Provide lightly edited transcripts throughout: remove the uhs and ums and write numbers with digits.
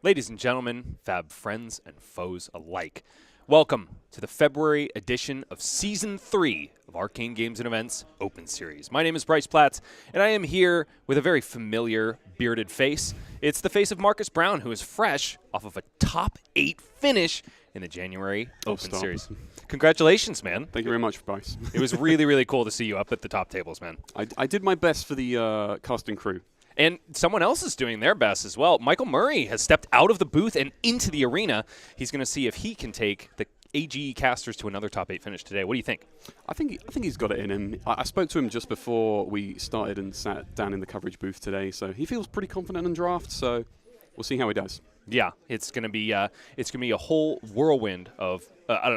Ladies and gentlemen, Fab friends and foes alike, welcome to the February edition of Season 3 of Arcane Games and Events Open Series. My name is Bryce Platts, and I am here with a very familiar bearded face. It's the face of Marcus Brown, who is fresh off of a top 8 finish in the January Open Series. Congratulations, man. Thank you very much, Bryce. It was really, really cool to see you up at the top tables, man. I did my best for the casting crew. And someone else is doing their best as well. Michael Murray has stepped out of the booth and into the arena. He's going to see if he can take the AGE casters to another top 8 finish today. What do you think? I think he's got it in him. I spoke to him just before we started and sat down in the coverage booth today, so he feels pretty confident in draft, so we'll see how he does. Yeah, it's gonna be a whole whirlwind of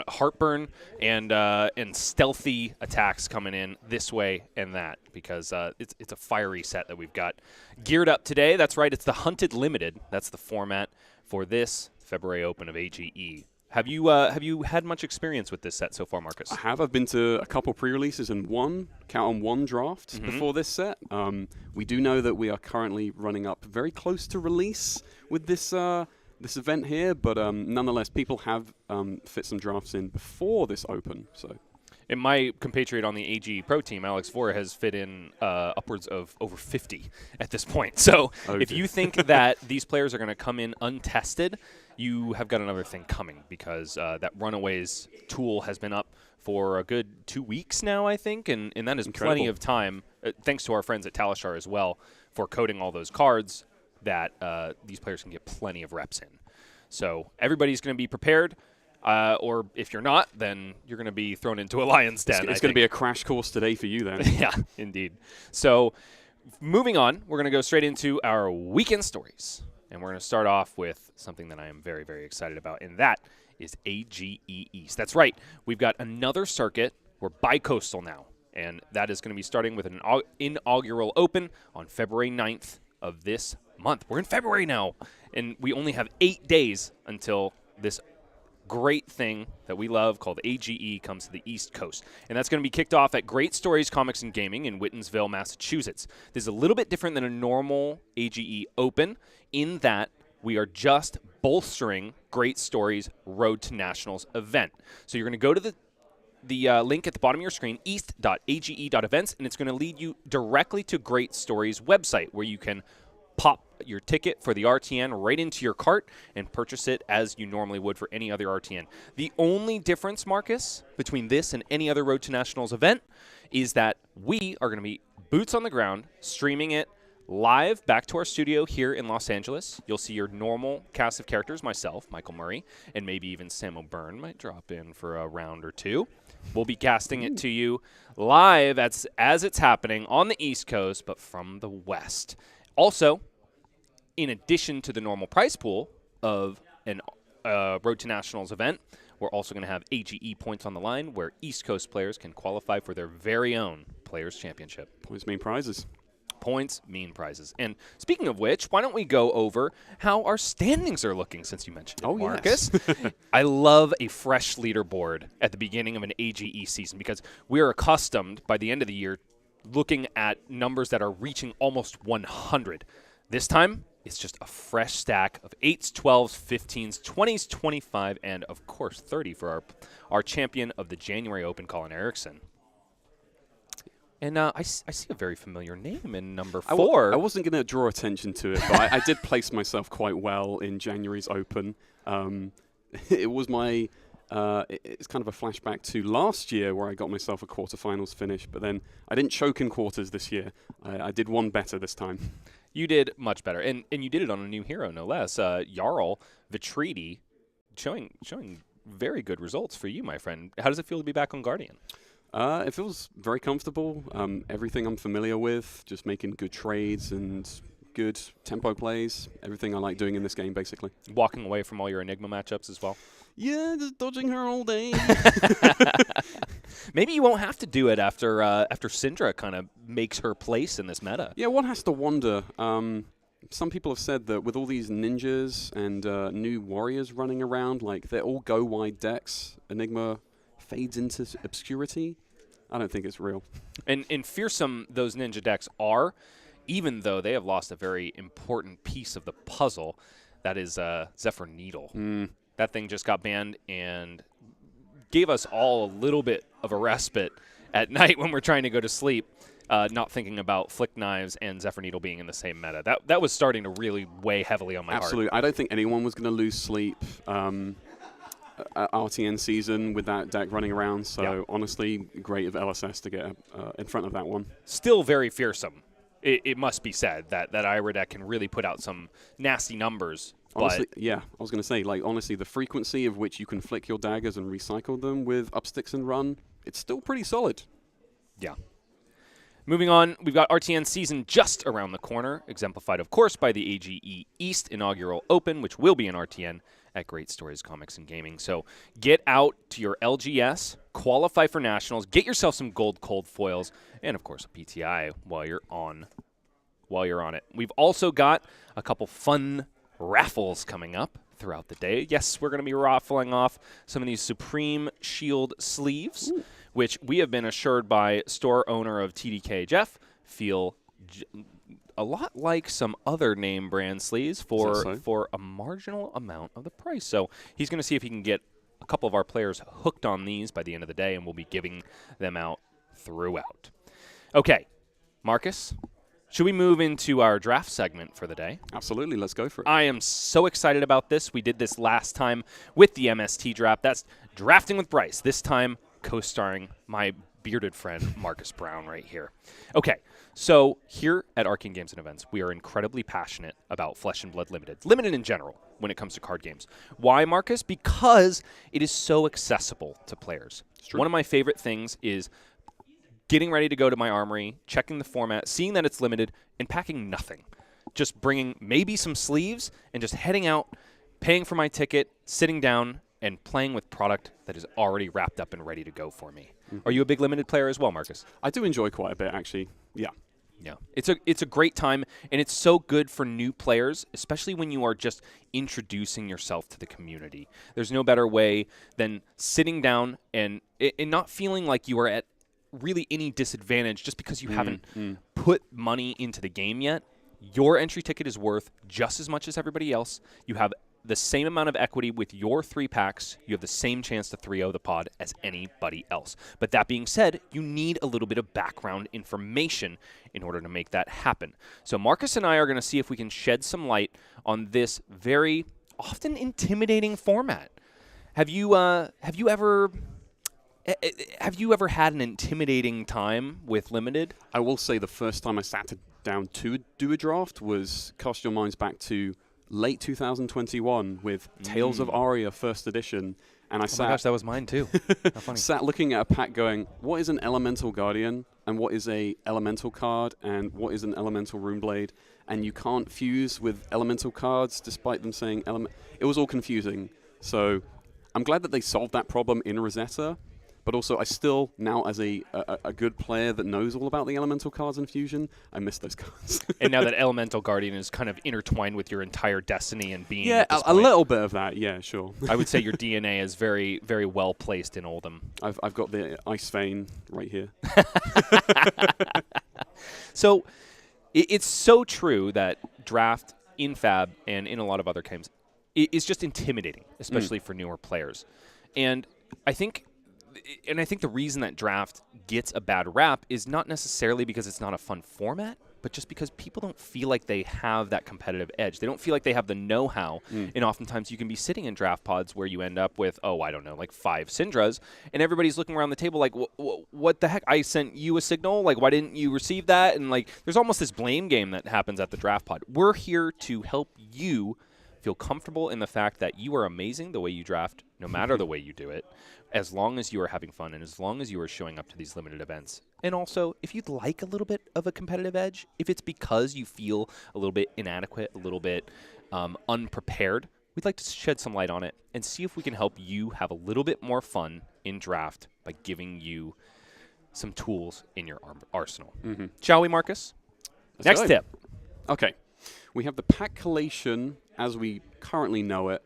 heartburn and stealthy attacks coming in this way and that, because it's a fiery set that we've got geared up today. That's right, it's the Hunted Limited. That's the format for this February Open of AGE. Have you had much experience with this set so far, Marcus? I have. I've been to a couple pre-releases and count on one draft before this set. We do know that we are currently running up very close to release with this this event here, but nonetheless, people have fit some drafts in before this Open. So, and my compatriot on the AG Pro team, Alex Vora, has fit in upwards of over 50 at this point. So, if you think that these players are going to come in untested, you have got another thing coming, because that Runaways tool has been up for a good 2 weeks now, I think, and that is plenty of time, thanks to our friends at Talishar as well, for coding all those cards that these players can get plenty of reps in. So everybody's going to be prepared, or if you're not, then you're going to be thrown into a lion's den. It's going to be a crash course today for you then. Yeah, indeed. So moving on, we're going to go straight into our weekend stories. And we're going to start off with something that I am very, very excited about, and that is AGE East. That's right. We've got another circuit. We're bi-coastal now, and that is going to be starting with an inaugural Open on February 9th of this month. We're in February now, and we only have 8 days until this great thing that we love called AGE comes to the East Coast. And that's going to be kicked off at Great Stories Comics and Gaming in Whitensville, Massachusetts. This is a little bit different than a normal AGE Open in that we are just bolstering Great Stories Road to Nationals event. So you're going to go to the link at the bottom of your screen, east.age.events, and it's going to lead you directly to Great Stories website, where you can pop your ticket for the RTN right into your cart and purchase it as you normally would for any other RTN. The only difference, Marcus, between this and any other Road to Nationals event is that we are going to be boots on the ground, streaming it live back to our studio here in Los Angeles. You'll see your normal cast of characters, myself, Michael Murray, and maybe even Sam O'Byrne might drop in for a round or two. We'll be casting it to you live as it's happening on the East Coast, but from the West. Also, in addition to the normal prize pool of an Road to Nationals event, we're also going to have AGE points on the line, where East Coast players can qualify for their very own Players' Championship. Points mean prizes. Points mean prizes. And speaking of which, why don't we go over how our standings are looking, since you mentioned it, Marcus. Yes. I love a fresh leaderboard at the beginning of an AGE season, because we're accustomed by the end of the year looking at numbers that are reaching almost 100. This time, it's just a fresh stack of 8s, 12s, 15s, 20s, 25, and, of course, 30 for our champion of the January Open, Colin Erickson. And I see a very familiar name in number 4. I wasn't going to draw attention to it, but I did place myself quite well in January's Open. It was my... it's kind of a flashback to last year, where I got myself a quarterfinals finish, but then I didn't choke in quarters this year. I did one better this time. You did much better, and you did it on a new hero, no less. Jarl Vitridi, showing very good results for you, my friend. How does it feel to be back on Guardian? It feels very comfortable. Everything I'm familiar with, just making good trades and good tempo plays. Everything I like doing in this game, basically. Walking away from all your Enigma matchups as well? Yeah, just dodging her all day. Maybe you won't have to do it after Syndra kind of makes her place in this meta. Yeah, one has to wonder. Some people have said that with all these ninjas and new warriors running around, like they're all go-wide decks, Enigma fades into obscurity. I don't think it's real. And fearsome those ninja decks are, even though they have lost a very important piece of the puzzle. That is Zephyr Needle. Mm. That thing just got banned and gave us all a little bit of a respite at night when we're trying to go to sleep, not thinking about Flick Knives and Zephyr Needle being in the same meta. That was starting to really weigh heavily on my Absolutely. heart. I don't think anyone was going to lose sleep RTN season with that deck running around. So honestly, great of LSS to get in front of that one. Still very fearsome. It must be said that Ira deck can really put out some nasty numbers. Honestly, yeah, I was going to say, like, honestly, the frequency of which you can flick your daggers and recycle them with upsticks and run, it's still pretty solid. Yeah. Moving on, we've got RTN season just around the corner, exemplified, of course, by the AGE East inaugural Open, which will be in RTN at Great Stories Comics and Gaming. So get out to your LGS, qualify for Nationals, get yourself some gold cold foils, and, of course, a PTI while you're on it. We've also got a couple fun raffles coming up throughout the day. Yes, we're going to be raffling off some of these Supreme Shield sleeves, which we have been assured by store owner of TDK Jeff feel a lot like some other name brand sleeves for a marginal amount of the price. So he's going to see if he can get a couple of our players hooked on these by the end of the day, and we'll be giving them out throughout. Okay, Marcus, should we move into our draft segment for the day? Absolutely, let's go for it. I am so excited about this. We did this last time with the MST draft. That's Drafting with Bryce. This time, co-starring my bearded friend, Marcus Brown, right here. Okay, so here at Arcane Games and Events, we are incredibly passionate about Flesh and Blood Limited. Limited in general when it comes to card games. Why, Marcus? Because it is so accessible to players. One of my favorite things is getting ready to go to my armory, checking the format, seeing that it's limited, and packing nothing. Just bringing maybe some sleeves and just heading out, paying for my ticket, sitting down, and playing with product that is already wrapped up and ready to go for me. Are you a big limited player as well, Marcus? I do enjoy quite a bit, actually. Yeah. Yeah. It's a great time, and it's so good for new players, especially when you are just introducing yourself to the community. There's no better way than sitting down and not feeling like you are at really any disadvantage just because you haven't put money into the game yet. Your entry ticket is worth just as much as everybody else. You have the same amount of equity with your 3 packs. You have the same chance to 3-0 the pod as anybody else. But that being said, you need a little bit of background information in order to make that happen. So Marcus and I are going to see if we can shed some light on this very often intimidating format. Have you ever had an intimidating time with Limited? I will say the first time I sat down to do a draft was, cast your minds back to late 2021 with Tales of Aria First Edition. And I Oh my gosh, that was mine too. How funny. sat looking at a pack going, what is an Elemental Guardian? And what is a Elemental card? And what is an Elemental Runeblade? And you can't fuse with Elemental cards despite them saying Element. It was all confusing. So I'm glad that they solved that problem in Rosetta. But also, I still, now as a good player that knows all about the Elemental cards in Fusion, I miss those cards. And now that Elemental Guardian is kind of intertwined with your entire destiny and being. Yeah, a little bit of that. Yeah, sure. I would say your DNA is very, very well placed in Oldham. I've got the Ice Vein right here. So it's so true that draft in Fab and in a lot of other games is just intimidating, especially for newer players. And I think the reason that draft gets a bad rap is not necessarily because it's not a fun format, but just because people don't feel like they have that competitive edge. They don't feel like they have the know-how. And oftentimes you can be sitting in draft pods where you end up with, like 5 Syndras, and everybody's looking around the table like, what the heck? I sent you a signal? Like, why didn't you receive that? And like, there's almost this blame game that happens at the draft pod. We're here to help you feel comfortable in the fact that you are amazing the way you draft, no matter the way you do it, as long as you are having fun and as long as you are showing up to these limited events. And also, if you'd like a little bit of a competitive edge, if it's because you feel a little bit inadequate, a little bit unprepared, we'd like to shed some light on it and see if we can help you have a little bit more fun in draft by giving you some tools in your arsenal. Shall we, Marcus? Next tip. Okay. We have the pack collation as we currently know it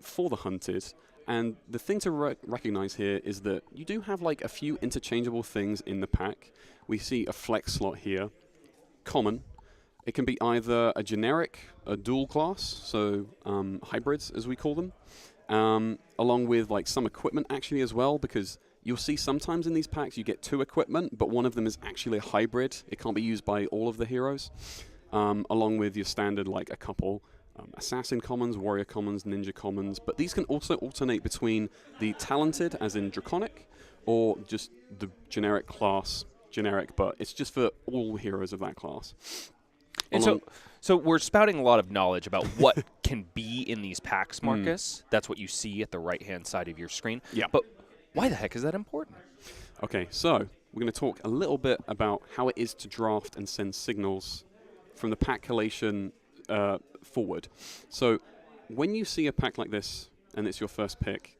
for the Hunted. And the thing to recognize here is that you do have like a few interchangeable things in the pack. We see a flex slot here, common, It can be either a generic, a dual class, so hybrids as we call them, along with like some equipment actually as well, because you'll see sometimes in these packs you get 2 equipment, but one of them is actually a hybrid. It can't be used by all of the heroes, along with your standard like a couple assassin commons, warrior commons, ninja commons, but these can also alternate between the talented, as in draconic, or just the generic class, generic, but it's just for all heroes of that class. And so we're spouting a lot of knowledge about what can be in these packs, Marcus. That's what you see at the right-hand side of your screen. Yeah. But why the heck is that important? Okay, so we're going to talk a little bit about how it is to draft and send signals from the pack collation forward. So when you see a pack like this and it's your first pick,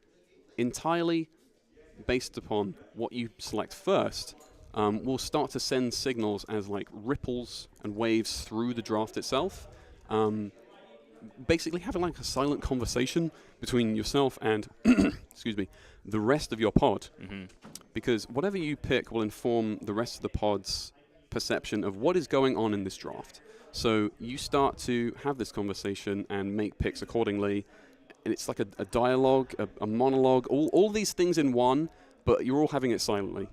entirely based upon what you select first, we'll start to send signals as like ripples and waves through the draft itself. Basically having like a silent conversation between yourself and excuse me, the rest of your pod. Because whatever you pick will inform the rest of the pod's perception of what is going on in this draft. So you start to have this conversation and make picks accordingly. And it's like a dialogue, a monologue, all these things in one, but you're all having it silently.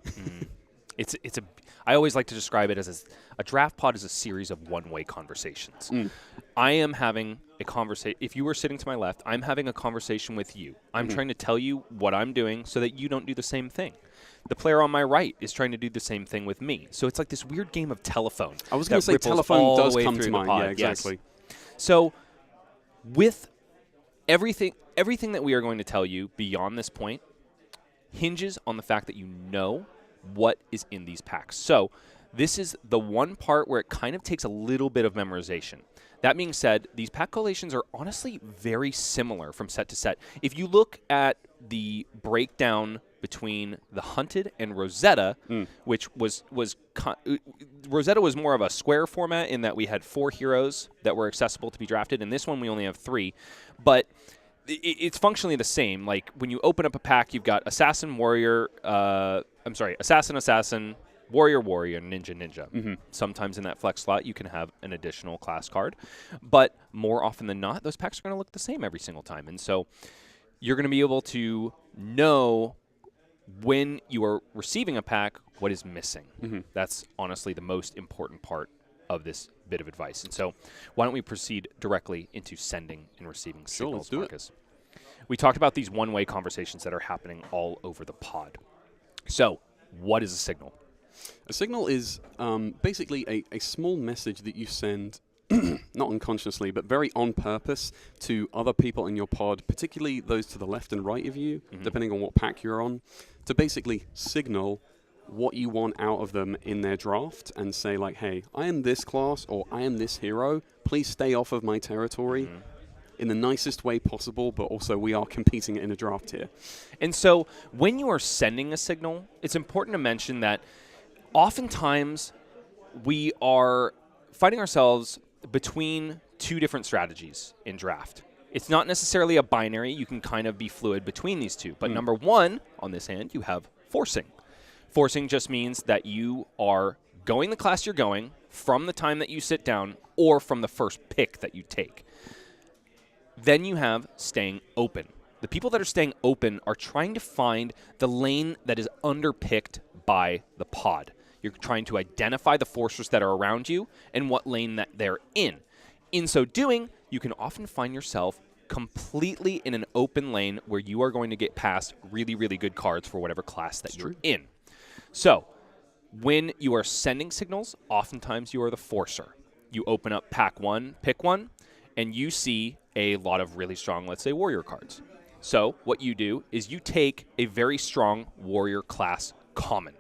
I always like to describe it as a draft pod is a series of one-way conversations. I am having a conversation. If you were sitting to my left, I'm having a conversation with you. I'm trying to tell you what I'm doing so that you don't do the same thing. The player on my right is trying to do the same thing with me. So it's like this weird game of telephone. I was going to say telephone does come to mind. Yeah, Yes. exactly. So with everything that we are going to tell you beyond this point hinges on the fact that you know what is in these packs. So this is the one part where it kind of takes a little bit of memorization. That being said, these pack collations are honestly very similar from set to set. If you look at the breakdown between the Hunted and Rosetta, which was Rosetta was more of a square format in that we had 4 heroes that were accessible to be drafted. In this one, we only have 3. But it's functionally the same. Like when you open up a pack, you've got Assassin, Warrior, Assassin, Warrior, Ninja. Sometimes in that flex slot, you can have an additional class card. But more often than not, those packs are going to look the same every single time. And so you're going to be able to know when you are receiving a pack what is missing. That's honestly the most important part of this bit of advice. And so why don't we proceed directly into sending and receiving signals, let's do Marcus? We talked about these one-way conversations that are happening all over the pod. So what is a signal? A signal is basically a small message that you send, not unconsciously, but very on purpose to other people in your pod, particularly those to the left and right of you, depending on what pack you're on, to basically signal what you want out of them in their draft and say like, hey, I am this class or I am this hero. Please stay off of my territory in the nicest way possible, but also we are competing in a draft here. And so when you are sending a signal, it's important to mention that oftentimes we are finding ourselves between 2 different strategies in draft. It's not necessarily a binary. You can kind of be fluid between these 2. But number 1, on this hand, you have forcing. Forcing just means that you are going the class you're going from the time that you sit down or from the first pick that you take. Then you have staying open. The people that are staying open are trying to find the lane that is underpicked by the pod. You're trying to identify the forcers that are around you and what lane that they're in. In so doing, you can often find yourself completely in an open lane where you are going to get past really, really good cards for whatever class that you're in. So when you are sending signals, oftentimes you are the forcer. You open up pack 1, pick 1, and you see a lot of really strong, let's say, warrior cards. So what you do is you take a very strong warrior class common.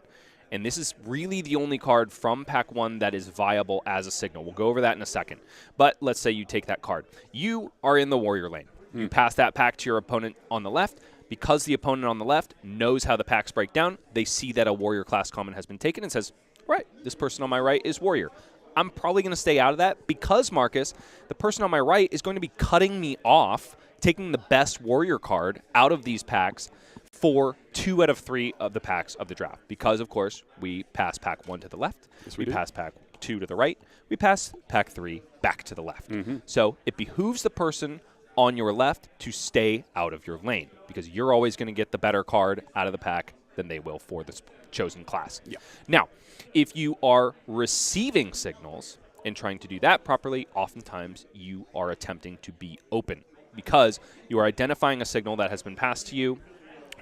And this is really the only card from pack 1 that is viable as a signal. We'll go over that in a second. But let's say you take that card. You are in the warrior lane. You pass that pack to your opponent on the left. Because the opponent on the left knows how the packs break down, they see that a warrior class common has been taken and says, right, this person on my right is warrior. I'm probably going to stay out of that because, Marcus, the person on my right is going to be cutting me off, taking the best warrior card out of these packs for 2 out of 3 of the packs of the draft. Because, of course, we pass pack 1 to the left, we pass pack pack 2 to the right, we pass pack 3 back to the left. So it behooves the person on your left to stay out of your lane, because you're always going to get the better card out of the pack than they will for this chosen class. Yeah. Now, if you are receiving signals and trying to do that properly, oftentimes you are attempting to be open, because you are identifying a signal that has been passed to you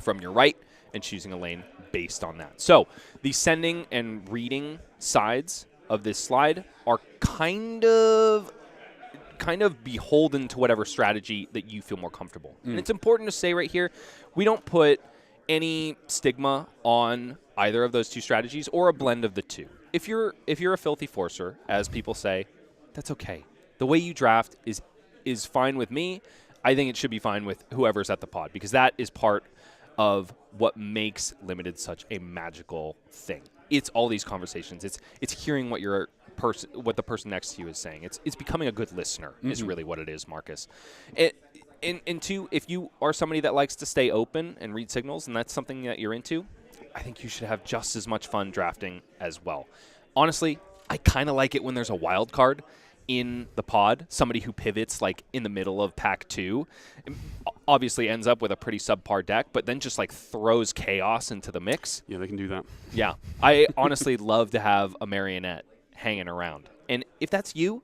from your right and choosing a lane based on that. So the sending and reading sides of this slide are kind of beholden to whatever strategy that you feel more comfortable. And it's important to say right here, we don't put any stigma on either of those two strategies or a blend of the two. If you're a filthy forcer, as people say, that's okay. The way you draft is fine with me. I think it should be fine with whoever's at the pod, because that is part of what makes Limited such a magical thing. It's all these conversations. It's hearing what the person next to you is saying. It's becoming a good listener is really what it is, Marcus. And two, if you are somebody that likes to stay open and read signals, and that's something that you're into, I think you should have just as much fun drafting as well. Honestly, I kind of like it when there's a wild card in the pod, somebody who pivots like in the middle of pack 2, obviously ends up with a pretty subpar deck, but then just like throws chaos into the mix. Yeah, they can do that. Yeah, I honestly love to have a marionette hanging around. And if that's you,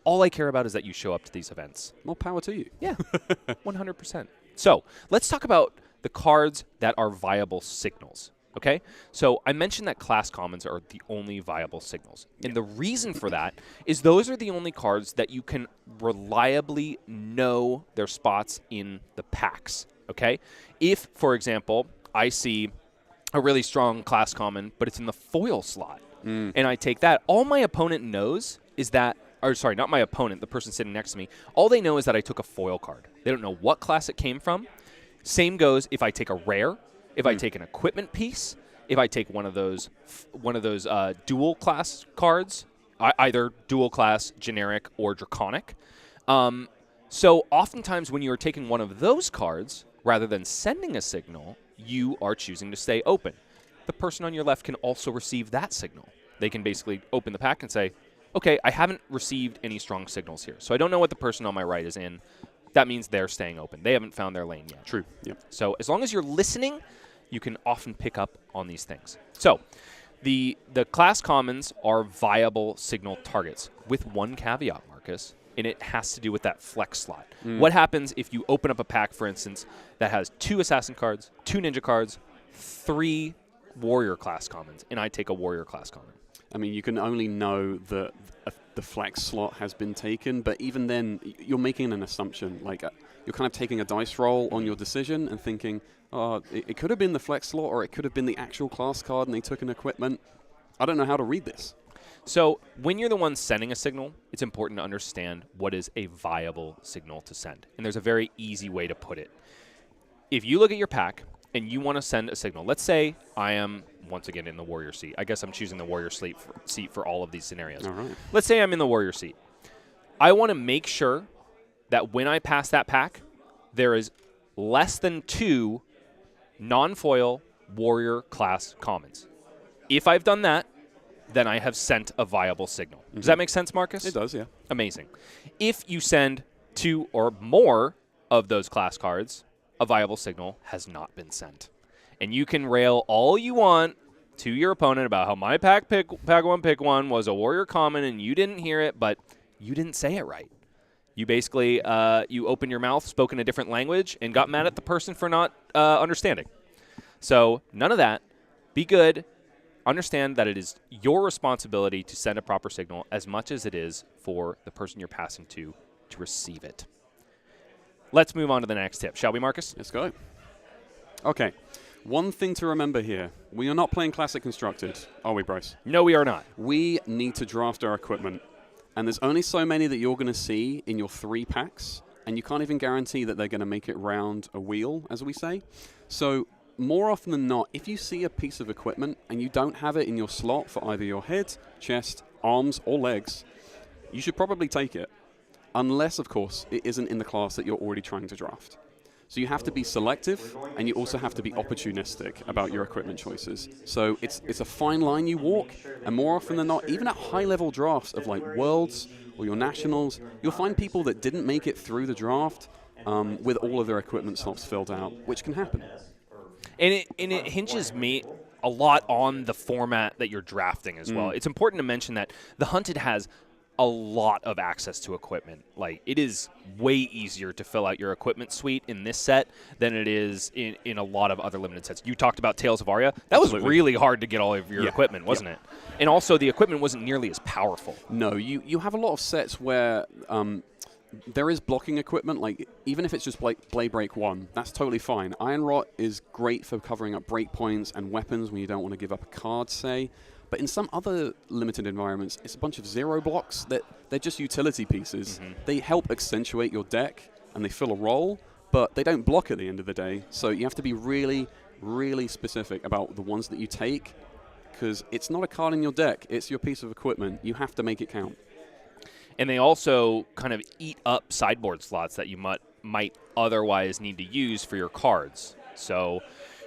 all I care about is that you show up to these events. More power to you. Yeah, 100%. So let's talk about the cards that are viable signals. Okay, so I mentioned that class commons are the only viable signals. And the reason for that is those are the only cards that you can reliably know their spots in the packs. Okay, if, for example, I see a really strong class common, but it's in the foil slot, and I take that, all my opponent knows is that, or sorry, not my opponent, the person sitting next to me, all they know is that I took a foil card. They don't know what class it came from. Same goes if I take a rare. If I take an equipment piece, if I take one of those dual class cards, either dual class, generic, or draconic. So oftentimes when you are taking one of those cards, rather than sending a signal, you are choosing to stay open. The person on your left can also receive that signal. They can basically open the pack and say, okay, I haven't received any strong signals here, so I don't know what the person on my right is in. That means they're staying open. They haven't found their lane yet. True. Yep. So as long as you're listening, you can often pick up on these things. So the class commons are viable signal targets with one caveat, Marcus, and it has to do with that flex slot. What happens if you open up a pack, for instance, that has 2 assassin cards, 2 ninja cards, 3 warrior class commons, and I take a warrior class common? I mean, you can only know that the flex slot has been taken, but even then, you're making an assumption. Like, you're kind of taking a dice roll on your decision and thinking, oh, it could have been the flex slot, or it could have been the actual class card, and they took an equipment. I don't know how to read this. So when you're the one sending a signal, it's important to understand what is a viable signal to send. And there's a very easy way to put it. If you look at your pack and you want to send a signal, let's say I am, once again, in the warrior seat. I guess I'm choosing the warrior seat for all of these scenarios. All right. Let's say I'm in the warrior seat. I want to make sure that when I pass that pack, there is less than 2 non-foil warrior class commons. If I've done that, then I have sent a viable signal. Does that make sense, Marcus? It does, yeah. Amazing. If you send 2 or more of those class cards, a viable signal has not been sent. And you can rail all you want to your opponent about how my pack 1 was a warrior common and you didn't hear it, but you didn't say it right. You basically, you opened your mouth, spoke in a different language, and got mad at the person for not understanding. So none of that. Be good. Understand that it is your responsibility to send a proper signal as much as it is for the person you're passing to receive it. Let's move on to the next tip, shall we, Marcus? Let's go. Okay. One thing to remember here. We are not playing Classic Constructed, are we, Bryce? No, we are not. We need to draft our equipment. And there's only so many that you're going to see in your 3 packs, and you can't even guarantee that they're going to make it round a wheel, as we say. So more often than not, if you see a piece of equipment and you don't have it in your slot for either your head, chest, arms, or legs, you should probably take it. Unless, of course, it isn't in the class that you're already trying to draft. So you have to be selective, and you also have to be opportunistic about your equipment choices. So it's a fine line you walk, and more often than not, even at high-level drafts of like Worlds or your Nationals, you'll find people that didn't make it through the draft with all of their equipment slots filled out, which can happen. And it hinges me a lot on the format that you're drafting as well. It's important to mention that the Hunted has a lot of access to equipment. Like, it is way easier to fill out your equipment suite in this set than it is in a lot of other limited sets. You talked about Tales of Aria. That was really hard to get all of your equipment, wasn't it? And also, the equipment wasn't nearly as powerful. No, you have a lot of sets where there is blocking equipment, like even if it's just Blade Break 1, that's totally fine. Iron Rot is great for covering up breakpoints and weapons when you don't want to give up a card, say. But in some other limited environments, it's a bunch of zero blocks that they're just utility pieces. They help accentuate your deck and they fill a role, but they don't block at the end of the day. So you have to be really, really specific about the ones that you take, because it's not a card in your deck, it's your piece of equipment. You have to make it count. And they also kind of eat up sideboard slots that you might otherwise need to use for your cards. So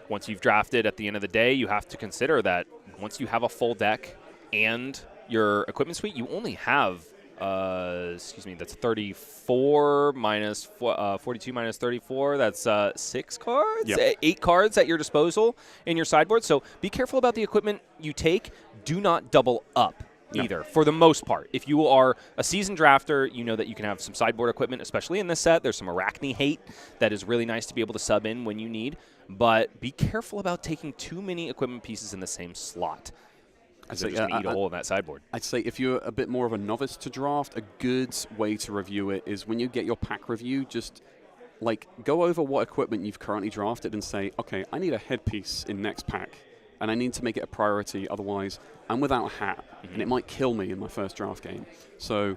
once you've drafted at the end of the day, you have to consider that once you have a full deck and your equipment suite, you only have, that's 34 minus 42 minus 34. That's 6 cards, 8 cards at your disposal in your sideboard. So be careful about the equipment you take. Do not double up. Either, for the most part. If you are a seasoned drafter, you know that you can have some sideboard equipment, especially in this set. There's some Arcane hate that is really nice to be able to sub in when you need. But be careful about taking too many equipment pieces in the same slot, because they're just going to eat a hole in that sideboard. I'd say if you're a bit more of a novice to draft, a good way to review it is when you get your pack review, just like go over what equipment you've currently drafted and say, okay, I need a headpiece in next pack. And I need to make it a priority, otherwise I'm without a hat, and it might kill me in my first draft game. So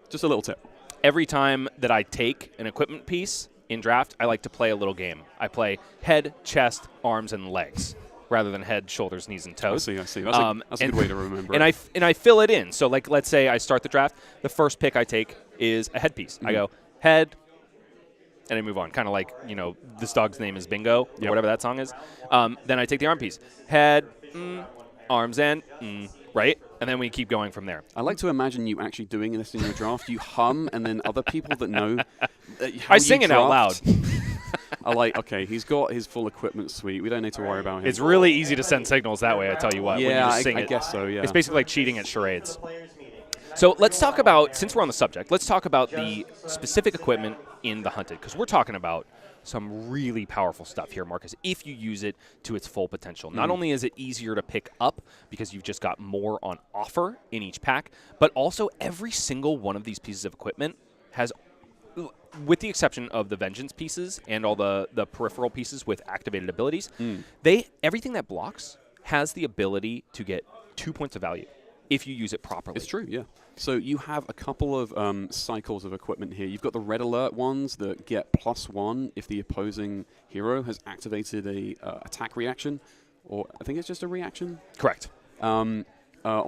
just a little tip. Every time that I take an equipment piece in draft, I like to play a little game. I play head, chest, arms, and legs, rather than head, shoulders, knees, and toes. I see. That's a good way to remember it. And I fill it in. So, like, let's say I start the draft. The first pick I take is a headpiece. I go head, and I move on, kind of like, This Dog's Name is Bingo, or whatever that song is. Then I take the arm piece. Head, arms, and right? And then we keep going from there. I like to imagine you actually doing this in your draft. You hum, and then other people that know I sing it out loud. are like, okay, he's got his full equipment suite. We don't need to worry about him. It's really easy to send signals that way, I tell you what. Yeah, when you sing I guess so, yeah. It's basically like cheating at charades. So let's talk about, since we're on the subject, let's talk about the specific equipment in the Hunted, because we're talking about some really powerful stuff here, Marcus, if you use it to its full potential. Not only is it easier to pick up because you've just got more on offer in each pack, but also every single one of these pieces of equipment has, with the exception of the Vengeance pieces and all the peripheral pieces with activated abilities, everything that blocks has the ability to get 2 points of value if you use it properly. It's true, yeah. So you have a couple of cycles of equipment here. You've got the red alert ones that get +1 if the opposing hero has activated a attack reaction, or I think it's just a reaction. Correct. On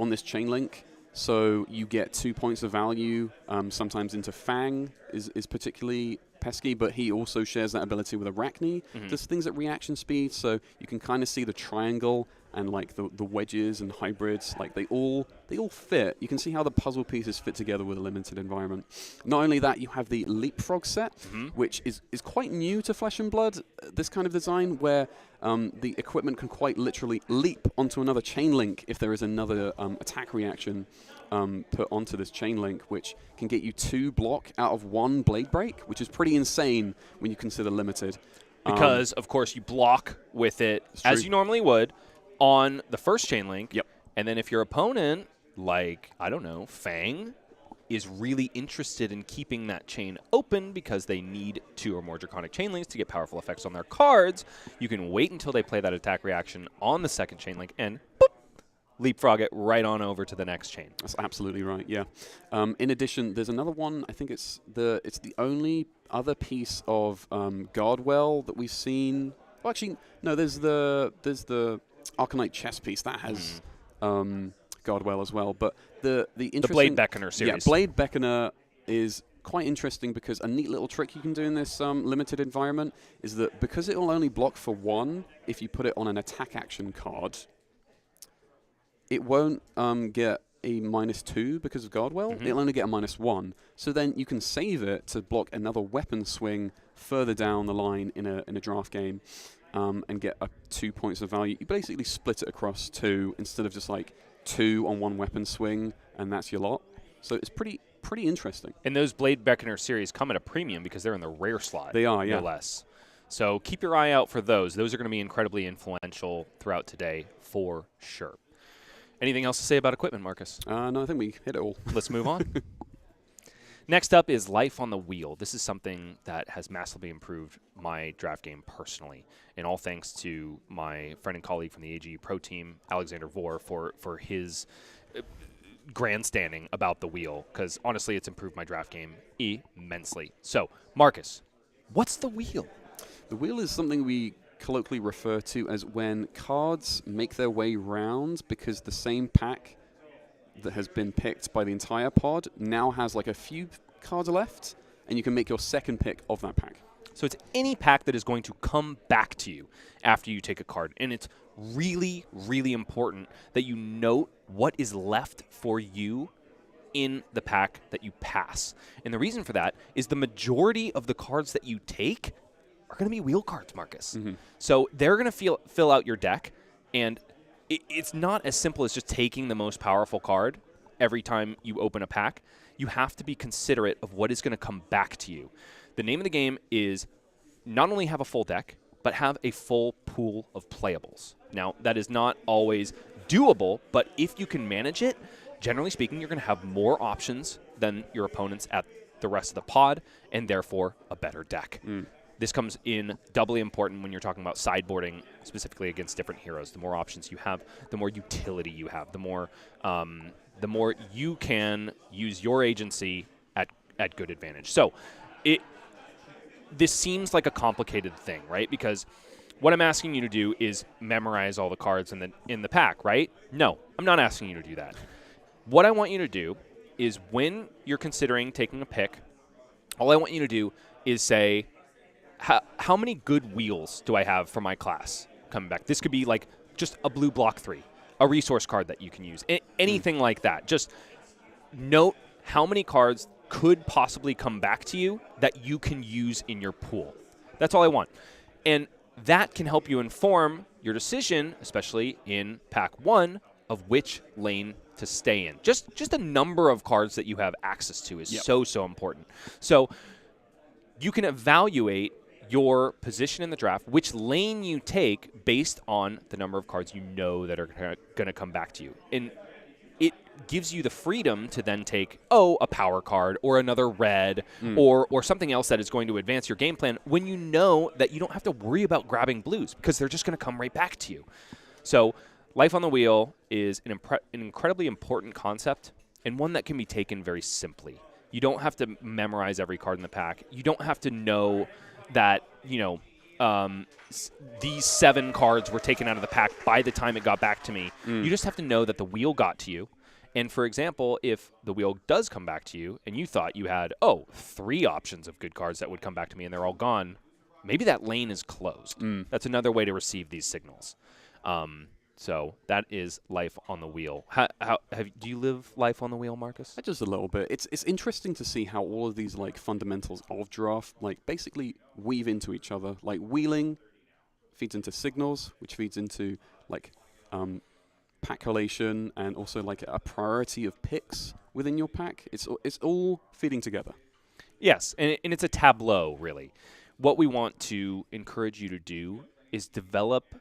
this chain link. So you get 2 points of value. Sometimes into Fang is particularly pesky, but he also shares that ability with Arachne. Does things at reaction speed, so you can kind of see the triangle and like the wedges and hybrids, like they all fit. You can see how the puzzle pieces fit together with a limited environment. Not only that, you have the Leapfrog set, which is quite new to Flesh and Blood, this kind of design where the equipment can quite literally leap onto another chain link if there is another attack reaction put onto this chain link, which can get you 2 block out of 1 blade break, which is pretty insane when you consider limited. Because, of course, you block with it, as you normally would, on the first chain link. Yep. And then if your opponent, like, I don't know, Fang, is really interested in keeping that chain open because they need 2 or more Draconic chain links to get powerful effects on their cards, you can wait until they play that attack reaction on the second chain link and boop, leapfrog it right on over to the next chain. That's absolutely right, yeah. In addition, there's another one. I think it's the only other piece of Guardwell that we've seen. Well, actually, no, there's the Arcanite chess piece that has Guardwell as well. But the interesting... The Blade Beckoner series. Yeah, Blade Beckoner is quite interesting because a neat little trick you can do in this limited environment is that because it will only block for 1 if you put it on an attack action card, it won't get a -2 because of Guardwell. It'll only get a -1. So then you can save it to block another weapon swing further down the line in a draft game and get 2 points of value. You basically split it across 2 instead of just like 2 on 1 weapon swing, and that's your lot. So it's pretty interesting. And those Blade Beckoner series come at a premium because they're in the rare slot. They are, yeah. No less. So keep your eye out for those. Those are going to be incredibly influential throughout today for sure. Anything else to say about equipment, Marcus? No, I think we hit it all. Let's move on. Next up is Life on the Wheel. This is something that has massively improved my draft game personally, and all thanks to my friend and colleague from the AG Pro team, Alexander Vore, for his grandstanding about the wheel, because honestly, it's improved my draft game immensely. So, Marcus, what's the wheel? The wheel is something we colloquially refer to as when cards make their way round because the same pack that has been picked by the entire pod now has like a few cards left, and you can make your second pick of that pack. So it's any pack that is going to come back to you after you take a card. And it's really, really important that you note what is left for you in the pack that you pass. And the reason for that is the majority of the cards that you take are going to be wheel cards, Marcus. So they're going to fill out your deck, and it's not as simple as just taking the most powerful card every time you open a pack. You have to be considerate of what is going to come back to you. The name of the game is not only have a full deck, but have a full pool of playables. Now, that is not always doable, but if you can manage it, generally speaking, you're going to have more options than your opponents at the rest of the pod, and therefore a better deck. This comes in doubly important when you're talking about sideboarding, specifically against different heroes. The more options you have, the more utility you have, the more you can use your agency at good advantage. So this seems like a complicated thing, right? Because what I'm asking you to do is memorize all the cards in the pack, right? No, I'm not asking you to do that. What I want you to do is when you're considering taking a pick, all I want you to do is say, how many good wheels do I have for my class coming back? This could be like just a blue block 3, a resource card that you can use, anything like that. Just note how many cards could possibly come back to you that you can use in your pool. That's all I want. And that can help you inform your decision, especially in pack 1, of which lane to stay in. Just a number of cards that you have access to is so important. So you can evaluate your position in the draft, which lane you take based on the number of cards you know that are going to come back to you. And it gives you the freedom to then take, a power card or another red or something else that is going to advance your game plan when you know that you don't have to worry about grabbing blues because they're just going to come right back to you. So Life on the Wheel is an incredibly important concept and one that can be taken very simply. You don't have to memorize every card in the pack. You don't have to know that, these 7 cards were taken out of the pack by the time it got back to me. You just have to know that the wheel got to you. And, for example, if the wheel does come back to you and you thought you had, 3 options of good cards that would come back to me and they're all gone, maybe that lane is closed. That's another way to receive these signals. So that is Life on the Wheel. Do you live Life on the Wheel, Marcus? Just a little bit. It's interesting to see how all of these like fundamentals of draft basically weave into each other. Like wheeling feeds into signals, which feeds into pack collation and also like a priority of picks within your pack. It's all feeding together. Yes, and it's a tableau, really. What we want to encourage you to do is develop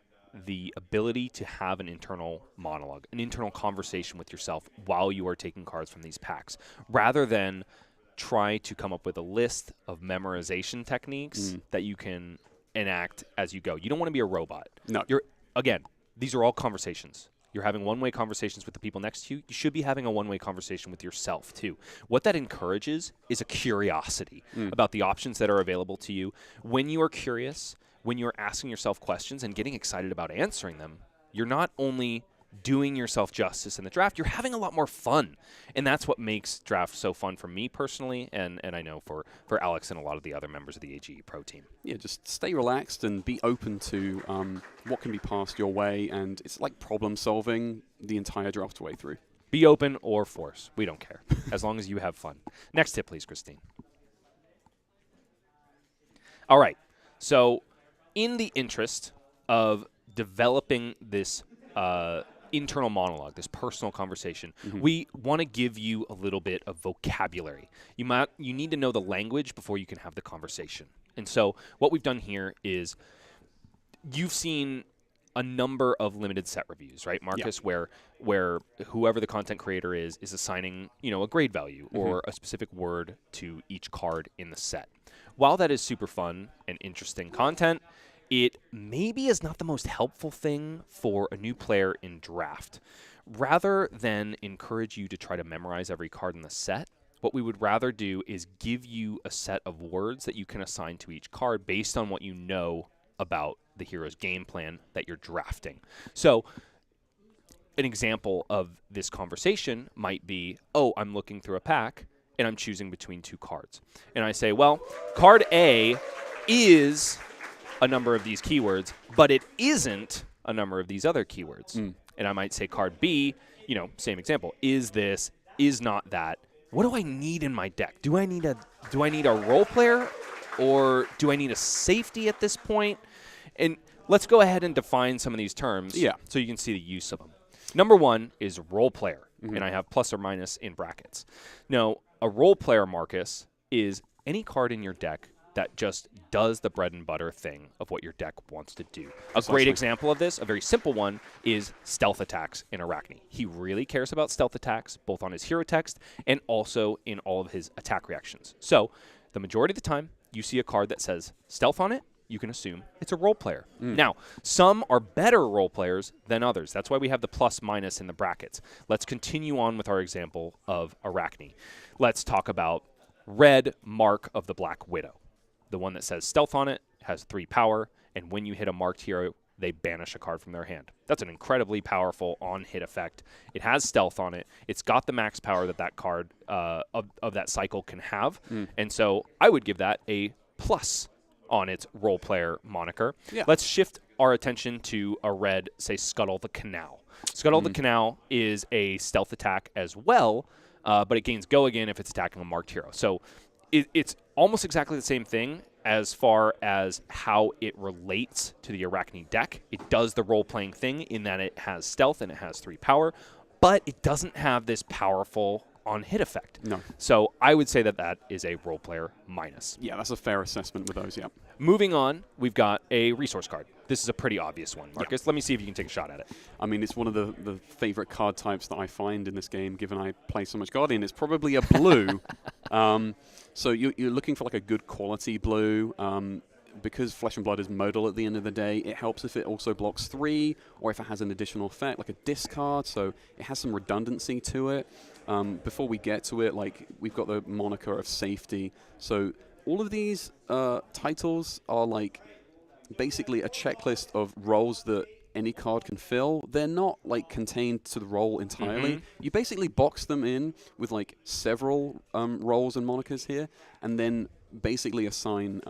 the ability to have an internal monologue, an internal conversation with yourself while you are taking cards from these packs, rather than try to come up with a list of memorization techniques that you can enact as you go. You don't want to be a robot. No. Again, these are all conversations. You're having one-way conversations with the people next to you. You should be having a one-way conversation with yourself, too. What that encourages is a curiosity about the options that are available to you. When you are curious, when you're asking yourself questions and getting excited about answering them, you're not only doing yourself justice in the draft, you're having a lot more fun. And that's what makes draft so fun for me personally, and I know for Alex and a lot of the other members of the AGE Pro team. Yeah, just stay relaxed and be open to what can be passed your way, and it's like problem solving the entire draft way through. Be open or force. We don't care, as long as you have fun. Next tip, please, Christine. All right. So in the interest of developing this internal monologue, this personal conversation, we want to give you a little bit of vocabulary. You need to know the language before you can have the conversation. And so what we've done here is you've seen a number of limited set reviews, right, Marcus, where whoever the content creator is assigning, a grade value or a specific word to each card in the set. While that is super fun and interesting content, it maybe is not the most helpful thing for a new player in draft. Rather than encourage you to try to memorize every card in the set, what we would rather do is give you a set of words that you can assign to each card based on what you know about the hero's game plan that you're drafting. So an example of this conversation might be, I'm looking through a pack and I'm choosing between two cards. And I say, well, card A is a number of these keywords, but it isn't a number of these other keywords. And I might say card B, same example, is this, is not that. What do I need in my deck? Do I need a role player, or do I need a safety at this point? And let's go ahead and define some of these terms so you can see the use of them. Number one is role player, and I have plus or minus in brackets. Now, a role player, Marcus, is any card in your deck that just does the bread and butter thing of what your deck wants to do. A great example of this, a very simple one, is stealth attacks in Arcane. He really cares about stealth attacks, both on his hero text and also in all of his attack reactions. So the majority of the time, you see a card that says stealth on it, you can assume it's a role player. Now, some are better role players than others. That's why we have the plus minus in the brackets. Let's continue on with our example of Arcane. Let's talk about red Mark of the Black Widow. The one that says stealth on it has 3 power, and when you hit a marked hero, they banish a card from their hand. That's an incredibly powerful on-hit effect. It has stealth on it. It's got the max power that card of that cycle can have, and so I would give that a plus on its role player moniker. Let's shift our attention to a red, say, Scuttle the Canal. Scuttle the Canal is a stealth attack as well, but it gains go again if it's attacking a marked hero. So it's almost exactly the same thing as far as how it relates to the Arcane deck. It does the role-playing thing in that it has stealth and it has 3 power, but it doesn't have this powerful on-hit effect. No. So I would say that is a role player minus. Yeah, that's a fair assessment with those, Moving on, we've got a resource card. This is a pretty obvious one, Marcus. Let me see if you can take a shot at it. I mean, it's one of the favorite card types that I find in this game, given I play so much Guardian. It's probably a blue. So you're looking for like a good quality blue. Because Flesh and Blood is modal at the end of the day, it helps if it also blocks 3, or if it has an additional effect, like a discard, so it has some redundancy to it. Before we get to it, like, we've got the moniker of safety. So all of these titles are like basically a checklist of roles that any card can fill. They're not like contained to the role entirely. You basically box them in with like several roles and monikers here, and then basically assign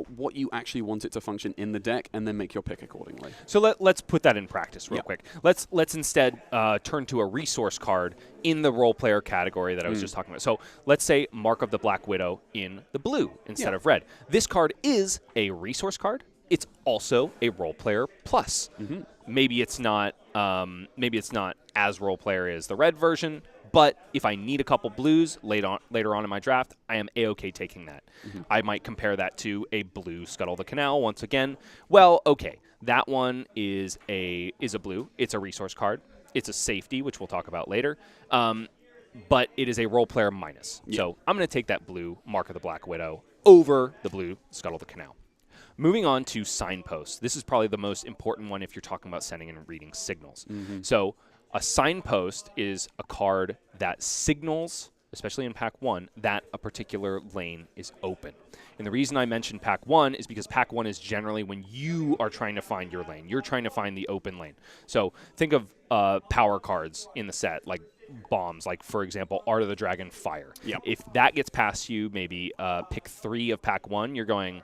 what you actually want it to function in the deck, and then make your pick accordingly. So let's put that in practice real quick. Let's instead turn to a resource card in the role player category that I was just talking about. So let's say Mark of the Black Widow in the blue instead of red. This card is a resource card. It's also a role player plus. Maybe it's not as role player as the red version, but if I need a couple blues later on in my draft, I am A-OK taking that. I might compare that to a blue Scuttle the Canal once again. Well, okay, that one is a blue. It's a resource card. It's a safety, which we'll talk about later. But it is a role player minus. So I'm going to take that blue Mark of the Black Widow over the blue Scuttle the Canal. Moving on to signposts. This is probably the most important one if you're talking about sending and reading signals. So a signpost is a card that signals, especially in pack 1, that a particular lane is open. And the reason I mentioned pack 1 is because pack 1 is generally when you are trying to find your lane. You're trying to find the open lane. So think of power cards in the set, like bombs, like, for example, Art of the Dragon Fire. Yep. If that gets past you, maybe pick 3 of pack 1, you're going,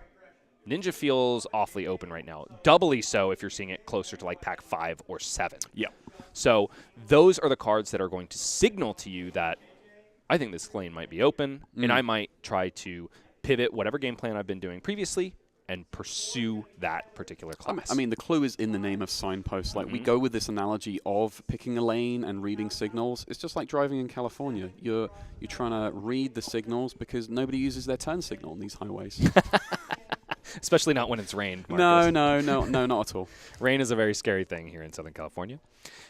Ninja feels awfully open right now. Doubly so if you're seeing it closer to like pack 5 or 7. Yeah. So those are the cards that are going to signal to you that I think this lane might be open, and I might try to pivot whatever game plan I've been doing previously and pursue that particular class. I mean, the clue is in the name of signposts. Like, we go with this analogy of picking a lane and reading signals. It's just like driving in California. You're trying to read the signals because nobody uses their turn signal on these highways. Especially not when it's rained, Marcus. No, not at all. Rain is a very scary thing here in Southern California.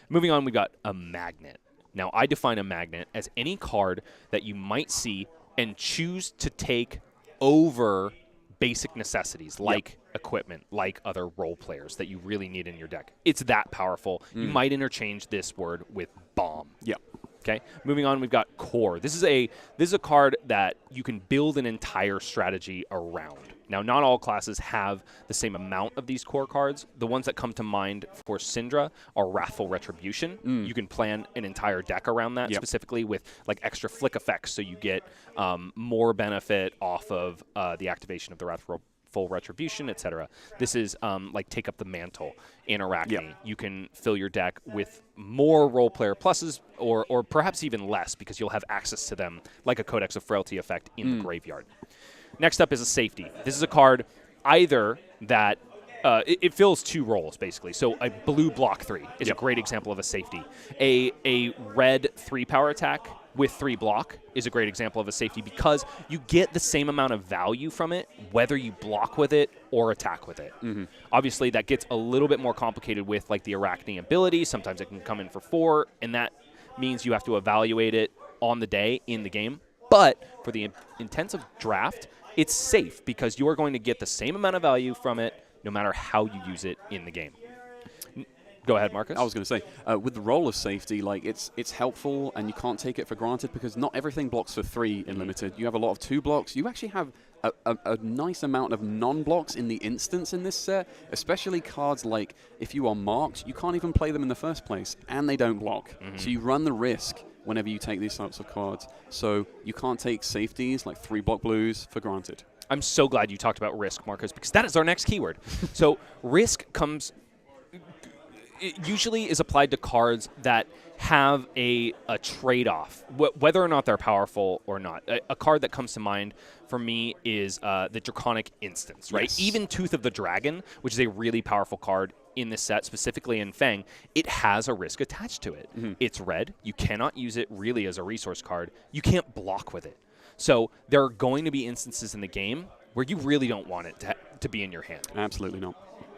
Moving on, we've got a magnet. Now, I define a magnet as any card that you might see and choose to take over basic necessities like equipment, like other role players that you really need in your deck. It's that powerful. You might interchange this word with bomb. Yeah. Okay. Moving on, we've got core. This is a card that you can build an entire strategy around. Now, not all classes have the same amount of these core cards. The ones that come to mind for Syndra are Wrathful Retribution. You can plan an entire deck around that, specifically with like extra flick effects, so you get more benefit off of the activation of the Wrathful Retribution, etc. This is like Take Up the Mantle in Arcane. You can fill your deck with more role player pluses or perhaps even less, because you'll have access to them like a Codex of Frailty effect in the graveyard. Next up is a safety. This is a card either that it fills 2 roles, basically. So a blue block 3 is a great example of a safety. A red 3-power attack with 3 block is a great example of a safety, because you get the same amount of value from it whether you block with it or attack with it. Obviously, that gets a little bit more complicated with like the Arcane ability. Sometimes it can come in for 4, and that means you have to evaluate it on the day in the game. But for the intensive draft, it's safe because you are going to get the same amount of value from it no matter how you use it in the game. Go ahead, Marcus. I was going to say, with the role of safety, like it's helpful, and you can't take it for granted because not everything blocks for 3 in Limited. You have a lot of 2 blocks. You actually have a nice amount of non-blocks in the instance in this set, especially cards like, if you are marked, you can't even play them in the first place, and they don't block. So you run the risk whenever you take these types of cards. So you can't take safeties like 3 block blues for granted. I'm so glad you talked about risk, Marcus, because that is our next keyword. So risk it usually is applied to cards that have a trade-off, whether or not they're powerful or not. A card that comes to mind for me is the Draconic Instance, right? Yes. Even Tooth of the Dragon, which is a really powerful card in this set, specifically in Fang, it has a risk attached to it. It's red. You cannot use it really as a resource card. You can't block with it. So there are going to be instances in the game where you really don't want it to be in your hand. Absolutely not.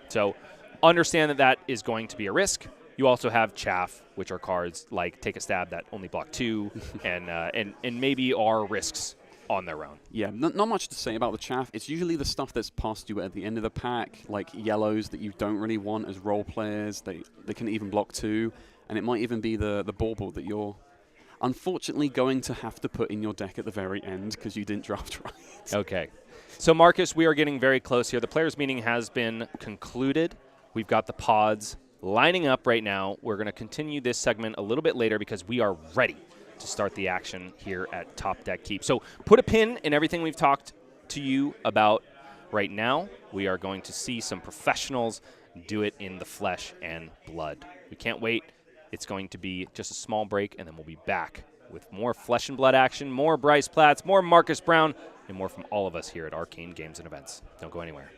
So understand that is going to be a risk. You also have Chaff, which are cards like Take a Stab that only block 2 and maybe are risks on their own. Yeah, not much to say about the Chaff. It's usually the stuff that's past you at the end of the pack, like yellows that you don't really want as role players. They can even block 2, and it might even be the bauble that you're unfortunately going to have to put in your deck at the very end because you didn't draft right. Okay. So, Marcus, we are getting very close here. The players' meeting has been concluded. We've got the pods lining up right now. We're going to continue this segment a little bit later because we are ready to start the action here at Top Deck Keep. So put a pin in everything we've talked to you about right now. We are going to see some professionals do it in the flesh and blood. We can't wait. It's going to be just a small break, and then we'll be back with more flesh and blood action, more Bryce Platts, more Marcus Brown, and more from all of us here at Arcane Games and Events. Don't go anywhere.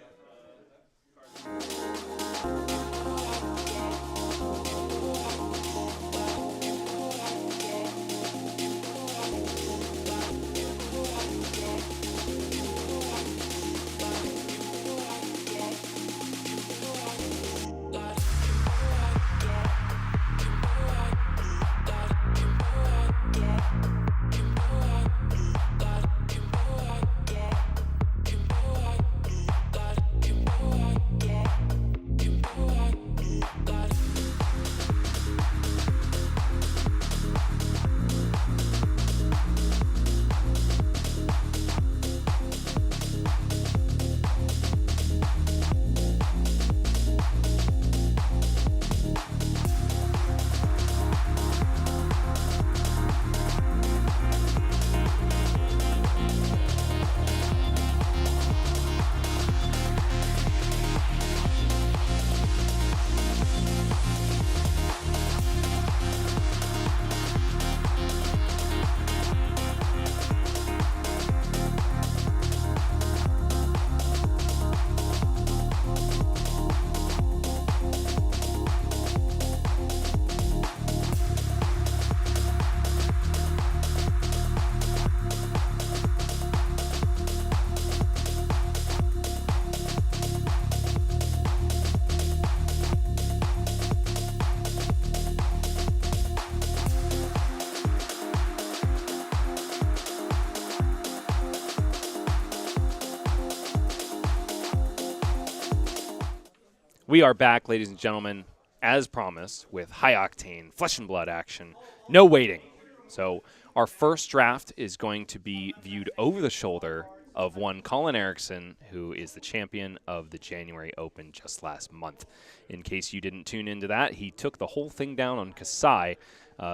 We are back, ladies and gentlemen, as promised, with high-octane, flesh and blood action. No waiting. So our first draft is going to be viewed over the shoulder of one Colin Erickson, who is the champion of the January Open just last month. In case you didn't tune into that, he took the whole thing down on Kasai,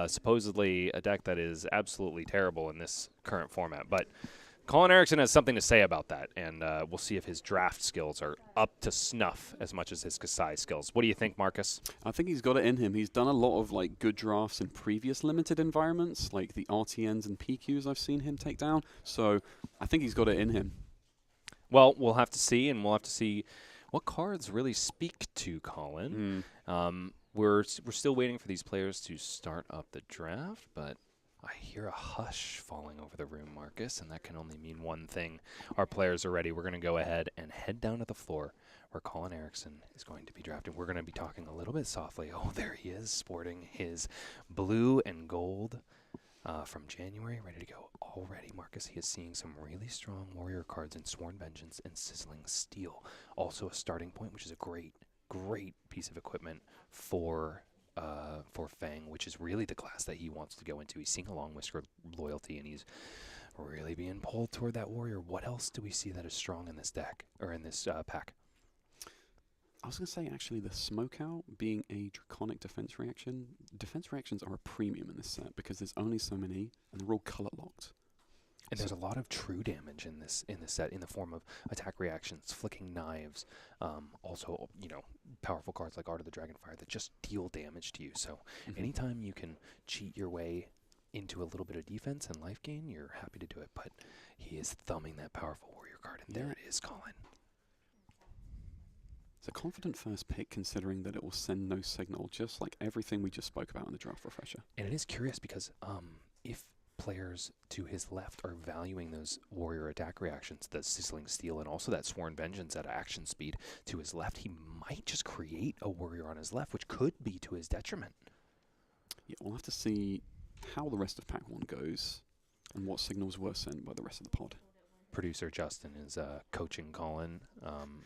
supposedly a deck that is absolutely terrible in this current format. But Colin Erickson has something to say about that, and we'll see if his draft skills are up to snuff as much as his Kasai skills. What do you think, Marcus? I think he's got it in him. He's done a lot of like good drafts in previous limited environments, like the RTNs and PQs I've seen him take down. So I think he's got it in him. Well, we'll have to see, and we'll have to see what cards really speak to Colin. We're still waiting for these players to start up the draft, but I hear a hush falling over the room, Marcus, and that can only mean one thing. Our players are ready. We're going to go ahead and head down to the floor where Colin Erickson is going to be drafted. We're going to be talking a little bit softly. Oh, there he is, sporting his blue and gold from January, ready to go. Already, Marcus, he is seeing some really strong warrior cards in Sworn Vengeance and Sizzling Steel. Also a starting point, which is a great piece of equipment for Fang, which is really the class that he wants to go into. He's seeing a Long Whisker loyalty, and he's really being pulled toward that warrior. What else do we see that is strong in this deck, or in this pack? I was going to say, actually, the Smokeout being a draconic defense reaction. Defense reactions are a premium in this set because there's only so many, and they're all color locked. And there's a lot of true damage in this set in the form of attack reactions, flicking knives, also, you know, powerful cards like Art of the Dragonfire that just deal damage to you. So anytime you can cheat your way into a little bit of defense and life gain, you're happy to do it. But he is thumbing that powerful warrior card, and there it is, Colin. It's a confident first pick considering that it will send no signal, just like everything we just spoke about in the draft refresher. And it is curious because if players to his left are valuing those warrior attack reactions, the Sizzling Steel, and also that Sworn Vengeance at action speed to his left, he might just create a warrior on his left, which could be to his detriment. Yeah, we'll have to see how the rest of Pack 1 goes and what signals were sent by the rest of the pod. Producer Justin is coaching Colin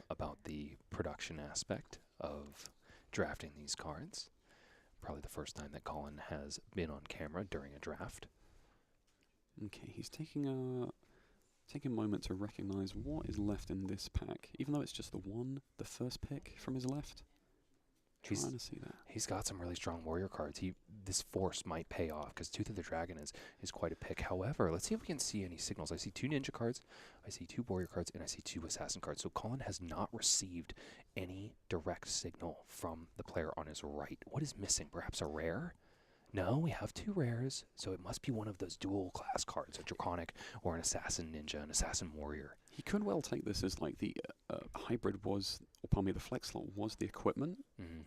about the production aspect of drafting these cards. Probably the first time that Colin has been on camera during a draft. Okay, he's taking a moment to recognize what is left in this pack, even though it's just the first pick from his left. Trying to see that. He's got some really strong warrior cards. This force might pay off because Tooth of the Dragon is quite a pick. However, let's see if we can see any signals. I see 2 ninja cards, I see 2 warrior cards, and I see 2 assassin cards. So Colin has not received any direct signal from the player on his right. What is missing? Perhaps a rare? No, we have 2 rares, so it must be one of those dual class cards, a Draconic or an Assassin Ninja, an Assassin Warrior. He could well take this as like the hybrid was, or pardon me, the flex slot was the equipment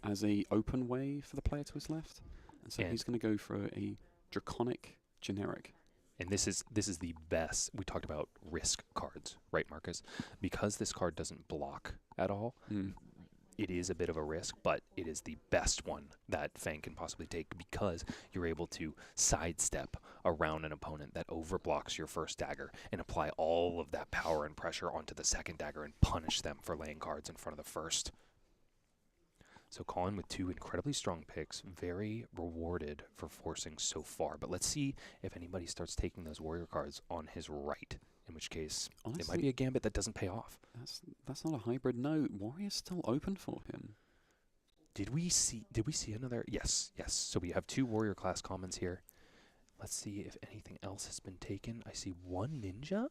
as a open way for the player to his left. And so he's going to go for a Draconic generic. And this is the best. We talked about risk cards, right, Marcus? Because this card doesn't block at all, it is a bit of a risk, but it is the best one that Fang can possibly take because you're able to sidestep around an opponent that overblocks your first dagger and apply all of that power and pressure onto the second dagger and punish them for laying cards in front of the first. So Colin with 2 incredibly strong picks, very rewarded for forcing so far. But let's see if anybody starts taking those warrior cards on his right, in which case honestly, it might be a gambit that doesn't pay off. That's not a hybrid. No, Warrior's still open for him. Did we see another? Yes. So we have 2 warrior class commons here. Let's see if anything else has been taken. I see 1 ninja.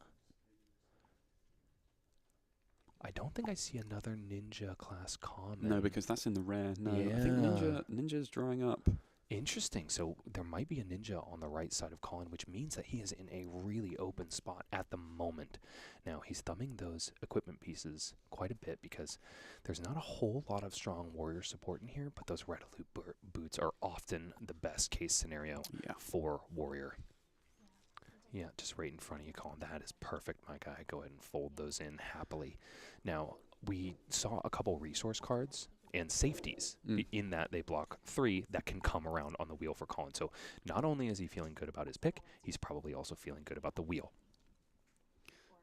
I don't think I see another ninja class common. No, because that's in the rare. No, yeah. I think ninja's drawing up. Interesting. So there might be a ninja on the right side of Colin, which means that he is in a really open spot at the moment. Now, he's thumbing those equipment pieces quite a bit because there's not a whole lot of strong warrior support in here, but those Resolute boots are often the best case scenario for warrior. Yeah, just right in front of you, Colin. That is perfect, my guy. Go ahead and fold those in happily. Now, we saw a couple resource cards and safeties in that they block 3 that can come around on the wheel for Colin. So not only is he feeling good about his pick, he's probably also feeling good about the wheel.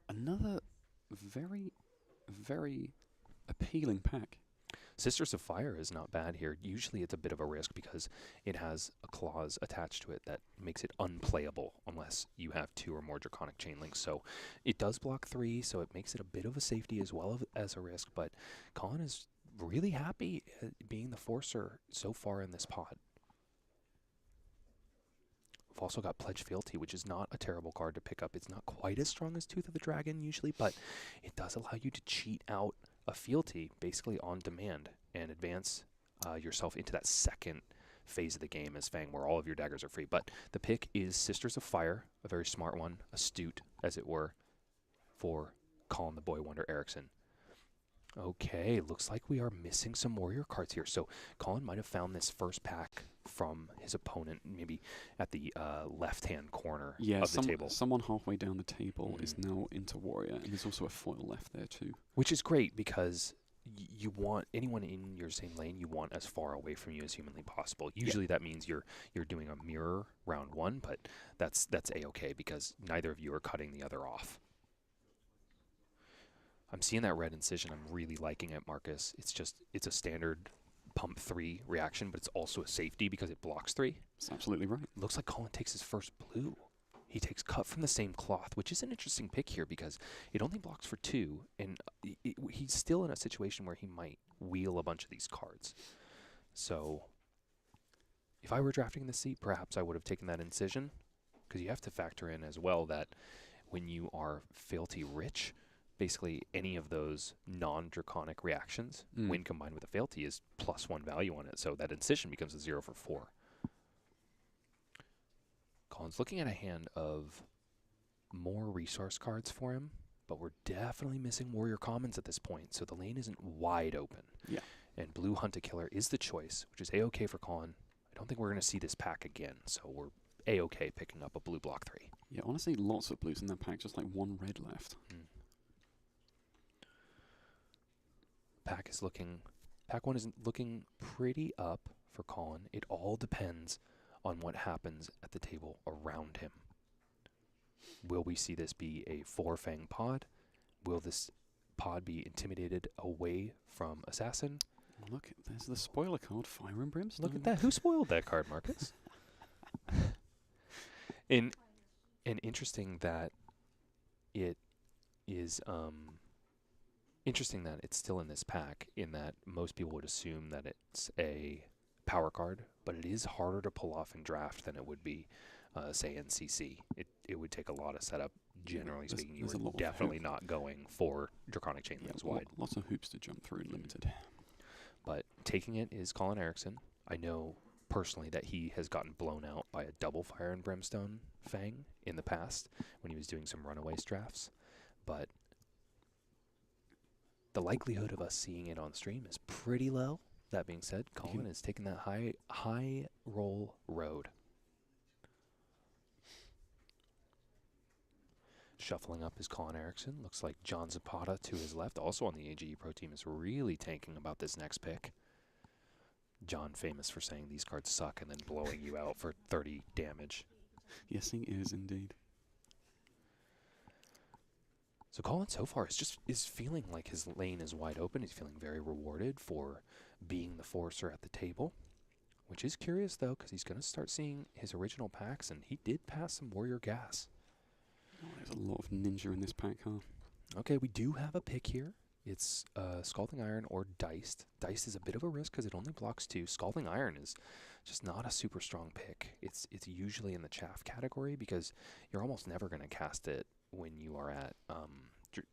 Another very, very appealing pack. Sisters of Fire is not bad here. Usually it's a bit of a risk because it has a clause attached to it that makes it unplayable unless you have 2 or more Draconic Chain Links. So it does block 3, so it makes it a bit of a safety as well as a risk, but Colin is really happy being the Forcer so far in this pod. We've also got Pledge Fealty, which is not a terrible card to pick up. It's not quite as strong as Tooth of the Dragon usually, but it does allow you to cheat out a fealty basically on demand and advance yourself into that second phase of the game as Fang, where all of your daggers are free. But the pick is Sisters of Fire, a very smart one, astute, as it were, for Colin the Boy Wonder Erickson. Okay, looks like we are missing some warrior cards here. So Colin might have found this first pack from his opponent, maybe at the left-hand corner of the table. Someone halfway down the table is now into warrior, and there's also a foil left there too. Which is great because you want anyone in your same lane you want as far away from you as humanly possible. Usually that means you're doing a mirror round 1, but that's a-okay because neither of you are cutting the other off. I'm seeing that red incision. I'm really liking it, Marcus. It's a standard pump 3 reaction, but it's also a safety because it blocks 3. That's absolutely right. Looks like Colin takes his first blue. He takes Cut from the Same Cloth, which is an interesting pick here because it only blocks for 2, and he's still in a situation where he might wheel a bunch of these cards. So if I were drafting this seat, perhaps I would have taken that incision, because you have to factor in as well that when you are fealty rich, basically any of those non-draconic reactions, when combined with a fealty, is +1 value on it. So that incision becomes a 0 for 4. Colin's looking at a hand of more resource cards for him, but we're definitely missing warrior commons at this point, so the lane isn't wide open. Yeah. And blue Hunt a Killer is the choice, which is a-okay for Colin. I don't think we're going to see this pack again, so we're a-okay picking up a blue block 3. Yeah, honestly, lots of blues in that pack, just like 1 red left. Pack 1 is looking pretty up for Colin. It all depends on what happens at the table around him. Will we see this be a 4-fang pod? Will this pod be intimidated away from Assassin? Look, there's the spoiler card, Fire and Brimstone. Look at that. Who spoiled that card, Marcus? and interesting that it is interesting that it's still in this pack, in that most people would assume that it's a power card, but it is harder to pull off in draft than it would be, say, in CC. It would take a lot of setup, generally speaking. You are definitely not going for Draconic Chain Links wide. Lots of hoops to jump through in Limited. But taking it is Colin Erickson. I know personally that he has gotten blown out by a double Fire and Brimstone Fang in the past when he was doing some runaways drafts, but the likelihood of us seeing it on stream is pretty low. That being said, Colin is taking that high roll road. Shuffling up is Colin Erickson. Looks like John Zapata to his left, also on the AGE Pro team, is really tanking about this next pick. John, famous for saying these cards suck and then blowing you out for 30 damage. Yes, he is indeed. So Colin so far is feeling like his lane is wide open. He's feeling very rewarded for being the Forcer at the table, which is curious though, because he's going to start seeing his original packs, and he did pass some warrior gas. Oh, there's a lot of ninja in this pack, huh? Okay, we do have a pick here. It's Scalding Iron or Diced. Diced is a bit of a risk because it only blocks 2. Scalding Iron is just not a super strong pick. It's usually in the chaff category because you're almost never going to cast it when you are at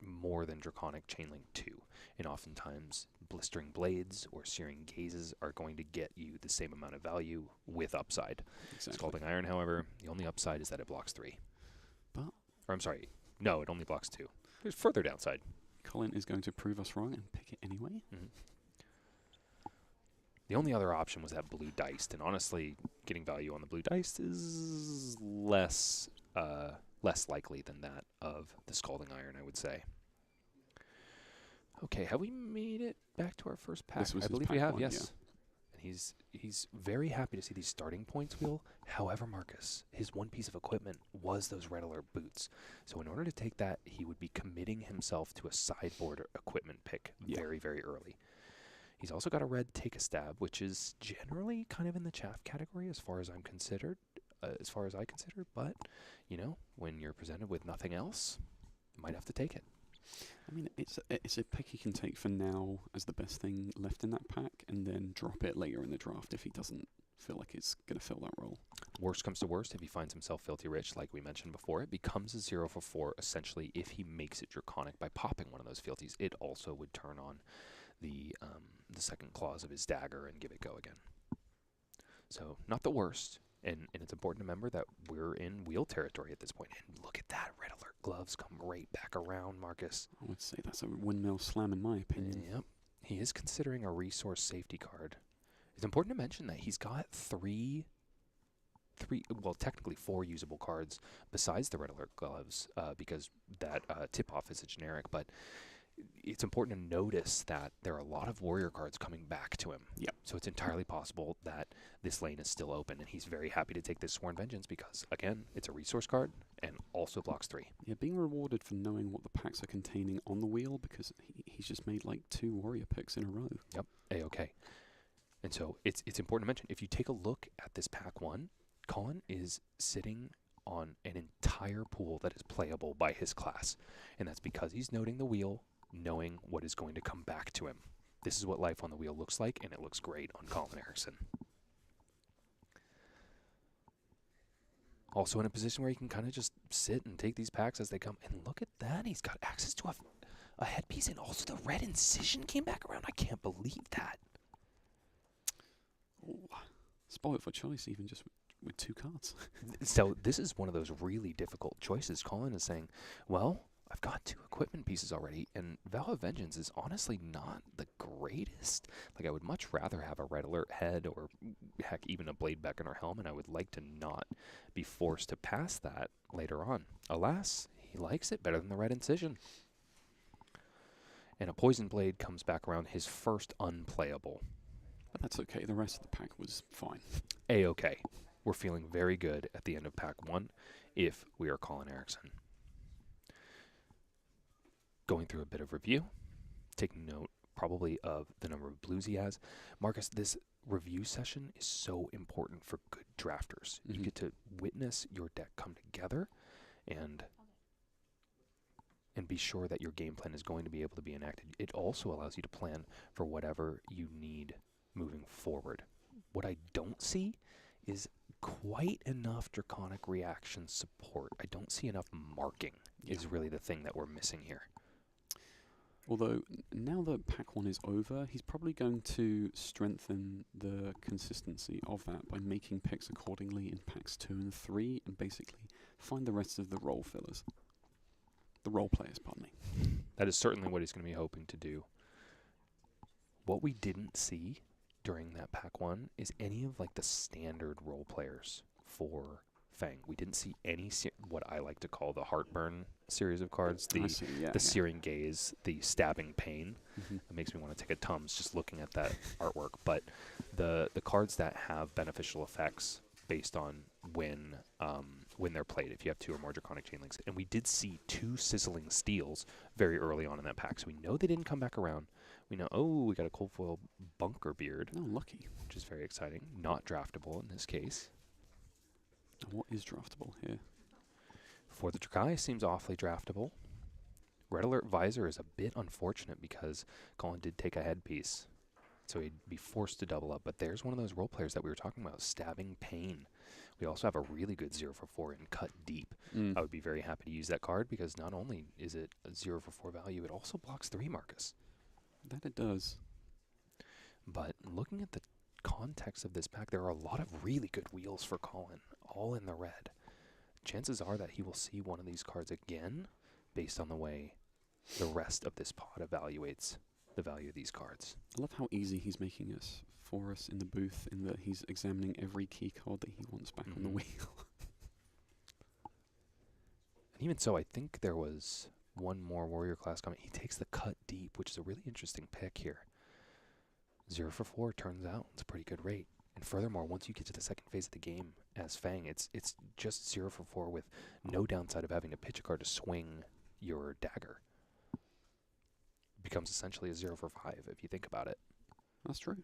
more than Draconic Chainlink 2. And oftentimes, Blistering Blades or Searing Gazes are going to get you the same amount of value with upside. Exactly. Scalding Iron, however, the only upside is that it blocks 3. But Or I'm sorry, no, it only blocks 2. There's further downside. Colin is going to prove us wrong and pick it anyway. The only other option was that blue Diced, and honestly, getting value on the blue Diced is less likely than that of the Scalding Iron, I would say. Okay, have we made it back to our first pack? This was I believe pack we have, one, yes. yeah. And he's very happy to see these starting points wheel. However, Marcus, his one piece of equipment was those red alert boots. So in order to take that, he would be committing himself to a sideboard equipment pick very, very early. He's also got a red Take a Stab, which is generally kind of in the chaff category as far as I'm considered, but, you know, when you're presented with nothing else, you might have to take it. I mean, it's a pick he can take for now as the best thing left in that pack, and then drop it later in the draft if he doesn't feel like it's going to fill that role. Worst comes to worst, if he finds himself filthy rich, like we mentioned before, it becomes a 0 for 4, essentially, if he makes it draconic by popping one of those fealties. It also would turn on the second clause of his dagger and give it go again. So, not the worst. And it's important to remember that we're in wheel territory at this point. And look at that. Red Alert gloves come right back around, Marcus. I would say that's a windmill slam in my opinion. Yep. He is considering a resource safety card. It's important to mention that he's got technically 4 usable cards besides the Red Alert gloves, because that tip-off is a generic, but it's important to notice that there are a lot of warrior cards coming back to him. Yep. So it's entirely possible that this lane is still open, and he's very happy to take this Sworn Vengeance because, again, it's a resource card and also blocks 3. Yeah, being rewarded for knowing what the packs are containing on the wheel, because he's just made like 2 warrior picks in a row. Yep, A-okay. And so it's important to mention, if you take a look at this pack 1, Colin is sitting on an entire pool that is playable by his class, and that's because he's noting the wheel, knowing what is going to come back to him. This is what life on the wheel looks like, and it looks great on Colin Erickson. Also in a position where he can kind of just sit and take these packs as they come. And look at that. He's got access to a headpiece, and also the red incision came back around. I can't believe that. Oh, spoiled for choice, even just with 2 cards. So this is one of those really difficult choices. Colin is saying, well, I've got 2 equipment pieces already, and Vow of Vengeance is honestly not the greatest. Like, I would much rather have a Red Alert head or, heck, even a Blade Beckoner helm, and I would like to not be forced to pass that later on. Alas, he likes it better than the red incision. And a Poison Blade comes back around, his first unplayable. But that's okay. The rest of the pack was fine. A-okay. We're feeling very good at the end of pack 1 if we are Colin Erickson. Going through a bit of review, taking note probably of the number of blues he has. Marcus, this review session is so important for good drafters. Mm-hmm. You get to witness your deck come together and be sure that your game plan is going to be able to be enacted. It also allows you to plan for whatever you need moving forward. What I don't see is quite enough draconic reaction support. I don't see enough marking is really the thing that we're missing here. Although, now that pack 1 is over, he's probably going to strengthen the consistency of that by making picks accordingly in packs 2 and 3, and basically find the rest of the role fillers. The role players, pardon me. That is certainly what he's going to be hoping to do. What we didn't see during that pack 1 is any of, like, the standard role players for Fang. We didn't see any what I like to call the Heartburn series of cards, the Searing Gaze, the Stabbing Pain. Mm-hmm. It makes me want to take a Tums just looking at that artwork. But the cards that have beneficial effects based on when they're played, if you have 2 or more Draconic Chain Links. And we did see 2 Sizzling Steels very early on in that pack, so we know they didn't come back around. We know, we got a Cold Foil Bunker Beard. Oh, lucky. Which is very exciting. Not draftable in this case. What is draftable here? For the Drakai seems awfully draftable. Red Alert Visor is a bit unfortunate because Colin did take a headpiece, so he'd be forced to double up. But there's one of those role players that we were talking about, Stabbing Pain. We also have a really good 0 for 4 in Cut Deep. I would be very happy to use that card because not only is it a 0 for 4 value, it also blocks 3, Marcus. That it does. But looking at the context of this pack, there are a lot of really good wheels for Colin, all in the red. Chances are that he will see one of these cards again based on the way the rest of this pod evaluates the value of these cards. I love how easy he's making it for us in the booth, in that he's examining every key card that he wants back on the wheel. And even so, I think there was one more warrior class comment. He takes the Cut Deep, which is a really interesting pick here. 0 for 4 turns out it's a pretty good rate. And furthermore, once you get to the second phase of the game as Fang, it's just 0 for 4 with no downside of having to pitch a card to swing your dagger. It becomes essentially a 0 for 5 if you think about it. That's true.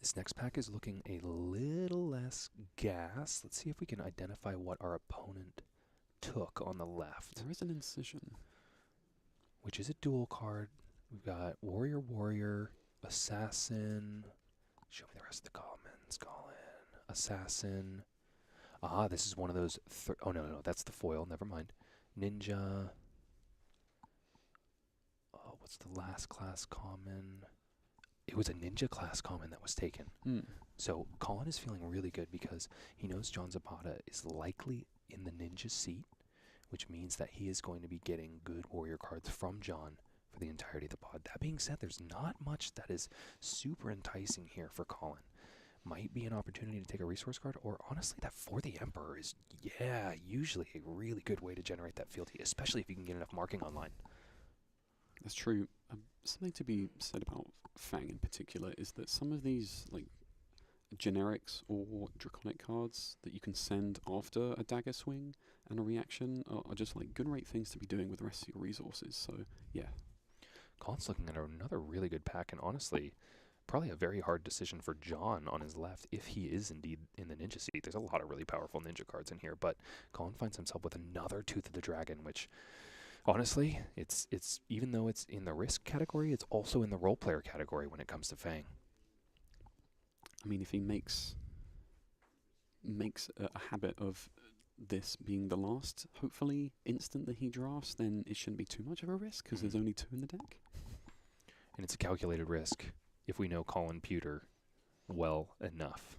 This next pack is looking a little less gas. Let's see if we can identify what our opponent took on the left. There is an incision. Which is a dual card. We've got Warrior, Warrior, Assassin. Show me the rest of the commons, Colin. Assassin. Ah, this is one of those. Oh, no, that's the foil. Never mind. Ninja. Oh, what's the last class common? It was a Ninja class common that was taken. So Colin is feeling really good because he knows John Zapata is likely in the Ninja seat, which means that he is going to be getting good Warrior cards from John for the entirety of the pod. That being said, there's not much that is super enticing here for Colin. Might be an opportunity to take a resource card, or honestly, that For the Emperor is, usually a really good way to generate that fealty, especially if you can get enough marking online. That's true. Something to be said about Fang in particular is that some of these like generics or draconic cards that you can send after a dagger swing and a reaction are just like good rate things to be doing with the rest of your resources. So yeah. Colin's looking at another really good pack, and honestly, probably a very hard decision for John on his left if he is indeed in the Ninja seat. There's a lot of really powerful Ninja cards in here, but Colin finds himself with another Tooth of the Dragon, which honestly, it's even though it's in the risk category, it's also in the role player category when it comes to Fang. I mean, if he makes a habit of this being the last, hopefully, instant that he drafts, then it shouldn't be too much of a risk because there's only 2 in the deck. And it's a calculated risk if we know Colin Pewter well enough.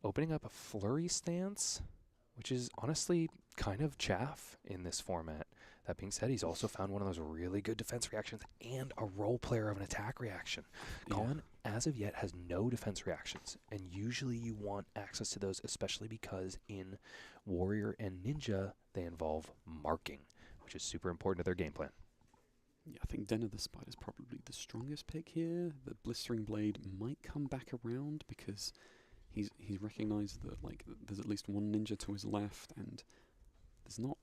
Opening up a Flurry stance, which is honestly kind of chaff in this format. That being said, he's also found one of those really good defense reactions and a role player of an attack reaction. Yeah. Colin, as of yet, has no defense reactions, and usually you want access to those, especially because in Warrior and Ninja, they involve marking, which is super important to their game plan. Yeah, I think Den of the Spider is probably the strongest pick here. The Blistering Blade might come back around because he's recognised that like there's at least one ninja to his left, and there's not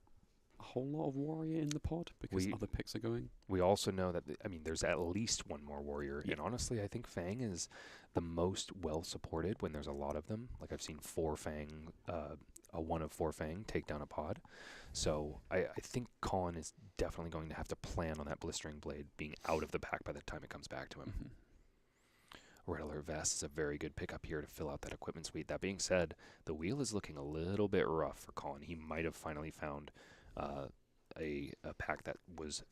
a whole lot of warrior in the pod because other picks are going. We also know that there's at least one more warrior, and honestly, I think Fang is the most well supported when there's a lot of them. Like I've seen 4 Fang, a 1 of 4 Fang take down a pod. So I think Colin is definitely going to have to plan on that Blistering Blade being out of the pack by the time it comes back to him. Mm-hmm. Red Alert Vest is a very good pickup here to fill out that equipment suite. That being said, the wheel is looking a little bit rough for Colin. He might have finally found a pack that was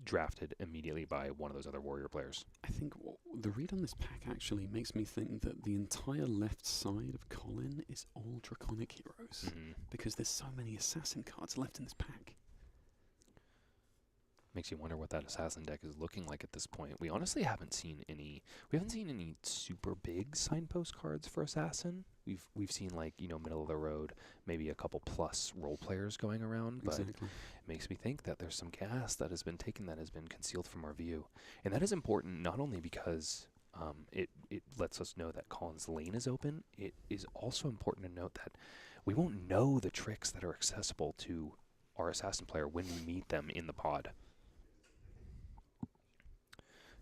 drafted immediately by one of those other warrior players. I think the read on this pack actually makes me think that the entire left side of Colin is all Draconic heroes because there's so many assassin cards left in this pack. Makes you wonder what that assassin deck is looking like at this point. We honestly haven't seen any. We haven't seen any super big signpost cards for assassin. We've seen like middle of the road, maybe a couple plus role players going around. But Exactly. it makes me think that there's some gas that has been taken that has been concealed from our view, and that is important not only because it lets us know that Colin's lane is open. It is also important to note that we won't know the tricks that are accessible to our assassin player when we meet them in the pod.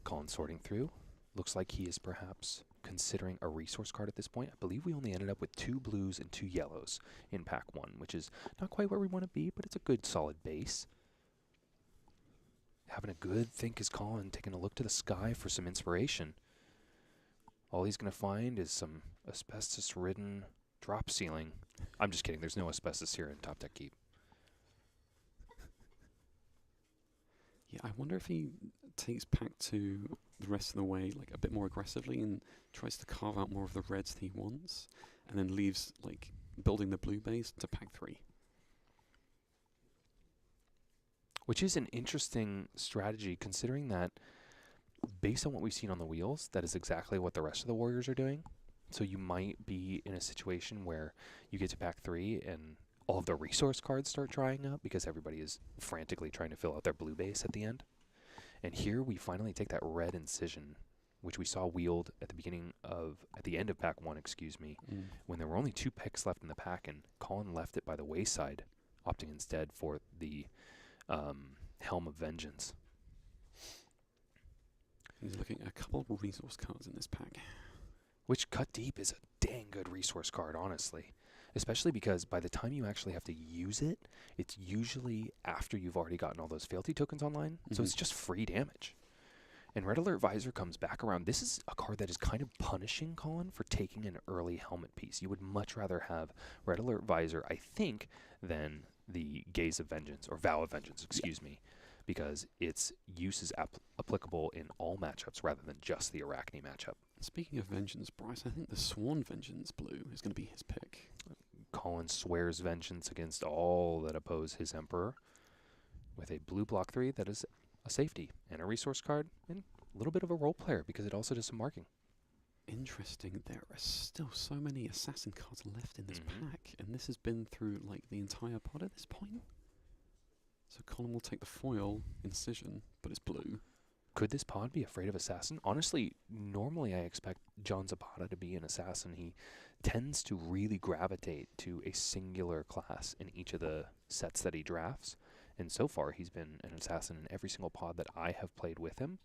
Colin sorting through. Looks like he is perhaps considering a resource card at this point. I believe we only ended up with 2 blues and 2 yellows in pack 1, which is not quite where we want to be, but it's a good solid base. Having a good think is Colin, taking a look to the sky for some inspiration. All he's going to find is some asbestos-ridden drop ceiling. I'm just kidding. There's no asbestos here in Top Deck Keep. Yeah, I wonder if he takes pack 2 the rest of the way like a bit more aggressively and tries to carve out more of the reds that he wants, and then leaves like building the blue base to pack 3. Which is an interesting strategy, considering that based on what we've seen on the wheels, that is exactly what the rest of the Warriors are doing. So you might be in a situation where you get to pack 3 and all of the resource cards start drying up because everybody is frantically trying to fill out their blue base at the end. And here we finally take that red incision, which we saw wheeled at the end of pack 1, when there were only 2 picks left in the pack, and Colin left it by the wayside, opting instead for the Helm of Vengeance. He's looking at a couple of resource cards in this pack. Which Cut Deep is a dang good resource card, honestly. Especially because by the time you actually have to use it, it's usually after you've already gotten all those fealty tokens online. So it's just free damage. And Red Alert Visor comes back around. This is a card that is kind of punishing Colin for taking an early helmet piece. You would much rather have Red Alert Visor, I think, than the Gaze of Vengeance, or Vow of Vengeance, excuse me, because its use is applicable in all matchups rather than just the Arachne matchup. Speaking of Vengeance, Bryce, I think the Sworn Vengeance blue is going to be his pick. Colin swears vengeance against all that oppose his Emperor with a blue block 3 that is a safety and a resource card and a little bit of a role player because it also does some marking. Interesting. There are still so many assassin cards left in this pack, and this has been through like the entire pod at this point. So Colin will take the foil Incision, but it's blue. Could this pod be afraid of assassin? Honestly, normally I expect John Zapata to be an assassin. He tends to really gravitate to a singular class in each of the sets that he drafts. And so far, he's been an assassin in every single pod that I have played with him.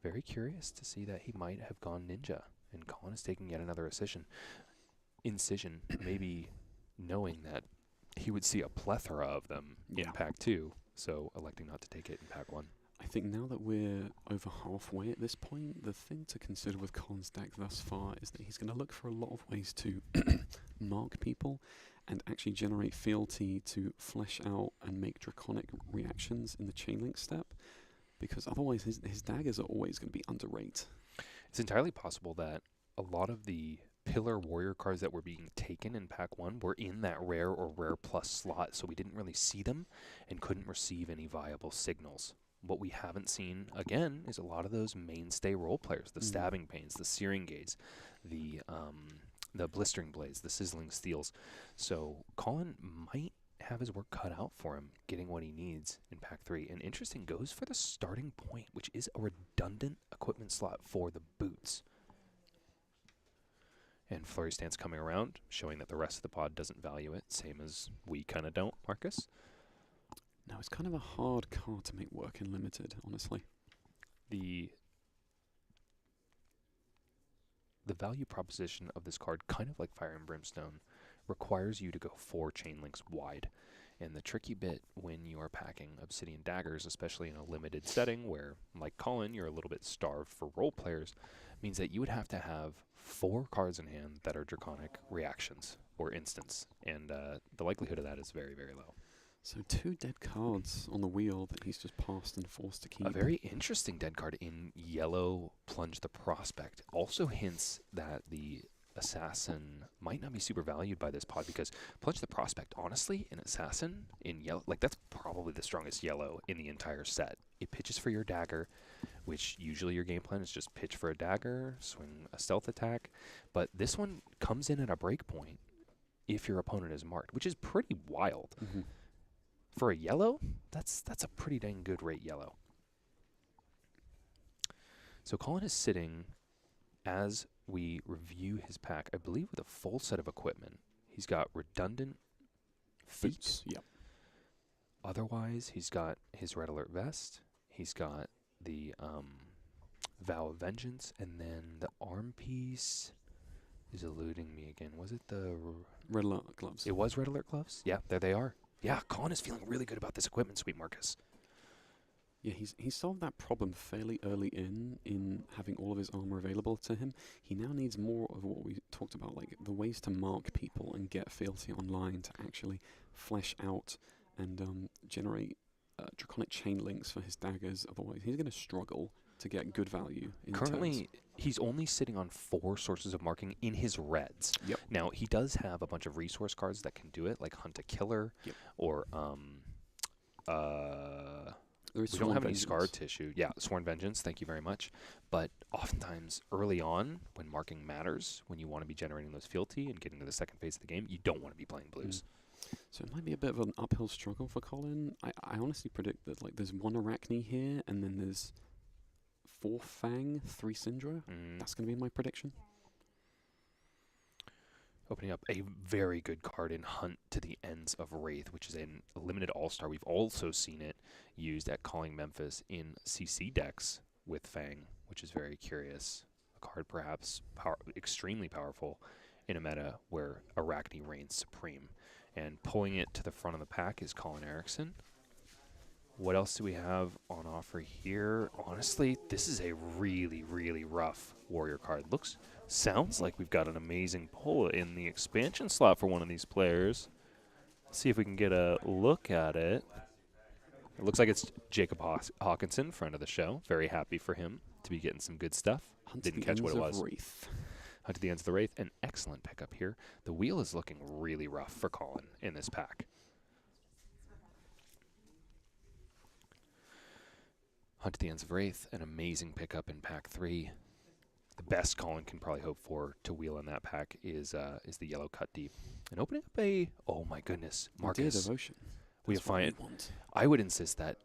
Very curious to see that he might have gone ninja. And Colin is taking yet another incision, maybe knowing that he would see a plethora of them in pack 2, so electing not to take it in pack 1. I think now that we're over halfway at this point, the thing to consider with Colin's deck thus far is that he's going to look for a lot of ways to mark people and actually generate fealty to flesh out and make draconic reactions in the chain link step, because otherwise his daggers are always going to be underrated. It's entirely possible that a lot of the Pillar Warrior cards that were being taken in pack 1 were in that rare or rare plus slot, so we didn't really see them and couldn't receive any viable signals. What we haven't seen, again, is a lot of those mainstay role players, the Stabbing Pains, the Searing Gaze, the Blistering Blades, the Sizzling Steels. So Colin might have his work cut out for him getting what he needs in pack 3. And interesting, goes for the starting point, which is a redundant equipment slot for the boots. And Flurry Stance coming around, showing that the rest of the pod doesn't value it, same as we kind of don't, Marcus. No, it's kind of a hard card to make work in Limited, honestly. The value proposition of this card, kind of like Fire and Brimstone, requires you to go 4 chain links wide. And the tricky bit when you are packing Obsidian Daggers, especially in a limited setting where, like Colin, you're a little bit starved for role players, means that you would have to have 4 cards in hand that are draconic reactions or instants. And the likelihood of that is very, very low. So 2 dead cards on the wheel that he's just passed and forced to keep. A very interesting dead card in yellow, Plunge the Prospect. Also hints that the assassin might not be super valued by this pod, because Plunge the Prospect, honestly, an assassin in yellow, like that's probably the strongest yellow in the entire set. It pitches for your dagger, which usually your game plan is just pitch for a dagger, swing a stealth attack. But this one comes in at a break point if your opponent is marked, which is pretty wild. For a yellow, that's a pretty dang good rate yellow. So Colin is sitting, as we review his pack, I believe with a full set of equipment. He's got redundant feet. Boots, yep. Otherwise, he's got his Red Alert vest. He's got the Vow of Vengeance, and then the arm piece is eluding me again. Was it the Red Alert gloves? It was Red Alert gloves? Yeah, there they are. Yeah, Colin is feeling really good about this equipment, sweet Marcus. Yeah, he's solved that problem fairly early in having all of his armor available to him. He now needs more of what we talked about, like the ways to mark people and get fealty online to actually flesh out and generate draconic chain links for his daggers. Otherwise, he's going to struggle to get good value in Currently, turns. he's only sitting on 4 sources of marking in his reds. Yep. Now, he does have a bunch of resource cards that can do it, like Hunt a Killer, or we don't have any scar tissue. Yeah, Sworn Vengeance, thank you very much. But oftentimes, early on, when marking matters, when you want to be generating those fealty and getting to the second phase of the game, you don't want to be playing blues. So it might be a bit of an uphill struggle for Colin. I honestly predict that like there's 1 Arachne here, and then there's 4 Fang, 3 Syndra. That's going to be my prediction. Opening up a very good card in Hunt to the Ends of Wraith, which is a limited all-star. We've also seen it used at Calling Memphis in CC decks with Fang, which is very curious. A card perhaps extremely powerful in a meta where Arachne reigns supreme. And pulling it to the front of the pack is Colin Erickson. What else do we have on offer here? Honestly, this is a really, really rough Warrior card. Sounds like we've got an amazing pull in the expansion slot for one of these players. Let's see if we can get a look at it. It looks like it's Jacob Hawkinson, friend of the show. Very happy for him to be getting some good stuff. Didn't catch what it was. Hunt to the Ends of the Wraith. An excellent pickup here. The wheel is looking really rough for Colin in this pack. Hunt to the Ends of Wraith, an amazing pickup in pack 3. The best Colin can probably hope for to wheel in that pack is the yellow cut deep. And opening up oh my goodness, Marcus. Devotion. We find. I would insist that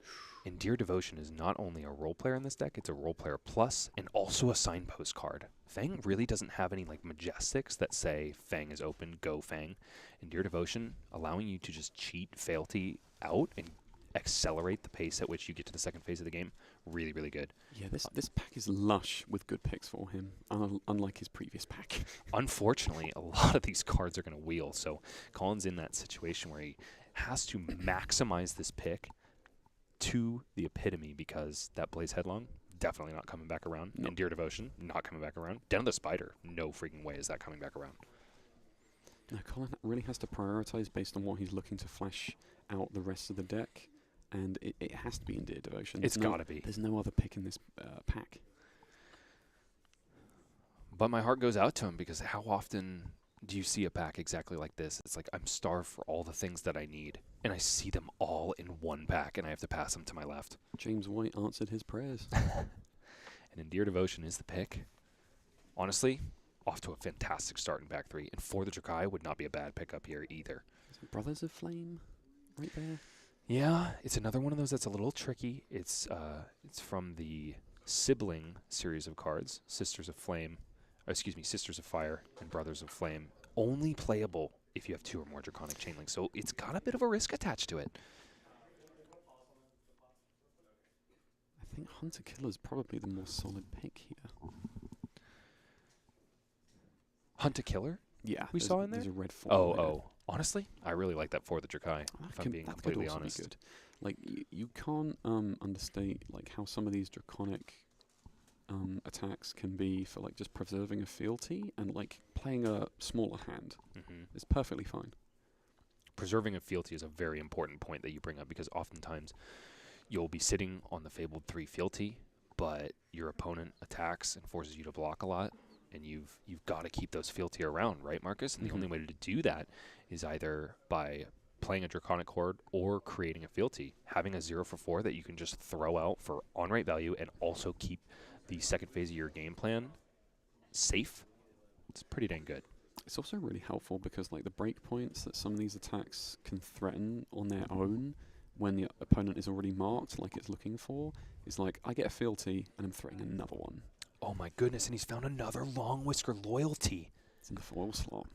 Endear Devotion is not only a role player in this deck, it's a role player plus and also a signpost card. Fang really doesn't have any like majestics that say Fang is open, go Fang. Endear Devotion allowing you to just cheat Fealty out and accelerate the pace at which you get to the second phase of the game. Really, really good. Yeah, this pack is lush with good picks for him, unlike his previous pack. Unfortunately, a lot of these cards are going to wheel, so Colin's in that situation where he has to maximize this pick to the epitome because that Blaze Headlong, definitely not coming back around. Nope. Endear Devotion, not coming back around. Den of the Spider, no freaking way is that coming back around. No, Colin really has to prioritize based on what he's looking to flash out the rest of the deck. And it has to be Endear Devotion. It's got to be. There's no other pick in this pack. But my heart goes out to him because how often do you see a pack exactly like this? It's like I'm starved for all the things that I need, and I see them all in one pack, and I have to pass them to my left. James White answered his prayers. And Endear Devotion is the pick. Honestly, off to a fantastic start in pack 3. And For the Drakai would not be a bad pickup here either. Brothers of Flame right there. Yeah, it's another one of those that's a little tricky. It's from the sibling series of cards, Sisters of Fire and Brothers of Flame. Only playable if you have 2 or more Draconic Chainlinks, so it's got a bit of a risk attached to it. I think Hunter Killer is probably the more solid pick here. Hunter Killer? Yeah, we saw in there? There's a red 4. Oh. Honestly, I really like that For the Drakai, if I'm being completely honest. Good. Like, you can't understate like how some of these Draconic attacks can be for like just preserving a fealty and like playing a smaller hand. It's perfectly fine. Preserving a fealty is a very important point that you bring up because oftentimes you'll be sitting on the Fabled 3 fealty, but your opponent attacks and forces you to block a lot. And you've got to keep those fealty around, right, Marcus? And the only way to do that is either by playing a Draconic Horde or creating a fealty. Having a 0 for 4 that you can just throw out for on-rate value and also keep the second phase of your game plan safe. It's pretty dang good. It's also really helpful because like the breakpoints that some of these attacks can threaten on their own when the opponent is already marked, like it's looking for, is like I get a fealty and I'm threatening another one. Oh my goodness, and he's found another Long Whisker Loyalty. It's in the foil slot.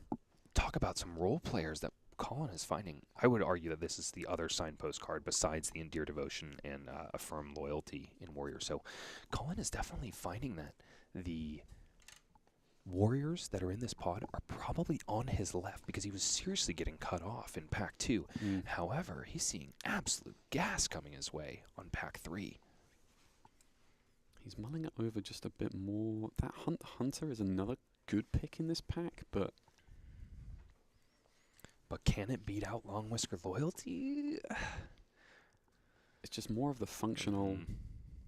Talk about some role players that Colin is finding. I would argue that this is the other signpost card besides the Endear Devotion and Affirm Loyalty in Warrior. So Colin is definitely finding that the Warriors that are in this pod are probably on his left because he was seriously getting cut off in pack 2. However, he's seeing absolute gas coming his way on pack 3. He's mulling it over just a bit more. That Hunter is another good pick in this pack, but can it beat out Long Whisker Loyalty? It's just more of the functional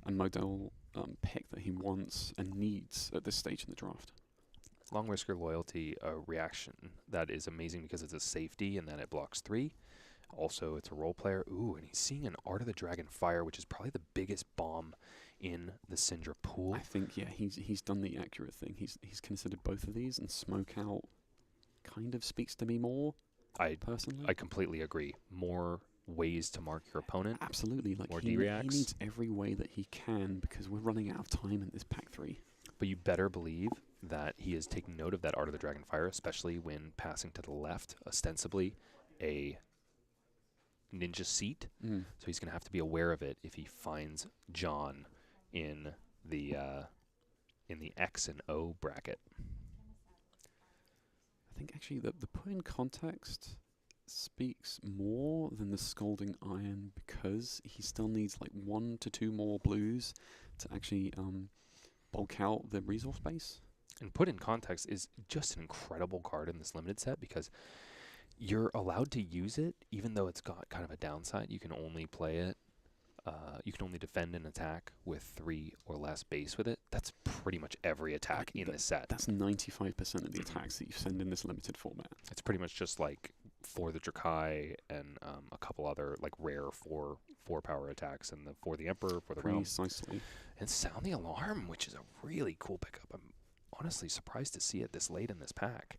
and modal pick that he wants and needs at this stage in the draft. Long Whisker Loyalty, a reaction that is amazing because it's a safety and then it blocks 3. Also, it's a role player. Ooh, and he's seeing an Art of the Dragon Fire, which is probably the biggest bomb in the Syndra pool. I think, yeah, he's done the accurate thing. He's considered both of these, and Smoke Out kind of speaks to me more, personally. I completely agree. More ways to mark your opponent. Absolutely. Like more he D-reacts. needs every way that he can because we're running out of time in this pack 3. But you better believe that he is taking note of that Art of the Dragon Fire, especially when passing to the left, ostensibly a ninja seat. So he's going to have to be aware of it if he finds John in the X and O bracket. I think actually the put in context speaks more than the Scalding Iron, because he still needs like 1 to 2 more blues to actually bulk out the resource base. And put in context is just an incredible card in this limited set, because you're allowed to use it even though it's got kind of a downside. You can only play it. You can only defend an attack with 3 or less base with it. That's pretty much every attack in this set. That's 95% of the attacks that you send in this limited format. It's pretty much just like for the Drakai and a couple other like rare 4 power attacks, and for the Emperor, for the Realm. Precisely. And Sound the Alarm, which is a really cool pickup. I'm honestly surprised to see it this late in this pack.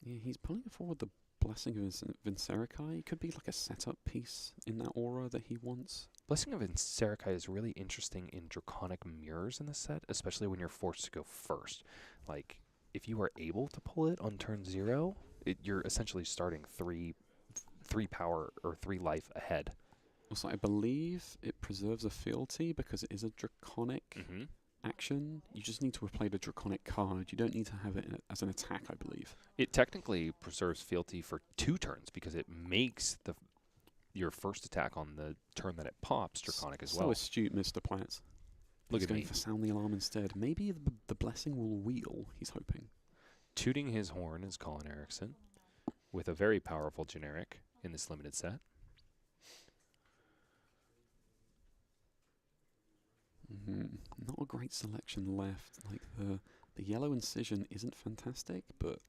Yeah, he's pulling forward the Blessing of Vincerikai. It could be like a setup piece in that aura that he wants. Blessing of Vincerikai is really interesting in Draconic Mirrors in this set, especially when you're forced to go first. Like, if you are able to pull it on turn 0, you're essentially starting 3 power or 3 life ahead. Also, I believe it preserves a fealty because it is a Draconic action. You just need to have played a Draconic card. You don't need to have it as an attack, I believe. It technically preserves fealty for 2 turns because it makes your first attack on the turn that it pops Draconic as well. So astute, Mr. Platts. Look He's at going me. for Sound the Alarm instead. Maybe the Blessing will wheel, he's hoping. Tooting his horn is Colin Erickson with a very powerful generic in this limited set. Not a great selection left. Like the yellow incision isn't fantastic, but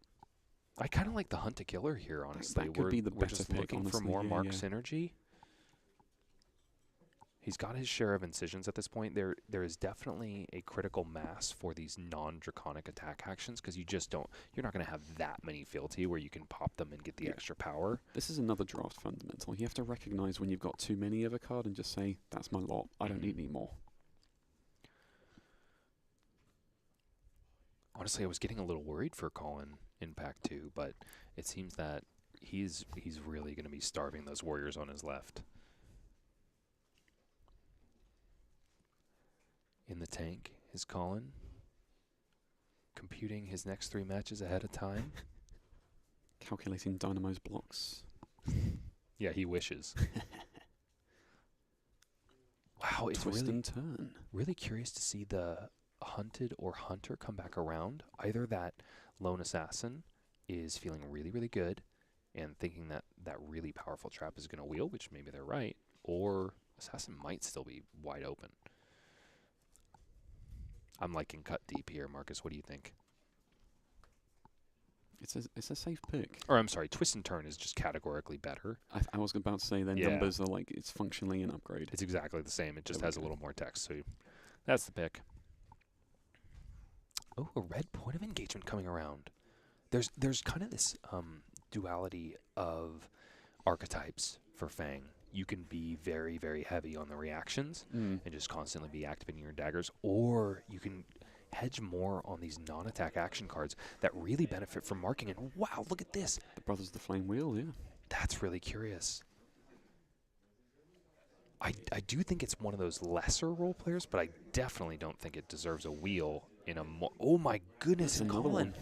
I kind of like the Hunt a Killer here, honestly. that could be the we're better just pick, looking for honestly. more Yeah, Mark yeah. synergy. He's got his share of incisions at this point. There is definitely a critical mass for these non-draconic attack actions, because you're not going to have that many fealty where you can pop them and get the extra power. This is another draft fundamental. You have to recognize when you've got too many of a card and just say, that's my lot. I don't need any more. Honestly, I was getting a little worried for Colin in Pack 2, but it seems that he's really going to be starving those warriors on his left. In the tank is Colin, computing his next 3 matches ahead of time. Calculating Dynamo's blocks. Yeah, he wishes. Wow, it's Twist really, and turn. really curious to see the Hunted or Hunter come back around. Either that Lone Assassin is feeling really, really good and thinking that that really powerful trap is going to wheel, which maybe they're right, or Assassin might still be wide open. I'm liking cut deep here, Marcus. What do you think? It's a safe pick. Or I'm sorry, Twist and Turn is just categorically better. I was about to say their numbers are like, it's functionally an upgrade. It's exactly the same. It just has a little more text. So that's the pick. Oh, a red point of engagement coming around. There's kind of this duality of archetypes for Fang. You can be very, very heavy on the reactions and just constantly be activating your daggers, or you can hedge more on these non-attack action cards that really benefit from marking. And wow, look at this. The Brothers of the Flame Wheel, yeah. That's really curious. I do think it's one of those lesser role players, but I definitely don't think it deserves a wheel in a more... Oh my goodness, and Colin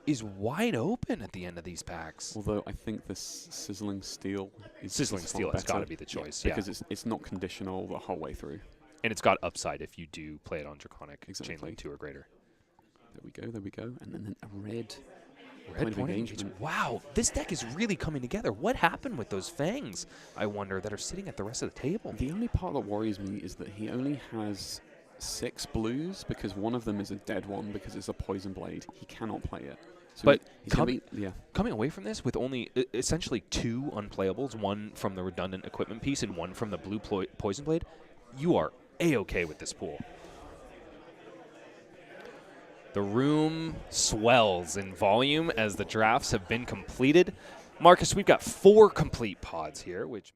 is wide open at the end of these packs. Although I think this Sizzling Steel is Sizzling Steel has got to be the choice, yeah. Because it's not conditional the whole way through. And it's got upside if you do play it on Draconic Chainlink 2 or greater. There we go. And then a red point of engagement. Wow, this deck is really coming together. What happened with those Fangs, I wonder, that are sitting at the rest of the table? The only part that worries me is that he only has 6 blues, because one of them is a dead one because it's a Poison Blade. He cannot play it. So but he's coming away from this with only essentially 2 unplayables, one from the redundant equipment piece and one from the blue Poison Blade, you are A-okay with this pool. The room swells in volume as the drafts have been completed. Marcus, we've got 4 complete pods here, which...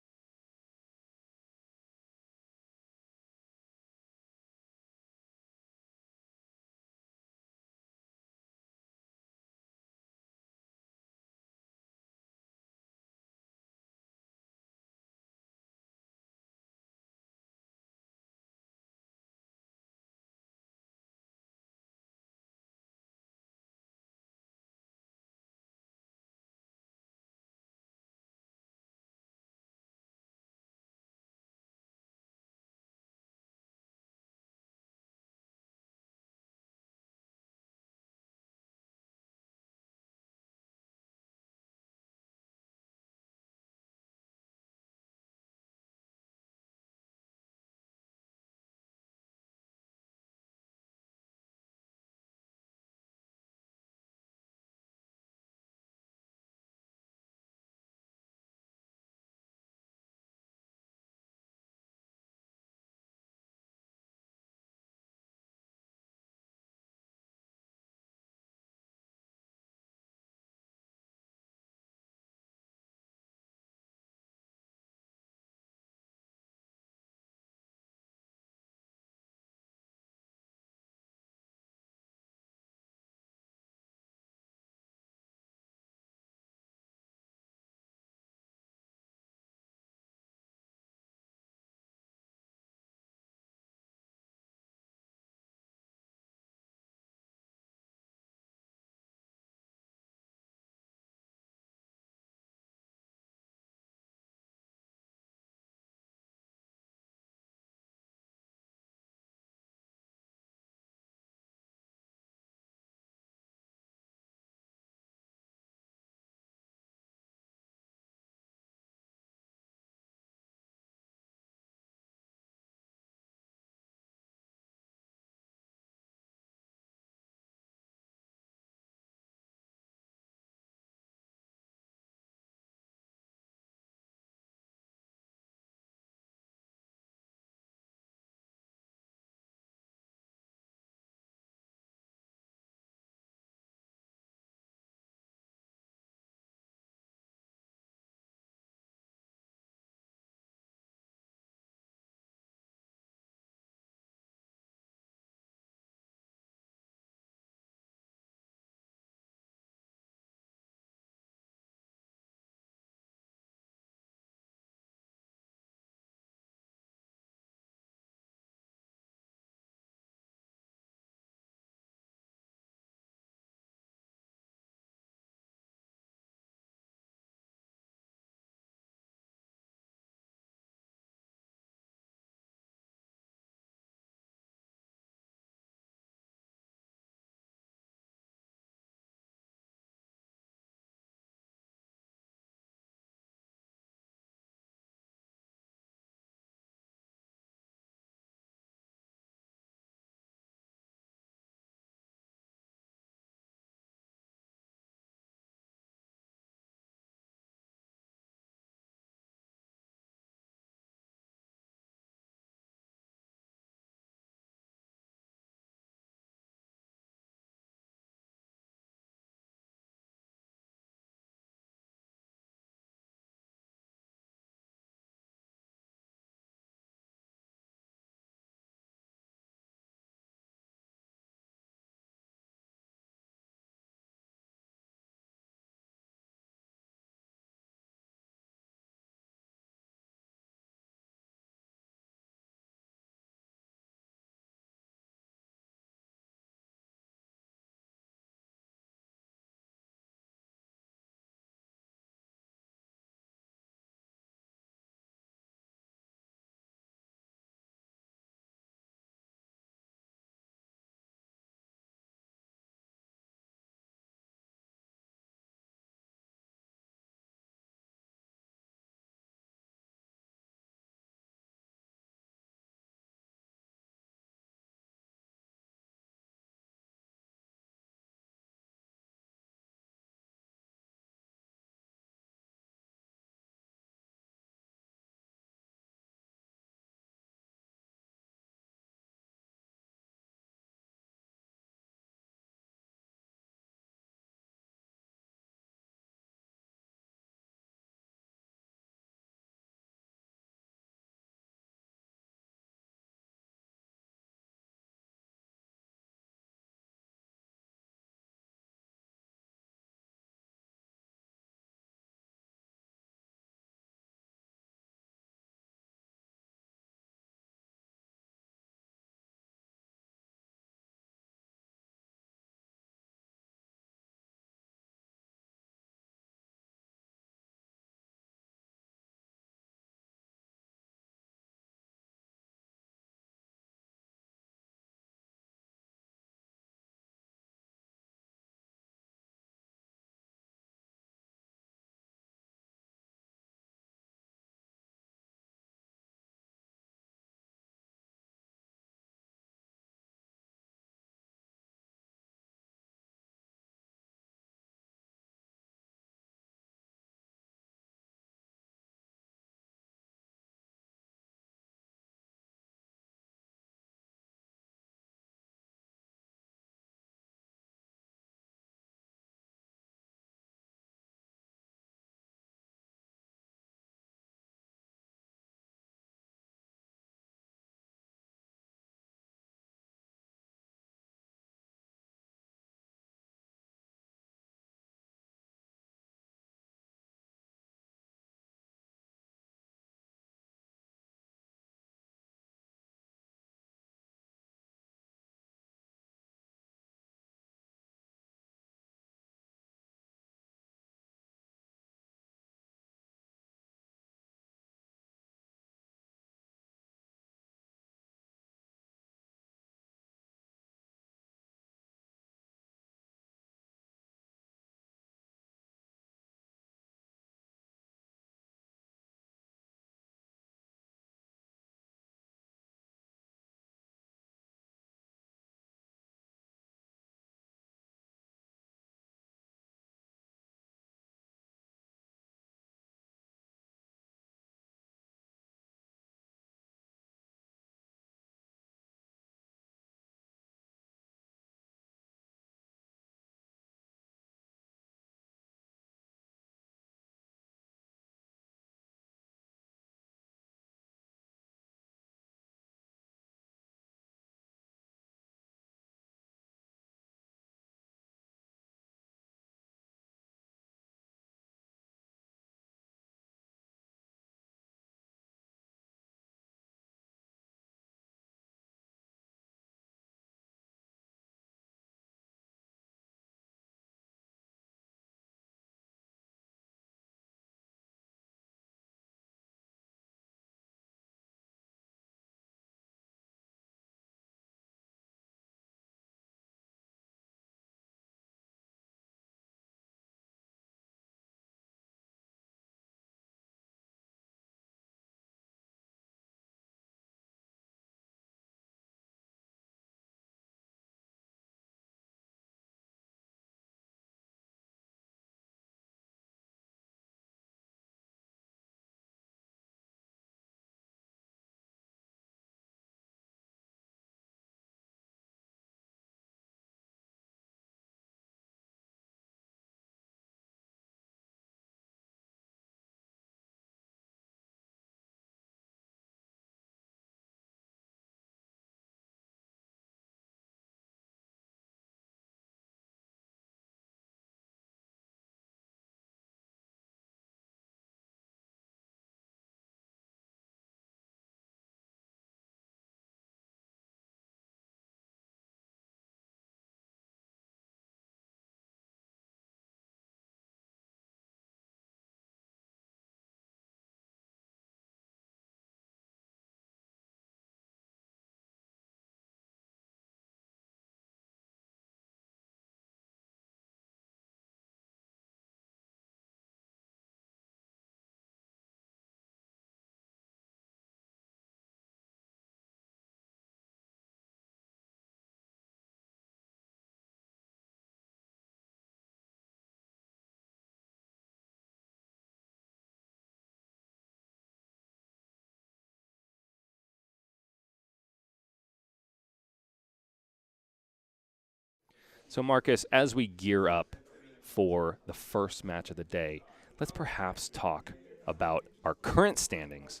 So, Marcus, as we gear up for the first match of the day, let's perhaps talk about our current standings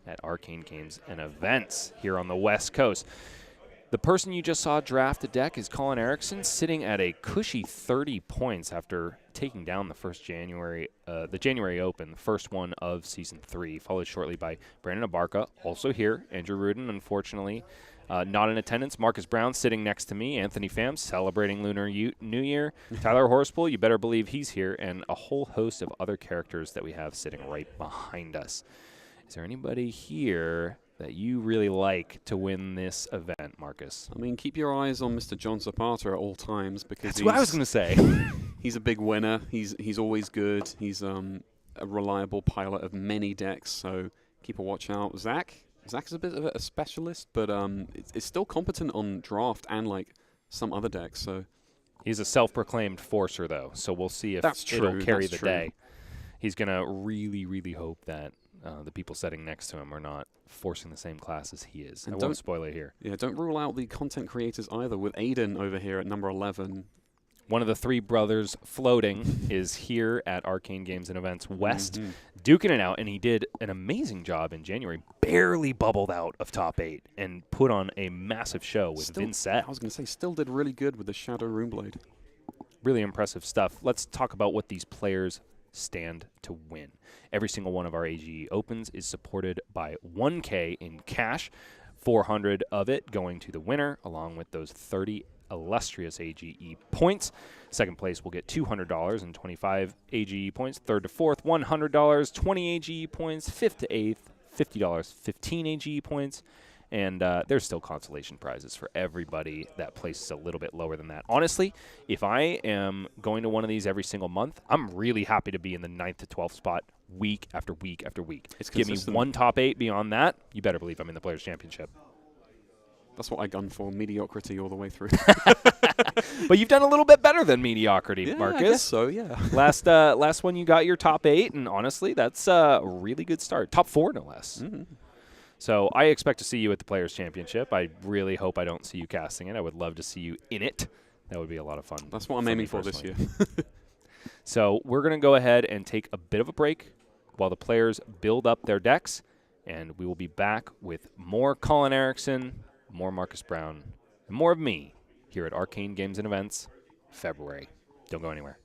at Arcane Games and Events here on the West Coast. The person you just saw draft a deck is Colin Erickson, sitting at a cushy 30 points after taking down the January Open, the first one of Season 3, followed shortly by Brandon Abarca, also here. Andrew Rudin, unfortunately, not in attendance. Marcus Brown sitting next to me. Anthony Pham celebrating Lunar New Year. Tyler Horspool, you better believe he's here. And a whole host of other characters that we have sitting right behind us. Is there anybody here that you really like to win this event, Marcus? I mean, keep your eyes on Mr. John Zapata at all times, because That's what I was going to say. He's a big winner. He's always good. He's a reliable pilot of many decks, so keep a watch out. Zach is a bit of a specialist, but it's still competent on draft and like some other decks. So he's a self-proclaimed forcer, though, so we'll see if it'll carry the day. He's going to really, really hope that the people sitting next to him are not forcing the same class as he is. And I won't spoil it here. Yeah, don't rule out the content creators either, with Aiden over here at number 11. One of the three brothers floating is here at Arcane Games and Events West, duking it out, and he did an amazing job in January. Barely bubbled out of top 8 and put on a massive show with Vincent. I was going to say, still did really good with the Shadow Runeblade. Really impressive stuff. Let's talk about what these players stand to win. Every single one of our AGE Opens is supported by $1K in cash, 400 of it going to the winner, along with those 30 illustrious AGE points. Second place will get $200 and 25 AGE points. Third to fourth, $100, 20 AGE points. Fifth to eighth, $50, 15 AGE points. And there's still consolation prizes for everybody that places a little bit lower than that. Honestly, if I am going to one of these every single month, I'm really happy to be in the 9th to 12th spot week after week after week. Give me one top 8 beyond that, you better believe I'm in the Players' Championship. That's what I gun for, mediocrity all the way through. But you've done a little bit better than mediocrity, Marcus. I guess so, yeah. Last one you got your top 8, and honestly, that's a really good start. Top 4, no less. So I expect to see you at the Players' Championship. I really hope I don't see you casting it. I would love to see you in it. That would be a lot of fun. That's what I'm aiming for this year. So we're going to go ahead and take a bit of a break while the players build up their decks, and we will be back with more Colin Erickson, more Marcus Brown, and more of me here at Arcane Games and Events, February. Don't go anywhere.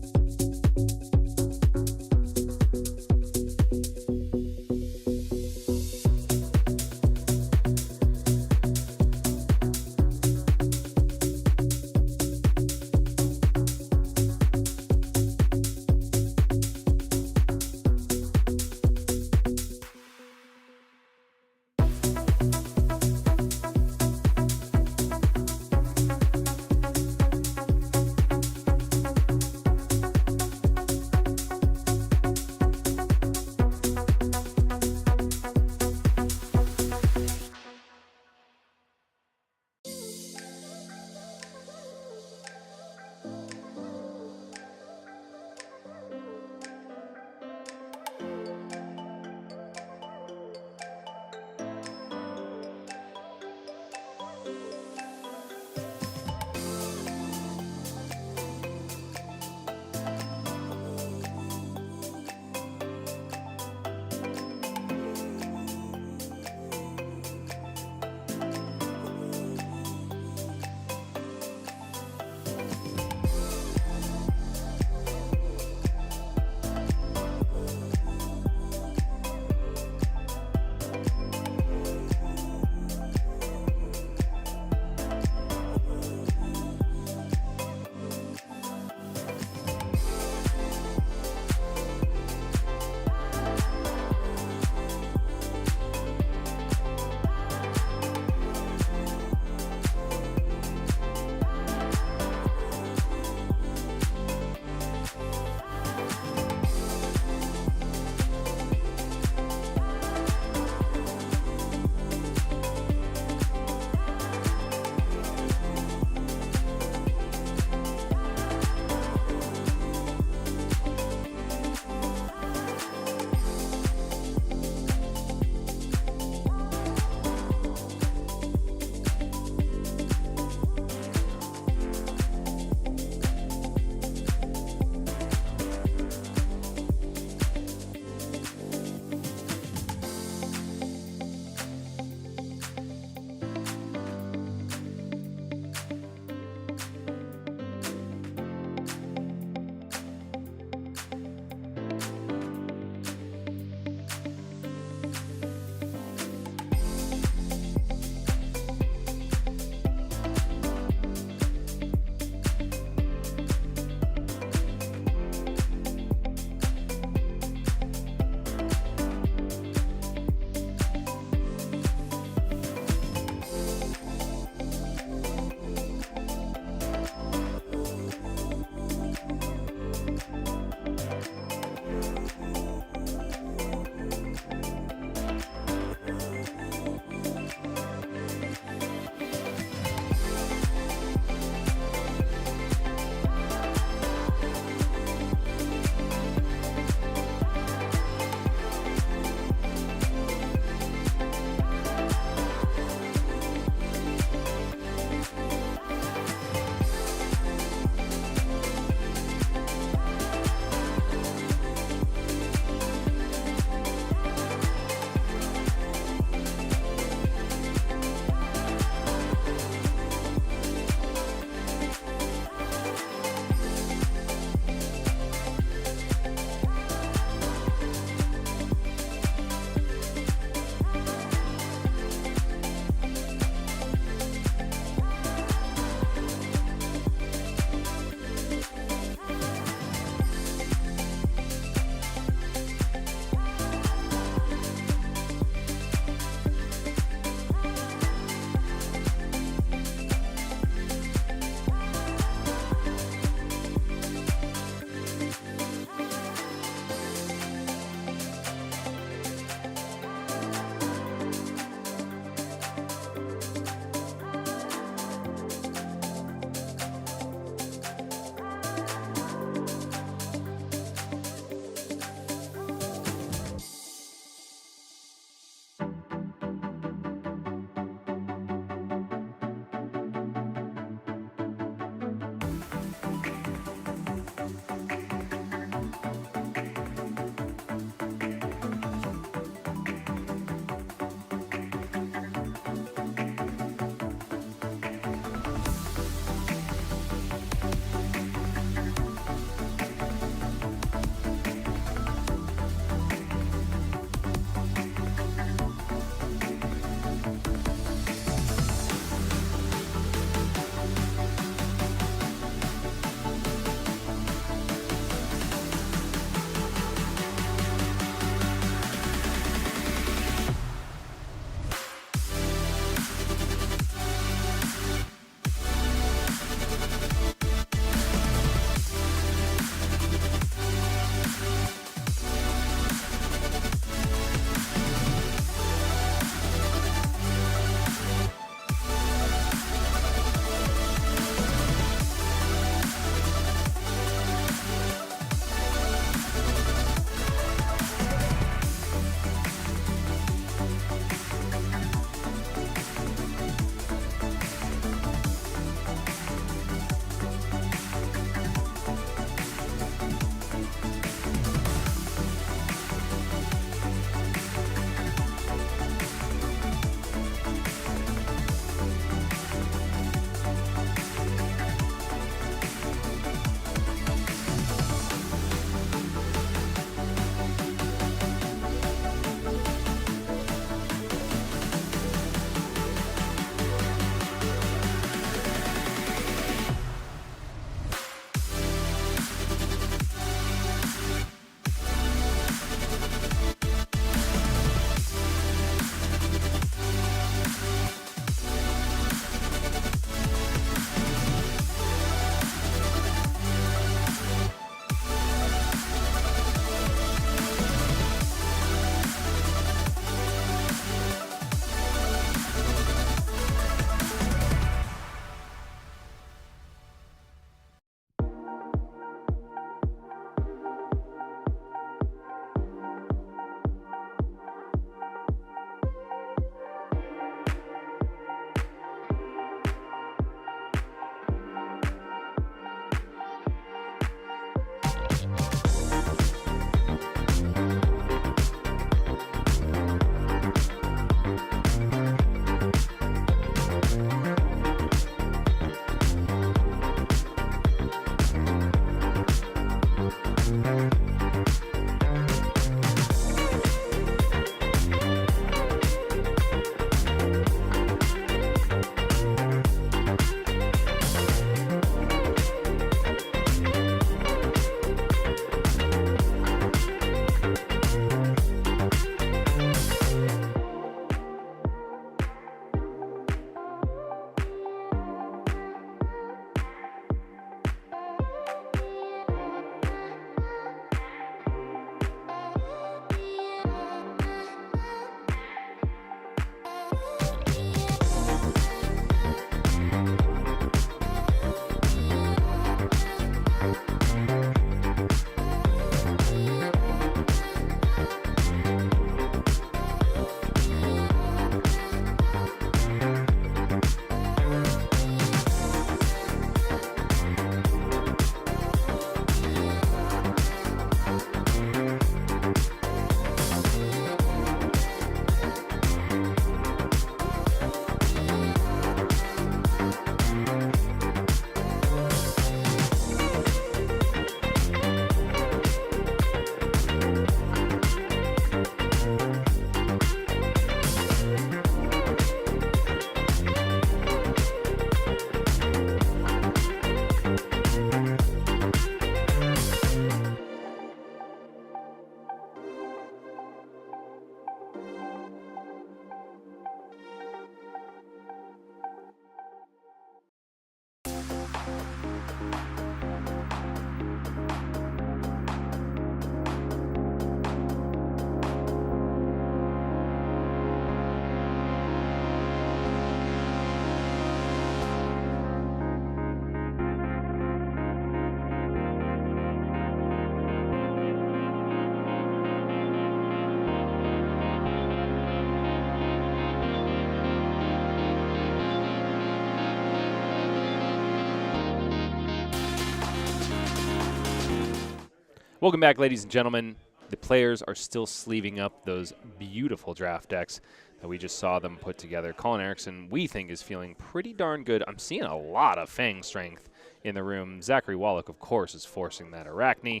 Welcome back, ladies and gentlemen. The players are still sleeving up those beautiful draft decks that we just saw them put together. Colin Erickson, we think, is feeling pretty darn good. I'm seeing a lot of Fang strength in the room. Zachary Wallach, of course, is forcing that Arachne.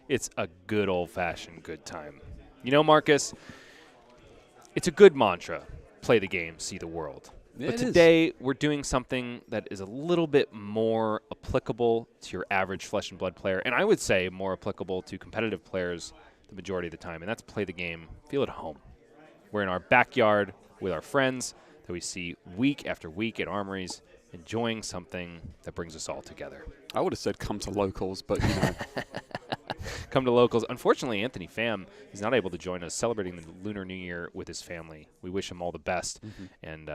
It's a good old-fashioned good time. You know, Marcus, it's a good mantra. Play the game, see the world. But today, we're doing something that is a little bit more applicable to your average Flesh and Blood player, and I would say more applicable to competitive players the majority of the time, and that's play the game, feel at home. We're in our backyard with our friends that we see week after week at armories, enjoying something that brings us all together. I would have said come to locals, but, you know. Come to locals. Unfortunately, Anthony Pham is not able to join us celebrating the Lunar New Year with his family. We wish him all the best, and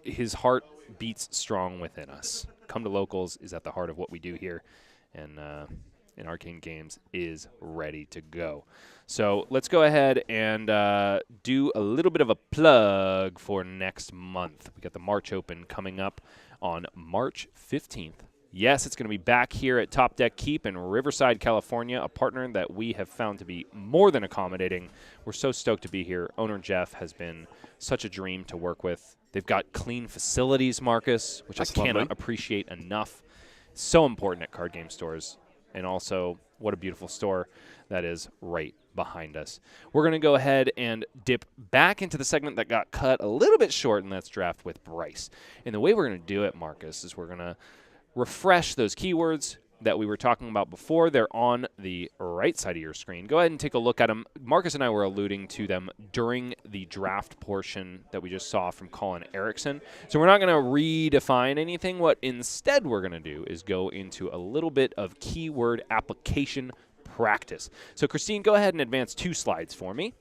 his heart beats strong within us. Come to locals is at the heart of what we do here, and Arcane Games is ready to go. So let's go ahead and do a little bit of a plug for next month. We got the March Open coming up on March 15th. Yes, it's going to be back here at Top Deck Keep in Riverside, California, a partner that we have found to be more than accommodating. We're so stoked to be here. Owner Jeff has been such a dream to work with. They've got clean facilities, Marcus, which That's I cannot lovely. appreciate enough. So important at card game stores. And also, what a beautiful store that is right behind us. We're going to go ahead and dip back into the segment that got cut a little bit short, and that's Draft with Bryce. And the way we're going to do it, Marcus, is we're going to refresh those keywords that we were talking about before. They're on the right side of your screen. Go ahead and take a look at them. Marcus and I were alluding to them during the draft portion that we just saw from Colin Erickson. So we're not going to redefine anything. What instead we're going to do is go into a little bit of keyword application practice. So Christine, go ahead and advance 2 slides for me.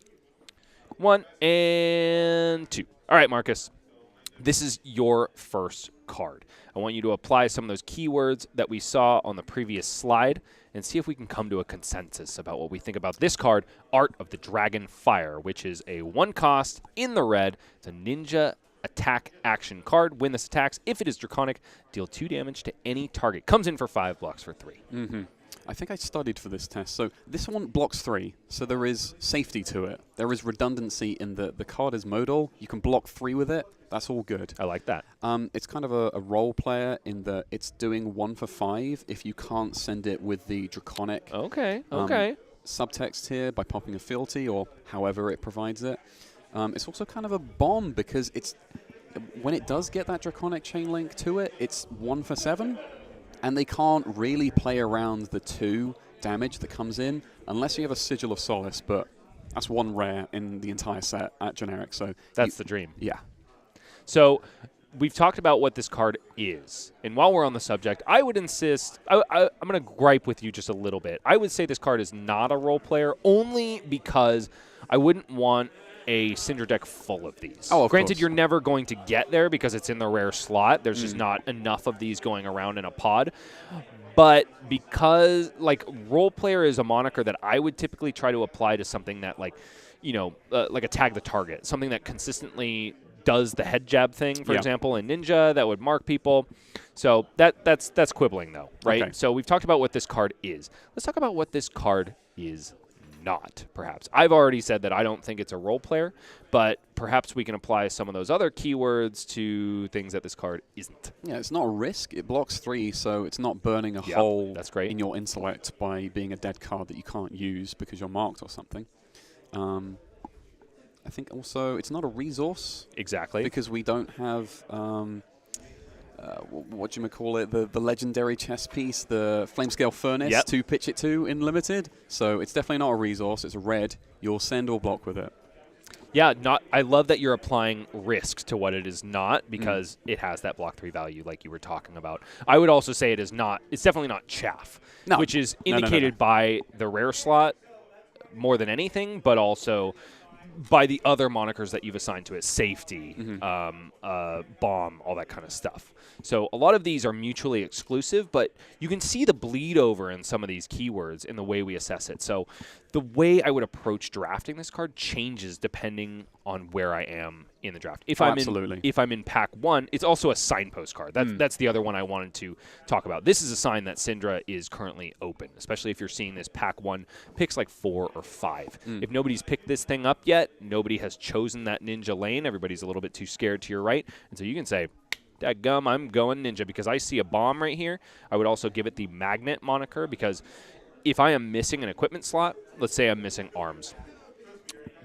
1 and 2. All right, Marcus. This is your first card. I want you to apply some of those keywords that we saw on the previous slide and see if we can come to a consensus about what we think about this card, Art of the Dragon Fire, which is a 1-cost in the red. It's a ninja attack action card. When this attacks, if it is draconic, deal 2 damage to any target. Comes in for 5, blocks for 3. I think I studied for this test. So this one blocks 3, so there is safety to it. There is redundancy in the card is modal. You can block 3 with it. That's all good. I like that. It's kind of a role player in that it's doing 1 for 5 if you can't send it with the draconic subtext here by popping a fealty or however it provides it. It's also kind of a bomb because it's when it does get that draconic chain link to it, it's 1 for 7. And they can't really play around the 2 damage that comes in unless you have a Sigil of Solace, but that's 1 rare in the entire set at generic. So that's the dream. Yeah. So we've talked about what this card is. And while we're on the subject, I would insist, I'm going to gripe with you just a little bit. I would say this card is not a role player only because I wouldn't want a Syndra deck full of these. Oh, of Granted, course. you're never going to get there because it's in the rare slot. There's just not enough of these going around in a pod. But because, like, role player is a moniker that I would typically try to apply to something that, like, you know, like a tag the target, something that consistently does the head jab thing, for example, in Ninja, that would mark people. So that's quibbling, though, right? Okay. So we've talked about what this card is. Let's talk about what this card is not, perhaps. I've already said that I don't think it's a role player, but perhaps we can apply some of those other keywords to things that this card isn't. Yeah, it's not a risk. It blocks 3, so it's not burning a hole that's great. in your intellect by being a dead card that you can't use because you're marked or something. I think also it's not a resource. Exactly. Because we don't have, what do you call it, the legendary chess piece, the Flamescale Furnace to pitch it to in Limited. So it's definitely not a resource. It's red. You'll send or block with it. Yeah, I love that you're applying risk to what it is not because it has that block 3 value like you were talking about. I would also say it's definitely not chaff, which is indicated by the rare slot more than anything, but also by the other monikers that you've assigned to it, safety, bomb, all that kind of stuff. So a lot of these are mutually exclusive, but you can see the bleed over in some of these keywords in the way we assess it. So the way I would approach drafting this card changes depending on where I am in the draft. If I'm in pack 1, it's also a signpost card. That's the other one I wanted to talk about. This is a sign that Syndra is currently open, especially if you're seeing this pack 1 picks like 4 or 5. If nobody's picked this thing up yet, nobody has chosen that ninja lane. Everybody's a little bit too scared to your right, and so you can say, dadgum, I'm going ninja because I see a bomb right here. I would also give it the magnet moniker because if I am missing an equipment slot, let's say I'm missing arms.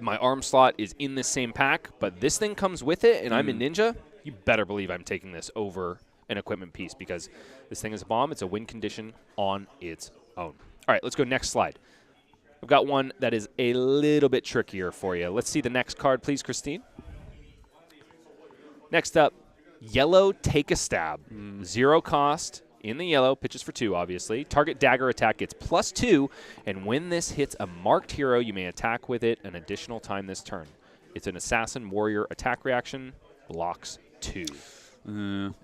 My arm slot is in the same pack, but this thing comes with it, and I'm in ninja, you better believe I'm taking this over an equipment piece because this thing is a bomb. It's a win condition on its own. All right, let's go next slide. I've got one that is a little bit trickier for you. Let's see the next card, please, Christine. Next up, yellow Take a Stab. 0 cost. In the yellow, pitches for 2, obviously. Target dagger attack gets +2, and when this hits a marked hero, you may attack with it an additional time this turn. It's an assassin warrior attack reaction, blocks 2.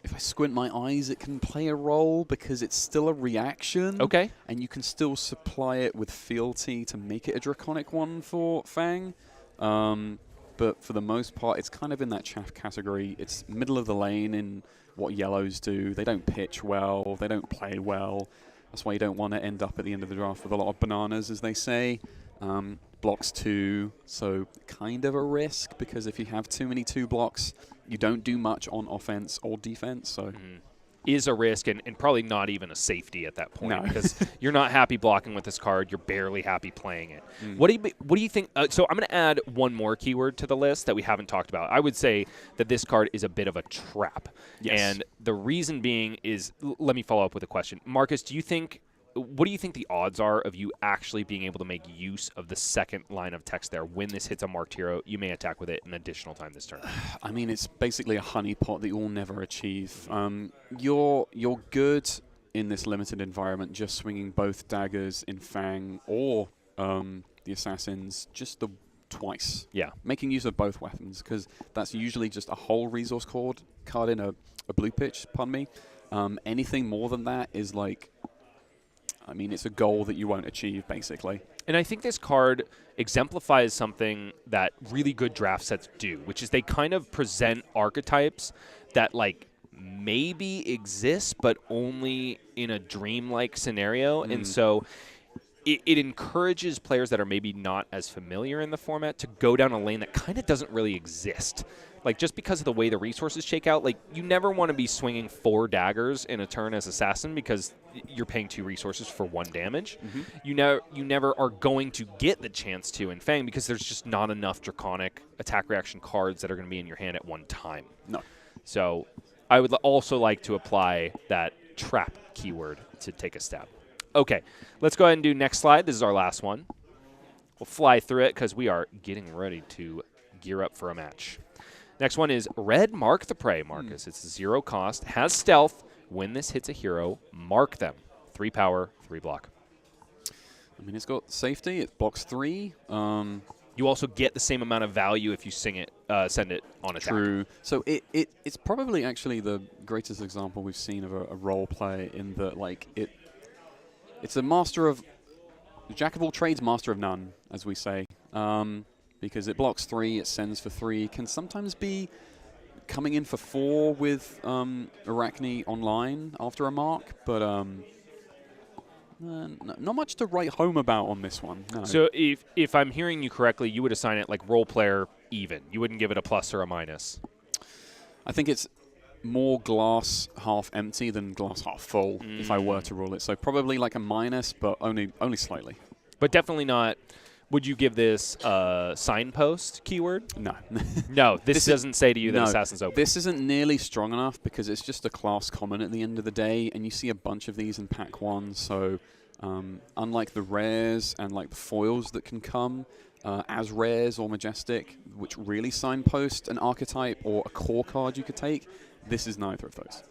If I squint my eyes, it can play a role because it's still a reaction. Okay. And you can still supply it with fealty to make it a draconic one for Fang. But for the most part, it's kind of in that chaff category. It's middle of the lane in what yellows do. They don't pitch well. They don't play well. That's why you don't want to end up at the end of the draft with a lot of bananas, as they say. Blocks 2, so kind of a risk, because if you have too many 2 blocks, you don't do much on offense or defense. So is a risk and probably not even a safety at that point, No. because you're not happy blocking with this card. You're barely happy playing it. What do you think? So I'm going to add one more keyword to the list that we haven't talked about. I would say that this card is a bit of a trap. Yes. And the reason being is, let me follow up with a question. Marcus, what do you think the odds are of you actually being able to make use of the second line of text there? When this hits a marked hero, you may attack with it an additional time this turn. I mean, it's basically a honeypot that you'll never achieve. You're good in this limited environment just swinging both daggers in Fang or the assassins just twice. Yeah. Making use of both weapons, because that's usually just a whole resource card in a blue pitch, pardon me. Anything more than that is like, I mean, it's a goal that you won't achieve, basically. And I think this card exemplifies something that really good draft sets do, which is they kind of present archetypes that, like, maybe exist, but only in a dreamlike scenario. And so it encourages players that are maybe not as familiar in the format to go down a lane that kind of doesn't really exist. Like, just because of the way the resources shake out, like, you never want to be swinging 4 daggers in a turn as Assassin because you're paying 2 resources for 1 damage. You never are going to get the chance to in Fang because there's just not enough Draconic attack reaction cards that are going to be in your hand at one time. No. So I would also like to apply that trap keyword to Take a Stab. Okay, let's go ahead and do next slide. This is our last one. We'll fly through it because we are getting ready to gear up for a match. Next one is Red Mark the Prey, Marcus. It's 0 cost, has stealth. When this hits a hero, mark them. 3 power, 3 block. I mean, it's got safety. It blocks 3. You also get the same amount of value if you send it on attack. True. So it's probably actually the greatest example we've seen of a role play in that, like, it's a jack of all trades, master of none, as we say. Because it blocks 3, it sends for 3, can sometimes be coming in for 4 with Arachne online after a mark, but not much to write home about on this one. No. So if I'm hearing you correctly, you would assign it like role player even. You wouldn't give it a plus or a minus. I think it's more glass half empty than glass half full if I were to rule it. So probably like a minus, but only slightly. But definitely not. Would you give this a signpost keyword? No. No, this doesn't say to you that Assassin's open. This isn't nearly strong enough because it's just a class common at the end of the day, and you see a bunch of these in pack 1. So unlike the rares and like the foils that can come as rares or majestic, which really signpost an archetype or a core card you could take, this is neither of those.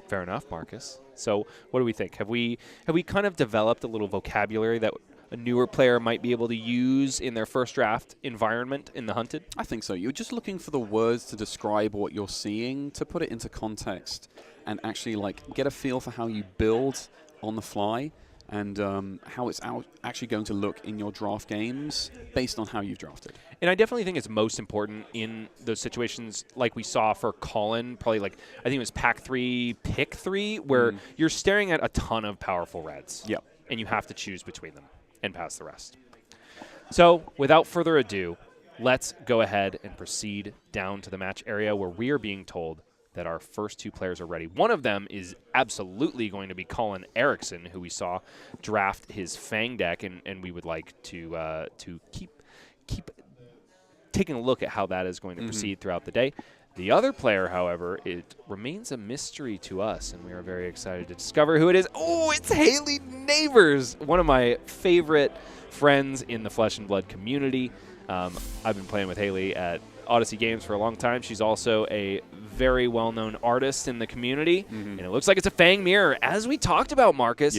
Fair enough, Marcus. So what do we think? Have we kind of developed a little vocabulary that a newer player might be able to use in their first draft environment in the Hunted? I think so. You're just looking for the words to describe what you're seeing, to put it into context, and actually like get a feel for how you build on the fly. and how it's actually going to look in your draft games based on how you've drafted. And I definitely think it's most important in those situations like we saw for Colin, probably like I think it was pack 3, pick 3, where you're staring at a ton of powerful reds. Yep. And you have to choose between them and pass the rest. So without further ado, let's go ahead and proceed down to the match area where we are being told that our first 2 players are ready. One of them is absolutely going to be Colin Erickson, who we saw draft his Fang deck, and we would like to keep taking a look at how that is going to proceed throughout the day. The other player, however, it remains a mystery to us, and we are very excited to discover who it is. Oh, it's Haley Neighbors, one of my favorite friends in the Flesh and Blood community. I've been playing with Haley at Odyssey Games for a long time. She's also a very well-known artist in the community, and it looks like it's a Fang mirror. As we talked about, Marcus,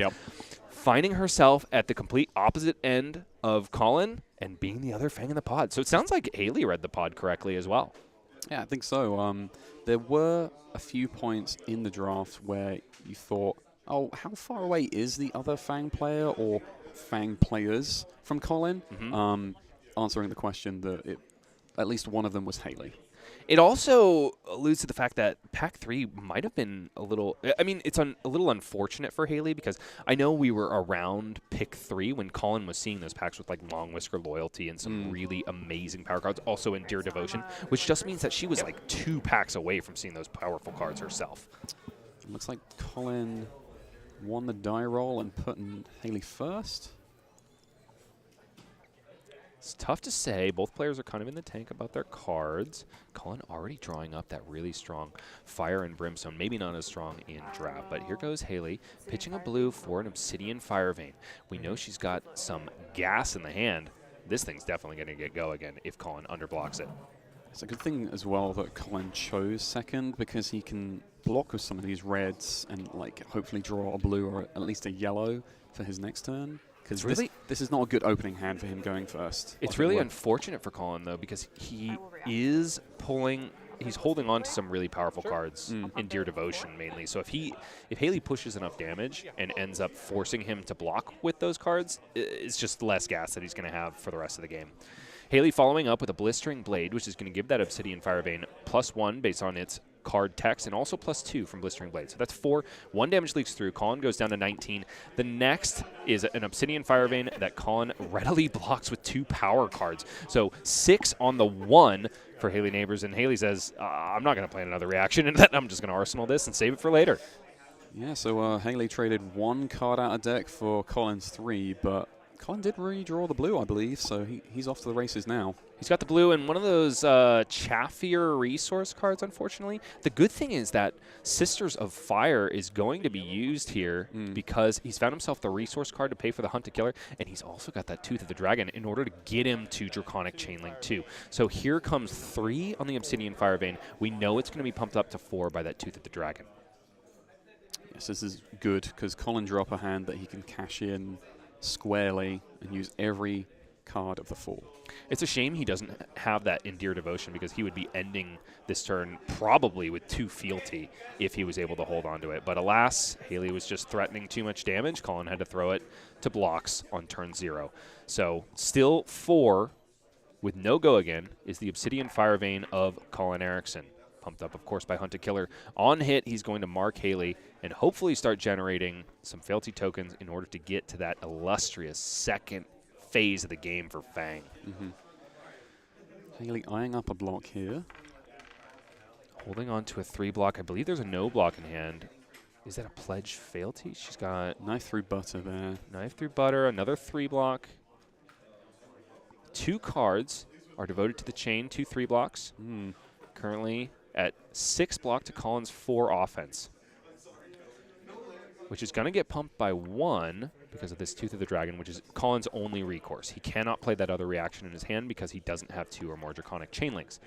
finding herself at the complete opposite end of Colin and being the other Fang in the pod. So it sounds like Haley read the pod correctly as well. Yeah, I think so. There were a few points in the draft where you thought, oh, how far away is the other Fang player or Fang players from Colin? Answering the question that at least one of them was Haley. It also alludes to the fact that Pack 3 might have been a little... I mean, it's a little unfortunate for Haley because I know we were around Pick 3 when Colin was seeing those packs with, like, Long Whisker Loyalty and some really amazing power cards, also in Dear Devotion, which just means that she was, like, 2 packs away from seeing those powerful cards herself. It looks like Colin won the die roll and put Haley first. It's tough to say. Both players are kind of in the tank about their cards. Colin already drawing up that really strong Fire and Brimstone. Maybe not as strong in draft, but here goes Haley pitching a blue for an Obsidian Fire Vein. We know she's got some gas in the hand. This thing's definitely going to get go again if Colin underblocks it. It's a good thing as well that Colin chose second because he can block with some of these reds and like hopefully draw a blue or at least a yellow for his next turn. Because this is not a good opening hand for him going first. It's really unfortunate for Colin, though, because he is he's holding on to some really powerful cards in Dear Devotion, mainly. So if Haley pushes enough damage and ends up forcing him to block with those cards, it's just less gas that he's going to have for the rest of the game. Haley following up with a Blistering Blade, which is going to give that Obsidian Fire Vein +1 based on its card text, and also +2 from Blistering Blade. So that's 4. 1 damage leaks through. Colin goes down to 19. The next is an Obsidian Fire Vein that Colin readily blocks with 2 power cards. So 6 on the 1 for Haley Neighbors, and Haley says, I'm not going to plan another reaction, and I'm just going to arsenal this and save it for later. Yeah, so Haley traded 1 card out of deck for Colin's 3, but Colin did redraw the blue, I believe, so he's off to the races now. He's got the blue and one of those chaffier resource cards, unfortunately. The good thing is that Sisters of Fire is going to be used here because he's found himself the resource card to pay for the Hunt to Killer, and he's also got that Tooth of the Dragon in order to get him to Draconic Chainlink 2. So here comes 3 on the Obsidian Fire Vein. We know it's going to be pumped up to 4 by that Tooth of the Dragon. Yes, this is good because Colin drew up a hand that he can cash in squarely and use every card of the full. It's a shame he doesn't have that in Dear Devotion because he would be ending this turn probably with 2 fealty if he was able to hold on to it. But alas, Haley was just threatening too much damage. Colin had to throw it to blocks on turn 0. So still 4 with no go again is the Obsidian Fire Vein of Colin Erickson. Pumped up, of course, by Hunt to Killer. On hit, he's going to mark Haley and hopefully start generating some fealty tokens in order to get to that illustrious second phase of the game for Fang. Haley eyeing up a block here. Holding on to a 3 block. I believe there's a no block in hand. Is that a pledge fealty? She's got Knife through butter there. Knife through butter, another 3 block. 2 cards are devoted to the chain, 2 3 blocks. Currently at 6 block to Colin's 4 offense, which is going to get pumped by 1 because of this Tooth of the Dragon, which is Colin's only recourse. He cannot play that other reaction in his hand because he doesn't have 2 or more Draconic Chainlinks.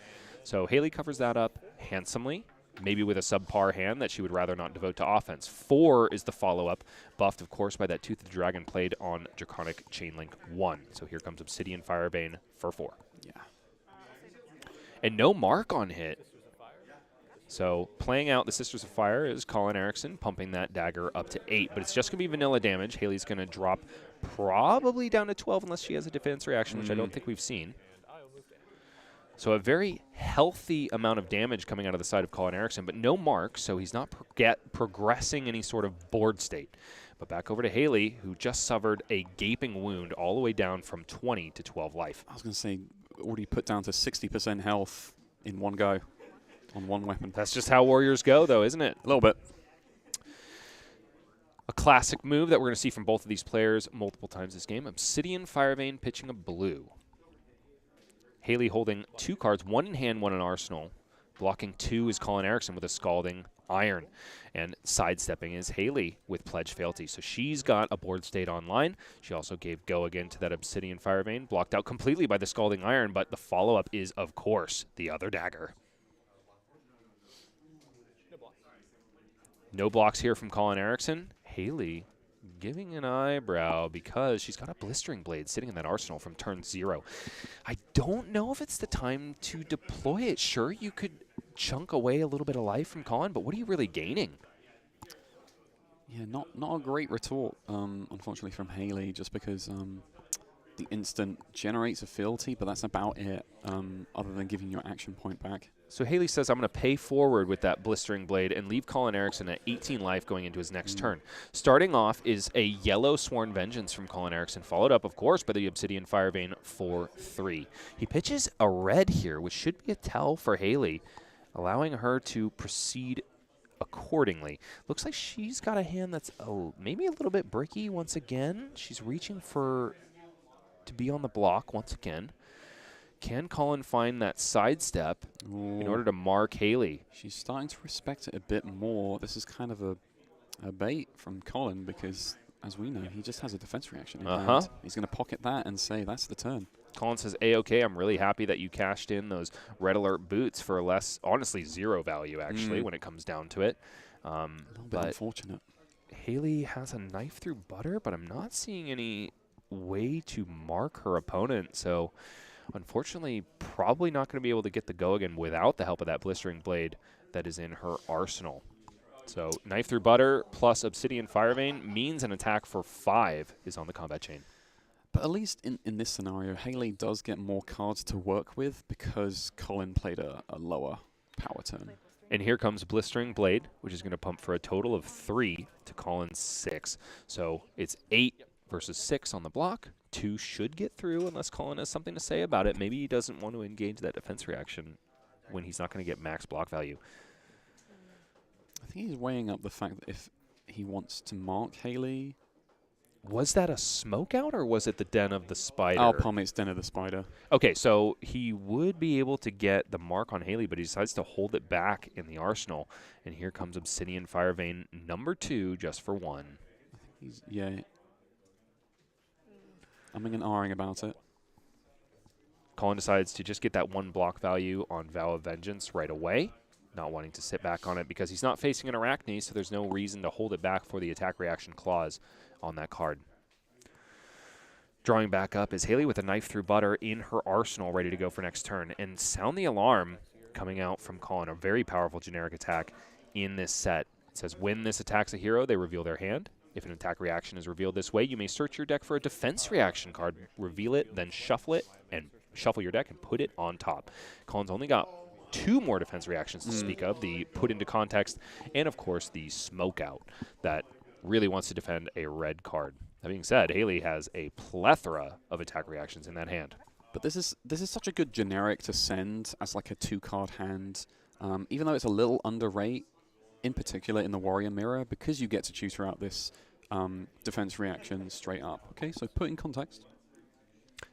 So Haley covers that up handsomely, maybe with a subpar hand that she would rather not devote to offense. 4 is the follow-up, buffed, of course, by that Tooth of the Dragon played on Draconic Chainlink 1. So here comes Obsidian Firebane for 4. Yeah. And no mark on hit. So playing out the Sisters of Fire is Colin Erickson pumping that dagger up to 8, but it's just going to be vanilla damage. Haley's going to drop probably down to 12 unless she has a defense reaction, which I don't think we've seen. So a very healthy amount of damage coming out of the side of Colin Erickson, but no mark, so he's not progressing any sort of board state. But back over to Haley, who just suffered a gaping wound all the way down from 20 to 12 life. I was going to say, already put down to 60% health in one go on one weapon. That's just how warriors go, though, isn't it? A little bit. A classic move that we're going to see from both of these players multiple times this game. Obsidian Firevein pitching a blue. Haley holding 2 cards, 1 in hand, 1 in arsenal. Blocking 2 is Colin Erickson with a Scalding Iron. And sidestepping is Haley with Pledge Fealty. So she's got a board state online. She also gave go again to that Obsidian Firevein. Blocked out completely by the Scalding Iron, but the follow-up is, of course, the other dagger. No blocks here from Colin Erickson. Haley giving an eyebrow because she's got a Blistering Blade sitting in that arsenal from turn 0. I don't know if it's the time to deploy it. Sure, you could chunk away a little bit of life from Colin, but what are you really gaining? Yeah, not a great retort, unfortunately, from Haley, just because the instant generates a fealty, but that's about it, other than giving your action point back. So Haley says, I'm going to pay forward with that Blistering Blade and leave Colin Erickson at 18 life going into his next turn. Starting off is a yellow Sworn Vengeance from Colin Erickson, followed up, of course, by the Obsidian Firevein for 3. He pitches a red here, which should be a tell for Haley, allowing her to proceed accordingly. Looks like she's got a hand that's maybe a little bit bricky once again. She's reaching to be on the block once again. Can Colin find that sidestep in order to mark Haley? She's starting to respect it a bit more. This is kind of a bait from Colin because, as we know, he just has a defense reaction in hand. He's going to pocket that and say, that's the turn. Colin says, A-OK, I'm really happy that you cashed in those Red Alert boots for less, honestly, 0 value, actually, when it comes down to it. A little bit unfortunate. Haley has a knife through butter, but I'm not seeing any way to mark her opponent, so unfortunately, probably not going to be able to get the go again without the help of that Blistering Blade that is in her arsenal. So knife through butter plus Obsidian Firevein means an attack for 5 is on the combat chain. But at least in this scenario, Haley does get more cards to work with because Colin played a lower power turn. And here comes Blistering Blade, which is going to pump for a total of 3 to Colin's 6. So it's 8 versus 6 on the block. 2 should get through unless Colin has something to say about it. Maybe he doesn't want to engage that defense reaction when he's not going to get max block value. I think he's weighing up the fact that if he wants to mark Haley. Was that a smoke out or was it the Den of the Spider? Oh, Palmate's Den of the Spider. Okay, so he would be able to get the mark on Haley, but he decides to hold it back in the arsenal. And here comes Obsidian Firevein number 2 just for 1. I think he's, yeah. I'm and ahhing about it. Colin decides to just get that 1 block value on Vow of Vengeance right away, not wanting to sit back on it because he's not facing an Arachne, so there's no reason to hold it back for the attack reaction clause on that card. Drawing back up is Haley with a knife through butter in her arsenal ready to go for next turn. And Sound the Alarm coming out from Colin, a very powerful generic attack in this set. It says when this attacks a hero, they reveal their hand. If an attack reaction is revealed this way, you may search your deck for a defense reaction card, reveal it, then shuffle it, and shuffle your deck and put it on top. Colin's only got 2 more defense reactions to speak of, the Put into Context, and of course the Smoke Out that really wants to defend a red card. That being said, Haley has a plethora of attack reactions in that hand. But this is such a good generic to send as like a 2-card hand, even though it's a little underrate, in particular in the Warrior Mirror, because you get to choose throughout this defense reaction straight up. Okay, so put in context.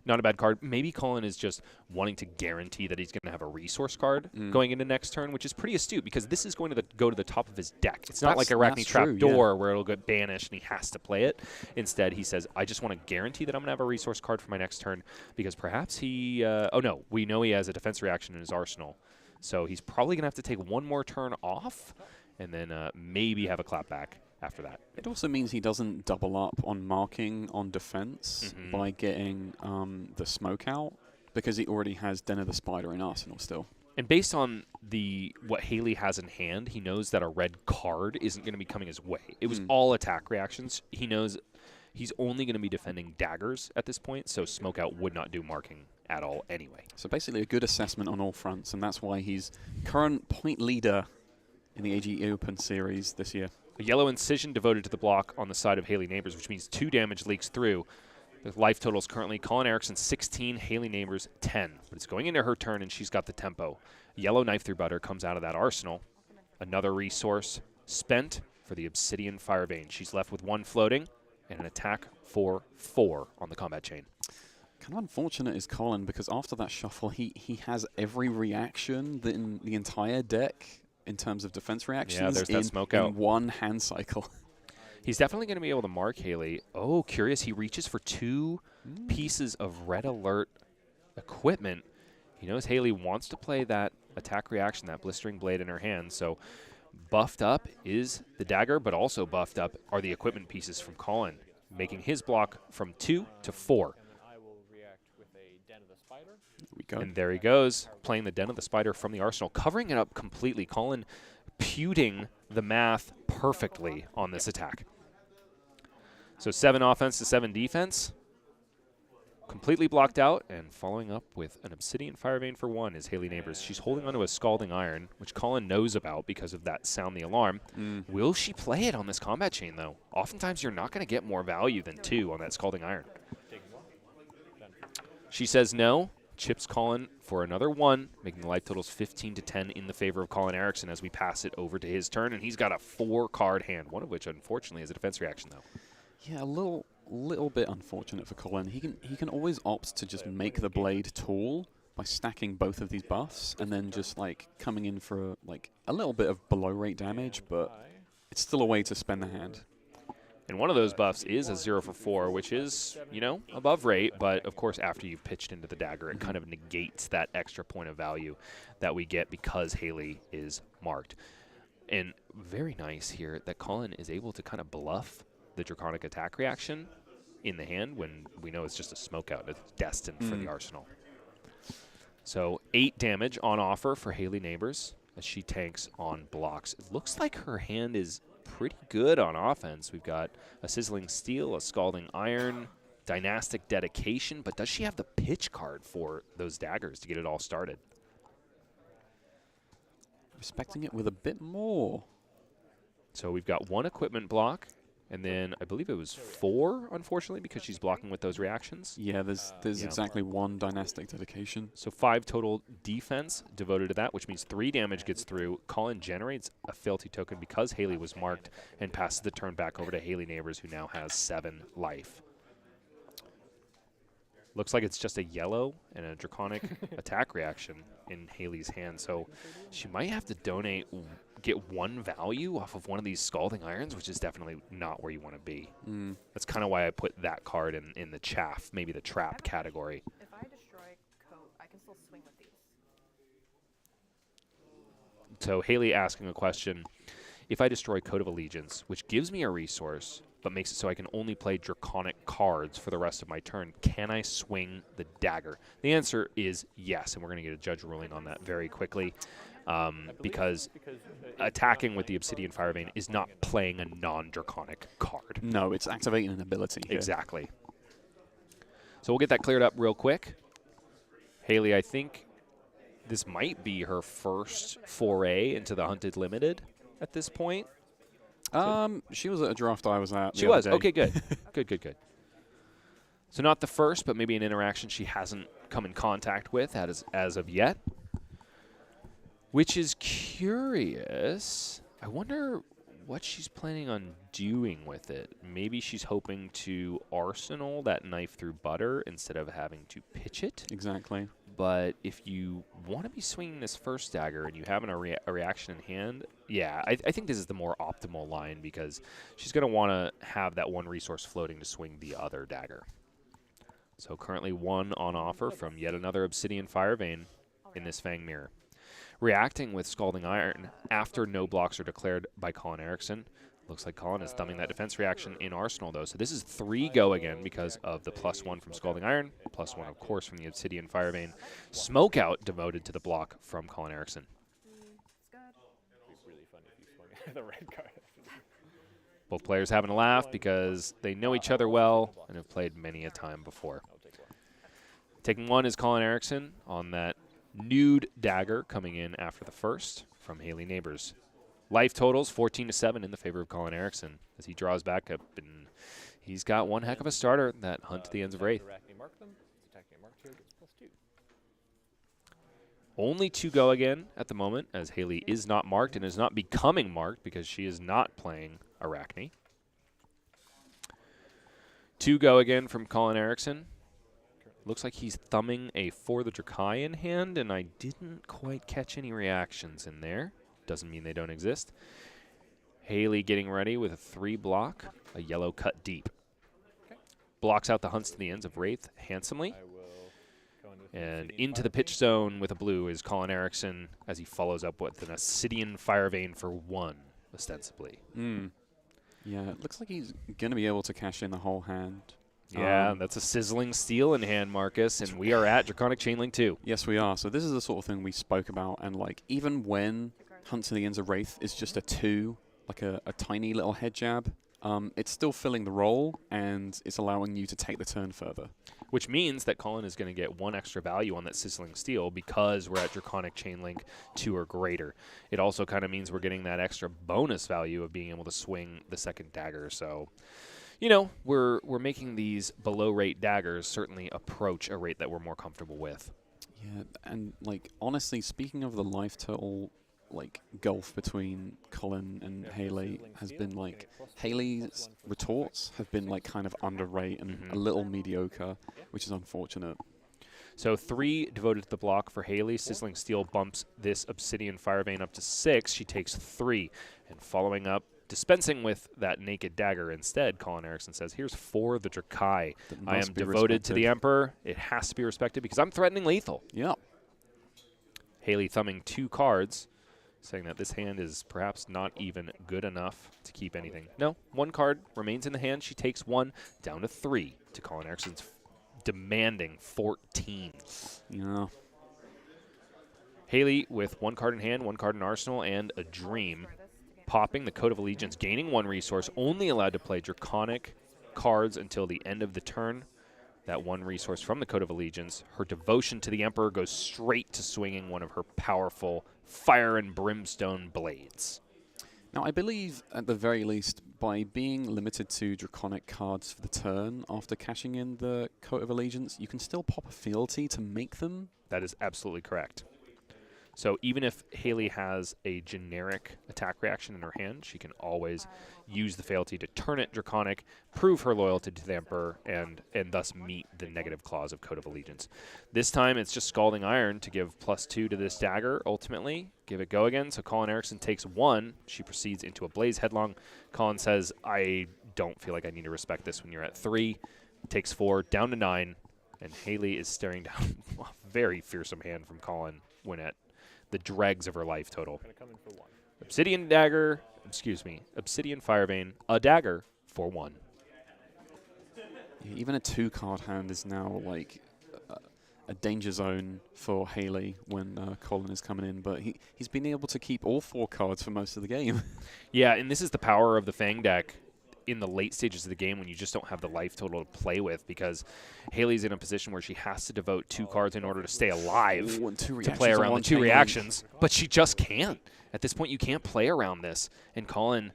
Not a bad card. Maybe Colin is just wanting to guarantee that he's going to have a resource card going into next turn, which is pretty astute because this is going to go to the top of his deck. It's not like Arachne Trapdoor where it'll get banished and he has to play it. Instead, he says, I just want to guarantee that I'm going to have a resource card for my next turn because perhaps he oh no, we know he has a defense reaction in his arsenal. So he's probably going to have to take 1 more turn off and then maybe have a clapback after that. It also means he doesn't double up on marking on defense by getting the Smoke Out because he already has Den of the Spider in Arsenal still. And based on what Haley has in hand, he knows that a red card isn't going to be coming his way. It was all attack reactions. He knows he's only going to be defending daggers at this point, so Smokeout would not do marking at all anyway. So basically a good assessment on all fronts, and that's why he's current point leader in the AG Open series this year. A yellow incision devoted to the block on the side of Haley Neighbors, which means 2 damage leaks through. The life total is currently Colin Erickson 16, Haley Neighbors 10. But it's going into her turn, and she's got the tempo. Yellow knife through butter comes out of that arsenal. Another resource spent for the Obsidian Fire Vein. She's left with 1 floating and an attack for 4 on the combat chain. Kind of unfortunate is Colin, because after that shuffle, he has every reaction in the entire deck in terms of defense reactions. Yeah, there's that smoke out. In one hand cycle. He's definitely going to be able to mark Haley. Oh, curious. He reaches for 2 pieces of red alert equipment. He knows Haley wants to play that attack reaction, that blistering blade in her hand. So buffed up is the dagger, but also buffed up are the equipment pieces from Colin, making his block from 2 to 4. And there he goes, playing the Den of the Spider from the arsenal, covering it up completely. Colin puting the math perfectly on this attack. So 7 offense to 7 defense. Completely blocked out, and following up with an Obsidian Fire Vein for 1 is Haley Neighbors. She's holding onto a Scalding Iron, which Colin knows about because of that sound the alarm. Will she play it on this combat chain, though? Oftentimes you're not going to get more value than 2 on that Scalding Iron. She says no. Chips Colin for another 1, making the life totals 15 to 10 in the favor of Colin Erickson as we pass it over to his turn, and he's got a 4-card hand, one of which unfortunately is a defense reaction, though. Yeah, a little bit unfortunate for Colin. He can always opt to just make the blade tall by stacking both of these buffs and then just like coming in for like a little bit of below rate damage, but it's still a way to spend the hand. And one of those buffs is a 0 for 4, which is, you know, above rate. But, of course, after you've pitched into the dagger, it kind of negates that extra point of value that we get because Haley is marked. And very nice here that Colin is able to kind of bluff the Draconic attack reaction in the hand when we know it's just a smoke out. It's destined for the arsenal. So 8 damage on offer for Haley Neighbors as she tanks on blocks. It looks like her hand is pretty good on offense. We've got a Sizzling Steel, a Scalding Iron, Dynastic Dedication, but does she have the pitch card for those daggers to get it all started? Respecting it with a bit more. So we've got 1 equipment block, and then I believe it was 4, unfortunately, because she's blocking with those reactions. Yeah, there's exactly 1 Dynastic Dedication. So 5 total defense devoted to that, which means 3 damage gets through. Colin generates a fealty token because Haley was marked and passes the turn back over to Haley Neighbors, who now has 7 life. Looks like it's just a yellow and a Draconic attack reaction in Haley's hand. So she might have to get 1 value off of one of these Scalding Irons, which is definitely not where you want to be. That's kind of why I put that card in the chaff, maybe the trap category. If I destroy coat, I can still swing with these. So Haley asking a question. If I destroy Code of Allegiance, which gives me a resource, but makes it so I can only play Draconic cards for the rest of my turn, can I swing the dagger? The answer is yes, and we're going to get a judge ruling on that very quickly. Because attacking with the Obsidian Fire Vein is not playing a non-Draconic card. No, it's activating an ability. Exactly. So we'll get that cleared up real quick. Haley, I think this might be her first foray into the Hunted Limited at this point. She was at a draft I was at. She was. Okay, good. Good. So not the first, but maybe an interaction she hasn't come in contact with as of yet. Which is curious. I wonder what she's planning on doing with it. Maybe she's hoping to arsenal that knife through butter instead of having to pitch it. Exactly. But if you want to be swinging this first dagger and you have a reaction in hand, yeah, I think this is the more optimal line because she's going to want to have that 1 resource floating to swing the other dagger. So currently 1 on offer from yet another Obsidian Fire Vein in this Fang Mirror. Reacting with Scalding Iron after no blocks are declared by Colin Erickson. Looks like Colin is thumbing that defense reaction in Arsenal, though. So this is 3 go again because of the +1 from Scalding Iron, +1, of course, from the Obsidian Firevein. Smoke out devoted to the block from Colin Erickson. It's good. It'd be really funny if you swung at the red card. Both players having a laugh because they know each other well and have played many a time before. I'll take one. Taking 1 is Colin Erickson on that nude dagger coming in after the first from Haley Neighbors. Life totals 14-7 in the favor of Colin Erickson as he draws back up, and he's got one heck of a starter, that Hunt to the Ends of Wraith. Arachne mark them. It's attacking a mark here, gets +2. Only 2 go again at the moment, as Haley is not marked and is not becoming marked because she is not playing Arachne. 2 go again from Colin Erickson. Looks like he's thumbing a For the Drakai in hand, and I didn't quite catch any reactions in there. Doesn't mean they don't exist. Haley getting ready with a 3 block, a yellow cut deep. Okay. Blocks out the Hunts to the Ends of Wraith handsomely. I will go into And Obsidian into the Firevein. pitch zone with a blue is Colin Erickson as he follows up with an Obsidian Firevein for 1, ostensibly. Yeah, it looks like he's going to be able to cash in the whole hand. Yeah, that's a sizzling steel in hand, Marcus, and we are at Draconic Chainlink 2. Yes, we are. So this is the sort of thing we spoke about, and like even when Hunt to the Ends of Wraith is just a 2, like a tiny little head jab, it's still filling the role, and it's allowing you to take the turn further. Which means that Colin is going to get 1 extra value on that sizzling steel because we're at Draconic Chainlink 2 or greater. It also kind of means we're getting that extra bonus value of being able to swing the second dagger. So, you know, we're making these below rate daggers certainly approach a rate that we're more comfortable with. Yeah, and like honestly, speaking of the life total, like gulf between Colin and Yeah, Haley sizzling has steel, been gonna like get +2, Haley's +1 for retorts have been like kind of underrate and a little mediocre, which is unfortunate. So 3 devoted to the block for Haley. Sizzling Steel bumps this Obsidian Firevein up to 6. She takes 3. And following up, dispensing with that naked dagger instead, Colin Erickson says, here's For the Drakai. That I am must be devoted to the respected. Emperor. It has to be respected because I'm threatening lethal. Yeah. Haley thumbing 2 cards, saying that this hand is perhaps not even good enough to keep anything. No, 1 card remains in the hand. She takes 1, down to 3 to Colin Erickson's demanding 14. Yeah. Haley with 1 card in hand, 1 card in arsenal, and a dream. Popping the Code of Allegiance, gaining 1 resource, only allowed to play Draconic cards until the end of the turn. That 1 resource from the Code of Allegiance. Her devotion to the Emperor goes straight to swinging one of her powerful Fire and Brimstone blades. Now, I believe, at the very least, by being limited to Draconic cards for the turn after cashing in the Coat of Allegiance, you can still pop a fealty to make them. That is absolutely correct. So even if Haley has a generic attack reaction in her hand, she can always use the fealty to turn it Draconic, prove her loyalty to the Emperor, and thus meet the negative clause of Code of Allegiance. This time it's just Scalding Iron to give +2 to this dagger, ultimately. Give it go again, so Colin Erickson takes 1. She proceeds into a Blaze Headlong. Colin says, I don't feel like I need to respect this when you're at 3. Takes 4, down to 9, and Haley is staring down a very fearsome hand from Colin when at the dregs of her life total. Gonna come in for 1. Obsidian dagger, Obsidian Firevein, a dagger for 1. Yeah, even a 2-card hand is now like a danger zone for Haley when Colin is coming in, but he's been able to keep all 4 cards for most of the game. Yeah, and this is the power of the Fang deck in the late stages of the game when you just don't have the life total to play with, because Haley's in a position where she has to devote 2 cards in order to stay alive Ooh, and 2 to play reactions on around the one 2 chain link. reactions, but she just can't. At this point, you can't play around this. And Colin,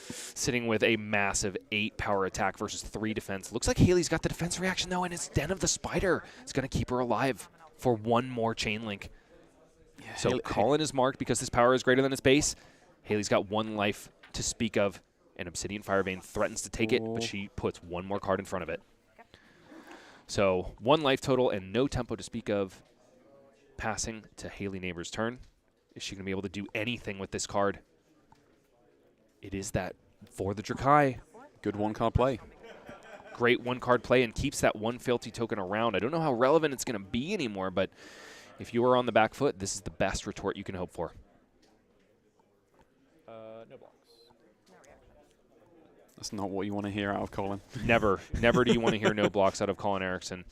sitting with a massive 8 power attack versus 3 defense. Looks like Haley's got the defense reaction, though, and it's Den of the Spider. It's going to keep her alive for 1 more chain link. Yeah, So Colin is marked because this power is greater than its base. Haley's got 1 life to speak of, and Obsidian Firevein threatens to take it, but she puts 1 more card in front of it. So 1 life total and no tempo to speak of. Passing to Haley Neighbors' turn. Is she going to be able to do anything with this card? It is that For the Drakai. Good 1-card play. Great 1-card play and keeps that 1 fealty token around. I don't know how relevant it's going to be anymore, but if you are on the back foot, this is the best retort you can hope for. No blocks. No reaction. That's not what you want to hear out of Colin. Never do you want to hear no blocks out of Colin Erickson.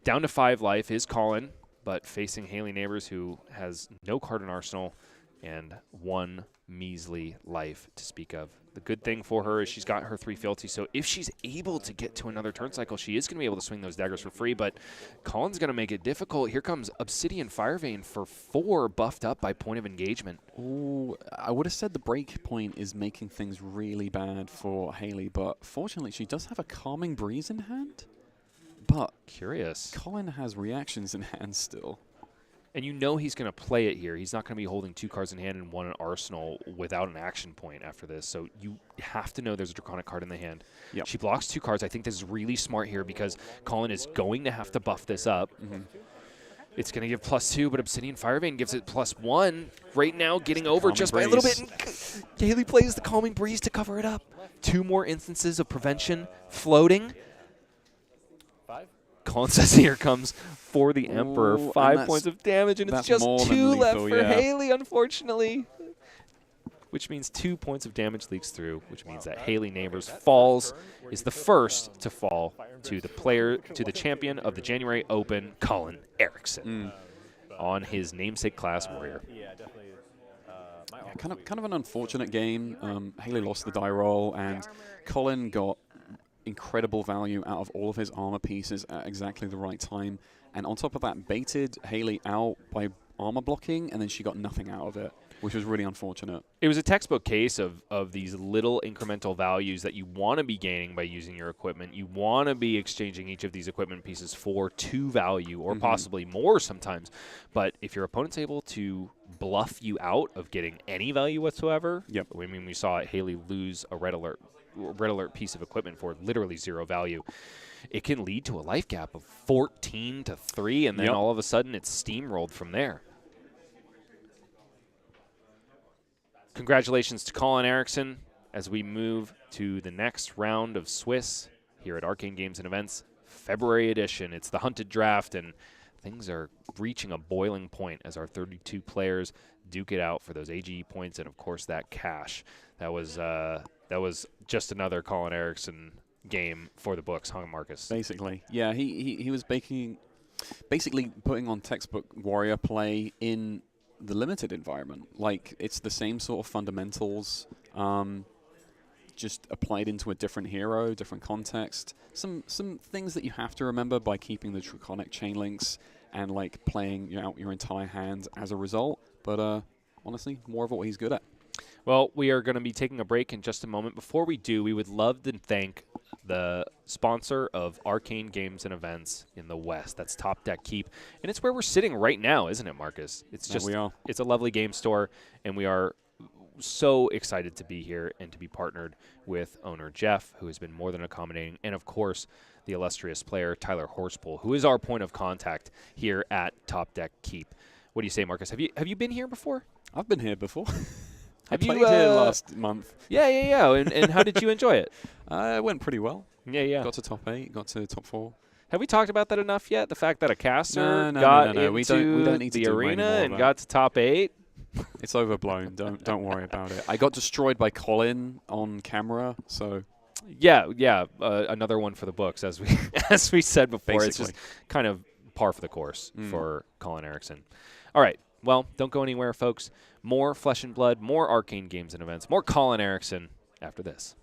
Down to 5 life is Colin, but facing Haley Neighbors, who has no card in arsenal and 1 measly life to speak of. The good thing for her is she's got her 3 fealty, so if she's able to get to another turn cycle, she is going to be able to swing those daggers for free, but Colin's going to make it difficult. Here comes Obsidian Firevein for 4, buffed up by Point of Engagement. Ooh, I would have said the break point is making things really bad for Haley, but fortunately she does have a Calming Breeze in hand. But Curious. Colin has reactions in hand still. And you know he's going to play it here. He's not going to be holding 2 cards in hand and 1 in arsenal without an action point after this. So you have to know there's a Draconic card in the hand. Yep. She blocks 2 cards. I think this is really smart here because Colin is going to have to buff this up. It's going to give +2, but Obsidian Firevein gives it +1. Right now, getting over Calming just by a little bit. Breeze. And Haley plays the Calming Breeze to cover it up. 2 more instances of prevention floating. 5. Colin says here comes for the Emperor. Ooh, 5 points of damage, and it's that's just more than 2 left lethal, for yeah. Haley, unfortunately. Which means 2 points of damage leaks through, which means that Haley Neighbors falls, is the first to fall to the champion of the January Open, Colin Erickson, on his namesake class Warrior. Yeah, definitely. My Yeah, kind of an unfortunate game. Haley lost the die roll, and Colin got incredible value out of all of his armor pieces at exactly the right time. And on top of that, baited Haley out by armor blocking, and then she got nothing out of it, which was really unfortunate. It was a textbook case of these little incremental values that you want to be gaining by using your equipment. You want to be exchanging each of these equipment pieces for 2 value or possibly more sometimes. But if your opponent's able to bluff you out of getting any value whatsoever, Yep. I mean, we saw Haley lose a red alert piece of equipment for literally 0 value. It can lead to a life gap of 14 to 3, and then Yep. all of a sudden it's steamrolled from there. Congratulations to Colin Erickson as we move to the next round of Swiss here at Arcane Games and Events, February edition. It's the Hunted Draft, and things are reaching a boiling point as our 32 players duke it out for those AGE points and, of course, that cash. That was just another Colin Erickson game for the books, huh, Marcus? Basically, yeah, he was basically putting on textbook Warrior play in the limited environment. Like, it's the same sort of fundamentals, just applied into a different hero, different context. Some things that you have to remember by keeping the Draconic chain links and like playing out your entire hand as a result. But honestly, more of what he's good at. Well, we are going to be taking a break in just a moment. Before we do, we would love to thank the sponsor of Arcane Games and Events in the West. That's Top Deck Keep. And it's where we're sitting right now, isn't it, Marcus? It's just, we are. It's a lovely game store, and we are so excited to be here and to be partnered with owner Jeff, who has been more than accommodating, and of course, the illustrious player Tyler Horspool, who is our point of contact here at Top Deck Keep. What do you say, Marcus? Have you been here before? I've been here before. I Have you, played here last month. Yeah. And how did you enjoy it? It went pretty well. Yeah. Got to top 8, got to top 4. Have we talked about that enough yet? The fact that a caster No, got no. into We don't need to the do any arena more of and that. got to top 8? It's overblown. Don't worry about it. I got destroyed by Colin on camera, so Yeah. Another one for the books, as we said before. Basically. It's just kind of par for the course for Colin Erickson. All right. Well, don't go anywhere, folks. More Flesh and Blood, more Arcane Games and Events, more Colin Erickson after this.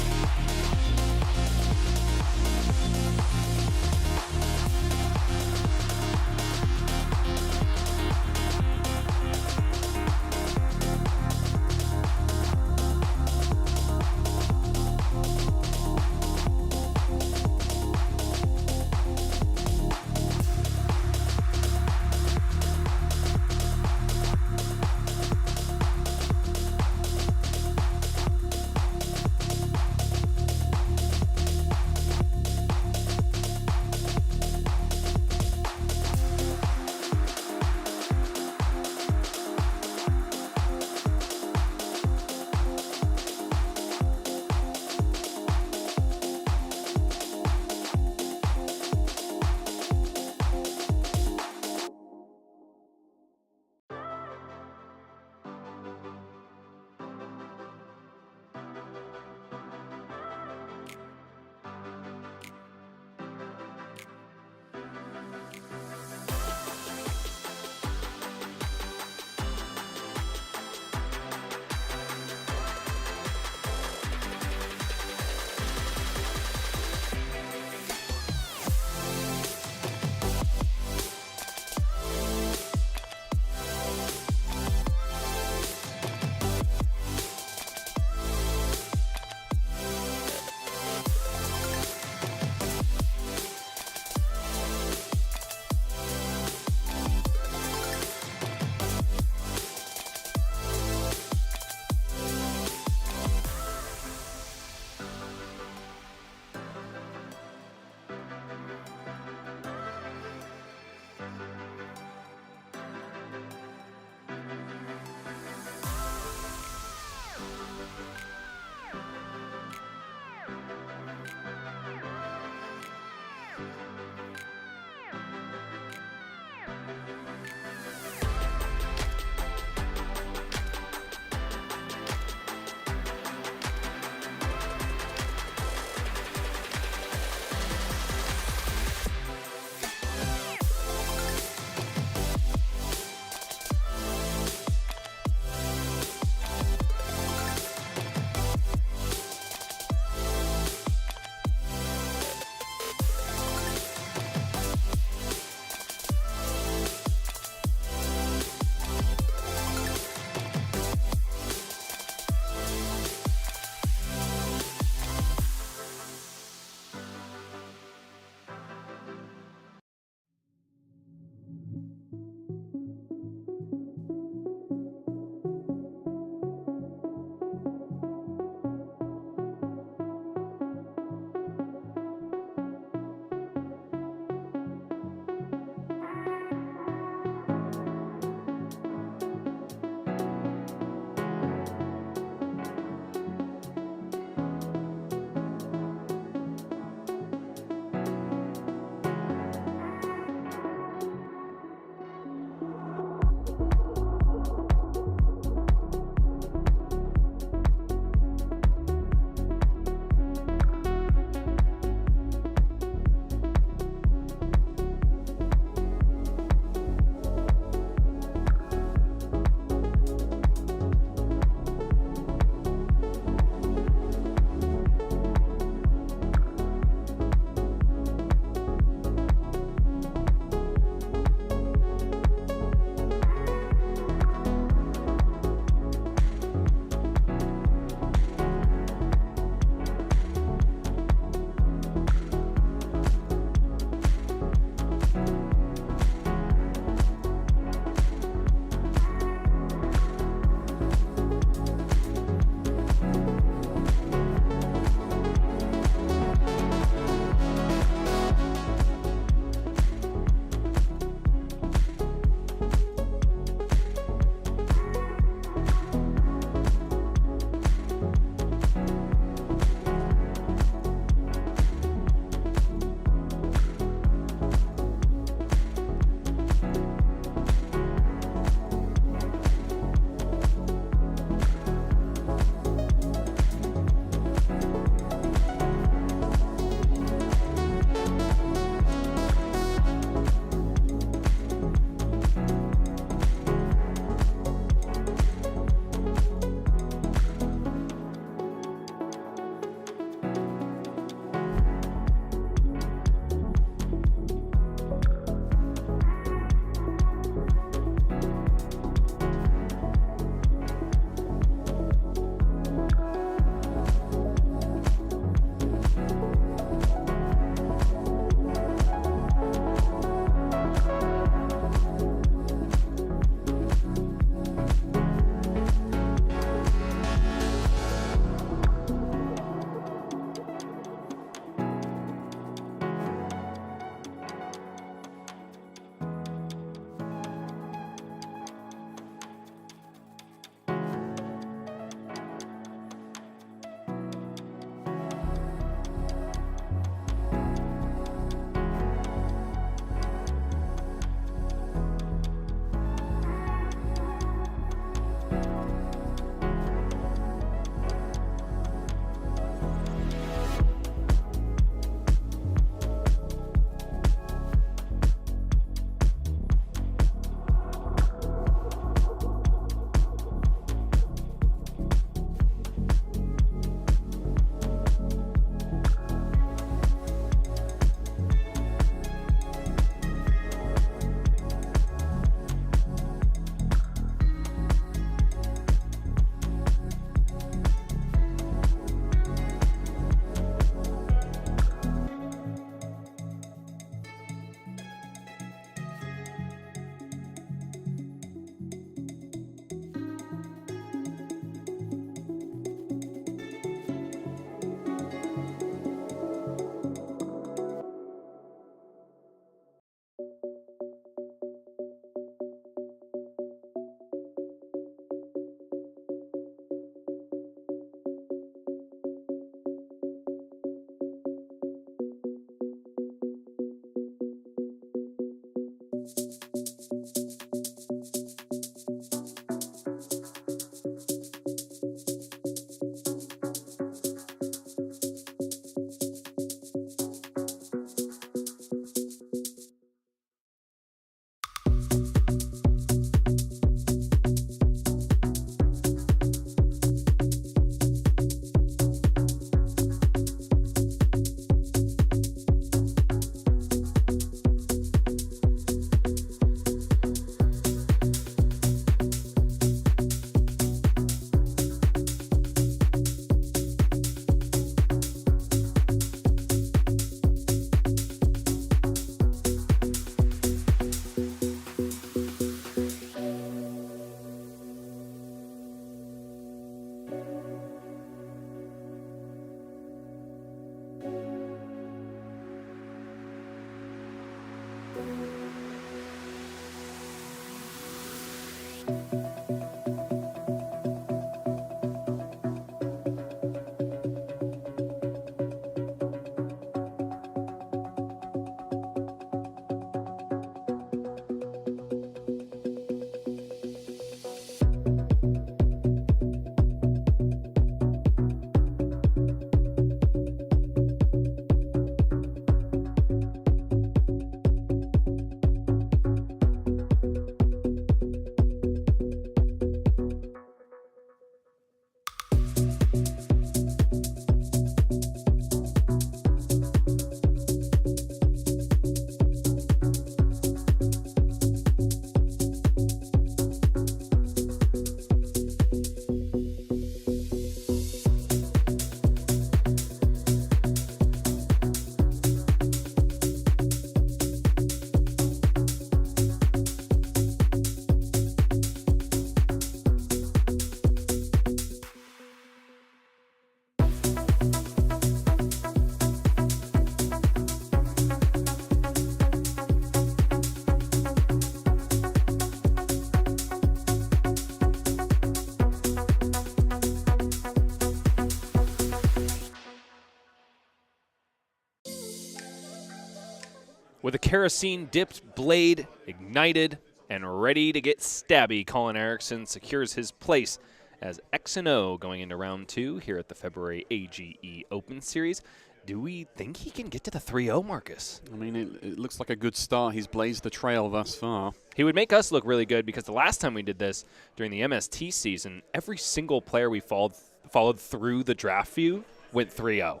With a kerosene-dipped blade ignited and ready to get stabby, Colin Erickson secures his place as X&O going into round 2 here at the February AGE Open Series. Do we think he can get to the 3-0, Marcus? I mean, it looks like a good start. He's blazed the trail thus far. He would make us look really good because the last time we did this during the MST season, every single player we followed through the draft view went 3-0.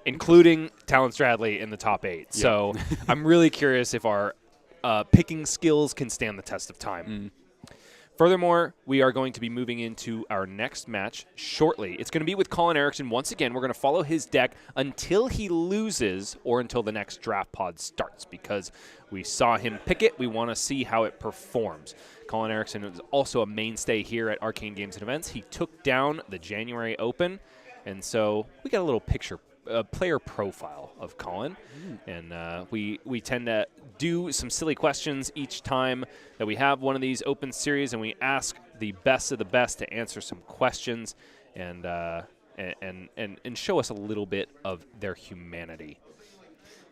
Including Talon Stradley in the top 8. Yeah. So I'm really curious if our picking skills can stand the test of time. Furthermore, we are going to be moving into our next match shortly. It's going to be with Colin Erickson. Once again, we're going to follow his deck until he loses or until the next draft pod starts because we saw him pick it. We want to see how it performs. Colin Erickson is also a mainstay here at Arcane Games and Events. He took down the January Open, and so we got a little player profile of Colin, and we tend to do some silly questions each time that we have one of these open series, and we ask the best of the best to answer some questions and show us a little bit of their humanity.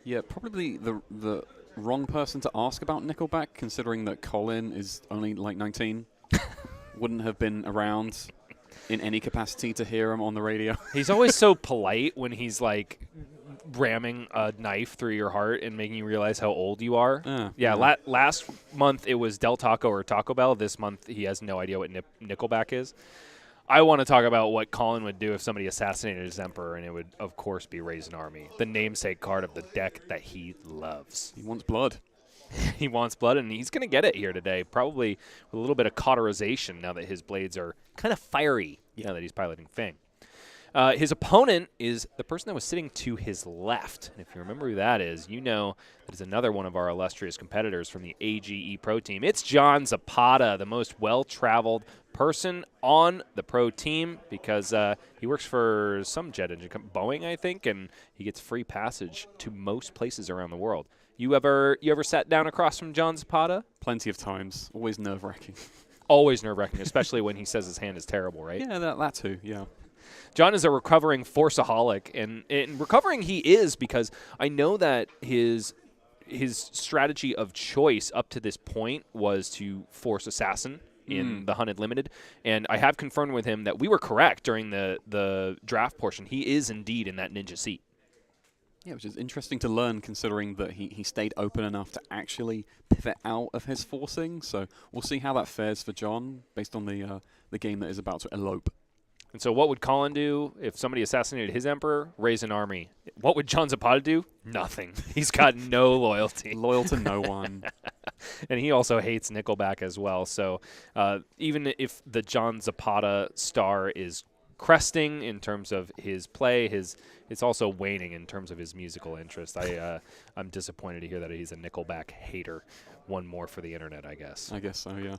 Yeah, probably the wrong person to ask about Nickelback, considering that Colin is only like 19, wouldn't have been around in any capacity to hear him on the radio. He's always so polite when he's like ramming a knife through your heart and making you realize how old you are. Last month it was Del Taco or Taco Bell. This month he has no idea what Nickelback is. I want to talk about what Colin would do if somebody assassinated his emperor, and it would, of course, be Raise an Army, the namesake card of the deck that he loves. He wants blood. He wants blood, and he's going to get it here today, probably with a little bit of cauterization now that his blades are kind of fiery now that he's piloting Fang. His opponent is the person that was sitting to his left. And if you remember who that is, you know that is another one of our illustrious competitors from the AGE Pro team. It's John Zapata, the most well-traveled person on the pro team because he works for some jet engine company, Boeing, I think, and he gets free passage to most places around the world. You ever sat down across from John Zapata? Plenty of times. Always nerve-wracking. Always nerve-wracking, especially when he says his hand is terrible, right? Yeah, that too, yeah. John is a recovering forceaholic, and recovering he is because I know that his his strategy of choice up to this point was to force Assassin in the Hunted Limited, and I have confirmed with him that we were correct during the draft portion. He is indeed in that ninja seat. Yeah, which is interesting to learn considering that he stayed open enough to actually pivot out of his forcing. So we'll see how that fares for John based on the game that is about to elope. And so what would Colin do if somebody assassinated his emperor? Raise an army. What would John Zapata do? Nothing. He's got no loyalty. Loyal to no one. And he also hates Nickelback as well. So even if the John Zapata star is cresting in terms of his play, it's also waning in terms of his musical interest. I'm disappointed to hear that he's a Nickelback hater. One more for the internet, I guess. I guess so, yeah.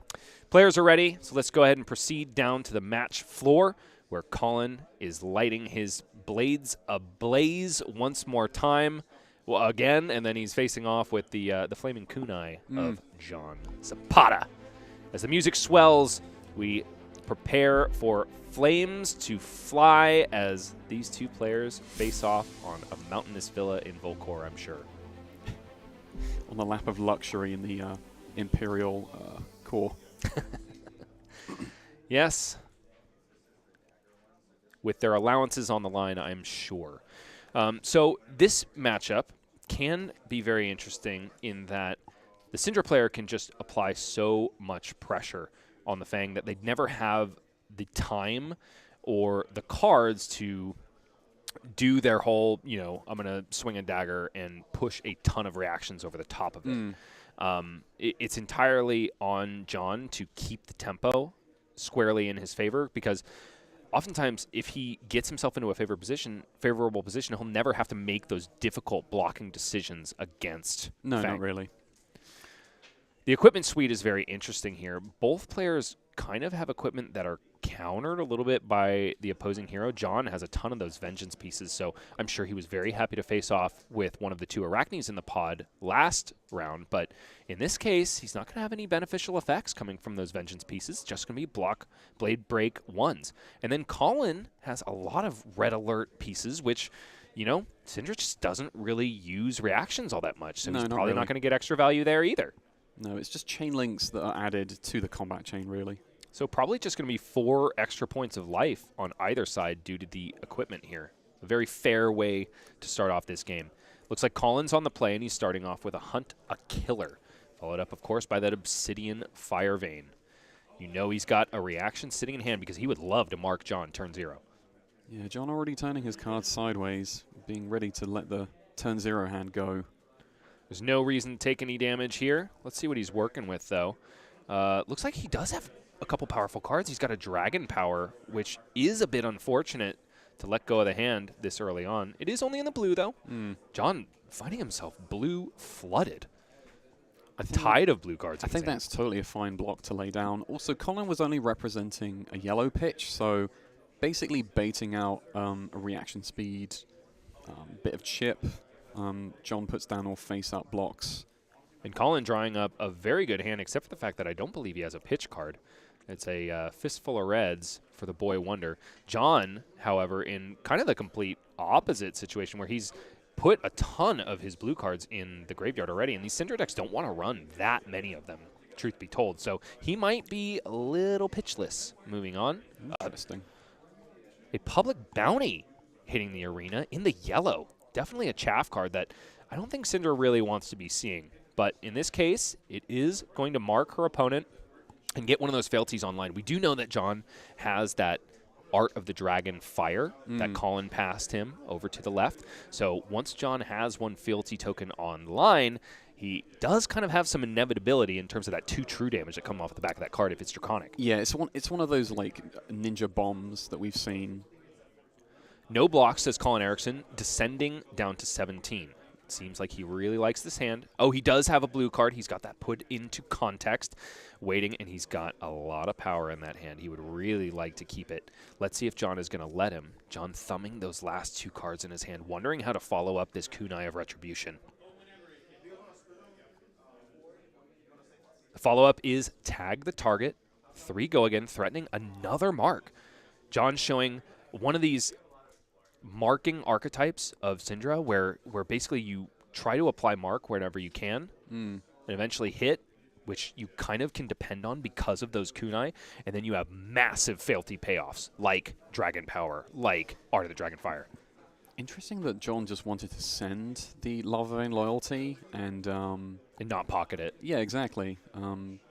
Players are ready, so let's go ahead and proceed down to the match floor, where Colin is lighting his blades ablaze once more time. Well, again, and then he's facing off with the flaming kunai of John Zapata. As the music swells, we prepare for flames to fly as these two players face off on a mountainous villa in Volcor, I'm sure. On the lap of luxury in the Imperial core. Yes. With their allowances on the line, I'm sure. So this matchup can be very interesting in that the Syndra player can just apply so much pressure on the Fang that they'd never have the time or the cards to do their whole, I'm going to swing a dagger and push a ton of reactions over the top of it. It's entirely on John to keep the tempo squarely in his favor, because oftentimes if he gets himself into a favorable position, he'll never have to make those difficult blocking decisions against No, Fang. not really. The equipment suite is very interesting here. Both players kind of have equipment that are countered a little bit by the opposing hero. John has a ton of those vengeance pieces, so I'm sure he was very happy to face off with one of the two Arachnes in the pod last round, but in this case, he's not going to have any beneficial effects coming from those vengeance pieces, just going to be block, blade break ones. And then Colin has a lot of red alert pieces, which, Syndra just doesn't really use reactions all that much, so he's probably not going to get extra value there either. No, it's just chain links that are added to the combat chain, really. So probably just going to be 4 extra points of life on either side due to the equipment here. A very fair way to start off this game. Looks like Colin's on the play, and he's starting off with a Hunt a Killer. Followed up, of course, by that Obsidian Fire Vein. He's got a reaction sitting in hand because he would love to mark John turn 0. Yeah, John already turning his cards sideways, being ready to let the turn 0 hand go. There's no reason to take any damage here. Let's see what he's working with, though. Looks like he does have a couple powerful cards. He's got a Dragon Power, which is a bit unfortunate to let go of the hand this early on. It is only in the blue, though. John finding himself blue flooded. A tide of blue cards. I think that's totally a fine block to lay down. Also, Colin was only representing a yellow pitch, so basically baiting out a reaction speed, bit of chip. John puts down all face-up blocks. And Colin drawing up a very good hand, except for the fact that I don't believe he has a pitch card. It's a fistful of reds for the Boy Wonder. John, however, in kind of the complete opposite situation where he's put a ton of his blue cards in the graveyard already, and these Syndra decks don't want to run that many of them, truth be told. So he might be a little pitchless. Moving on. Interesting. A Public Bounty hitting the arena in the yellow. Definitely a chaff card that I don't think Syndra really wants to be seeing. But in this case, it is going to mark her opponent and get one of those fealties online. We do know that John has that Art of the Dragon Fire that Colin passed him over to the left. So once John has one fealty token online, he does kind of have some inevitability in terms of that 2 true damage that come off the back of that card if it's Draconic. Yeah, it's one of those like ninja bombs that we've seen. No blocks, says Colin Erickson, descending down to 17. Seems like he really likes this hand. Oh, he does have a blue card. He's got that put into context, waiting, and he's got a lot of power in that hand. He would really like to keep it. Let's see if John is going to let him. John thumbing those last 2 cards in his hand, wondering how to follow up this Kunai of Retribution. The follow-up is Tag the Target. 3 go again, threatening another mark. John showing one of these marking archetypes of Syndra where basically you try to apply mark whenever you can, Mm. and eventually hit, which you kind of can depend on because of those kunai, and then you have massive fealty payoffs, like Dragon Power, like Art of the Dragonfire. Interesting that John just wanted to send the Lava Vein Loyalty and not pocket it. yeah, exactly.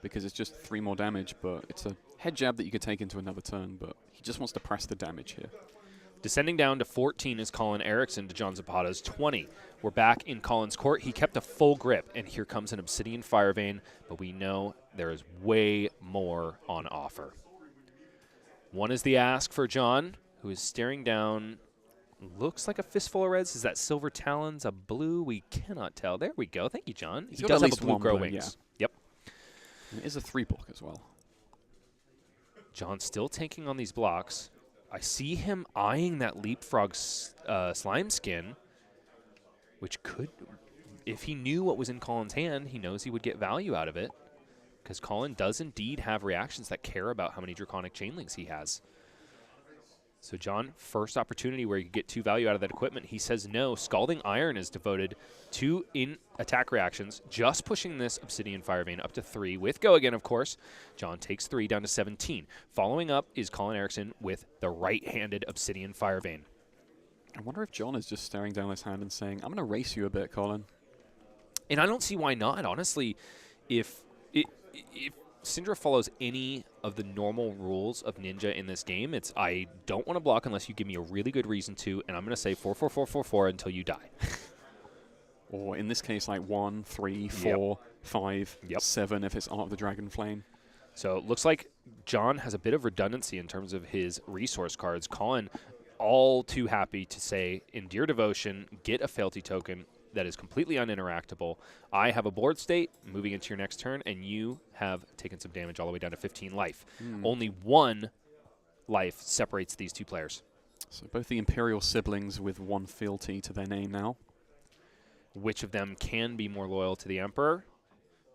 Because it's just 3 more damage, but it's a head jab that you could take into another turn, but he just wants to press the damage here. Descending down to 14 is Colin Erickson to John Zapata's 20. We're back in Colin's court. He kept a full grip, and here comes an Obsidian Fire Vein, but we know there is way more on offer. One is the ask for John, who is staring down. Looks like a fistful of reds. Is that Silver Talons, a blue? We cannot tell. There we go. Thank you, John. He's He got does at have a least blue one grow blue, wings. Yep. And it is a 3-block as well. John still taking on these blocks. I see him eyeing that Leapfrog slime skin, which could, if he knew what was in Colin's hand, he knows he would get value out of it, because Colin does indeed have reactions that care about how many Draconic Chainlinks he has. So John, first opportunity where you could get 2 value out of that equipment. He says no. Scalding Iron is devoted to in-attack reactions, just pushing this Obsidian Fire Vein up to 3 with Go Again, of course. John takes 3 down to 17. Following up is Colin Erickson with the right-handed Obsidian Fire Vein. I wonder if John is just staring down his hand and saying, I'm going to race you a bit, Colin. And I don't see why not. Honestly, if Syndra follows any of the normal rules of Ninja in this game, it's I don't want to block unless you give me a really good reason to, and I'm going to say 4, 4, 4, 4, 4 until you die. Or in this case, like 1, 3, 4, 5, 7 if it's Art of the Dragon Flame. So it looks like John has a bit of redundancy in terms of his resource cards. Colin, all too happy to say, Endear Devotion, get a fealty token that is completely uninteractable. I have a board state moving into your next turn, and you have taken some damage all the way down to 15 life. Only 1 life separates these 2 players. So both the Imperial siblings with 1 fealty to their name now. Which of them can be more loyal to the Emperor?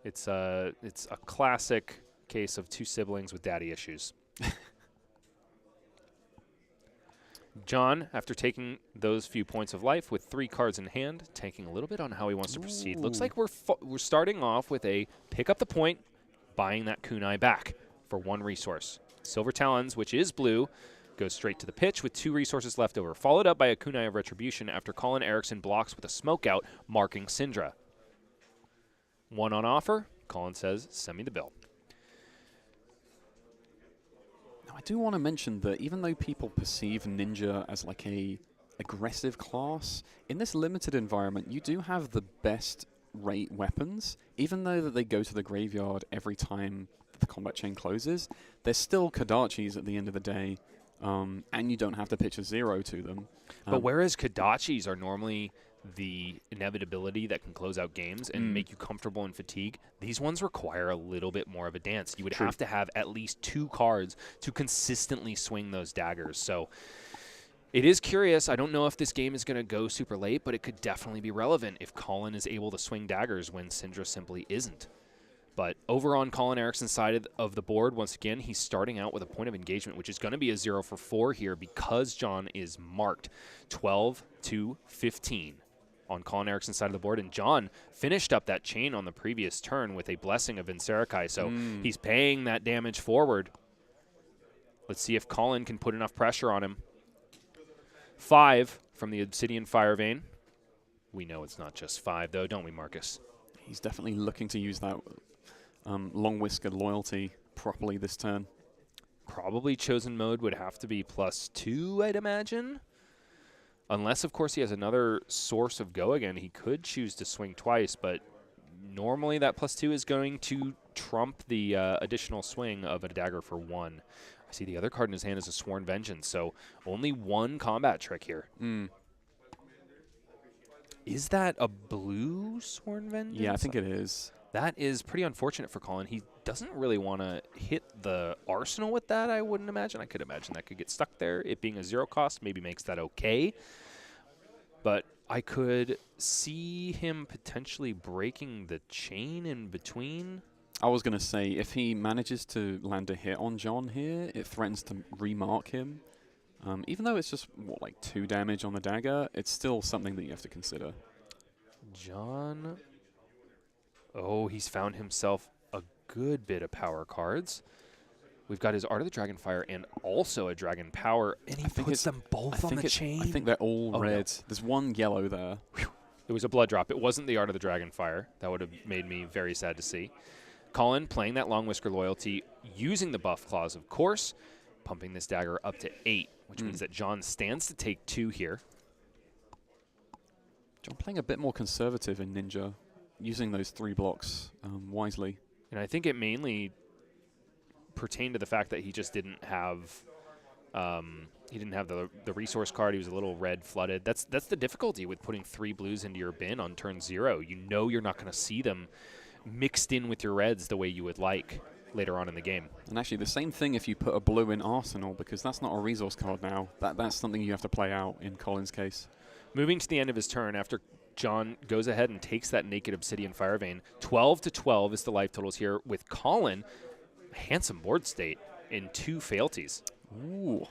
It's a classic case of 2 siblings with daddy issues. John, after taking those few points of life with 3 cards in hand, taking a little bit on how he wants to proceed. Looks like we're starting off with a pick up the point, buying that kunai back for 1 resource. Silver Talons, which is blue, goes straight to the pitch with 2 resources left over, followed up by a kunai of Retribution after Colin Erickson blocks with a smoke out, marking Syndra. 1 on offer. Colin says, send me the bill. Now, I do want to mention that even though people perceive Ninja as like a aggressive class, in this limited environment, you do have the best rate weapons. Even though that they go to the graveyard every time the combat chain closes, they're still Kodachis at the end of the day, and you don't have to pitch a 0 to them. But whereas Kodachis are normally the inevitability that can close out games and make you comfortable in fatigue, these ones require a little bit more of a dance. You would have to have at least 2 cards to consistently swing those daggers. So it is curious. I don't know if this game is going to go super late, but it could definitely be relevant if Colin is able to swing daggers when Syndra simply isn't. But over on Colin Erickson's side of the board, once again, he's starting out with a point of engagement, which is going to be a 0 for 4 here because John is marked 12 to 15 on Colin Erickson's side of the board. And John finished up that chain on the previous turn with a Blessing of Vinserakai, so he's paying that damage forward. Let's see if Colin can put enough pressure on him. 5 from the Obsidian Fire Vein. We know it's not just 5, though, don't we, Marcus? He's definitely looking to use that long whiskered loyalty properly this turn. Probably chosen mode would have to be +2, I'd imagine. Unless, of course, he has another source of Go Again. He could choose to swing twice, but normally that +2 is going to trump the additional swing of a dagger for 1. I see the other card in his hand is a Sworn Vengeance, so only 1 combat trick here. Is that a blue Sworn Vengeance? Yeah, I think it is. That is pretty unfortunate for Colin. He doesn't really want to hit the arsenal with that, I wouldn't imagine. I could imagine that could get stuck there. It being a 0 cost maybe makes that okay. But I could see him potentially breaking the chain in between. I was going to say, if he manages to land a hit on John here, it threatens to remark him. Even though it's just, what, like 2 damage on the dagger, it's still something that you have to consider. John. Oh, he's found himself a good bit of power cards. We've got his Art of the Dragonfire and also a Dragon Power, and he puts them both on the chain. I think they're all red. No. There's one yellow there. It was a blood drop. It wasn't the Art of the Dragonfire. That would have made me very sad to see. Colin playing that Long Whisker loyalty, using the buff clause, of course, pumping this dagger up to 8, which means that John stands to take 2 here. John playing a bit more conservative in Ninja, using those 3 blocks wisely. And I think it mainly pertained to the fact that he just didn't have the resource card. He was a little red flooded. That's the difficulty with putting 3 blues into your bin on turn 0. You know you're not going to see them mixed in with your reds the way you would like later on in the game. And actually the same thing if you put a blue in Arsenal, because that's not a resource card now. That's something you have to play out in Colin's case. Moving to the end of his turn after John goes ahead and takes that Naked Obsidian Fire Vein. 12 to 12 is the life totals here with Colin. Handsome board state in 2 fealties. Ooh.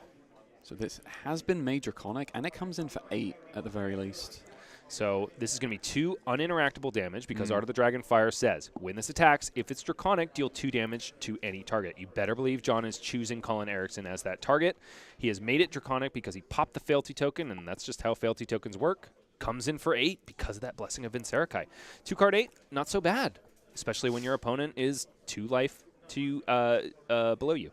So this has been made Draconic, and it comes in for 8 at the very least. So this is going to be 2 uninteractable damage because Art of the Dragonfire says, when this attacks, if it's Draconic, deal 2 damage to any target. You better believe John is choosing Colin Erickson as that target. He has made it Draconic because he popped the fealty token, and that's just how fealty tokens work. Comes in for 8 because of that Blessing of Vinserakai. 2 card 8, not so bad, especially when your opponent is 2 life to below you.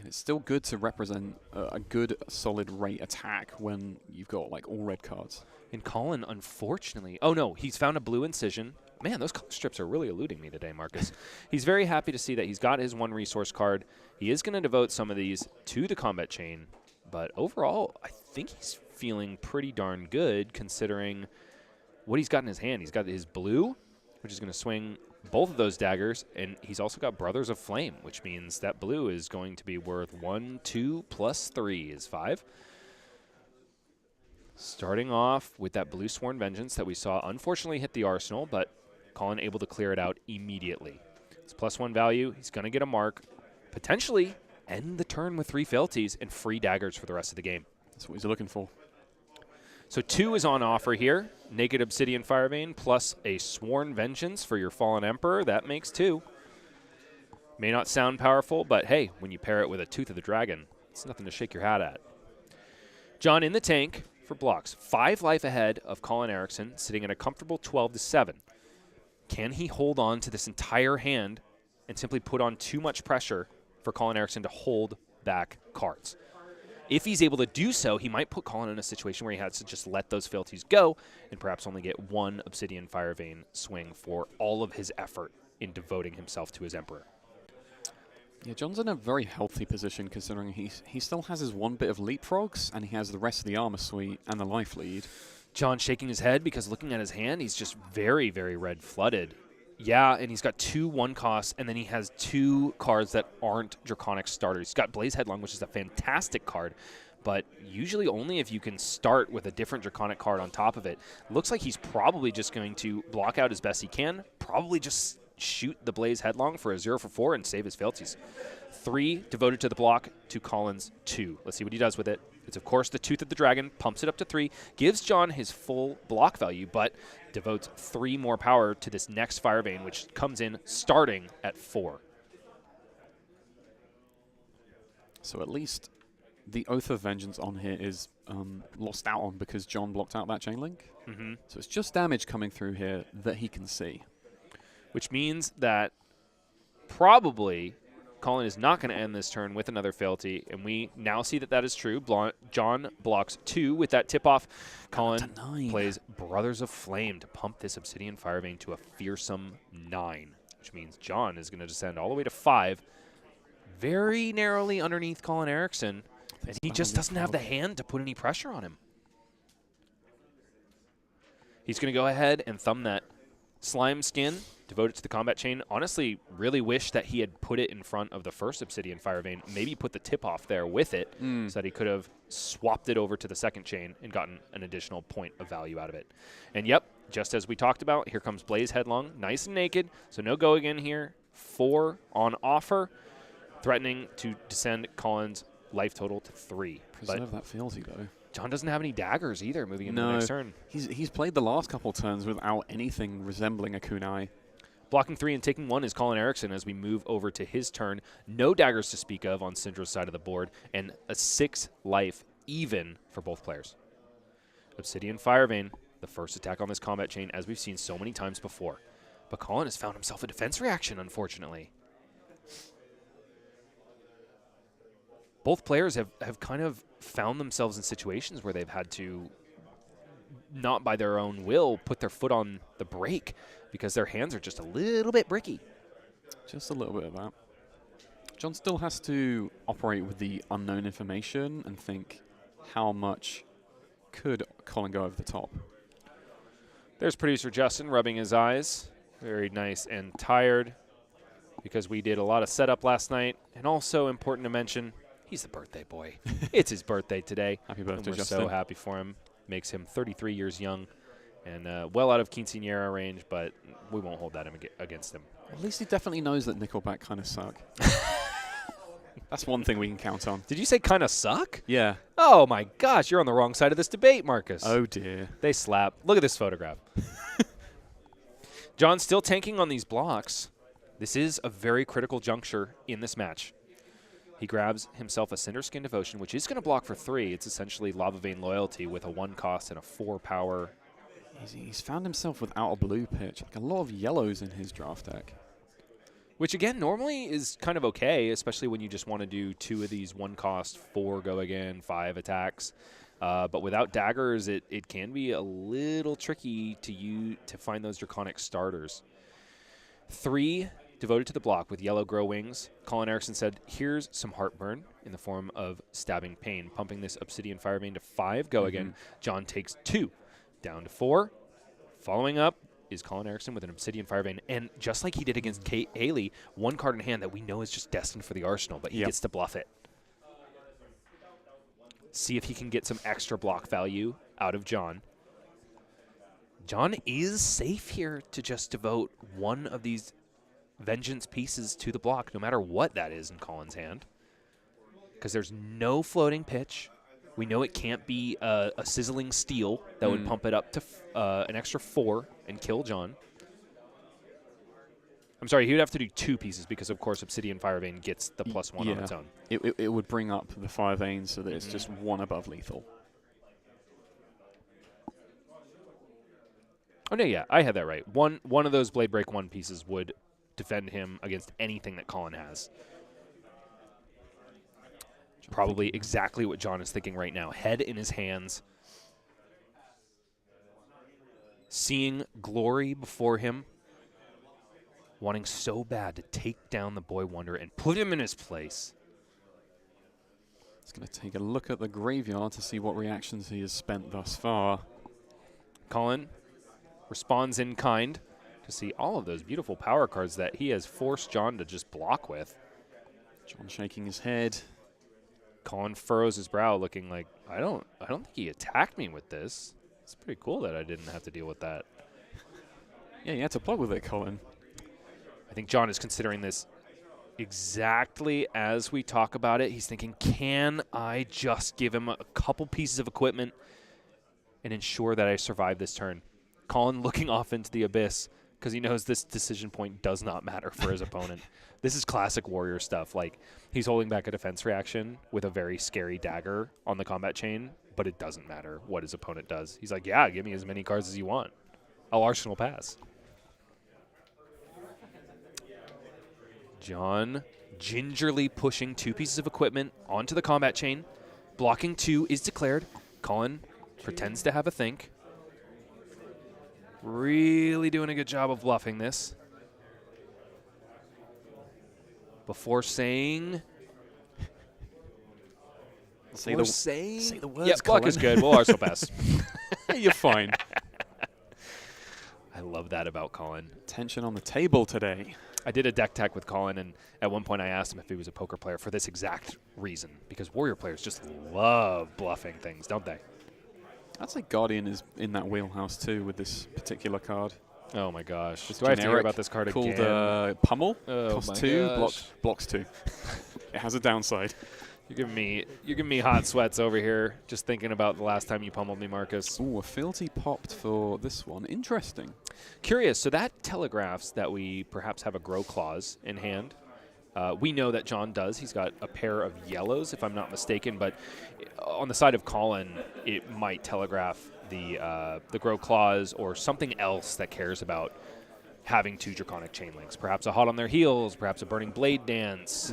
It's still good to represent a good, solid rate attack when you've got like all red cards. And Colin, unfortunately, oh no, he's found a blue incision. Man, those color strips are really eluding me today, Marcus. He's very happy to see that he's got his 1 resource card. He is going to devote some of these to the combat chain, but overall, I think he's feeling pretty darn good considering what he's got in his hand. He's got his blue, which is going to swing both of those daggers, and he's also got Brothers of Flame, which means that blue is going to be worth 1, 2, plus 3 is 5. Starting off with that blue Sworn Vengeance that we saw unfortunately hit the arsenal, but Colin able to clear it out immediately. It's +1 value. He's going to get a mark, potentially end the turn with 3 fealties and free daggers for the rest of the game. That's what he's looking for. So 2 is on offer here. Naked Obsidian Fire Vein plus a Sworn Vengeance for your Fallen Emperor. That makes 2. May not sound powerful, but hey, when you pair it with a Tooth of the Dragon, it's nothing to shake your hat at. John in the tank for blocks. 5 life ahead of Colin Erickson, sitting at a comfortable 12 to 7. Can he hold on to this entire hand and simply put on too much pressure for Colin Erickson to hold back cards? If he's able to do so, he might put Colin in a situation where he has to just let those fealties go and perhaps only get 1 Obsidian Fire Vein swing for all of his effort in devoting himself to his Emperor. Yeah, John's in a very healthy position considering he still has his 1 bit of leapfrogs and he has the rest of the armor suite and the life lead. John shaking his head because looking at his hand, he's just very, very red flooded. Yeah, and he's got 2 1 costs, and then he has 2 cards that aren't Draconic starters. He's got Blaze Headlong, which is a fantastic card, but usually only if you can start with a different Draconic card on top of it. Looks like he's probably just going to block out as best he can, probably just shoot the Blaze Headlong for a 0 for 4 and save his fealties. 3 devoted to the block to Colin's 2. Let's see what he does with it. It's, of course, the Tooth of the Dragon, pumps it up to 3, gives John his full block value, but devotes 3 more power to this next Fire Vein, which comes in starting at 4. So at least the Oath of Vengeance on here is lost out on because John blocked out that chain link. So it's just damage coming through here that he can see. Which means that probably Colin is not going to end this turn with another fealty, and we now see that that is true. John blocks 2 with that tip-off. Colin plays Brothers of Flame to pump this Obsidian Fire Vein to a fearsome 9, which means John is going to descend all the way to 5, very narrowly underneath Colin Erickson, and he just doesn't have the hand to put any pressure on him. He's going to go ahead and thumb that Slime Skin, devote it to the combat chain. Honestly, really wish that he had put it in front of the first Obsidian Fire Vein. Maybe put the tip-off there with it so that he could have swapped it over to the second chain and gotten an additional point of value out of it. And yep, just as we talked about, here comes Blaze Headlong, nice and naked, so no go again here. 4 on offer, threatening to descend Colin's life total to 3. Preserve that fealty, though. John doesn't have any daggers either moving into the next turn. He's played the last couple turns without anything resembling a kunai. Blocking 3 and taking 1 is Colin Erickson as we move over to his turn. No daggers to speak of on Syndra's side of the board, and a 6 life even for both players. Obsidian Firevein, the first attack on this combat chain, as we've seen so many times before. But Colin has found himself a defense reaction, unfortunately. Both players have kind of found themselves in situations where they've had to, not by their own will, put their foot on the brake because their hands are just a little bit bricky. Just a little bit of that. John still has to operate with the unknown information and think, how much could Colin go over the top? There's producer Justin rubbing his eyes. Very nice and tired because we did a lot of setup last night. And also important to mention, he's the birthday boy. It's his birthday today. Happy birthday, we're Justin. so happy for him. Makes him 33 years young and well out of quinceañera range, but we won't hold that against him. At least he definitely knows that Nickelback kind of suck. That's one thing we can count on. Did you say kind of suck? Yeah. Oh, my gosh. You're on the wrong side of this debate, Marcus. Oh, dear. They slap. Look at this photograph. John's still tanking on these blocks. This is a very critical juncture in this match. He grabs himself a Cinderskin Devotion, which is going to block for 3. It's essentially Lava Vein Loyalty with a 1 cost and a 4 power. He's found himself without a blue pitch. Like a lot of yellows in his draft deck. Which, again, normally is kind of okay, especially when you just want to do 2 of these 1 cost, 4 go again, 5 attacks. But without daggers, it can be a little tricky to find those Draconic starters. 3 devoted to the block with yellow grow wings. Colin Erickson said, here's some heartburn in the form of stabbing pain. Pumping this Obsidian Firevein to 5 go again. John takes 2 down to 4. Following up is Colin Erickson with an Obsidian Firevein. And just like he did against Kate Haley, 1 card in hand that we know is just destined for the arsenal, but he gets to bluff it. See if he can get some extra block value out of John. John is safe here to just devote 1 of these vengeance pieces to the block, no matter what that is in Colin's hand. Because there's no floating pitch. We know it can't be a sizzling steel that would pump it up to an extra 4 and kill John. I'm sorry, he would have to do 2 pieces because, of course, Obsidian Firevein gets the +1 on its own. It would bring up the Firevein so that it's just 1 above lethal. Oh, no, yeah, I had that right. One of those Blade Break 1 pieces would defend him against anything that Colin has. Probably exactly what John is thinking right now. Head in his hands. Seeing glory before him. Wanting so bad to take down the Boy Wonder and put him in his place. He's going to take a look at the graveyard to see what reactions he has spent thus far. Colin responds in kind to see all of those beautiful power cards that he has forced John to just block with. John shaking his head. Colin furrows his brow, looking like, I don't think he attacked me with this. It's pretty cool that I didn't have to deal with that. Yeah, you had to plug with it, Colin. I think John is considering this exactly as we talk about it. He's thinking, can I just give him a couple pieces of equipment and ensure that I survive this turn? Colin looking off into the abyss because he knows this decision point does not matter for his opponent. This is classic warrior stuff. Like, he's holding back a defense reaction with a very scary dagger on the combat chain, but it doesn't matter what his opponent does. He's like, yeah, give me as many cards as you want. I'll Arsenal pass. John gingerly pushing 2 pieces of equipment onto the combat chain. Blocking 2 is declared. Colin pretends to have a think. Really doing a good job of bluffing this. Before saying... Say the words, yeah, block Colin. is good. We'll Arsenal pass. You're fine. I love that about Colin. Tension on the table today. I did a deck tech with Colin, and at one point I asked him if he was a poker player for this exact reason, because warrior players just love bluffing things, don't they? I'd say Guardian is in that wheelhouse too with this particular card. Oh my gosh. Just Do I have to hear generic, about this card called again? Pummel. Oh Costs my 2, gosh. blocks 2. It has a downside. You're giving me hot sweats over here just thinking about the last time you pummeled me, Marcus. Ooh, a fealty popped for this one. Interesting. Curious, so that telegraphs that we perhaps have a grow clause in hand. We know that John does. He's got a pair of yellows, if I'm not mistaken, but on the side of Colin, it might telegraph the grow clause or something else that cares about having 2 draconic chain links. Perhaps a hot on their heels, perhaps a burning blade dance.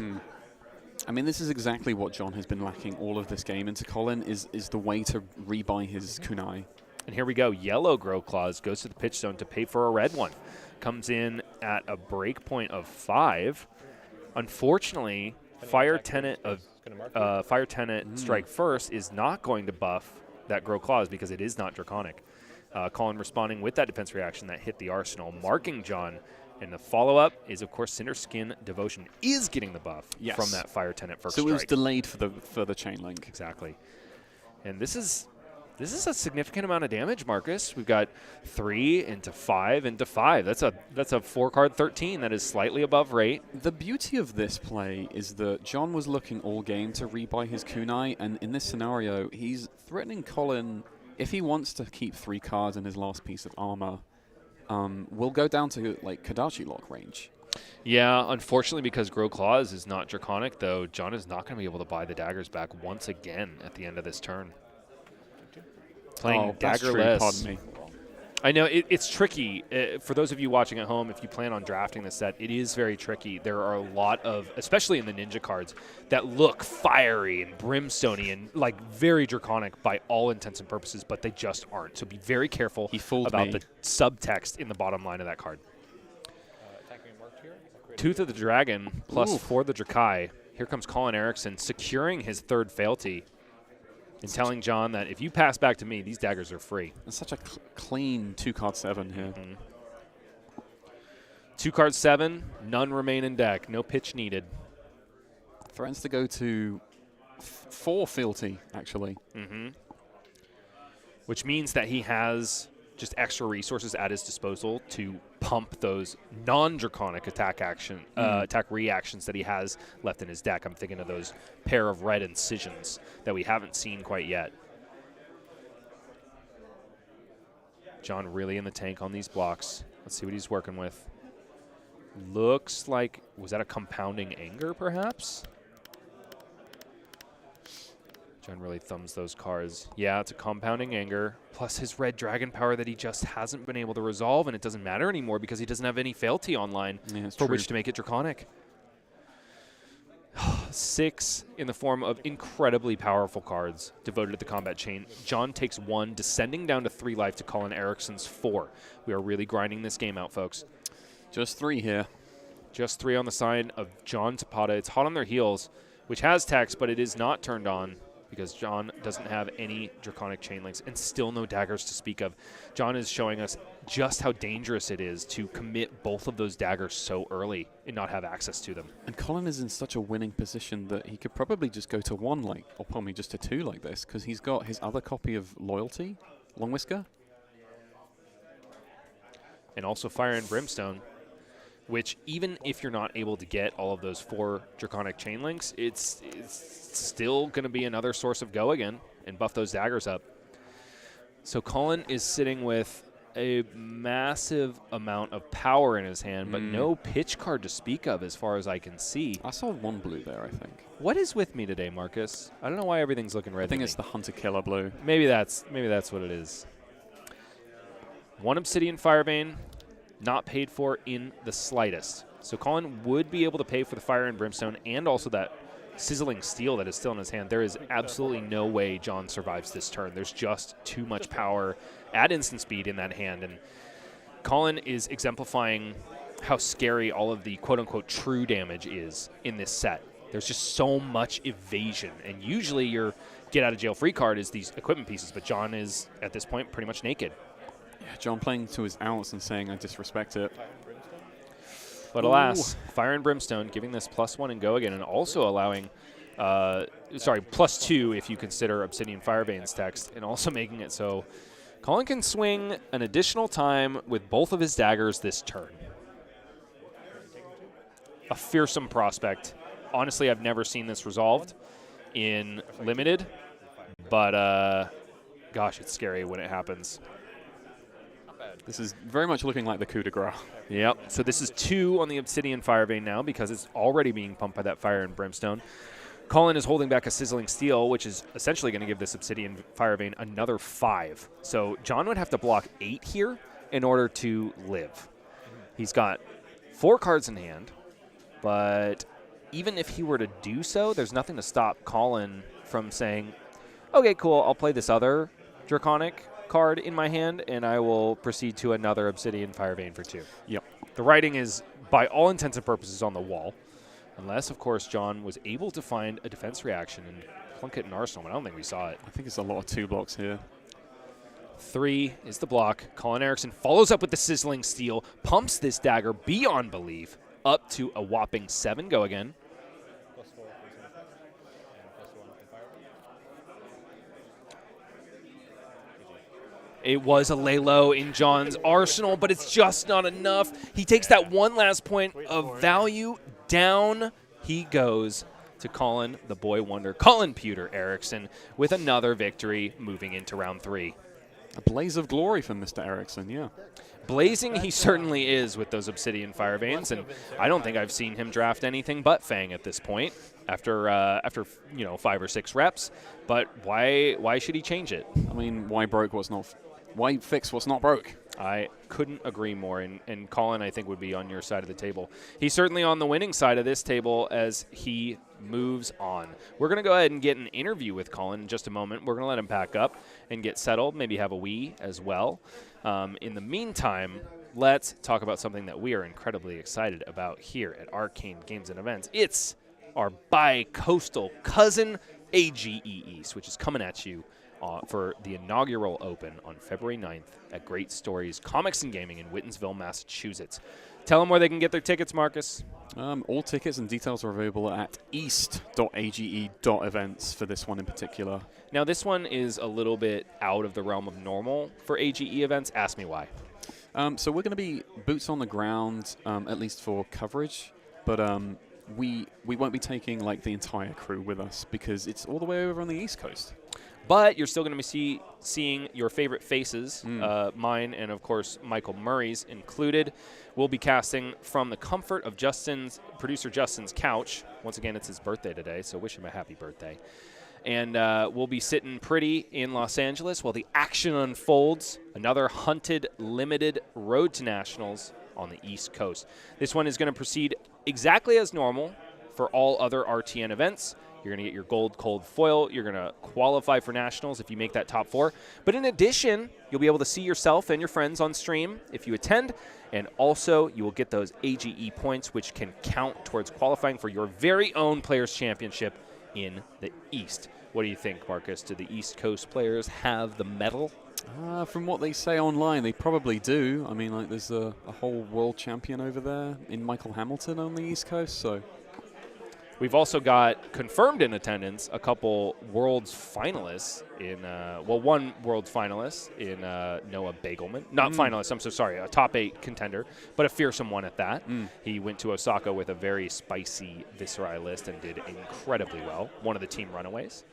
I mean, this is exactly what John has been lacking all of this game into Colin, is the way to rebuy his kunai. And here we go. Yellow grow clause goes to the pitch zone to pay for a red one. Comes in at a break point of 5. Unfortunately, Fire Tenant Strike First is not going to buff that grow clause because it is not draconic. Colin responding with that defense reaction that hit the arsenal, marking John. And the follow-up is, of course, Cinderskin Devotion is getting the buff from that Fire Tenant First Strike. So it was delayed for the chain link. Exactly. And this is a significant amount of damage, Marcus. We've got 3 into 5 into 5. That's a 4-card 13 that is slightly above rate. The beauty of this play is that John was looking all game to rebuy his kunai, and in this scenario, he's threatening Colin, if he wants to keep 3 cards in his last piece of armor, we'll go down to like Kadachi lock range. Yeah, unfortunately, because Grow Claws is not draconic, though, John is not going to be able to buy the daggers back once again at the end of this turn. Playing daggerless. Pardon me. I know it's tricky. For those of you watching at home, if you plan on drafting this set, it is very tricky. There are a lot of, especially in the ninja cards, that look fiery and brimstony and like very draconic by all intents and purposes, but they just aren't. So be very careful about the subtext in the bottom line of that card. Attacking marked here. Tooth of the Dragon plus 4 the Drakai. Here comes Colin Erickson securing his 3rd fealty and telling John that if you pass back to me, these daggers are free. It's such a clean 2-card 7 here. 2-card 7, none remain in deck. No pitch needed. Threatens to go to 4 fealty, actually. Which means that he has just extra resources at his disposal to pump those non-draconic attack reactions that he has left in his deck. I'm thinking of those pair of red incisions that we haven't seen quite yet. John really in the tank on these blocks. Let's see what he's working with. Looks like, was that a compounding anger perhaps? John really thumbs those cards. Yeah, it's a compounding anger, plus his red dragon power that he just hasn't been able to resolve, and it doesn't matter anymore because he doesn't have any fealty online for which to make it draconic. 6 in the form of incredibly powerful cards devoted to the combat chain. John takes 1, descending down to 3 life to Colin Erickson's 4. We are really grinding this game out, folks. Just 3 here. Just 3 on the side of John Tapata. It's hot on their heels, which has text, but it is not turned on, because John doesn't have any draconic chain links and still no daggers to speak of. John is showing us just how dangerous it is to commit both of those daggers so early and not have access to them. And Colin is in such a winning position that he could probably just go to 1, or probably just to 2 like this, because he's got his other copy of Loyalty, Long Whisker. And also Fire and Brimstone, which even if you're not able to get all of those 4 draconic chain links, it's still going to be another source of go again and buff those daggers up. So Colin is sitting with a massive amount of power in his hand, but no pitch card to speak of as far as I can see. I saw 1 blue there, I think. What is with me today, Marcus? I don't know why everything's looking red. I think it's the Hunter-Killer blue. Maybe that's what it is. 1 Obsidian Firebane, not paid for in the slightest. So Colin would be able to pay for the Fire and Brimstone and also that Sizzling Steel that is still in his hand. There is absolutely no way John survives this turn. There's just too much power at instant speed in that hand. And Colin is exemplifying how scary all of the quote-unquote true damage is in this set. There's just so much evasion. And usually your get-out-of-jail-free card is these equipment pieces, but John is, at this point, pretty much naked. Yeah, John playing to his outs and saying, I disrespect it. But alas, Fire and Brimstone giving this +1 and go again, and also allowing, +2 if you consider Obsidian Firebane's text, and also making it so Colin can swing an additional time with both of his daggers this turn. A fearsome prospect. Honestly, I've never seen this resolved, in limited, but gosh, it's scary when it happens. This is very much looking like the coup de grace. Yep. So this is 2 on the Obsidian Fire Vein now because it's already being pumped by that Fire and Brimstone. Colin is holding back a Sizzling Steel, which is essentially going to give this Obsidian Fire Vein another 5. So John would have to block 8 here in order to live. He's got 4 cards in hand, but even if he were to do so, there's nothing to stop Colin from saying, okay, cool, I'll play this other Draconic card in my hand, and I will proceed to another Obsidian Fire Vein for 2. Yep. The writing is, by all intents and purposes, on the wall, unless, of course, John was able to find a defense reaction and plunk it in Arsenal, but I don't think we saw it. I think it's a lot of 2 blocks here. 3 is the block. Colin Erickson follows up with the Sizzling Steel, pumps this dagger beyond belief, up to a whopping 7. Go again. +4 for Semifinal and +1 in Fire. It was a lay low in John's arsenal, but it's just not enough. He takes that one last point of value. Down he goes to Colin, the boy wonder, Colin Pewter Erickson, with another victory moving into round 3. A blaze of glory from Mr. Erickson, yeah. Blazing he certainly is with those Obsidian Fire Veins, and I don't think I've seen him draft anything but Fang at this point after 5 or 6 reps. But why should he change it? I mean, why fix what's not broke? I couldn't agree more, and Colin, I think, would be on your side of the table. He's certainly on the winning side of this table as he moves on. We're going to go ahead and get an interview with Colin in just a moment. We're going to let him pack up and get settled, maybe have a wee as well. In the meantime, let's talk about something that we are incredibly excited about here at Arcane Games and Events. It's our bi-coastal cousin, AGE East, which is coming at you for the inaugural Open on February 9th at Great Stories Comics and Gaming in Whitensville, Massachusetts. Tell them where they can get their tickets, Marcus. All tickets and details are available at east.age.events for this one in particular. Now, this one is a little bit out of the realm of normal for AGE events. Ask me why. So we're going to be boots on the ground, at least for coverage, but we won't be taking like the entire crew with us because it's all the way over on the East Coast. But you're still going to be seeing your favorite faces, mine and, of course, Michael Murray's included. We'll be casting from the comfort of producer Justin's couch. Once again, it's his birthday today, so wish him a happy birthday. And we'll be sitting pretty in Los Angeles while the action unfolds. Another hunted, limited Road to Nationals on the East Coast. This one is going to proceed exactly as normal for all other RTN events. You're going to get your gold cold foil. You're going to qualify for nationals if you make that top 4. But in addition, you'll be able to see yourself and your friends on stream if you attend. And also, you will get those AGE points, which can count towards qualifying for your very own Players' Championship in the East. What do you think, Marcus? Do the East Coast players have the medal? From what they say online, they probably do. I mean, like, there's a whole world champion over there in Michael Hamilton on the East Coast, so... We've also got confirmed in attendance a couple Worlds finalists in, one Worlds finalist in Noah Bagelman. Not finalist, I'm so sorry, a top 8 contender, but a fearsome one at that. He went to Osaka with a very spicy Viscerai list and did incredibly well. One of the team runaways.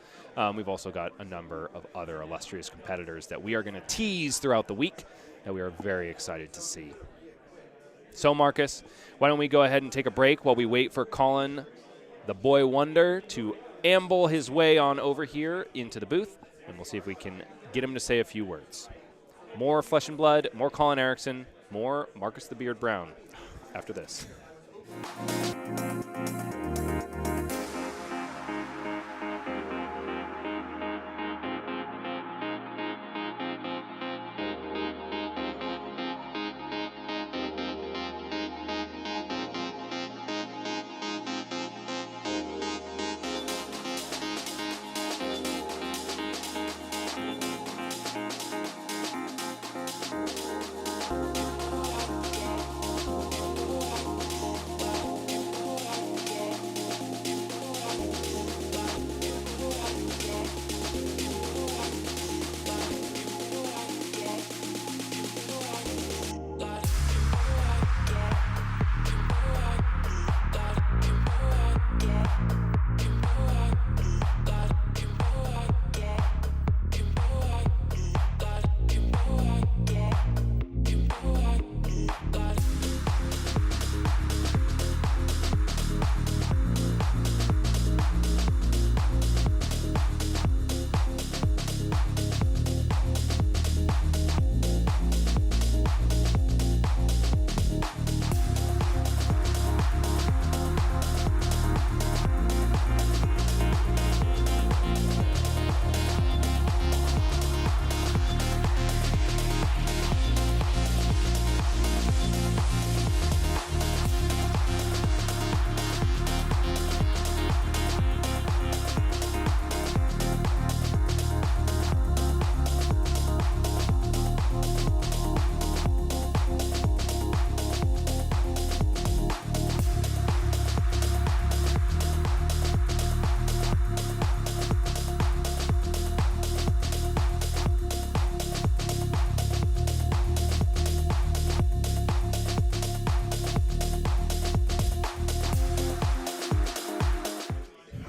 We've also got a number of other illustrious competitors that we are going to tease throughout the week that we are very excited to see. So, Marcus, why don't we go ahead and take a break while we wait for Colin, the boy wonder, to amble his way on over here into the booth, and we'll see if we can get him to say a few words. More Flesh and Blood, more Colin Erickson, more Marcus the Beard Brown after this.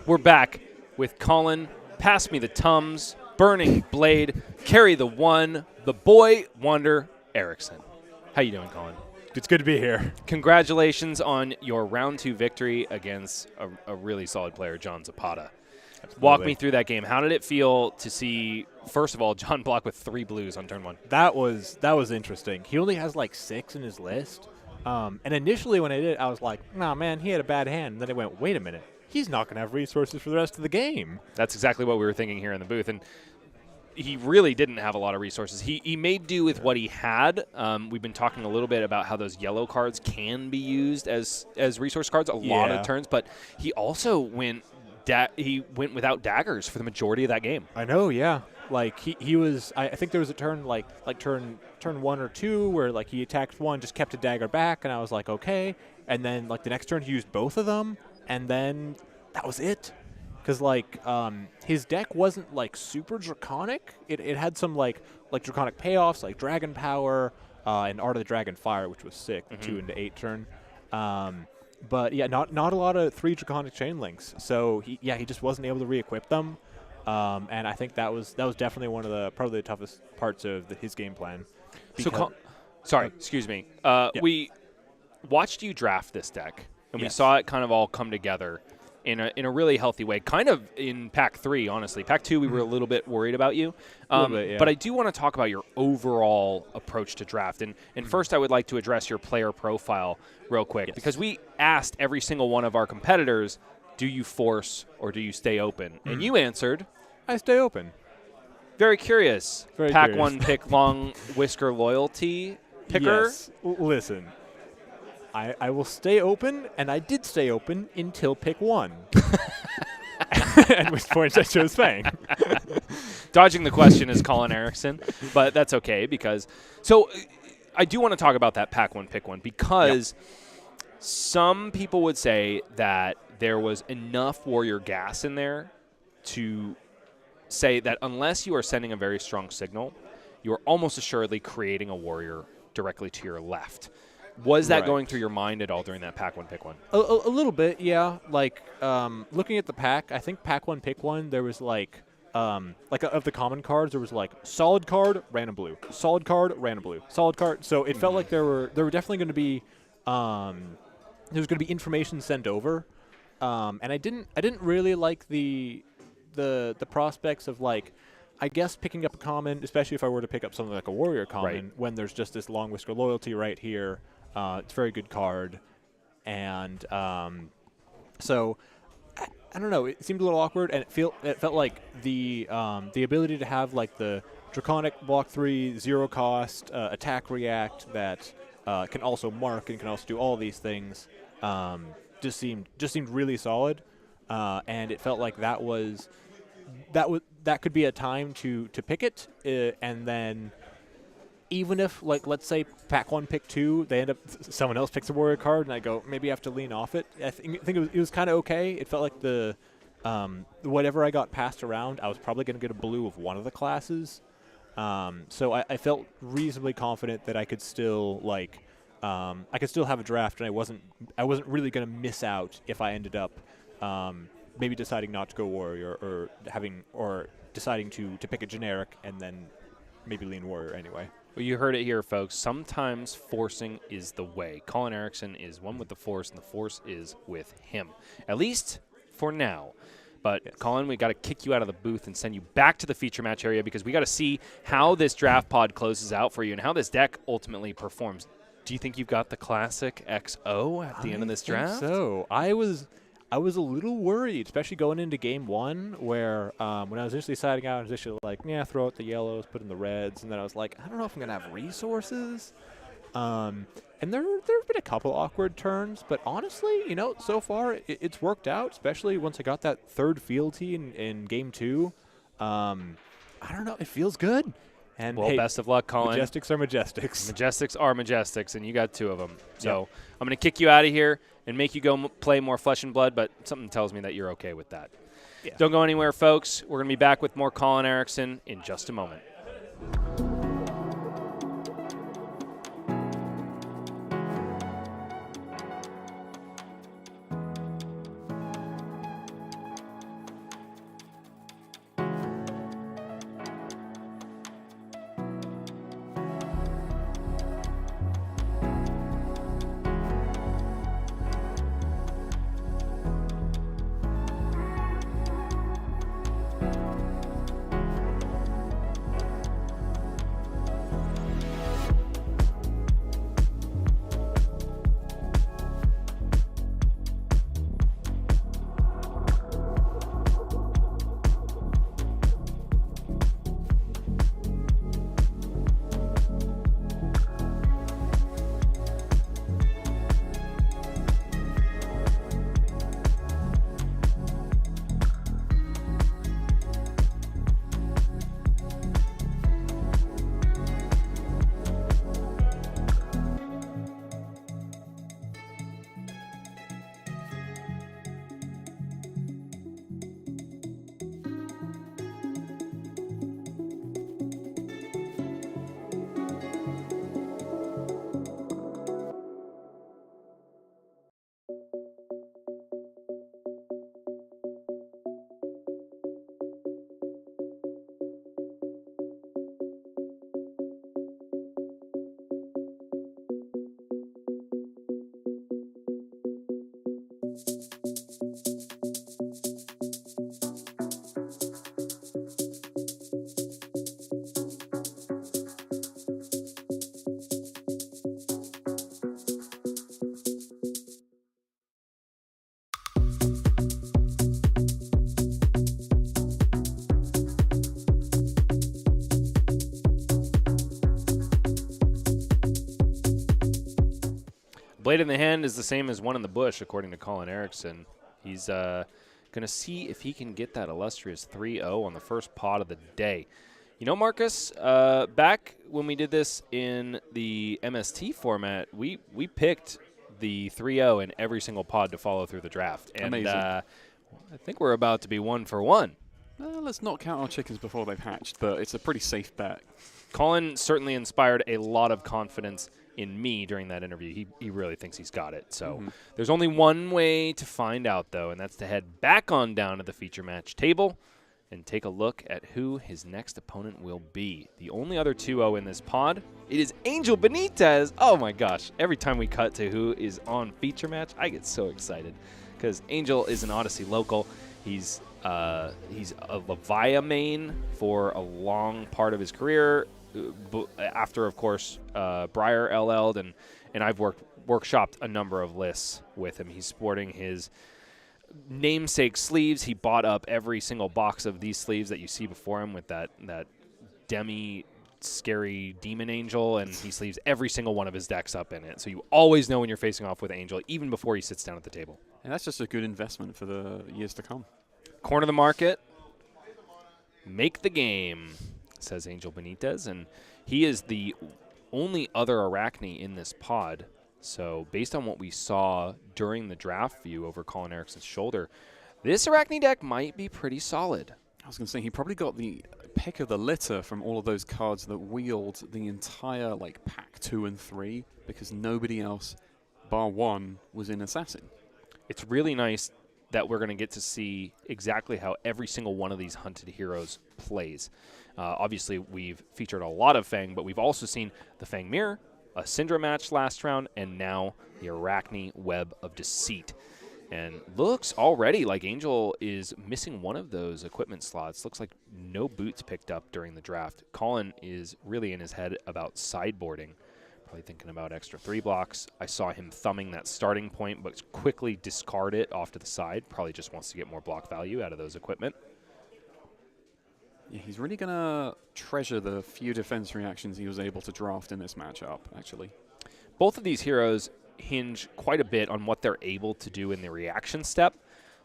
We're back with Colin, Pass Me the Tums, Burning Blade, Carry the One, the Boy Wonder Erickson. How you doing, Colin? It's good to be here. Congratulations on your round 2 victory against a really solid player, John Zapata. Walk me through that game. How did it feel to see, first of all, John block with 3 blues on turn 1? That was interesting. He only has like 6 in his list. And initially when I did it, I was like, nah, man, he had a bad hand. And then I went, wait a minute. He's not going to have resources for the rest of the game. That's exactly what we were thinking here in the booth. And he really didn't have a lot of resources. He made do with what he had. We've been talking a little bit about how those yellow cards can be used as resource cards a lot of turns. But he also went without daggers for the majority of that game. I know, yeah. Like he was. I think there was a turn like turn 1 or 2 where like he attacked one, just kept a dagger back, and I was like, okay. And then like the next turn he used both of them, and then that was it. Because like his deck wasn't like super draconic. It had some like draconic payoffs like Dragon Power and Art of the Dragon Fire, which was sick, 2 into 8 turn. But yeah, not a lot of 3 draconic chain links. So he just wasn't able to re-equip them. And I think that was definitely one of the probably the toughest parts of his game plan. So, excuse me. We watched you draft this deck, and we Yes. saw it kind of all come together in a really healthy way. Kind of in Pack 3, honestly. Pack 2, we were a little bit worried about you. Bit, yeah. But I do want to talk about your overall approach to draft. And first, I would like to address your player profile real quick, because we asked every single one of our competitors, do you force or do you stay open? And you answered, I stay open. very curious. Very Pack curious. 1 pick long whisker loyalty picker. Yes. Listen, I will stay open, and I did stay open until pick 1. At which point I chose Fang. Dodging the question is Colin Erickson, but that's okay because – so I do want to talk about that Pack 1 pick 1 because some people would say that there was enough warrior gas in there to say that unless you are sending a very strong signal, you are almost assuredly creating a warrior directly to your left. Was that Right. going through your mind at all during that Pack 1 pick 1? A little bit, yeah. Like looking at the pack, I think Pack 1 pick 1, there was like of the common cards, there was like solid card, random blue, solid card, random blue, solid card. So it felt like there were definitely going to be there was going to be information sent over, and I didn't really like the prospects of like. I guess picking up a common, especially if I were to pick up something like a warrior common, when there's just this long whisker loyalty right here, it's a very good card, and so I don't know. It seemed a little awkward, and it felt like the ability to have like the draconic block 3 0 cost attack react that can also mark and can also do all these things just seemed really solid, and it felt like that could be a time to pick it, and then even if like let's say Pack 1 pick 2, they end up someone else picks a warrior card, and I go maybe I have to lean off it. I think it was kind of okay. It felt like the whatever I got passed around, I was probably going to get a blue of one of the classes. So I felt reasonably confident that I could still have a draft, and I wasn't really going to miss out if I ended up maybe deciding not to go warrior or deciding to pick a generic and then maybe lean warrior anyway. Well, you heard it here, folks. Sometimes forcing is the way. Colin Erickson is one with the force, and the force is with him, at least for now. But, Colin, we got to kick you out of the booth and send you back to the feature match area because we got to see how this draft pod closes out for you and how this deck ultimately performs. Do you think you've got the classic XO at the end of this draft? So I was a little worried, especially going into game 1, where when I was initially siding out, I was initially like, yeah, throw out the yellows, put in the reds, and then I was like, I don't know if I'm gonna have resources. And there have been a couple awkward turns, but honestly, so far it's worked out. Especially once I got that third fealty in game 2. I don't know, it feels good. And well, hey, best of luck, Colin. Majestics are Majestics. Majestics are Majestics, and you got 2 of them. So I'm going to kick you out of here and make you go play more Flesh and Blood, but something tells me that you're okay with that. Yeah. Don't go anywhere, folks. We're going to be back with more Colin Erickson in just a moment. Blade in the hand is the same as one in the bush, according to Colin Erickson. He's going to see if he can get that illustrious 3-0 on the first pot of the day. You know, Marcus, back when we did this in the MST format, we picked the 3-0 in every single pod to follow through the draft. And Amazing. I think we're about to be 1 for 1. Let's not count our chickens before they've hatched, but it's a pretty safe bet. Colin certainly inspired a lot of confidence in me during that interview. He really thinks he's got it. So there's only one way to find out, though, and that's to head back on down to the feature match table and take a look at who his next opponent will be. The only other 2-0 in this pod, it is Angel Benitez. Oh my gosh, every time we cut to who is on feature match, I get so excited because Angel is an Odyssey local. He's a Levia main for a long part of his career. After, of course, Briar LL'd, and I've workshopped a number of lists with him. He's sporting his namesake sleeves. He bought up every single box of these sleeves that you see before him with that scary demon angel, and he sleeves every single one of his decks up in it. So you always know when you're facing off with Angel, even before he sits down at the table. And that's just a good investment for the years to come. Corner the market, make the game, says Angel Benitez, and he is the only other Arachne in this pod. So based on what we saw during the draft view over Colin Erickson's shoulder, this Arachne deck might be pretty solid. I was going to say, he probably got the pick of the litter from all of those cards that wield the entire pack 2 and 3, because nobody else, bar one, was in Assassin. It's really nice that we're going to get to see exactly how every single one of these hunted heroes plays. Obviously, we've featured a lot of Fang, but we've also seen the Fang Mirror, a Syndra match last round, and now the Arachne Web of Deceit. And looks already like Angel is missing one of those equipment slots. Looks like no boots picked up during the draft. Colin is really in his head about sideboarding. Probably thinking about extra 3 blocks. I saw him thumbing that starting point, but quickly discard it off to the side. Probably just wants to get more block value out of those equipment. Yeah, he's really going to treasure the few defense reactions he was able to draft in this matchup, actually. Both of these heroes hinge quite a bit on what they're able to do in the reaction step.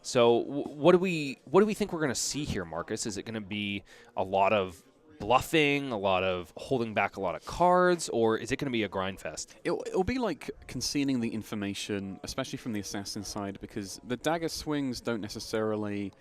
So what do we think we're going to see here, Marcus? Is it going to be a lot of bluffing, a lot of holding back a lot of cards, or is it going to be a grind fest? It'll be like concealing the information, especially from the assassin side, because the dagger swings don't necessarily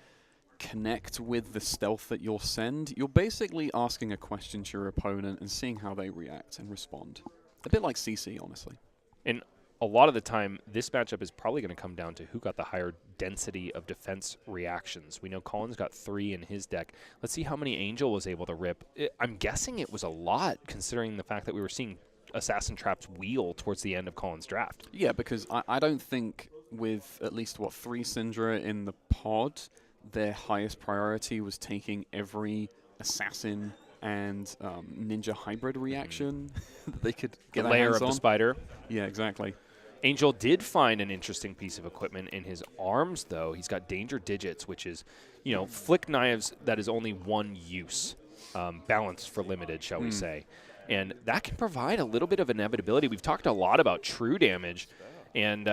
connect with the stealth that you'll send. You're basically asking a question to your opponent and seeing how they react and respond. A bit like CC, honestly. And a lot of the time, this matchup is probably going to come down to who got the higher density of defense reactions. We know Colin's got 3 in his deck. Let's see how many Angel was able to rip. I'm guessing it was a lot, considering the fact that we were seeing Assassin Traps wheel towards the end of Colin's draft. Yeah, because I don't think with at least, 3 Syndra in the pod, their highest priority was taking every Assassin and Ninja hybrid reaction that they could get The their layer hands of the on. spider. Yeah, exactly. Angel did find an interesting piece of equipment in his arms, though. He's got Danger Digits, which is, flick knives that is only one use, balanced for limited, shall we say. And that can provide a little bit of inevitability. We've talked a lot about true damage, and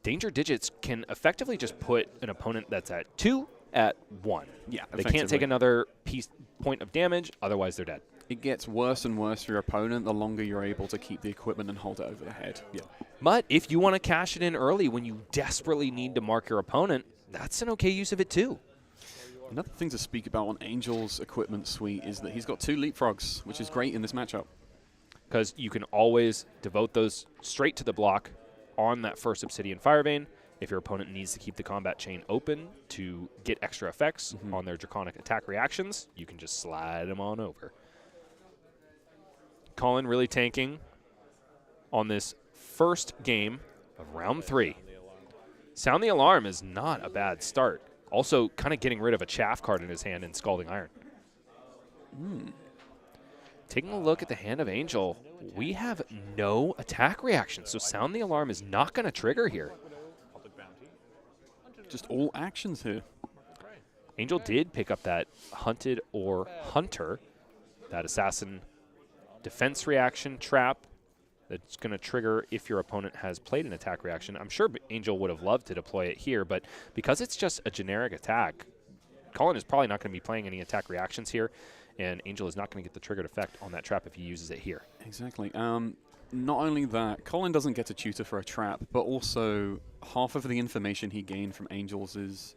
Danger Digits can effectively just put an opponent that's at 2 at 1. Yeah, they can't take another point of damage, otherwise they're dead. It gets worse and worse for your opponent the longer you're able to keep the equipment and hold it over the head. Yeah. But if you want to cash it in early when you desperately need to mark your opponent, that's an okay use of it too. Another thing to speak about on Angel's equipment suite is that he's got 2 leapfrogs, which is great in this matchup. Because you can always devote those straight to the block on that first Obsidian Firevein. If your opponent needs to keep the combat chain open to get extra effects on their Draconic attack reactions, you can just slide them on over. Colin really tanking on this first game of round 3. Sound the Alarm is not a bad start. Also kind of getting rid of a chaff card in his hand in Scalding Iron. Taking a look at the hand of Angel, we have no attack reaction, so Sound the Alarm is not going to trigger here. Just all actions here. Angel did pick up that Hunted or Hunter, that Assassin defense reaction trap It's going to trigger if your opponent has played an attack reaction. I'm sure Angel would have loved to deploy it here, but because it's just a generic attack, Colin is probably not going to be playing any attack reactions here, and Angel is not going to get the triggered effect on that trap if he uses it here. Exactly. Not only that, Colin doesn't get to tutor for a trap, but also half of the information he gained from Angel's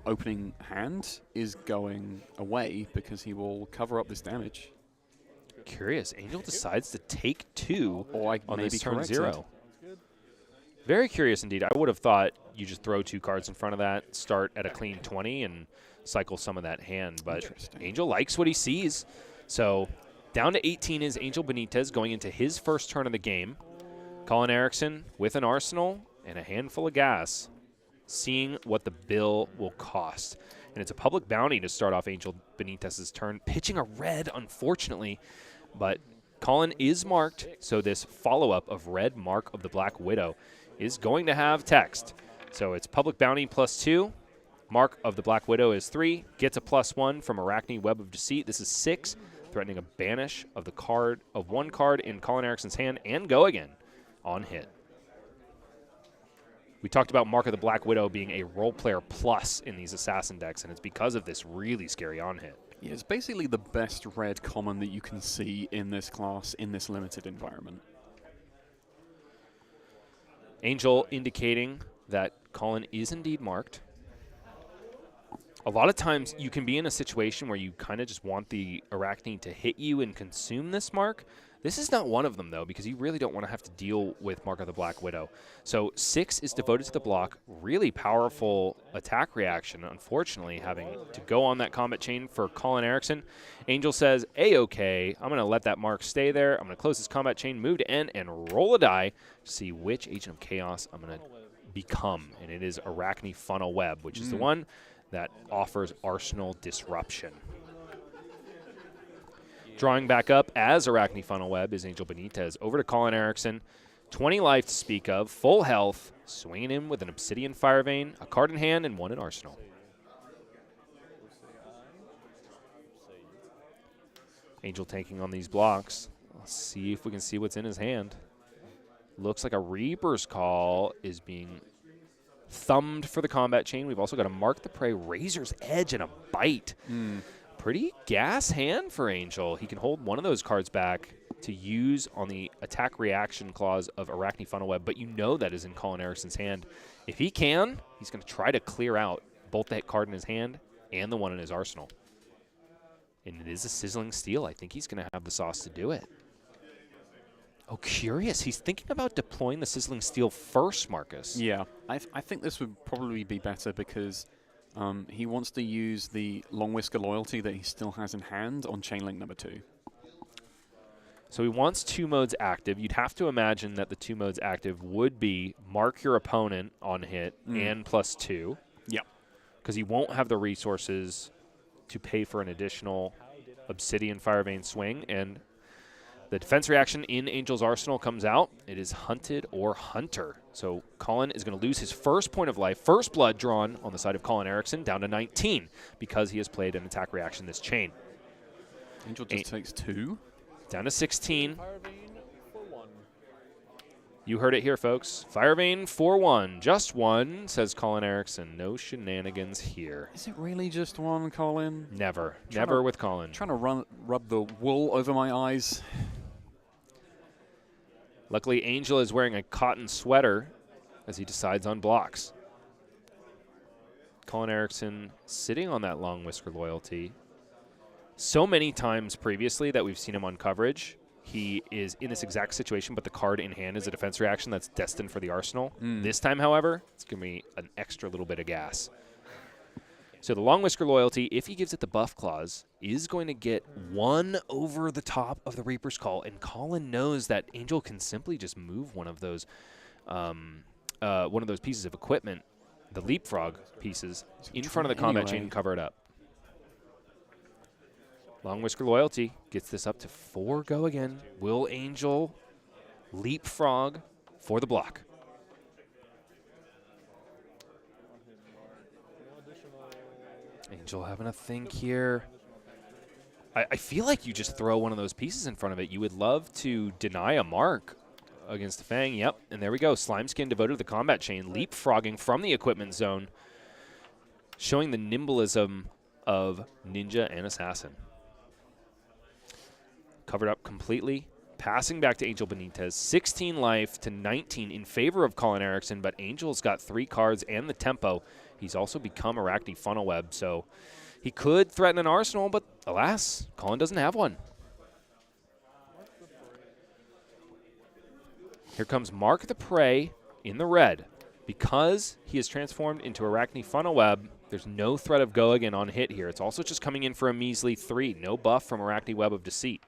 opening hand is going away because he will cover up this damage. Curious. Angel decides to take 2 Or I on may this be turn corrected. 0. Very curious indeed. I would have thought you just throw 2 cards in front of that, start at a clean 20, and cycle some of that hand. But Angel likes what he sees. So down to 18 is Angel Benitez going into his first turn of the game. Colin Erickson with an arsenal and a handful of gas, seeing what the bill will cost. And it's a public bounty to start off Angel Benitez's turn, pitching a red, unfortunately. But Colin is marked, so this follow-up of Red Mark of the Black Widow is going to have text. So it's public bounty +2. Mark of the Black Widow is 3. Gets a +1 from Arachne Web of Deceit. This is 6, threatening a banish of the card of 1 card in Colin Erickson's hand and go again on hit. We talked about Mark of the Black Widow being a role player plus in these assassin decks, and it's because of this really scary on hit. Yeah, it's basically the best red common that you can see in this class, in this limited environment. Angel indicating that Colin is indeed marked. A lot of times you can be in a situation where you kind of just want the Arachne to hit you and consume this mark. This is not one of them, though, because you really don't want to have to deal with Mark of the Black Widow. So 6 is devoted to the block. Really powerful attack reaction, unfortunately, having to go on that combat chain for Colin Erickson. Angel says, A-OK, I'm going to let that mark stay there. I'm going to close this combat chain, move to end, and roll a die to see which Agent of Chaos I'm going to become. And it is Arachne Funnel Web, which is the one that offers Arsenal Disruption. Drawing back up as Arachne Funnel Web is Angel Benitez. Over to Colin Erickson. 20 life to speak of, full health, swinging in with an Obsidian Fire Vein, a card in hand, and 1 in Arsenal. Angel taking on these blocks. Let's see if we can see what's in his hand. Looks like a Reaper's Call is being thumbed for the combat chain. We've also got a Mark the Prey, Razor's Edge, and a Bite. Pretty gas hand for Angel. He can hold one of those cards back to use on the attack reaction clause of Arachne Funnel Web, but you know that is in Colin Erickson's hand. If he can, he's going to try to clear out both that card in his hand and the one in his arsenal. And it is a Sizzling Steel. I think he's going to have the sauce to do it. Oh, curious. He's thinking about deploying the Sizzling Steel first, Marcus. Yeah, I think this would probably be better because he wants to use the Long Whisker loyalty that he still has in hand on Chainlink number 2. So he wants 2 modes active. You'd have to imagine that the 2 modes active would be mark your opponent on hit and +2. Yeah. Because he won't have the resources to pay for an additional Obsidian Fire Vein swing. And the defense reaction in Angel's arsenal comes out. It is Hunted or Hunter. So Colin is going to lose his first point of life, first blood drawn on the side of Colin Erickson, down to 19 because he has played an attack reaction this chain. Angel just takes 2. Down to 16. You heard it here, folks. Fire Vein for 1. Just 1, says Colin Erickson. No shenanigans here. Is it really just 1, Colin? Never. Trying Never to- with Colin. Trying to rub the wool over my eyes. Luckily, Angel is wearing a cotton sweater as he decides on blocks. Colin Erickson sitting on that Long Whisker loyalty. So many times previously that we've seen him on coverage, he is in this exact situation, but the card in hand is a defense reaction that's destined for the arsenal. This time, however, it's going to be an extra little bit of gas. So the Long Whisker loyalty, if he gives it the buff clause, is going to get 1 over the top of the Reaper's Call, and Colin knows that Angel can simply just move one of those pieces of equipment, the leapfrog pieces, in front of the combat chain and cover it up. Long Whisker loyalty gets this up to 4 go again. Will Angel leapfrog for the block? Angel having a think here. I feel like you just throw one of those pieces in front of it. You would love to deny a mark against the Fang. Yep, and there we go. Slime Skin devoted to the combat chain, leapfrogging from the equipment zone, showing the nimbleism of Ninja and Assassin. Covered up completely, passing back to Angel Benitez. 16 life to 19 in favor of Colin Erickson, but Angel's got 3 cards and the tempo. He's also become Arachne Funnel Web, so he could threaten an Arsenal, but alas, Colin doesn't have one. Here comes Mark the Prey in the red. Because he is transformed into Arachne Funnel Web, there's no threat of go again on hit here. It's also just coming in for a measly 3. No buff from Arachne Web of Deceit.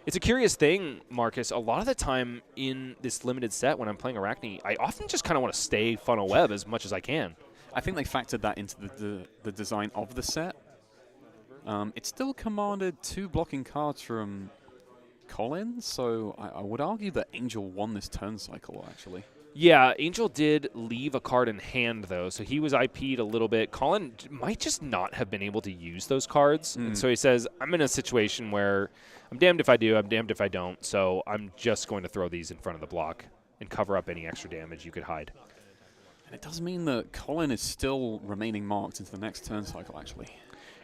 It's a curious thing, Marcus. A lot of the time in this limited set when I'm playing Arachne, I often just kind of want to stay Funnel Web as much as I can. I think they factored that into the design of the set. It still commanded 2 blocking cards from Colin, so I would argue that Angel won this turn cycle, actually. Yeah, Angel did leave a card in hand, though, so he was IP'd a little bit. Colin might just not have been able to use those cards, and so he says, I'm in a situation where I'm damned if I do, I'm damned if I don't, so I'm just going to throw these in front of the block and cover up any extra damage you could hide. And it does mean that Colin is still remaining marked into the next turn cycle, actually.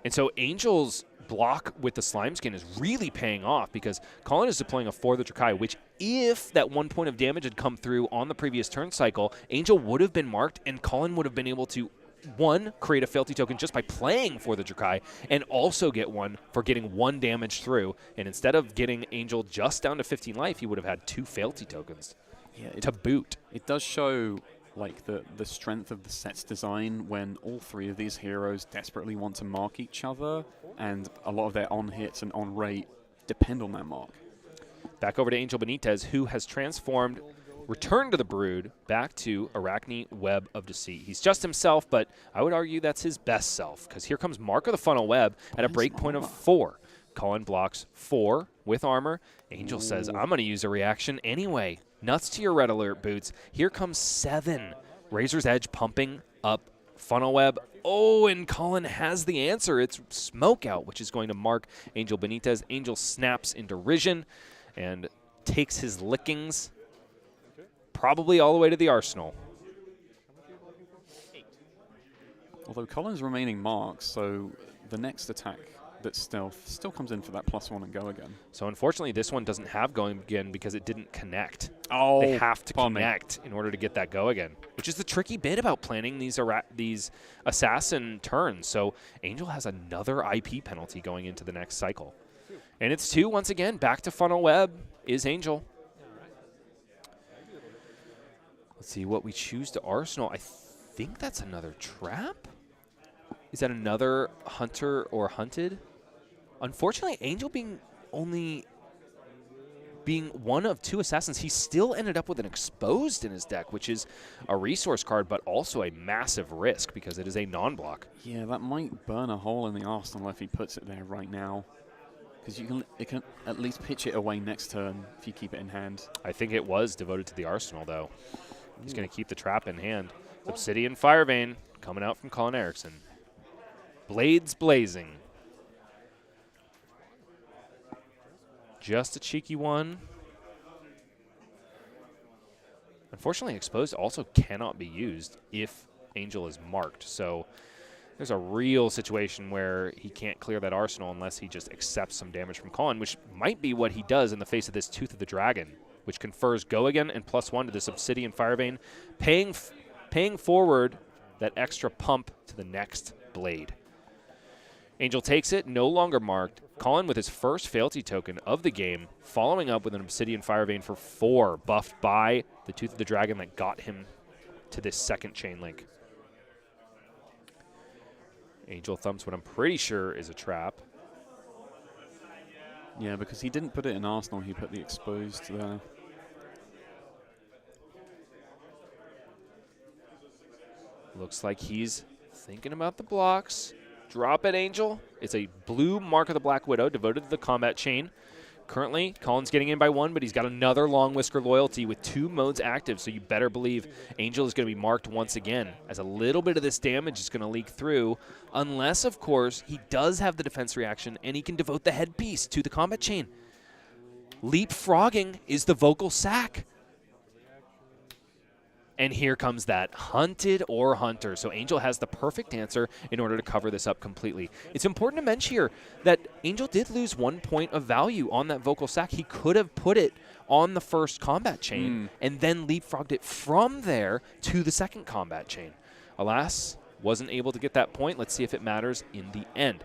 And so Angel's block with the Slime Skin is really paying off because Colin is deploying a 4 the Drakai, which if that 1 point of damage had come through on the previous turn cycle, Angel would have been marked and Colin would have been able to, 1, create a fealty token just by playing for the Drakai and also get 1 for getting 1 damage through. And instead of getting Angel just down to 15 life, he would have had 2 fealty tokens to boot. It does show like the strength of the set's design when all 3 of these heroes desperately want to mark each other, and a lot of their on hits and on rate depend on that mark. Back over to Angel Benitez, who has transformed, returned to the Brood, back to Arachne Web of Deceit. He's just himself, but I would argue that's his best self, because here comes Mark of the Funnel Web at a breakpoint of 4. Colin blocks 4 with armor. Angel says, I'm going to use a reaction anyway. Nuts to your red alert, Boots. Here comes 7. Razor's Edge pumping up Funnel Web. Oh, and Colin has the answer. It's Smokeout, which is going to mark Angel Benitez. Angel snaps in derision and takes his lickings probably all the way to the Arsenal. Although Colin's remaining marked, so the next attack that stealth still comes in for that +1 and go again. So unfortunately, this one doesn't have going again because it didn't connect. Oh, they have to connect in order to get that go again, which is the tricky bit about planning these assassin turns. So Angel has another IP penalty going into the next cycle. And it's 2 once again. Back to Funnel Web is Angel. Let's see what we choose to Arsenal. I think that's another trap. Is that another hunter or hunted? Unfortunately, Angel being one of 2 assassins, he still ended up with an exposed in his deck, which is a resource card, but also a massive risk because it is a non-block. Yeah, that might burn a hole in the arsenal if he puts it there right now. Because it can at least pitch it away next turn if you keep it in hand. I think it was devoted to the arsenal, though. He's going to keep the trap in hand. Obsidian Firevein coming out from Colin Erickson. Blades blazing. Just a cheeky one. Unfortunately, exposed also cannot be used if Angel is marked. So there's a real situation where he can't clear that arsenal unless he just accepts some damage from Colin, which might be what he does in the face of this Tooth of the Dragon, which confers go again and +1 to this Obsidian Firevein, paying forward that extra pump to the next blade. Angel takes it, no longer marked. Colin with his first fealty token of the game, following up with an Obsidian Firevein for 4, buffed by the Tooth of the Dragon that got him to this second chain link. Angel thumps what I'm pretty sure is a trap. Yeah, because he didn't put it in arsenal, he put the exposed there. Looks like he's thinking about the blocks. Drop it, Angel. It's a blue Mark of the Black Widow devoted to the combat chain. Currently, Colin's getting in by 1, but he's got another Long Whisker loyalty with 2 modes active, so you better believe Angel is going to be marked once again, as a little bit of this damage is going to leak through, unless, of course, he does have the defense reaction and he can devote the headpiece to the combat chain. Leapfrogging is the vocal sack. And here comes that hunted or hunter. So Angel has the perfect answer in order to cover this up completely. It's important to mention here that Angel did lose 1 point of value on that vocal sack. He could have put it on the first combat chain and then leapfrogged it from there to the second combat chain. Alas, wasn't able to get that point. Let's see if it matters in the end.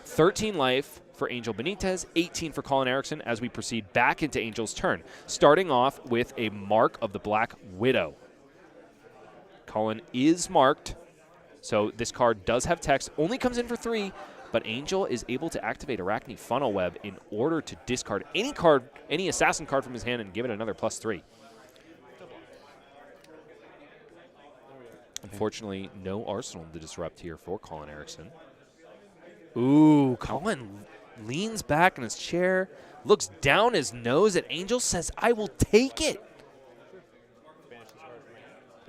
13 life for Angel Benitez, 18 for Colin Erickson as we proceed back into Angel's turn, starting off with a Mark of the Black Widow. Colin is marked, so this card does have text, only comes in for 3, but Angel is able to activate Arachne Funnel Web in order to discard any card, any assassin card from his hand and give it another +3. Unfortunately, no Arsenal to disrupt here for Colin Erickson. Ooh, Colin leans back in his chair, looks down his nose at Angel, says, I will take it.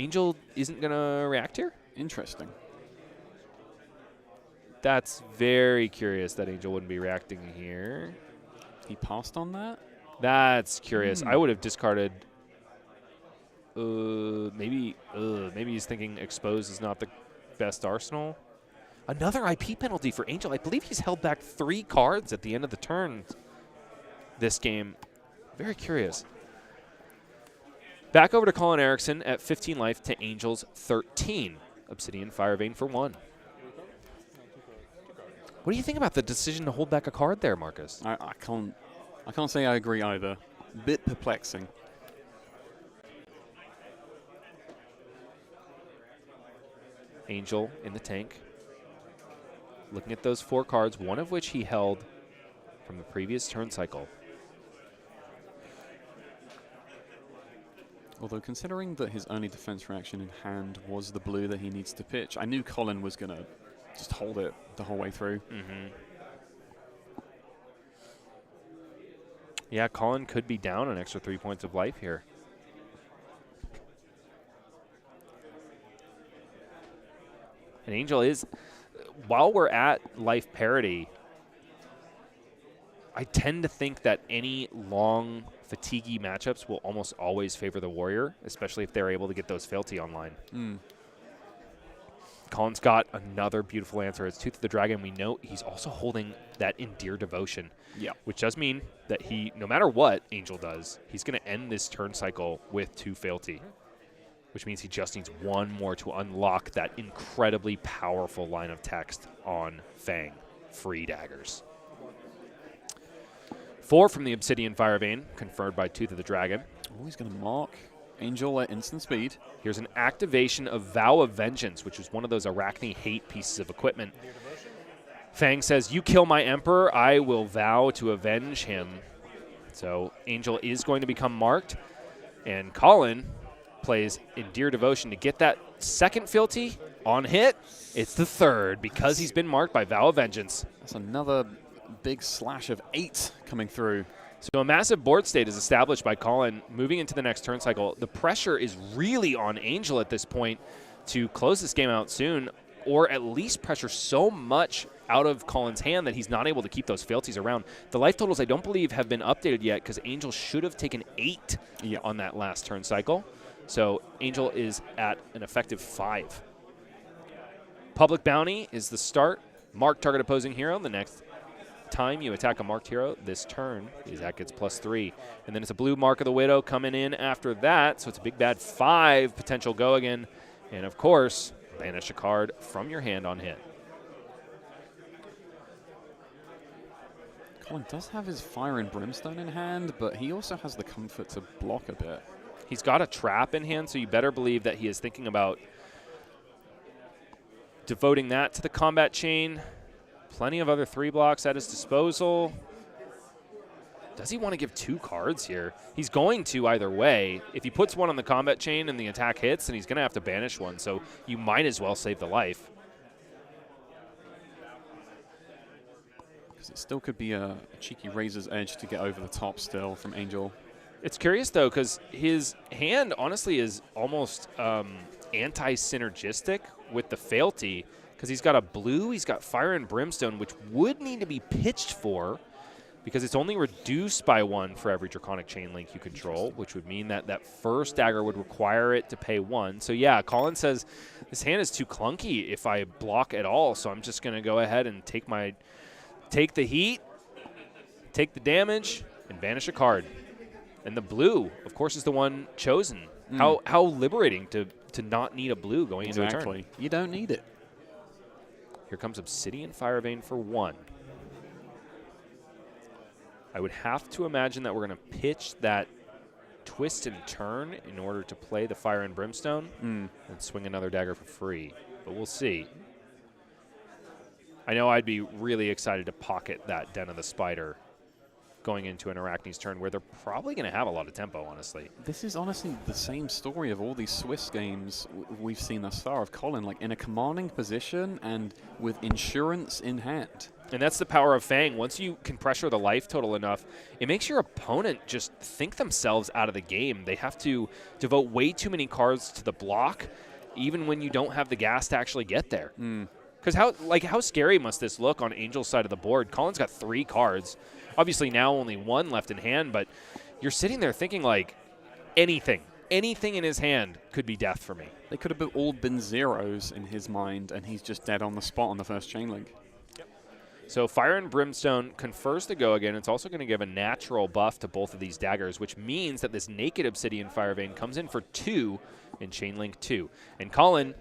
Angel isn't going to react here? Interesting. That's very curious that Angel wouldn't be reacting here. He passed on that? That's curious. I would have discarded. Maybe he's thinking Expose is not the best Arsenal. Another IP penalty for Angel. I believe he's held back 3 cards at the end of the turn this game. Very curious. Back over to Colin Erickson at 15 life to Angel's 13. Obsidian Fire Vein for 1. What do you think about the decision to hold back a card there, Marcus? I can't say I agree either. Bit perplexing. Angel in the tank. Looking at those 4 cards, one of which he held from the previous turn cycle. Although considering that his only defense reaction in hand was the blue that he needs to pitch, I knew Colin was going to just hold it the whole way through. Yeah, Colin could be down an extra 3 points of life here. And Angel is, while we're at life parity, I tend to think that any long Fabtcg matchups will almost always favor the Warrior, especially if they're able to get those fealty online. Colin's got another beautiful answer. It's Tooth of the Dragon. We know he's also holding that Endear Devotion, which does mean that he, no matter what Angel does, he's going to end this turn cycle with 2 fealty, which means he just needs 1 more to unlock that incredibly powerful line of text on Fang. Free daggers. 4 from the Obsidian Fire Vein, conferred by Tooth of the Dragon. Oh, he's going to mark Angel at instant speed. Here's an activation of Vow of Vengeance, which is one of those Arachne hate pieces of equipment. Fang says, you kill my Emperor, I will vow to avenge him. So Angel is going to become marked, and Colin plays Endear Devotion to get that second fealty on hit. It's the 3rd because he's been marked by Vow of Vengeance. That's another big slash of 8 coming through. So a massive board state is established by Colin moving into the next turn cycle. The pressure is really on Angel at this point to close this game out soon, or at least pressure so much out of Colin's hand that he's not able to keep those fealties around. The life totals I don't believe have been updated yet because Angel should have taken 8 on that last turn cycle. So Angel is at an effective 5. Public Bounty is the start. Mark target opposing hero. The next time you attack a marked hero this turn, that gets +3. And then it's a blue Mark of the Widow coming in after that. So it's a big bad 5 potential go again. And of course, banish a card from your hand on hit. Colin does have his Fire and Brimstone in hand, but he also has the comfort to block a bit. He's got a trap in hand, so you better believe that he is thinking about devoting that to the combat chain. Plenty of other 3 blocks at his disposal. Does he want to give 2 cards here? He's going to either way. If he puts 1 on the combat chain and the attack hits, then he's going to have to banish 1, so you might as well save the life. Because it still could be a cheeky razor's edge to get over the top still from Angel. It's curious, though, because his hand, honestly, is almost anti-synergistic with the fealty, because he's got a blue, he's got Fire and Brimstone, which would need to be pitched for, because it's only reduced by 1 for every Draconic Chain Link you control, which would mean that that first dagger would require it to pay 1. So yeah, Colin says this hand is too clunky if I block at all, so I'm just going to go ahead and take the heat, take the damage, and banish a card. And the blue, of course, is the one chosen. How liberating to not need a blue going into a turn. You don't need it. Here comes Obsidian Firevein for 1. I would have to imagine that we're going to pitch that twist and turn in order to play the Fire and Brimstone and swing another dagger for free. But we'll see. I know I'd be really excited to pocket that Den of the Spider going into an Arachne's turn where they're probably going to have a lot of tempo, honestly. This is honestly the same story of all these Swiss games we've seen thus far of Colin, like in a commanding position and with insurance in hand. And that's the power of Fang. Once you can pressure the life total enough, it makes your opponent just think themselves out of the game. They have to devote way too many cards to the block, even when you don't have the gas to actually get there. Because how scary must this look on Angel's side of the board? Colin's got 3 cards. Obviously now only 1 left in hand, but you're sitting there thinking like anything in his hand could be death for me. They could have all been zeros in his mind, and he's just dead on the spot on the first chain link. So Fire and Brimstone confers the go again. It's also going to give a natural buff to both of these daggers, which means that this naked Obsidian Firevein comes in for 2 in Chainlink 2. And Colin,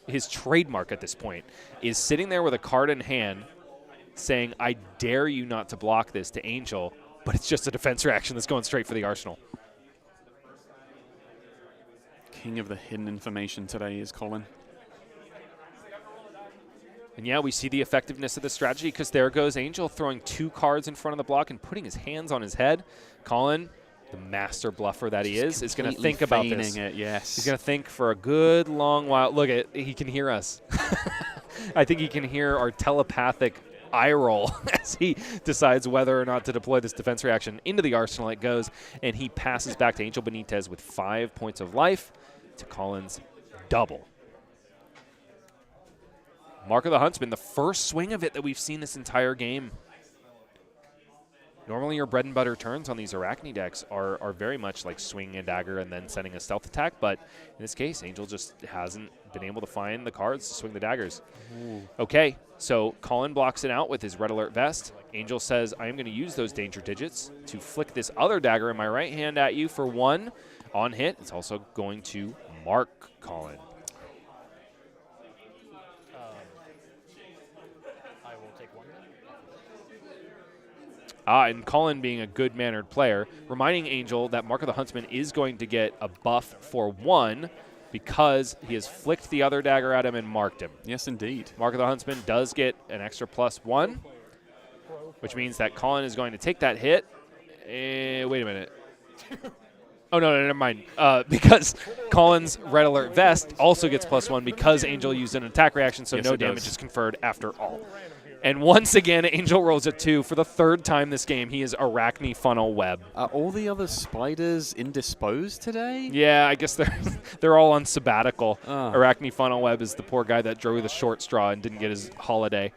his trademark at this point, is sitting there with a card in hand saying, I dare you not to block this to Angel, but it's just a defense reaction that's going straight for the arsenal. King of the hidden information today is Colin. And yeah, we see the effectiveness of the strategy because there goes Angel throwing 2 cards in front of the block and putting his hands on his head. Colin, the master bluffer that he is going to think about this. Yes. He's going to think for a good long while. Look, he can hear us. I think he can hear our telepathic eye roll as he decides whether or not to deploy this defense reaction. Into the arsenal it goes, and he passes back to Angel Benitez with 5 points of life to Colin's double. Mark of the Huntsman, the first swing of it that we've seen this entire game. Normally your bread and butter turns on these Arachne decks are very much like swinging a dagger and then sending a stealth attack, but in this case, Angel just hasn't been able to find the cards to swing the daggers. Okay, so Colin blocks it out with his Red Alert Vest. Angel says, I am going to use those danger digits to flick this other dagger in my right hand at you for 1. On hit, it's also going to mark Colin. And Colin being a good-mannered player, reminding Angel that Mark of the Huntsman is going to get a buff for 1 because he has flicked the other dagger at him and marked him. Yes, indeed. Mark of the Huntsman does get an extra +1, which means that Colin is going to take that hit. Wait a minute. Oh, no, never mind. Because Colin's Red Alert Vest also gets +1 because Angel used an attack reaction, so yes, no damage is conferred after all. And once again, Angel rolls a 2. For the 3rd time this game, he is Arachne Funnel Web. Are all the other spiders indisposed today? Yeah, I guess they're all on sabbatical. Oh. Arachne Funnel Web is the poor guy that drew the short straw and didn't get his holiday.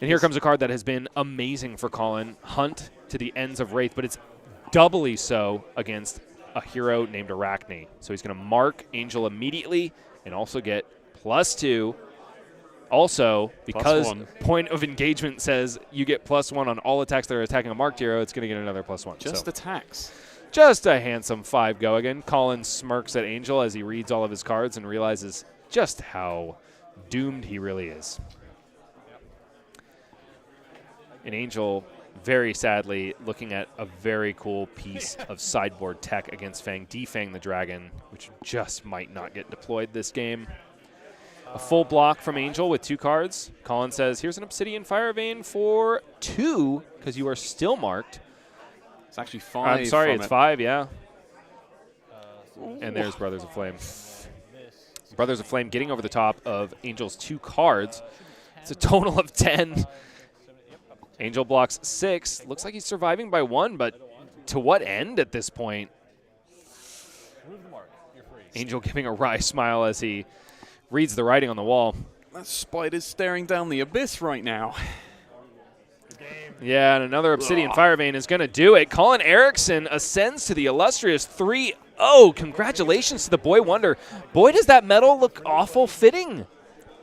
And here comes a card that has been amazing for Colin. Hunt to the ends of Wraith, but it's doubly so against a hero named Arachne. So he's going to mark Angel immediately and also get +2. Also, because point of engagement says you get +1 on all attacks that are attacking a marked hero, it's going to get another +1. Just attacks. Just a handsome 5 go again. Colin smirks at Angel as he reads all of his cards and realizes just how doomed he really is. And Angel, very sadly, looking at a very cool piece of sideboard tech against Fang, Defang the Dragon, which just might not get deployed this game. A full block from Angel with 2 cards. Colin says, here's an Obsidian Firevein for 2, because you are still marked. It's actually 5. I'm sorry, it's 5, yeah. And there's Brothers of Flame. Brothers of Flame getting over the top of Angel's 2 cards. It's a total of 10. Angel blocks 6. Looks like he's surviving by 1, but to what end at this point? Angel giving a wry smile as he reads the writing on the wall. That spider's staring down the abyss right now. Yeah, and another Obsidian Fire Vein is going to do it. Colin Erickson ascends to the illustrious 3-0. Congratulations to the Boy Wonder. Boy, does that medal look awful fitting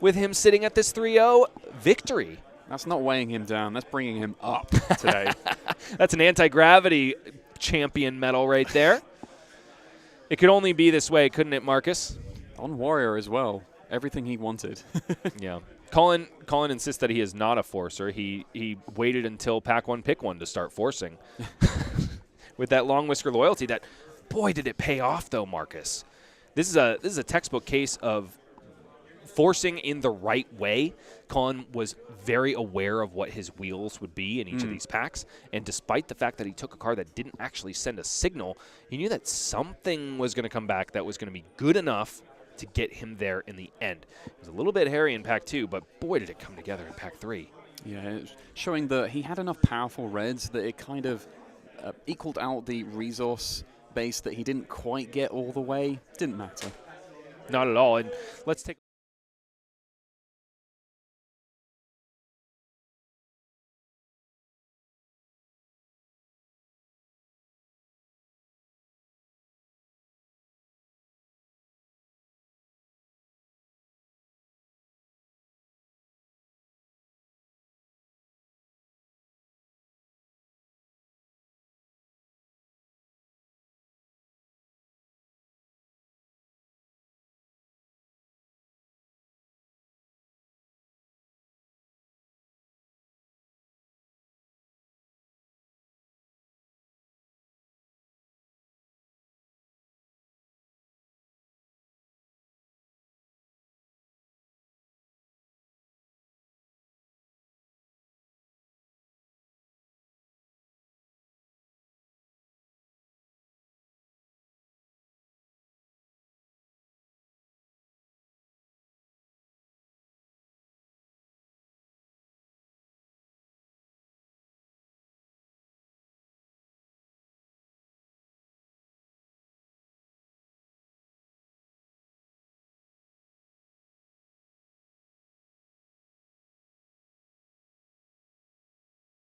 with him sitting at this 3-0 victory. That's not weighing him down. That's bringing him up today. That's an anti-gravity champion medal right there. It could only be this way, couldn't it, Marcus? On Warrior as well. Everything he wanted. Yeah. Colin insists that he is not a forcer. He waited until Pack 1 Pick 1 to start forcing. With that long whisker loyalty that, boy, did it pay off though, Marcus. This is a textbook case of forcing in the right way. Colin was very aware of what his wheels would be in each of these packs, and despite the fact that he took a card that didn't actually send a signal, he knew that something was going to come back that was going to be good enough to get him there in the end. It was a little bit hairy in Pack 2, but boy, did it come together in Pack 3. Yeah, it was showing that he had enough powerful reds that it kind of equaled out the resource base that he didn't quite get all the way. Didn't matter. Not at all. And let's take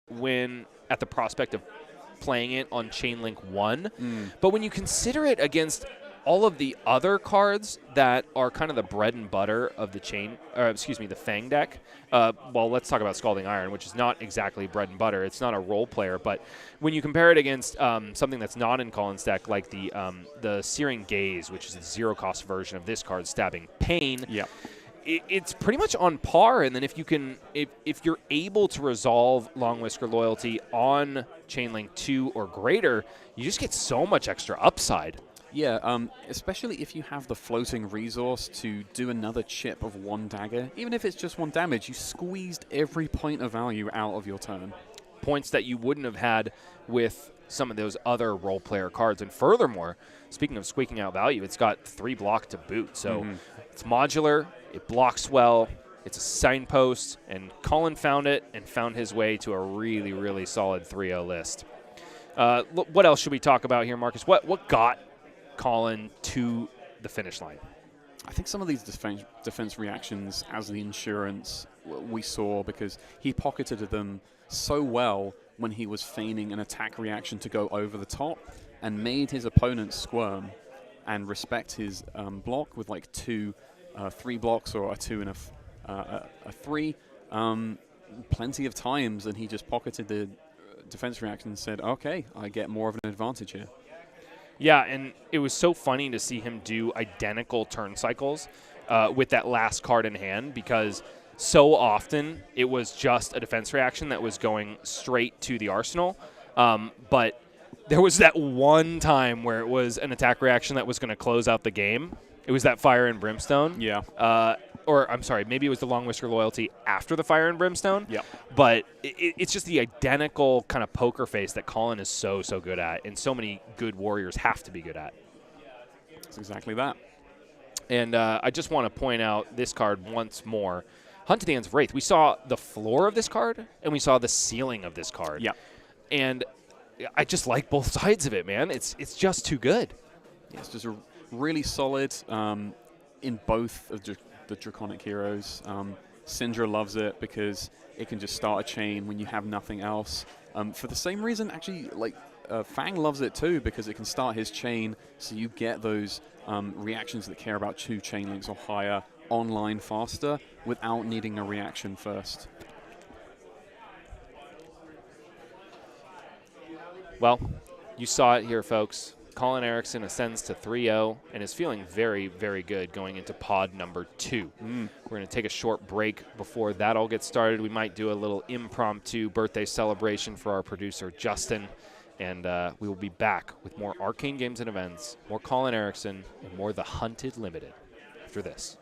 win at the prospect of playing it on Chainlink 1. But when you consider it against all of the other cards that are kind of the bread and butter of the the Fang deck, well, let's talk about Scalding Iron, which is not exactly bread and butter. It's not a role player, but when you compare it against something that's not in Colin's deck, like the Searing Gaze, which is a zero-cost version of this card, Stabbing Pain, it's pretty much on par. And then if you're able to resolve Long Whisker Loyalty on Chainlink 2 or greater, you just get so much extra upside. Yeah, especially if you have the floating resource to do another chip of 1 dagger. Even if it's just 1 damage, you squeezed every point of value out of your turn. Points that you wouldn't have had with some of those other role player cards. And furthermore, speaking of squeaking out value, it's got 3 block to boot. So it's modular, it blocks well, it's a signpost, and Colin found it and found his way to a really, really solid 3-0 list. What else should we talk about here, Marcus? What got Colin to the finish line? I think some of these defense reactions as the insurance we saw, because he pocketed them so well when he was feigning an attack reaction to go over the top and made his opponent squirm and respect his block with like 2 3 blocks or a 2 and a 3 plenty of times, and he just pocketed the defense reaction and said, okay, I get more of an advantage here. Yeah, and it was so funny to see him do identical turn cycles with that last card in hand, because so often it was just a defense reaction that was going straight to the arsenal. But there was that one time where it was an attack reaction that was going to close out the game. It was that Fire and Brimstone. Yeah. Or, I'm sorry, maybe it was the Long Whisker Loyalty after the Fire and Brimstone. Yeah. But it's just the identical kind of poker face that Colin is so good at, and so many good warriors have to be good at. It's exactly that. And I just want to point out this card once more. Hunt to the Ends of Wraith. We saw the floor of this card, and we saw the ceiling of this card. Yeah. And I just like both sides of it, man. It's just too good. Yeah, it's just a really solid in both of the Draconic heroes. Syndra loves it because it can just start a chain when you have nothing else. For the same reason, actually, like Fang loves it too because it can start his chain, so you get those reactions that care about 2 chain links or higher online faster without needing a reaction first. Well, you saw it here, folks. Colin Erickson ascends to 3-0 and is feeling very, very good going into pod number 2. We're going to take a short break before that all gets started. We might do a little impromptu birthday celebration for our producer, Justin. And we will be back with more Arcane games and events, more Colin Erickson, and more The Hunted Limited after this.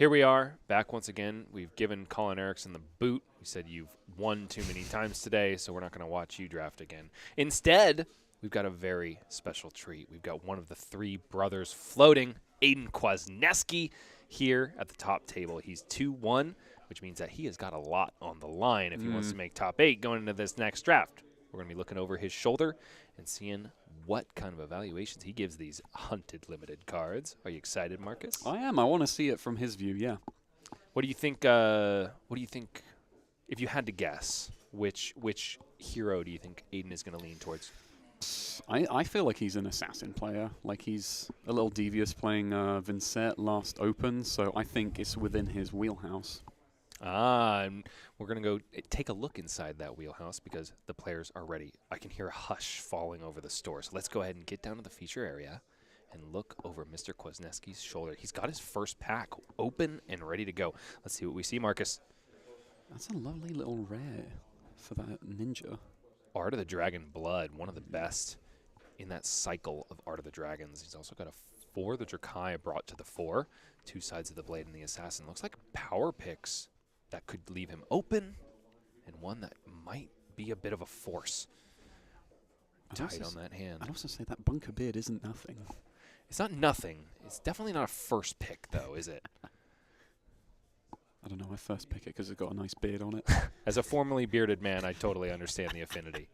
Here we are, back once again. We've given Colin Erickson the boot. We said you've won too many times today, so we're not going to watch you draft again. Instead, we've got a very special treat. We've got one of the three brothers floating, Aiden Kwasniewski, here at the top table. He's 2-1, which means that he has got a lot on the line if he wants to make top 8 going into this next draft. We're going to be looking over his shoulder and seeing what kind of evaluations he gives these hunted limited cards. Are you excited, Marcus? I am. I want to see it from his view, yeah. What do you think? What do you think If you had to guess, which hero do you think Aiden is going to lean towards? I feel like he's an assassin player. Like he's a little devious playing Vincent last Open, so I think it's within his wheelhouse. And we're going to go take a look inside that wheelhouse because the players are ready. I can hear a hush falling over the store. So let's go ahead and get down to the feature area and look over Mr. Kwasniewski's shoulder. He's got his first pack open and ready to go. Let's see what we see, Marcus. That's a lovely little rare for that ninja. Art of the Dragon Blood, one of the best in that cycle of Art of the Dragons. He's also got a 4, the Drakai brought to the 4, 2 sides of the blade and the assassin. Looks like power picks that could leave him open, and one that might be a bit of a force. Tight on that hand. I'd also say that bunker beard isn't nothing. It's not nothing. It's definitely not a first pick, though, is it? I don't know, I first pick it because it's got a nice beard on it. As a formerly bearded man, I totally understand the affinity.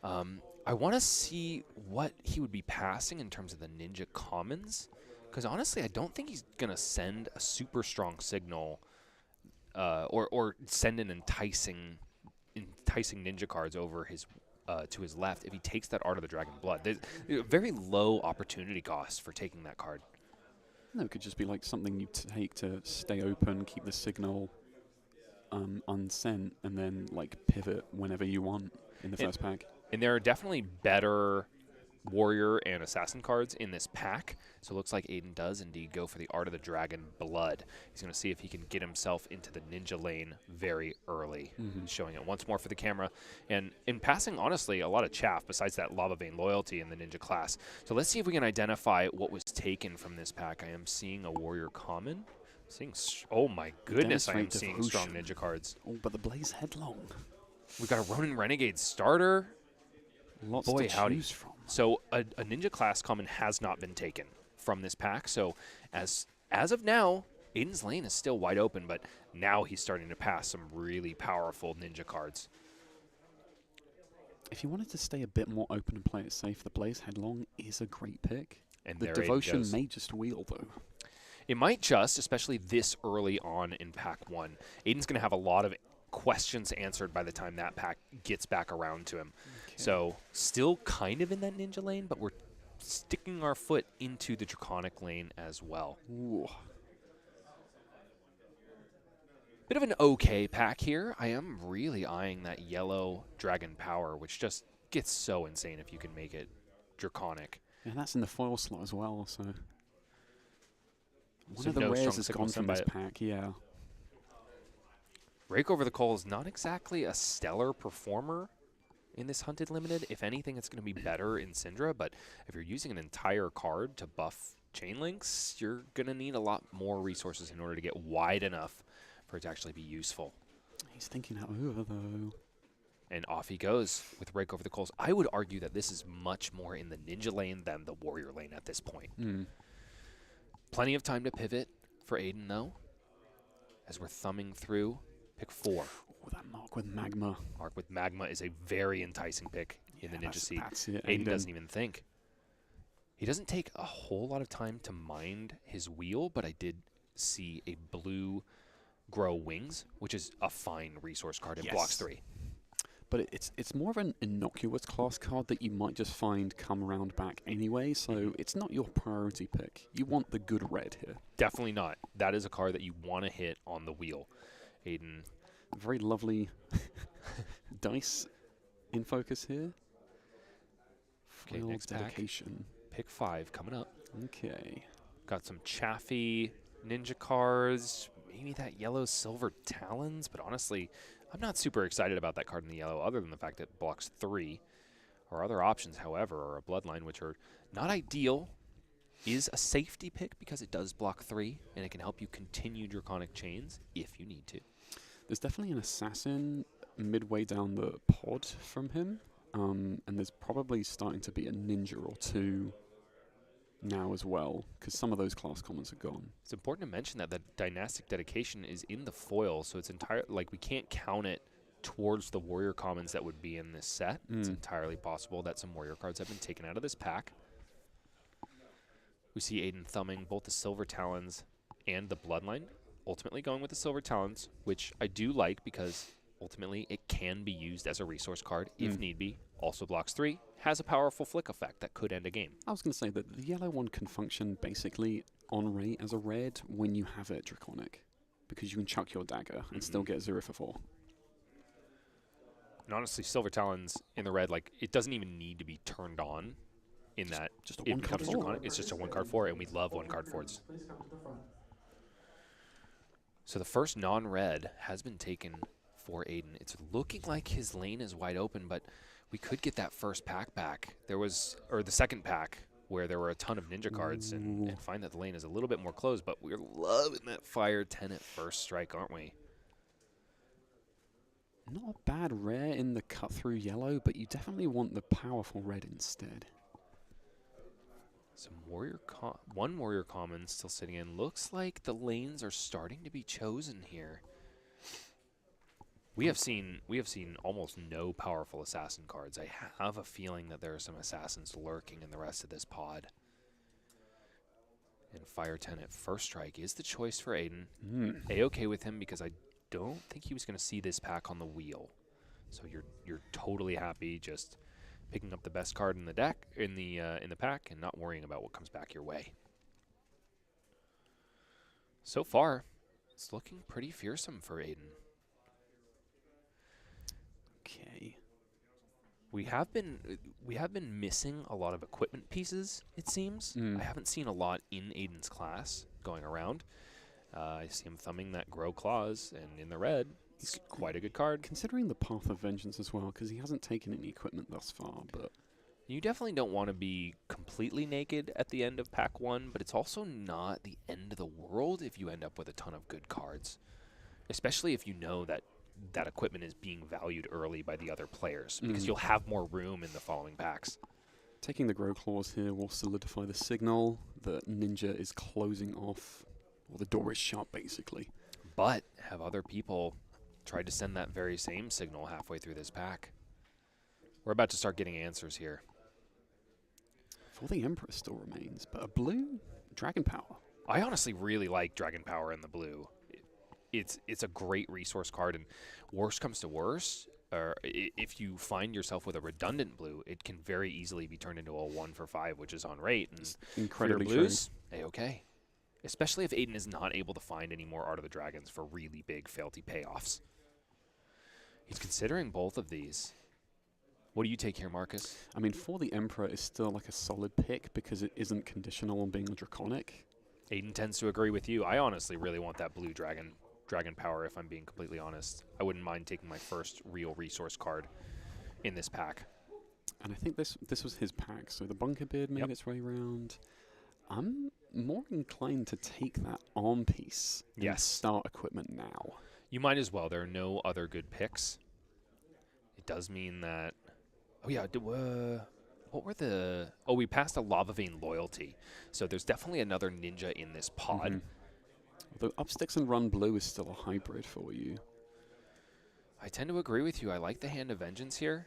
I want to see what he would be passing in terms of the ninja commons, because honestly, I don't think he's going to send a super strong signal or send an enticing ninja cards over his to his left if he takes that Art of the Dragon Blood. There's a very low opportunity cost for taking that card. No, it could just be like something you take to stay open, keep the signal unsent, and then like pivot whenever you want in the first pack. And there are definitely better warrior and assassin cards in this pack. So it looks like Aiden does indeed go for the Art of the Dragon Blood. He's going to see if he can get himself into the ninja lane very early, showing it once more for the camera. And in passing, honestly, a lot of chaff besides that Lava Vein loyalty in the ninja class. So let's see if we can identify what was taken from this pack. I am seeing a warrior common. Oh my goodness, I am seeing strong ninja cards. Oh, but the Blaze Headlong. We've got a Ronin Renegade starter. Lots Boy, to howdy. choose from. So a ninja class common has not been taken from this pack. So as of now, Aiden's lane is still wide open, but now he's starting to pass some really powerful ninja cards. If you wanted to stay a bit more open and play it safe, the Blaze Headlong is a great pick. And the there Aiden Devotion goes. may just wheel, though. It might just, especially this early on in pack 1. Aiden's going to have a lot of questions answered by the time that pack gets back around to him. Okay. So still kind of in that ninja lane, but we're sticking our foot into the draconic lane as well. Ooh. Bit of an okay pack here. I am really eyeing that yellow Dragon Power, which just gets so insane if you can make it draconic. Yeah, that's in the foil slot as well, so... One So of the no rares strong has signal gone from sent by this it. pack, yeah. Rake Over the Coal is not exactly a stellar performer in this Hunted Limited. If anything, it's going to be better in Syndra, but if you're using an entire card to buff chain links, you're going to need a lot more resources in order to get wide enough for it to actually be useful. He's thinking that over, though. And off he goes with Rake Over the Coals. I would argue that this is much more in the ninja lane than the warrior lane at this point. Plenty of time to pivot for Aiden, though, as we're thumbing through pick 4. Oh, that Mark with Magma. Mark with Magma is a very enticing pick in the Ninja Seed. That's it, Aiden doesn't even think. He doesn't take a whole lot of time to mind his wheel, but I did see a blue Grow Wings, which is a fine resource card in blocks 3. But it's more of an innocuous class card that you might just find come around back anyway, so it's not your priority pick. You want the good red here. Definitely not. That is a card that you want to hit on the wheel. Aiden. Very lovely dice in focus here. Okay, Foil next dedication. Pick 5 coming up. Okay. Got some chaffy ninja cards, maybe that yellow silver talons, but honestly, I'm not super excited about that card in the yellow other than the fact that it blocks 3. Our other options, however, are a bloodline, which are not ideal, is a safety pick because it does block 3, and it can help you continue draconic chains if you need to. There's definitely an assassin midway down the pod from him, and there's probably starting to be a ninja or two now as well, because some of those class commons are gone. It's important to mention that the dynastic dedication is in the foil, so it's like we can't count it towards the warrior commons that would be in this set. It's entirely possible that some warrior cards have been taken out of this pack. We see Aiden thumbing both the silver talons and the bloodline. ultimately going with the Silver Talons, which I do like because ultimately it can be used as a resource card if need be. Also blocks 3, has a powerful flick effect that could end a game. I was going to say that the yellow one can function basically on rate as a red when you have it Draconic, because you can chuck your dagger and still get 0 for 4. And honestly, Silver Talons in the red, like, it doesn't even need to be turned on in that just a it 1 card becomes 4. Draconic. It's just a 1-card 4, and we love 1-card 4s. So the first non-red has been taken for Aiden. It's looking like his lane is wide open, but we could get that first pack back. There was, or the second pack, where there were a ton of ninja cards, and find that the lane is a little bit more closed, but we're loving that Fire Tenant first strike, aren't we? Not a bad rare in the cut-through yellow, but you definitely want the powerful red instead. Some one warrior common still sitting in. Looks like the lanes are starting to be chosen here. We have seen almost no powerful assassin cards. I have a feeling that there are some assassins lurking in the rest of this pod. And Fire Tenant first strike is the choice for Aiden. A-okay with him because I don't think he was going to see this pack on the wheel. So you're totally happy just picking up the best card in the deck in the pack and not worrying about what comes back your way. So far, it's looking pretty fearsome for Aiden. Okay. We have been missing a lot of equipment pieces, it seems. I haven't seen a lot in Aiden's class going around. I see him thumbing that Grow Claws, and in the red, he's quite a good card. Considering the Path of Vengeance as well, because he hasn't taken any equipment thus far, but... You definitely don't want to be completely naked at the end of pack 1, but it's also not the end of the world if you end up with a ton of good cards. Especially if you know that that equipment is being valued early by the other players, because you'll have more room in the following packs. Taking the Grow Claws here will solidify the signal that Ninja is closing off, or the door is shut, basically. But have other people tried to send that very same signal halfway through this pack? We're about to start getting answers here. For the Emperor still remains, but a blue Dragon Power. I honestly really like Dragon Power in the blue. It's a great resource card, and worst comes to worst, or if you find yourself with a redundant blue, it can very easily be turned into a 1 for 5, which is on rate. And It's incredibly for your blues, A-okay. Especially if Aiden is not able to find any more Art of the Dragons for really big fealty payoffs. He's considering both of these. What do you take here, Marcus? I mean, for the Emperor, it's still like a solid pick because it isn't conditional on being a Draconic. Aiden tends to agree with you. I honestly really want that blue Dragon Power, if I'm being completely honest. I wouldn't mind taking my first real resource card in this pack. And I think this was his pack, so the Bunker Beard made its way around. I'm more inclined to take that arm piece and start equipment now. You might as well. There are no other good picks. It does mean that... Oh, yeah. What were the... Oh, we passed a Lava Vein Loyalty. So there's definitely another ninja in this pod. Although Upsticks and Run Blue is still a hybrid for you. I tend to agree with you. I like the Hand of Vengeance here.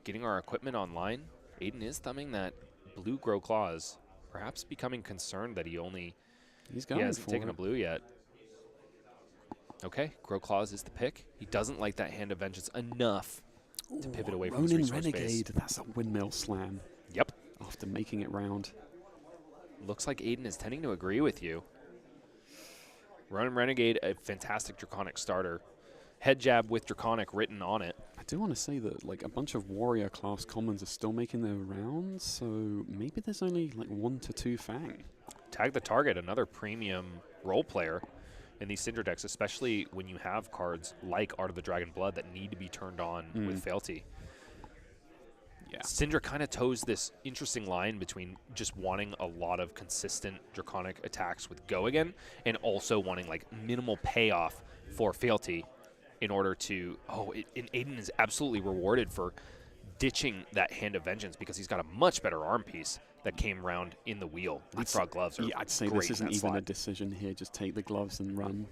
Getting our equipment online. Aiden is thumbing that blue Grow Claws. Perhaps becoming concerned that he hasn't taken a blue yet. Okay, Grow Claws is the pick. He doesn't like that Hand of Vengeance enough to pivot away from his Ronin resource Renegade, base. that's a windmill slam. Yep. After making it round. Looks like Aiden is tending to agree with you. Ronin Renegade, a fantastic Draconic starter. Head jab with Draconic written on it. I do want to say that like a bunch of warrior class commons are still making their rounds, so maybe there's only like 1 to 2 Fang. Tag the Target, another premium role player in these Syndra decks, especially when you have cards like Art of the Dragon Blood that need to be turned on with fealty. Yeah. Syndra kind of toes this interesting line between just wanting a lot of consistent Draconic attacks with Go Again and also wanting like minimal payoff for fealty in order to... and Aiden is absolutely rewarded for ditching that Hand of Vengeance because he's got a much better arm piece that came round in the wheel. Leapfrog gloves are I'd say great this isn't in that even a slot. decision here. Just take the gloves and run.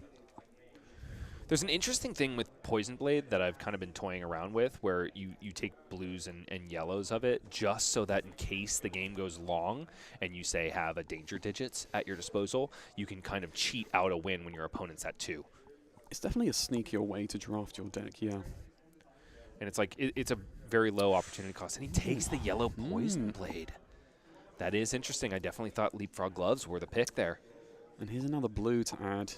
There's an interesting thing with Poison Blade that I've kind of been toying around with, where you take blues and yellows of it just so that in case the game goes long and you, say, have a danger digits at your disposal, you can kind of cheat out a win when your opponent's at 2. It's definitely a sneakier way to draft your deck, yeah. And it's like, it's a very low opportunity cost. And he takes the yellow Poison Blade. That is interesting. I definitely thought Leapfrog Gloves were the pick there. And here's another blue to add.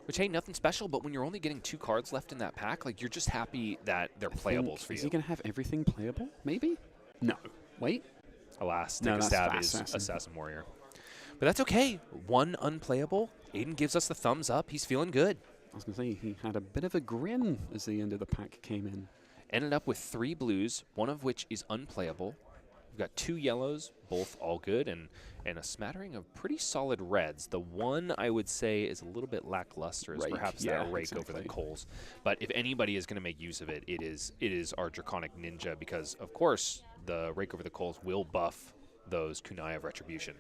Which, hey, nothing special, but when you're only getting 2 cards left in that pack, like, you're just happy that they're playables for you. Is he going to have everything playable? Maybe? No. Wait. Alas, No, Take a that's Stab is Assassin. Assassin Warrior. But that's okay. 1 unplayable. Aiden gives us the thumbs up. He's feeling good. I was going to say, he had a bit of a grin as the end of the pack came in. Ended up with 3 blues, one of which is unplayable. We've got 2 yellows, both all good, and a smattering of pretty solid reds. The one I would say is a little bit lackluster is Rake, perhaps yeah, that Rake over the exactly. coals. But if anybody is going to make use of it, it is our Draconic Ninja, because, of course, the Rake over the coals will buff those Kunai of Retribution.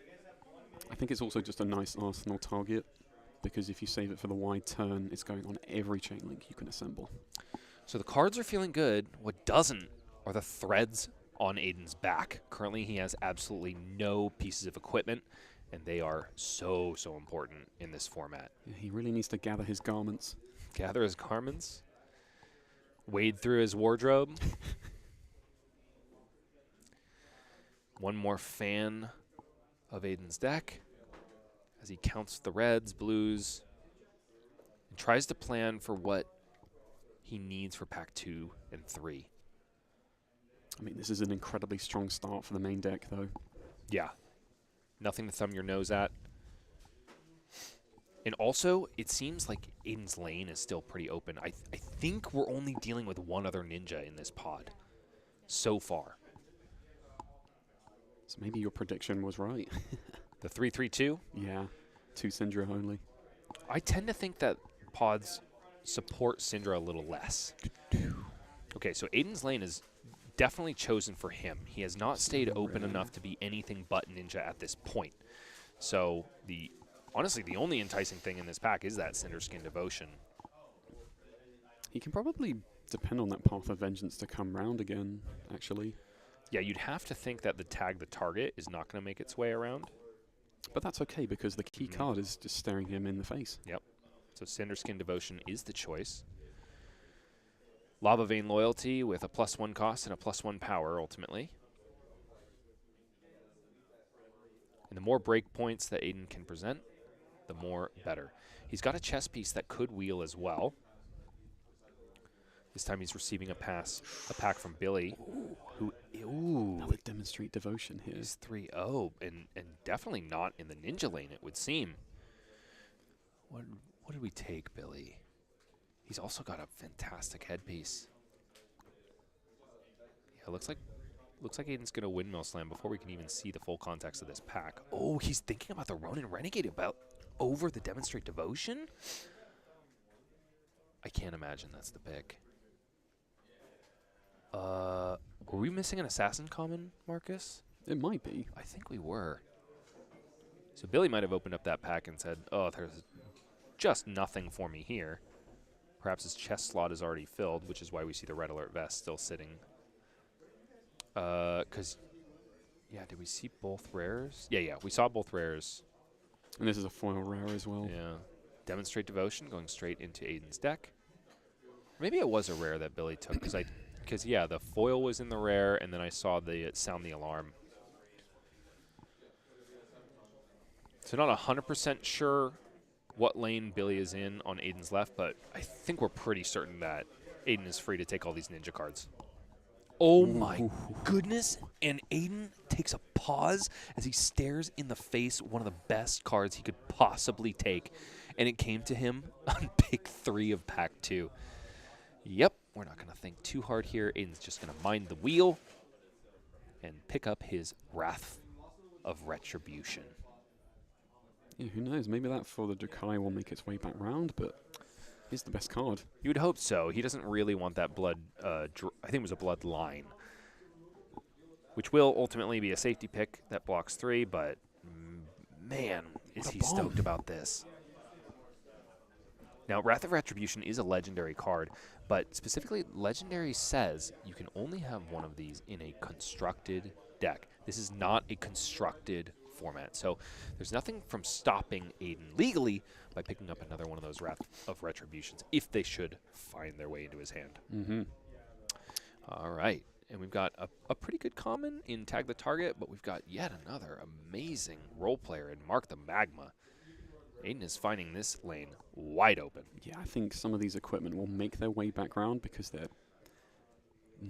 I think it's also just a nice arsenal target, because if you save it for the wide turn, it's going on every chain link you can assemble. So the cards are feeling good. What doesn't are the threads on Aiden's back. Currently, he has absolutely no pieces of equipment, and they are so important in this format. Yeah, he really needs to gather his garments. Gather his garments, wade through his wardrobe. One more fan of Aiden's deck as he counts the reds, blues, and tries to plan for what he needs for pack 2 and 3. I mean, this is an incredibly strong start for the main deck, though. Yeah. Nothing to thumb your nose at. And also, it seems like Aiden's lane is still pretty open. I think we're only dealing with one other ninja in this pod so far. So maybe your prediction was right. The 3-3-2. Yeah, 2 Syndra only. I tend to think that pods support Syndra a little less. Okay, so Aiden's lane is definitely chosen for him. He has not stayed open enough to be anything but ninja at this point. So honestly, the only enticing thing in this pack is that Cinderskin Devotion. He can probably depend on that Path of Vengeance to come round again, actually. Yeah, you'd have to think that the tag the target is not going to make its way around. But that's okay, because the key card is just staring him in the face. Yep. So Cinderskin Devotion is the choice. Lava Vein Loyalty with a +1 cost and a +1 power, ultimately. And the more break points that Aiden can present, the more better. He's got a chess piece that could wheel as well. This time he's receiving a pack from Billy, who, Another Demonstrate Devotion here. is 3-0, and definitely not in the ninja lane, it would seem. What did we take, Billy? He's also got a fantastic headpiece. Yeah, looks like Aiden's going to Windmill Slam before we can even see the full context of this pack. Oh, he's thinking about the Ronin Renegade over the Demonstrate Devotion? I can't imagine that's the pick. Were we missing an Assassin common, Marcus? It might be. I think we were. So Billy might have opened up that pack and said, oh, there's just nothing for me here. Perhaps his chest slot is already filled, which is why we see the Red Alert vest still sitting. Because, yeah, did we see both rares? Yeah, we saw both rares. And this is a foil rare as well. Yeah. Demonstrate Devotion going straight into Aiden's deck. Maybe it was a rare that Billy took, because yeah, the foil was in the rare, and then I saw the sound the alarm. So not 100% sure what lane Billy is in on Aiden's left, but I think we're pretty certain that Aiden is free to take all these ninja cards. Oh my goodness. And Aiden takes a pause as he stares in the face one of the best cards he could possibly take. And it came to him on pick 3 of pack 2. Yep, we're not going to think too hard here. Aiden's just going to mind the wheel and pick up his Wrath of Retribution. Yeah, who knows? Maybe that for the Drakai will make its way back round, but it's the best card. You would hope so. He doesn't really want that blood, I think it was a blood line, which will ultimately be a safety pick that blocks 3, but man, is he stoked about this. Now, Wrath of Retribution is a legendary card, but specifically, Legendary says you can only have one of these in a constructed deck. This is not a constructed format, so there's nothing from stopping Aiden legally by picking up another one of those Wrath of Retributions if they should find their way into his hand. Mm-hmm. All right, and we've got a pretty good common in Tag the Target, but we've got yet another amazing role player in Mark the Magma. Aiden is finding this lane wide open. Yeah, I think some of these equipment will make their way back round because they're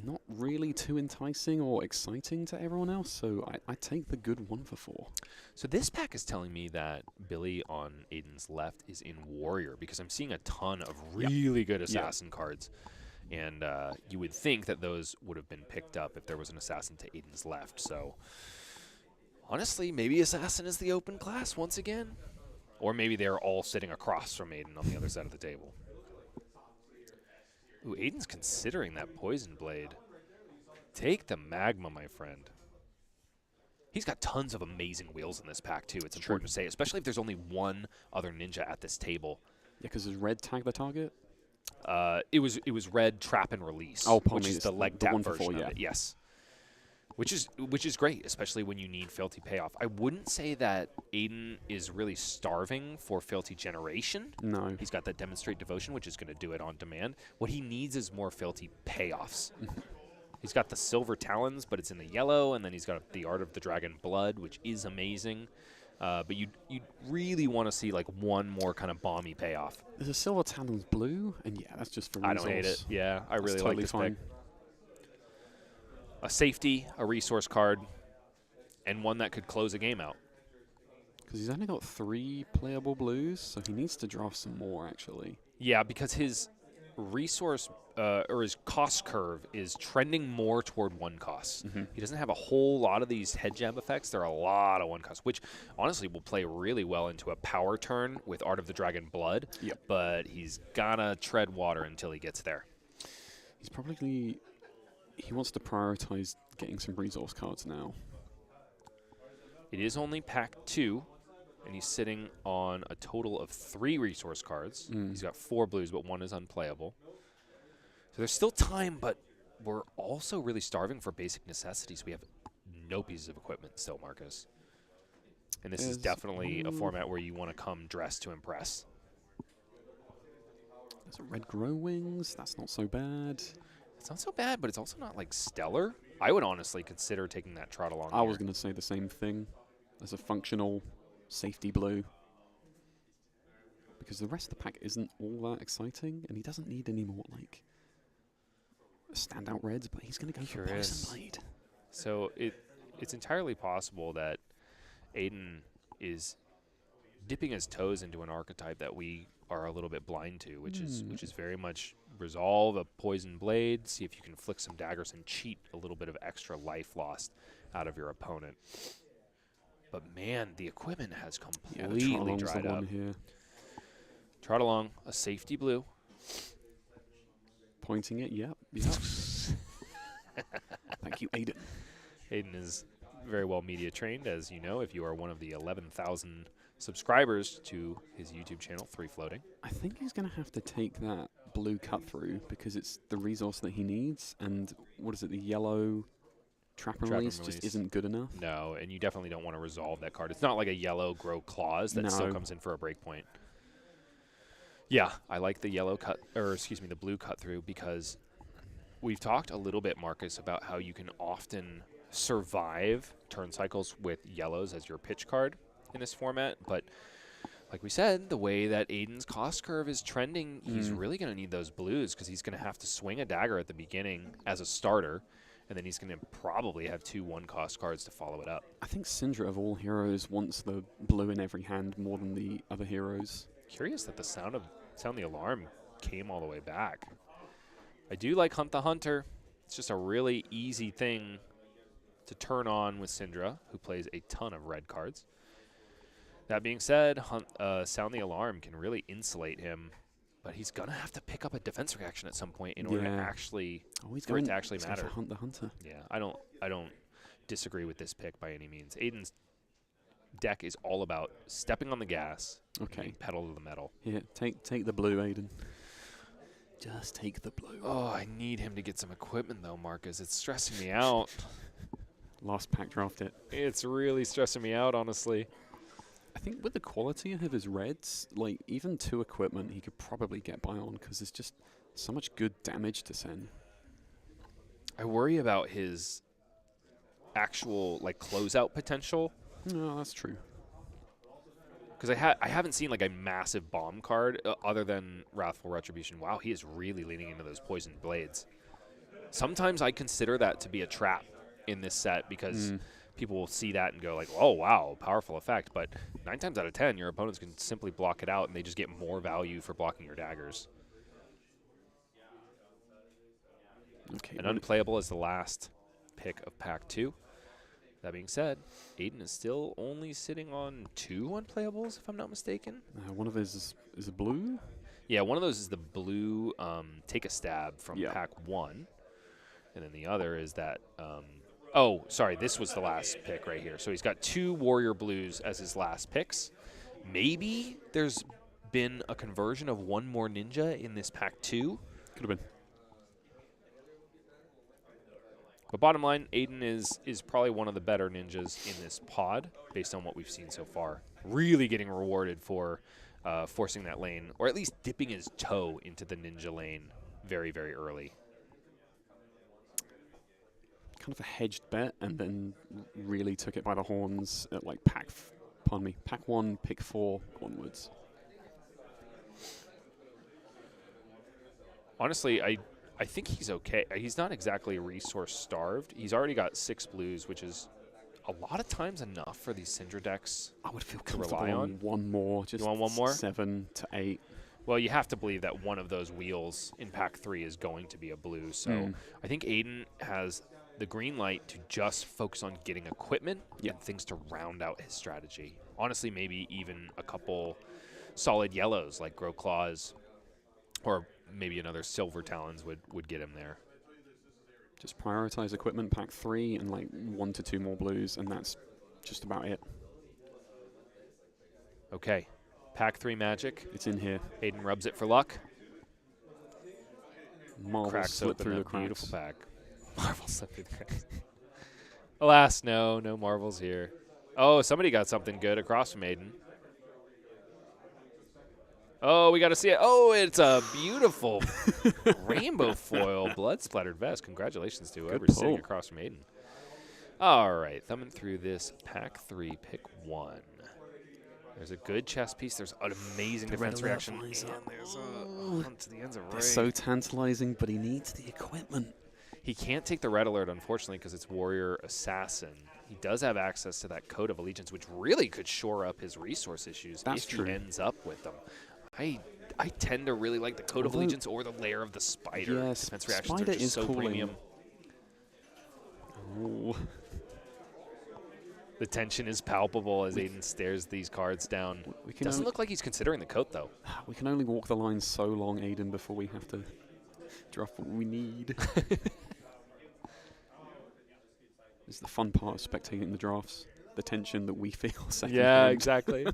not really too enticing or exciting to everyone else, so I take the good 1 for 4. So this pack is telling me that Billy on Aiden's left is in Warrior because I'm seeing a ton of really good Assassin cards. And you would think that those would have been picked up if there was an Assassin to Aiden's left. So honestly, maybe Assassin is the open class once again. Or maybe they're all sitting across from Aiden on the other side of the table. Ooh, Aiden's considering that Poison Blade. Take the Magma, my friend. He's got tons of amazing wheels in this pack, too. It's important to say, especially if there's only one other ninja at this table. Yeah, because there's red tag the target? It was red, trap, and release, which is the leg tap version of it. Yes. Which is great, especially when you need Fealty Payoff. I wouldn't say that Aiden is really starving for Fealty Generation. No. He's got that Demonstrate Devotion, which is going to do it on demand. What he needs is more Fealty Payoffs. He's got the Silver Talons, but it's in the yellow, and then he's got the Art of the Dragon Blood, which is amazing. But you really want to see like one more kind of bomby payoff. There's a Silver Talons blue, and yeah, that's just for resource. I don't hate it. Yeah, I really totally like this fine. pick. A safety, a resource card, and one that could close a game out. Because he's only got 3 playable blues, so he needs to draft some more, actually. Yeah, because his resource or his cost curve is trending more toward 1 cost. He doesn't have a whole lot of these head jab effects. There are a lot of 1 cost, which honestly will play really well into a power turn with Art of the Dragon Blood. Yep. But he's gonna tread water until he gets there. He's probably... He wants to prioritize getting some resource cards now. It is only pack 2, and he's sitting on a total of 3 resource cards. He's got 4 blues, but 1 is unplayable. So there's still time, but we're also really starving for basic necessities. We have no pieces of equipment still, Marcus. And this is definitely a format where you want to come dressed to impress. There's a red grow wings. That's not so bad. It's not so bad, but it's also not like stellar. I would honestly consider taking that trot along. I was going to say the same thing as a functional safety blue. Because the rest of the pack isn't all that exciting, and he doesn't need any more, like, standout reds, but he's going to go for Poison Blade. So it's entirely possible that Aiden is dipping his toes into an archetype that we are a little bit blind to, which is very much resolve a Poison Blade, see if you can flick some daggers and cheat a little bit of extra life lost out of your opponent. But man, the equipment has completely dried up. Here. Trot along, a safety blue. Pointing it, yep. Thank you, Aiden. Aiden is very well media trained, as you know, if you are one of the 11,000 subscribers to his YouTube channel, 3 Floating. I think he's going to have to take that blue cut through because it's the resource that he needs, and what is it, the yellow trap and release just isn't good enough. No, and you definitely don't want to resolve that card. It's not like a yellow grow claws that still comes in for a breakpoint. Yeah, I like the yellow cut, or excuse me, the blue cut through, because we've talked a little bit, Marcus, about how you can often survive turn cycles with yellows as your pitch card in this format, but like we said, the way that Aiden's cost curve is trending, he's really going to need those blues because he's going to have to swing a dagger at the beginning as a starter, and then he's going to probably have 2 1-cost cards to follow it up. I think Syndra of all heroes wants the blue in every hand more than the other heroes. Curious that the sound the alarm came all the way back. I do like Hunt the Hunter. It's just a really easy thing to turn on with Syndra, who plays a ton of red cards. That being said, Sound the Alarm can really insulate him, but he's going to have to pick up a defense reaction at some point in order to actually for it to actually matter. Hunt the Hunter. Yeah, I don't disagree with this pick by any means. Aiden's deck is all about stepping on the gas, Okay. pedal to the metal. Here, take the blue, Aiden. Just take the blue. Oh, I need him to get some equipment, though, Marcus. It's stressing me out. Last pack draft it. It's really stressing me out, honestly. I think with the quality of his reds, like even 2 equipment, he could probably get by on because there's just so much good damage to send. I worry about his actual like closeout potential No, that's true. because I haven't seen like a massive bomb card other than Wrathful Retribution. Wow, he is really leaning into those poisoned blades. Sometimes I consider that to be a trap in this set because people will see that and go like, oh, wow, powerful effect. But 9 times out of 10, your opponents can simply block it out and they just get more value for blocking your daggers. Okay. And unplayable is the last pick of pack 2. That being said, Aiden is still only sitting on 2 unplayables, if I'm not mistaken. One of his is a blue. Yeah, one of those is the blue Take a Stab from pack 1. And then the other is that, oh, sorry, this was the last pick right here. So he's got 2 Warrior Blues as his last picks. Maybe there's been a conversion of 1 more Ninja in this pack 2. Could have been. But bottom line, Aiden is probably one of the better ninjas in this pod, based on what we've seen so far. Really getting rewarded for forcing that lane, or at least dipping his toe into the ninja lane very, very early. Kind of a hedged bet, and then really took it by the horns at like pack 1, pick 4 onwards. Honestly, I think he's okay. He's not exactly resource starved. He's already got 6 blues, which is a lot of times enough for these Syndra decks. I would feel to comfortable rely on on. 1 more. Just You want 1 more? 7 to 8. Well, you have to believe that one of those wheels in pack 3 is going to be a blue. So I think Aiden has the green light to just focus on getting equipment and things to round out his strategy. Honestly, maybe even a couple solid yellows like Grow Claws, or maybe another Silver Talons would get him there. Just prioritize equipment pack 3 and like 1 to 2 more blues, and that's just about it. Okay, pack 3 Magic. It's in here. Aiden rubs it for luck. Marvel Cracks slip open through the that cracks. beautiful pack. Marvel slip through the cracks. Alas, no Marvels here. Oh, somebody got something good across from Aiden. Oh, we got to see it. Oh, it's a beautiful rainbow foil blood splattered vest. Congratulations to whoever's sitting pull. across from Aiden. All right, thumbing through this pack 3, pick 1. There's a good chest piece. There's an amazing defense red alert reaction. And visor. there's a hunt to the ends of They're right. so tantalizing, but he needs the equipment. He can't take the red alert, unfortunately, because it's Warrior Assassin. He does have access to that Code of Allegiance, which really could shore up his resource issues That's if true. he ends up with them. I tend to really like the Code of Although- Allegiance or the Lair of the Spider. Yes, Defense reactions Spider are just is so cooling. premium. Oh. The tension is palpable as Aiden stares these cards down. We can Doesn't only- look like he's considering the coat, though. We can only walk the line so long, Aiden, before we have to draft what we need. It's the fun part of spectating the drafts. The tension that we feel second hand. exactly.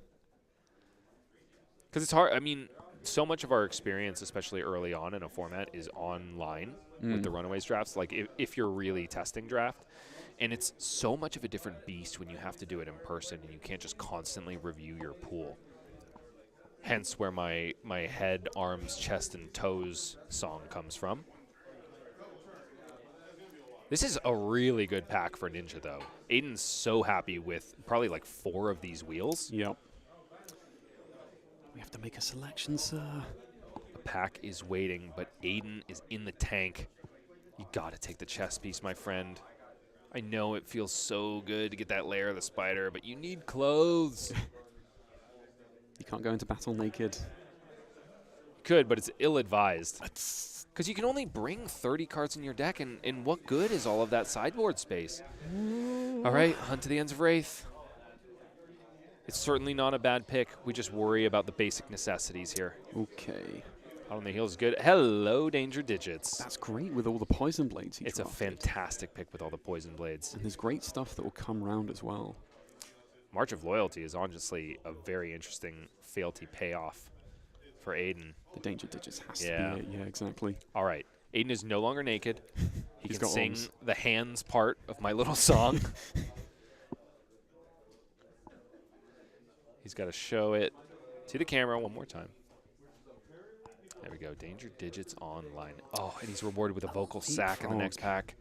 Because it's hard. I mean, so much of our experience, especially early on in a format, is online with the Runaways drafts. Like, if you're really testing draft. And it's so much of a different beast when you have to do it in person and you can't just constantly review your pool. Hence where my head, arms, chest, and toes song comes from. This is a really good pack for Ninja, though. Aiden's so happy with probably like 4 of these wheels. Yep. We have to make a selection, sir. The pack is waiting, but Aiden is in the tank. You gotta take the chest piece, my friend. I know it feels so good to get that Lair of the Spider, but you need clothes. You can't go into battle naked. Could, but it's ill-advised. Because you can only bring 30 cards in your deck, and what good is all of that sideboard space? All right, Hunt to the Ends of Wraith. It's certainly not a bad pick. We just worry about the basic necessities here. Okay. Out on the heels is good. Hello, Danger Digits. That's great with all the poison blades he It's a drafted. fantastic pick with all the poison blades. And there's great stuff that will come round as well. March of Loyalty is honestly a very interesting fealty payoff for Aiden. The danger digits has Yeah. to be it. Yeah, exactly. All right. Aiden is no longer naked. He He's can got sing arms. the hands part of my little song. He's got to show it to the camera one more time. There we go. Danger digits online. Oh, and he's rewarded with a vocal sack in the next pack.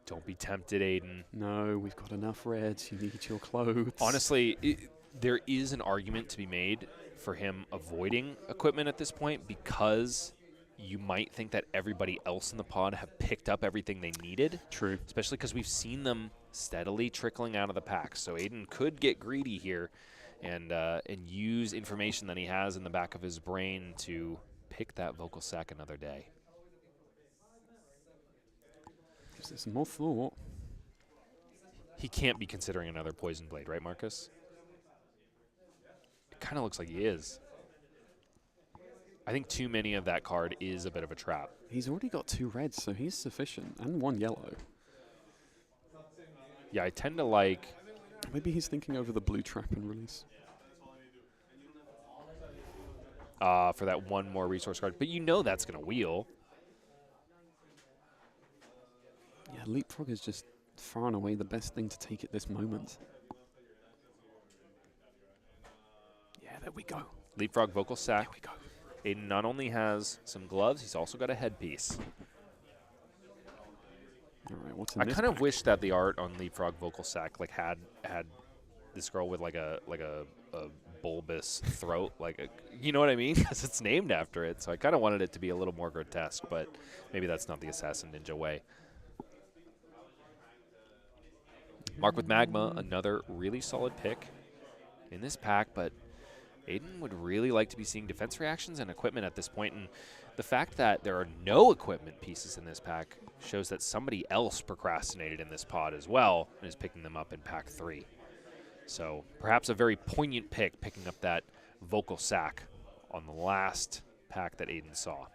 Don't be tempted, Aiden. No, we've got enough reds. You need your clothes. Honestly, there is an argument to be made for him avoiding equipment at this point because you might think that everybody else in the pod have picked up everything they needed. True. Especially because we've seen them steadily trickling out of the pack. So Aiden could get greedy here and use information that he has in the back of his brain to pick that vocal sack another day. Gives it some more thought. He can't be considering another poison blade, right, Marcus? It kind of looks like he is. I think too many of that card is a bit of a trap. He's already got 2 reds, so he's sufficient, and 1 yellow. Yeah, I tend to like... Maybe he's thinking over the blue trap and release. for that one more resource card. But you know that's going to wheel. Yeah, Leapfrog is just far and away the best thing to take at this moment. Yeah, there we go. Leapfrog vocal sack. There we go. Aiden not only has some gloves, he's also got a headpiece. All right, what's in I this kind of pack? wish that the art on Leapfrog vocal sack like had this girl with like a bulbous throat, you know what I mean? Because it's named after it. So I kind of wanted it to be a little more grotesque, but maybe that's not the Assassin Ninja way. Mark with Magma, another really solid pick in this pack, but Aiden would really like to be seeing defense reactions and equipment at this point, and the fact that there are no equipment pieces in this pack shows that somebody else procrastinated in this pod as well and is picking them up in pack 3. So perhaps a very poignant pick, picking up that vocal sack on the last pack that Aiden saw.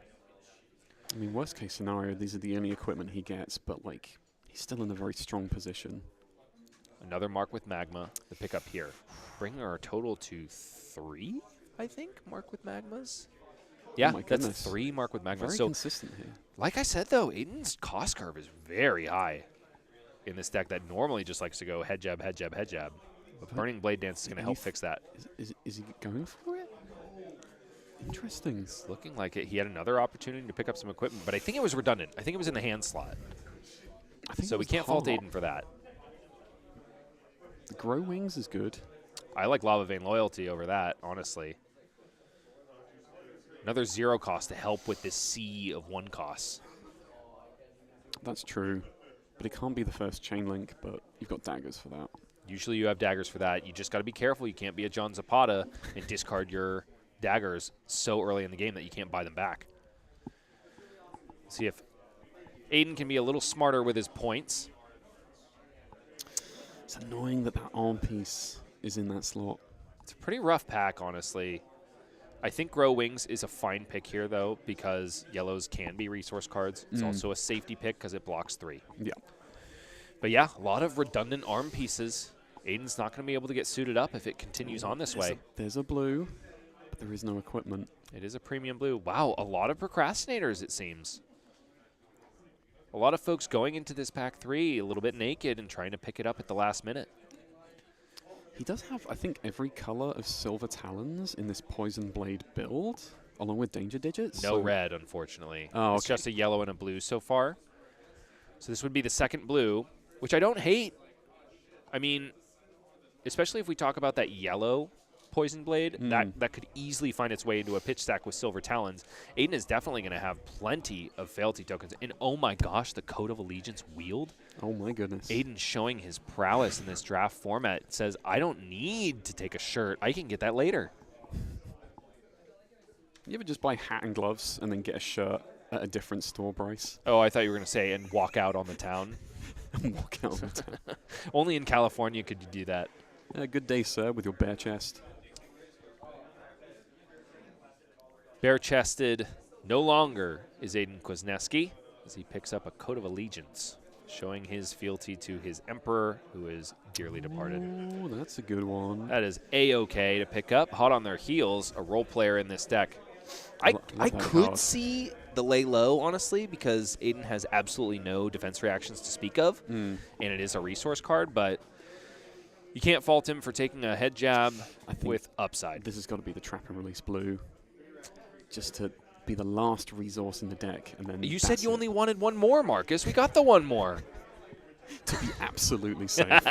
I mean, worst case scenario, these are the only equipment he gets, but like he's still in a very strong position. Another Mark with Magma, the pickup here. Bringing our total to 3, I think, Mark with Magmas. Yeah, my that's goodness. 3 Mark with Magmas. Very So, consistent here. like I said, though, Aiden's cost curve is very high in this deck that normally just likes to go head jab, head jab, head jab. But Burning Blade Dance is going to help fix that. Is he going for it? Interesting. It's looking like it. He had another opportunity to pick up some equipment, but I think it was redundant. I think it was in the hand slot. I think So it we was the can't fault heart. Aiden for that. The Grow Wings is good. I like Lava Vein Loyalty over that, honestly. Another 0 cost to help with this sea of 1 costs. That's true. But it can't be the first chain link, but you've got daggers for that. Usually you have daggers for that. You just got to be careful. You can't be a John Zapata and discard your daggers so early in the game that you can't buy them back. See if Aiden can be a little smarter with his points. It's annoying that that arm piece is in that slot. It's a pretty rough pack, honestly. I think Grow Wings is a fine pick here, though, because yellows can be resource cards. It's also a safety pick because it blocks 3. Yeah. But yeah, a lot of redundant arm pieces. Aiden's not going to be able to get suited up if it continues on this way. There's a blue, but there is no equipment. It is a premium blue. Wow, a lot of procrastinators, it seems. A lot of folks going into this pack 3 a little bit naked and trying to pick it up at the last minute. He does have, I think, every color of Silver Talons in this Poison Blade build, along with Danger Digits. No red, unfortunately. Oh, It's okay. just a yellow and a blue so far. So this would be the second blue, which I don't hate. I mean, especially if we talk about that yellow Poison Blade, that could easily find its way into a pitch stack with Silver Talons. Aiden is definitely going to have plenty of fealty tokens. And oh my gosh, the Code of Allegiance wield. Oh my goodness. Aiden showing his prowess in this draft format. It says, I don't need to take a shirt. I can get that later. You ever just buy hat and gloves and then get a shirt at a different store, Bryce? Oh, I thought you were going to say, and walk out on the town. And walk out of the town. Only in California could you do that. Good day, sir, with your bare chest. Bare-chested no longer is Aiden Kwasniewski as he picks up a Code of Allegiance. showing his fealty to his emperor, who is dearly departed. Oh, that's a good one. That is A-OK to pick up. Hot on their heels, a role player in this deck. I love that could card. see the lay low, honestly, because Aiden has absolutely no defense reactions to speak of, And it is a resource card, but you can't fault him for taking a head jab I think with upside. This has got to be the trap and release blue, just to be the last resource in the deck, and then You said that's you it. only wanted one more, Marcus. We got the one more. to be absolutely safe.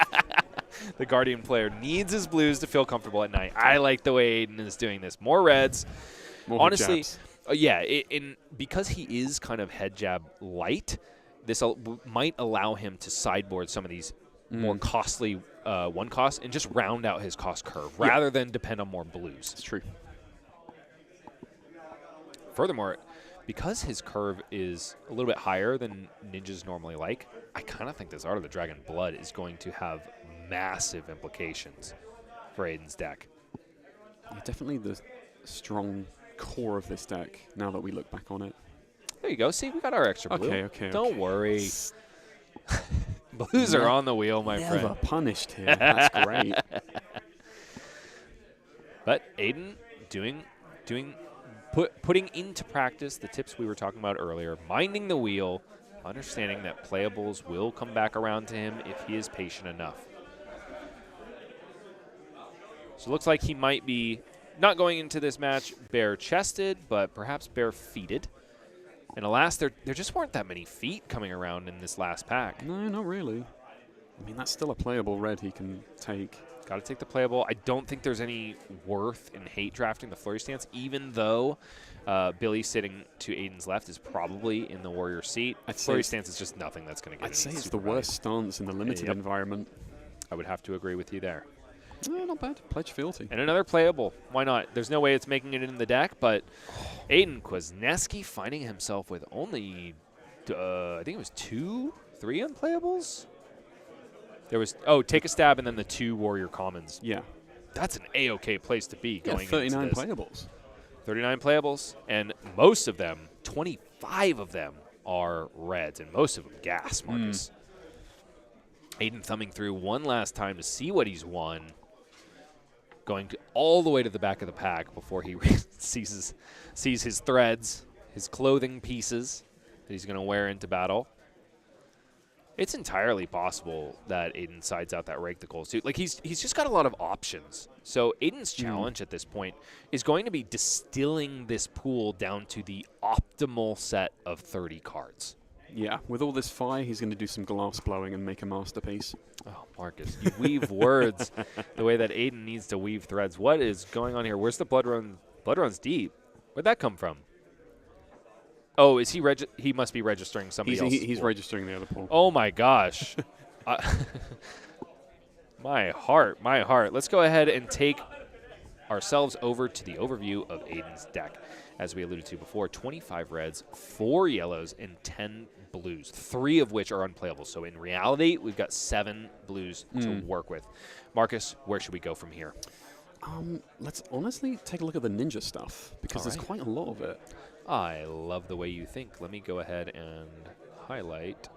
The Guardian player needs his blues to feel comfortable at night. I like the way Aiden is doing this. More reds. More Honestly, jabs. yeah, because he is kind of head jab light, this might allow him to sideboard some of these more costly one costs and just round out his cost curve rather than depend on more blues. It's true. Furthermore, because his curve is a little bit higher than ninjas normally like, I kind of think this Art of the Dragon Blood is going to have massive implications for Aiden's deck. Yeah, definitely the strong core of this deck, now that we look back on it. There you go. See, we got our extra blue. Okay. Don't worry. Blues are on the wheel, my Never friend. punished here. That's great. But Aiden putting into practice the tips we were talking about earlier, minding the wheel, understanding that playables will come back around to him if he is patient enough. So it looks like he might be not going into this match bare-chested, but perhaps bare-feeted. And alas, there just weren't that many feet coming around in this last pack. No, not really. I mean, that's still a playable red he can take. Got to take the playable. I don't think there's any worth in hate drafting the flurry stance, even though Billy sitting to Aiden's left is probably in the warrior seat. I'd say Flurry it's- stance is just nothing that's going to get I'd say any it's the super worst stance in the limited Yep. environment. value. I would have to agree with you there. No, not bad. Pledge fealty. And another playable. Why not? There's no way it's making it in the deck, but Aiden Kwasniewski finding himself with only, I think it was 3 unplayables? There was, take a stab and then the 2 warrior commons. Yeah. That's an A-OK place to be Yeah, going 39 into this. playables. 39 playables, and most of them, 25 of them, are reds, and most of them gas, Marcus. Aiden thumbing through one last time to see what he's won, going all the way to the back of the pack before he sees his threads, his clothing pieces that he's going to wear into battle. It's entirely possible that Aiden sides out that Rake the Coals too. Like, he's just got a lot of options. So Aiden's challenge at this point is going to be distilling this pool down to the optimal set of 30 cards. Yeah, with all this fire, he's going to do some glass blowing and make a masterpiece. Oh, Marcus, you weave words the way that Aiden needs to weave threads. What is going on here? Where's the blood run? Blood run's deep. Where'd that come from? Oh, is he he must be registering somebody else. He's registering the other pool. Oh my gosh. My heart. Let's go ahead and take ourselves over to the overview of Aiden's deck. As we alluded to before, 25 reds, 4 yellows, and 10 blues, 3 of which are unplayable. So in reality, we've got 7 blues to work with. Marcus, where should we go from here? Let's honestly take a look at the ninja stuff, because there's quite a lot of it. I love the way you think. Let me go ahead and highlight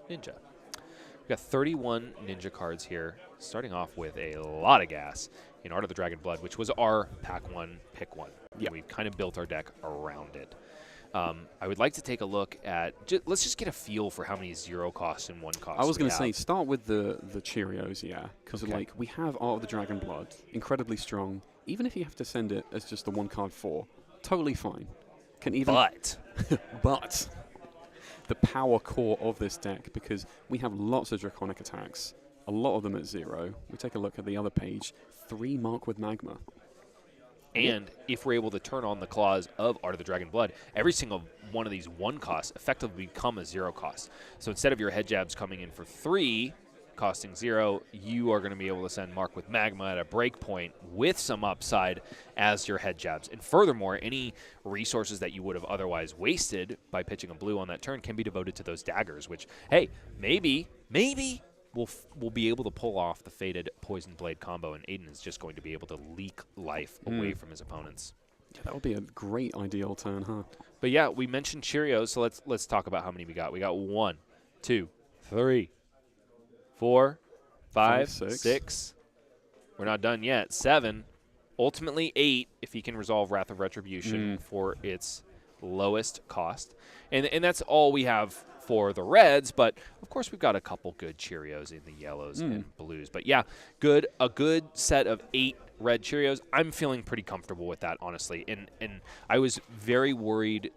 Ninja. We've got 31 Ninja cards here, starting off with a lot of gas in Art of the Dragon Blood, which was our pack 1, pick 1. Yeah. We've kind of built our deck around it. I would like to take a look at, let's just get a feel for how many 0 costs and 1 costs I was going to say, start with the Cheerios, yeah, because Okay. like we have Art of the Dragon Blood, incredibly strong. Even if you have to send it as just the 1 card 4, totally fine. Can even but the power core of this deck, because we have lots of draconic attacks, a lot of them at 0. We take a look at the other page, 3 mark with magma. And if we're able to turn on the clause of Art of the Dragon Blood, every single one of these 1 costs effectively become a 0 cost. So instead of your head jabs coming in for 3, costing 0, you are going to be able to send Mark with Magma at a break point with some upside as your head jabs. And furthermore, any resources that you would have otherwise wasted by pitching a blue on that turn can be devoted to those daggers, which, hey, maybe we'll be able to pull off the Fated Poison Blade combo, and Aiden is just going to be able to leak life away from his opponents. Yeah, that would be a great ideal turn, huh? But yeah, we mentioned Cheerios, so let's talk about how many we got. We got 1, 2, 3, 4, 5, 6. 6. We're not done yet. 7. Ultimately 8 if he can resolve Wrath of Retribution for its lowest cost. And that's all we have for the reds, but of course we've got a couple good Cheerios in the yellows and blues. But yeah, a good set of 8 red Cheerios. I'm feeling pretty comfortable with that, honestly. And I was very worried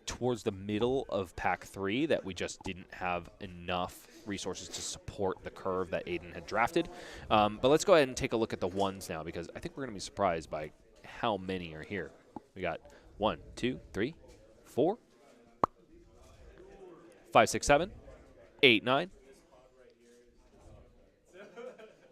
towards the middle of pack 3 that we just didn't have enough resources to support the curve that Aiden had drafted. But let's go ahead and take a look at the ones now, because I think we're going to be surprised by how many are here. We got 1, 2, 3, 4, 5, 6, 7, 8, 9.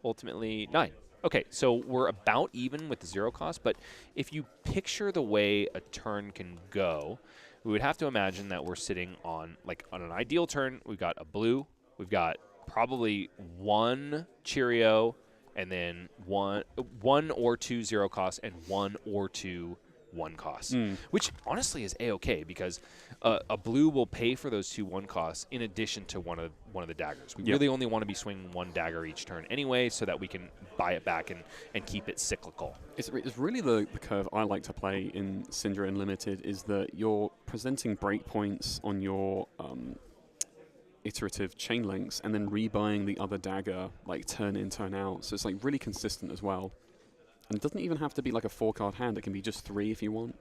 Ultimately 9. Okay, so we're about even with the 0 cost, but if you picture the way a turn can go, we would have to imagine that we're sitting on, like, on an ideal turn, we've got a blue, we've got probably 1 Cheerio, and then one or 2 0 costs, and 1 or 2 1 costs, which honestly is a-okay, because a blue will pay for those 2 1 costs in addition to one of the daggers. We really only want to be swinging 1 dagger each turn anyway, so that we can buy it back and keep it cyclical. It's really the curve I like to play in Syndra Unlimited, is that you're presenting breakpoints on your iterative chain links and then rebuying the other dagger like turn in, turn out. So it's like really consistent as well. And it doesn't even have to be like a 4-card hand. It can be just 3 if you want.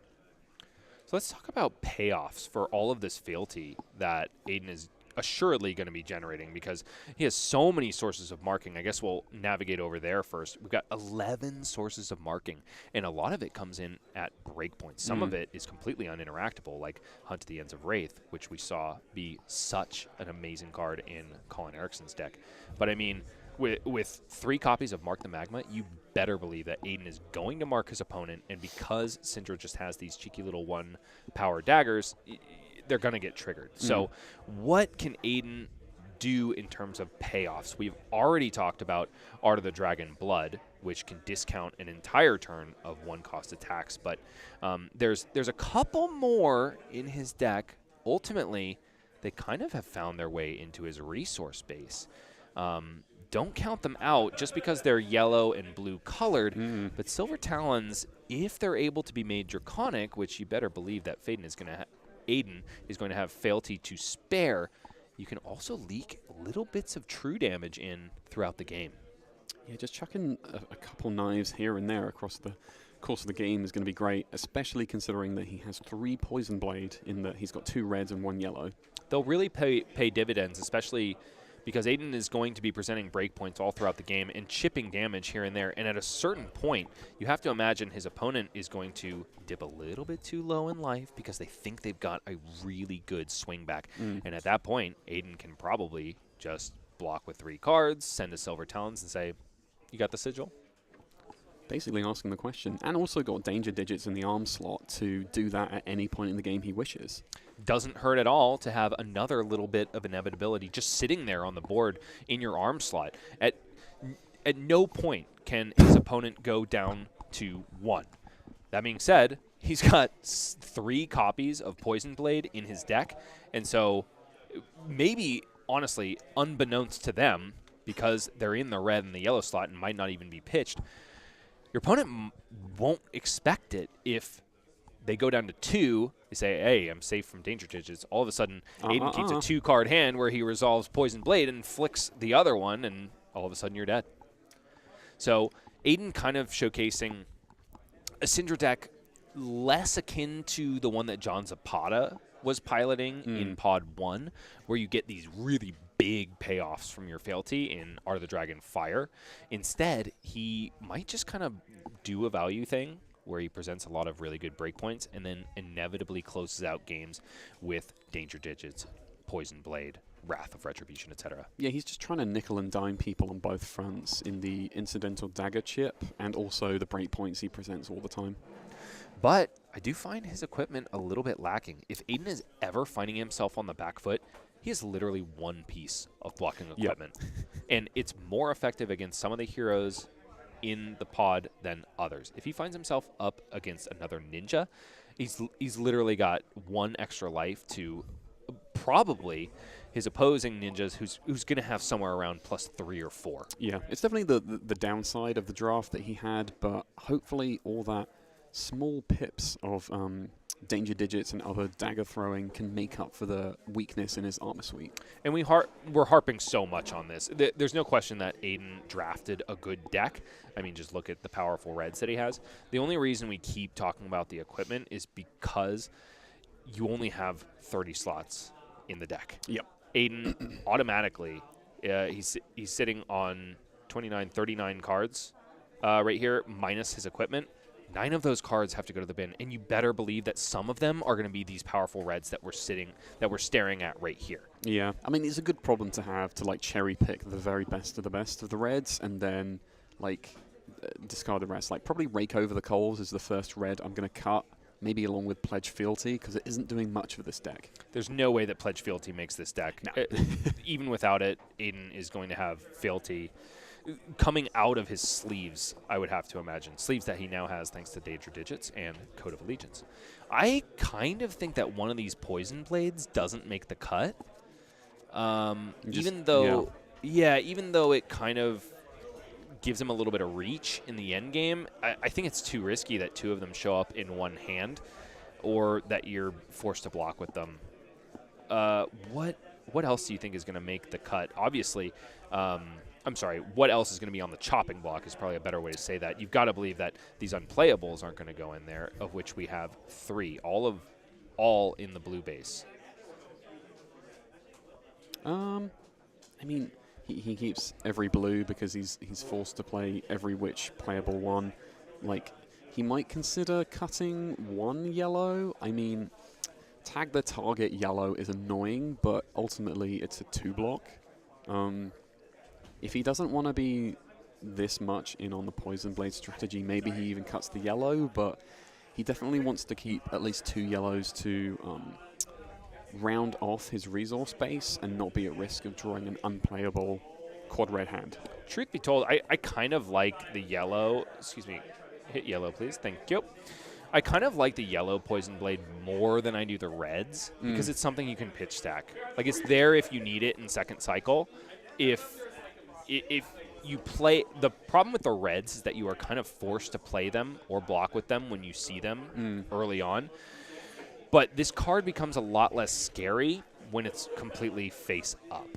So let's talk about payoffs for all of this fealty that Aiden is assuredly going to be generating, because he has so many sources of marking. I guess we'll navigate over there first. We've got 11 sources of marking, and a lot of it comes in at breakpoints. Some of it is completely uninteractable, like Hunt to the Ends of Wraith, which we saw be such an amazing card in Colin Erickson's deck. But I mean, with 3 copies of Mark the Magma, you better believe that Aiden is going to mark his opponent, and because Syndra just has these cheeky little 1 power daggers, they're going to get triggered. So what can Aiden do in terms of payoffs? We've already talked about Art of the Dragon Blood, which can discount an entire turn of 1-cost attacks, but there's a couple more in his deck. Ultimately, they kind of have found their way into his resource base. Don't count them out just because they're yellow and blue colored, but Silver Talons, if they're able to be made draconic, which you better believe that Aiden is going to have fealty to spare, you can also leak little bits of true damage in throughout the game. Yeah, just chucking a couple knives here and there across the course of the game is going to be great, especially considering that he has 3 Poison Blade in that he's got 2 reds and 1 yellow. They'll really pay dividends, especially because Aiden is going to be presenting breakpoints all throughout the game and chipping damage here and there. And at a certain point, you have to imagine his opponent is going to dip a little bit too low in life because they think they've got a really good swing back. And at that point, Aiden can probably just block with 3 cards, send a Silver Talons, and say, you got the sigil? Basically asking the question. And also got danger digits in the arm slot to do that at any point in the game he wishes. Doesn't hurt at all to have another little bit of inevitability just sitting there on the board in your arm slot. At no point can his opponent go down to 1. That being said, he's got 3 copies of Poison Blade in his deck, and so maybe, honestly, unbeknownst to them, because they're in the red and the yellow slot and might not even be pitched, your opponent won't expect it if they go down to 2, they say, hey, I'm safe from danger digits. All of a sudden, Aiden keeps a 2-card hand where he resolves Poison Blade and flicks the other one, and all of a sudden you're dead. So Aiden kind of showcasing a Syndra deck less akin to the one that John Zapata was piloting in Pod 1, where you get these really big payoffs from your fealty in Art of the Dragon Fire. Instead, he might just kind of do a value thing where he presents a lot of really good breakpoints and then inevitably closes out games with danger digits, Poison Blade, Wrath of Retribution, etc. Yeah, he's just trying to nickel and dime people on both fronts in the incidental dagger chip and also the breakpoints he presents all the time. But I do find his equipment a little bit lacking. If Aiden is ever finding himself on the back foot, he has literally 1 piece of blocking equipment. And it's more effective against some of the heroes in the pod than others. If he finds himself up against another ninja, he's literally got 1 extra life to probably his opposing ninjas, who's going to have somewhere around +3 or 4. Yeah, it's definitely the downside of the draft that he had, but hopefully all that small pips of danger digits and other dagger throwing can make up for the weakness in his armor suite. And we're harping so much on this. There's no question that Aiden drafted a good deck. I mean, just look at the powerful reds that he has. The only reason we keep talking about the equipment is because you only have 30 slots in the deck. Yep. Aiden automatically, he's sitting on 29, 39 cards right here, minus his equipment. 9 of those cards have to go to the bin, and you better believe that some of them are going to be these powerful reds that we're staring at right here. Yeah, I mean, it's a good problem to have, to like cherry pick the very best of the reds, and then like discard the rest. Like probably Rake Over the Coals is the first red I'm going to cut, maybe along with Pledge Fealty, because it isn't doing much for this deck. There's no way that Pledge Fealty makes this deck. No. Even without it, Aiden is going to have Fealty coming out of his sleeves, I would have to imagine. Sleeves that he now has thanks to Danger Digits and Code of Allegiance. I kind of think that one of these Poison Blades doesn't make the cut. Even though it kind of gives him a little bit of reach in the end game, I think it's too risky that 2 of them show up in one hand, or that you're forced to block with them. What else do you think is going to make the cut? Obviously, what else is going to be on the chopping block is probably a better way to say that. You've got to believe that these unplayables aren't going to go in there, of which we have 3, all in the blue base. I mean, he keeps every blue because he's forced to play every which playable one. Like, he might consider cutting 1 yellow. I mean, tag the target yellow is annoying, but ultimately it's a 2 block. If he doesn't want to be this much in on the Poison Blade strategy, maybe he even cuts the yellow, but he definitely wants to keep at least 2 yellows to round off his resource base and not be at risk of drawing an unplayable quad red hand. Truth be told, I kind of like the yellow. Excuse me. Hit yellow, please. Thank you. I kind of like the yellow Poison Blade more than I do the reds because it's something you can pitch stack. Like, it's there if you need it in second cycle. If you play, the problem with the reds is that you are kind of forced to play them or block with them when you see them early on. But this card becomes a lot less scary when it's completely face up.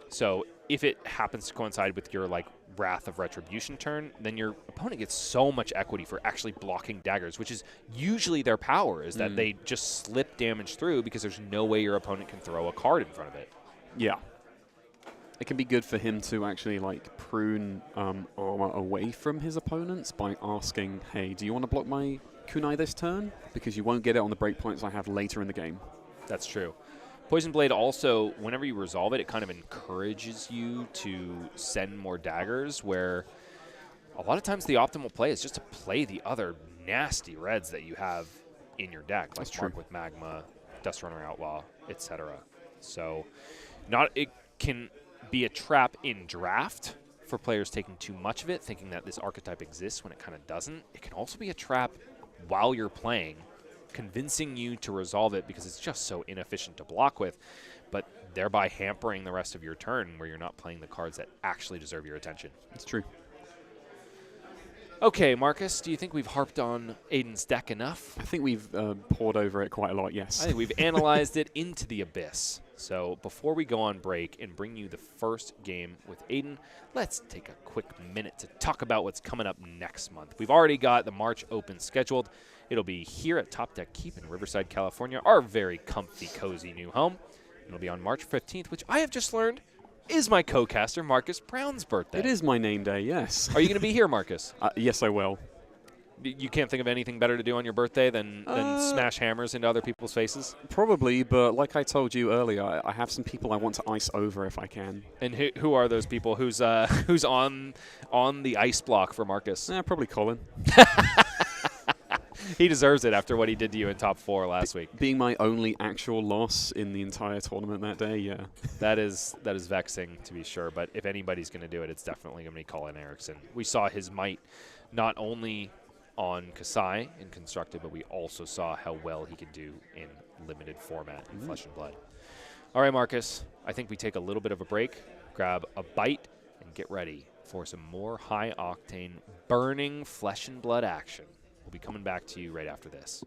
So if it happens to coincide with your like Wrath of Retribution turn, then your opponent gets so much equity for actually blocking daggers, which is usually their power, is that they just slip damage through because there's no way your opponent can throw a card in front of it. Yeah. It can be good for him to actually like prune armor away from his opponents by asking, hey, do you want to block my kunai this turn? Because you won't get it on the breakpoints I have later in the game. That's true. Poison Blade also, whenever you resolve it, it kind of encourages you to send more daggers, where a lot of times the optimal play is just to play the other nasty reds that you have in your deck, like Mark with Magma, Dust Runner Outlaw, etc. So it can be a trap in draft for players taking too much of it, thinking that this archetype exists when it kind of doesn't. It can also be a trap while you're playing, convincing you to resolve it because it's just so inefficient to block with, but thereby hampering the rest of your turn where you're not playing the cards that actually deserve your attention. It's true. Okay, Marcus, do you think we've harped on Aiden's deck enough? I think we've poured over it quite a lot, yes. I think we've analyzed it into the abyss. So before we go on break and bring you the first game with Aiden, let's take a quick minute to talk about what's coming up next month. We've already got the March Open scheduled. It'll be here at Top Deck Keep in Riverside, California, our very comfy, cozy new home. It'll be on March 15th, which I have just learned is my co-caster Marcus Brown's birthday. It is my name day, yes. Are you going to be here, Marcus? Yes, I will. You can't think of anything better to do on your birthday than smash hammers into other people's faces? Probably, but like I told you earlier, I have some people I want to ice over if I can. And who are those people? Who's on the ice block for Marcus? Probably Colin. He deserves it after what he did to you in top 4 last week. Being my only actual loss in the entire tournament that day, yeah. That is vexing, to be sure. But if anybody's going to do it, it's definitely going to be Colin Erickson. We saw his might not only on Kasai in Constructed, but we also saw how well he can do in limited format in Flesh and Blood. All right, Marcus, I think we take a little bit of a break, grab a bite, and get ready for some more high-octane, burning flesh and blood action. We'll be coming back to you right after this.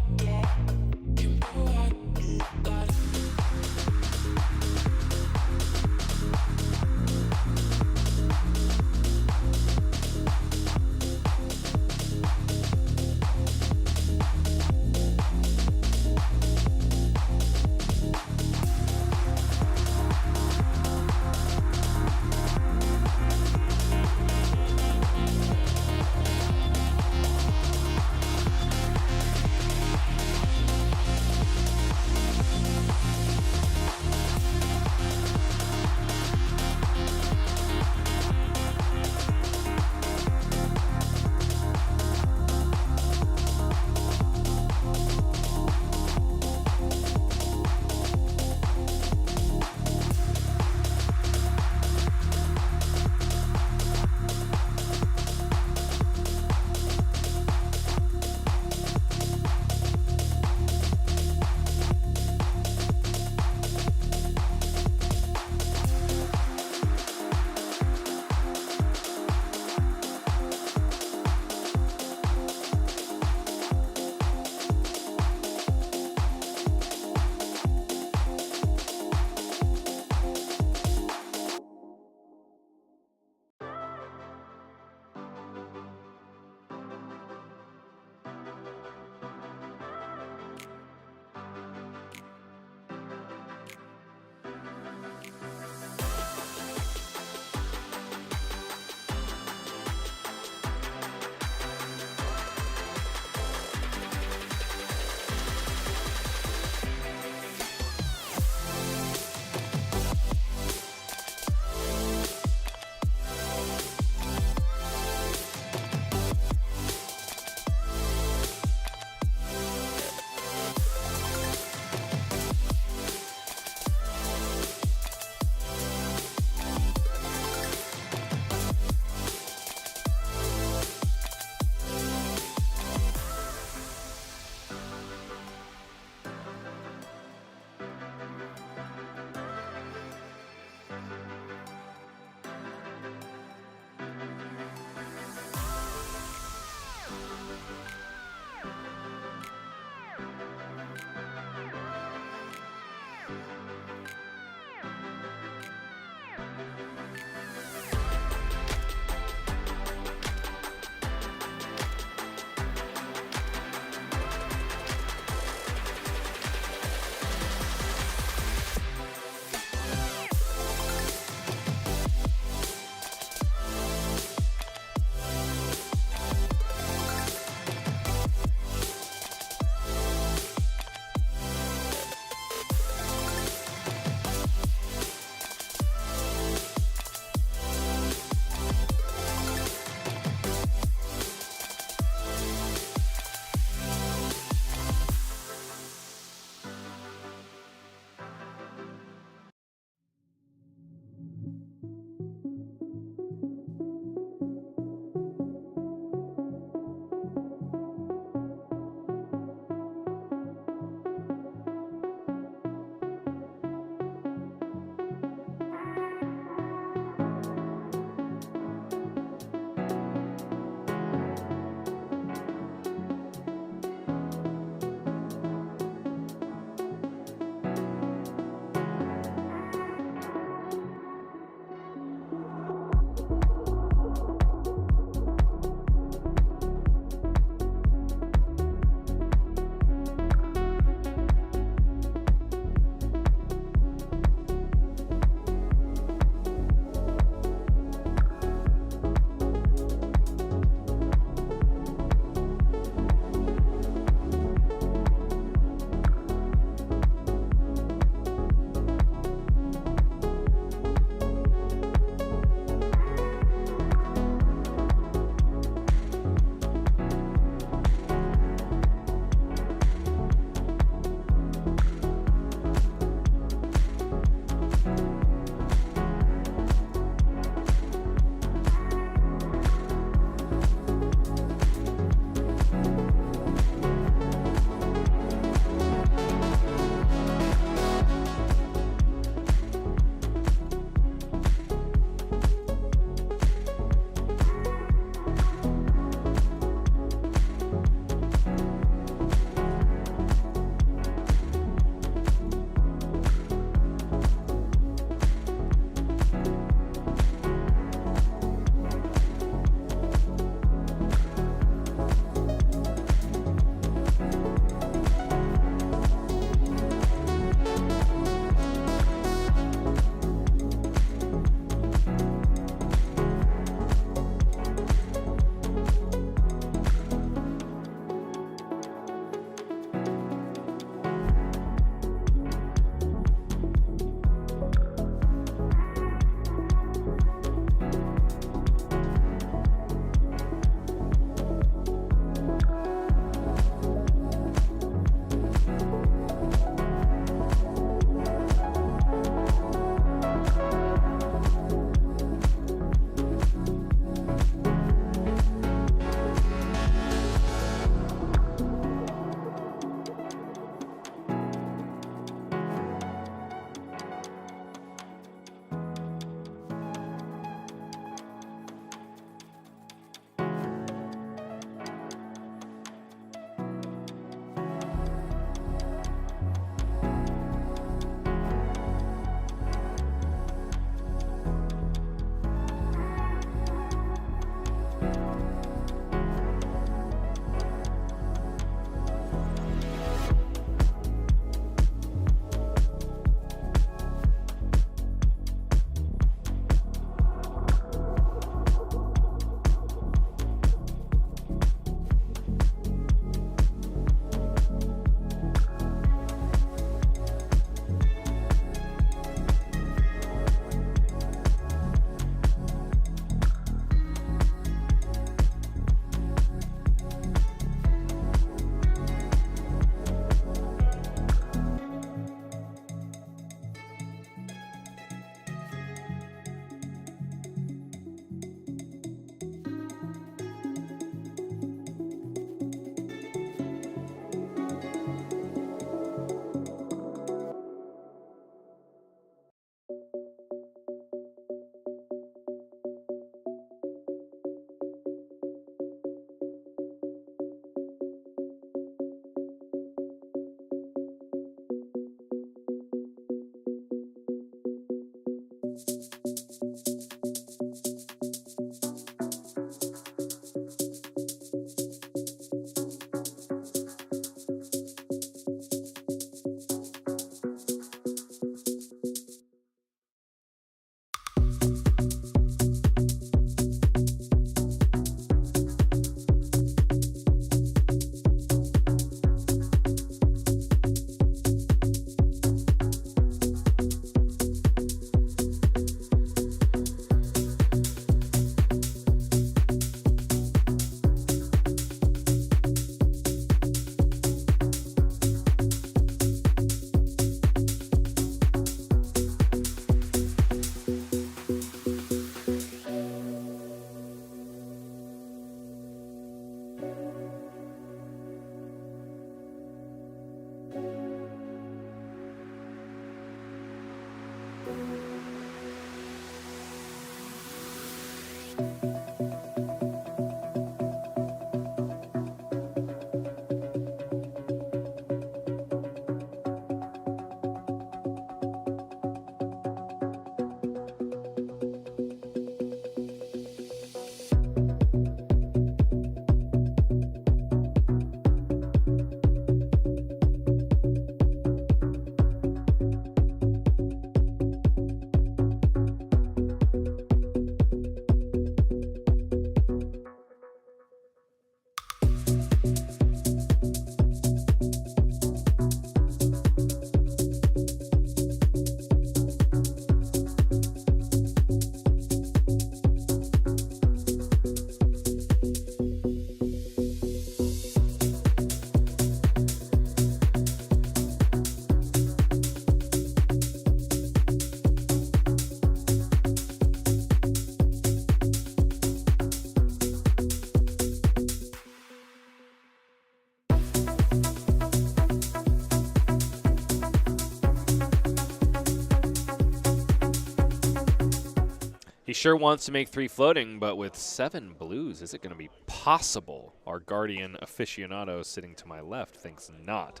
sure wants to make 3 floating, but with 7 blues, is it going to be possible? Our Guardian aficionado sitting to my left thinks not.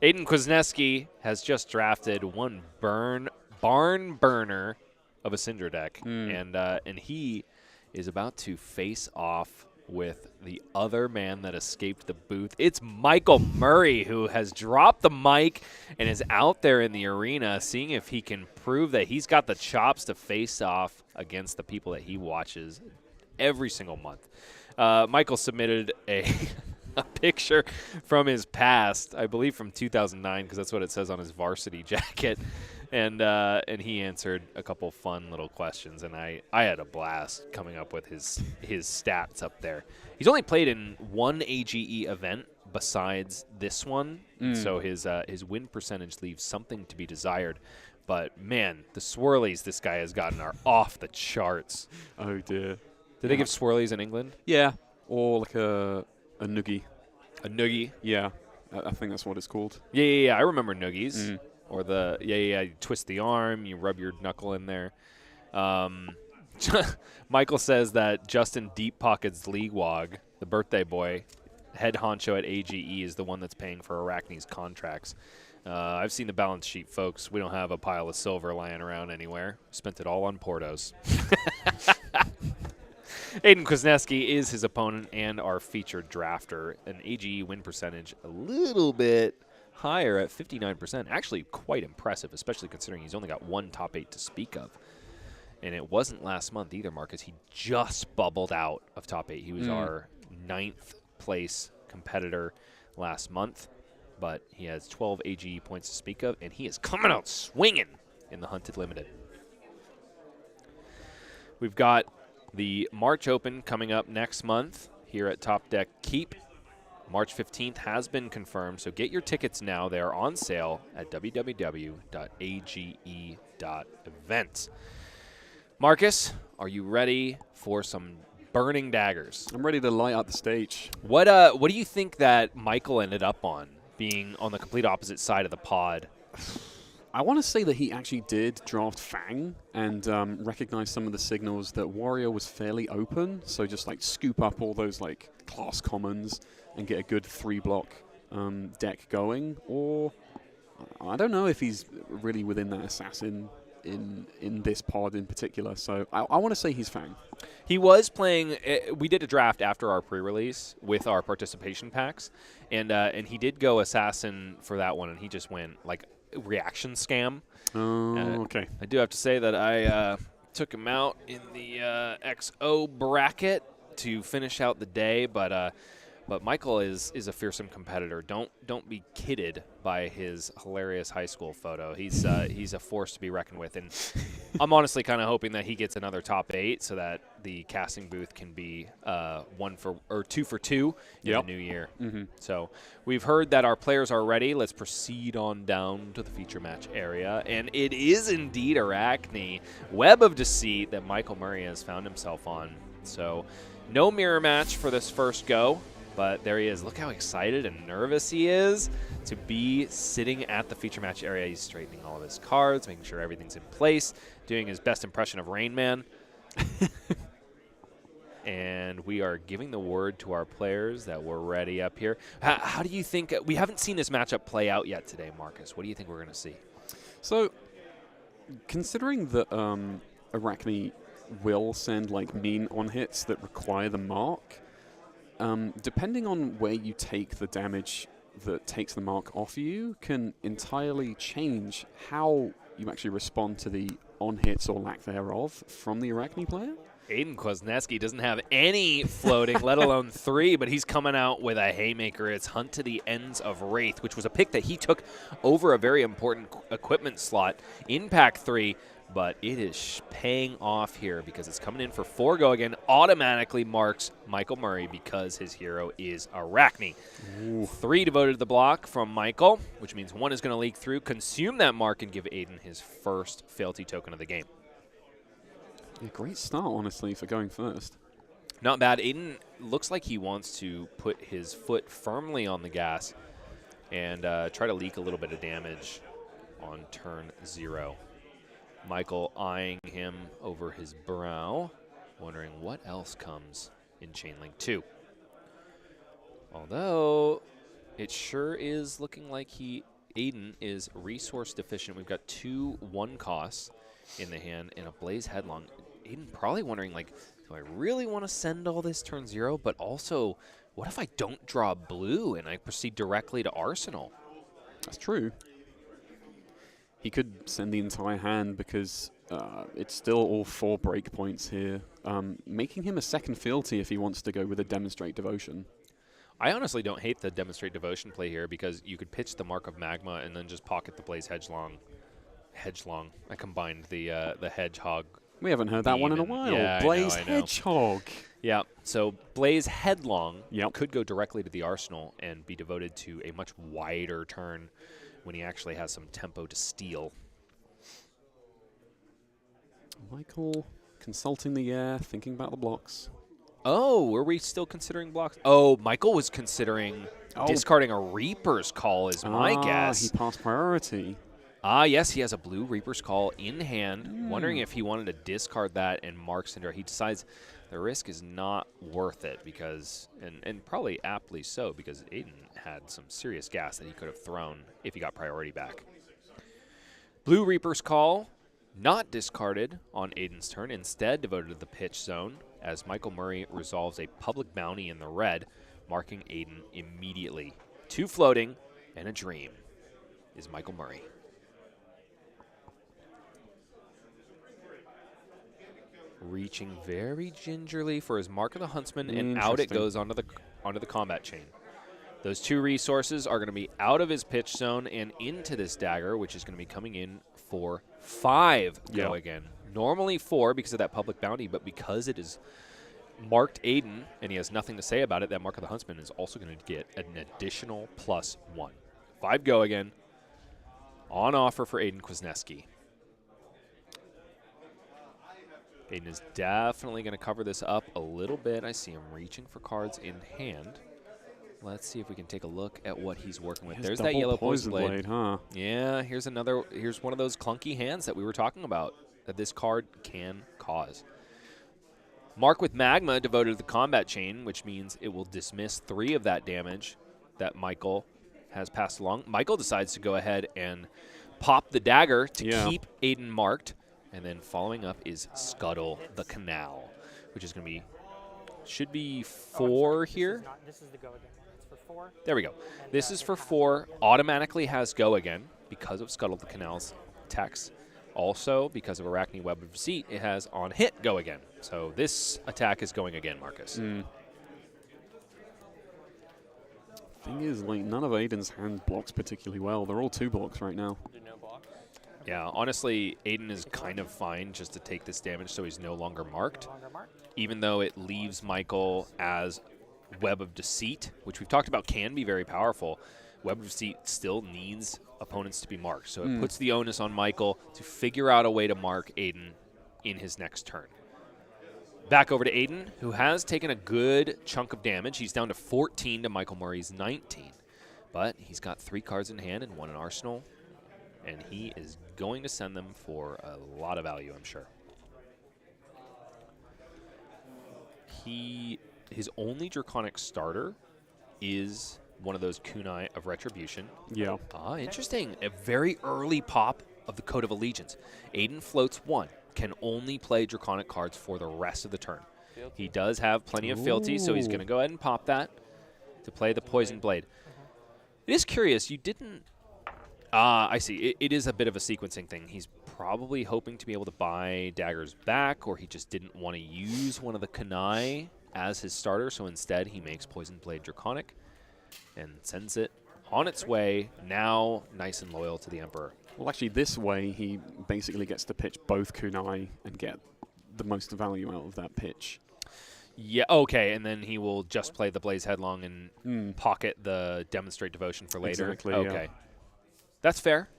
Aiden Kwasniewski has just drafted one barn burner of a Cinder deck, and he is about to face off with the other man that escaped the booth. It's Michael Murray, who has dropped the mic and is out there in the arena seeing if he can prove that he's got the chops to face off against the people that he watches every single month. Michael submitted a picture from his past, I believe from 2009, because that's what it says on his varsity jacket. And he answered a couple fun little questions, and I had a blast coming up with his stats up there. He's only played in one AGE event besides this one, so his win percentage leaves something to be desired. But, man, the swirlies this guy has gotten are off the charts. Oh, dear. Did they give swirlies in England? Yeah, or like a noogie. A noogie? Yeah, I think that's what it's called. Yeah. I remember noogies. Or you twist the arm, you rub your knuckle in there. Michael says that Justin Deep Pockets Leaguewog, the birthday boy, head honcho at AGE, is the one that's paying for Arachne's contracts. I've seen the balance sheet, folks. We don't have a pile of silver lying around anywhere. Spent it all on Portos. Aiden Kwasniewski is his opponent and our featured drafter. An AGE win percentage a little bit higher at 59%. Actually quite impressive, especially considering he's only got one top 8 to speak of. And it wasn't last month either, Marcus. He just bubbled out of top 8. He was our 9th place competitor last month, but he has 12 AGE points to speak of, and he is coming out swinging in the Hunted Limited. We've got the March Open coming up next month here at Top Deck Keep. March 15th has been confirmed, so get your tickets now. They are on sale at www.age.events. Marcus, are you ready for some burning daggers? I'm ready to light up the stage. What do you think that Michael ended up on, being on the complete opposite side of the pod? I want to say that he actually did draft Fang and recognize some of the signals that Warrior was fairly open, so just like scoop up all those like class commons and get a good 3-block deck going. Or I don't know if he's really within that assassin in this pod in particular, so I want to say he's Fang. He was playing. We did a draft after our pre-release with our participation packs, and he did go assassin for that one, and he just went like reaction scam. Oh, okay. I do have to say that I took him out in the XO bracket to finish out the day, but Michael is a fearsome competitor. Don't be kidded by his hilarious high school photo. He's a force to be reckoned with, and I'm honestly kind of hoping that he gets another top 8 so that the casting booth can be 2 for 2 in the new year. So we've heard that our players are ready. Let's proceed on down to the feature match area, and it is indeed Arachne, Web of Deceit, that Michael Murray has found himself on. So no mirror match for this first go. But there he is. Look how excited and nervous he is to be sitting at the feature match area. He's straightening all of his cards, making sure everything's in place, doing his best impression of Rain Man. And we are giving the word to our players that we're ready up here. How do you think – we haven't seen this matchup play out yet today, Marcus. What do you think we're going to see? So considering that Arachne will send like mean on-hits that require the mark – depending on where you take the damage that takes the mark off you can entirely change how you actually respond to the on-hits or lack thereof from the Arachne player. Aiden Kwasniewski doesn't have any floating, let alone 3, but he's coming out with a haymaker. It's Hunt to the Ends of Wraith, which was a pick that he took over a very important equipment slot in Pack 3. But it is paying off here because it's coming in for 4 go again. Automatically marks Michael Murray because his hero is Arachne. 3 devoted to the block from Michael, which means 1 is going to leak through, consume that mark, and give Aiden his first fealty token of the game. Yeah, great start, honestly, for going first. Not bad. Aiden looks like he wants to put his foot firmly on the gas and try to leak a little bit of damage on turn 0. Michael eyeing him over his brow, wondering what else comes in Chain Link 2. Although, it sure is looking like Aiden is resource deficient. We've got 2 1 costs in the hand and a Blaze Headlong. Aiden probably wondering, like, do I really want to send all this turn 0? But also, what if I don't draw blue and I proceed directly to Arsenal? That's true. He could send the entire hand because it's still all 4 breakpoints here, making him a second fealty if he wants to go with a Demonstrate Devotion. I honestly don't hate the Demonstrate Devotion play here because you could pitch the Mark of Magma and then just pocket the Blaze Hedgelong. I combined the Hedgehog. We haven't heard that one in a Demon. while. Yeah, Blaze I know. Hedgehog. Yeah, so Blaze Headlong Yep. could go directly to the Arsenal and be devoted to a much wider turn when he actually has some tempo to steal. Michael consulting the air, thinking about the blocks. Oh, were we still considering blocks? Oh, Michael was considering Oh. discarding a Reaper's Call is my guess. He passed priority. Yes, he has a blue Reaper's Call in hand. Wondering if he wanted to discard that and mark Cinder. He decides the risk is not worth it because, and probably aptly so, because Aiden had some serious gas that he could have thrown if he got priority back. Blue Reaper's Call, not discarded on Aiden's turn, instead devoted to the pitch zone as Michael Murray resolves a public bounty in the red, marking Aiden immediately. 2 floating and a dream is Michael Murray. Reaching very gingerly for his Mark of the Huntsman, and out it Interesting. goes onto the combat chain. Those 2 resources are going to be out of his pitch zone and into this dagger, which is going to be coming in for 5 go Yeah. again. Normally 4 because of that public bounty, but because it is marked Aiden and he has nothing to say about it, that Mark of the Huntsman is also going to get an additional +1. 5 go again on offer for Aiden Kwasniewski. Aiden is definitely going to cover this up a little bit. I see him reaching for cards in hand. Let's see if we can take a look at what he's working with. His There's that double yellow poison blade. huh? Yeah, here's one of those clunky hands that we were talking about that this card can cause. Mark with Magma devoted to the combat chain, which means it will dismiss 3 of that damage that Michael has passed along. Michael decides to go ahead and pop the dagger to keep Aiden marked. And then following up is Scuttle the Canal, which is going to be, should be 4 here. This is the go again one. It's for 4. There we go. This is for 4. Automatically has go again because of Scuttle the Canal's text. Also, because of Arachne Web of Deceit, it has on hit go again. So this attack is going again, Marcus. Thing is, like, none of Aiden's hand blocks particularly well. They're all 2 blocks right now. No blocks. Yeah, honestly, Aiden is kind of fine just to take this damage so he's no longer marked. Even though it leaves Michael as Web of Deceit, which we've talked about can be very powerful. Web of Deceit still needs opponents to be marked. So it puts the onus on Michael to figure out a way to mark Aiden in his next turn. Back over to Aiden, who has taken a good chunk of damage. He's down to 14 to Michael Murray's 19. But he's got 3 cards in hand and 1 in arsenal. And he is going to send them for a lot of value, I'm sure. His only Draconic starter is one of those Kunai of Retribution. Yeah. Ah, interesting. A very early pop of the Code of Allegiance. Aiden floats 1, can only play Draconic cards for the rest of the turn. He does have plenty of fealty, so he's going to go ahead and pop that to play the Poison Blade. It is curious, you didn't... I see. It is a bit of a sequencing thing. He's probably hoping to be able to buy daggers back, or he just didn't want to use one of the Kunai as his starter, so instead he makes Poison Blade Draconic and sends it on its way, now nice and loyal to the Emperor. Well, actually, this way, he basically gets to pitch both Kunai and get the most value out of that pitch. Yeah, okay, and then he will just play the Blaze Headlong and pocket the Demonstrate Devotion for later. Exactly, okay. yeah. That's fair.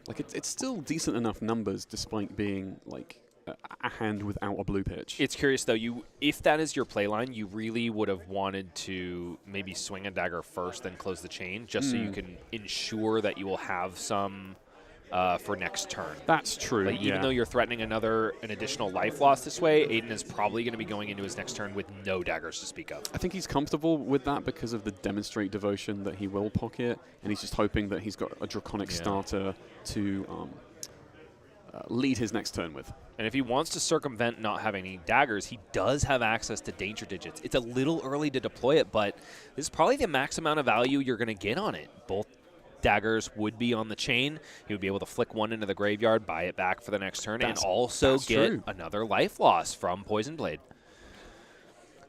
Like, it's still decent enough numbers despite being, like, a hand without a blue pitch. It's curious though. If that is your play line, you really would have wanted to maybe swing a dagger first, then close the chain, just so you can ensure that you will have some for next turn. That's true. Like, even though you're threatening an additional life loss this way, Aiden is probably going to be going into his next turn with no daggers to speak of. I think he's comfortable with that because of the demonstrate devotion that he will pocket, and he's just hoping that he's got a draconic starter to lead his next turn with. And if he wants to circumvent not having any daggers, he does have access to danger digits. It's a little early to deploy it, but this is probably the max amount of value you're going to get on it. Both daggers would be on the chain. He would be able to flick one into the graveyard, buy it back for the next turn, and also get another life loss from Poison Blade.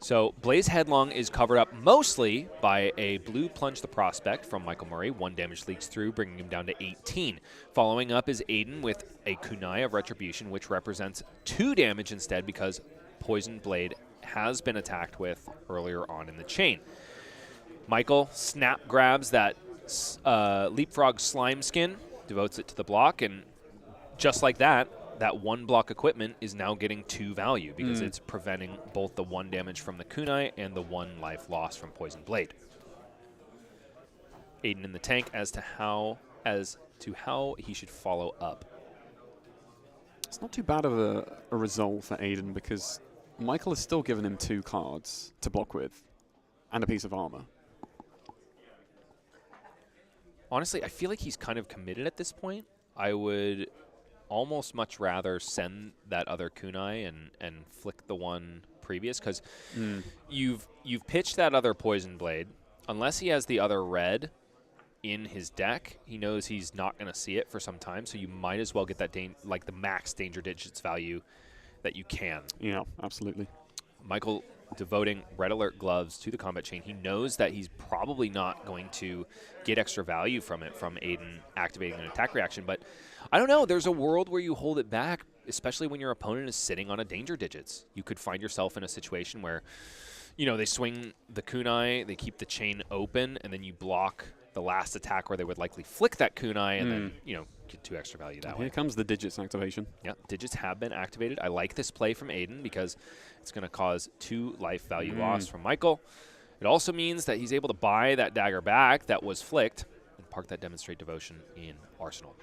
So Blaze Headlong is covered up mostly by a blue Plunge the Prospect from Michael Murray. 1 damage leaks through, bringing him down to 18. Following up is Aiden with a Kunai of Retribution, which represents 2 damage instead because Poison Blade has been attacked with earlier on in the chain. Michael snap grabs that Leapfrog Slime Skin, devotes it to the block, and just like that, that 1 block equipment is now getting 2 value because it's preventing both the 1 damage from the Kunai and the 1 life loss from Poison Blade. Aiden in the tank as to how he should follow up. It's not too bad of a result for Aiden because Michael has still given him 2 cards to block with and a piece of armor. Honestly, I feel like he's kind of committed at this point. I would almost much rather send that other Kunai and flick the one previous because you've pitched that other Poison Blade. Unless he has the other red in his deck, he knows he's not going to see it for some time, so you might as well get that like the max danger digits value that you can. Yeah, absolutely. Michael devoting Red Alert Gloves to the combat chain. He knows that he's probably not going to get extra value from it from Aiden activating an attack reaction, but I don't know. There's a world where you hold it back, especially when your opponent is sitting on a danger digits. You could find yourself in a situation where, you know, they swing the Kunai, they keep the chain open, and then you block the last attack where they would likely flick that Kunai and then, you know, get 2 extra value that way. Here comes the digits activation. Yeah, digits have been activated. I like this play from Aiden because it's going to cause 2 life value loss from Michael. It also means that he's able to buy that dagger back that was flicked and park that demonstrate devotion in Arsenal.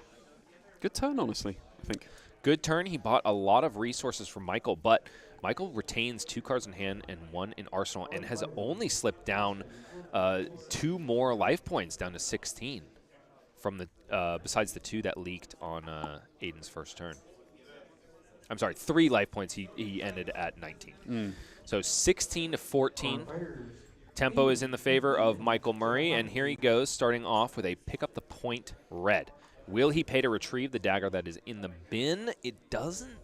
Good turn, honestly, I think. Good turn. He bought a lot of resources from Michael, but Michael retains 2 cards in hand and 1 in Arsenal and has only slipped down 2 more life points down to 16 from the besides the 2 that leaked on Aiden's first turn. I'm sorry, 3 life points. He ended at 19. So 16 to 14. Tempo is in the favor of Michael Murray, and here he goes, starting off with a pick up the point red. Will he pay to retrieve the dagger that is in the bin? It doesn't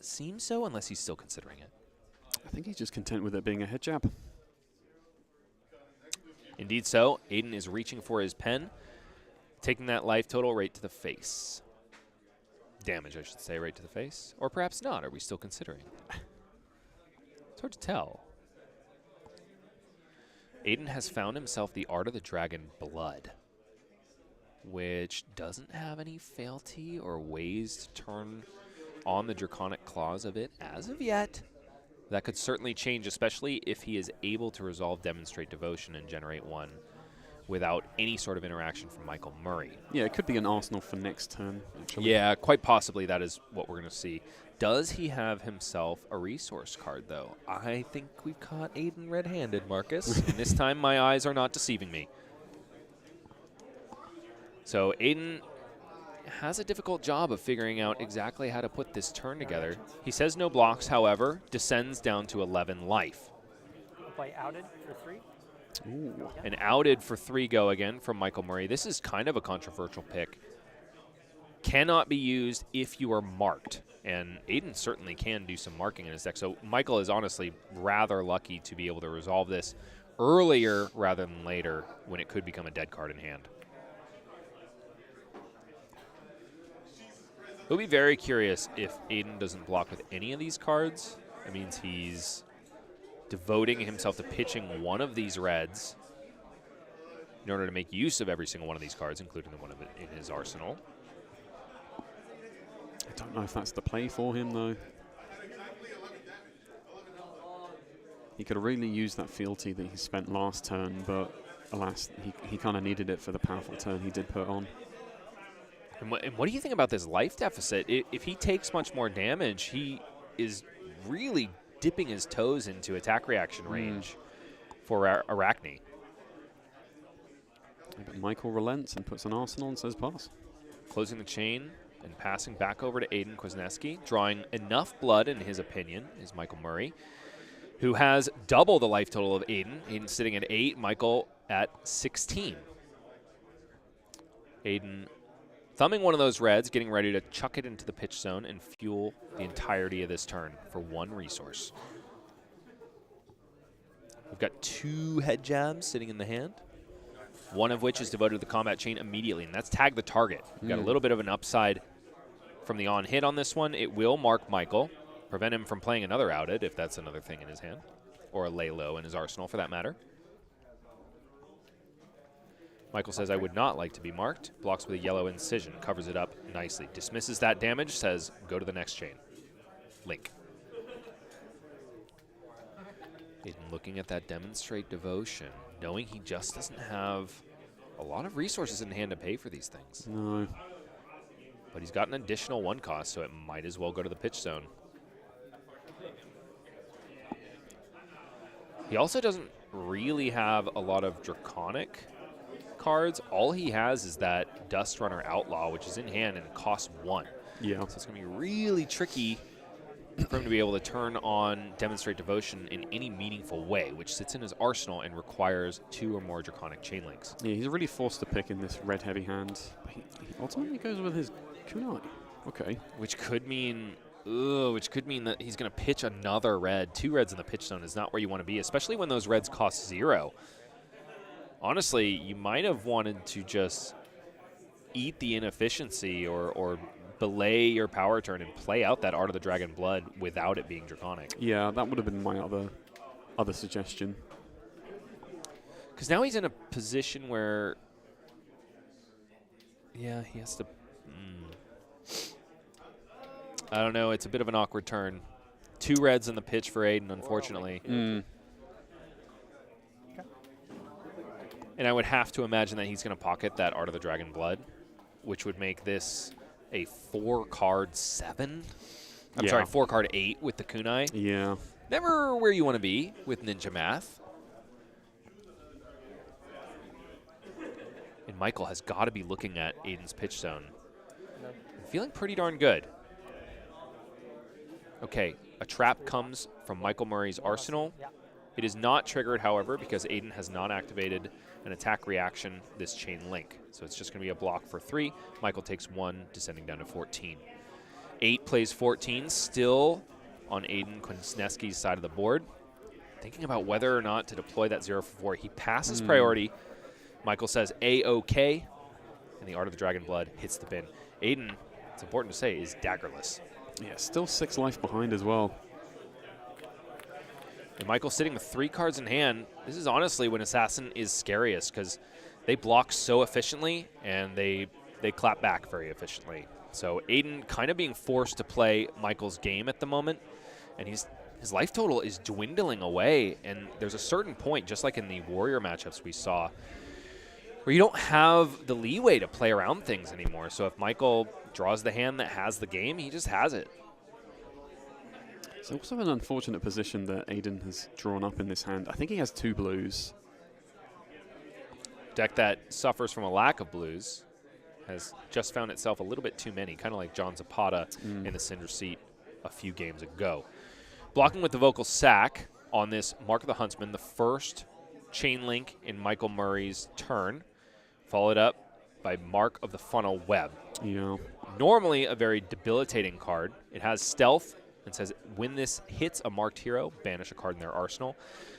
seem so, unless he's still considering it. I think he's just content with it being a head jab. Indeed so. Aiden is reaching for his pen, taking that life total right to the face. Damage, I should say, right to the face. Or perhaps not. Are we still considering? It's hard to tell. Aiden has found himself the Art of the Dragon Blood, which doesn't have any fealty or ways to turn on the Draconic Claws of it as of yet. That could certainly change, especially if he is able to resolve Demonstrate Devotion and generate 1 without any sort of interaction from Michael Murray. Yeah, it could be an Arsenal for next turn, actually. Yeah, quite possibly that is what we're going to see. Does he have himself a resource card, though? I think we've caught Aiden red-handed, Marcus. And this time my eyes are not deceiving me. So Aiden has a difficult job of figuring out exactly how to put this turn together. He says no blocks, however, descends down to 11 life. Play outed for 3. Ooh. An outed for 3 go again from Michael Murray. This is kind of a controversial pick. Cannot be used if you are marked. And Aiden certainly can do some marking in his deck. So Michael is honestly rather lucky to be able to resolve this earlier rather than later when it could become a dead card in hand. He'll be very curious if Aiden doesn't block with any of these cards. That means he's devoting himself to pitching one of these reds in order to make use of every single one of these cards, including the one in his arsenal. I don't know if that's the play for him, though. He could have really used that fealty that he spent last turn, but alas, he kind of needed it for the powerful turn he did put on. And what do you think about this life deficit? If he takes much more damage, he is really dipping his toes into attack reaction range for Arcane. But Michael relents and puts an arsenal and says pass. Closing the chain and passing back over to Aiden Kwasniewski, drawing enough blood, in his opinion, is Michael Murray, who has double the life total of Aiden. Aiden's sitting at 8, Michael at 16. Aiden thumbing one of those reds, getting ready to chuck it into the pitch zone and fuel the entirety of this turn for 1 resource. We've got 2 head jabs sitting in the hand, one of which is devoted to the combat chain immediately, and that's tag the target. We've got a little bit of an upside from the on hit on this one. It will mark Michael, prevent him from playing another outed if that's another thing in his hand, or a lay low in his arsenal for that matter. Michael says, I would not like to be marked. Blocks with a yellow incision, covers it up nicely. Dismisses that damage, says, go to the next chain. Link. Aiden looking at that demonstrate devotion, knowing he just doesn't have a lot of resources in hand to pay for these things. No. But he's got an additional 1 cost, so it might as well go to the pitch zone. He also doesn't really have a lot of Draconic cards. All he has is that Dust Runner Outlaw, which is in hand and costs 1. Yeah. So it's going to be really tricky for him to be able to turn on Demonstrate Devotion in any meaningful way, which sits in his arsenal and requires 2 or more Draconic Chain Links. Yeah, he's really forced to pick in this red heavy hand. But he ultimately goes with his kunai. Okay. Which could mean that he's going to pitch another red. 2 reds in the pitch zone is not where you want to be, especially when those reds cost 0. Honestly, you might have wanted to just eat the inefficiency or belay your power turn and play out that Art of the Dragon Blood without it being Draconic. Yeah, that would have been my other suggestion. Because now he's in a position where, yeah, he has to. I don't know. It's a bit of an awkward turn. 2 reds in the pitch for Aiden, unfortunately. And I would have to imagine that he's going to pocket that Art of the Dragon Blood, which would make this a 4-card 7. I'm sorry, 4-card 8 with the kunai. Yeah. Never where you want to be with Ninja Math. And Michael has got to be looking at Aiden's pitch zone. And feeling pretty darn good. Okay, a trap comes from Michael Murray's arsenal. It is not triggered, however, because Aiden has not activated an attack reaction, this chain link. So it's just going to be a block for 3. Michael takes 1, descending down to 14. 8 plays 14, still on Aiden Kwasniewski's side of the board. Thinking about whether or not to deploy that 0 for 4. He passes priority. Michael says A-OK, and the Art of the Dragon Blood hits the bin. Aiden, it's important to say, is daggerless. Yeah, still 6 life behind as well. And Michael sitting with 3 cards in hand. This is honestly when Assassin is scariest because they block so efficiently and they clap back very efficiently. So Aiden kind of being forced to play Michael's game at the moment, and his life total is dwindling away. And there's a certain point, just like in the Warrior matchups we saw, where you don't have the leeway to play around things anymore. So if Michael draws the hand that has the game, he just has it. It's also an unfortunate position that Aiden has drawn up in this hand. I think he has 2 blues. Deck that suffers from a lack of blues has just found itself a little bit too many, kind of like John Zapata in the Cinder Seat a few games ago. Blocking with the Vocal Sack on this Mark of the Huntsman, the first chain link in Michael Murray's turn, followed up by Mark of the Funnel Web. Yeah. Normally a very debilitating card. It has stealth and says when this hits a marked hero, banish a card in their arsenal.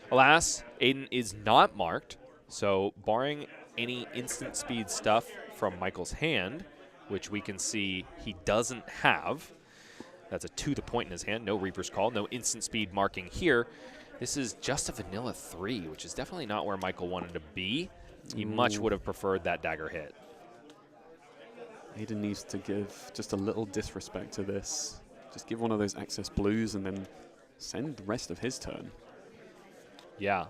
Alas, Aiden is not marked, so barring any instant speed stuff from Michael's hand, which we can see he doesn't have, that's a 2 the point in his hand, no Reaper's Call, no instant speed marking here. This is just a vanilla 3, which is definitely not where Michael wanted to be. He much would have preferred that dagger hit. Aiden needs to give just a little disrespect to this. Just give one of those excess blues and then send the rest of his turn. Yeah.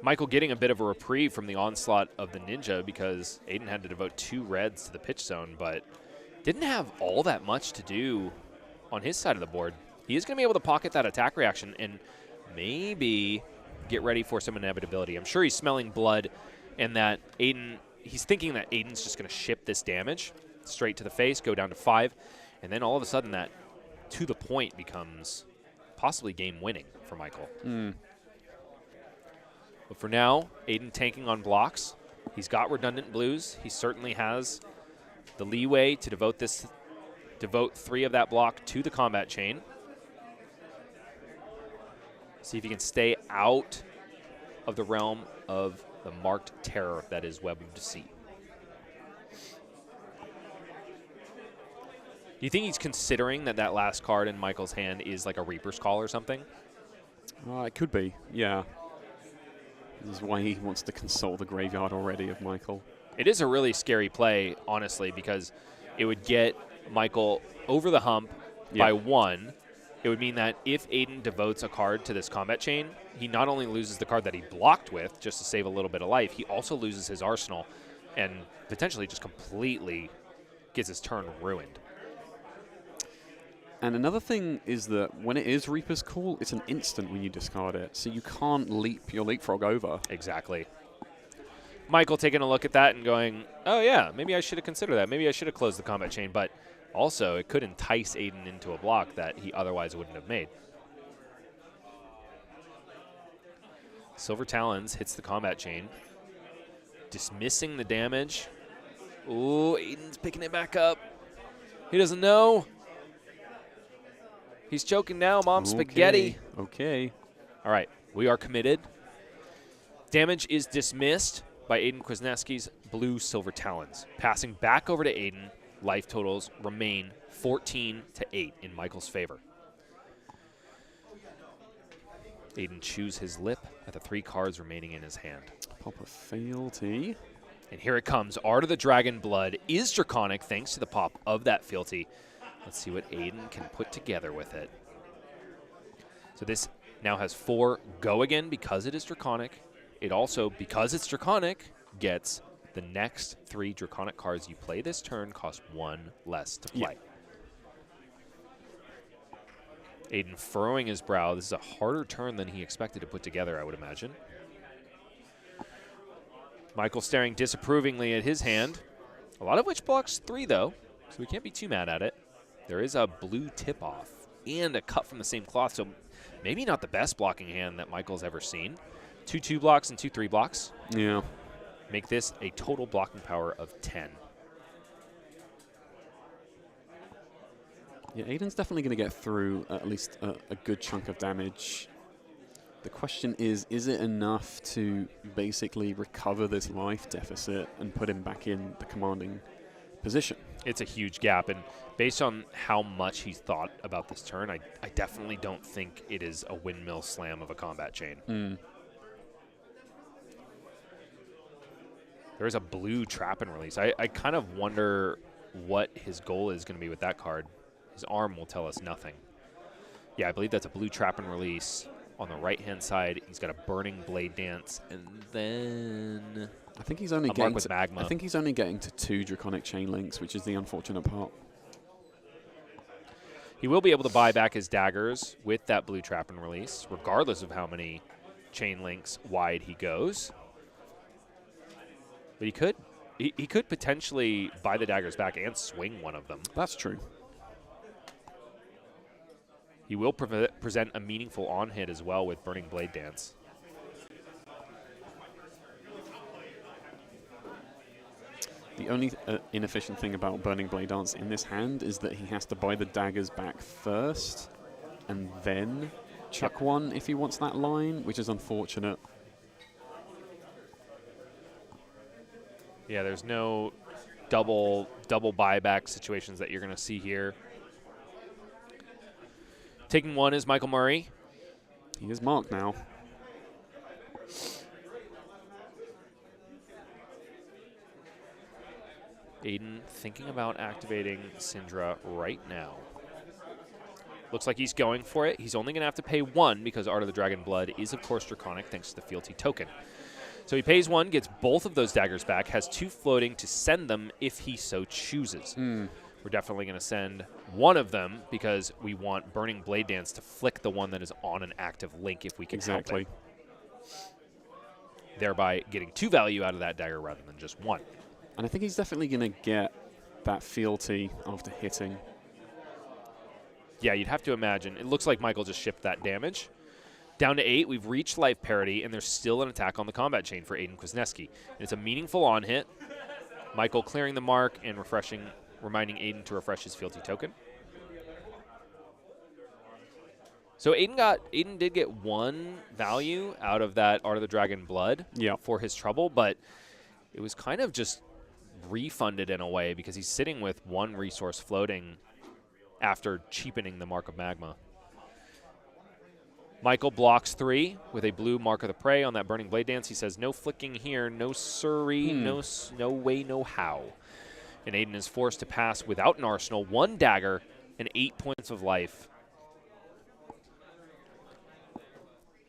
Michael getting a bit of a reprieve from the onslaught of the Ninja because Aiden had to devote 2 reds to the pitch zone, but didn't have all that much to do on his side of the board. He is going to be able to pocket that attack reaction and maybe get ready for some inevitability. I'm sure he's smelling blood and that Aiden, he's thinking that Aiden's just going to ship this damage straight to the face, go down to 5, and then all of a sudden that to the point becomes possibly game winning for Michael. But for now, Aiden tanking on blocks. He's got redundant blues. He certainly has the leeway to devote 3 of that block to the combat chain. See if he can stay out of the realm of the marked terror that is Web of Deceit. Do you think he's considering that last card in Michael's hand is like a Reaper's Call or something? It could be, yeah. This is why he wants to console the graveyard already of Michael. It is a really scary play, honestly, because it would get Michael over the hump by 1. It would mean that if Aiden devotes a card to this combat chain, he not only loses the card that he blocked with just to save a little bit of life, he also loses his arsenal and potentially just completely gets his turn ruined. And another thing is that when it is Reaper's Call, it's an instant when you discard it, so you can't leap your leapfrog over. Exactly. Michael taking a look at that and going, oh yeah, maybe I should have considered that. Maybe I should have closed the combat chain, but also it could entice Aiden into a block that he otherwise wouldn't have made. Silver Talons hits the combat chain, dismissing the damage. Ooh, Aiden's picking it back up. He doesn't know. He's choking now, Mom Spaghetti. Okay. All right, we are committed. Damage is dismissed by Aiden Kwasniewski's blue Silver Talons. Passing back over to Aiden, life totals remain 14-8 in Michael's favor. Aiden chews his lip at the 3 cards remaining in his hand. Pop a fealty. And here it comes. Art of the Dragon Blood is Draconic thanks to the pop of that fealty. Let's see what Aiden can put together with it. So this now has 4 go again because it is Draconic. It also, because it's Draconic, gets the next 3 Draconic cards you play this turn cost 1 less to play. Yeah. Aiden furrowing his brow. This is a harder turn than he expected to put together, I would imagine. Michael staring disapprovingly at his hand, a lot of which blocks 3, though, so we can't be too mad at it. There is a blue tip-off and a cut from the same cloth, so maybe not the best blocking hand that Michael's ever seen. 2 2 blocks and 2 3 blocks. Yeah. Make this a total blocking power of 10. Yeah, Aiden's definitely going to get through at least a good chunk of damage. The question is it enough to basically recover this life deficit and put him back in the commanding position? It's a huge gap, and based on how much he's thought about this turn, I definitely don't think it is a windmill slam of a combat chain. There is a blue trap and release. I kind of wonder what his goal is going to be with that card. His arm will tell us nothing. Yeah, I believe that's a blue trap and release. On the right-hand side, he's got a Burning Blade Dance, and then I think he's only a getting mark with magma. I think he's only getting to 2 Draconic Chain Links, which is the unfortunate part. He will be able to buy back his daggers with that blue trap and release, regardless of how many chain links wide he goes. But he could potentially buy the daggers back and swing one of them. That's true. He will present a meaningful on-hit as well with Burning Blade Dance. The only inefficient thing about Burning Blade Dance in this hand is that he has to buy the daggers back first and then chuck one if he wants that line, which is unfortunate. Yeah, there's no double buyback situations that you're going to see here. Taking one is Michael Murray. He is marked now. Aiden thinking about activating Syndra right now. Looks like he's going for it. He's only going to have to pay 1 because Art of the Dragon Blood is, of course, Draconic thanks to the fealty token. So he pays 1, gets both of those daggers back, has 2 floating to send them if he so chooses. We're definitely going to send one of them because we want Burning Blade Dance to flick the one that is on an active link if we can help it. Thereby getting 2 value out of that dagger rather than just 1. And I think he's definitely going to get that fealty after hitting. Yeah, you'd have to imagine. It looks like Michael just shipped that damage. Down to 8, we've reached life parity, and there's still an attack on the combat chain for Aiden Kwasniewski. And it's a meaningful on-hit. Michael clearing the mark and reminding Aiden to refresh his fealty token. So Aiden did get 1 value out of that Art of the Dragon Blood for his trouble, but it was kind of just refunded in a way because he's sitting with 1 resource floating after cheapening the Mark of Magma. Michael blocks 3 with a blue Mark of the Prey on that Burning Blade Dance. He says, no flicking here, no siree, no way, no how. And Aiden is forced to pass without an arsenal, 1 dagger, and 8 points of life.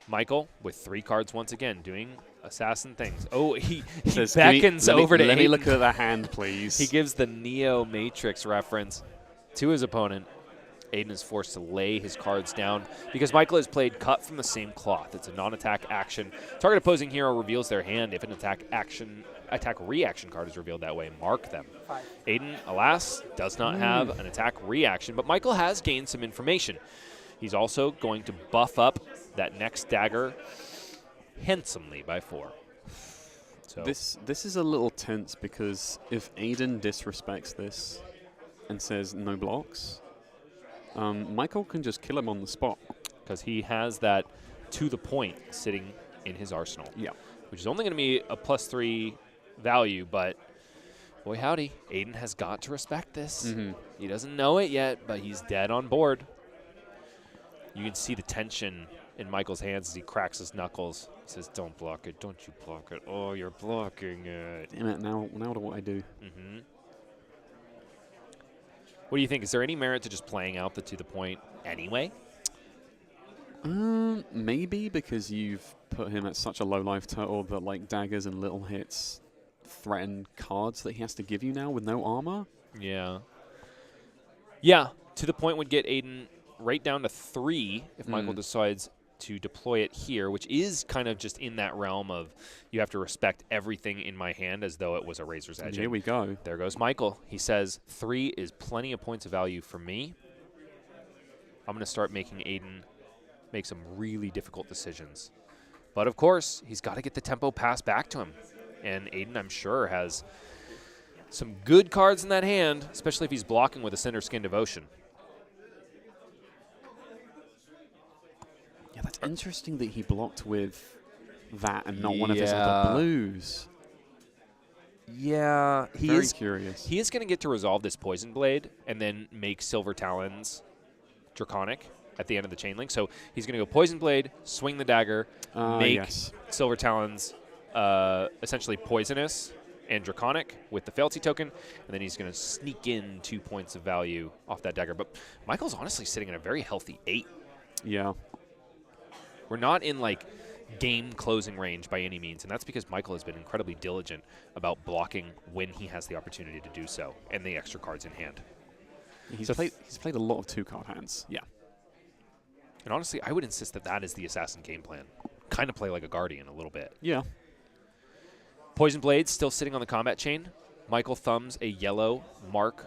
Michael with 3 cards once again, doing assassin things. Oh, he Says, beckons over to Aiden. Let me look at the hand, please. He gives the Neo Matrix reference to his opponent. Aiden is forced to lay his cards down because Michael has played Cut from the Same Cloth. It's a non-attack action. Target opposing hero reveals their hand. If an attack reaction card is revealed that way, mark them. 5. Aiden, alas, does not have an attack reaction, but Michael has gained some information. He's also going to buff up that next dagger handsomely by 4. So This is a little tense because if Aiden disrespects this and says no blocks, Michael can just kill him on the spot. because he has that to the point sitting in his arsenal. Yeah. Which is only going to be a +3 value, but boy howdy, Aiden has got to respect this. He doesn't know it yet, but he's dead on board. You can see the tension in Michael's hands as he cracks his knuckles. He says, don't block it, don't you block it. Oh, you're blocking it. Damn it, now what I do? What do you think? Is there any merit to just playing out the to the point anyway? Maybe because you've put him at such a low life total that like daggers and little hits threaten cards that he has to give you now with no armor. Yeah. Yeah, to the point would get Aiden right down to 3 if Michael decides to deploy it here, which is kind of just in that realm of you have to respect everything in my hand as though it was a razor's edge. Here we go. There goes Michael. He says 3 is plenty of points of value for me. I'm going to start making Aiden make some really difficult decisions. But of course, he's got to get the tempo pass back to him. And Aiden, I'm sure, has some good cards in that hand, especially if he's blocking with a Cinder Skin Devotion. Yeah, that's interesting that he blocked with that and not one of his other blues. Yeah, Very curious. He is going to get to resolve this Poison Blade and then make Silver Talons Draconic at the end of the chain link. So he's going to go Poison Blade, swing the dagger, make Silver Talons essentially poisonous and Draconic with the fealty token, and then he's going to sneak in 2 points of value off that dagger. But Michael's honestly sitting at a very healthy 8. Yeah. We're not in like game closing range by any means, and that's because Michael has been incredibly diligent about blocking when he has the opportunity to do so and the extra cards in hand. He's played a lot of 2-card hands. Yeah. And honestly, I would insist that that is the Assassin game plan. Kind of play like a Guardian a little bit. Yeah. Poison Blade still sitting on the combat chain. Michael thumbs a yellow mark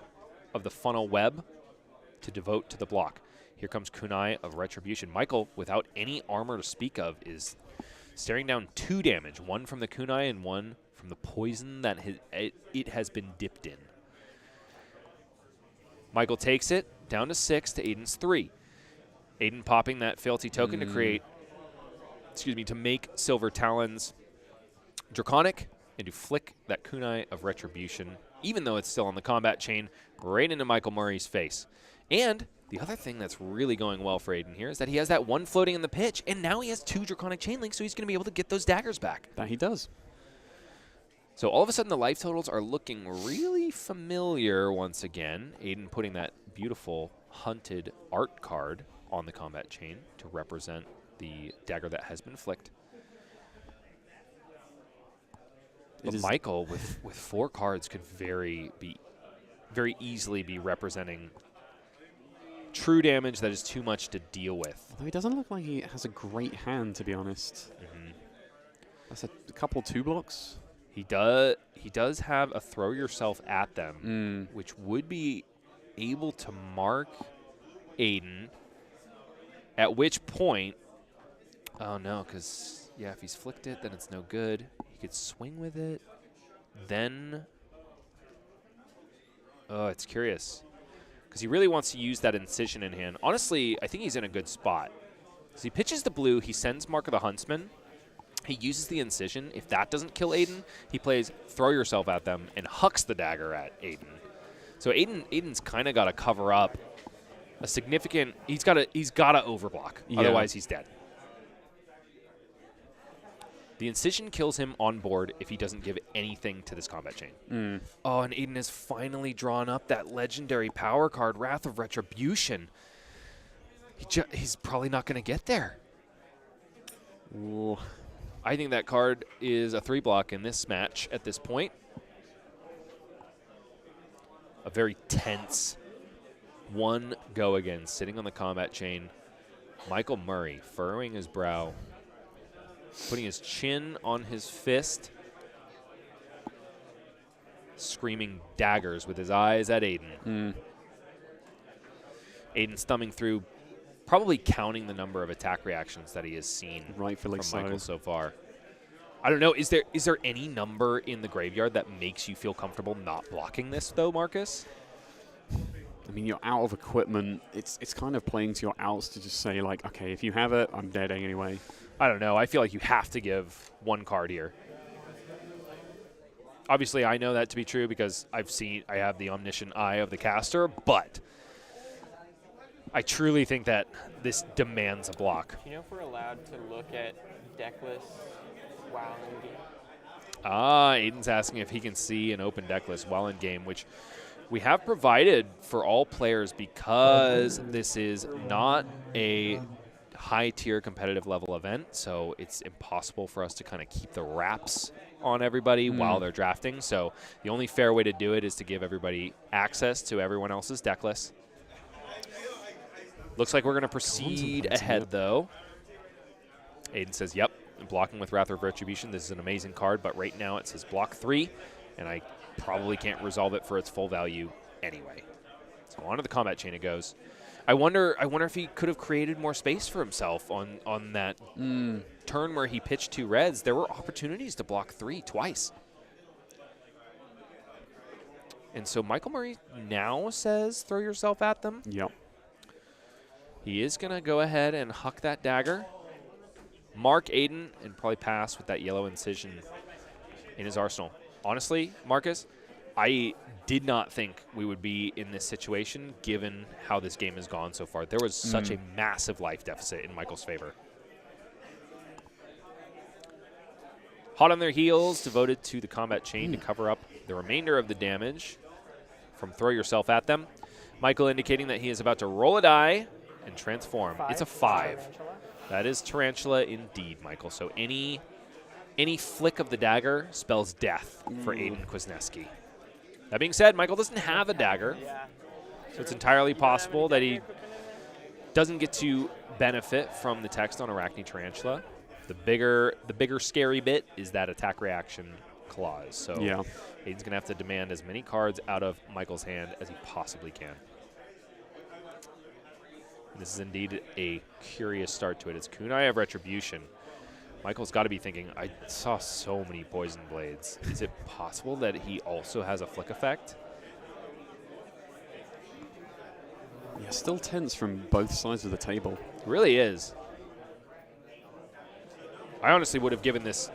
of the funnel web to devote to the block. Here comes Kunai of Retribution. Michael, without any armor to speak of, is staring down 2 damage, 1 from the Kunai and 1 from the poison that it has been dipped in. Michael takes it down to 6 to Aiden's 3. Aiden popping that fealty token to create, to make Silver Talons Draconic and to flick that Kunai of Retribution, even though it's still on the combat chain, right into Michael Murray's face. And the other thing that's really going well for Aiden here is that he has that 1 floating in the pitch, and now he has 2 Draconic Chain Links, so he's going to be able to get those daggers back. That he does. So all of a sudden, the life totals are looking really familiar once again. Aiden putting that beautiful hunted art card on the combat chain to represent the dagger that has been flicked. But Michael, with 4 cards, could very easily be representing true damage that is too much to deal with. Although he doesn't look like he has a great hand, to be honest. That's a couple 2 blocks. He does have a throw yourself at them, which would be able to mark Aiden. At which point, oh no, because yeah, if he's flicked it, then it's no good. He could swing with it. Then, oh, it's curious. Because he really wants to use that incision in hand. Honestly, I think he's in a good spot. So he pitches the blue. He sends Mark of the Huntsman. He uses the incision. If that doesn't kill Aiden, he plays throw yourself at them and hucks the dagger at Aiden. So Aiden's kind of got to cover up a significant. He's got to overblock. Yeah. Otherwise, he's dead. The incision kills him on board if he doesn't give anything to this combat chain. Oh, and Aiden has finally drawn up that legendary power card, Wrath of Retribution. He's probably not going to get there. Ooh. I think that card is a 3-block in this match at this point. A very tense one go again, sitting on the combat chain. Michael Murray furrowing his brow, putting his chin on his fist, screaming daggers with his eyes at Aiden. Aiden's thumbing through, probably counting the number of attack reactions that he has seen Rightfully from Michael so far. I don't know. Is there any number in the graveyard that makes you feel comfortable not blocking this, though, Marcus? I mean, you're out of equipment. It's kind of playing to your outs to just say, like, okay, if you have it, I'm dead anyway. I don't know. I feel like you have to give 1 card here. Obviously, I know that to be true because I have the omniscient eye of the caster, but I truly think that this demands a block. Do you know if we're allowed to look at deck lists while in game? Aiden's asking if he can see an open deck list while in game, which we have provided for all players because this is not a high-tier competitive level event, so it's impossible for us to kind of keep the wraps on everybody while they're drafting. So the only fair way to do it is to give everybody access to everyone else's deck list. Looks like we're going to proceed ahead, though. Aiden says, yep, blocking with Wrath of Retribution. This is an amazing card, but right now it says block 3, and I probably can't resolve it for its full value anyway. So onto the combat chain it goes. I wonder if he could have created more space for himself on that turn where he pitched 2 reds. There were opportunities to block 3 twice. And so Michael Murray now says throw yourself at them. Yep. He is going to go ahead and huck that dagger, mark Aiden, and probably pass with that yellow incision in his arsenal. Honestly, Marcus, I did not think we would be in this situation given how this game has gone so far. There was such a massive life deficit in Michael's favor. Hot on their heels, devoted to the combat chain to cover up the remainder of the damage from throw yourself at them. Michael indicating that he is about to roll a die and transform. It's a 5. Tarantula. That is Tarantula indeed, Michael. So any flick of the dagger spells death for Aiden Kwasniewski. That being said, Michael doesn't have a dagger, so it's entirely possible that he doesn't get to benefit from the text on Arachne Tarantula. The bigger scary bit is that attack reaction clause. So yeah. Aiden's going to have to demand as many cards out of Michael's hand as he possibly can. This is indeed a curious start to it. It's Kunai of Retribution. Michael's got to be thinking, I saw so many Poison Blades. Is it possible that he also has a flick effect? Yeah, still tense from both sides of the table. It really is. I honestly would have given this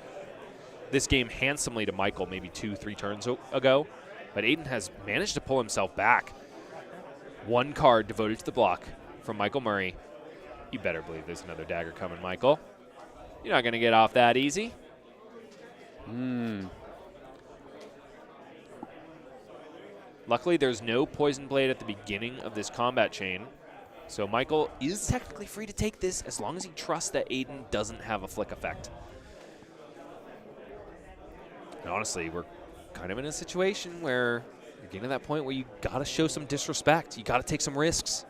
game handsomely to Michael maybe 2-3 turns ago, but Aiden has managed to pull himself back. 1 card devoted to the block from Michael Murray. You better believe there's another dagger coming, Michael. You're not going to get off that easy. Luckily, there's no Poison Blade at the beginning of this combat chain, so Michael is technically free to take this as long as he trusts that Aiden doesn't have a flick effect. And honestly, we're kind of in a situation where you're getting to that point where you got to show some disrespect. You got to take some risks.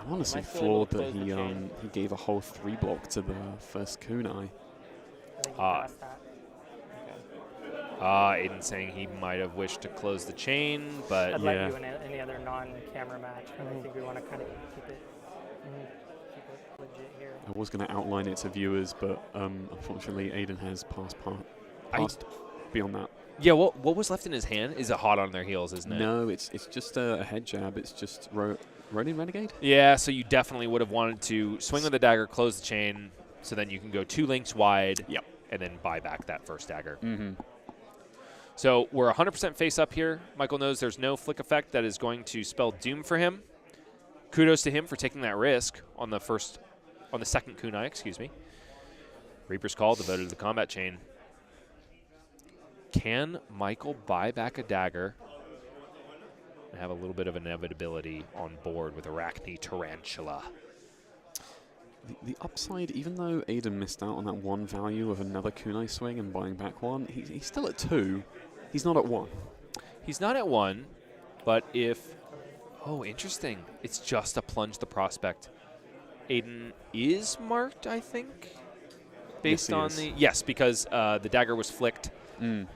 I'm honestly Am I still floored able to that close the chain? he gave a whole 3 block to the first kunai. I think he Ah. passed that. Aiden saying he might have wished to close the chain, but I'd Yeah. let you in any other non-camera match, but I think we want to kind of keep it legit here. I was going to outline it to viewers, but unfortunately, Aiden has passed beyond that. yeah, what was left in his hand is a hot on their heels, isn't it? No, it's just a head jab. It's just Ronin Renegade. Yeah, so you definitely would have wanted to swing with the dagger, close the chain, so then you can go 2 links wide, Yep. and then buy back that first dagger. Mm-hmm. So we're 100% face up here. Michael knows there's no flick effect that is going to spell doom for him. Kudos to him for taking that risk on the second kunai, excuse me. Reaper's Call devoted to the combat chain. Can Michael buy back a dagger and have a little bit of inevitability on board with Arachne Tarantula? The upside, even though Aiden missed out on that 1 value of another kunai swing and buying back 1, he's still at 2. He's not at 1. He's not at 1, but if... Oh, interesting. It's just a plunge the prospect. Aiden is marked, I think, based he on is. the... Yes, because the dagger was flicked. Mm.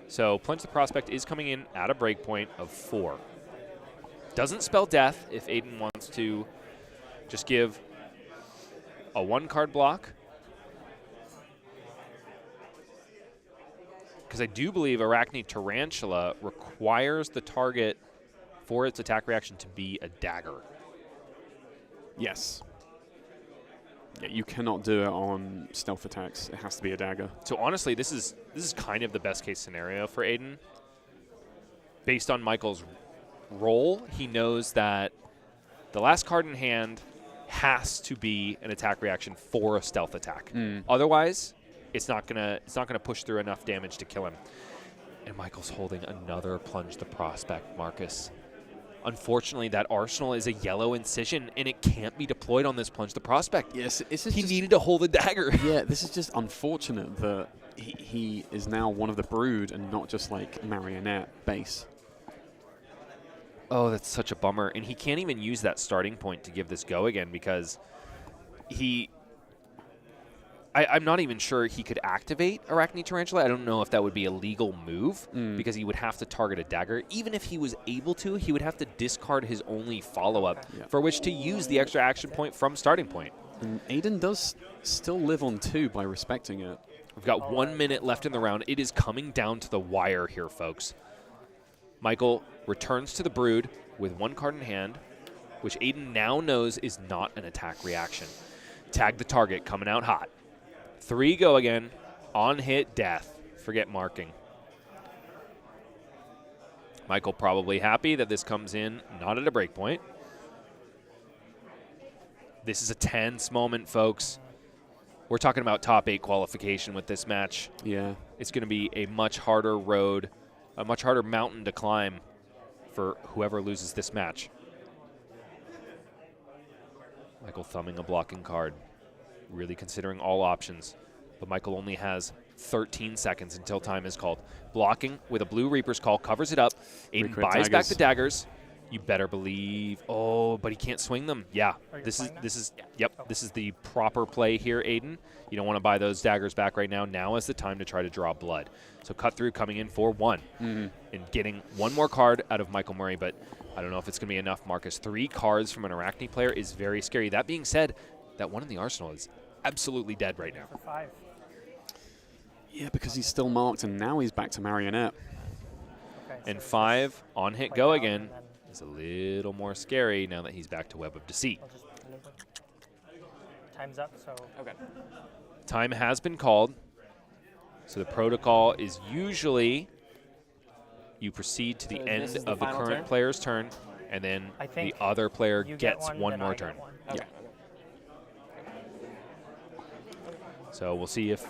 So plunge the prospect is coming in at a breakpoint of 4. Doesn't spell death if Aiden wants to just give a 1-card block. Because I do believe Arachne Tarantula requires the target for its attack reaction to be a dagger. Yes. Yeah, you cannot do it on stealth attacks. It has to be a dagger. So honestly, this is kind of the best case scenario for Aiden. Based on Michael's role, he knows that the last card in hand has to be an attack reaction for a stealth attack. Otherwise, it's not gonna push through enough damage to kill him. And Michael's holding another plunge the prospect, Marcus. Unfortunately, that arsenal is a yellow incision, and it can't be deployed on this plunge the prospect. Yes, He needed to hold a dagger. Yeah, this is just unfortunate that he is now one of the brood and not just like marionette base. Oh, that's such a bummer. And he can't even use that starting point to give this go again because I'm not even sure he could activate Arachne Tarantula. I don't know if that would be a legal move because he would have to target a dagger. Even if he was able to, he would have to discard his only follow-up for which to use the extra action point from starting point. And Aiden does still live on 2 by respecting it. We've got 1 minute left in the round. It is coming down to the wire here, folks. Michael returns to the brood with 1 card in hand, which Aiden now knows is not an attack reaction. Tag the target, coming out hot. 3 go again. On hit, death. Forget marking. Michael probably happy that this comes in not at a breakpoint. This is a tense moment, folks. We're talking about top 8 qualification with this match. Yeah. It's going to be a much harder road, a much harder mountain to climb for whoever loses this match. Michael thumbing a blocking card, really considering all options. But Michael only has 13 seconds until time is called. Blocking with a blue Reaper's Call, covers it up. Aiden Recruit buys back daggers. the daggers. You better believe. Oh, but he can't swing them. Yeah, this is the proper play here, Aiden. You don't want to buy those daggers back right now. Now is the time to try to draw blood. So cut through coming in for 1 and getting 1 more card out of Michael Murray, but I don't know if it's going to be enough, Marcus. 3 cards from an Arachne player is very scary. That being said, that one in the arsenal is absolutely dead right now. For 5. Yeah, because he's still marked, and now he's back to marionette. Okay, And so 5 on hit play go out again and then is a little more scary now that he's back to Web of Deceit. I'll just maneuver. Time's up, so Okay. Time has been called. So the protocol is usually you proceed to the So end this is the of the final current turn? player's turn, and then I the think other player you get gets one, one then more I turn. get one. Okay. So we'll see if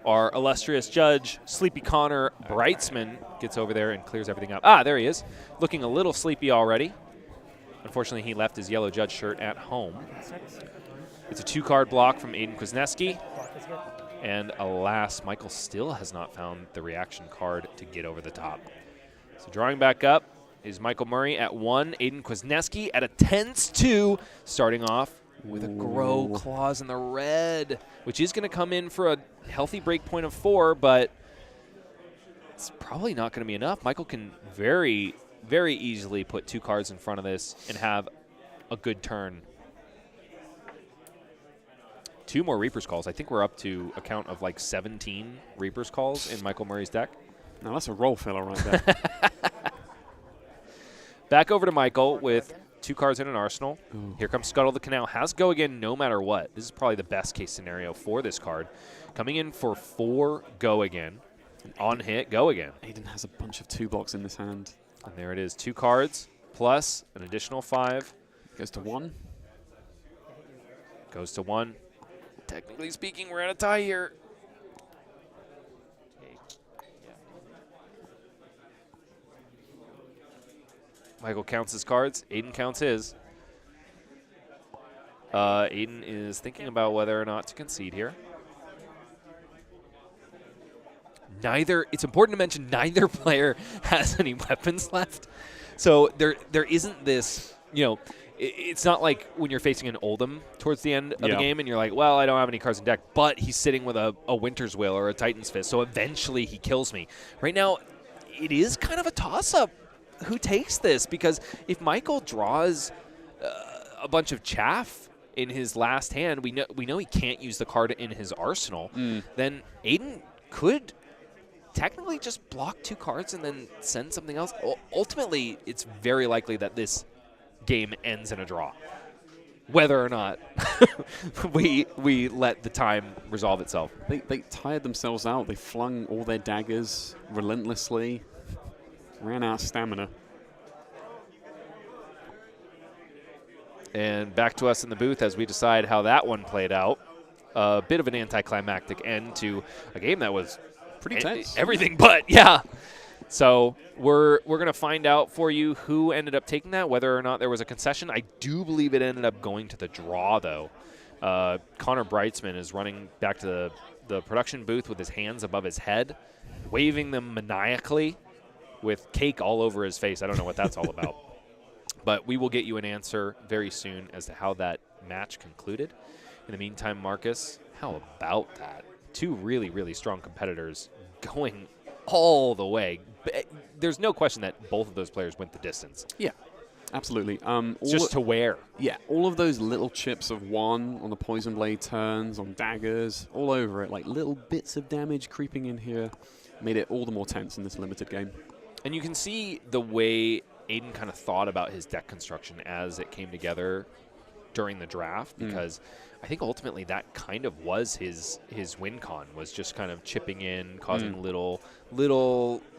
Our illustrious judge, Sleepy Connor Brightsman, gets over there and clears everything up. Ah, there he is. Looking a little sleepy already. Unfortunately, he left his yellow judge shirt at home. It's a 2-card block from Aiden Kwasniewski. Block is good. And alas, Michael still has not found the reaction card to get over the top. So drawing back up is Michael Murray at 1, Aiden Kwasniewski at a tense 2, starting off with a Grow Claws in the red, which is going to come in for a healthy break point of 4, but it's probably not going to be enough. Michael can very, very easily put 2 cards in front of this and have a good turn. 2 more Reaper's Calls. I think we're up to a count of like 17 Reaper's Calls in Michael Murray's deck. Now that's a roll filler right there. Back over to Michael with 2 cards in an arsenal. Ooh. Here comes Scuttle the Canal. Has Go Again no matter what. This is probably the best case scenario for this card. Coming in for 4 Go Again. On hit, Go Again. Aiden has a bunch of 2 blocks in this hand. And there it is. 2 cards plus an additional 5. Goes to 1. Goes to 1. Technically speaking, we're at a tie here. Michael counts his cards. Aiden counts his. Aiden is thinking about whether or not to concede here. It's important to mention neither player has any weapons left. So there isn't this, it's not like when you're facing an Oldham towards the end of the game and you're like, well, I don't have any cards in deck, but he's sitting with a Winter's Will or a Titan's Fist, so eventually he kills me. Right now, it is kind of a toss-up who takes this, because if Michael draws a bunch of chaff in his last hand, we know he can't use the card in his arsenal, then Aiden could technically just block 2 cards and then send something else. Ultimately, it's very likely that this game ends in a draw, whether or not we let the time resolve itself. They tired themselves out. They flung all their daggers relentlessly. Ran out of stamina. And back to us in the booth as we decide how that one played out. A bit of an anticlimactic end to a game that was Pretty tense. Everything but, yeah. So we're going to find out for you who ended up taking that, whether or not there was a concession. I do believe it ended up going to the draw, though. Connor Brightsman is running back to the production booth with his hands above his head, waving them maniacally with cake all over his face. I don't know what that's all about. But we will get you an answer very soon as to how that match concluded. In the meantime, Marcus, how about that? 2 really, really strong competitors going all the way. There's no question that both of those players went the distance. Yeah, absolutely. Just to wear. Yeah, all of those little chips of 1 on the Poison Blade turns, on daggers, all over it, like little bits of damage creeping in here, made it all the more tense in this limited game. And you can see the way Aiden kind of thought about his deck construction as it came together during the draft, because I think ultimately that kind of was his win con, was just kind of chipping in, causing little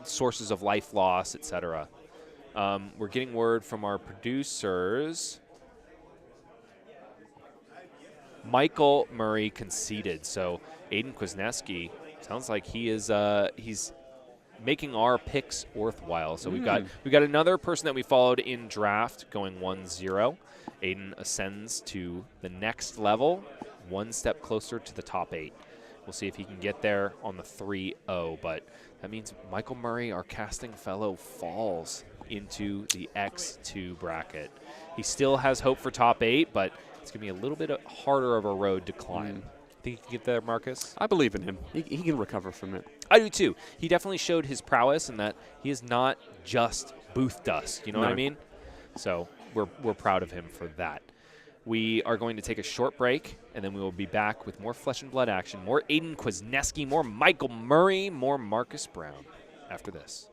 sources of life loss, etc. We're getting word from our producers. Michael Murray conceded, so Aiden Kwasniewski sounds like he's making our picks worthwhile. So we've got another person that we followed in draft going 1-0. Aiden ascends to the next level, 1 step closer to the top 8. We'll see if he can get there on the 3-0, but that means Michael Murray, our casting fellow, falls into the X2 bracket. He still has hope for top 8, but it's going to be a little bit harder of a road to climb. Think he can get there, Marcus? I believe in him. He can recover from it. I do too. He definitely showed his prowess in that he is not just booth dust. You know what I mean? So we're proud of him for that. We are going to take a short break, and then we will be back with more Flesh and Blood action, more Aiden Kwasniewski, more Michael Murray, more Marcus Brown after this.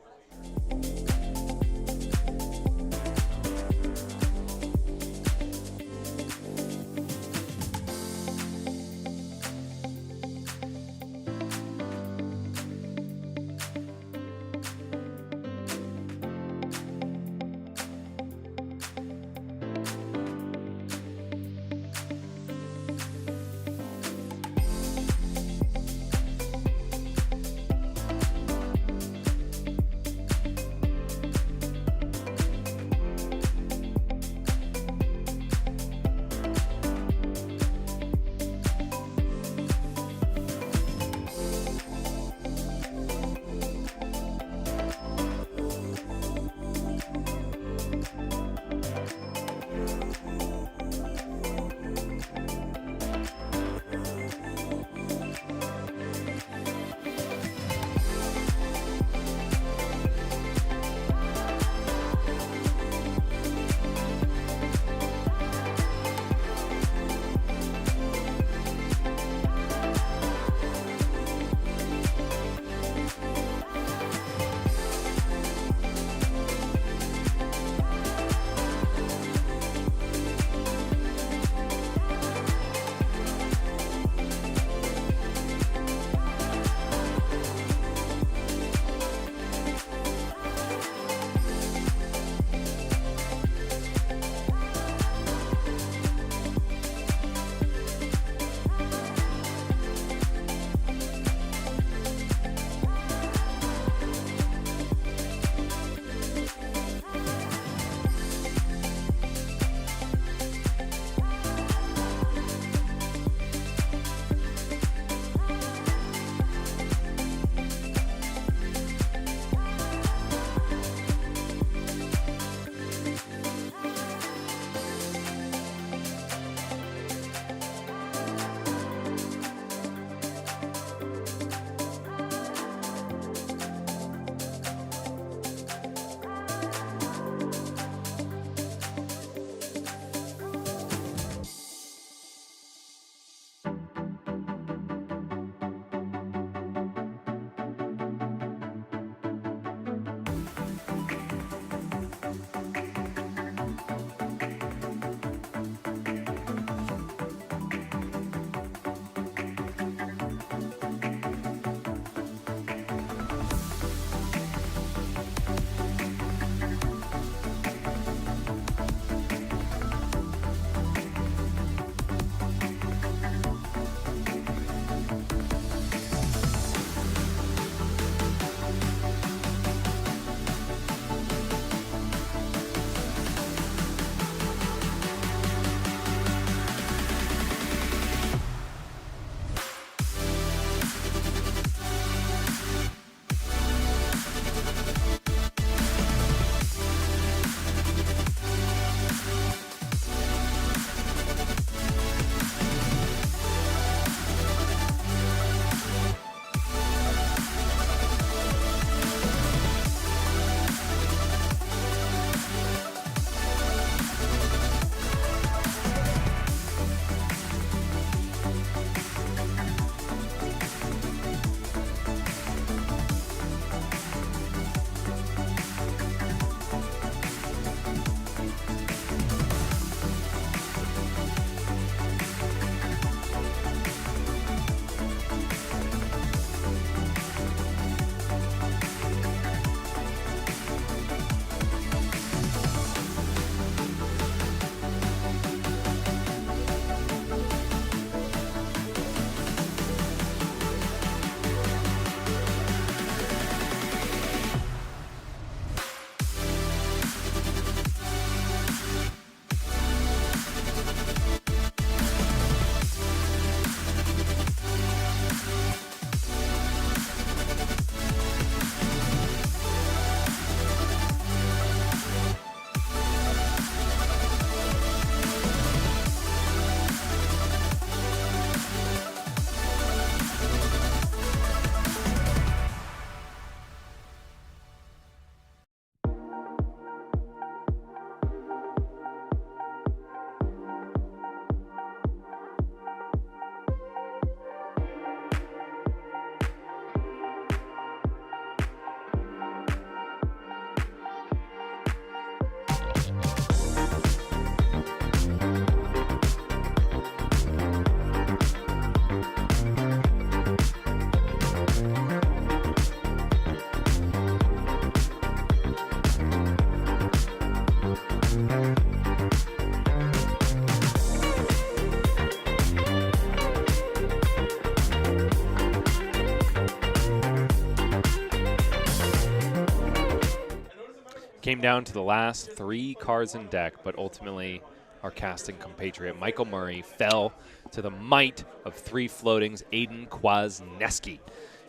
Came down to the last 3 cards in deck, but ultimately our casting compatriot Michael Murray fell to the might of 3 floatings, Aiden Kwasniewski.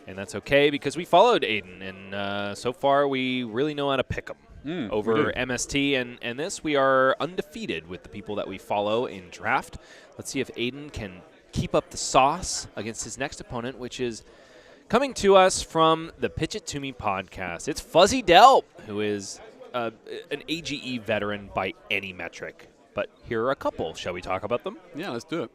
And that's okay because we followed Aiden, and so far we really know how to pick him. Over MST and this, we are undefeated with the people that we follow in draft. Let's see if Aiden can keep up the sauce against his next opponent, which is coming to us from the Pitch It To Me podcast. It's Fuzzy Delp, who is an AGE veteran by any metric. But here are a couple. Shall we talk about them? Yeah, let's do it.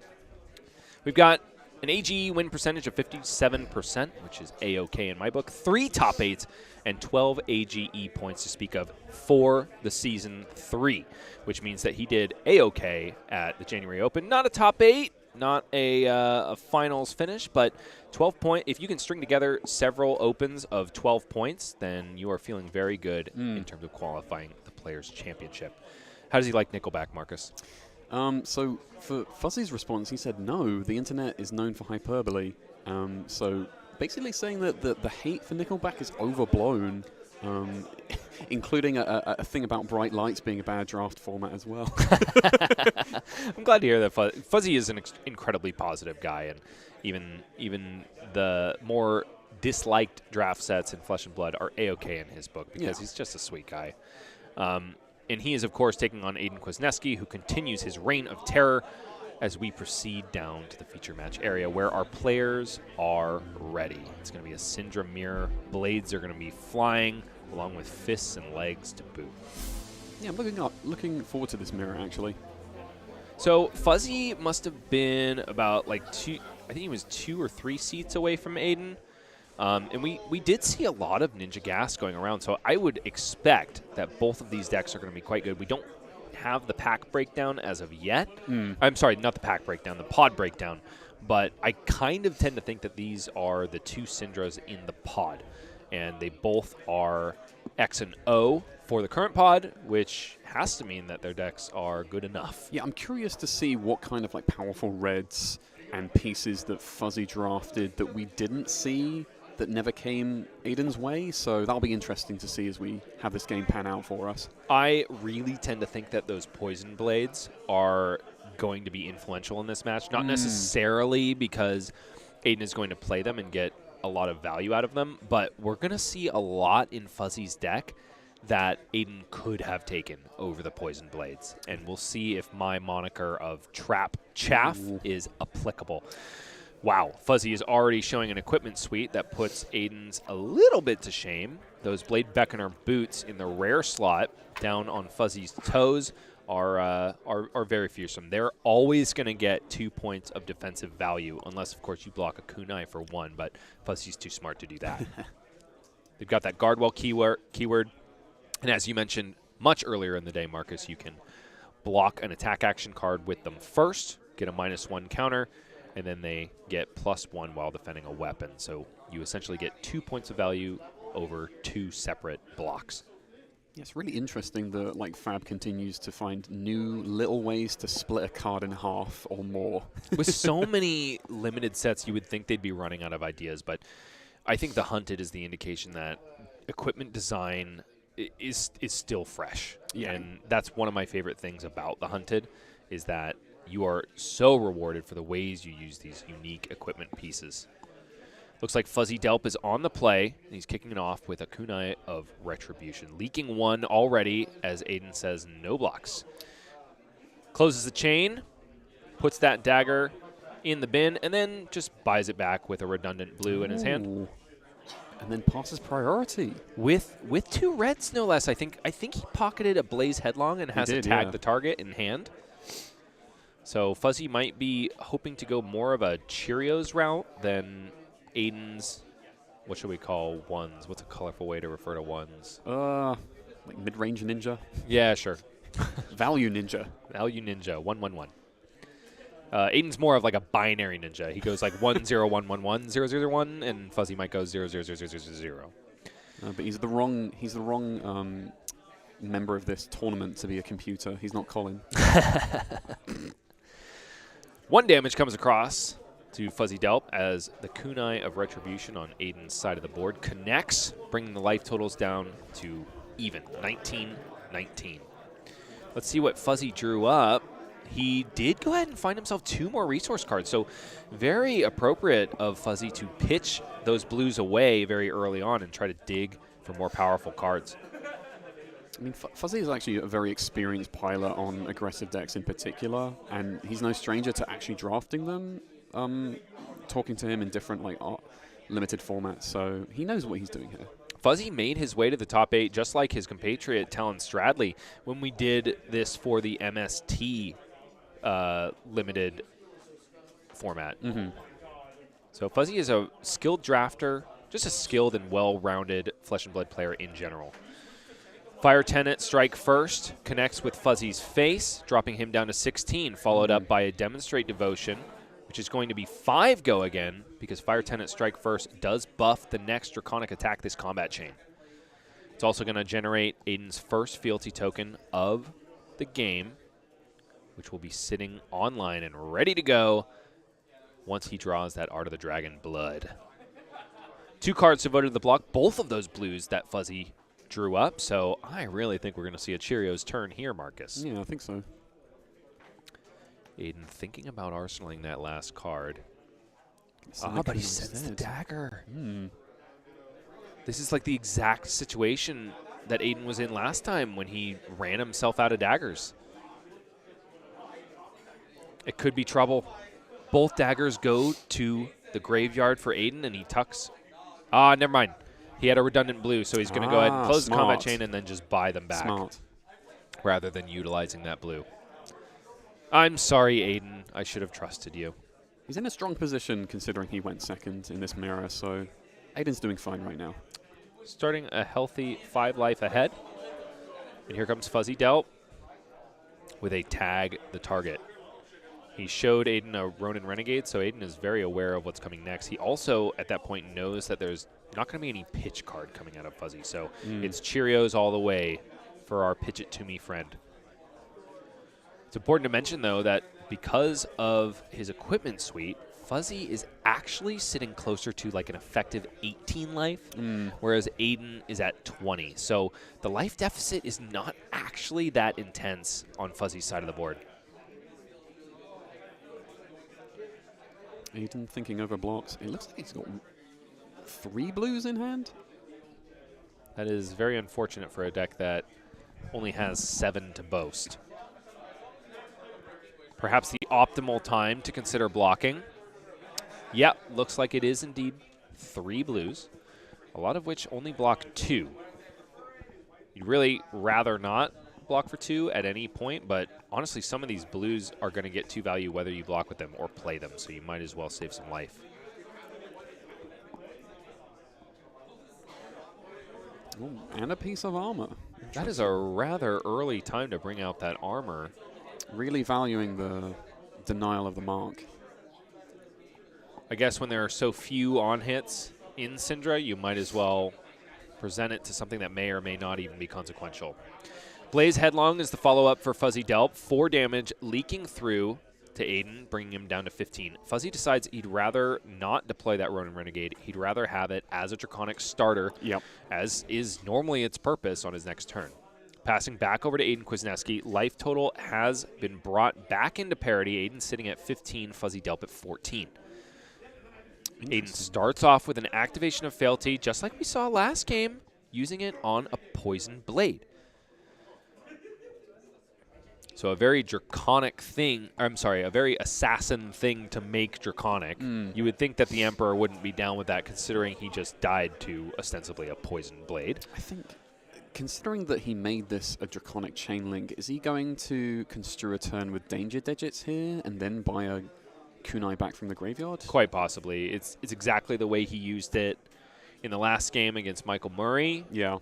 We've got an AGE win percentage of 57%, which is A-OK in my book. 3 top 8s and 12 AGE points to speak of for the season 3, which means that he did A-OK at the January Open. Not a top 8, not a finals finish, but 12 point. If you can string together several opens of 12 points, then you are feeling very good in terms of qualifying the Players' Championship. How does he like Nickelback, Marcus? So for Fuzzy's response, he said no. The internet is known for hyperbole. So basically saying that the hate for Nickelback is overblown, including a thing about bright lights being a bad draft format as well. I'm glad to hear that Fuzzy is an incredibly positive guy, and even the more disliked draft sets in Flesh and Blood are A-OK in his book because he's just a sweet guy. And he is, of course, taking on Aiden Kwasniewski, who continues his reign of terror as we proceed down to the feature match area where our players are ready. It's going to be a Syndrome mirror. Blades are going to be flying along with fists and legs to boot. Yeah, I'm looking forward to this mirror, actually. So Fuzzy must have been about I think he was 2 or 3 seats away from Aiden. And we did see a lot of Ninja Gas going around, so I would expect that both of these decks are going to be quite good. We don't have the pack breakdown as of yet. I'm sorry, not the pack breakdown, the pod breakdown. But I kind of tend to think that these are the 2 Syndras in the pod. And they both are X and O for the current pod, which has to mean that their decks are good enough. Yeah, I'm curious to see what kind of powerful reds and pieces that Fuzzy drafted that we didn't see, that never came Aiden's way, so that'll be interesting to see as we have this game pan out for us. I really tend to think that those Poison Blades are going to be influential in this match, not necessarily because Aiden is going to play them and get a lot of value out of them, but we're going to see a lot in Fuzzy's deck that Aiden could have taken over the Poison Blades, and we'll see if my moniker of Trap Chaff is applicable. Wow, Fuzzy is already showing an equipment suite that puts Aiden's a little bit to shame. Those Blade Beckoner boots in the rare slot down on Fuzzy's toes are very fearsome. They're always going to get 2 points of defensive value, unless, of course, you block a kunai for 1, but Fuzzy's too smart to do that. They've got that Guardwell keyword, and as you mentioned much earlier in the day, Marcus, you can block an attack action card with them first, get a -1 counter, and then they get +1 while defending a weapon. So you essentially get 2 points of value over 2 separate blocks. Yeah, it's really interesting that Fab continues to find new little ways to split a card in half or more. With so many limited sets, you would think they'd be running out of ideas, but I think the Hunted is the indication that equipment design is still fresh. Yeah. And that's one of my favorite things about the Hunted, is that you are so rewarded for the ways you use these unique equipment pieces. Looks like Fuzzy Delp is on the play. And he's kicking it off with a kunai of Retribution. Leaking 1 already, as Aiden says, no blocks. Closes the chain, puts that dagger in the bin, and then just buys it back with a redundant blue in his hand. And then passes priority. With 2 reds, no less. I think he pocketed a Blaze Headlong and has to tag the target in hand. So Fuzzy might be hoping to go more of a Cheerios route than Aiden's, what should we call ones? What's a colorful way to refer to ones? Mid-range ninja? Yeah, sure. Value ninja. Value ninja, 111. Aiden's more of a binary ninja. He goes 101110001, and Fuzzy might go 00000. But he's the wrong member of this tournament to be a computer. He's not Colin. 1 damage comes across to Fuzzy Delp as the kunai of Retribution on Aiden's side of the board connects, bringing the life totals down to even, 19-19. Let's see what Fuzzy drew up. He did go ahead and find himself 2 more resource cards, so very appropriate of Fuzzy to pitch those blues away very early on and try to dig for more powerful cards. I mean, Fuzzy is actually a very experienced pilot on aggressive decks in particular, and he's no stranger to actually drafting them, talking to him in different limited formats, so he knows what he's doing here. Fuzzy made his way to the top 8 just like his compatriot Talon Stradley when we did this for the MST limited format. So Fuzzy is a skilled drafter, just a skilled and well-rounded Flesh and Blood player in general. Fire Tenet strike first, connects with Fuzzy's face, dropping him down to 16, followed up by a Demonstrate Devotion, which is going to be 5 go again, because Fire Tenet strike first does buff the next Draconic attack this combat chain. It's also going to generate Aiden's first fealty token of the game, which will be sitting online and ready to go once he draws that Art of the Dragon blood. 2 cards devoted to the block, both of those blues that Fuzzy drew up, so I really think we're going to see a Cheerios turn here, Marcus. Yeah, I think so. Aiden thinking about arsenaling that last card. But he sends the dagger. This is like the exact situation that Aiden was in last time when he ran himself out of daggers. It could be trouble. Both daggers go to the graveyard for Aiden, and he tucks. Never mind. He had a redundant blue, so he's going to go ahead and close the combat chain and then just buy them back. Smart. Rather than utilizing that blue. I'm sorry, Aiden. I should have trusted you. He's in a strong position considering he went second in this mirror, so Aiden's doing fine right now. Starting a healthy 5 life ahead. And here comes Fuzzy Delp with a tag the target. He showed Aiden a Ronin Renegade, so Aiden is very aware of what's coming next. He also, at that point, knows that there's not going to be any pitch card coming out of Fuzzy, so it's Cheerios all the way for our pitch it to me friend. It's important to mention, though, that because of his equipment suite, Fuzzy is actually sitting closer to like an effective 18 life, whereas Aiden is at 20. So the life deficit is not actually that intense on Fuzzy's side of the board. Aiden thinking over blocks. It looks like he's got 3 blues in hand. That is very unfortunate for a deck that only has 7 to boast. Perhaps the optimal time to consider blocking. Yep, looks like it is indeed 3 blues, a lot of which only block 2. You'd really rather not block for 2 at any point, but honestly, some of these blues are going to get 2 value whether you block with them or play them, so you might as well save some life. Ooh, and a piece of armor. That is a rather early time to bring out that armor. Really valuing the denial of the mark. I guess when there are so few on hits in Syndra, you might as well present it to something that may or may not even be consequential. Blaze Headlong is the follow-up for Fuzzy Delp. 4 damage leaking through to Aiden, bringing him down to 15. Fuzzy decides he'd rather not deploy that Ronin Renegade. He'd rather have it as a Draconic starter, as is normally its purpose on his next turn. Passing back over to Aiden Kwasniewski, life total has been brought back into parity. Aiden sitting at 15, Fuzzy Delp at 14. Aiden starts off with an activation of Fealty, just like we saw last game, using it on a Poison Blade. So a very draconic thing, a very assassin thing to make draconic. You would think that the Emperor wouldn't be down with that, considering he just died to ostensibly a Poison Blade. I think, considering that he made this a draconic chain link, is he going to construe a turn with danger digits here and then buy a kunai back from the graveyard? Quite possibly. It's exactly the way he used it in the last game against Michael Murray. Yeah.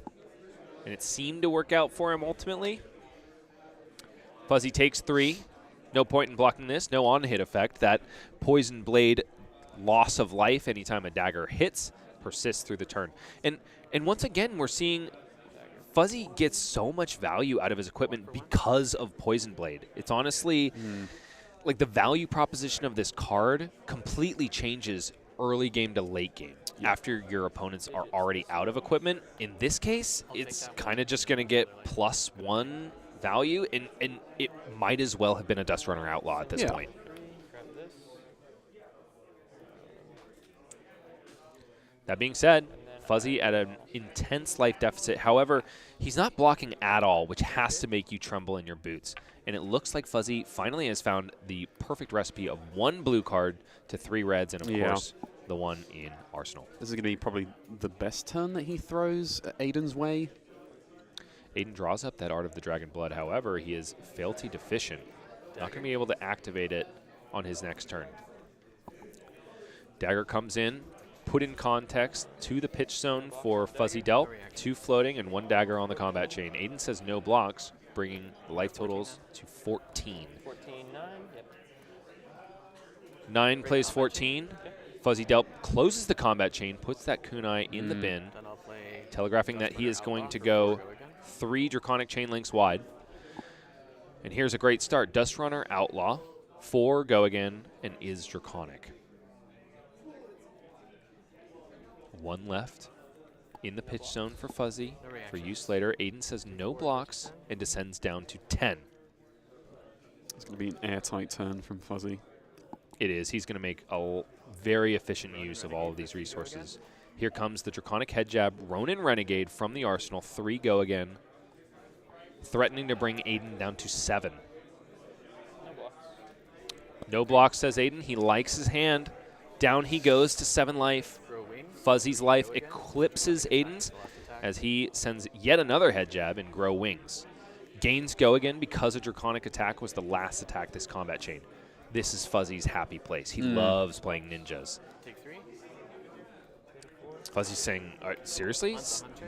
And it seemed to work out for him ultimately. Fuzzy takes 3. No point in blocking this. No on-hit effect. That Poison Blade loss of life anytime a dagger hits persists through the turn. And once again, we're seeing Fuzzy gets so much value out of his equipment because of Poison Blade. It's honestly, like, the value proposition of this card completely changes early game to late game. after your opponents are already out of equipment. In this case, it's kind of just going to get +1 value, and it might as well have been a Dust Runner Outlaw at this point. Grab this. That being said, Fuzzy at an intense life deficit. However, he's not blocking at all, which has to make you tremble in your boots. And it looks like Fuzzy finally has found the perfect recipe of 1 blue card to 3 reds, and of course, the one in Arsenal. This is going to be probably the best turn that he throws Aiden's way. Aiden draws up that Art of the Dragon Blood. However, he is fealty deficient. Not going to be able to activate it on his next turn. Dagger comes in, put in context to the pitch zone for Fuzzy Delp. 2 floating and 1 dagger on the combat chain. Aiden says no blocks, bringing the life totals to 14. 14, 9. Yep. 9 plays 14. Fuzzy Delp closes the combat chain, puts that kunai in the bin, Then I'll play telegraphing that he is going to go 3 Draconic Chain Links wide. And here's a great start. Dust Runner Outlaw, 4 Go Again, and is Draconic. 1 left in the pitch zone for Fuzzy. For use later, Aiden says no blocks and descends down to 10. It's going to be an airtight turn from Fuzzy. It is. He's going to make a very efficient use of all of these resources. Here comes the Draconic Head Jab, Ronin Renegade from the Arsenal. 3 Go Again, threatening to bring Aiden down to 7. No blocks. No blocks, says Aiden. He likes his hand. Down he goes to 7 life. Grow wings. Fuzzy's life eclipses Aiden's as he sends yet another head jab and Grow Wings. Gains Go Again because a Draconic attack was the last attack this combat chain. This is Fuzzy's happy place. He loves playing ninjas. Take 3. Fuzzy's saying, seriously?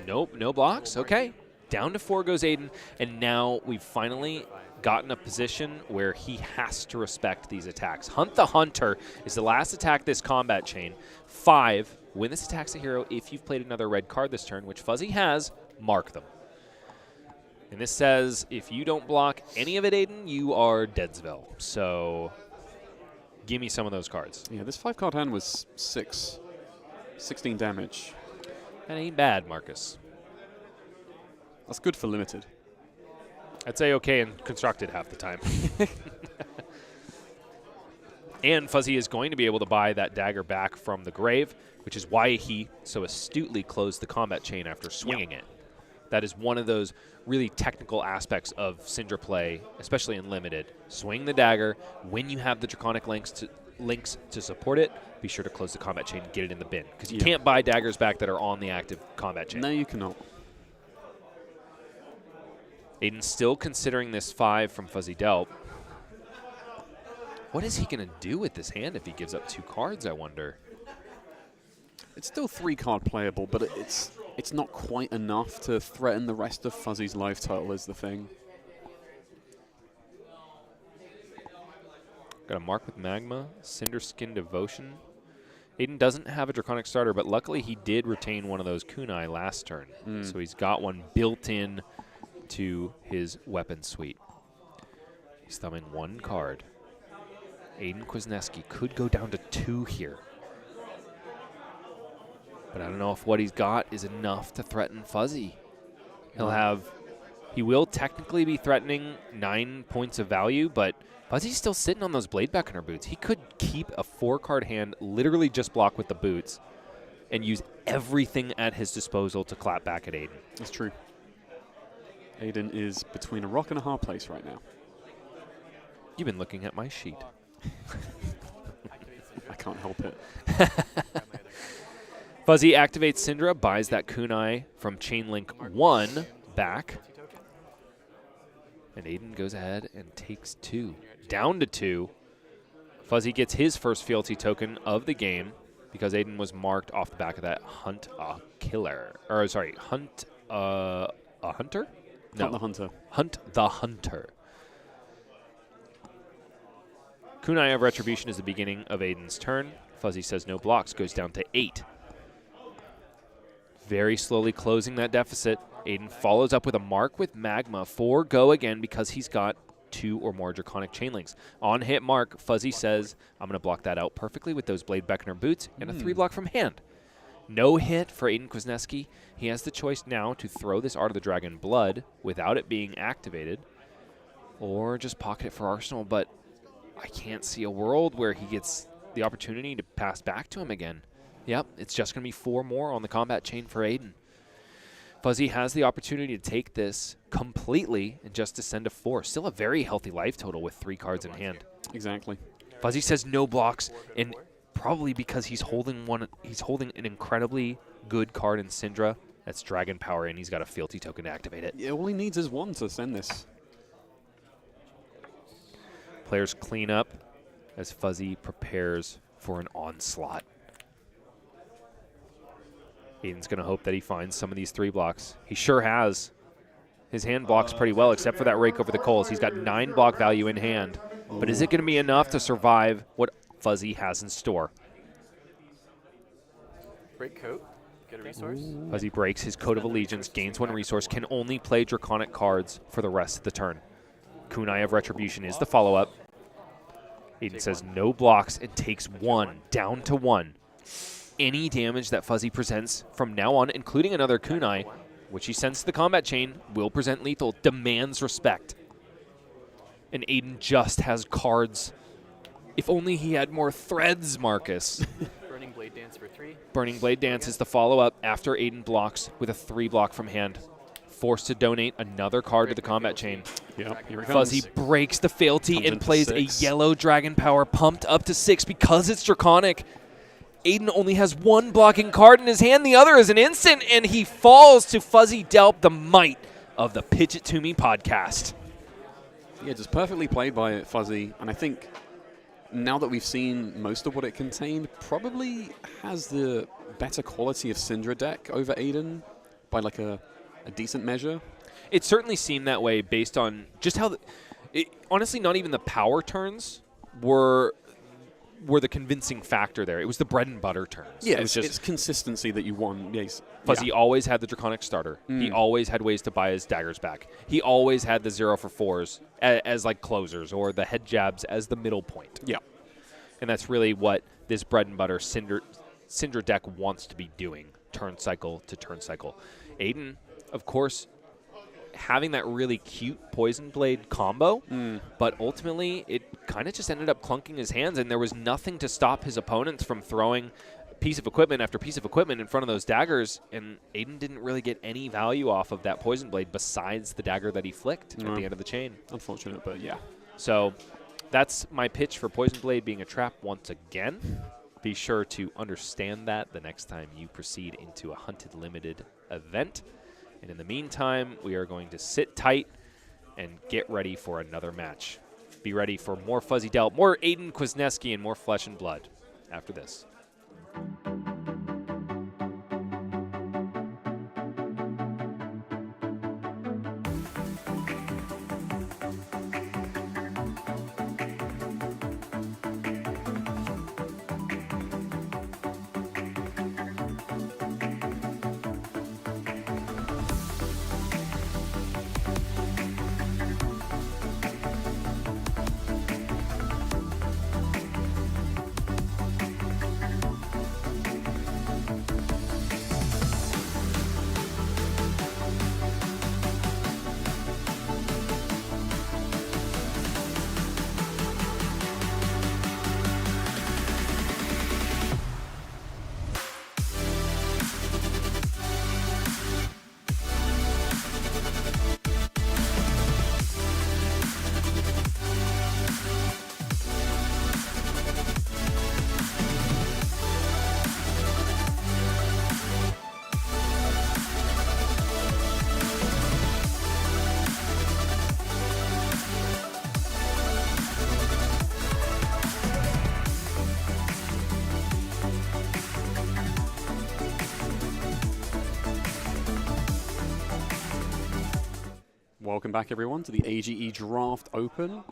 Nope, no blocks? Okay. Down to 4 goes Aiden, and now we've finally gotten a position where he has to respect these attacks. Hunt the Hunter is the last attack this combat chain. 5, when this attacks a hero, if you've played another red card this turn, which Fuzzy has, mark them. And this says, if you don't block any of it, Aiden, you are Deadsville. So give me some of those cards. Yeah, this 5-card hand was 16 damage. That ain't bad, Marcus. That's good for limited. I'd say okay and constructed half the time. And Fuzzy is going to be able to buy that dagger back from the grave, which is why he so astutely closed the combat chain after swinging it. That is one of those really technical aspects of Syndra play, especially in limited. Swing the dagger. When you have the Draconic links to support it, be sure to close the combat chain and get it in the bin. Because you can't buy daggers back that are on the active combat chain. No, you cannot. Aiden's still considering this 5 from Fuzzy Delp. What is he going to do with this hand if he gives up 2 cards, I wonder? It's still 3-card playable, but it's not quite enough to threaten the rest of Fuzzy's life total is the thing. Got a mark with Magma, Cinder Skin Devotion. Aiden doesn't have a Draconic starter, but luckily he did retain one of those kunai last turn. So he's got one built in to his weapon suite. He's thumbing 1 card. Aiden Kwasniewski could go down to 2 here. But I don't know if what he's got is enough to threaten Fuzzy. He will technically be threatening 9 points of value, but Fuzzy's still sitting on those Blade Beckoner boots. He could keep a 4-card hand, literally just block with the boots, and use everything at his disposal to clap back at Aiden. That's true. Aiden is between a rock and a hard place right now. You've been looking at my sheet. I can't help it. Fuzzy activates Syndra, buys that kunai from Chainlink 1 back. And Aiden goes ahead and takes 2. Down to 2. Fuzzy gets his first fealty token of the game because Aiden was marked off the back of that Hunt a Killer. Or, sorry, Hunt a Hunter? No. Hunt the Hunter. Hunt the Hunter. Kunai of Retribution is the beginning of Aiden's turn. Fuzzy says no blocks, goes down to 8. Very slowly closing that deficit. Aiden follows up with a mark with Magma for Go Again because he's got 2 or more Draconic Chainlinks. On hit mark, Fuzzy says, I'm going to block that out perfectly with those Blade Beckoner boots and a 3 block from hand. No hit for Aiden Kwasniewski. He has the choice now to throw this Art of the Dragon Blood without it being activated, or just pocket it for Arsenal, but I can't see a world where he gets the opportunity to pass back to him again. Yep, it's just going to be 4 more on the combat chain for Aiden. Fuzzy has the opportunity to take this completely and just descend to 4. Still a very healthy life total with 3 cards in hand. Exactly. Fuzzy says no blocks, and probably because he's holding an incredibly good card in Syndra. That's Dragon Power, and he's got a Fealty token to activate it. Yeah, all he needs is 1 to send this. Players clean up as Fuzzy prepares for an onslaught. Aiden's going to hope that he finds some of these 3 blocks. He sure has. His hand blocks pretty well, except for that rake over the coals. He's got 9 block value in hand. But is it going to be enough to survive what Fuzzy has in store? Break coat. Get a resource. Fuzzy breaks his Code of Allegiance, gains 1 resource, can only play Draconic cards for the rest of the turn. Kunai of Retribution is the follow-up. Aiden says no blocks and takes 1, down to 1. Any damage that Fuzzy presents from now on, including another Kunai, which he sends to the combat chain, will present lethal, demands respect. And Aiden just has cards. If only he had more threads, Marcus. Burning Blade Dance for 3. Burning Blade Dance is the follow-up after Aiden blocks with a 3 block from hand. Forced to donate another card to the combat chain. Yep, here it Fuzzy comes. breaks the fealty Comes and into plays 6. a yellow Dragon Power pumped up to 6 because it's Draconic. Aiden only has 1 blocking card in his hand. The other is an instant, and he falls to Fuzzy Delp, the might of the Pitch It To Me podcast. Yeah, just perfectly played by Fuzzy. And I think now that we've seen most of what it contained, probably has the better quality of Syndra deck over Aiden by like a decent measure. It certainly seemed that way based on just how honestly, not even the power turns were the convincing factor there. It was the bread and butter turns. Yeah, it was it's consistency that you want. Yes. Fuzzy always had the Draconic starter. He always had ways to buy his daggers back. He always had the 0-for-4s as like closers, or the head jabs as the middle point. Yeah. And that's really what this bread and butter Syndra deck wants to be doing, turn cycle to turn cycle. Aiden, of course, having that really cute Poison Blade combo, but ultimately it kind of just ended up clunking his hands, and there was nothing to stop his opponents from throwing piece of equipment after piece of equipment in front of those daggers, and Aiden didn't really get any value off of that Poison Blade besides the dagger that he flicked at the end of the chain. Unfortunate, but yeah. So that's my pitch for Poison Blade being a trap once again. Be sure to understand that the next time you proceed into a Hunted Limited event. And in the meantime, we are going to sit tight and get ready for another match. Be ready for more Fuzzy Delp, more Aiden Kwasniewski, and more Flesh and Blood after this. Welcome back, everyone, to the AGE Draft Open.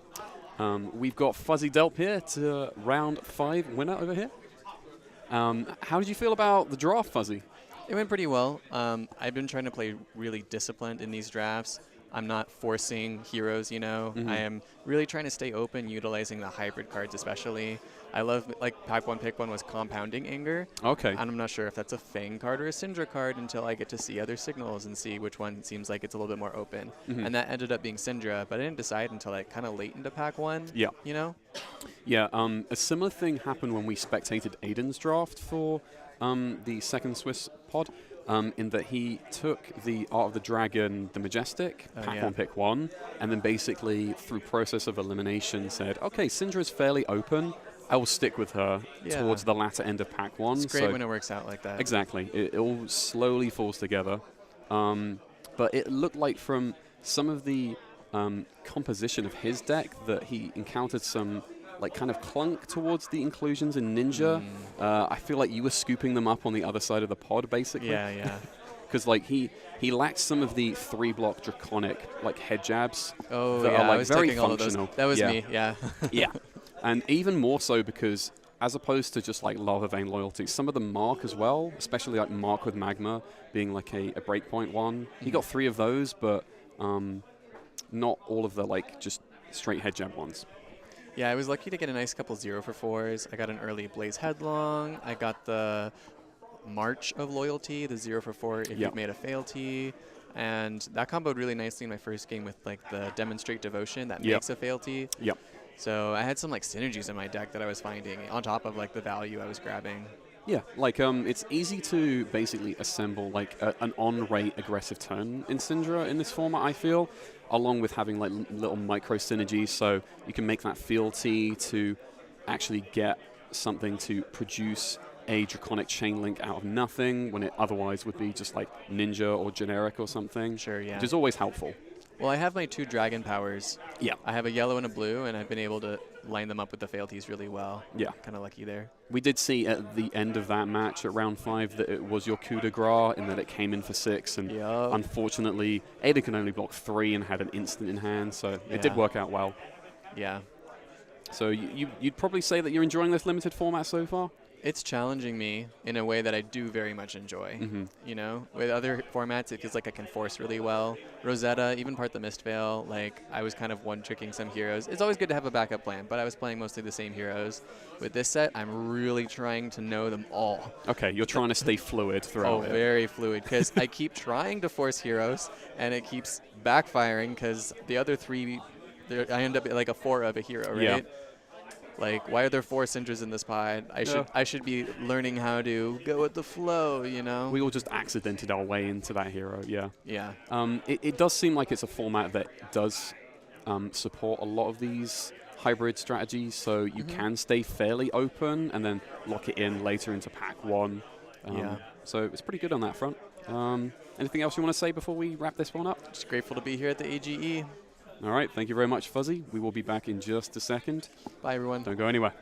We've got Fuzzy Delp here to round 5 winner over here. How did you feel about the draft, Fuzzy? It went pretty well. I've been trying to play really disciplined in these drafts. I'm not forcing heroes, you know. I am really trying to stay open, utilizing the hybrid cards especially. I love, like, Pack 1 Pick 1 was Compounding Anger. Okay. And I'm not sure if that's a Fang card or a Syndra card until I get to see other signals and see which one seems like it's a little bit more open. And that ended up being Syndra, but I didn't decide until like kind of late into Pack 1. Yeah. You know? Yeah, a similar thing happened when we spectated Aiden's draft for the second Swiss pod, in that he took the Art of the Dragon, the Majestic, Pack 1, Pick 1, and then basically, through process of elimination, said, okay, Syndra's fairly open. I will stick with her towards the latter end of Pack 1. It's great when it works out like that. Exactly. It all slowly falls together. But it looked like from some of the composition of his deck that he encountered some like kind of clunk towards the inclusions in Ninja. I feel like you were scooping them up on the other side of the pod, basically. Yeah. Because like he lacked some of the 3-block draconic like head jabs. Oh, that yeah, are, like, I was very taking all of those. functional. That was me, yeah. Yeah. And even more so because as opposed to just like Lava Vein Loyalty, some of them mark as well, especially like Mark with Magma being like a breakpoint one. He got 3 of those, but not all of the like just straight head jab ones. Yeah, I was lucky to get a nice couple 0-for-4s. I got an early Blaze Headlong. I got the March of Loyalty, the 0-for-4 if you've made a Failty. And that comboed really nicely in my first game with like the Demonstrate Devotion that makes a Failty. Yep. So I had some like synergies in my deck that I was finding on top of like the value I was grabbing. Yeah, like it's easy to basically assemble like an on-rate aggressive turn in Syndra in this format, I feel, along with having like little micro synergies, so you can make that fealty to actually get something to produce a Draconic Chain Link out of nothing when it otherwise would be just like Ninja or generic or something. Sure, yeah. Which is always helpful. Well, I have my 2 dragon powers. Yeah. I have a yellow and a blue, and I've been able to line them up with the fealties really well. Yeah. Kind of lucky there. We did see at the end of that match at round 5 that it was your coup de grace and that it came in for 6. And unfortunately, Ada can only block 3 and had an instant in hand, so it did work out well. Yeah. So you'd probably say that you're enjoying this limited format so far? It's challenging me in a way that I do very much enjoy. You know, with other formats, it feels like I can force really well. Rosetta, even part the Mistveil, like I was kind of one-tricking some heroes. It's always good to have a backup plan, but I was playing mostly the same heroes. With this set, I'm really trying to know them all. Okay, you're trying to stay fluid throughout it. Very fluid, because I keep trying to force heroes, and it keeps backfiring because the other 3, I end up like a 4 of a hero, right? Yeah. Like, why are there 4 Syndras in this pod? I should be learning how to go with the flow, you know? We all just accidented our way into that hero, yeah. Yeah. It does seem like it's a format that does support a lot of these hybrid strategies, so you can stay fairly open and then lock it in later into Pack 1. So it's pretty good on that front. Anything else you want to say before we wrap this one up? Just grateful to be here at the AGE. All right, thank you very much, Fuzzy. We will be back in just a second. Bye, everyone. Don't go anywhere.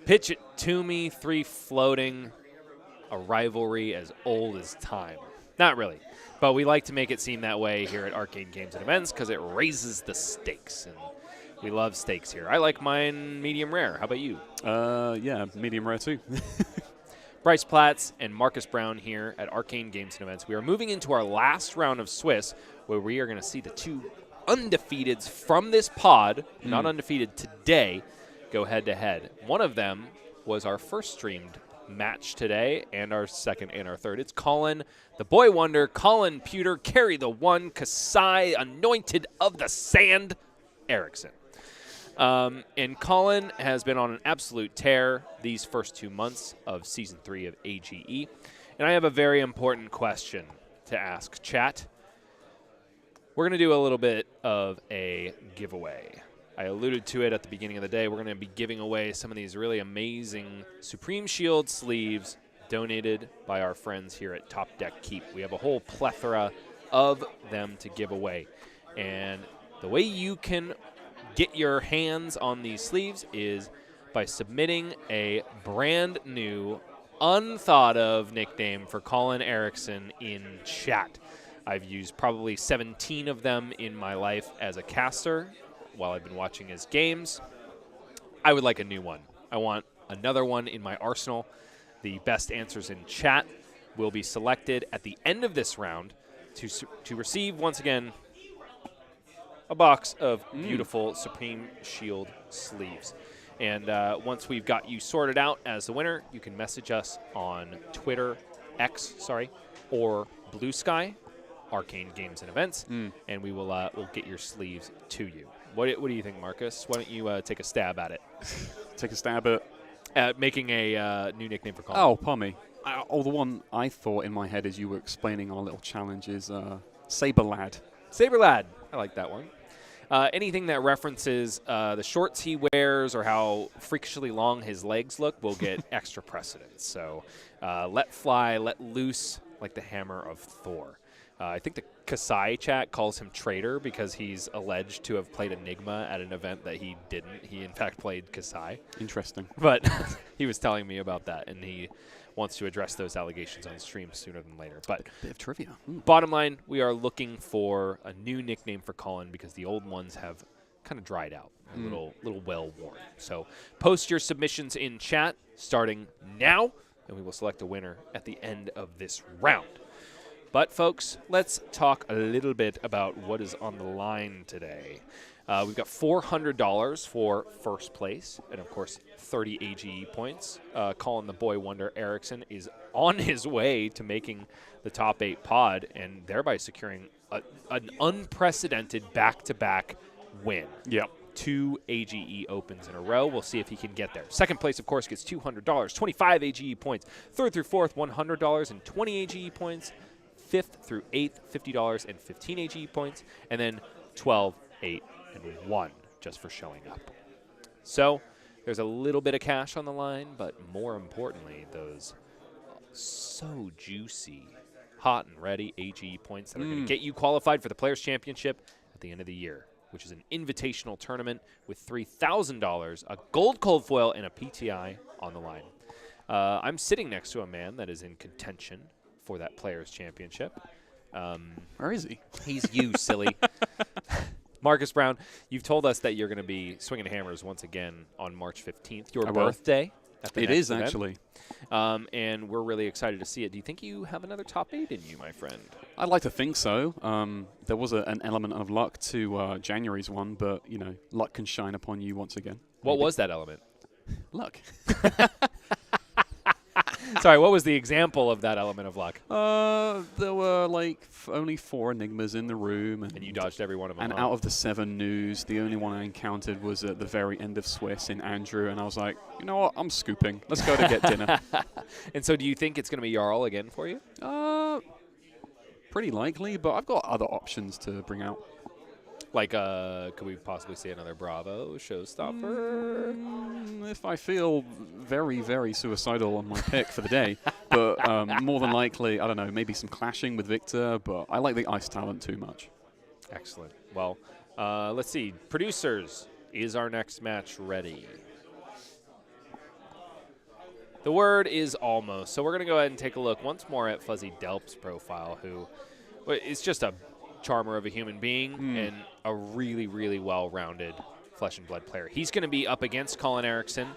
Pitch it to me, 3 floating, a rivalry as old as time. Not really, but we like to make it seem that way here at Arcane Games and Events because it raises the stakes, and we love stakes here. I like mine medium rare. How about you? Yeah, medium rare too. Bryce Platts and Marcus Brown here at Arcane Games and Events. We are moving into our last round of Swiss, where we are going to see the 2 undefeateds from this pod, not undefeated today, go head-to-head. One of them was our first streamed match today and our second and our third. It's Colin, the boy wonder, Colin Pewter, carry the one, Kasai, anointed of the sand, Erickson. And Colin has been on an absolute tear these first 2 months of Season 3 of AGE. And I have a very important question to ask, chat. We're going to do a little bit of a giveaway. I alluded to it at the beginning of the day. We're going to be giving away some of these really amazing Supreme Shield sleeves donated by our friends here at Top Deck Keep. We have a whole plethora of them to give away. And the way you can get your hands on these sleeves is by submitting a brand new, unthought of nickname for Colin Erickson in chat. I've used probably 17 of them in my life as a caster while I've been watching his games. I would like a new one. I want another one in my arsenal. The best answers in chat will be selected at the end of this round to receive, once again, a box of beautiful Supreme Shield sleeves. And once we've got you sorted out as the winner, you can message us on Twitter, or Blue Sky, Arcane Games and Events, and we will we'll get your sleeves to you. What do you think, Marcus? Why don't you take a stab at it? Take a stab at making a new nickname for Colin. Oh, pardon me. The one I thought in my head as you were explaining our little challenge is Saber Lad. Saber Lad. I like that one. Anything that references the shorts he wears or how freakishly long his legs look will get extra precedence. So let fly, let loose like the hammer of Thor. I think the Kasai chat calls him traitor because he's alleged to have played Enigma at an event that he didn't. He, in fact, played Kasai. Interesting. But he was telling me about that, and he wants to address those allegations on stream sooner than later. But bit of trivia. Bottom line, we are looking for a new nickname for Colin because the old ones have kind of dried out, a little well-worn. So post your submissions in chat starting now, and we will select a winner at the end of this round. But, folks, let's talk a little bit about what is on the line today. We've got $400 for first place, and, of course, 30 AGE points. Colin the Boy Wonder Erickson is on his way to making the top 8 pod and thereby securing an unprecedented back-to-back win. Yep. 2 AGE opens in a row. We'll see if he can get there. Second place, of course, gets $200, 25 AGE points. Third through fourth, $100 and 20 AGE points. Fifth through eighth, $50 and 15 AGE points. And then 12, 8, and 1 just for showing up. So there's a little bit of cash on the line, but more importantly, those so juicy, hot and ready AGE points that are going to get you qualified for the Players' Championship at the end of the year, which is an invitational tournament with $3,000, a gold cold foil, and a PTI on the line. I'm sitting next to a man that is in contention for that Players' Championship. Where is he? He's you, silly. Marcus Brown, you've told us that you're going to be swinging hammers once again on March 15th, your birthday. It is, actually. And we're really excited to see it. Do you think you have another top 8 in you, my friend? I'd like to think so. There was an element of luck to January's one, but, luck can shine upon you once again. What was that element? Luck. Sorry, what was the example of that element of luck? There were only 4 enigmas in the room, and you dodged every one of them. And out of the 7 news, the only one I encountered was at the very end of Swiss in Andrew, and I was like, you know what? I'm scooping. Let's go to get dinner. And so, do you think it's going to be Jarl again for you? Pretty likely, but I've got other options to bring out. Like, could we possibly see another Bravo showstopper? If I feel very, very suicidal on my pick for the day. But more than likely, I don't know, maybe some clashing with Victor, but I like the ice talent too much. Excellent. Well, let's see. Producers, is our next match ready? The word is almost. So we're going to go ahead and take a look once more at Fuzzy Delp's profile, who is just a charmer of a human being and a really, really well-rounded flesh and blood player. He's going to be up against Colin Erickson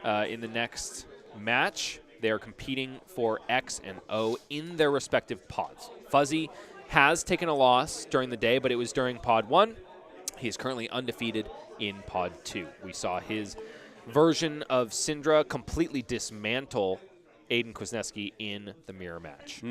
in the next match. They are competing for X and O in their respective pods. Fuzzy has taken a loss during the day, but it was during Pod 1. He is currently undefeated in Pod 2. We saw his version of Syndra completely dismantle Aiden Kwasniewski in the mirror match.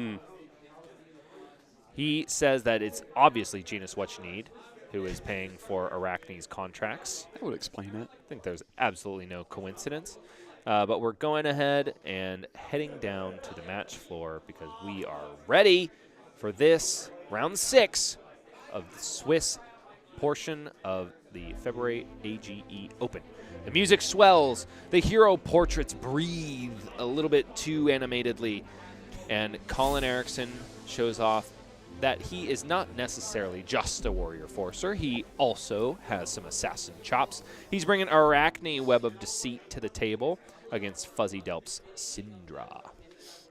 He says that it's obviously Genus Whatchnede who is paying for Arachne's contracts. That would explain it. I think there's absolutely no coincidence. But we're going ahead and heading down to the match floor because we are ready for this round 6 of the Swiss portion of the February AGE Open. The music swells, the hero portraits breathe a little bit too animatedly, and Colin Erickson shows off that he is not necessarily just a warrior forcer. He also has some assassin chops. He's bringing Aracne Web of Deceit to the table against Fuzzy Delp's Syndra.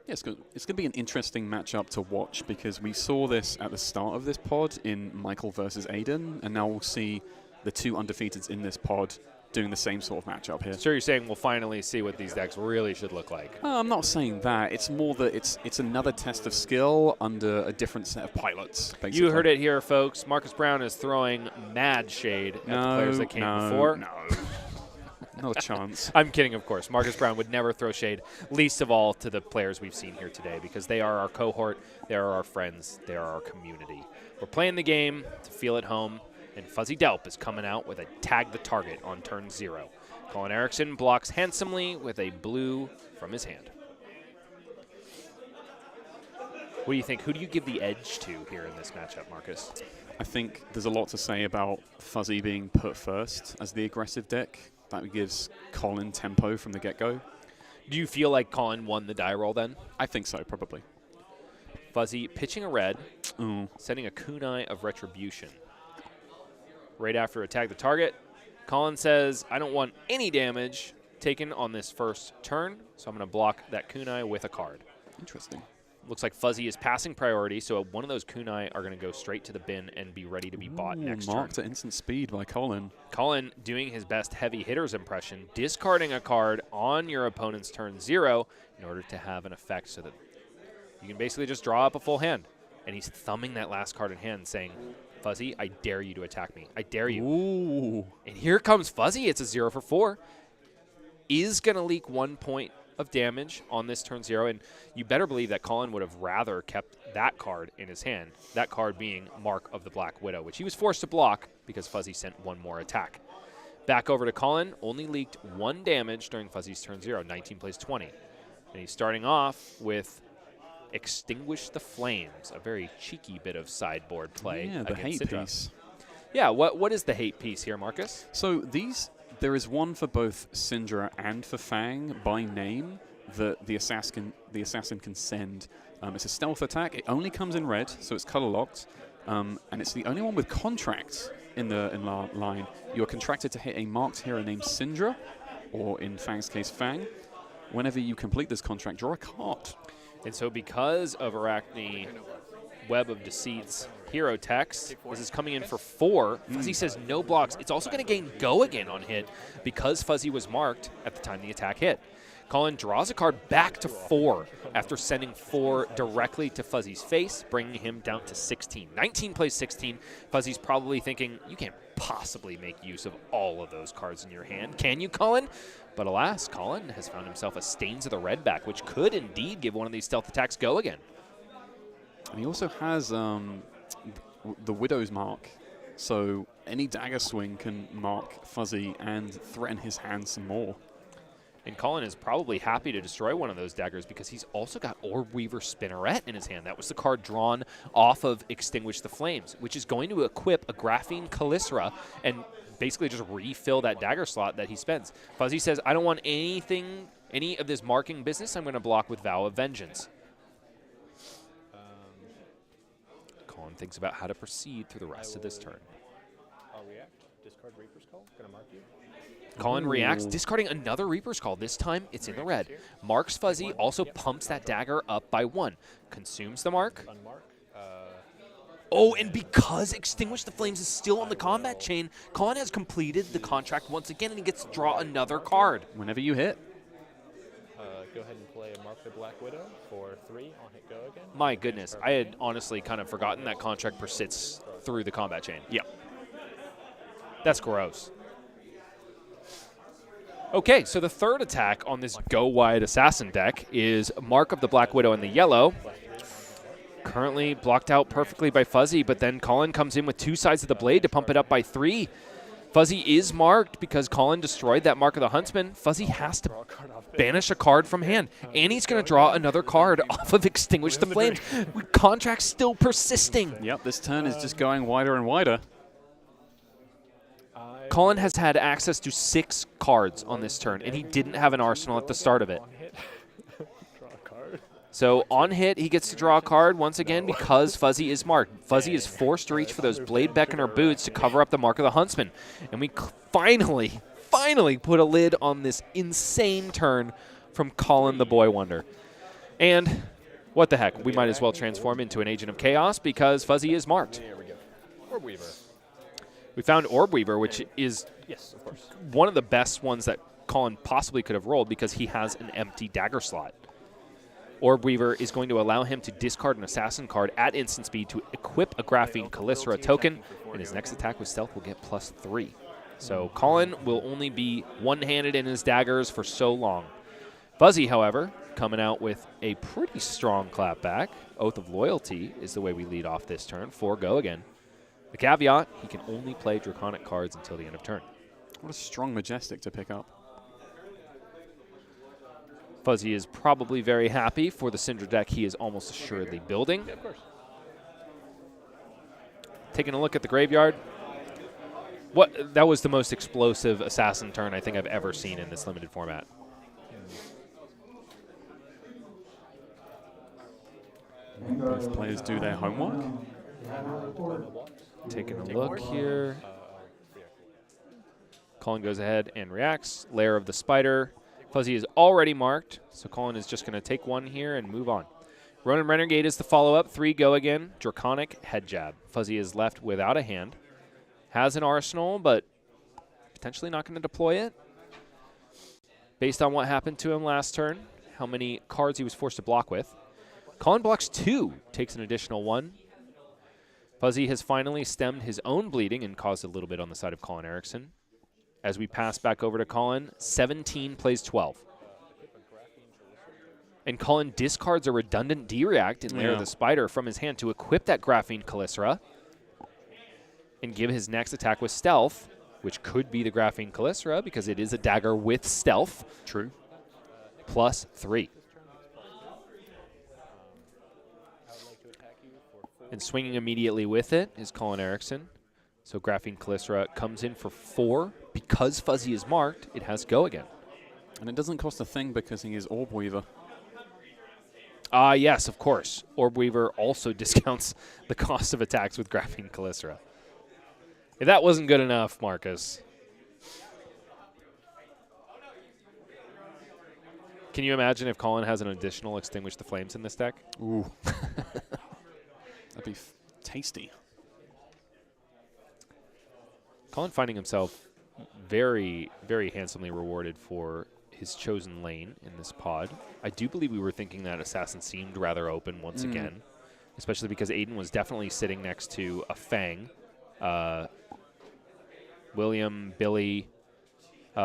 Yeah, it's going to be an interesting matchup to watch because we saw this at the start of this pod in Michael versus Aiden, and now we'll see the two undefeateds in this pod doing the same sort of matchup here. So you're saying we'll finally see what these decks really should look like? I'm not saying that. It's more that it's another test of skill under a different set of pilots, basically. You heard it here, folks. Marcus Brown is throwing mad shade at the players that came before. No, not a chance. I'm kidding, of course. Marcus Brown would never throw shade, least of all to the players we've seen here today, because they are our cohort, they are our friends, they are our community. We're playing the game to feel at home, and Fuzzy Delp is coming out with a tag the target on turn 0. Colin Erickson blocks handsomely with a blue from his hand. What do you think? Who do you give the edge to here in this matchup, Marcus? I think there's a lot to say about Fuzzy being put first as the aggressive deck. That gives Colin tempo from the get-go. Do you feel like Colin won the die roll then? I think so, probably. Fuzzy pitching a red, Ooh. sending a kunai of retribution. Right after attack the target, Colin says, I don't want any damage taken on this first turn, so I'm going to block that kunai with a card. Interesting. Looks like Fuzzy is passing priority, so one of those kunai are going to go straight to the bin and be ready to be bought next turn. Marked at instant speed by Colin. Colin doing his best heavy hitters impression, discarding a card on your opponent's turn 0 in order to have an effect so that you can basically just draw up a full hand. And he's thumbing that last card in hand saying, Fuzzy, I dare you to attack me. I dare you. Ooh. And here comes Fuzzy. It's a 0 for 4. Is going to leak 1 point of damage on this turn 0, and you better believe that Colin would have rather kept that card in his hand, that card being Mark of the Black Widow, which he was forced to block because Fuzzy sent one more attack. Back over to Colin, only leaked 1 damage during Fuzzy's turn 0, 19 plays 20. And he's starting off with Extinguish the Flames, a very cheeky bit of sideboard play. Yeah, the hate Syndra. piece. Yeah, what is the hate piece here, Marcus? So there is one for both Syndra and for Fang by name that the assassin can send. It's a stealth attack. It only comes in red, so it's color locked, and it's the only one with contracts in line. You are contracted to hit a marked hero named Syndra, or in Fang's case, Fang. Whenever you complete this contract, draw a card. And so because of Aracne Web of Deceit's hero text, this is coming in for 4. Fuzzy says no blocks. It's also going to gain go again on hit because Fuzzy was marked at the time the attack hit. Colin draws a card back to 4 after sending 4 directly to Fuzzy's face, bringing him down to 16. 19 plays 16. Fuzzy's probably thinking, you can't possibly make use of all of those cards in your hand. Can you, Colin? But alas, Colin has found himself a Stains of the Red back, which could indeed give one of these stealth attacks go again. And he also has the Widow's Mark, so any dagger swing can mark Fuzzy and threaten his hand some more. And Colin is probably happy to destroy one of those daggers because he's also got Orb Weaver Spinneret in his hand. That was the card drawn off of Extinguish the Flames, which is going to equip a Graphene Calycera and basically just refill that dagger slot that he spends. Fuzzy says, I don't want any of this marking business. I'm going to block with Vow of Vengeance. Colin thinks about how to proceed through the rest of this turn. I'll react. Discard Reaper's Call. Gonna mark you. Colin reacts, discarding another Reaper's Call. This time, it's in the red. Marks Fuzzy, also pumps that dagger up by 1. Consumes the mark. Unmark. Oh, and because Extinguish the Flames is still on the combat chain, Colin has completed the contract once again, and he gets to draw another card. Whenever you hit. Go ahead and play a Mark the Black Widow for 3 on hit go again. My goodness, I had honestly kind of forgotten that contract persists through the combat chain. Yeah. That's gross. Okay, so the third attack on this Go Wide Assassin deck is Mark of the Black Widow in the yellow. Currently blocked out perfectly by Fuzzy, but then Colin comes in with 2 sides of the blade to pump it up by 3. Fuzzy is marked because Colin destroyed that Mark of the Huntsman. Fuzzy has to banish a card from hand, and he's going to draw another card off of Extinguish the Flames. Contract still persisting. Yep, this turn is just going wider and wider. Colin has had access to 6 cards on this turn, and he didn't have an arsenal at the start of it. On hit. Draw a card. So on hit, he gets to draw a card once again because Fuzzy is marked. Fuzzy is forced to reach for those Blade Beckoner boots to cover up the mark of the Huntsman. And we finally put a lid on this insane turn from Colin the Boy Wonder. And what the heck, we might as well transform into an Agent of Chaos because Fuzzy is marked. Here we go. Orb Weaver. We found Orb Weaver, which is Yes, of course. one of the best ones that Colin possibly could have rolled because he has an empty dagger slot. Orb Weaver is going to allow him to discard an assassin card at instant speed to equip a Graphene Calycera token, and his next attack with stealth will get +3. So Colin will only be one-handed in his daggers for so long. Fuzzy, however, coming out with a pretty strong clapback. Oath of Loyalty is the way we lead off this turn. 4 go again. The caveat, he can only play Draconic cards until the end of turn. What a strong Majestic to pick up. Fuzzy is probably very happy for the Syndra deck he is almost assuredly building. Yeah, of course. Taking a look at the graveyard. That was the most explosive assassin turn I think I've ever seen in this limited format. Both players do their homework. Taking a look here. Colin goes ahead and reacts. Lair of the Spider. Fuzzy is already marked, so Colin is just going to take one here and move on. Ronin Renegade is the follow-up. 3 go again. Draconic Head Jab. Fuzzy is left without a hand. Has an arsenal, but potentially not going to deploy it. Based on what happened to him last turn, how many cards he was forced to block with. Colin blocks 2, takes an additional 1. Fuzzy has finally stemmed his own bleeding and caused a little bit on the side of Colin Erickson. As we pass back over to Colin, 17 plays 12. And Colin discards a redundant D-React in Lair of the Spider from his hand to equip that Graphene Calycera and give his next attack with Stealth, which could be the Graphene Calycera because it is a dagger with Stealth. True. +3. And swinging immediately with it is Colin Erickson. So Graphene Calycera comes in for 4. Because Fuzzy is marked, it has go again. And it doesn't cost a thing because he is Orb Weaver. Yes, of course. Orb Weaver also discounts the cost of attacks with Graphene Calycera. If that wasn't good enough, Marcus. Can you imagine if Colin has an additional Extinguish the Flames in this deck? Ooh. That'd be tasty. Colin finding himself very, very handsomely rewarded for his chosen lane in this pod. I do believe we were thinking that Assassin seemed rather open once again, especially because Aiden was definitely sitting next to a Fang. William, Billy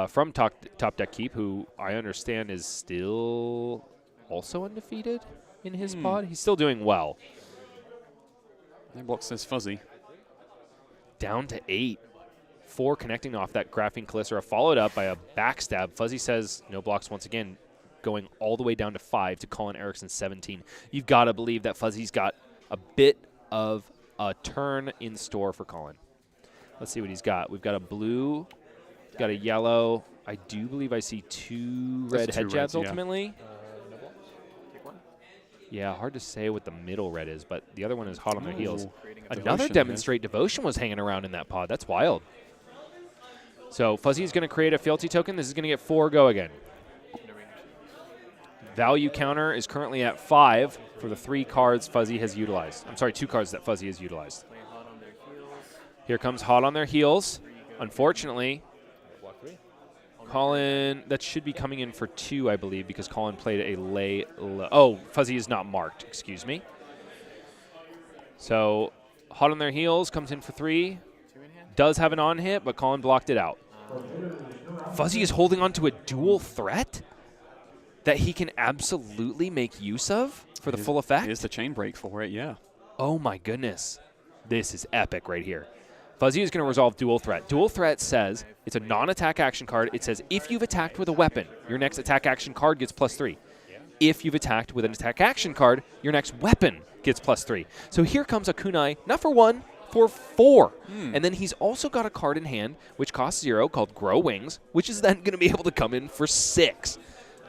from Top Deck Keep, who I understand is still also undefeated in his pod. He's still doing well. That block says Fuzzy. Down to 8. 4 connecting off that Graphene Calycera, followed up by a backstab. Fuzzy says no blocks once again, going all the way down to 5 to Colin Erickson 17. You've got to believe that Fuzzy's got a bit of a turn in store for Colin. Let's see what he's got. We've got a blue, got a yellow. I do believe I see 2 red head jabs ultimately. No blocks. Take one. Yeah, hard to say what the middle red is, but the other one is hot on their heels. Another Devotion, Demonstrate Devotion was hanging around in that pod. That's wild. So Fuzzy's going to create a fealty token. This is going to get 4 go again. Value counter is currently at 5 for the 3 cards Fuzzy has utilized. I'm sorry, 2 cards that Fuzzy has utilized. Here comes Hot on Their Heels. Unfortunately, Colin, that should be coming in for 2, I believe, because Colin played a lay low. Oh, Fuzzy is not marked, excuse me. So Hot on Their Heels comes in for 3. Does have an on hit, but Colin blocked it out. Fuzzy is holding on to a dual threat that he can absolutely make use of for the full effect. Here's the chain break for it, yeah. Oh my goodness. This is epic right here. Fuzzy is going to resolve Dual Threat. Dual Threat says it's a non-attack action card. It says if you've attacked with a weapon, your next attack action card gets +3. If you've attacked with an attack action card, your next weapon gets +3. So here comes a kunai, not for 1, for 4. And then he's also got a card in hand, which costs 0, called Grow Wings, which is then going to be able to come in for 6.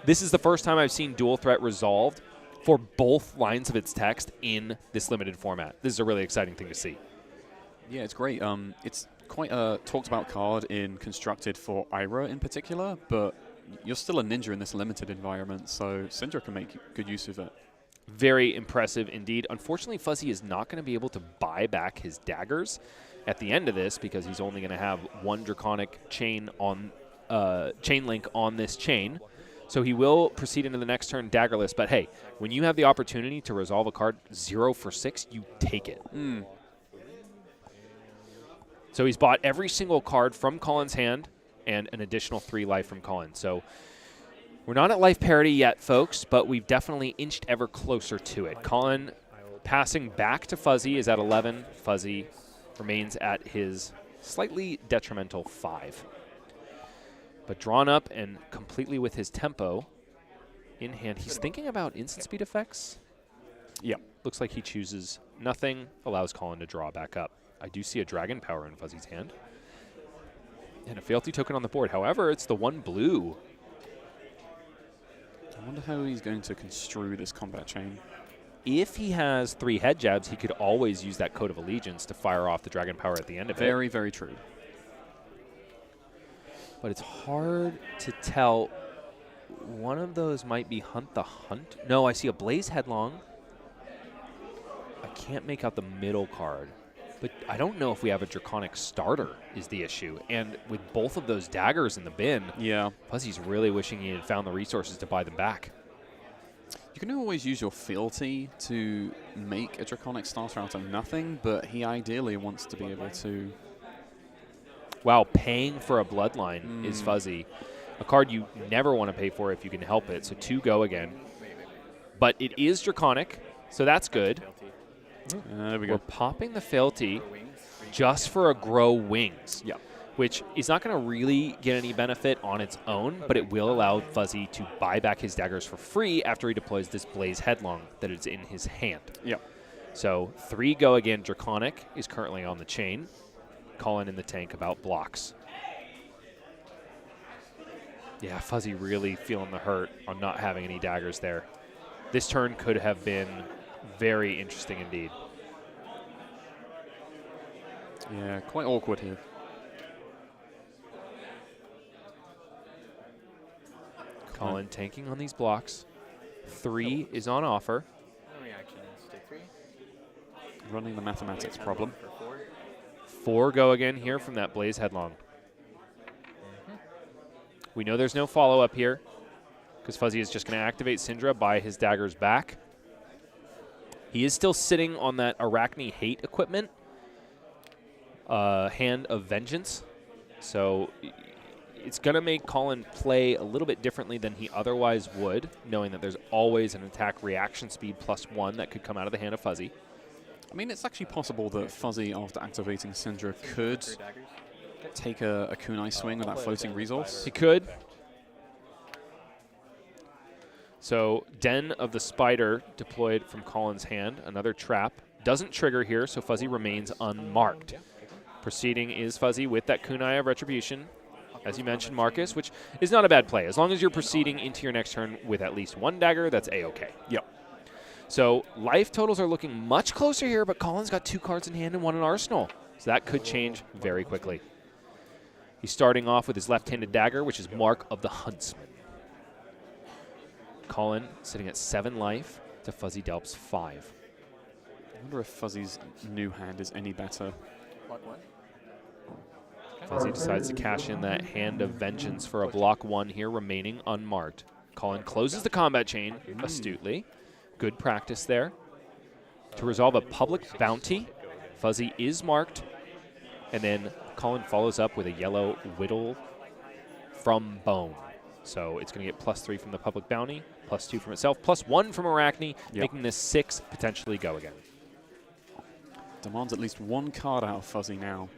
This is the first time I've seen dual threat resolved for both lines of its text in this limited format. This is a really exciting thing to see. Yeah, it's great. It's quite a talked about card in Constructed for Ira in particular, but you're still a ninja in this limited environment, so Syndra can make good use of it. Very impressive indeed. Unfortunately, Fuzzy is not going to be able to buy back his daggers at the end of this because he's only going to have 1 Draconic chain link on this chain. So he will proceed into the next turn daggerless. But hey, when you have the opportunity to resolve a card 0 for 6, you take it. So he's bought every single card from Colin's hand and an additional 3 life from Colin. So we're not at life parity yet, folks, but we've definitely inched ever closer to it. Colin passing back to Fuzzy is at 11. Fuzzy remains at his slightly detrimental 5. But drawn up and completely with his tempo in hand. He's thinking about instant speed effects. Yeah, looks like he chooses nothing, allows Colin to draw back up. I do see a Dragon Power in Fuzzy's hand. And a fealty token on the board. However, it's the 1 blue. I wonder how he's going to construe this combat chain. If he has 3 head jabs, he could always use that Code of Allegiance to fire off the Dragon Power at the end of it. Very, very true. But it's hard to tell. One of those might be Hunt the Hunt. No, I see a Blaze Headlong. I can't make out the middle card. But I don't know if we have a Draconic starter is the issue. And with both of those daggers in the bin, yeah, Fuzzy's really wishing he had found the resources to buy them back. You can always use your fealty to make a Draconic starter out of nothing, but he ideally wants to be able to... Wow, paying for a Bloodline is Fuzzy. A card you never want to pay for if you can help it. So 2 go again. But it is Draconic, so that's good. There we go. We're popping the fealty just for a Grow Wings. Yeah. Which is not going to really get any benefit on its own, but it will allow Fuzzy to buy back his daggers for free after he deploys this Blaze Headlong that is in his hand. Yeah. So 3 go again. Draconic is currently on the chain. Colin in the tank about blocks. Yeah, Fuzzy really feeling the hurt on not having any daggers there. This turn could have been very interesting indeed. Yeah, quite awkward here. Colin tanking on these blocks. 3 is on offer. Running the mathematics problem. 4 go again here from that Blaze Headlong. We know there's no follow-up here because Fuzzy is just going to activate Syndra, buy his daggers back. He is still sitting on that Arachne Hate equipment, Hand of Vengeance. So it's going to make Colin play a little bit differently than he otherwise would, knowing that there's always an attack reaction speed +1 that could come out of the hand of Fuzzy. I mean, it's actually possible that Fuzzy, after activating Syndra, could take a kunai swing with that floating resource. He could. So Den of the Spider deployed from Colin's hand. Another trap. Doesn't trigger here, so Fuzzy remains unmarked. Proceeding is Fuzzy with that kunai of Retribution, as you mentioned, Marcus, which is not a bad play. As long as you're proceeding into your next turn with at least 1 dagger, that's A-okay. Yep. So life totals are looking much closer here, but Colin's got 2 cards in hand and 1 in arsenal. So that could change very quickly. He's starting off with his left-handed dagger, which is Mark of the Huntsman. Colin sitting at 7 life to Fuzzy Delp's 5. I wonder if Fuzzy's new hand is any better. Fuzzy decides to cash in that Hand of Vengeance for a block 1 here, remaining unmarked. Colin closes the combat chain astutely. Good practice there. To resolve a public bounty, Fuzzy is marked. And then Colin follows up with a yellow Whittle from Bone. So it's going to get +3 from the public bounty, +2 from itself, +1 from Arachne, making this 6 potentially go again. Demands at least 1 card out of Fuzzy now.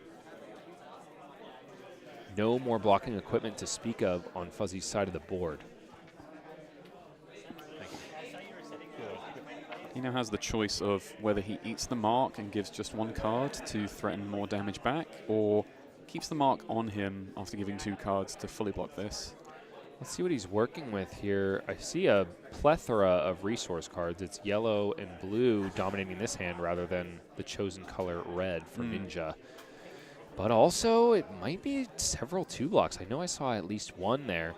No more blocking equipment to speak of on Fuzzy's side of the board. He now has the choice of whether he eats the mark and gives just 1 card to threaten more damage back, or keeps the mark on him after giving 2 cards to fully block this. Let's see what he's working with here. I see a plethora of resource cards. It's yellow and blue dominating this hand rather than the chosen color red for Ninja. But also, it might be several 2 blocks. I know I saw at least 1 there.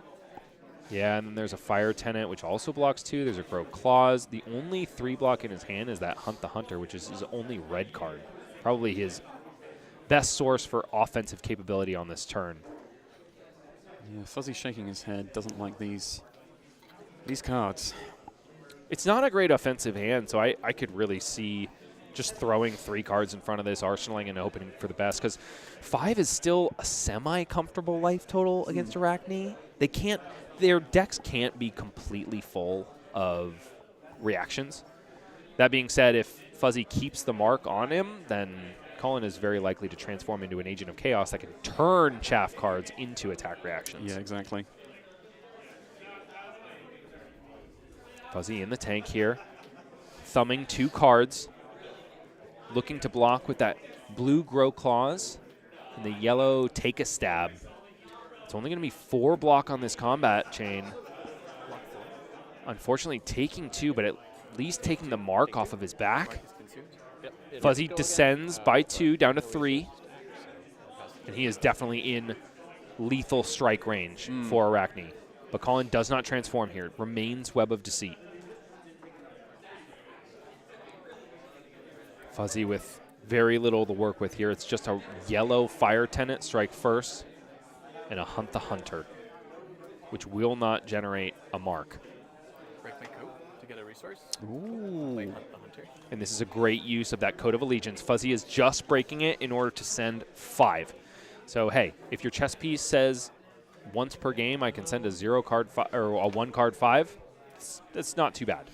Yeah, and then there's a Fire Tenant, which also blocks 2. There's a Grow Claws. The only 3 block in his hand is that Hunt the Hunter, which is his only red card. Probably his best source for offensive capability on this turn. Yeah, Fuzzy shaking his head, doesn't like these cards. It's not a great offensive hand, so I could really see just throwing 3 cards in front of this, arsenaling and hoping for the best, because 5 is still a semi-comfortable life total against Arachne. Their decks can't be completely full of reactions. That being said, if Fuzzy keeps the mark on him, then Colin is very likely to transform into an Agent of Chaos that can turn chaff cards into attack reactions. Yeah, exactly. Fuzzy in the tank here, thumbing 2 cards, looking to block with that blue Grow Claws and the yellow Take a Stab. It's only going to be 4 block on this combat chain. Unfortunately, taking 2, but at least taking the mark off of his back. Fuzzy descends by 2 down to 3. And he is definitely in lethal strike range for Arachne. But Colin does not transform here. It remains Web of Deceit. Fuzzy with very little to work with here. It's just a yellow Fire Tenant, strike first, and a Hunt the Hunter, which will not generate a mark. Break my coat to get a resource. Ooh. Play Hunt the Hunter. And this is a great use of that Code of Allegiance. Fuzzy is just breaking it in order to send 5. So, hey, if your chess piece says once per game I can send a 0 card or a 1 card 5, that's not too bad.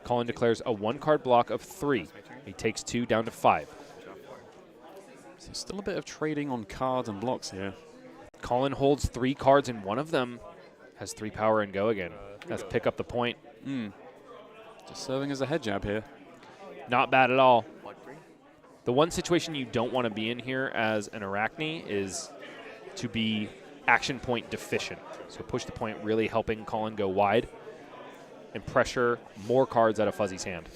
Colin declares a 1 card block of 3. He takes 2 down to 5. So still a bit of trading on cards and blocks here. Colin holds 3 cards, and one of them has 3 power and go again. Let's pick up the point. Just serving as a head jab here. Not bad at all. The one situation you don't want to be in here as an Arachne is to be action point deficient. So push the point, really helping Colin go wide and pressure more cards out of Fuzzy's hand.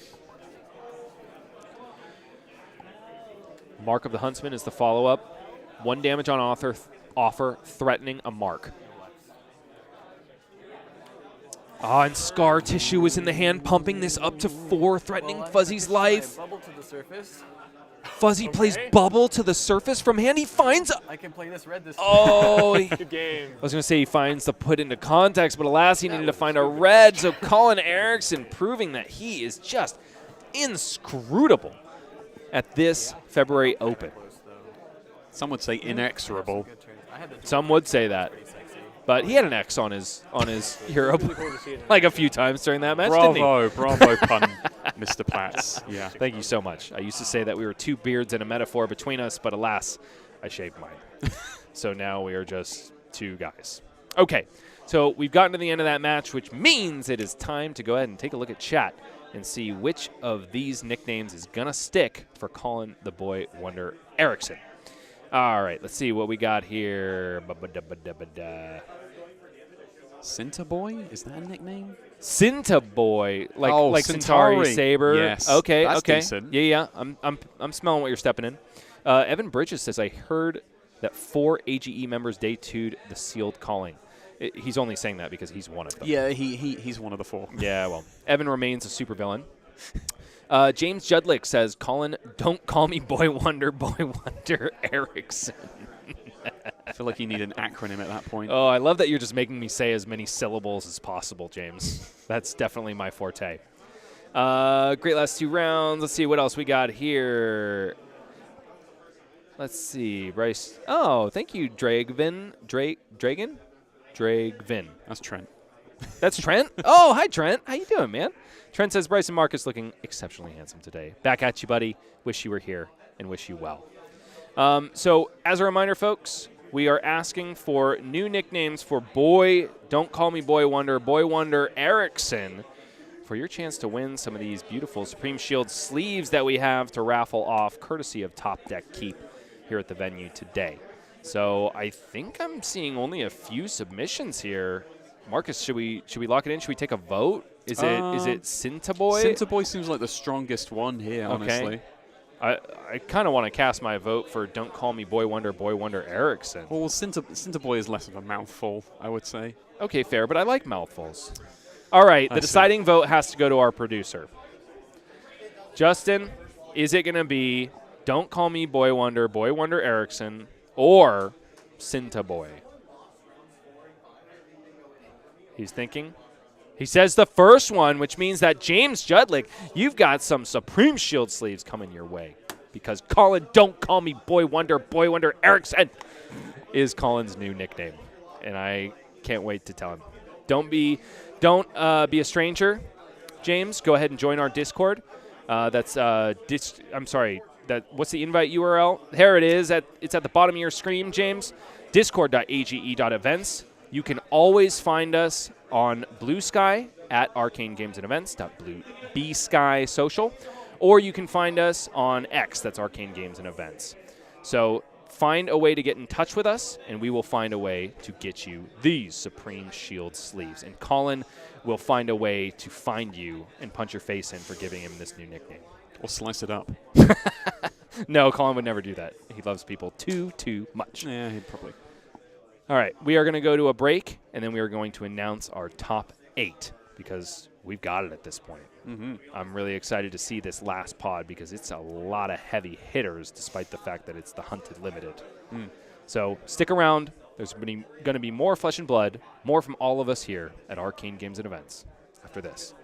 Mark of the Huntsman is the follow-up. 1 damage on offer, threatening a mark. And Scar Tissue is in the hand, pumping this up to 4, threatening Fuzzy's life. Bubble to the surface. Fuzzy plays Bubble to the surface from hand. He finds... I can play this red this Oh, Good game. I was going to say he finds the put into context, but alas, he needed to find a red. So Colin Erickson proving that he is just inscrutable at this February Open. Some would say inexorable. Some would say that. But he had an X on his Europe like a few times during that match, didn't he? Bravo pun, Mr. Platts. Yeah. Thank you so much. I used to say that we were 2 beards and a metaphor between us, but alas, I shaved mine. So now we are just 2 guys. Okay, so we've gotten to the end of that match, which means it is time to go ahead and take a look at chat and see which of these nicknames is going to stick for Colin the Boy Wonder Erickson. All right, let's see what we got here. Cinta Boy? Is that a nickname? Cinta Boy, like Centauri Saber. Yes, Okay, that's okay. decent. Yeah. I'm smelling what you're stepping in. Evan Bridges says, I heard that 4 AGE members debuted the Sealed Calling. He's only saying that because he's one of them. Yeah, he's one of the 4. Yeah, well, Evan remains a supervillain. James Judlick says, Colin, don't call me Boy Wonder Erickson. I feel like you need an acronym at that point. Oh, I love that you're just making me say as many syllables as possible, James. That's definitely my forte. Great last 2 rounds. Let's see what else we got here. Let's see. Bryce. Oh, thank you, Dragvin. Dragvin. That's Trent. That's Trent? Oh, hi, Trent. How you doing, man? Trent says, Bryce and Marcus looking exceptionally handsome today. Back at you, buddy. Wish you were here and wish you well. So, as a reminder, folks, we are asking for new nicknames for Boy, Don't Call Me Boy Wonder Erickson, for your chance to win some of these beautiful Supreme Shield sleeves that we have to raffle off, courtesy of Top Deck Keep here at the venue today. So I think I'm seeing only a few submissions here. Marcus, should we lock it in? Should we take a vote? Is it Cintaboy? Cintaboy seems like the strongest one here, honestly. I kind of want to cast my vote for Don't Call Me Boy Wonder Erickson. Well, Cintaboy is less of a mouthful, I would say. Okay, fair, but I like mouthfuls. All right, the deciding vote has to go to our producer. Justin, is it going to be Don't Call Me Boy Wonder Erickson, or Cintaboy? He's thinking. He says the first one, which means that James Judlick, you've got some Supreme Shield sleeves coming your way, because Colin Don't Call Me Boy Wonder Erickson is Colin's new nickname, and I can't wait to tell him. Don't be a stranger, James. Go ahead and join our Discord. What's the invite URL? There it is. It's at the bottom of your screen, James. Discord.age.events. You can always find us on Blue Sky at Arcane Games and Events. B-Sky Social. Or you can find us on X. That's Arcane Games and Events. So find a way to get in touch with us, and we will find a way to get you these Supreme Shield sleeves. And Colin will find a way to find you and punch your face in for giving him this new nickname. Or slice it up. No, Colin would never do that. He loves people too much. Yeah, he'd probably. All right, we are going to go to a break, and then we are going to announce our top 8, because we've got it at this point. Mm-hmm. I'm really excited to see this last pod, because it's a lot of heavy hitters, despite the fact that it's the Hunted Limited. So stick around. There's going to be more Flesh and Blood, more from all of us here at Arcane Games and Events after this.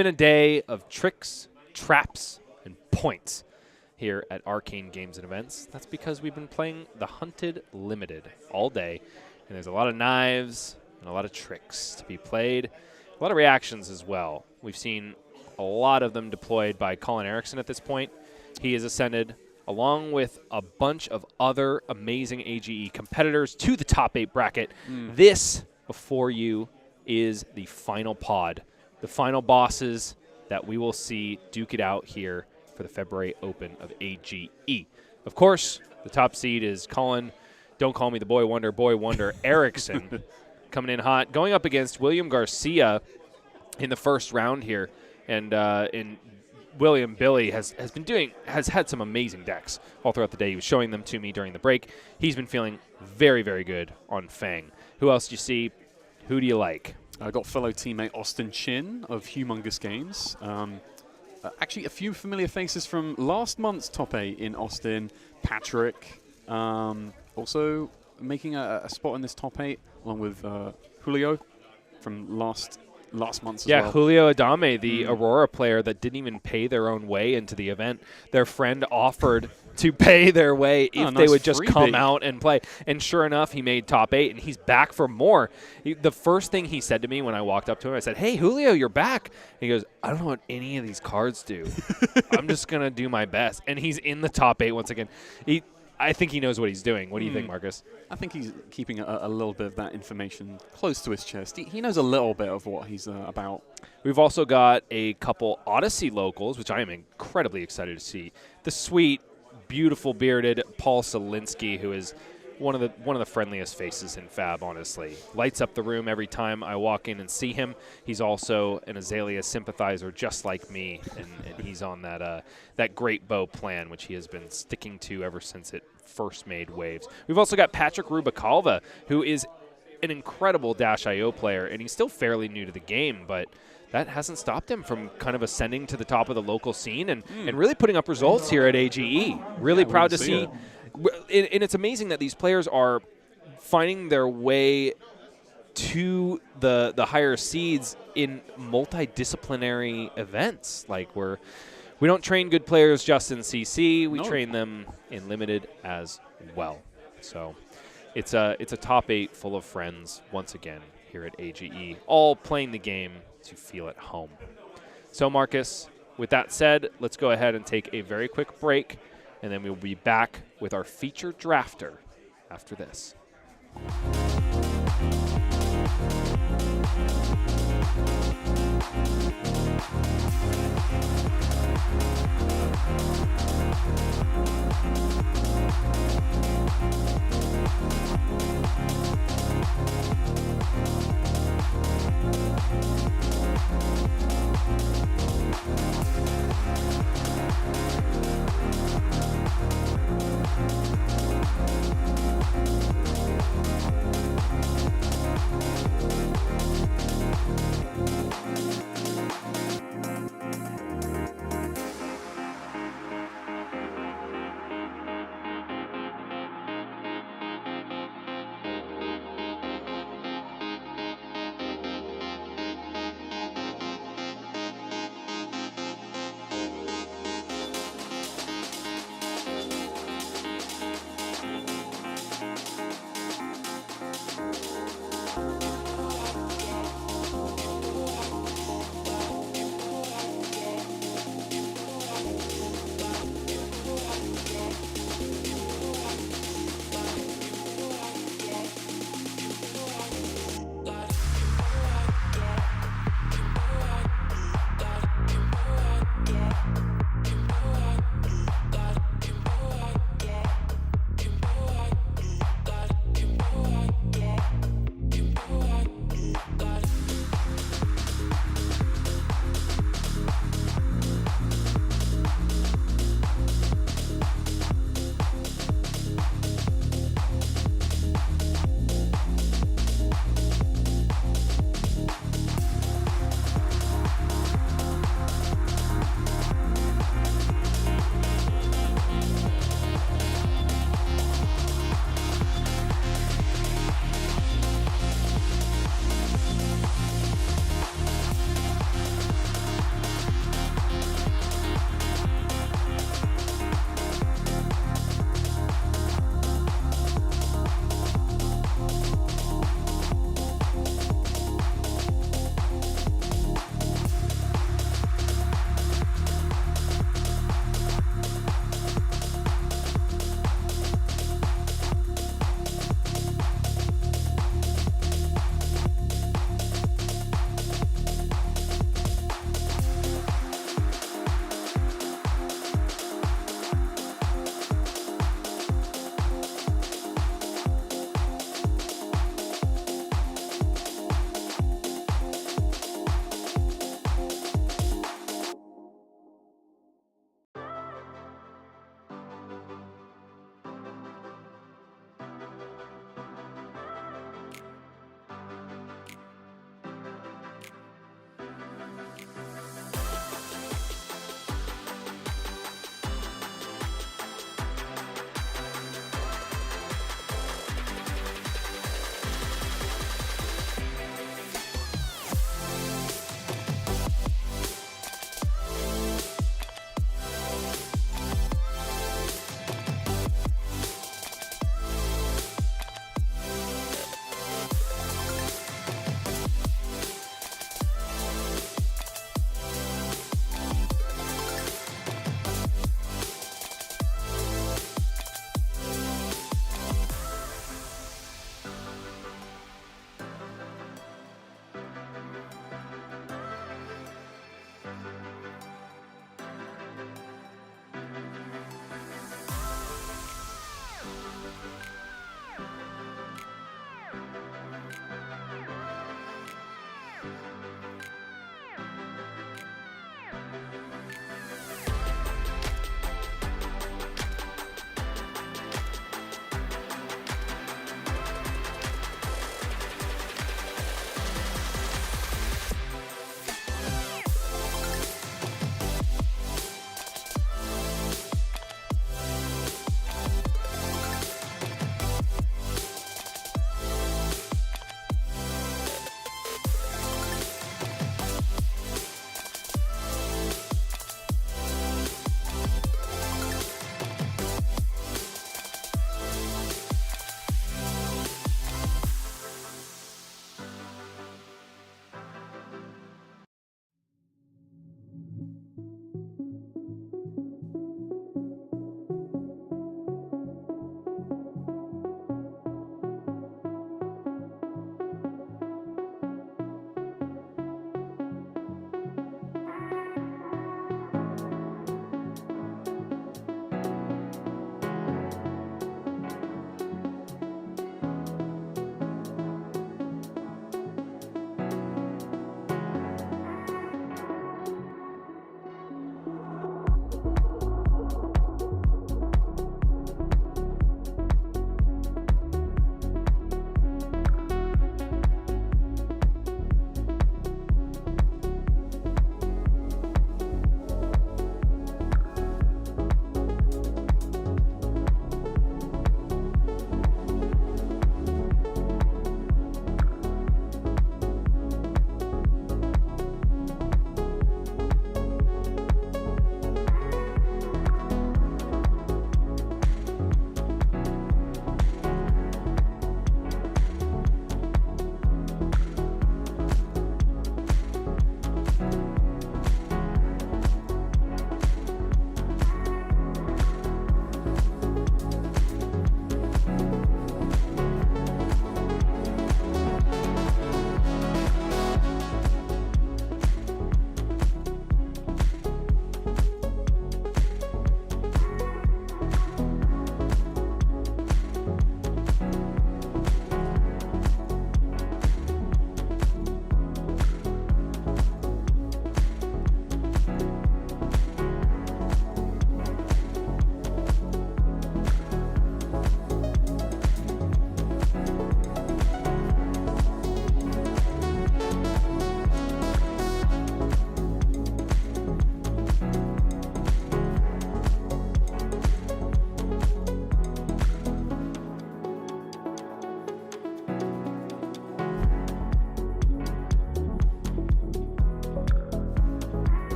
been a day of tricks, traps, and points here at Arcane Games and Events. That's because we've been playing the Hunted Limited all day, and there's a lot of knives and a lot of tricks to be played, a lot of reactions as well. We've seen a lot of them deployed by Colin Erickson at this point. He has ascended along with a bunch of other amazing AGE competitors to the top 8 bracket. This, before you, is the final pod, the final bosses that we will see duke it out here for the February Open of AGE. Of course, the top seed is Colin, don't call me the boy wonder, Erickson, coming in hot, going up against William Garcia in the first round here. And William Billy has had some amazing decks all throughout the day. He was showing them to me during the break. He's been feeling very, very good on Fang. Who else do you see? Who do you like? I got fellow teammate Austin Chin of Humongous Games. Actually, a few familiar faces from last month's top 8 in Austin. Patrick, also making a spot in this top 8, along with Julio from last month's as well. Yeah, Julio Adame, the Aurora player that didn't even pay their own way into the event. Their friend offered to pay their way if they would just come out and play. And sure enough, he made top 8, and he's back for more. The first thing he said to me when I walked up to him, I said, "Hey, Julio, you're back." And he goes, "I don't know what any of these cards do. I'm just going to do my best." And he's in the top 8 once again. I think he knows what he's doing. What do you think, Marcus? I think he's keeping a little bit of that information close to his chest. He knows a little bit of what he's about. We've also got a couple Odyssey locals, which I am incredibly excited to see. The sweet, beautiful, bearded Paul Solinsky, who is one of the friendliest faces in Fab, honestly. Lights up the room every time I walk in and see him. He's also an Azalea sympathizer just like me, and he's on that Great Bow plan, which he has been sticking to ever since it first made waves. We've also got Patrick Rubicalva, who is an incredible Dash.io player, and he's still fairly new to the game, but that hasn't stopped him from kind of ascending to the top of the local scene and really putting up results here at AGE. Really proud to see. And it's amazing that these players are finding their way to the higher seeds in multidisciplinary events. Like we don't train good players just in CC. We train them in Limited as well. So it's a top 8 full of friends once again here at AGE, all playing the game to feel at home. So Marcus, with that said, let's go ahead and take a very quick break, and then we'll be back with our featured drafter after this.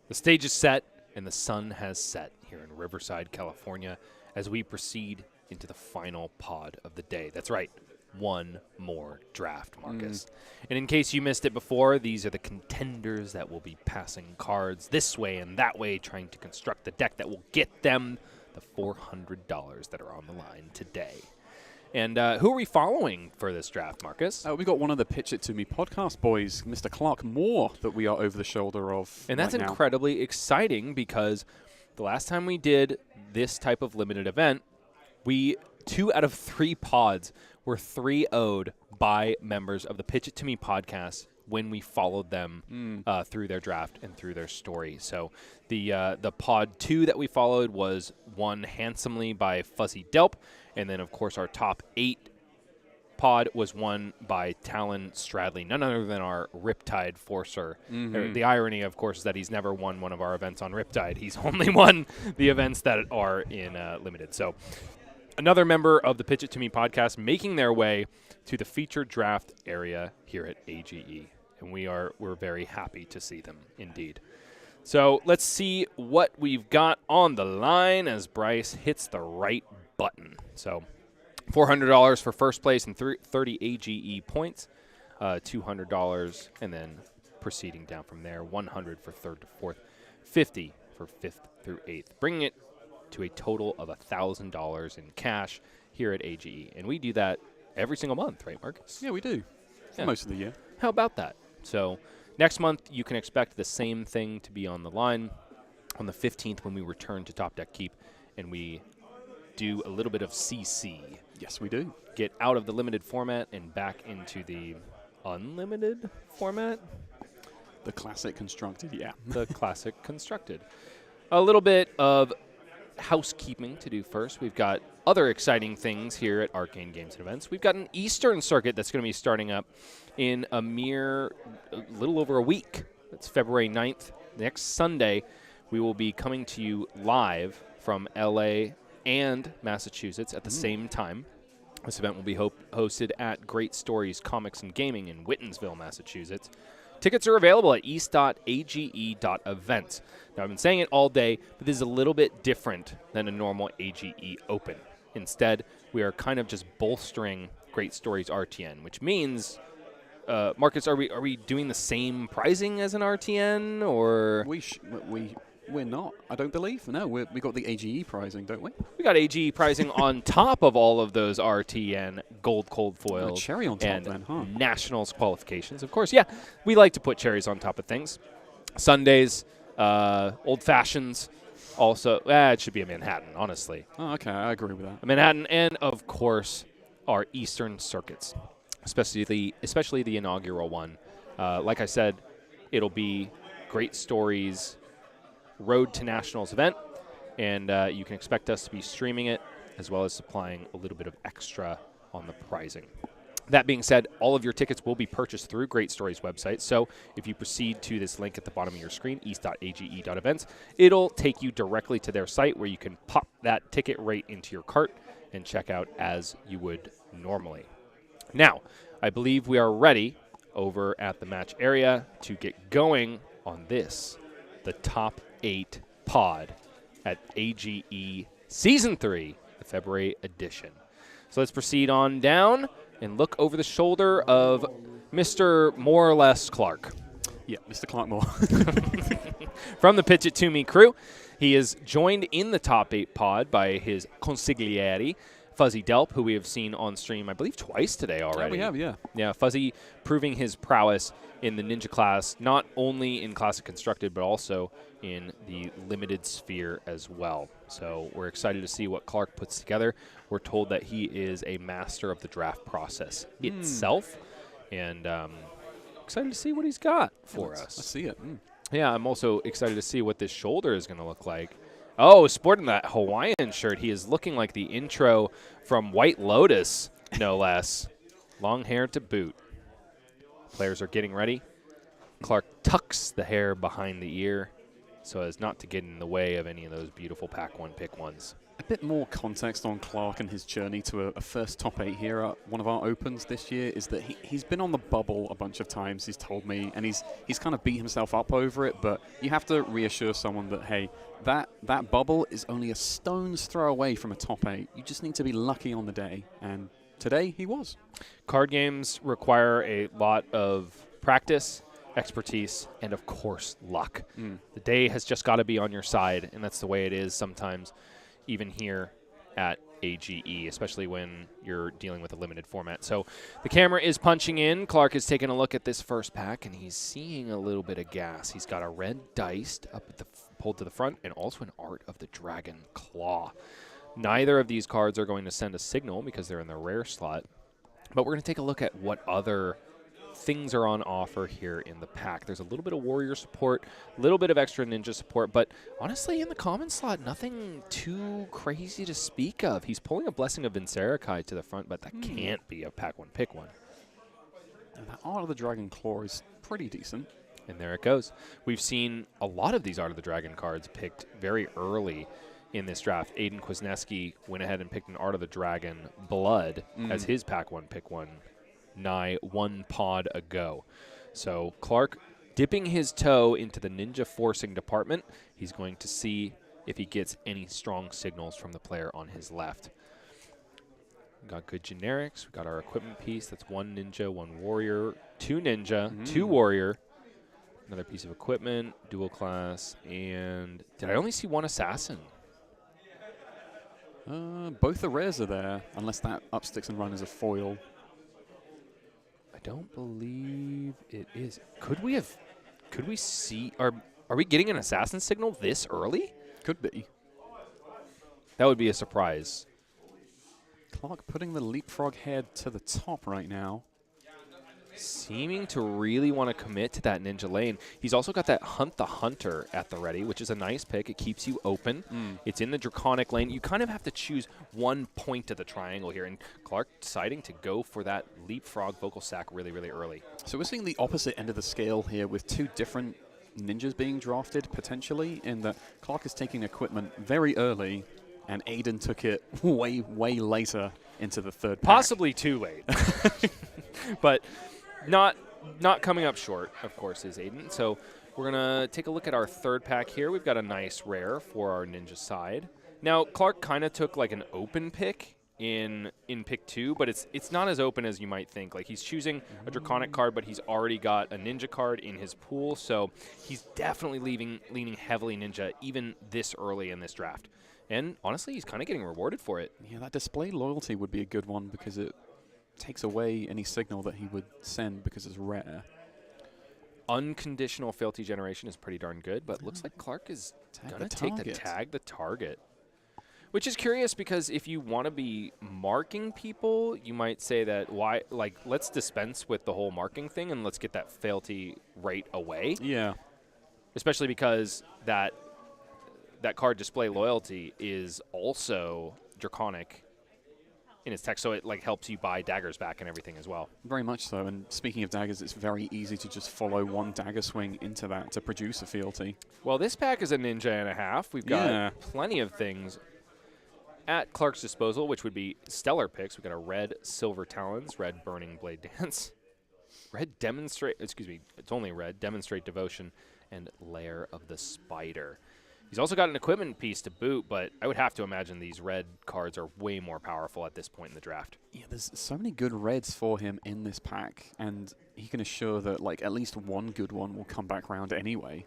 The stage is set and the sun has set here in Riverside, California, as we proceed into the final pod of the day. That's right, one more draft, Marcus. And in case you missed it before, these are the contenders that will be passing cards this way and that way, trying to construct the deck that will get them the $400 that are on the line today. And who are we following for this draft, Marcus? We got one of the Pitch It To Me podcast boys, Mr. Clark Moore, that we are over the shoulder of. And that's right now. incredibly exciting because the last time we did this type of limited event, 2 out of 3 pods were 3-0'd by members of the Pitch It To Me podcast when we followed them through their draft and through their story. So the pod 2 that we followed was won handsomely by Fuzzy Delp. And then, of course, our top 8 pod was won by Talon Stradley, none other than our Riptide Forcer. The irony, of course, is that he's never won one of our events on Riptide. He's only won the events that are in Limited. So another member of the Pitch It To Me podcast making their way to the featured draft area here at AGE. And we're very happy to see them, indeed. So let's see what we've got on the line as Bryce hits the right button. So $400 for first place and 30 AGE points, $200, and then proceeding down from there, $100 for third to fourth, $50 for fifth through eighth, bringing it to a total of $1,000 in cash here at AGE. And we do that every single month, right, Marcus? Yeah, we do. For most of the year. How about that? So next month, you can expect the same thing to be on the line on the 15th when we return to Top Deck Keep, and we do a little bit of CC. Yes, we do. Get out of the limited format and back into the unlimited format. The classic constructed, yeah. The classic constructed. A little bit of housekeeping to do first. We've got other exciting things here at Arcane Games and Events. We've got an Eastern circuit that's going to be starting up in a little over a week. It's February 9th. Next Sunday, we will be coming to you live from LA and Massachusetts at the same time. This event will be hosted at Great Stories Comics and Gaming in Whitensville, Massachusetts. Tickets are available at east.age.events. Now, I've been saying it all day, but this is a little bit different than a normal AGE Open. Instead, we are kind of just bolstering Great Stories RTN, which means, Marcus, are we doing the same pricing as an RTN, or We're not, I don't believe. No, we got the AGE pricing, don't we? We got AGE pricing on top of all of those RTN gold cold foils. Cherry on top and then, huh? Nationals qualifications. Of course, yeah, we like to put cherries on top of things. Sundays, Old Fashions, also, it should be a Manhattan, honestly. Oh, okay, I agree with that. A Manhattan, and of course, our Eastern circuits, especially the inaugural one. Like I said, it'll be Great Stories Road to Nationals event, and you can expect us to be streaming it as well as supplying a little bit of extra on the pricing. That being said, all of your tickets will be purchased through Great Stories website, so if you proceed to this link at the bottom of your screen, east.age.events, it'll take you directly to their site where you can pop that ticket right into your cart and check out as you would normally. Now, I believe we are ready over at the match area to get going on this, the top 8 pod at AGE Season 3, the February edition. So let's proceed on down and look over the shoulder of Mr. More or Less Clark. Yeah, Mr. Clark Moore. From the Pitch It To Me crew. He is joined in the top 8 pod by his consigliere, Fuzzy Delp, who we have seen on stream, I believe, twice today already. Yeah, we have, yeah. Yeah, Fuzzy proving his prowess in the Ninja class, not only in Classic Constructed, but also in the Limited Sphere as well. So we're excited to see what Clark puts together. We're told that he is a master of the draft process itself, and excited to see what he's got for us. Let's see it. Yeah, I'm also excited to see what this shoulder is going to look like. Oh, sporting that Hawaiian shirt, he is looking like the intro from White Lotus, no less. Long hair to boot. Players are getting ready. Clark tucks the hair behind the ear so as not to get in the way of any of those beautiful pack one pick ones. A bit more context on Clark and his journey to a first top 8 here at one of our opens this year is that he's been on the bubble a bunch of times, he's told me, and he's kind of beat himself up over it, but you have to reassure someone that, hey, that bubble is only a stone's throw away from a top 8. You just need to be lucky on the day, and today he was. Card games require a lot of practice, expertise, and of course luck. The day has just got to be on your side, and that's the way it is sometimes, even here at AGE, especially when you're dealing with a limited format. So the camera is punching in. Clark is taking a look at this first pack, and he's seeing a little bit of gas. He's got a red diced up at the pulled to the front, and also an Art of the Dragon Claw. Neither of these cards are going to send a signal because they're in the rare slot, but we're going to take a look at what other things are on offer here in the pack. There's a little bit of warrior support, a little bit of extra ninja support, but honestly in the common slot, nothing too crazy to speak of. He's pulling a Blessing of Vincerakai to the front, but that can't be a pack one pick one. And that Art of the Dragon Claw is pretty decent. And there it goes. We've seen a lot of these Art of the Dragon cards picked very early in this draft. Aiden Kwasniewski went ahead and picked an Art of the Dragon Blood as his pack one pick one nigh one pod ago. So Clark dipping his toe into the ninja forcing department. He's going to see if he gets any strong signals from the player on his left. We got good generics. We got our equipment piece. That's one ninja, one warrior, two ninja, two warrior, another piece of equipment, dual class, and did I only see one assassin? Both the rares are there, unless that up sticks and run is a foil. I don't believe it is. Could we see, are we getting an assassin signal this early? Could be. That would be a surprise. Clark putting the leapfrog head to the top right now. Seeming to really want to commit to that ninja lane. He's also got that Hunt the Hunter at the ready, which is a nice pick. It keeps you open. It's in the Draconic lane. You kind of have to choose one point of the triangle here, and Clark deciding to go for that leapfrog vocal sack really, really early. So we're seeing the opposite end of the scale here with two different ninjas being drafted, potentially, in that Clark is taking equipment very early, and Aiden took it way, way later into the third pack. Possibly too late. But not coming up short, of course, is Aiden. So we're going to take a look at our third pack here. We've got a nice rare for our ninja side. Now, Clark kind of took like an open pick in pick 2, but it's not as open as you might think. Like, he's choosing a Draconic card, but he's already got a ninja card in his pool, so he's definitely leaning heavily ninja even this early in this draft. And honestly, he's kind of getting rewarded for it. Yeah, that display loyalty would be a good one because it takes away any signal that he would send because it's rare. Unconditional fealty generation is pretty darn good, but looks like Clark is going to take the tag the target. Which is curious because if you want to be marking people, you might say that let's dispense with the whole marking thing and let's get that fealty right away. Yeah. Especially because that card display loyalty is also Draconic in its text, so it helps you buy daggers back and everything as well. Very much so. And speaking of daggers, it's very easy to just follow one dagger swing into that to produce a fealty. Well, this pack is a ninja and a half. We've got plenty of things at Clark's disposal, which would be stellar picks. We've got a red Silver Talons, red Burning Blade Dance, red Demonstrate, it's only red, Demonstrate Devotion, and Lair of the Spider. He's also got an equipment piece to boot, but I would have to imagine these red cards are way more powerful at this point in the draft. Yeah, there's so many good reds for him in this pack, and he can assure that at least one good one will come back round anyway.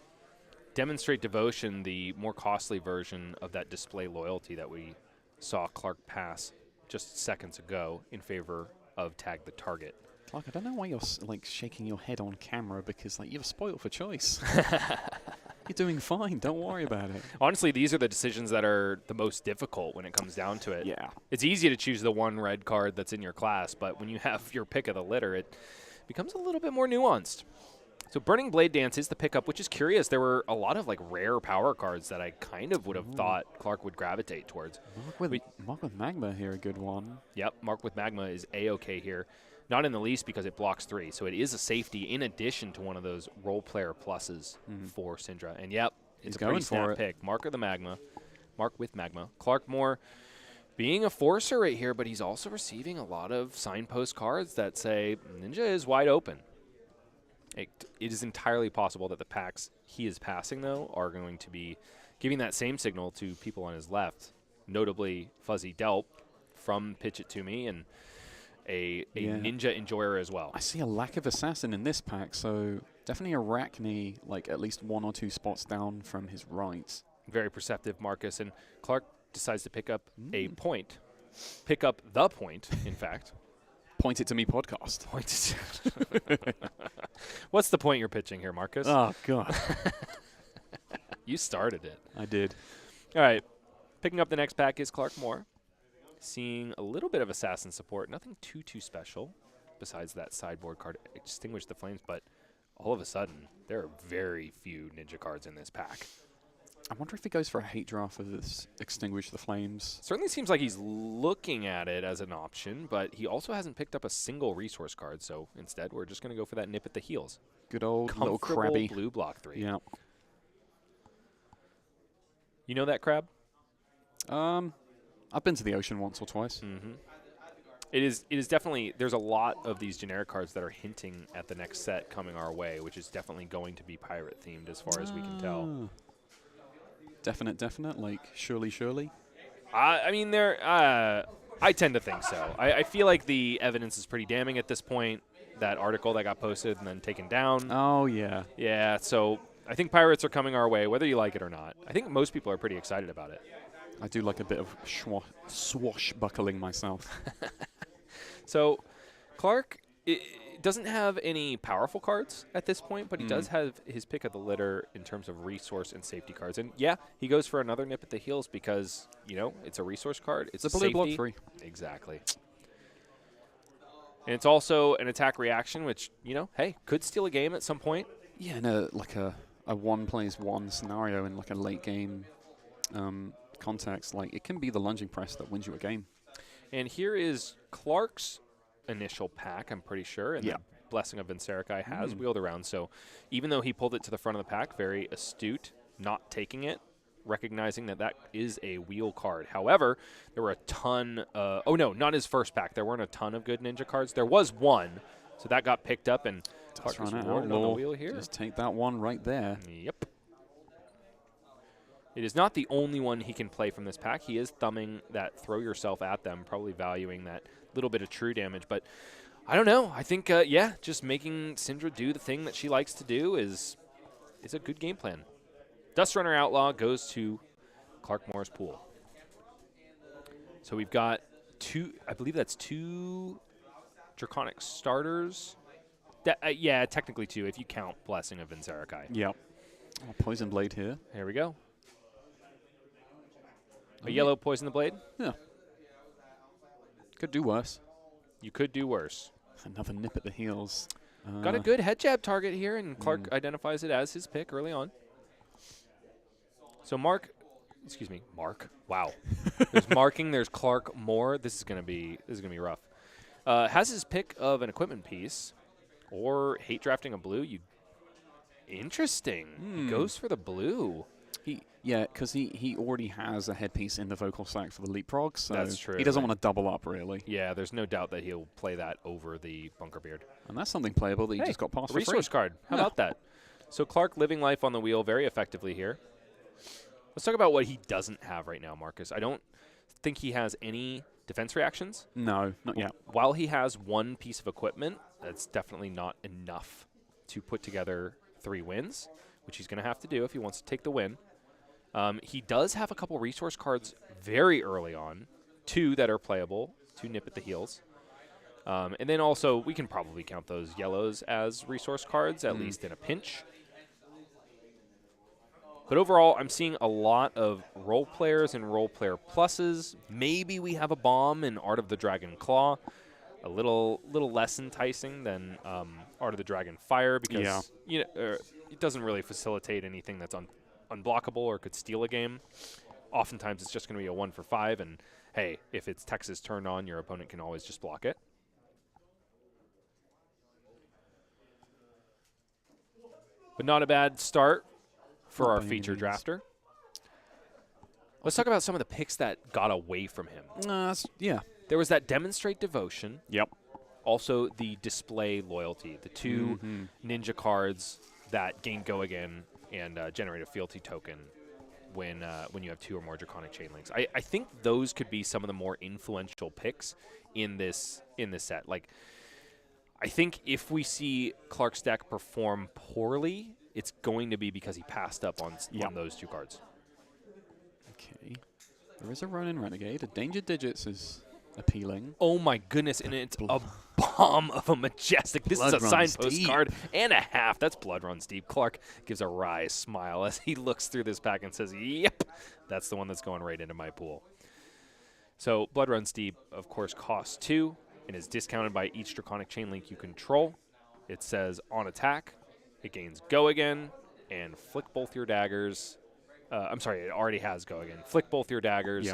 Demonstrate Devotion, the more costly version of that display loyalty that we saw Clark pass just seconds ago in favor of Tag the Target. Clark, I don't know why you're shaking your head on camera because you're spoiled for choice. You're doing fine. Don't worry about it. Honestly, these are the decisions that are the most difficult when it comes down to it. Yeah. It's easy to choose the one red card that's in your class, but when you have your pick of the litter, it becomes a little bit more nuanced. So Burning Blade Dance is the pickup, which is curious. There were a lot of rare power cards that I kind of would have thought Clark would gravitate towards. Mark with Magma here, a good one. Yep, Mark with Magma is A-okay here. Not in the least because it blocks 3, so it is a safety in addition to one of those role player pluses for Syndra. And yep, it's a pretty snap pick. Mark of the Magma, Mark with Magma. Clark Moore being a forcer right here, but he's also receiving a lot of signpost cards that say Ninja is wide open. It is entirely possible that the packs he is passing, though, are going to be giving that same signal to people on his left, notably Fuzzy Delp from Pitch It To Me and a Ninja enjoyer as well. I see a lack of assassin in this pack, so definitely Arachne, like at least 1 or 2 spots down from his right. Very perceptive, Marcus. And Clark decides to pick up a point. Pick up the point, in fact. Point It To Me podcast. What's the point you're pitching here, Marcus? Oh, God. You started it. I did. All right. Picking up the next pack is Clark Moore. Seeing a little bit of assassin support. Nothing too special besides that sideboard card, Extinguish the Flames. But all of a sudden, there are very few Ninja cards in this pack. I wonder if he goes for a hate draw for this Extinguish the Flames. Certainly seems like he's looking at it as an option, but he also hasn't picked up a single resource card. So instead, we're just going to go for that nip at the heels. Good old little crabby. Blue block 3. Yeah. You know that crab? I've been to the ocean once or twice. Mm-hmm. It is definitely, there's a lot of these generic cards that are hinting at the next set coming our way, which is definitely going to be pirate themed as far as we can tell. Definite, like surely. I mean, I tend to think so. I feel like the evidence is pretty damning at this point. That article that got posted and then taken down. Oh, yeah. Yeah, so I think pirates are coming our way, whether you like it or not. I think most people are pretty excited about it. I do like a bit of swashbuckling myself. So Clark doesn't have any powerful cards at this point, but he does have his pick of the litter in terms of resource and safety cards. And, yeah, he goes for another nip at the heels because, it's a resource card. It's a blue safety. block 3. Exactly. And it's also an attack reaction, which, hey, could steal a game at some point. Yeah, no, like a 1-plays-1 scenario in like a late game context. Like it can be the lunging press that wins you a game. And here is Clark's initial pack, I'm pretty sure. And the Blessing of Vincerikai has wheeled around. So even though he pulled it to the front of the pack, very astute, not taking it, recognizing that is a wheel card. However, there were a ton oh no, not his first pack. There weren't a ton of good Ninja cards. There was one, so that got picked up, and Clark was rewarded on the wheel here. Just take that one right there. Yep. It is not the only one he can play from this pack. He is thumbing that throw yourself at them, probably valuing that little bit of true damage. But I don't know. I think, just making Syndra do the thing that she likes to do is a good game plan. Dust Runner Outlaw goes to Clark Moore's pool. So we've got I believe that's 2 Draconic starters. Yeah, technically 2 if you count Blessing of Vincerikai. Yep. Oh, Poison Blade here. Here we go. A yellow Poison the Blade? Yeah. Could do worse. You could do worse. Another nip at the heels. Got a good head jab target here, and Clark identifies it as his pick early on. So Mark. Wow. There's marking. There's Clark Moore. This is gonna be rough. Has his pick of an equipment piece, or hate drafting a blue. Interesting. He goes for the blue. Because he already has a headpiece in the vocal sack for the leapfrog, so that's true. He doesn't want to double up, really. Yeah, there's no doubt that he'll play that over the Bunker Beard. And that's something playable that you just got past for resource free. card. How about that? So Clark living life on the wheel very effectively here. Let's talk about what he doesn't have right now, Marcus. I don't think he has any defense reactions. No, not yet. While he has one piece of equipment, that's definitely not enough to put together 3 wins, which he's going to have to do if he wants to take the win. He does have a couple resource cards very early on, 2 that are playable, 2 nip at the heels. And then also, we can probably count those yellows as resource cards, at least in a pinch. But overall, I'm seeing a lot of role players and role player pluses. Maybe we have a bomb in Art of the Dragon Claw. A little less enticing than Art of the Dragon Fire because it doesn't really facilitate anything that's unblockable or could steal a game. Oftentimes, it's just going to be a 1 for 5, and hey, if it's Texas turned on, your opponent can always just block it. But not a bad start for our feature drafter. Let's talk about some of the picks that got away from him. Yeah. There was that Demonstrate Devotion. Yep. Also, the Display Loyalty, the two ninja cards that gain Go Again and generate a fealty token when you have 2 or more Draconic Chain Links. I think those could be some of the more influential picks in this set. Like, I think if we see Clark's deck perform poorly, it's going to be because he passed up on those 2 cards. Okay. There is a Ronin Renegade. A Danger Digits is appealing. Oh my goodness, and it's a bomb of a Majestic. This is a signpost card and a half. That's Blood Runs Deep. Clark gives a wry smile as he looks through this pack and says, yep, that's the one that's going right into my pool. So Blood Runs Deep, of course, costs 2 and is discounted by each Draconic Chain Link you control. It says on attack, it gains Go Again and flick both your daggers. I'm sorry, it already has Go Again. Flick both your daggers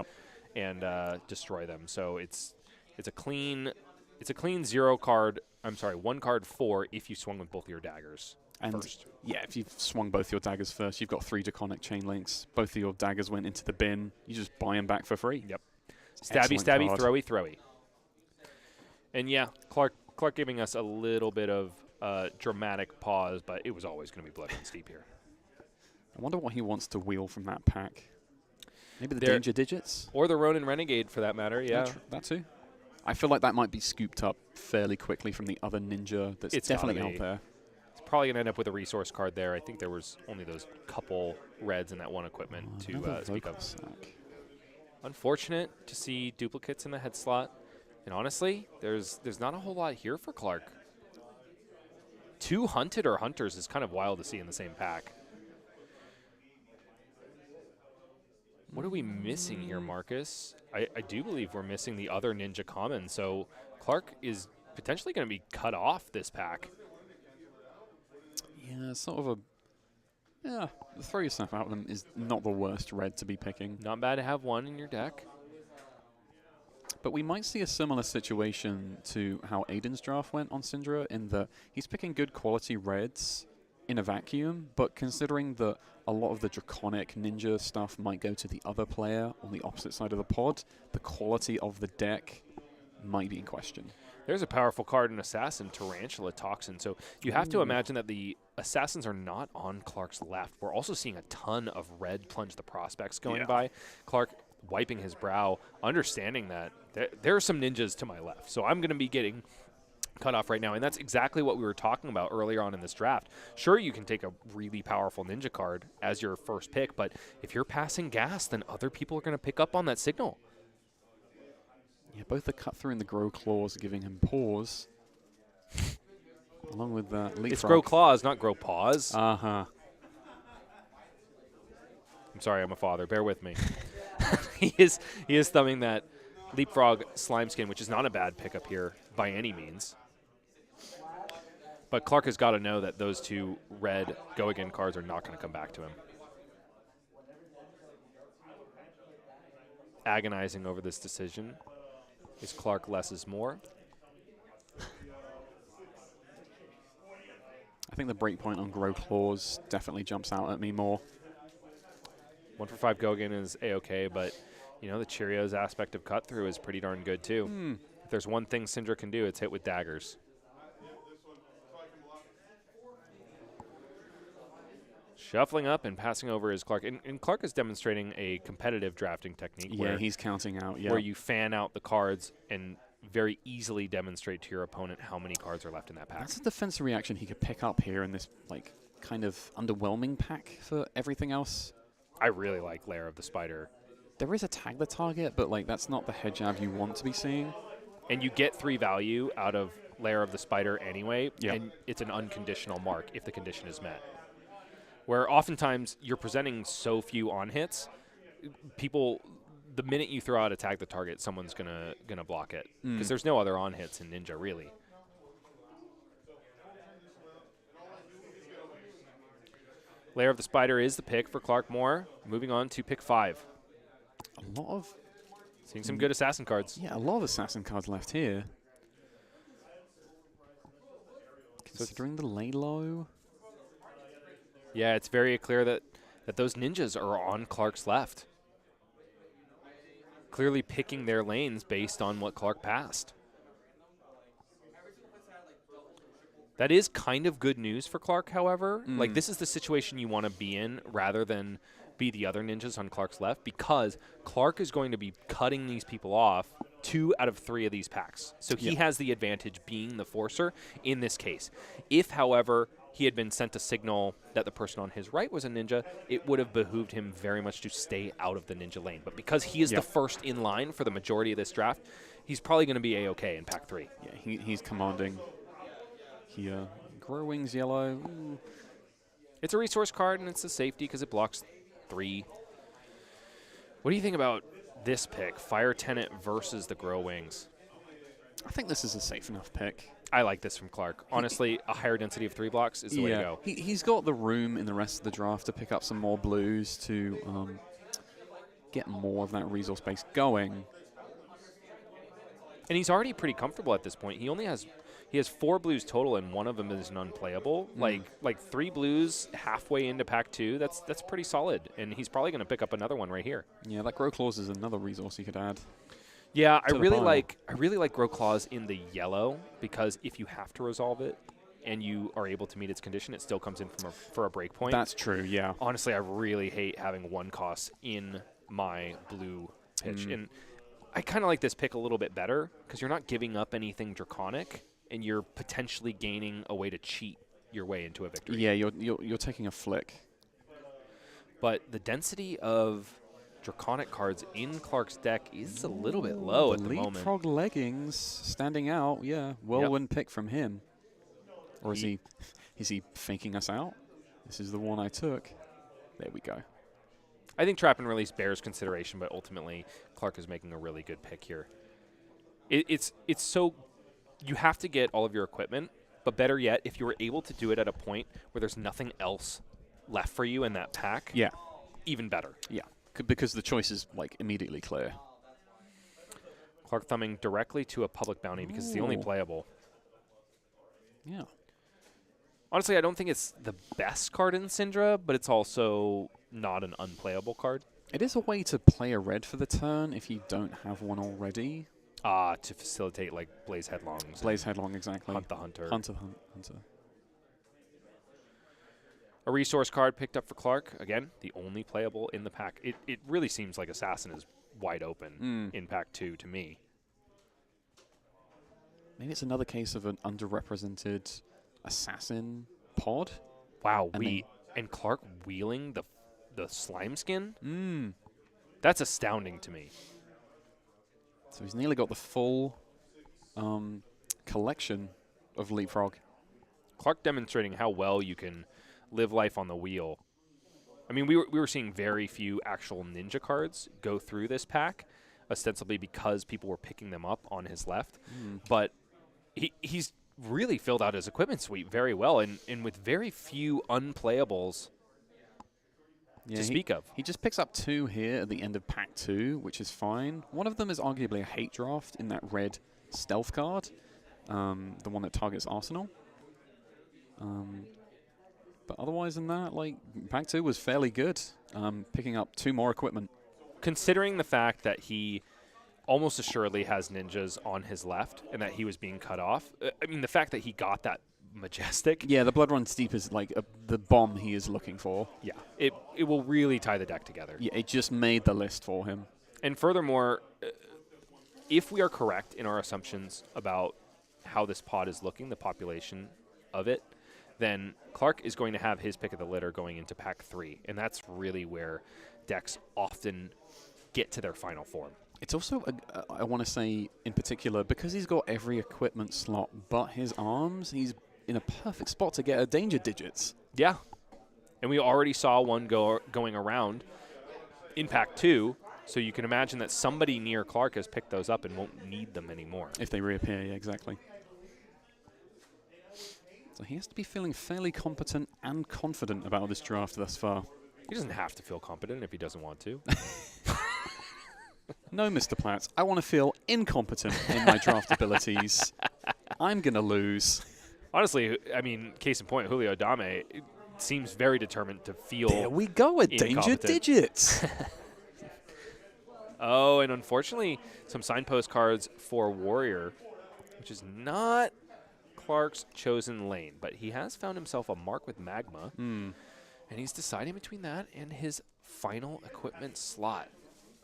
and destroy them. So it's a clean 0 card. I'm sorry, 1 card 4 if you swung with both of your daggers first. Yeah, if you've swung both your daggers first, you've got 3 Draconic Chain Links. Both of your daggers went into the bin. You just buy them back for free. Yep. Stabby, stabby, throwy, throwy. And yeah, Clark giving us a little bit of dramatic pause, but it was always going to be Blood Runs Deep here. I wonder what he wants to wheel from that pack. Maybe the Danger Digits? Or the Ronin Renegade, for that matter, yeah. That too. I feel like that might be scooped up fairly quickly from the other ninja that's definitely out there. It's probably going to end up with a resource card there. I think there was only those couple reds in that one equipment to speak of. Unfortunate to see duplicates in the head slot. And honestly, there's not a whole lot here for Clark. 2 Hunted or Hunters is kind of wild to see in the same pack. What are we missing here, Marcus? I do believe we're missing the other Ninja Common, so Clark is potentially going to be cut off this pack. Yeah, sort of a... Yeah, throw yourself out of them is not the worst red to be picking. Not bad to have 1 in your deck. But we might see a similar situation to how Aiden's draft went on Syndra, in that he's picking good quality reds in a vacuum, but considering that a lot of the Draconic Ninja stuff might go to the other player on the opposite side of the pod, the quality of the deck might be in question. There's a powerful card in Assassin, Tarantula Toxin. So you have to imagine that the Assassins are not on Clark's left. We're also seeing a ton of red Plunge the Prospects going by. Clark wiping his brow, understanding that there are some ninjas to my left. So I'm going to be getting cut off right now. And that's exactly what we were talking about earlier on in this draft. Sure, you can take a really powerful ninja card as your first pick, but if you're passing gas, then other people are going to pick up on that signal. Yeah, both the Cut Through and the Grow Claws are giving him pause. Along with Leapfrog. It's Grow Claws, not Grow Paws. Uh-huh. I'm sorry, I'm a father. Bear with me. He is thumbing that Leapfrog Slime Skin, which is not a bad pickup here by any means. But Clark has got to know that those 2 red Go Again cards are not going to come back to him. Agonizing over this decision. Is Clark less is more? I think the breakpoint on Grow Claws definitely jumps out at me more. 1 for 5 Go Again is A-okay, but you know the Cheerios aspect of Cut Through is pretty darn good too. If there's one thing Syndra can do, it's hit with daggers. Shuffling up and passing over is Clark. And Clark is demonstrating a competitive drafting technique. Yeah, he's counting out. Yeah, where you fan out the cards and very easily demonstrate to your opponent how many cards are left in that pack. That's a defensive reaction he could pick up here in this like kind of underwhelming pack for everything else. I really like Lair of the Spider. There is a tag the target, but like that's not the head jab you want to be seeing. And you get 3 value out of Lair of the Spider anyway, and it's an unconditional mark if the condition is met. Where oftentimes you're presenting so few on hits, people, the minute you throw out a tag the target, someone's gonna block it because there's no other on hits in Ninja really. Lair of the Spider is the pick for Clark Moore. Moving on to pick 5. A lot of seeing some good assassin cards. Yeah, a lot of assassin cards left here. Considering the lay low. Yeah, it's very clear that those ninjas are on Clark's left. clearly picking their lanes based on what Clark passed. That is kind of good news for Clark, however. Like, this is the situation you want to be in rather than be the other ninjas on Clark's left, because Clark is going to be cutting these people off 2 out of 3 of these packs. So he has the advantage being the forcer in this case. If, however, he had been sent a signal that the person on his right was a ninja, it would have behooved him very much to stay out of the ninja lane. But because he is the first in line for the majority of this draft, he's probably going to be A-okay in pack 3. Yeah, he's commanding here. Grow Wings yellow. Ooh. It's a resource card, and it's a safety because it blocks 3. What do you think about this pick, Fire Tenant versus the Grow Wings? I think this is a safe enough pick. I like this from Clark. Honestly, a higher density of 3 blocks is the way to go. He's got the room in the rest of the draft to pick up some more blues to get more of that resource base going. And he's already pretty comfortable at this point. He has 4 blues total, and 1 of them is an unplayable. Like 3 blues halfway into pack 2. That's pretty solid, and he's probably going to pick up another one right here. Yeah, that Grow Claws is another resource he could add. Yeah, I really like Grow Claws in the yellow, because if you have to resolve it and you are able to meet its condition, it still comes in for a break point. That's true. Yeah. Honestly, I really hate having 1 cost in my blue pitch, and I kind of like this pick a little bit better because you're not giving up anything draconic, and you're potentially gaining a way to cheat your way into a victory. Yeah, you're taking a flick. But the density of draconic cards in Clark's deck is a little bit low at the moment. Leapfrog leggings standing out. Yeah, whirlwind pick from him. Or is he faking us out? This is the one I took. There we go. I think Trap and Release bears consideration, but ultimately Clark is making a really good pick here. It's so you have to get all of your equipment, but better yet, if you were able to do it at a point where there's nothing else left for you in that pack, even better. Yeah, because the choice is like immediately clear. Clark thumbing directly to a public bounty because it's the only playable. Yeah. Honestly, I don't think it's the best card in Syndra, but it's also not an unplayable card. It is a way to play a red for the turn if you don't have one already. To facilitate, like, Blaze Headlongs. Blaze Headlong, exactly. Hunt the Hunter. Hunter. A resource card picked up for Clark. Again, the only playable in the pack. It really seems like Assassin is wide open in pack 2 to me. Maybe it's another case of an underrepresented Assassin pod. Wow, and Clark wheeling the slime skin? That's astounding to me. So he's nearly got the full collection of Leapfrog. Clark demonstrating how well you can live life on the wheel. I mean, we were seeing very few actual ninja cards go through this pack, ostensibly because people were picking them up on his left. But he's really filled out his equipment suite very well, and with very few unplayables to speak of. He just picks up 2 here at the end of pack 2, which is fine. One of them is arguably a hate draft in that red stealth card, the one that targets Arsenal. But otherwise than that, like, pack 2 was fairly good, picking up 2 more equipment. Considering the fact that he almost assuredly has ninjas on his left and that he was being cut off, I mean, the fact that he got that Majestic. Yeah, the Blood Run Steep is like the bomb he is looking for. Yeah, it will really tie the deck together. Yeah, it just made the list for him. And furthermore, if we are correct in our assumptions about how this pod is looking, the population of it, then Clark is going to have his pick of the litter going into pack 3, and that's really where decks often get to their final form. It's also, I want to say in particular, because he's got every equipment slot but his arms, he's in a perfect spot to get a danger digits. Yeah. And we already saw one going around in pack 2, so you can imagine that somebody near Clark has picked those up and won't need them anymore. If they reappear, yeah, exactly. So he has to be feeling fairly competent and confident about this draft thus far. He doesn't have to feel competent if he doesn't want to. No, Mr. Platt, I want to feel incompetent in my draft abilities. I'm going to lose. Honestly, I mean, case in point, Julio Adame seems very determined to feel There we go, a danger digits. Oh, and unfortunately, some signpost cards for Warrior, which is not Clark's chosen lane, but he has found himself a mark with Magma, and he's deciding between that and his final equipment slot.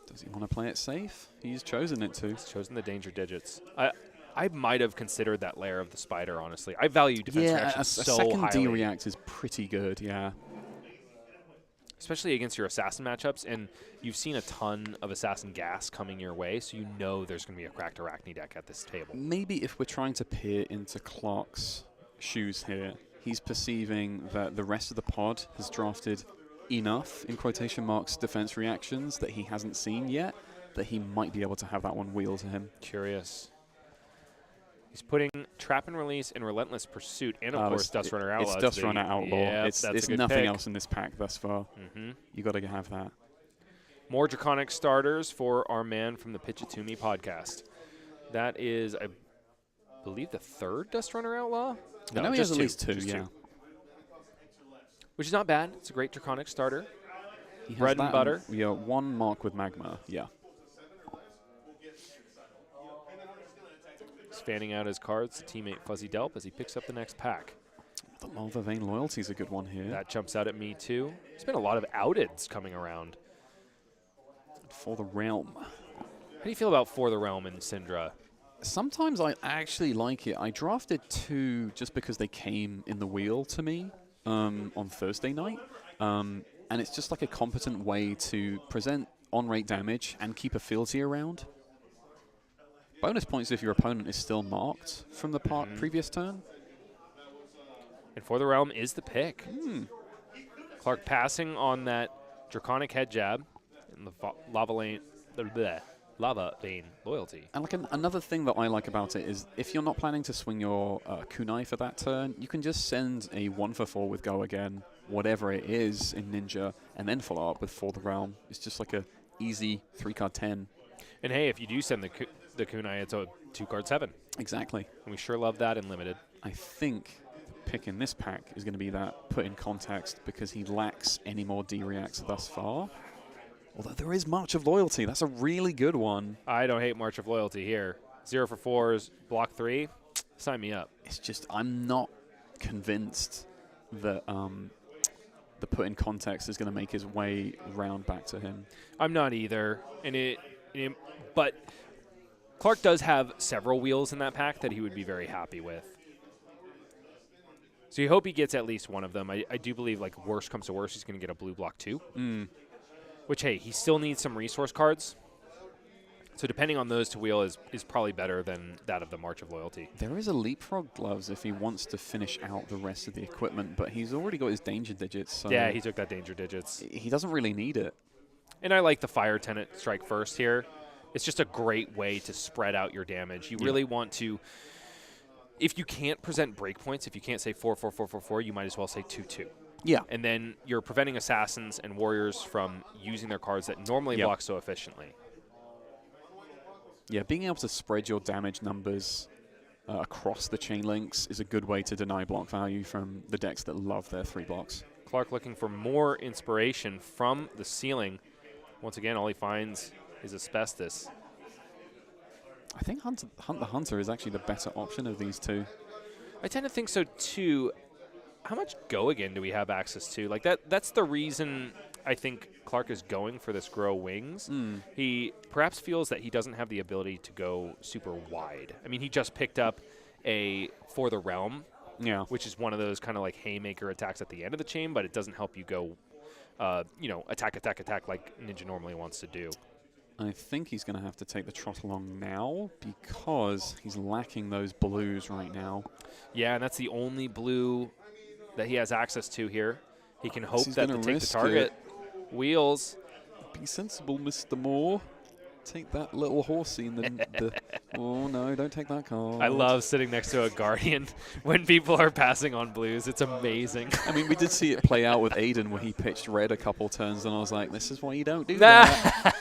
Does he want to play it safe? He's chosen it to. He's chosen the danger digits. I might have considered that layer of the spider, honestly. I value defense reaction a so second highly. D-react is pretty good, yeah. Especially against your assassin matchups, and you've seen a ton of assassin gas coming your way, so you know there's going to be a cracked Arachne deck at this table. Maybe if we're trying to peer into Clark's shoes here, he's perceiving that the rest of the pod has drafted enough, in quotation marks, defense reactions that he hasn't seen yet, that he might be able to have that one wheel to him. Curious. He's putting Trap and Release and Relentless Pursuit, and of course Dust Runner Outlaw. It's Dust Runner Outlaw. Yep, it's nothing else in this pack thus far. You got to have that. More Draconic starters for our man from the Pitch It To Me podcast. That is, I believe, the third Dust Runner Outlaw? No, I know he has at least two, yeah. Which is not bad. It's a great Draconic starter. He has Bread and butter. Yeah, one mark with Magma, yeah. He's fanning out his cards to teammate Fuzzy Delp as he picks up the next pack. The Lava Vein Loyalty is a good one here. That jumps out at me, too. There's been a lot of outeds coming around. For the Realm. How do you feel about For the Realm and Syndra? Sometimes I actually like it. I drafted two just because they came in the wheel to me on Thursday night. And it's just like a competent way to present on-rate damage and keep a fealty around. Bonus points if your opponent is still marked from the previous turn. And For the Realm is the pick. Clark passing on that Draconic Head Jab and the Lava Vein Loyalty. And like another thing that I like about it is if you're not planning to swing your kunai for that turn, you can just send a 1-for-4 with Go Again, whatever it is in Ninja, and then follow up with For the Realm. It's just like a easy 3-card 10. And hey, if you do send the kunai, it's a 2-card 7. Exactly. And we sure love that in Limited. I think the pick in this pack is going to be that Put in Context because he lacks any more D-reacts thus far. Although there is March of Loyalty. That's a really good one. I don't hate March of Loyalty here. 0 for 4s, block 3. Sign me up. It's just I'm not convinced that the Put in Context is going to make his way round back to him. I'm not either. But Clark does have several wheels in that pack that he would be very happy with. So you hope he gets at least one of them. I do believe, like, worst comes to worst, he's going to get a blue block 2. Which, hey, he still needs some resource cards. So depending on those to wheel is probably better than that of the March of Loyalty. There is a Leapfrog Gloves if he wants to finish out the rest of the equipment, but he's already got his Danger Digits. So yeah, he took that Danger Digits. He doesn't really need it. And I like the Fire Tenant Strike First here. It's just a great way to spread out your damage. You really want to, if you can't present breakpoints, if you can't say 4, 4, 4, 4, 4, you might as well say 2, 2. Yeah. And then you're preventing assassins and warriors from using their cards that normally block so efficiently. Yeah, being able to spread your damage numbers across the chain links is a good way to deny block value from the decks that love their 3 blocks. Clark looking for more inspiration from the ceiling. Once again, all he finds is Asbestos. I think Hunt the Hunter is actually the better option of these two. I tend to think so, too. How much Go Again do we have access to? Like that's the reason I think Clark is going for this Grow Wings. He perhaps feels that he doesn't have the ability to go super wide. I mean, he just picked up a For the Realm, which is one of those kind of like haymaker attacks at the end of the chain, but it doesn't help you go, attack, attack, attack like Ninja normally wants to do. I think he's going to have to take the trot along now because he's lacking those blues right now. Yeah, and that's the only blue that he has access to here. He can hope that to take the target. Wheels. Be sensible, Mr. Moore. Take that little horsey and then oh no, don't take that card. I love sitting next to a Guardian when people are passing on blues. It's amazing. I mean, we did see it play out with Aiden when he pitched red a couple turns, and I was like, this is why you don't do that.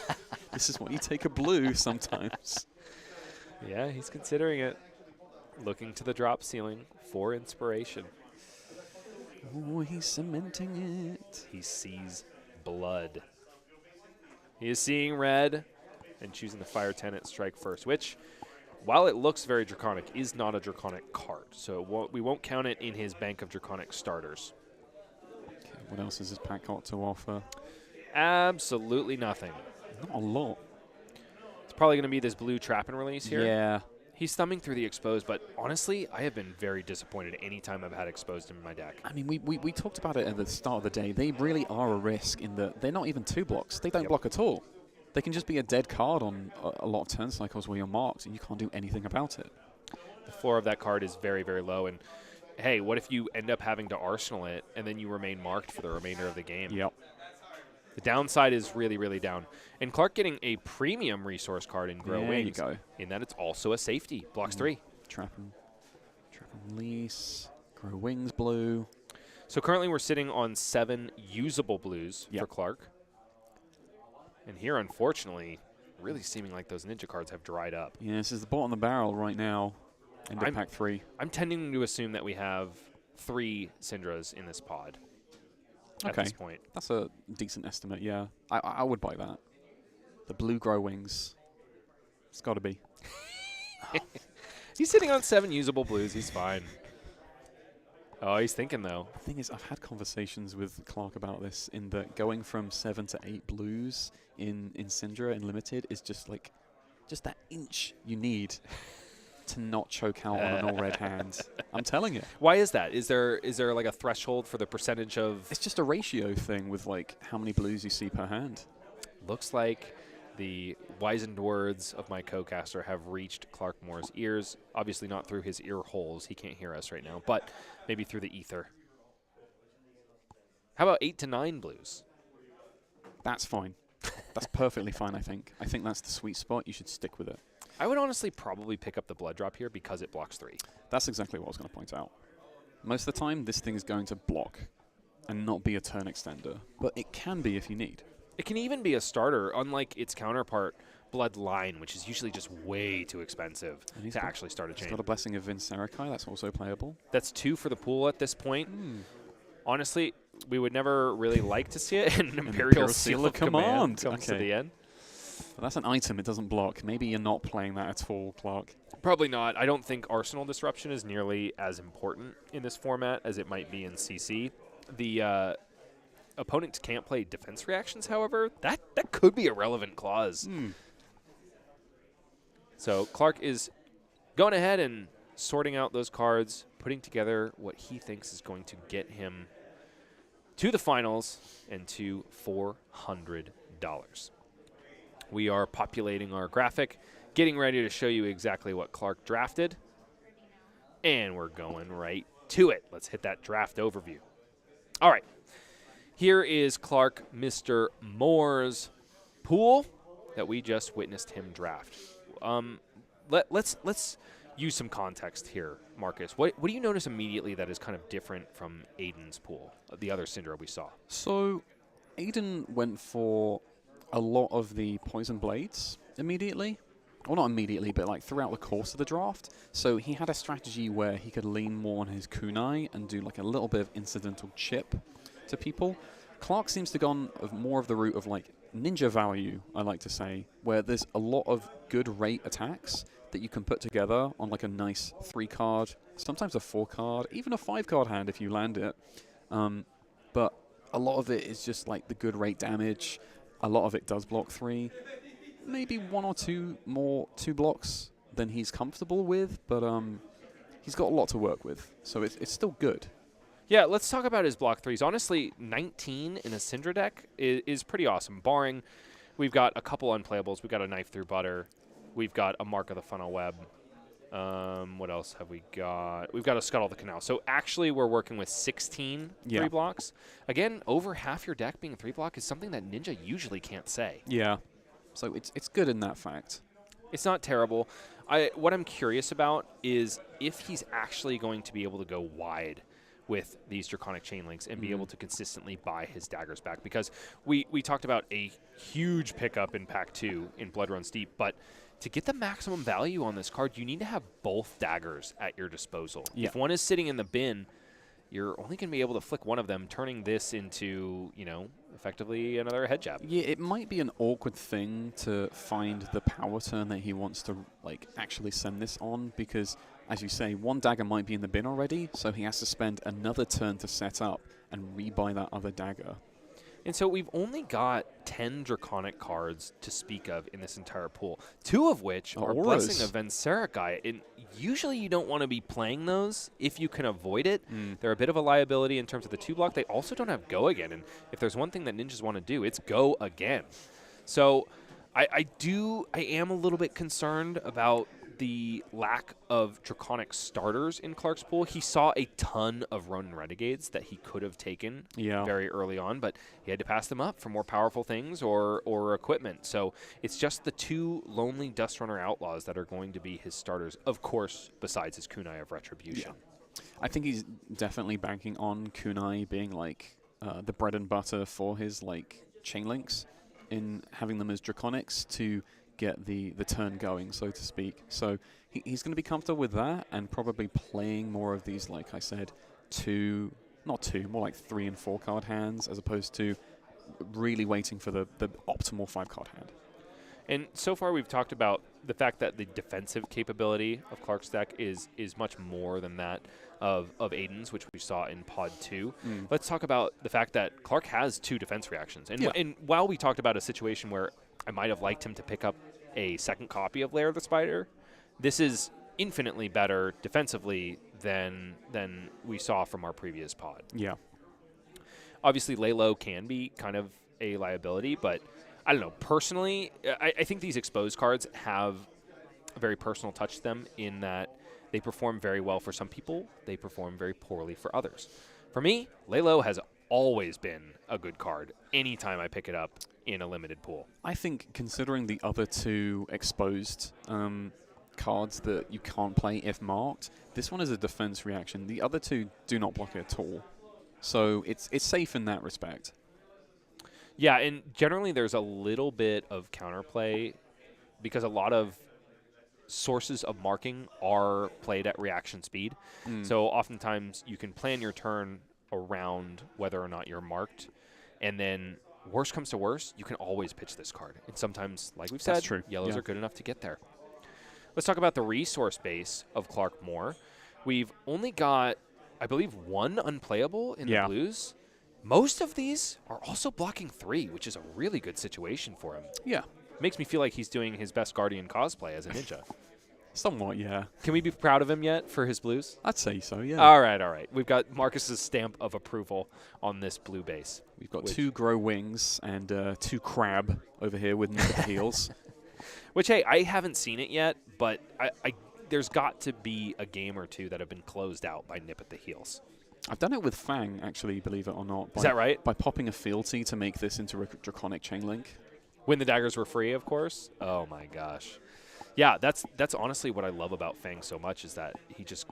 This is why you take a blue sometimes. Yeah, he's considering it. Looking to the drop ceiling for inspiration. Oh, he's cementing it. He sees blood. He is seeing red. and choosing the Fire Tenant strike first, which, while it looks very Draconic, is not a Draconic card. So we won't count it in his bank of Draconic starters. Okay, what else has this pack got to offer? Absolutely nothing. Not a lot. It's probably going to be this blue trap and release here. Yeah. He's thumbing through the exposed, but honestly, I have been very disappointed anytime I've had exposed in my deck. I mean, we talked about it at the start of the day. They really are a risk in that they're not even 2 blocks. They don't block at all. They can just be a dead card on a lot of turn cycles where you're marked, and you can't do anything about it. The floor of that card is very, very low, and hey, what if you end up having to arsenal it, and then you remain marked for the remainder of the game? Yep. The downside is really, really down. And Clark getting a premium resource card in Grow Wings. There you go. In that it's also a safety. Blocks 3. Trap and release. Grow Wings blue. So currently we're sitting on 7 usable blues for Clark. And here, unfortunately, really seeming like those ninja cards have dried up. Yeah, this is the bottom of the barrel right now. Into pack 3. I'm tending to assume that we have 3 Syndras in this pod. At this point. That's a decent estimate, yeah. I would buy that. The blue Grow Wings. It's got to be. He's sitting on 7 usable blues. He's fine. Oh, he's thinking, though. The thing is, I've had conversations with Clark about this, in that going from 7 to 8 blues in Syndra and Limited is just like, just that inch you need to not choke out on an all-red hand. I'm telling you. Why is that? Is there like a threshold for the percentage of... It's just a ratio thing with like how many blues you see per hand. Looks like the wizened words of my co-caster have reached Clark Moore's ears. Obviously not through his ear holes. He can't hear us right now, but maybe through the ether. How about 8 to 9 blues? That's fine. That's perfectly fine, I think. I think that's the sweet spot. You should stick with it. I would honestly probably pick up the blood drop here because it blocks 3. That's exactly what I was going to point out. Most of the time, this thing is going to block and not be a turn extender, but it can be if you need. It can even be a starter, unlike its counterpart, Bloodline, which is usually just way too expensive to actually start a chain. He's got a Blessing of Vincerikai, that's also playable. That's 2 for the pool at this point. Honestly, we would never really like to see it. An Imperial Seal of Command comes to the end. But that's an item, it doesn't block. Maybe you're not playing that at all, Clark. Probably not. I don't think Arsenal Disruption is nearly as important in this format as it might be in CC. The opponents can't play defense reactions, however. That could be a relevant clause. So Clark is going ahead and sorting out those cards, putting together what he thinks is going to get him to the finals and to $400. We are populating our graphic, getting ready to show you exactly what Clark drafted, and we're going right to it. Let's hit that draft overview. All right. Here is Clark, Mr. Moore's pool that we just witnessed him draft. Let's use some context here, Marcus. What do you notice immediately that is kind of different from Aiden's pool, the other Syndra we saw? So, Aiden went for a lot of the Poison Blades immediately. Well, not immediately, but like throughout the course of the draft. So he had a strategy where he could lean more on his kunai and do like a little bit of incidental chip to people. Clark seems to have gone more of the route of like ninja value, I like to say, where there's a lot of good rate attacks that you can put together on like a nice 3-card, sometimes a 4-card, even a 5-card hand if you land it. But a lot of it is just like the good rate damage. A lot of it does block 3. Maybe 1 or 2 more 2 blocks than he's comfortable with, but he's got a lot to work with, so it's still good. Yeah, let's talk about his block 3s. Honestly, 19 in a Syndra deck is pretty awesome, barring we've got a couple unplayables. We've got a Knife Through Butter. We've got a Mark of the Funnel Web. What else have we got? We've got a Scuttle the Canal. So actually we're working with 16 3 blocks. Again, over half your deck being a 3-block is something that Ninja usually can't say. Yeah. So it's good in that fact. It's not terrible. What I'm curious about is if he's actually going to be able to go wide with these Draconic Chain Links and be able to consistently buy his daggers back. Because we talked about a huge pickup in Pack 2 in Blood Runs Deep, but to get the maximum value on this card, you need to have both daggers at your disposal. If one is sitting in the bin, you're only going to be able to flick one of them, turning this into, effectively another head jab. Yeah, it might be an awkward thing to find the power turn that he wants to like actually send this on, because, as you say, one dagger might be in the bin already, so he has to spend another turn to set up and rebuy that other dagger. And so we've only got 10 Draconic cards to speak of in this entire pool, 2 of which are Auras. Blessing of Vensericai. And usually you don't want to be playing those if you can avoid it. They're a bit of a liability in terms of the 2-block. They also don't have Go Again. And if there's one thing that ninjas want to do, it's Go Again. So I am a little bit concerned about the lack of Draconic starters in Clark's pool. He saw a ton of Ronin Renegades that he could have taken very early on, but he had to pass them up for more powerful things or equipment. So it's just the 2 lonely Dust Runner Outlaws that are going to be his starters, of course, besides his Kunai of Retribution. Yeah. I think he's definitely banking on Kunai being like the bread and butter for his like chain links, in having them as Draconics to get the turn going, so to speak. So he's going to be comfortable with that, and probably playing more of these, like I said, more like 3 and 4 card hands, as opposed to really waiting for the optimal 5 card hand. And so far we've talked about the fact that the defensive capability of Clark's deck is much more than that of Aiden's, which we saw in Pod 2. Let's talk about the fact that Clark has 2 defense reactions. And, and while we talked about a situation where I might have liked him to pick up a second copy of Lair of the Spider, this is infinitely better defensively than we saw from our previous pod. Yeah. Obviously, lay low can be kind of a liability, but I don't know. Personally, I think these exposed cards have a very personal touch to them in that they perform very well for some people. They perform very poorly for others. For me, lay low has always been a good card anytime I pick it up in a limited pool. I think, considering the other 2 exposed cards that you can't play if marked, this one is a defense reaction. The other 2 do not block it at all. So it's safe in that respect. Yeah, and generally there's a little bit of counterplay because a lot of sources of marking are played at reaction speed. So oftentimes you can plan your turn around whether or not you're marked, and then worst comes to worst, you can always pitch this card. And sometimes, like we've said, yellows are good enough to get there. Let's talk about the resource base of Clark more. We've only got, I believe, 1 unplayable in the blues. Most of these are also blocking 3, which is a really good situation for him. Yeah. Makes me feel like he's doing his best Guardian cosplay as a ninja. Somewhat, yeah. Can we be proud of him yet for his blues? I'd say so, yeah. All right. We've got Marcus's stamp of approval on this blue base. We've got 2 Grow Wings and 2 Crab over here with nip at the heels. Which, hey, I haven't seen it yet, but there's got to be a game or 2 that have been closed out by nip at the heels. I've done it with Fang, actually, believe it or not. Is that right? By popping a fealty to make this into a Draconic chain link. When the daggers were free, of course. Oh, my gosh. Yeah, that's honestly what I love about Fang so much, is that he just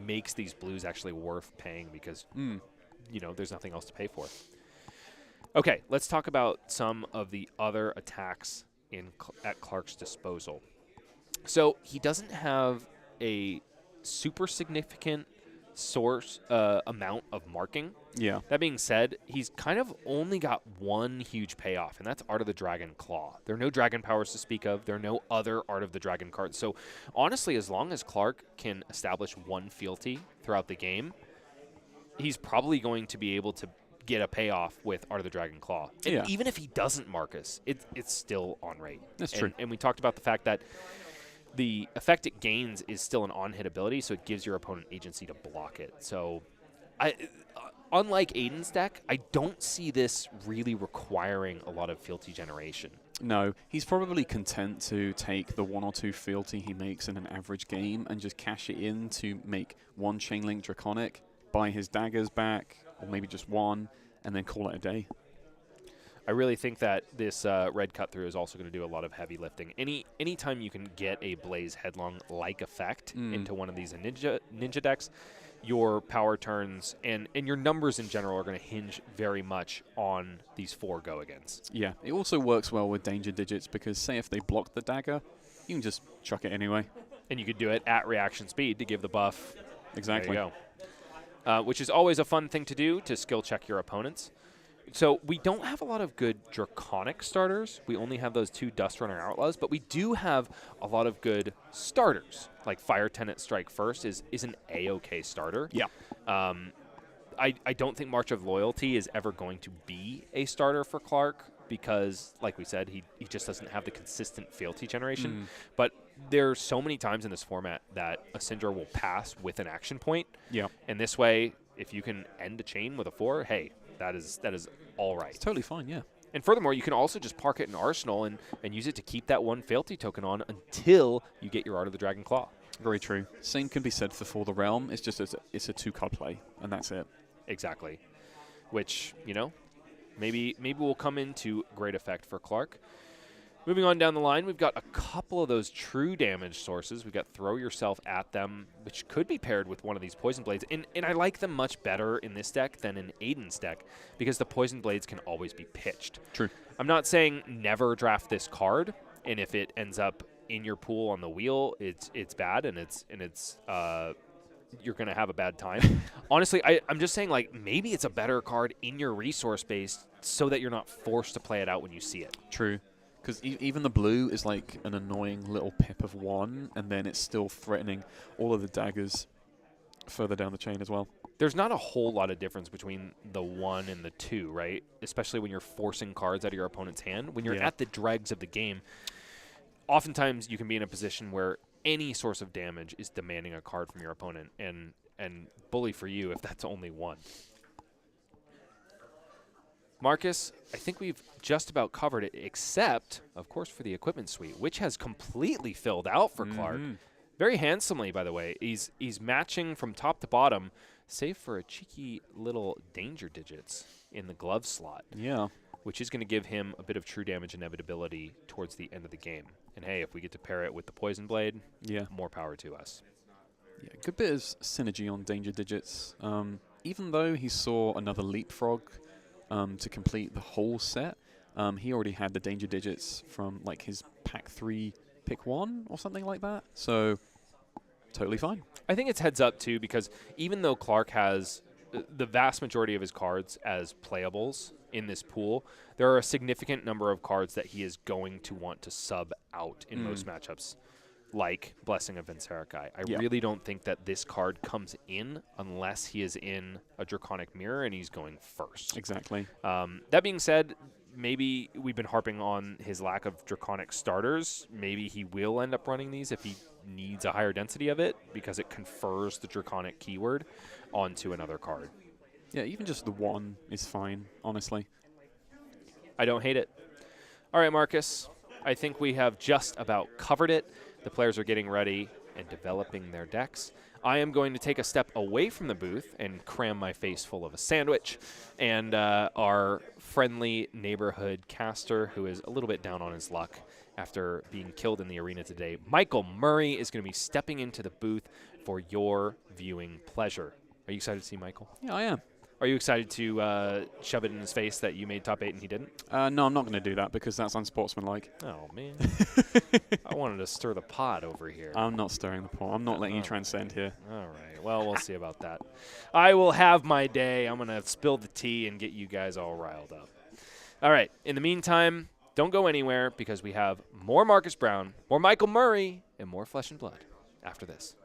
makes these blues actually worth paying because, there's nothing else to pay for. Okay, let's talk about some of the other attacks at Clark's disposal. So he doesn't have a super significant source amount of marking. Yeah. That being said, he's kind of only got 1 huge payoff, and that's Art of the Dragon Claw. There are no dragon powers to speak of. There are no other Art of the Dragon cards. So honestly, as long as Clark can establish 1 fealty throughout the game, he's probably going to be able to get a payoff with Art of the Dragon Claw. And even if he doesn't Marcus, it's still on rate. That's true. And we talked about the fact that the effect it gains is still an on-hit ability, so it gives your opponent agency to block it. So, unlike Aiden's deck, I don't see this really requiring a lot of fealty generation. No, he's probably content to take the 1 or 2 fealty he makes in an average game and just cash it in to make 1 Chainlink Draconic, buy his daggers back, or maybe just 1, and then call it a day. I really think that this red cut through is also going to do a lot of heavy lifting. Anytime you can get a Blaze Headlong-like effect into one of these ninja decks, your power turns and your numbers in general are going to hinge very much on these 4 go-agains. Yeah, it also works well with danger digits because, say, if they block the dagger, you can just chuck it anyway. And you could do it at reaction speed to give the buff. Exactly. There you go. Which is always a fun thing to do to skill check your opponents. So we don't have a lot of good Draconic starters. We only have those 2 Dust Runner Outlaws, but we do have a lot of good starters. Like Fire Tenant Strike First is an A-OK starter. Yeah. I don't think March of Loyalty is ever going to be a starter for Clark because, like we said, he just doesn't have the consistent fealty generation. But there are so many times in this format that a Syndra will pass with an action point. Yeah. And this way, if you can end a chain with a 4, hey, that is all right. It's totally fine, yeah. And furthermore, you can also just park it in Arsenal and use it to keep that 1 fealty token on until you get your Art of the Dragon Claw. Very true. Same can be said for the Realm. It's just it's a 2-card play, and that's it. Exactly. Which, maybe will come into great effect for Clark. Moving on down the line, we've got a couple of those true damage sources. We've got Throw Yourself at Them, which could be paired with one of these Poison Blades. And I like them much better in this deck than in Aiden's deck because the Poison Blades can always be pitched. True. I'm not saying never draft this card, and if it ends up in your pool on the wheel, it's bad, and you're going to have a bad time. Honestly, I'm just saying, like, maybe it's a better card in your resource base so that you're not forced to play it out when you see it. True. Because even the blue is like an annoying little pip of 1, and then it's still threatening all of the daggers further down the chain as well. There's not a whole lot of difference between the 1 and the 2, right? Especially when you're forcing cards out of your opponent's hand. When you're at the dregs of the game, oftentimes you can be in a position where any source of damage is demanding a card from your opponent, and bully for you if that's only 1. Marcus, I think we've just about covered it, except, of course, for the equipment suite, which has completely filled out for Clark. Very handsomely, by the way. He's matching from top to bottom, save for a cheeky little danger digits in the glove slot. Yeah. Which is going to give him a bit of true damage inevitability towards the end of the game. And hey, if we get to pair it with the Poison Blade, more power to us. Yeah, good bit of synergy on danger digits. Even though he saw another leapfrog to complete the whole set, he already had the danger digits from like his pack 3 pick 1 or something like that. So totally fine. I think it's heads up too, because even though Clark has the vast majority of his cards as playables in this pool, there are a significant number of cards that he is going to want to sub out in most matchups, like Blessing of Vinserakai. I really don't think that this card comes in unless he is in a Draconic Mirror and he's going first. Exactly. That being said, maybe we've been harping on his lack of Draconic starters. Maybe he will end up running these if he needs a higher density of it because it confers the Draconic keyword onto another card. Yeah, even just the 1 is fine, honestly. I don't hate it. All right, Marcus. I think we have just about covered it. The players are getting ready and developing their decks. I am going to take a step away from the booth and cram my face full of a sandwich. And our friendly neighborhood caster, who is a little bit down on his luck after being killed in the arena today, Michael Murray, is going to be stepping into the booth for your viewing pleasure. Are you excited to see Michael? Yeah, I am. Are you excited to shove it in his face that you made top 8 and he didn't? No, I'm not going to do that because that's unsportsmanlike. Oh, man. I wanted to stir the pot over here. I'm not stirring the pot. I'm not letting you transcend here. All right. Well, we'll see about that. I will have my day. I'm going to spill the tea and get you guys all riled up. All right. In the meantime, don't go anywhere because we have more Marcus Brown, more Michael Murray, and more Flesh and Blood after this.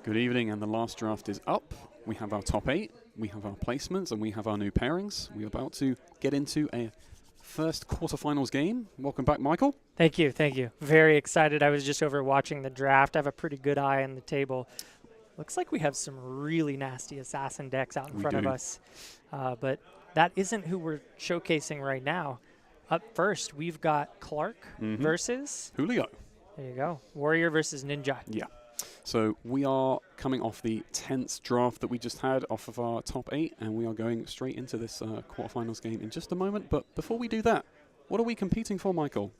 Good evening, and the last draft is up. We have our top 8, we have our placements, and we have our new pairings. We're about to get into a first quarterfinals game. Welcome back, Michael. Thank you, thank you. Very excited. I was just over watching the draft. I have a pretty good eye on the table. Looks like we have some really nasty assassin decks out in front of us. But that isn't who we're showcasing right now. Up first, we've got Clark versus Julio. There you go. Warrior versus Ninja. Yeah. So we are coming off the tense draft that we just had off of our top 8, and we are going straight into this quarterfinals game in just a moment. But before we do that, what are we competing for, Michael?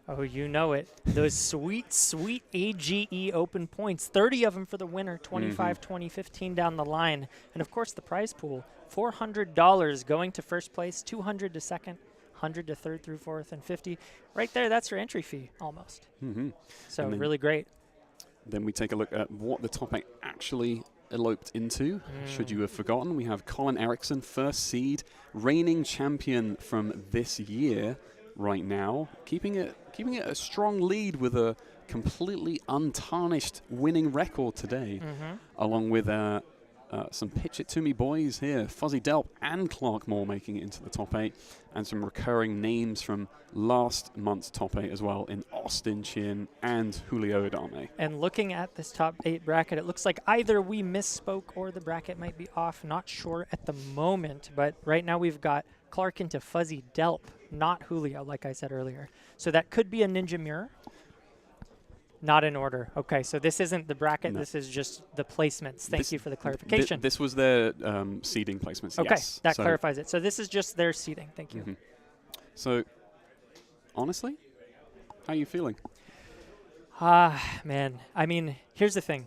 Oh, you know it. Those sweet, sweet AGE open points. 30 of them for the winner, 25, 20, 15 down the line. And, of course, the prize pool, $400 going to first place, $200 to second, $100 to third through fourth, and $50. Right there, that's your entry fee, almost. So really great. Then we take a look at what the top 8 actually eloped into. Should you have forgotten, we have Colin Eriksson, first seed, reigning champion from this year right now, keeping it a strong lead with a completely untarnished winning record today, along with some pitch it to me boys here, Fuzzy Delp and Clark Moore making it into the top 8, and some recurring names from last month's top 8 as well in Austin Chin and Julio Adame. And looking at this top 8 bracket, it looks like either we misspoke or the bracket might be off. Not sure at the moment, but right now we've got Clark into Fuzzy Delp, not Julio, like I said earlier. So that could be a Ninja Mirror. Not in order. Okay, so this isn't the bracket. No. This is just the placements. Thank you for the clarification. This was their seeding placements, okay, yes. That clarifies it. So this is just their seeding. Thank you. So, honestly, how are you feeling? Man. I mean, here's the thing.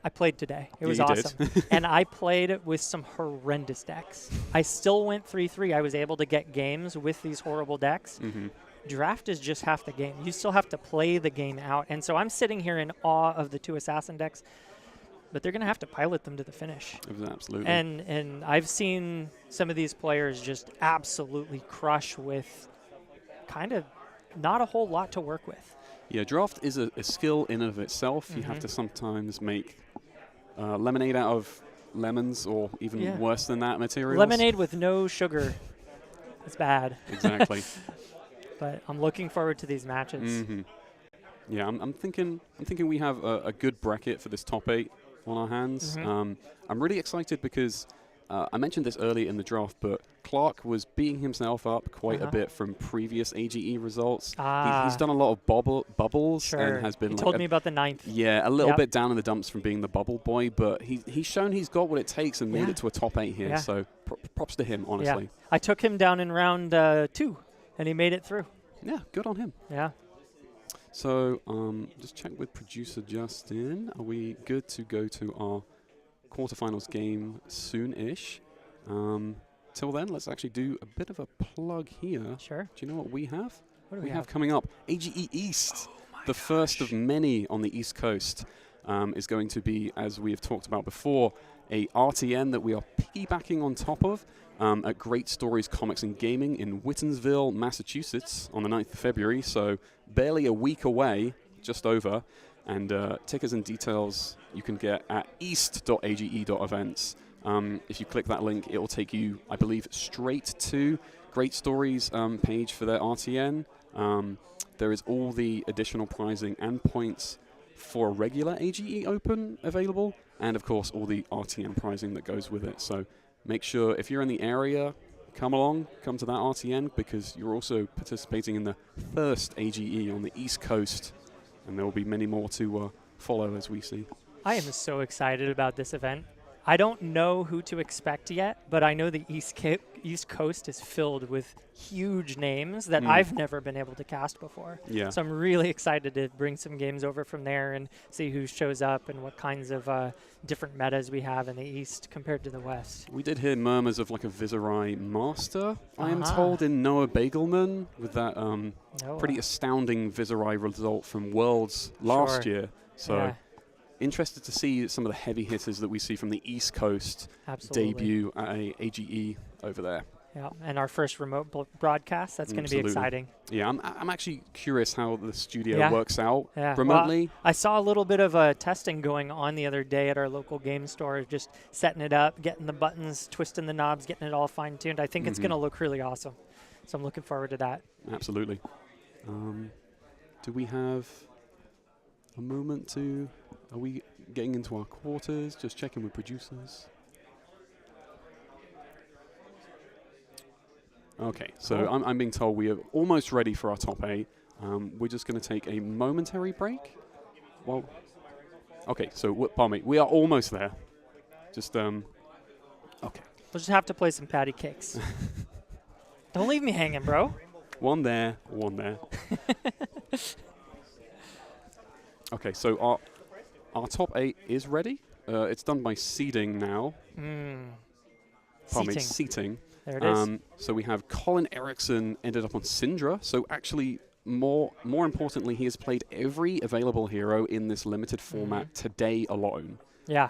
I played today. It was awesome. And I played with some horrendous decks. I still went 3-3. I was able to get games with these horrible decks. Draft is just half the game. You still have to play the game out. And so I'm sitting here in awe of the 2 assassin decks, but they're going to have to pilot them to the finish. Absolutely. And I've seen some of these players just absolutely crush with kind of not a whole lot to work with. Yeah, draft is a skill in and of itself. You have to sometimes make lemonade out of lemons, or even worse than that, materials. Lemonade with no sugar. It's bad. Exactly. But I'm looking forward to these matches. Yeah, I'm thinking we have a good bracket for this top 8 on our hands. I'm really excited because I mentioned this early in the draft, but Clark was beating himself up quite a bit from previous AGE results. He's done a lot of bubbles and has been. He told me about the 9th. Yeah, a little bit down in the dumps from being the bubble boy, but he's shown he's got what it takes and made it to a top 8 here. So props to him, honestly. Yeah. I took him down in round 2. And he made it through. Yeah, good on him. Yeah. So just check with producer Justin. Are we good to go to our quarterfinals game soon-ish? Till then, let's actually do a bit of a plug here. Sure. Do you know what we have? What do we have coming up? AGE East, the first of many on the East Coast, is going to be, as we have talked about before, a RTN that we are piggybacking on top of. At Great Stories Comics and Gaming in Whitensville, Massachusetts on the 9th of February, so barely a week away, just over. And tickets and details you can get at east.age.events. If you click that link, it will take you, I believe, straight to Great Stories page for their RTN. There is all the additional prizing and points for a regular AGE Open available, and of course all the RTN prizing that goes with it. So make sure, if you're in the area, come to that RTN, because you're also participating in the first AGE on the East Coast, and there will be many more to follow as we see. I am so excited about this event. I don't know who to expect yet, but I know the East Coast is filled with huge names that I've never been able to cast before. Yeah. So I'm really excited to bring some games over from there and see who shows up and what kinds of different metas we have in the East compared to the West. We did hear murmurs of like a Viserai Master, I am told, in Noah Bagelman, with that pretty astounding Viserai result from Worlds last year. So interested to see some of the heavy hitters that we see from the East Coast debut at a AGE over there. Yeah, and our first remote broadcast, that's going to be Absolutely. exciting. Yeah, I'm actually curious how the studio Yeah. works out Yeah. remotely. Well, I saw a little bit of testing going on the other day at our local game store, just setting it up, getting the buttons, twisting the knobs, getting it all fine-tuned. I think it's going to look really awesome. So I'm looking forward to that. Absolutely. Do we have a moment to... Are we getting into our quarters? Just checking with producers. Okay, so Cool. I'm being told we are almost ready for our top 8. We're just going to take a momentary break. Well, okay, so pardon me, we are almost there. Just okay. We'll just have to play some patty cakes. Don't leave me hanging, bro. One there, one there. Okay, so our top 8 is ready. It's done by seeding now. Pardon me, seating. There it is. So we have Colin Eriksson ended up on Syndra. So actually, more importantly, he has played every available hero in this limited format today alone. Yeah.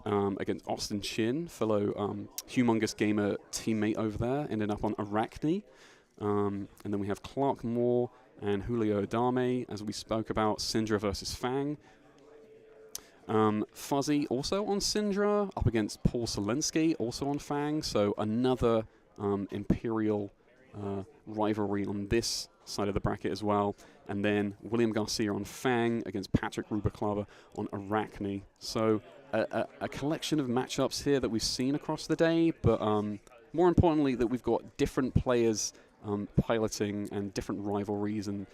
Against Austin Chin, fellow humongous gamer teammate over there, ended up on Aracne. And then we have Clark Moore and Julio Adame, as we spoke about, Syndra versus Fang. Fuzzy also on Syndra, up against Paul Selensky, also on Fang. So another Imperial rivalry on this side of the bracket as well. And then William Garcia on Fang against Patrick Rubaclava on Arachne. So a collection of matchups here that we've seen across the day, but more importantly that we've got different players piloting and different rivalries and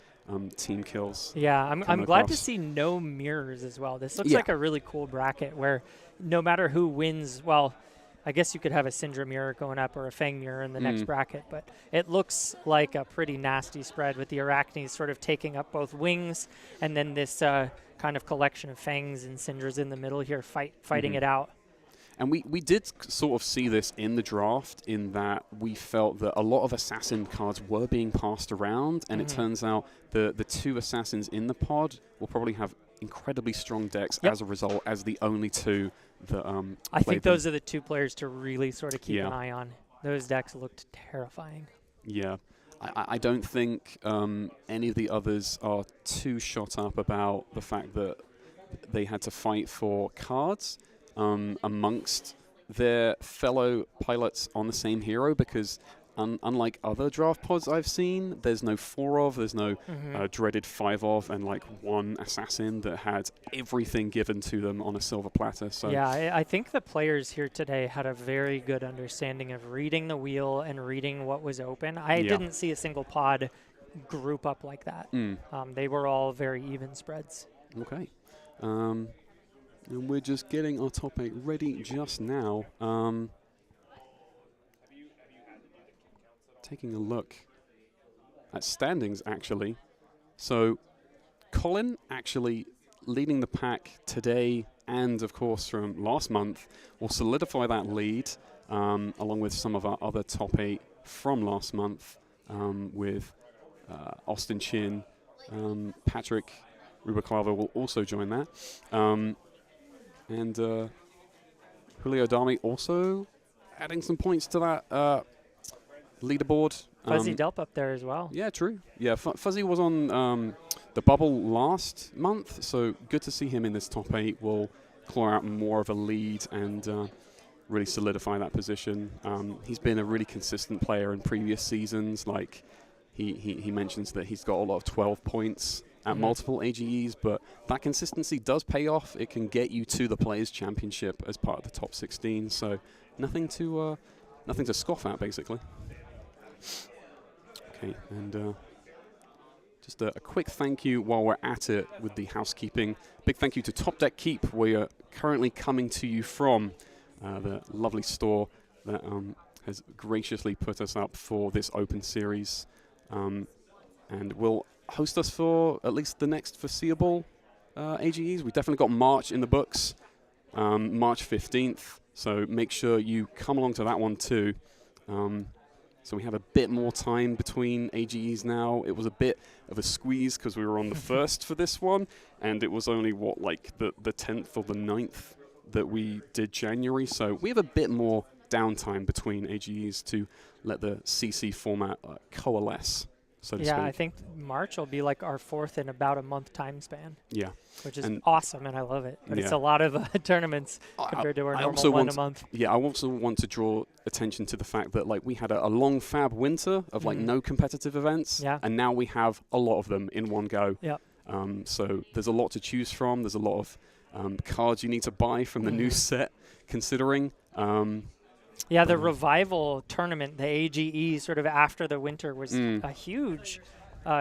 team kills. Yeah, I'm glad to across. see no mirrors as well. This looks like a really cool bracket where no matter who wins, well, I guess you could have a Syndra mirror going up or a Fang mirror in the next bracket, but it looks like a pretty nasty spread with the Arachnes sort of taking up both wings and then this kind of collection of Fangs and Syndras in the middle here fighting it out. And we did sort of see this in the draft in that we felt that a lot of assassin cards were being passed around, and it turns out the 2 assassins in the pod will probably have incredibly strong decks as a result, as the only 2 that I think those are the 2 players to really sort of keep an eye on. Those decks looked terrifying. Yeah. I don't think any of the others are too shot up about the fact that they had to fight for cards amongst their fellow pilots on the same hero, because unlike other draft pods I've seen, there's no 4 of, there's no dreaded 5 of, and like 1 assassin that had everything given to them on a silver platter. So yeah, I think the players here today had a very good understanding of reading the wheel and reading what was open. I didn't see a single pod group up like that. They were all very even spreads. Okay. And we're just getting our top 8 ready just now. Taking a look at standings, actually. So Colin actually leading the pack today and, of course, from last month will solidify that lead along with some of our other top 8 from last month with Austin Chin. Patrick Rubaclava will also join that. And Julio Adame also adding some points to that leaderboard. Fuzzy Delp up there as well. Yeah, true. Yeah, Fuzzy was on the bubble last month, so good to see him in this top 8. Will claw out more of a lead and really solidify that position. He's been a really consistent player in previous seasons. Like he mentions that he's got a lot of 12 points at multiple AGEs, but that consistency does pay off. It can get you to the Players' Championship as part of the top 16, so nothing to scoff at, basically. Okay, and just a quick thank you while we're at it with the housekeeping. Big thank you to Top Deck Keep. We are currently coming to you from the lovely store that has graciously put us up for this open series, and will host us for at least the next foreseeable AGEs. We've definitely got March in the books, March 15th, so make sure you come along to that one too. So we have a bit more time between AGEs now. It was a bit of a squeeze because we were on the first for this one, and it was only, like the 10th or the 9th that we did January. So we have a bit more downtime between AGEs to let the CC format coalesce, so to speak. Yeah, I think March will be like our 4th in about a month time span. Yeah. Which is And awesome, and I love it. But it's yeah. a lot of tournaments compared to our I normal also one want a month. Yeah, I also want to draw attention to the fact that like we had a long fab winter of like no competitive events, Yeah. and now we have a lot of them in one go. Yep. So there's a lot to choose from. There's a lot of cards you need a buy from the new set, considering. Yeah, the revival tournament, the AGE, sort of after the winter was a huge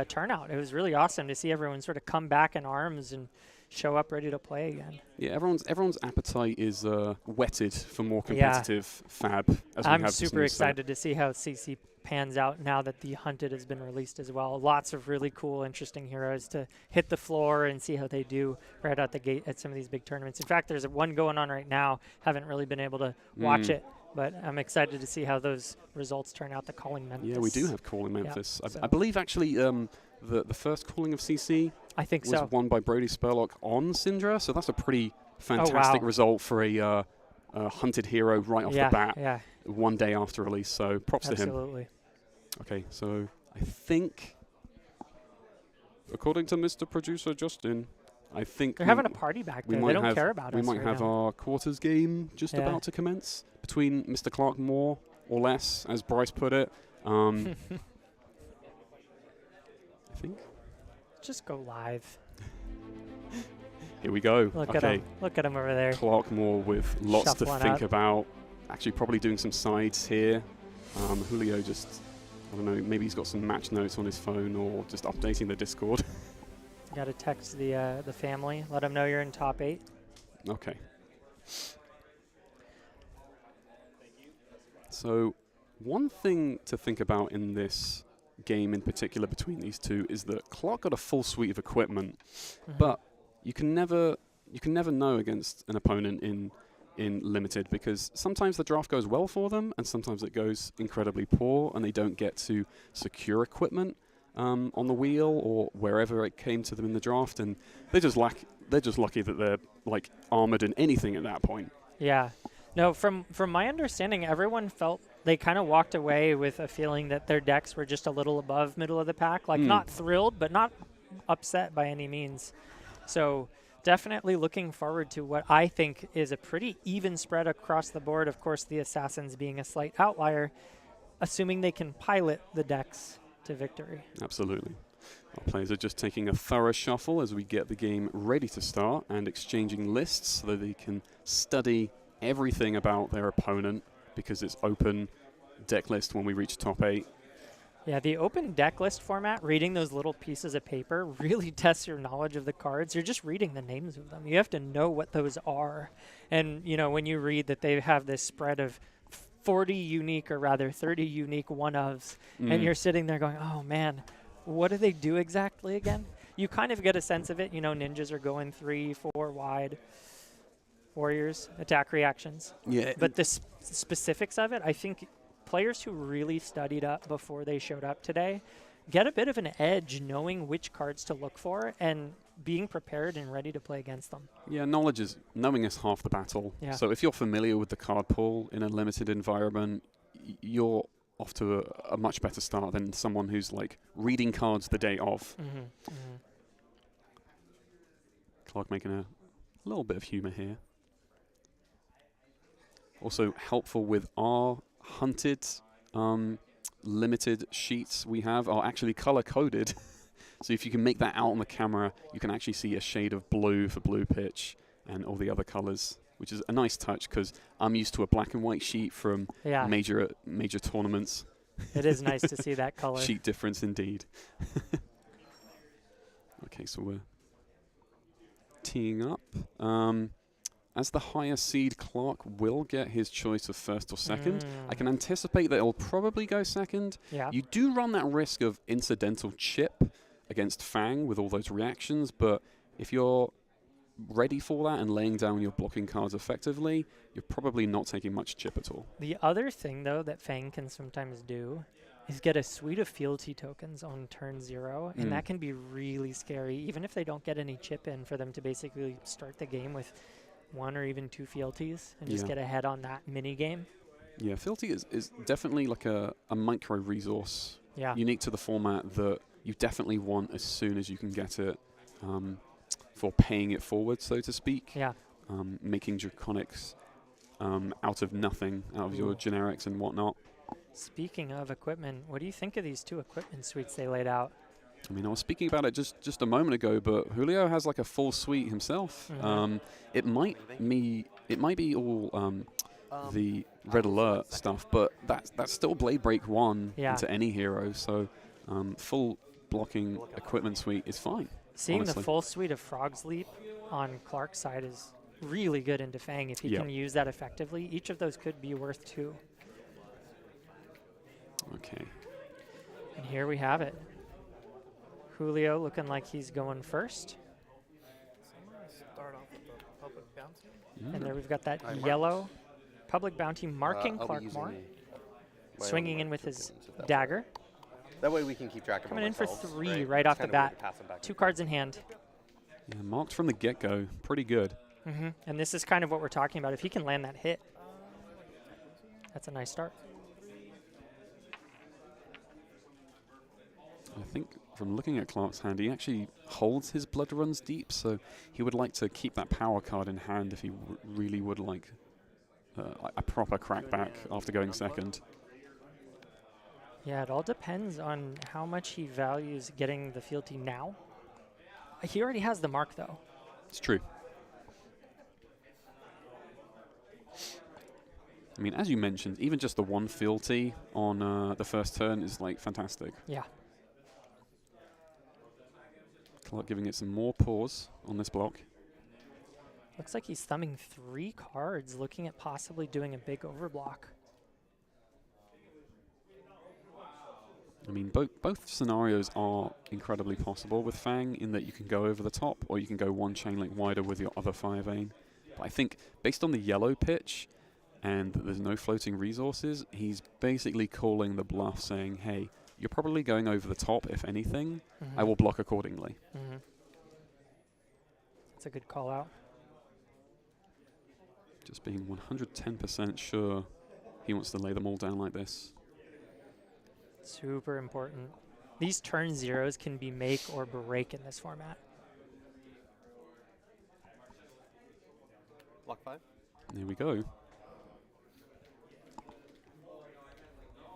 turnout. It was really awesome to see everyone sort of come back in arms and show up ready to play again. Yeah, everyone's appetite is whetted for more competitive fab. As we I'm have this super new excited to see how CC pans out now that the Hunted has been released as well. Lots of really cool, interesting heroes to hit the floor and see how they do right out the gate at some of these big tournaments. In fact, there's one going on right now. Haven't really been able to watch it, but I'm excited to see how those results turn out. The Calling Memphis. Yeah, we do have Calling Memphis. So I believe actually the first Calling of CC I think was so. won by Brody Spurlock on Syndra, so that's a pretty fantastic result for a Hunted hero right off the bat. Yeah, one day after release, so props to him. absolutely. Okay, so I think, according to Mr. Producer Justin, I think They're having a party back there. They don't care about us. We might right have now. our quarters game just about to commence between Mr. Clark more or less, as Bryce put it. I think. Just go live. Here we go. Look okay. at him. Look at him over there. Clark Moore with lots to Shuffling think up. about. Actually, probably doing some sides here. Julio just, I don't know, maybe he's got some match notes on his phone or just updating the Discord. Got to text the family. Let them know you're in top 8. Okay. So, one thing to think about in this game in particular between these two is that Clark got a full suite of equipment, but you can never know against an opponent in limited, because sometimes the draft goes well for them and sometimes it goes incredibly poor and they don't get to secure equipment on the wheel or wherever it came to them in the draft, and they're just lucky that they're like armored in anything at that point. Yeah. No, from my understanding, everyone felt they kind of walked away with a feeling that their decks were just a little above middle of the pack, like not thrilled but not upset by any means. So definitely looking forward to what I think is a pretty even spread across the board. Of course, the Assassins being a slight outlier, assuming they can pilot the decks to victory. Absolutely. Our players are just taking a thorough shuffle as we get the game ready to start and exchanging lists so that they can study everything about their opponent, because it's open deck list when we reach top 8. Yeah, the open deck list format, reading those little pieces of paper really tests your knowledge of the cards. You're just reading the names of them. You have to know what those are. And, you know, when you read that they have this spread of 40 unique, or rather 30 unique one-ofs, and you're sitting there going, oh, man, what do they do exactly again? You kind of get a sense of it. You know, ninjas are going 3, 4 wide. Warriors, attack reactions. Yeah. But the specifics of it, I think players who really studied up before they showed up today get a bit of an edge knowing which cards to look for and being prepared and ready to play against them. Yeah, knowing is half the battle. Yeah. So if you're familiar with the card pool in a limited environment, you're off to a much better start than someone who's like reading cards the day of. Clark making a little bit of humor here. Also helpful with our Hunted limited sheets we have are actually color-coded. So if you can make that out on the camera, you can actually see a shade of blue for blue pitch and all the other colors, which is a nice touch because I'm used to a black and white sheet from major tournaments. It is nice to see that color. Sheet difference indeed. Okay, so we're teeing up. As the higher seed, Clark will get his choice of first or second. I can anticipate that it'll probably go second. Yeah. You do run that risk of incidental chip against Fang with all those reactions, but if you're ready for that and laying down your blocking cards effectively, you're probably not taking much chip at all. The other thing, though, that Fang can sometimes do is get a suite of fealty tokens on turn 0, and that can be really scary, even if they don't get any chip in, for them to basically start the game with 1 or even 2 fealties and just get ahead on that mini game. Yeah, Fealty is definitely like a micro resource Yeah. unique to the format that you definitely want as soon as you can get it, for paying it forward, so to speak. Yeah. Making Draconics out of nothing, out of your generics and whatnot. Speaking of equipment, what do you think of these two equipment suites they laid out? I mean, I was speaking about it just a moment ago, but Julio has like a full suite himself. It might be all the Red Alert stuff, but that's still Blade Break 1 Yeah. into any hero, so full blocking equipment suite is fine. Seeing honestly. the full suite of Frog's Leap on Clark's side is really good into Fang if he Yep. can use that effectively. Each of those could be worth 2. Okay. And here we have it. Julio looking like he's going first. Start off with the public bounty. And there we've got that yellow public bounty marking Clark more. Swinging in with his dagger. That way we can keep track of Coming them in for ourselves, 3 right? right It's off the kinda weird to bat. pass them back 2 and cards in hand. Yeah, marked from the get-go. Pretty good. And this is kind of what we're talking about. If he can land that hit, that's a nice start. I think from looking at Clark's hand, he actually holds his Blood Runs Deep, so he would like to keep that power card in hand if he really would like a proper crackback after going second. Yeah, it all depends on how much he values getting the fealty now. He already has the mark, though. It's true. I mean, as you mentioned, even just the one fealty on the first turn is like fantastic. Yeah. Clark giving it some more pause on this block. Looks like he's thumbing 3 cards, looking at possibly doing a big overblock. I mean, both scenarios are incredibly possible with Fang in that you can go over the top or you can go one chain link wider with your other 5-Ain. But I think based on the yellow pitch and that there's no floating resources, he's basically calling the bluff saying, hey, you're probably going over the top, if anything. I will block accordingly. That's a good call out. Just being 110% sure he wants to lay them all down like this. Super important. These turn zeros can be make or break in this format. Block 5. There we go.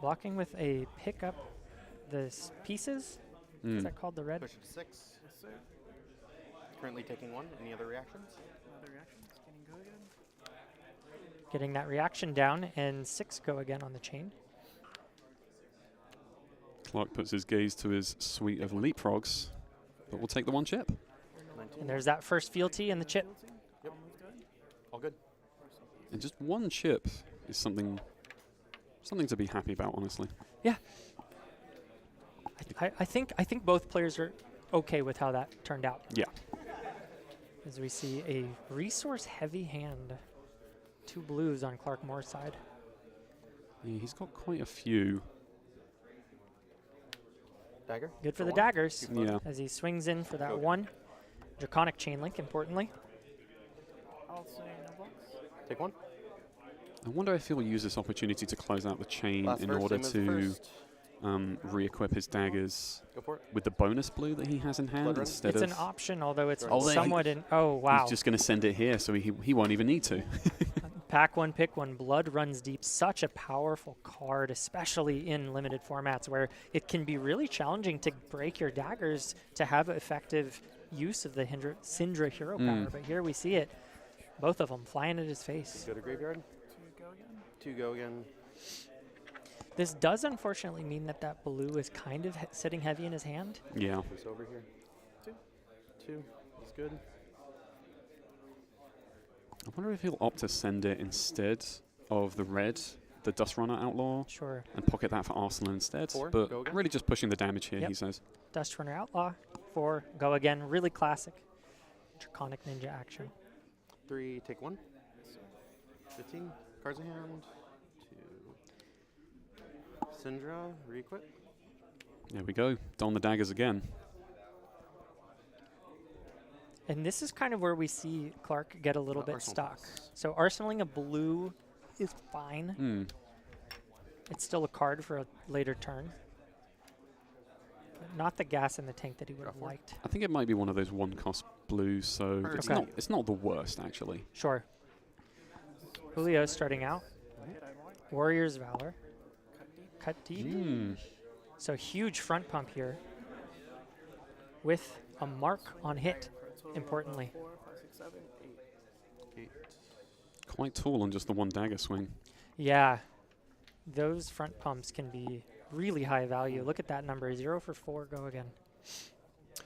Blocking with a pickup the pieces. Is that called the red? Push it to 6. Yes, sir. Currently taking 1. Any other reactions? Other reactions, getting go again. Getting that reaction down, and 6 go again on the chain. Clark puts his gaze to his suite of leapfrogs, but we'll take the one chip. 19. And there's that first fealty and the chip. Yep. All good. And just one chip is something to be happy about, honestly. Yeah. I think both players are okay with how that turned out. Yeah. As we see a resource-heavy hand. 2 blues on Clark Moore's side. Yeah, he's got quite a few. Dagger. Good for the one. daggers. Yeah. As he swings in for that 1. Draconic chain link, importantly. I'll say no blocks. Take 1. I wonder if he'll use this opportunity to close out the chain Last in first, order same as to first. re-equip his daggers Go for it. with the bonus blue that he has in hand Blood run? instead It's of... an option, although it's Oh, then somewhat in... Oh, wow. He's just going to send it here, so he won't even need to. Pack 1, pick 1. Blood runs deep. Such a powerful card, especially in limited formats where it can be really challenging to break your daggers to have effective use of the Syndra hero power. But here we see it. Both of them flying at his face. Go to graveyard. 2 go again. 2 go again. This does unfortunately mean that that blue is kind of sitting heavy in his hand. Yeah. This over here. 2. That's good. I wonder if he'll opt to send it instead of the red, the Dust Runner Outlaw, Sure. and pocket that for Arsenal instead. 4, But go again. really just pushing the damage here, Yep. he says. Dust Runner Outlaw. 4, go again. Really classic. Draconic Ninja action. 3, take 1. 15. Cards in hand. 2. Syndra, re-equip. There we go. Don the daggers again. And this is kind of where we see Clark get a little bit Arsenal stuck. toss. So arsenaling a blue is fine. It's still a card for a later turn. But not the gas in the tank that he would have liked. I think it might be one of those one-cost blues, so it's not the worst, actually. Sure. Julio starting out. Warrior's Valor. Cut deep. So huge front pump here with a mark on hit, importantly. 4, 5, 6, 7, 8. Quite tall on just the one dagger swing. Yeah, those front pumps can be really high value. Look at that number, 0 for 4, go again.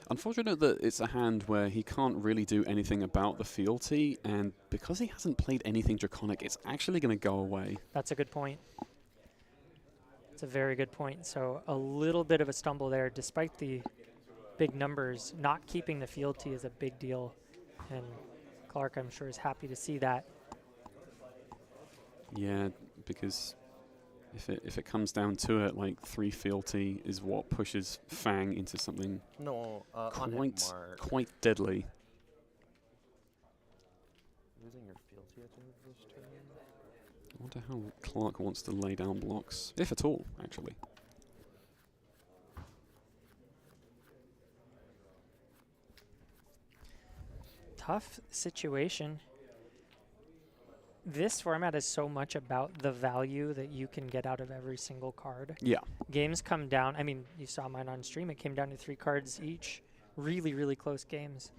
Unfortunate that it's a hand where he can't really do anything about the fealty, and because he hasn't played anything draconic, it's actually going to go away. That's a good point. It's a very good point. So a little bit of a stumble there, despite the big numbers. Not keeping the fealty is a big deal, and Clark, I'm sure, is happy to see that. Yeah, because if it comes down to it, like 3 fealty is what pushes Fang into something quite deadly. Losing your fealty at the end of this turn. I wonder how Clark wants to lay down blocks, if at all, actually. Tough situation. This format is so much about the value that you can get out of every single card. Yeah. Games come down. I mean, you saw mine on stream. It came down to 3 cards each. Really, really close games.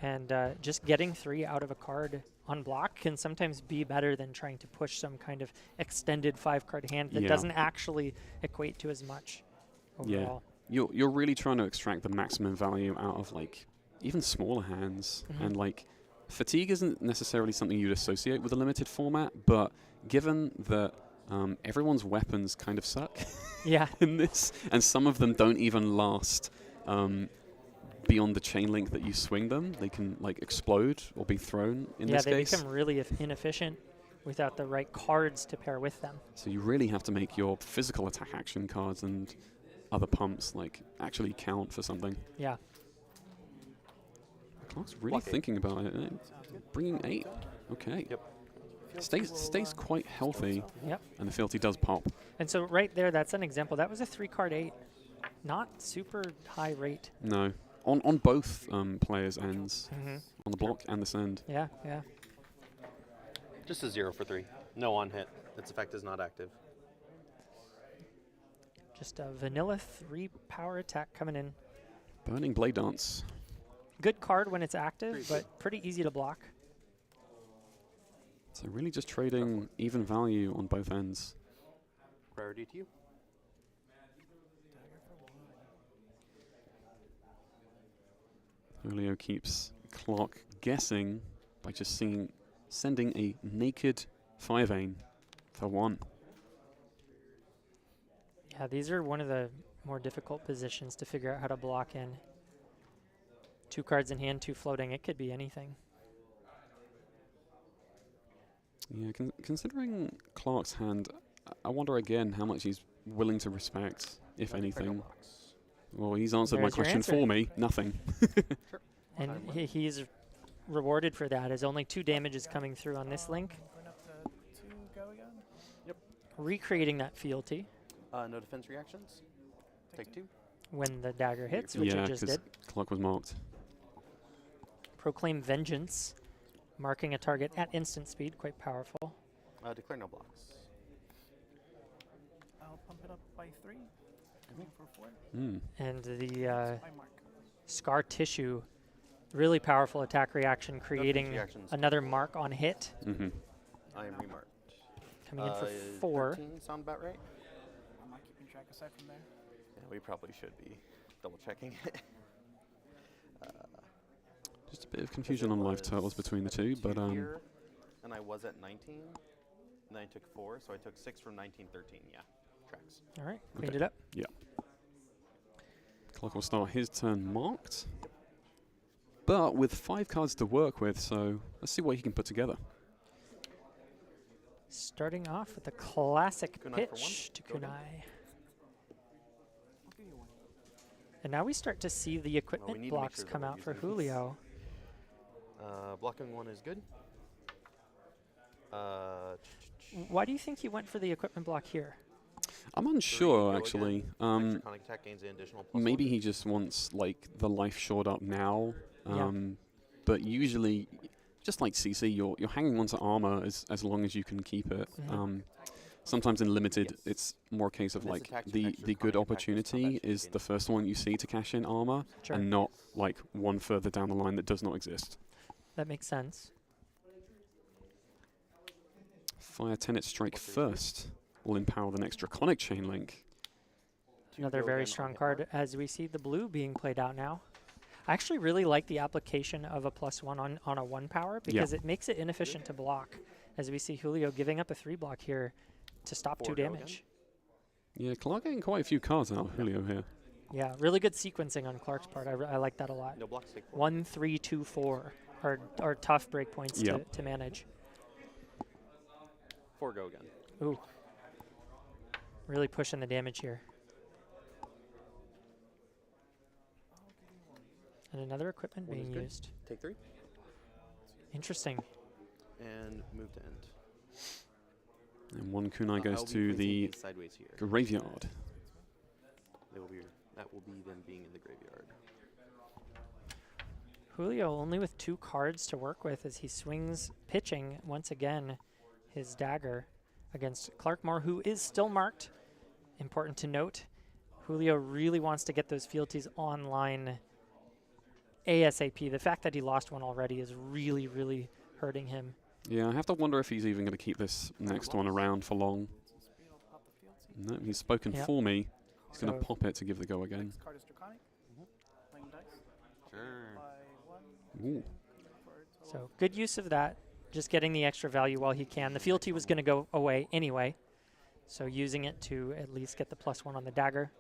And just getting 3 out of a card on block can sometimes be better than trying to push some kind of extended 5-card hand that doesn't actually equate to as much overall. Yeah. You're really trying to extract the maximum value out of, like, even smaller hands. And, like, fatigue isn't necessarily something you'd associate with a limited format, but given that everyone's weapons kind of suck in this, and some of them don't even last beyond the chain link that you swing them, they can like explode or be thrown in this case. Yeah, they become really inefficient without the right cards to pair with them. So you really have to make your physical attack action cards and other pumps like actually count for something. Yeah. Clark's really thinking about it. Bringing 8. Okay. Yep. Stays quite healthy. Yep. And the fealty does pop. And so right there, that's an example. That was a 3-card 8. Not super high rate. No. On both players' ends. On the block and this end. Yeah, yeah. Just a 0 for 3. No on hit. Its effect is not active. Just a vanilla 3 power attack coming in. Burning Blade Dance. Good card when it's active, but pretty easy to block. So really just trading even value on both ends. Priority to you. Julio keeps Clark guessing by just sending a naked 5-ain for 1. Yeah, these are one of the more difficult positions to figure out how to block in. 2 cards in hand, 2 floating. It could be anything. Yeah, considering Clark's hand, I wonder again how much he's willing to respect, if anything. Well, he's answered my question for me. Nothing. And he's rewarded for that, as only 2 damage is coming through on this link. Going up to 2, go again. Yep. Recreating that fealty. No defense reactions. Take 2. When the dagger hits, which it just did. Clark was marked. Proclaim Vengeance. Marking a target at instant speed, quite powerful. Declare no blocks. I'll pump it up by 3. Going for 4. And the My mark. Scar Tissue, really powerful attack reaction, creating reactions. another mark on hit. I am remarked. Coming in for 4. 13 sound about right? I'm not keeping track aside from there. Yeah, we probably should be double checking it. Just a bit of confusion on live totals between the two, but here, and I was at 19, and then I took 4, so I took 6 from 19, 13. Yeah, tracks. All right, cleaned it up. Yeah. Clark will start his turn marked, but with 5 cards to work with, so let's see what he can put together. Starting off with a classic Kunai for pitch to Go again. Kunai. I'll give you 1. And now we start to see the equipment need to make blocks sure that come we're out for using Julio. Blocking 1 is good. Why do you think he went for the equipment block here? I'm 3 unsure, go actually. again. Extra conic attack gains an additional +1. Maybe he just wants like the life shored up now. Yeah. But usually, just like CC, you're hanging onto armor as long as you can keep it. Sometimes in limited, Yes. it's more a case of This like attack the extra good conic attack opportunity combat is gain. the first one you see to cash in armor, Sure. and not like one further down the line that does not exist. That makes sense. Fire Tenet Strike first will empower the next Draconic Chain Link. Another go very again on strong hit card mark. as we see the blue being played out now. I actually really like the application of a +1 on a 1 power because it makes it inefficient to block. As we see Julio giving up a 3 block here to stop 2 4 go again. damage. Yeah, Clark getting quite a few cards out of Julio here. Yeah, really good sequencing on Clark's part. I like that a lot. No blocks, take 4. 1, 3, 2, 4 are tough breakpoints Yep. to manage. 4 go again. Ooh. Really pushing the damage here. And another equipment One is being good. used. Take 3. Interesting. And move to end. And one kunai I goes will be to placing the these sideways here. graveyard. That will be them being in the graveyard. Julio only with 2 cards to work with as he swings pitching once again his dagger against Clarkmore, who is still marked. Important to note, Julio really wants to get those fealties online ASAP. The fact that he lost one already is really, really hurting him. Yeah, I have to wonder if he's even going to keep this next one around for long. No, he's spoken Yep. for me. He's going So- to pop it to give the go again. Next card is Draconic. Playing dice. Sure. By 1. Ooh. So good use of that, just getting the extra value while he can. The fealty was going to go away anyway, so using it to at least get the +1 on the dagger.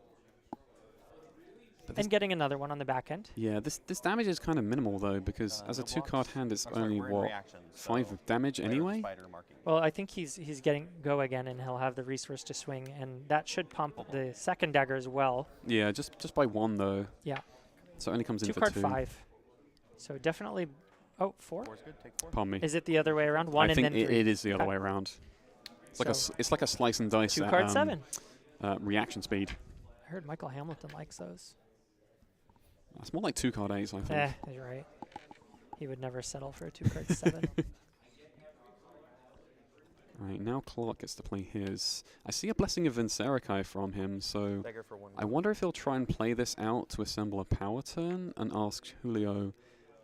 But this And getting another one on the back end. Yeah, this damage is kind of minimal though, because as a No 2-card blocks. hand, it's Or sorry, only we're in what reaction, 5 so damage player of anyway. spider marking. Well, I think he's getting go again, and he'll have the resource to swing, and that should pump the second dagger as well. Yeah, just by 1 though. Yeah. So it only comes in 2 for card 2. 5. So definitely. Oh, 4? 4 is good. Take 4. Pardon me. Is it the other way around? 1 I and think then 3. it is the other Okay. way around. It's like So it's like a slice and dice 2 at, card 7. reaction speed. I heard Michael Hamilton likes those. It's more like 2-card 8s, I think. You're right. He would never settle for a 2 card 7. Right, now Clark gets to play his. I see a Blessing of Vincerikai from him, so Dagger for 1. I wonder if he'll try and play this out to assemble a power turn and ask Julio,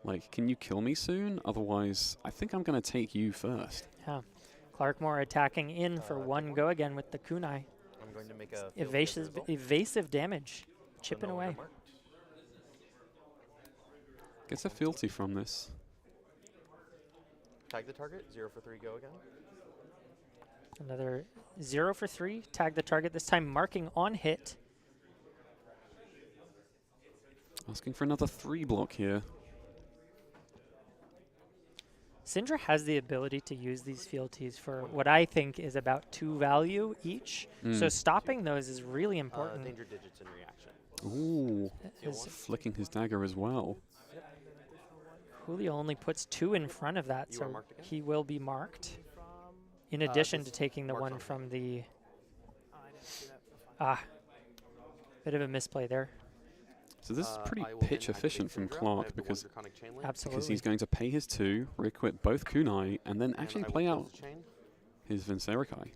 like, can you kill me soon? Otherwise, I think I'm going to take you first. Yeah. Clarkmore attacking in for 1 go again with the kunai. I'm going to make a field Evasive, result, evasive damage. so Chipping no away. undermarked. Gets a fealty from this. Tag the target. 0 for 3. Go again. Another 0 for 3. Tag the target, this time marking on hit. Asking for another 3 block here. Syndra has the ability to use these fealties for what I think is about 2 value each. So stopping those is really important. Danger digits in reaction. Ooh, As flicking his dagger as well. Julio only puts 2 in front of that, You are so marked again? he will be marked. From. In addition this to taking the marks one on from the I didn't see that. That's fine. bit of a misplay there. So this is pretty I will pitch then efficient activate from Syndra. I Clark have the one because Draconic Chain Link, Absolutely. he's going to pay his 2, re-equip both kunai, and then and actually I will play close out the chain. his Vincerikai.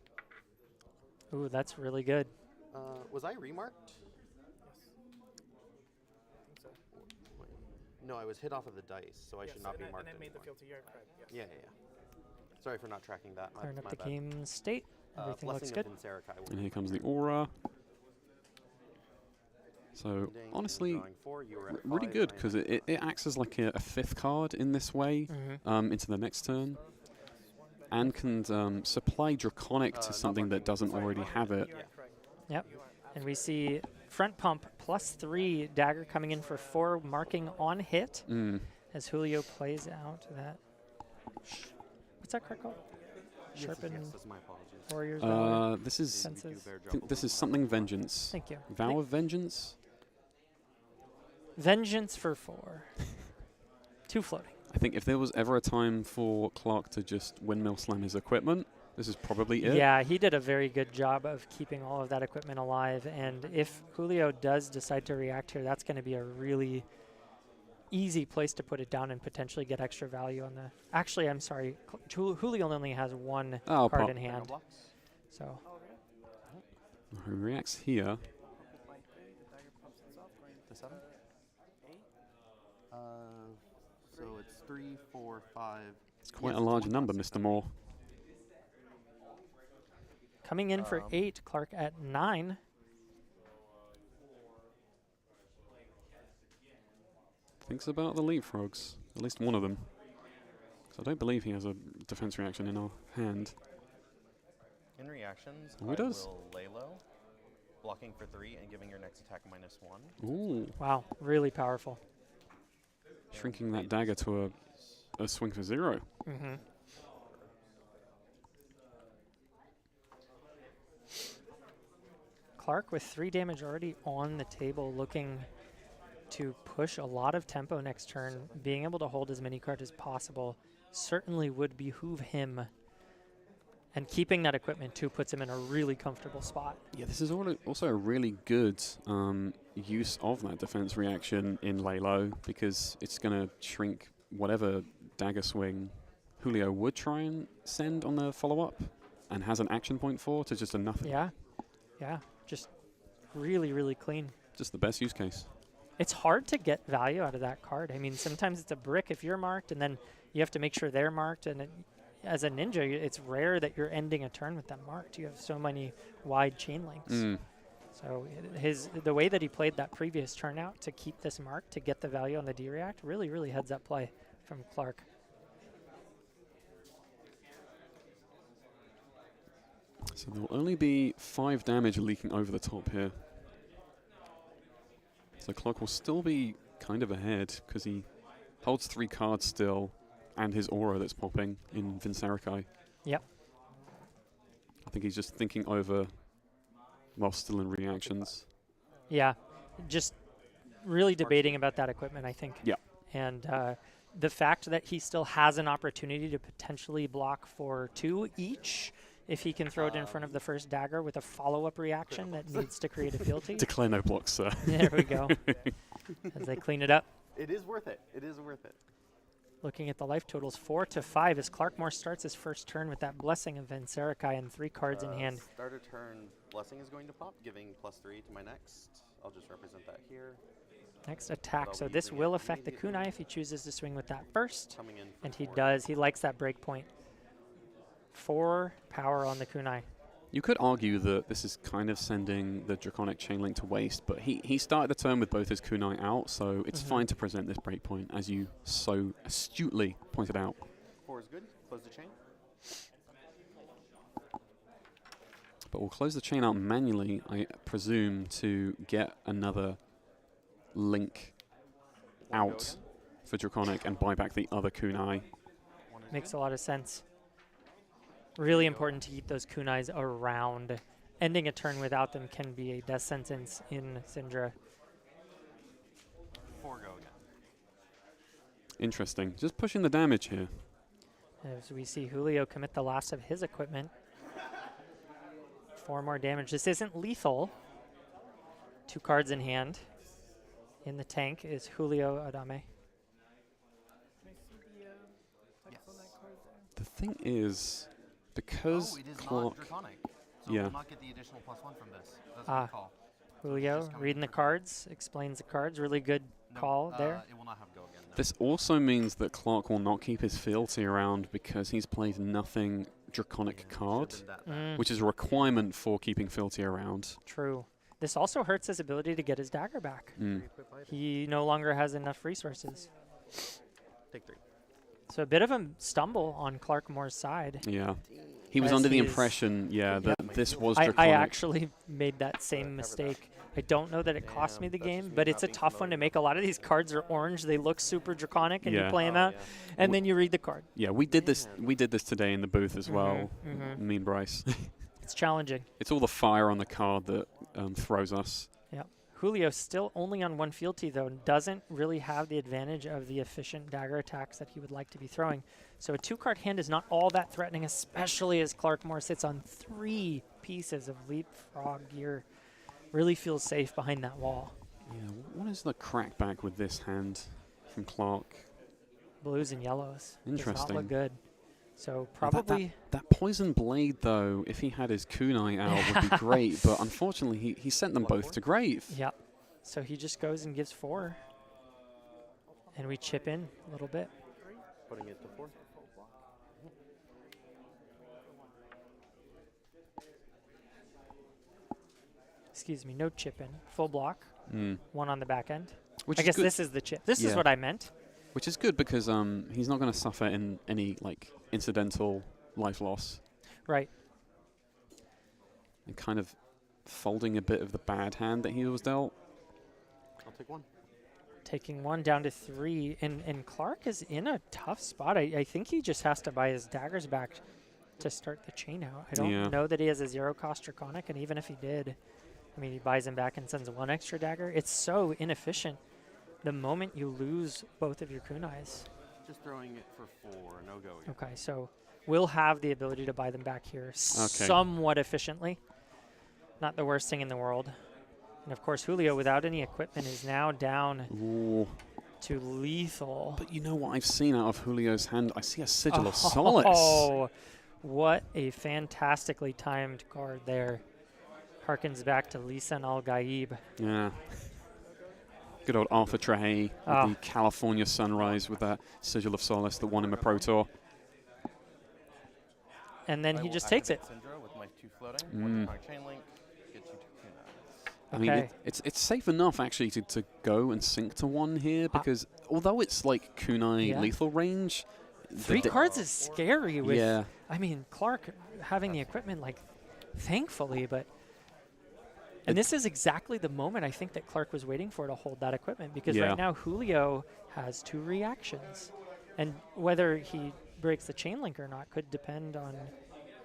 Ooh, that's really good. Was I remarked? So. Wait. No, I was hit off of the dice, so I should not be marked And it made the anymore. fealty. You're correct. Yes. Yeah. Sorry for not tracking that. Clearing up my the bad. game state. Everything looks Blessing good. of Vincerikai will And be here comes the activated. aura. So Ding, honestly, drawing 4, you were at really 5, good I am because at it acts as like a 5th card in this way into the next turn, and can supply Draconic to not something that marking. doesn't Sorry, already have it. You are Yeah. correct. Yep. You are And we see front pump +3 dagger coming in for 4 marking on hit as Julio plays out that. What's that card called? Yes, Sharpen yes, that's my apologies. Warriors. Valor. This is Senses. I think this is something Vengeance. Thank you. Vow of Vengeance. Vengeance for 4. 2 floating. I think if there was ever a time for Clark to just windmill slam his equipment, This is probably it. Yeah, he did a very good job of keeping all of that equipment alive. And if Julio does decide to react here, that's going to be a really easy place to put it down and potentially get extra value on the. Actually, I'm sorry. Julio only has one card pop. in hand. So He reacts here. To 7? 8? So it's 3, 4, 5. It's quite a large number, Mr. Moore. coming in for 8, Clark at 9. Thinks about the leapfrogs. At least one of them. So I don't believe he has a defense reaction in our hand. In reactions, Oh, he does. will lay low, blocking for 3 and giving your next attack -1. Ooh. Wow, really powerful. Shrinking that dagger to a swing for 0. Mm-hmm. Clark with 3 damage already on the table, looking to push a lot of tempo next turn. Being able to hold as many cards as possible certainly would behoove him. And keeping that equipment too puts him in a really comfortable spot. Yeah, this is also a really good use of that defense reaction in lay low, because it's going to shrink whatever dagger swing Julio would try and send on the follow-up and has an action point for to just a nothing. Yeah, yeah, just really, really clean. Just the best use case. It's hard to get value out of that card. I mean, sometimes it's a brick if you're marked, and then you have to make sure they're marked. And as a ninja, it's rare that you're ending a turn with them marked. You have so many wide chain links. So the way that he played that previous turn out to keep this marked, to get the value on the D-React, really, really heads up play from Clark. So there will only be 5 damage leaking over the top here. So Clark will still be kind of ahead because he holds 3 cards still and his aura that's popping in Vincerikai. Yep. I think he's just thinking over while still in reactions. Yeah, just really debating about that equipment, I think. Yeah. And the fact that he still has an opportunity to potentially block for 2 each, if he can throw it in front of the first dagger with a follow-up reaction that needs to create a fealty. Declare no blocks, sir. There we go. As they clean it up. It is worth it. It is worth it. Looking at the life totals, 4 to 5 as Clarkmore starts his first turn with that Blessing of Vincerikai and 3 cards in hand. Start a turn, Blessing is going to pop, giving +3 to my next. I'll just represent that here. Next attack. I'll So be this using will it affect the immediately. kunai if he chooses to swing with that first. Coming in for And he 4. does. He likes that break point. 4 power on the kunai. You could argue that this is kind of sending the Draconic Chainlink to waste, but he started the turn with both his kunai out, so it's fine to present this breakpoint, as you so astutely pointed out. 4 is good. Close the chain. But we'll close the chain out manually, I presume, to get another link out for Draconic and buy back the other kunai. Makes a lot of sense. Really important to keep those kunais around. Ending a turn without them can be a death sentence in Syndra. 4 go again. Interesting. Just pushing the damage here. As we see Julio commit the last of his equipment. 4 more damage. This isn't lethal. 2 cards in hand. In the tank is Julio Adame. The thing is, because it is not Clark... Draconic. So Yeah. will not get the additional +1 from this. That's a Ah. good call. Julio Just coming reading the for cards, explains the cards. Really good call there. It will not have go again. No. This also means that Clark will not keep his fealty around because he's played nothing Draconic card, Should've been that Mm, which is a requirement for keeping fealty around. true. This also hurts his ability to get his dagger back. He no longer has enough resources. Take 3. So a bit of a stumble on Clarkmore's side. Yeah. He was As under the he is- impression, that this was I Draconic. actually made that same mistake. I don't know that it cost me the game, but it's a tough one to make. A lot of these cards are orange. They look super Draconic, and you Yeah. play them out, and then you read the card. Yeah, we did this today in the booth as well, me and Bryce. It's challenging. It's all the fire on the card that throws us. Yeah. Julio still only on 1 fealty, though, doesn't really have the advantage of the efficient dagger attacks that he would like to be throwing. So a 2-card hand is not all that threatening, especially as Clarkmore sits on 3 pieces of leapfrog gear. Really feels safe behind that wall. Yeah, what is the crackback with this hand from Clark? Blues and yellows. Does not Interesting. look good. So Now probably... that poison blade, though, if he had his kunai out, would be great. But unfortunately, he sent them both to grave. Yep. So he just goes and gives 4. And we chip in a little bit. Putting it to 4. Excuse me, no chip in. Full block. Mm. 1 on the back end. Which I is guess good. this is the chip. This is Yeah. what I meant. Which is good because he's not going to suffer in any like incidental life loss. Right. And kind of folding a bit of the bad hand that he was dealt. I'll take 1. Taking 1 down to 3. And Clark is in a tough spot. I think he just has to buy his daggers back to start the chain out. I don't know that he has a 0-cost Draconic, and even if he did, I mean, he buys him back and sends 1 extra dagger. It's so inefficient. The moment you lose both of your kunais. Just throwing it for 4, no go. Okay, so we'll have the ability to buy them back here somewhat efficiently. Not the worst thing in the world. And of course, Julio, without any equipment, is now down to lethal. But you know what I've seen out of Julio's hand? I see a Sigil of Solace. Oh, what a fantastically timed card there. Harkens back to Lisan Al-Gaib. Yeah. Good old Arthur Trahey with the California Sunrise with that Sigil of Solace that won him a Pro Tour. And then he just takes it. Syndra with my 2 floating, 1 chain link, get you 2 kunais. I mean, it's safe enough actually to go and sync to 1 here because although it's like kunai lethal range, 3 cards is scary with, yeah. I mean, Clark having the equipment, like, thankfully, but... And this is exactly the moment I think that Clark was waiting for to hold that equipment because right now Julio has 2 reactions. And whether he breaks the chain link or not could depend on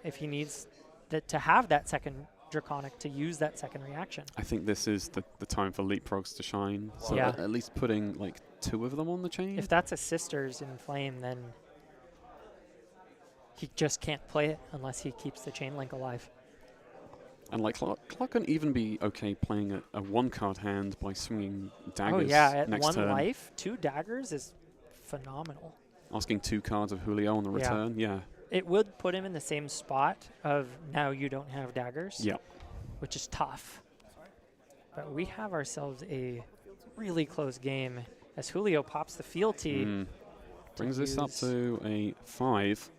if he needs to have that second Draconic to use that second reaction. I think this is the time for leapfrogs to shine. So Yeah. at least putting like 2 of them on the chain. If that's a Sisters in Flame, then he just can't play it unless he keeps the chain link alive. And like Clark can even be okay playing a 1-card hand by swinging daggers. Oh yeah, at next 1 turn. life, 2 daggers is phenomenal. Asking 2 cards of Julio on the return, yeah. It would put him in the same spot of now you don't have daggers, which is tough. But we have ourselves a really close game as Julio pops the fealty. Brings this up to a 5,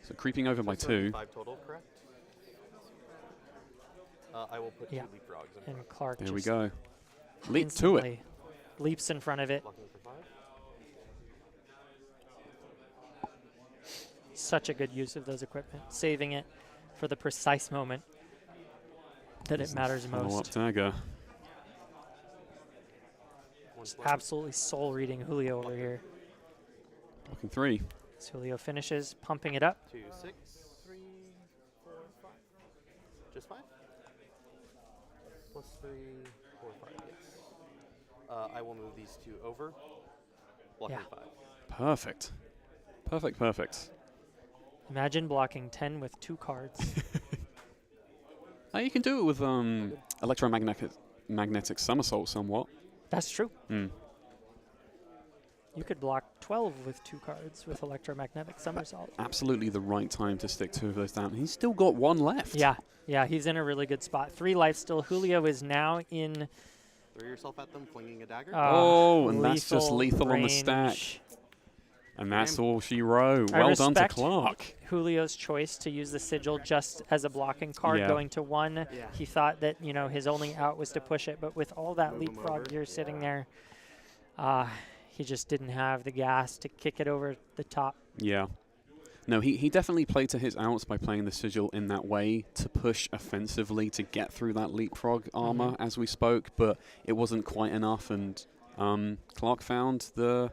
so creeping over by 2. 5 total, correct? I will put 2 leapfrogs in. And Clark There just we go. Leap to it. Leaps in front of it. Blocking for 5. Such a good use of those equipment, saving it for the precise moment that it matters Follow-up most. dagger. Just absolutely soul reading Julio over here. Blocking 3. So Julio finishes, pumping it up. 2, 6, 3, 4, 5. Just 5? Plus 3, 4, 5, yes. I will move these 2 over. Blocking 5. Perfect. Perfect, perfect. Imagine blocking 10 with 2 cards. You can do it with electromagnetic somersault somewhat. That's true. Mm. You could block 12 with 2 cards with electromagnetic somersault. Absolutely the right time to stick 2 of those down. He's still got 1 left. Yeah, he's in a really good spot. 3 life still. Julio is now in... Throw yourself at them, flinging a dagger. And that's just lethal on the range. stack. And that's all she wrote. Well done to Clark. Julio's choice to use the Sigil just as a blocking card going to 1. He thought that, you know, his only out was to push it, but with all that leapfrog gear sitting there, he just didn't have the gas to kick it over the top. Yeah. No, he definitely played to his outs by playing the Sigil in that way to push offensively to get through that leapfrog armor, as we spoke, but it wasn't quite enough, and Clark found the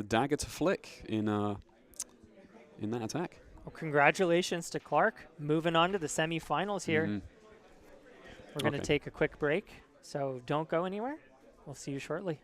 dagger to flick in that attack. Well, congratulations to Clark. Moving on to the semifinals here. We're going to take a quick break. So don't go anywhere. We'll see you shortly.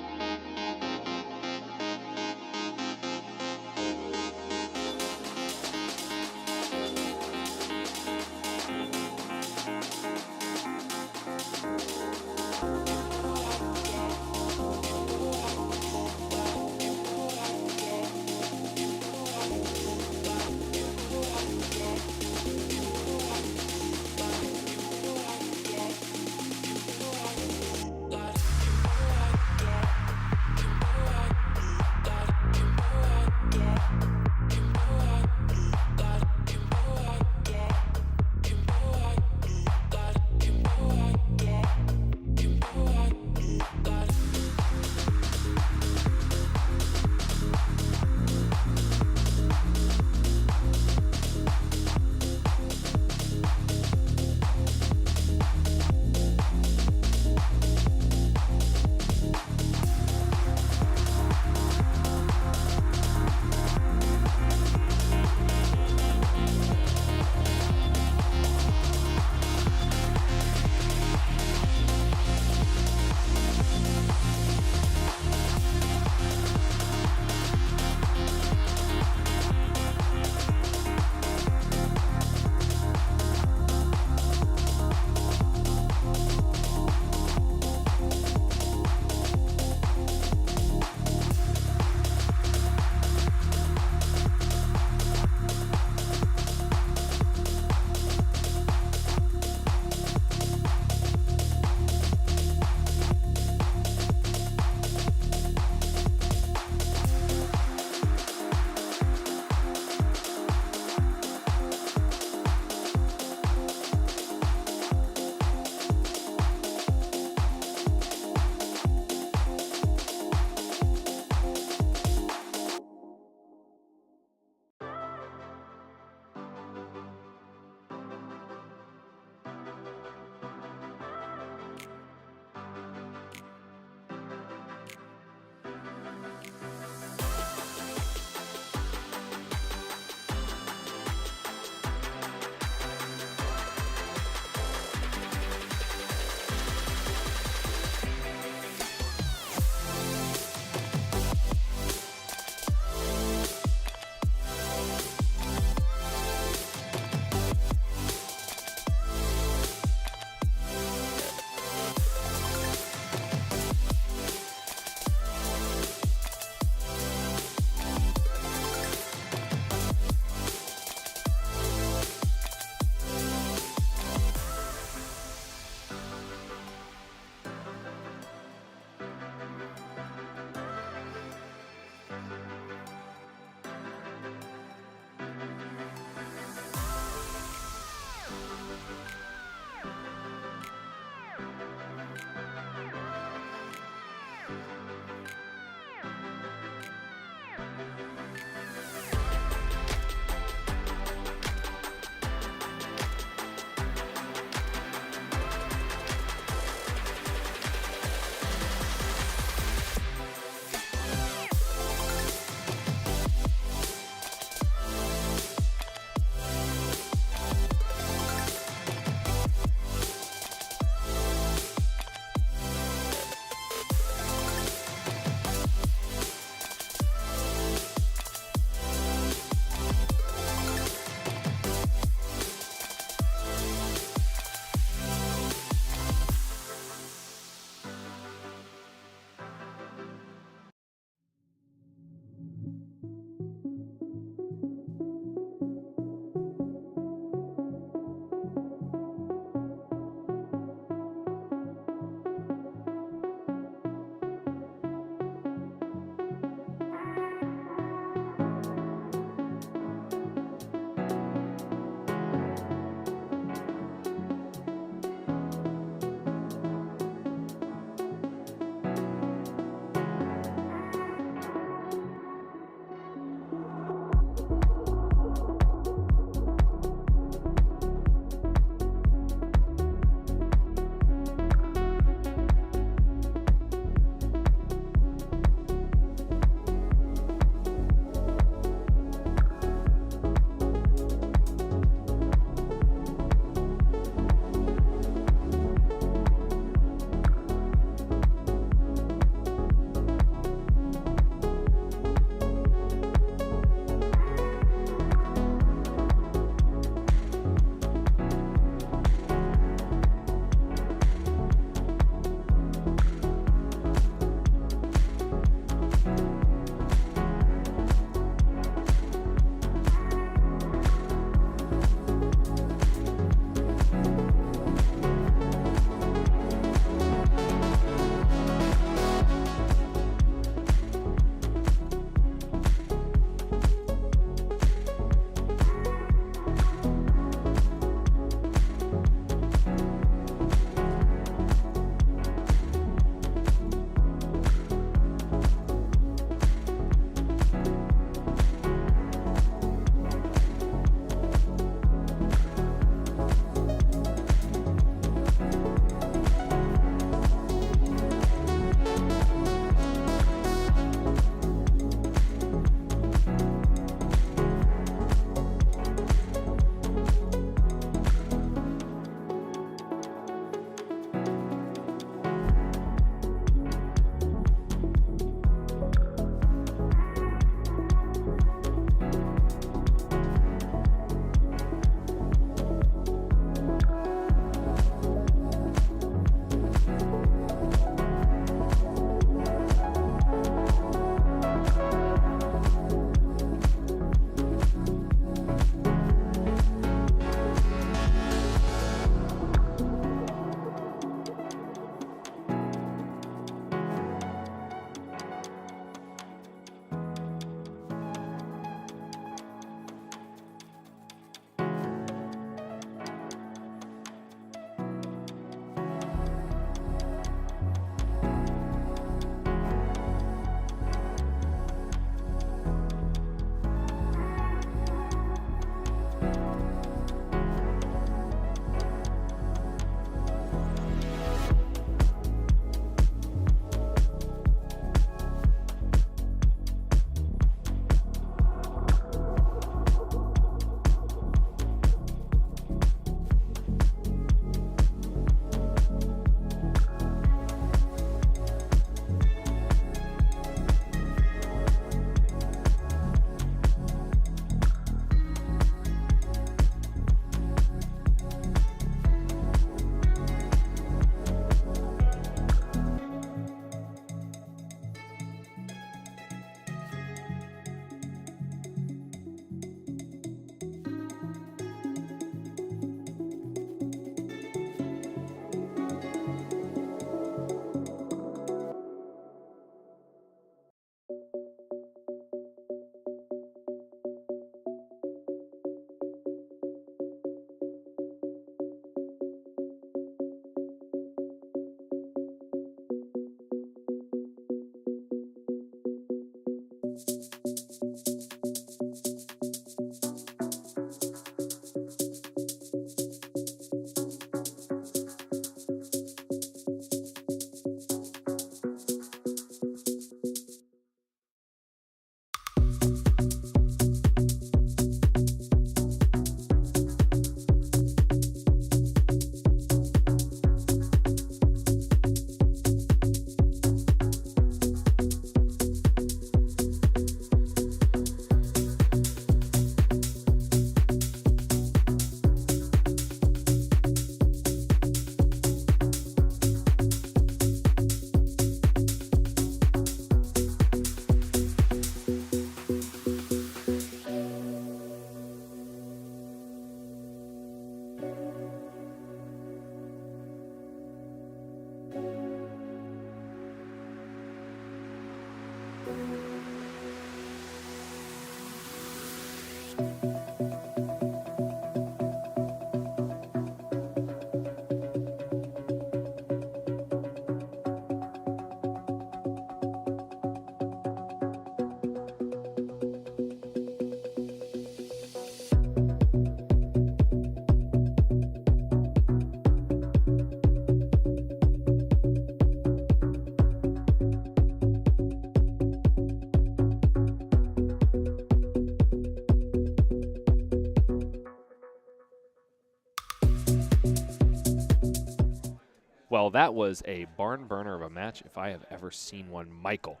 Well, that was a barn burner of a match if I have ever seen one. Michael,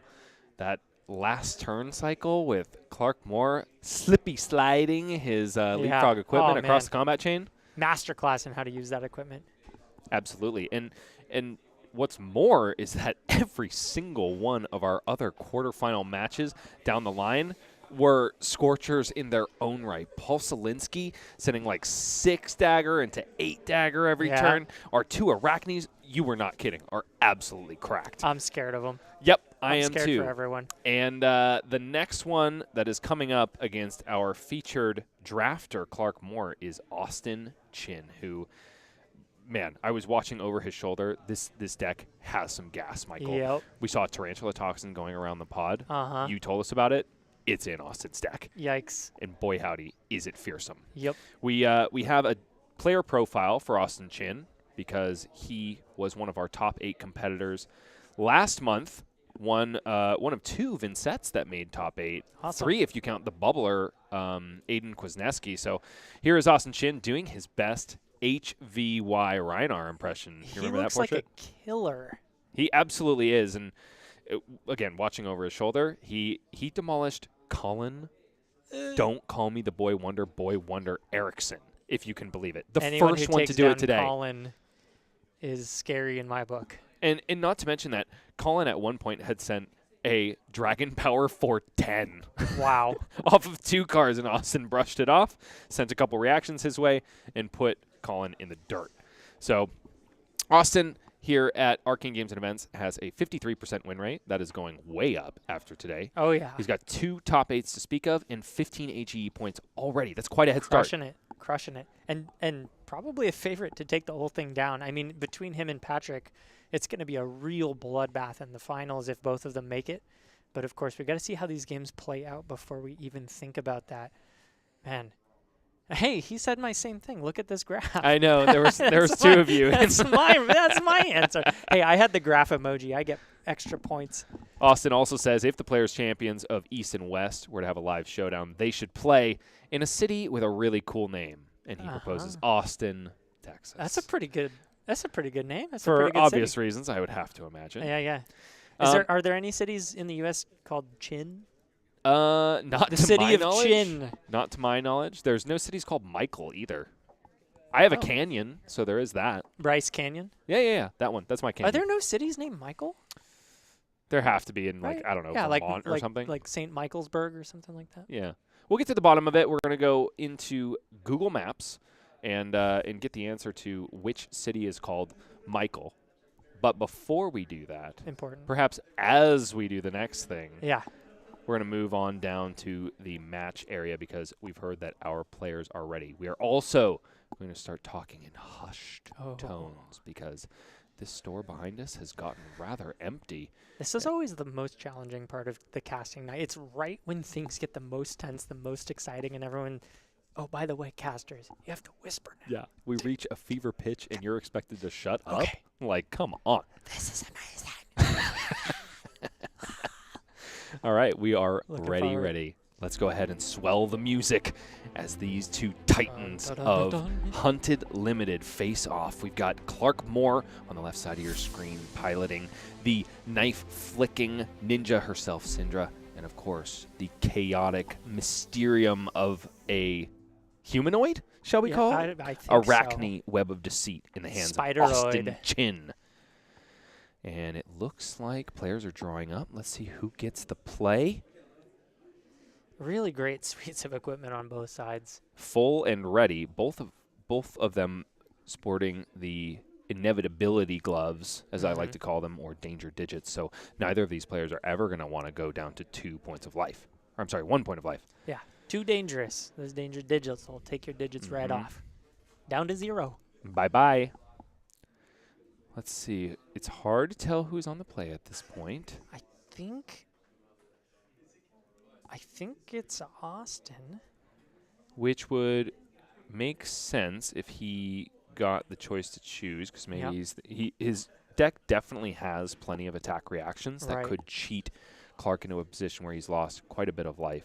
that last turn cycle with Clark Moore slippy sliding his leapfrog equipment across the combat chain. Masterclass in how to use that equipment. Absolutely. And what's more is that every single one of our other quarterfinal matches down the line were scorchers in their own right. Paul Selinsky sending like 6 dagger into 8 dagger every turn. Our 2 Arachnes, you were not kidding, are absolutely cracked. I'm scared of them. Yep, I I'm am scared too. for everyone. And the next one that is coming up against our featured drafter, Clark Moore, is Austin Chin, who, man, I was watching over his shoulder. This deck has some gas, Michael. Yep. We saw a Tarantula Toxin going around the pod. Uh-huh. You told us about it. It's in Austin's deck. Yikes. And boy, howdy, is it fearsome. Yep. We have a player profile for Austin Chin because he was one of our top 8 competitors last month. One of 2 Vincets that made top 8. Awesome. 3 if you count the bubbler, Aiden Kwasniewski. So here is Austin Chin doing his best HVY Reinar impression. You remember that looks portrait? like a killer. He absolutely is. And again, watching over his shoulder, he demolished Colin. Don't call me the Boy Wonder Erickson, if you can believe it. The Anyone first who one takes to do down it today. Colin is scary in my book. And not to mention that Colin at one point had sent a Dragon Power 410. Wow. Off of 2 cards, and Austin brushed it off, sent a couple reactions his way, and put Colin in the dirt. So Austin here at Arcane Games and Events has a 53% win rate. That is going way up after today. Oh, yeah. He's got 2 top 8s to speak of and 15 HE points already. That's quite a head start. Crushing it. And probably a favorite to take the whole thing down. I mean, between him and Patrick, it's going to be a real bloodbath in the finals if both of them make it. But, of course, we got to see how these games play out before we even think about that. Man. Hey, he said my same thing. Look at this graph. I know. There was 2 of you. That's my answer. Hey, I had the graph emoji. I get extra points. Austin also says if the players champions of East and West were to have a live showdown, they should play in a city with a really cool name. And he proposes Austin, Texas. That's a pretty good name. That's For a pretty good obvious city. reasons, I would have to imagine. Yeah. Are there any cities in the U.S. called Chin? Not the to city my of knowledge. Chin. Not to my knowledge. There's no cities called Michael either. I have a canyon, so there is that. Bryce Canyon? Yeah. That one. That's my canyon. Are there no cities named Michael? There have to be in, Right? I don't know, Yeah, Vermont or like something. like St. Michaelsburg or something like that. Yeah. We'll get to the bottom of it. We're going to go into Google Maps and get the answer to which city is called Michael. But before we do that, Important. perhaps as we do the next thing, Yeah. we're going to move on down to the match area because we've heard that our players are ready. We are also going to start talking in hushed tones because this store behind us has gotten rather empty. This is always the most challenging part of the casting night. It's right when things get the most tense, the most exciting, and everyone, oh, by the way, casters, you have to whisper now. Yeah. We reach a fever pitch and you're expected to shut up? Okay. Like, come on. This is amazing. All right, we are Looking ready. forward. Let's go ahead and swell the music as these 2 titans of Hunted Limited face off. We've got Clark Moore on the left side of your screen piloting the knife-flicking ninja herself, Syndra, and of course, the chaotic mysterium of a humanoid, shall we call it? I think Arachne web of deceit in the hands of Austin Spideroid. Chin. And it looks like players are drawing up. Let's see who gets the play. Really great suites of equipment on both sides. Full and ready, both of them sporting the inevitability gloves, as I like to call them, or danger digits. So neither of these players are ever going to want to go down to 2 points of life. Or, I'm sorry, 1 point of life. Yeah. Too dangerous. Those danger digits will take your digits right off. Down to 0. Bye-bye. Let's see. It's hard to tell who's on the play at this point. I think it's Austin. Which would make sense if he got the choice to choose, because maybe his deck definitely has plenty of attack reactions that could cheat Clark into a position where he's lost quite a bit of life.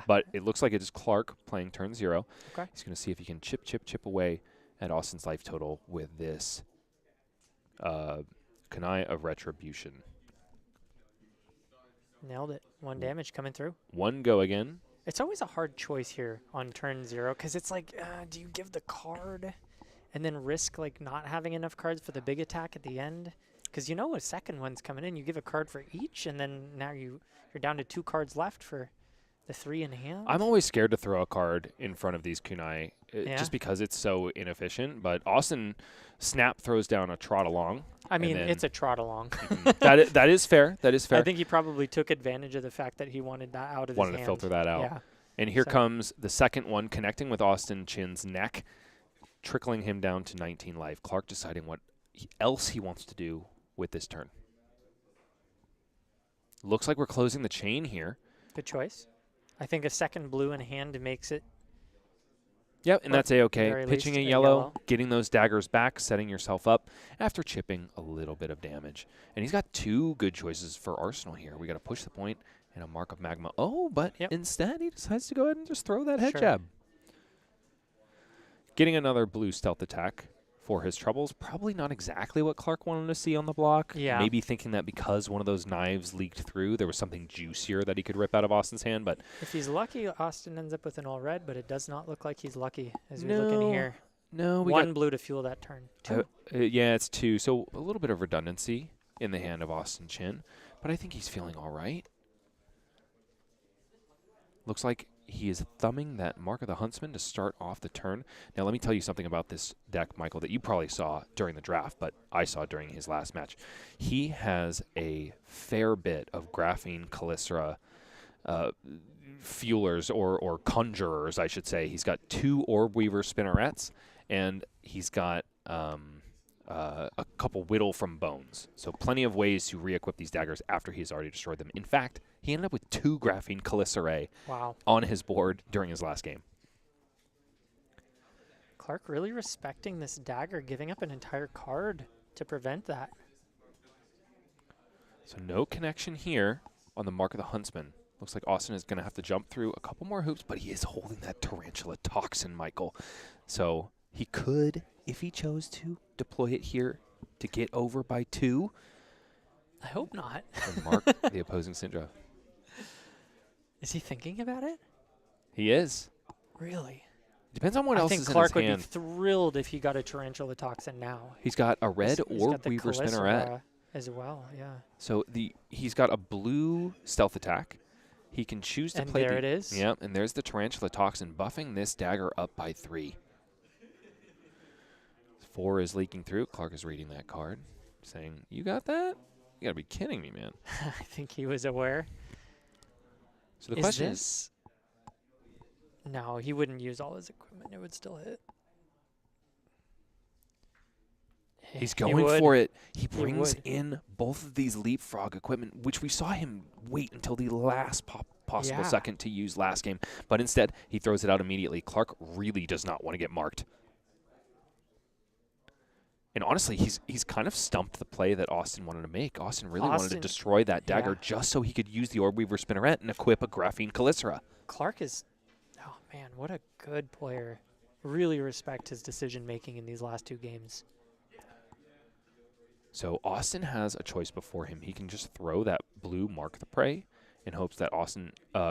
But it looks like it is Clark playing turn 0. Okay. He's going to see if he can chip away at Austin's life total with this Kunai of Retribution. Nailed it. 1 damage coming through. 1 go again. It's always a hard choice here on turn 0 because it's like, do you give the card and then risk like not having enough cards for the big attack at the end? Because you know a second one's coming in, you give a card for each, and then now you're down to 2 cards left for the 3 in hand. I'm always scared to throw a card in front of these kunai Yeah. just because it's so inefficient. But Austin Snap throws down a trot along. I mean, then- it's a trot along. that is fair. That is fair. I think he probably took advantage of the fact that he wanted that out of Wanted his to hand. filter that out. Yeah. And here So- comes the second one, connecting with Austin Chin's neck, trickling him down to 19 life. Clark deciding what else he wants to do with this turn. Looks like we're closing the chain here. Good choice. I think a second blue in hand makes it. Yep, and Or that's A-okay. very Pitching a least a yellow, yellow. getting those daggers back, setting yourself up after chipping a little bit of damage. And he's got 2 good choices for Arsenal here. We got to push the point and a Mark of Magma. Oh, but Yep. instead he decides to go ahead and just throw that head Sure. jab. Getting another blue stealth attack for his troubles. Probably not exactly what Clark wanted to see on the block. Yeah. Maybe thinking that because one of those knives leaked through, there was something juicier that he could rip out of Austin's hand. But If he's lucky, Austin ends up with an all red, but it does not look like he's lucky as we look in here. No, we 1 blue to fuel that turn. 2. yeah, it's 2. So a little bit of redundancy in the hand of Austin Chin, but I think he's feeling all right. Looks like he is thumbing that Mark of the Huntsman to start off the turn. Now, let me tell you something about this deck, Michael, that you probably saw during the draft, but I saw during his last match. He has a fair bit of Graphene Calycera fuelers or conjurers, I should say. He's got 2 Orb Weaver Spinnerets, and he's got a couple Whittle from Bones. So plenty of ways to re-equip these daggers after he's already destroyed them. In fact, he ended up with 2 Graphene Calycerae Wow. on his board during his last game. Clark really respecting this dagger, giving up an entire card to prevent that. So no connection here on the Mark of the Huntsman. Looks like Austin is going to have to jump through a couple more hoops, but he is holding that Tarantula Toxin, Michael. So he could, if he chose to, deploy it here to get over by 2 I hope not. and mark the opposing Syndra. Is he thinking about it? He is. Really? Depends on what I else think is Clark in would his hand. be thrilled if he got a Tarantula Toxin now. He's got a red He's Orb got the Weaver Spinneret. Calycera as well, yeah. So he's got a blue stealth attack. He can choose to And play there the, it is. Yep, and there's the Tarantula Toxin buffing this dagger up by 3. 4 is leaking through. Clark is reading that card, saying, "You got that? You gotta be kidding me, man." I think he was aware. So the question is, this? No, he wouldn't use all his equipment. It would still hit. he's He going would. for it. He brings would. in both of these leapfrog equipment, which we saw him wait until the last possible Yeah. second to use last game, but instead he throws it out immediately. Clark really does not want to get marked. And honestly, he's kind of stumped the play that Austin wanted to make. Austin really wanted to Austin- destroy that dagger yeah. just so he could use the Orb Weaver Spinneret and equip a Graphene Calycera. Clark is, oh man, what a good player. Really respect his decision making in these last 2 games. So Austin has a choice before him. He can just throw that blue Mark the Prey in hopes that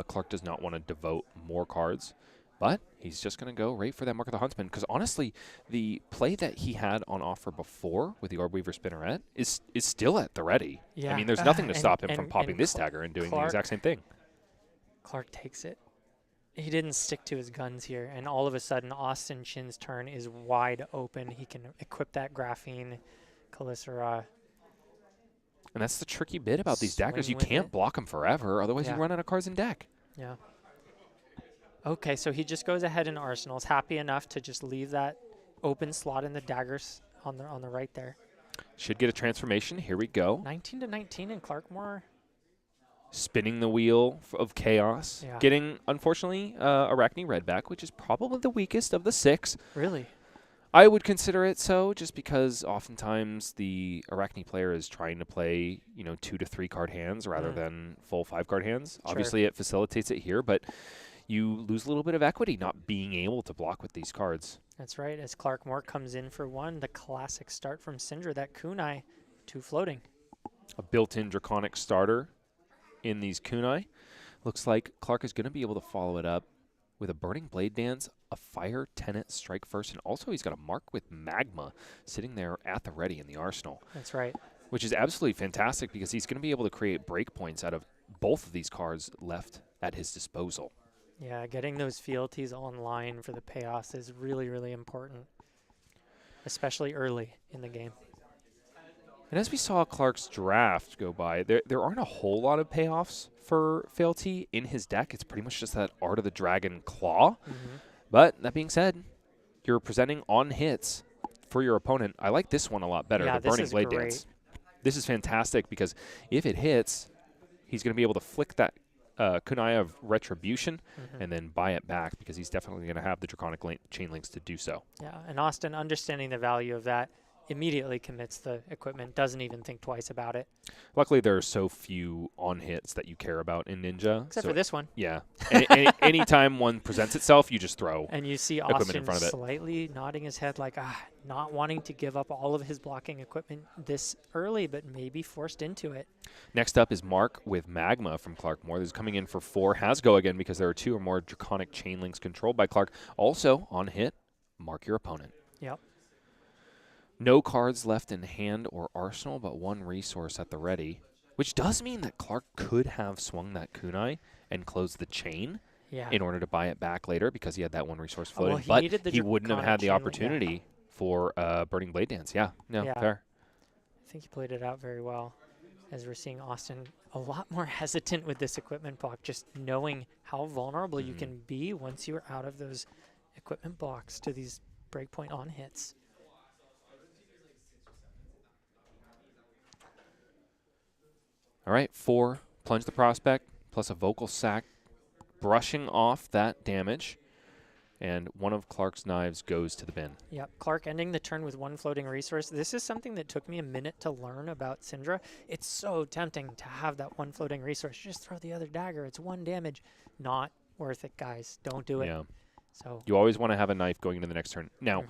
Clark does not want to devote more cards. But he's just going to go right for that Mark of the Huntsman. Because honestly, the play that he had on offer before with the Orb Weaver Spinneret is still at the ready. Yeah. I mean, there's nothing to And- stop him from and- popping and this Cl- dagger and doing the Clark- exact same thing. Clark takes it. He didn't stick to his guns here, and all of a sudden, Austin Chin's turn is wide open. He can equip that Graphene Calycera. And that's the tricky bit about these daggers. Swing You with can't it. block them forever, otherwise Yeah. you run out of cards in deck. Yeah. Okay, so he just goes ahead in Arsenals, happy enough to just leave that open slot in the daggers on the right there. Should get a transformation. Here we go. 19 to 19, and Clarkmore. Spinning the wheel of chaos. Yeah. Getting, unfortunately, Arachne Red back, which is probably the weakest of the 6. Really? I would consider it so, just because oftentimes the Arachne player is trying to play, 2 to 3 card hands rather than full 5 card hands. Sure. Obviously, it facilitates it here, but you lose a little bit of equity not being able to block with these cards. That's right. As Clark Moore comes in for one, the classic start from Syndra, that kunai, 2 floating. A built-in Draconic starter in these kunai. Looks like Clark is going to be able to follow it up with a Burning Blade Dance, a Fire Tenet Strike First, and also he's got a Mark with Magma sitting there at the ready in the arsenal. That's right. Which is absolutely fantastic because he's going to be able to create breakpoints out of both of these cards left at his disposal. Yeah, getting those fealties online for the payoffs is really, really important, especially early in the game. And as we saw Clark's draft go by, there aren't a whole lot of payoffs for fealty in his deck. It's pretty much just that Art of the Dragon Claw. But that being said, you're presenting on hits for your opponent. I like this one a lot better, Yeah, the this Burning is Blade great. Dance. This is fantastic because if it hits, he's going to be able to flick that kunai of Retribution and then buy it back because he's definitely going to have the Draconic chain links to do so. Yeah, and Austin, understanding the value of that, immediately commits the equipment, doesn't even think twice about it. Luckily, there are so few on hits that you care about in Ninja. Except so for this one. Yeah. Anytime one presents itself, you just throw And you see equipment Austin in front of it. slightly nodding his head like, not wanting to give up all of his blocking equipment this early, but maybe forced into it. Next up is Mark with Magma from Clark Moore. This is coming in for 4. Has go again because there are 2 or more Draconic chain links controlled by Clark. Also, on hit, mark your opponent. Yep. No cards left in hand or arsenal, but 1 resource at the ready, which does mean that Clark could have swung that kunai and closed the chain in order to buy it back later because he had that 1 resource floating. Well, but he wouldn't have had the opportunity for Burning Blade Dance. Yeah, no, fair. I think he played it out very well, as we're seeing Austin a lot more hesitant with this equipment block, just knowing how vulnerable you can be once you're out of those equipment blocks to these breakpoint on hits. All right, 4, plunge the prospect, plus a vocal sack, brushing off that damage, and one of Clark's knives goes to the bin. Yep, Clark ending the turn with 1 floating resource. This is something that took me a minute to learn about Syndra. It's so tempting to have that 1 floating resource. Just throw the other dagger. It's 1 damage. Not worth it, guys. Don't do it. Yeah. So you always want to have a knife going into the next turn. Now,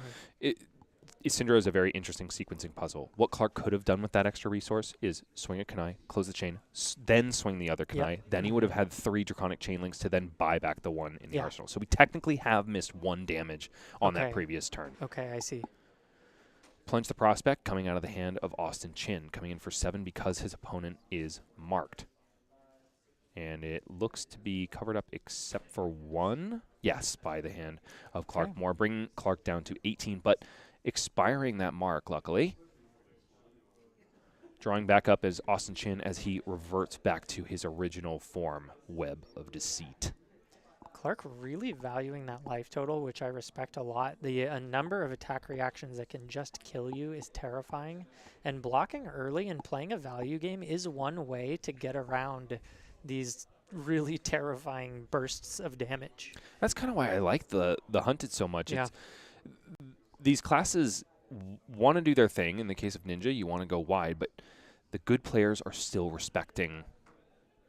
Syndra is a very interesting sequencing puzzle. What Clark could have done with that extra resource is swing a kunai, close the chain, then swing the other kunai. Then he would have had 3 Draconic chain links to then buy back the 1 in the arsenal. So we technically have missed 1 damage on that previous turn. Okay, I see. Plunge the prospect coming out of the hand of Austin Chin, coming in for 7 because his opponent is marked. And it looks to be covered up except for 1. Yes, by the hand of Clark Moore, bringing Clark down to 18. But expiring that mark, luckily. Drawing back up as Austin Chin as he reverts back to his original form, Web of Deceit. Clark really valuing that life total, which I respect a lot. The number of attack reactions that can just kill you is terrifying. And blocking early and playing a value game is one way to get around these really terrifying bursts of damage. That's kind of why I like the Hunted so much. Yeah. These classes want to do their thing. In the case of Ninja, you want to go wide, but the good players are still respecting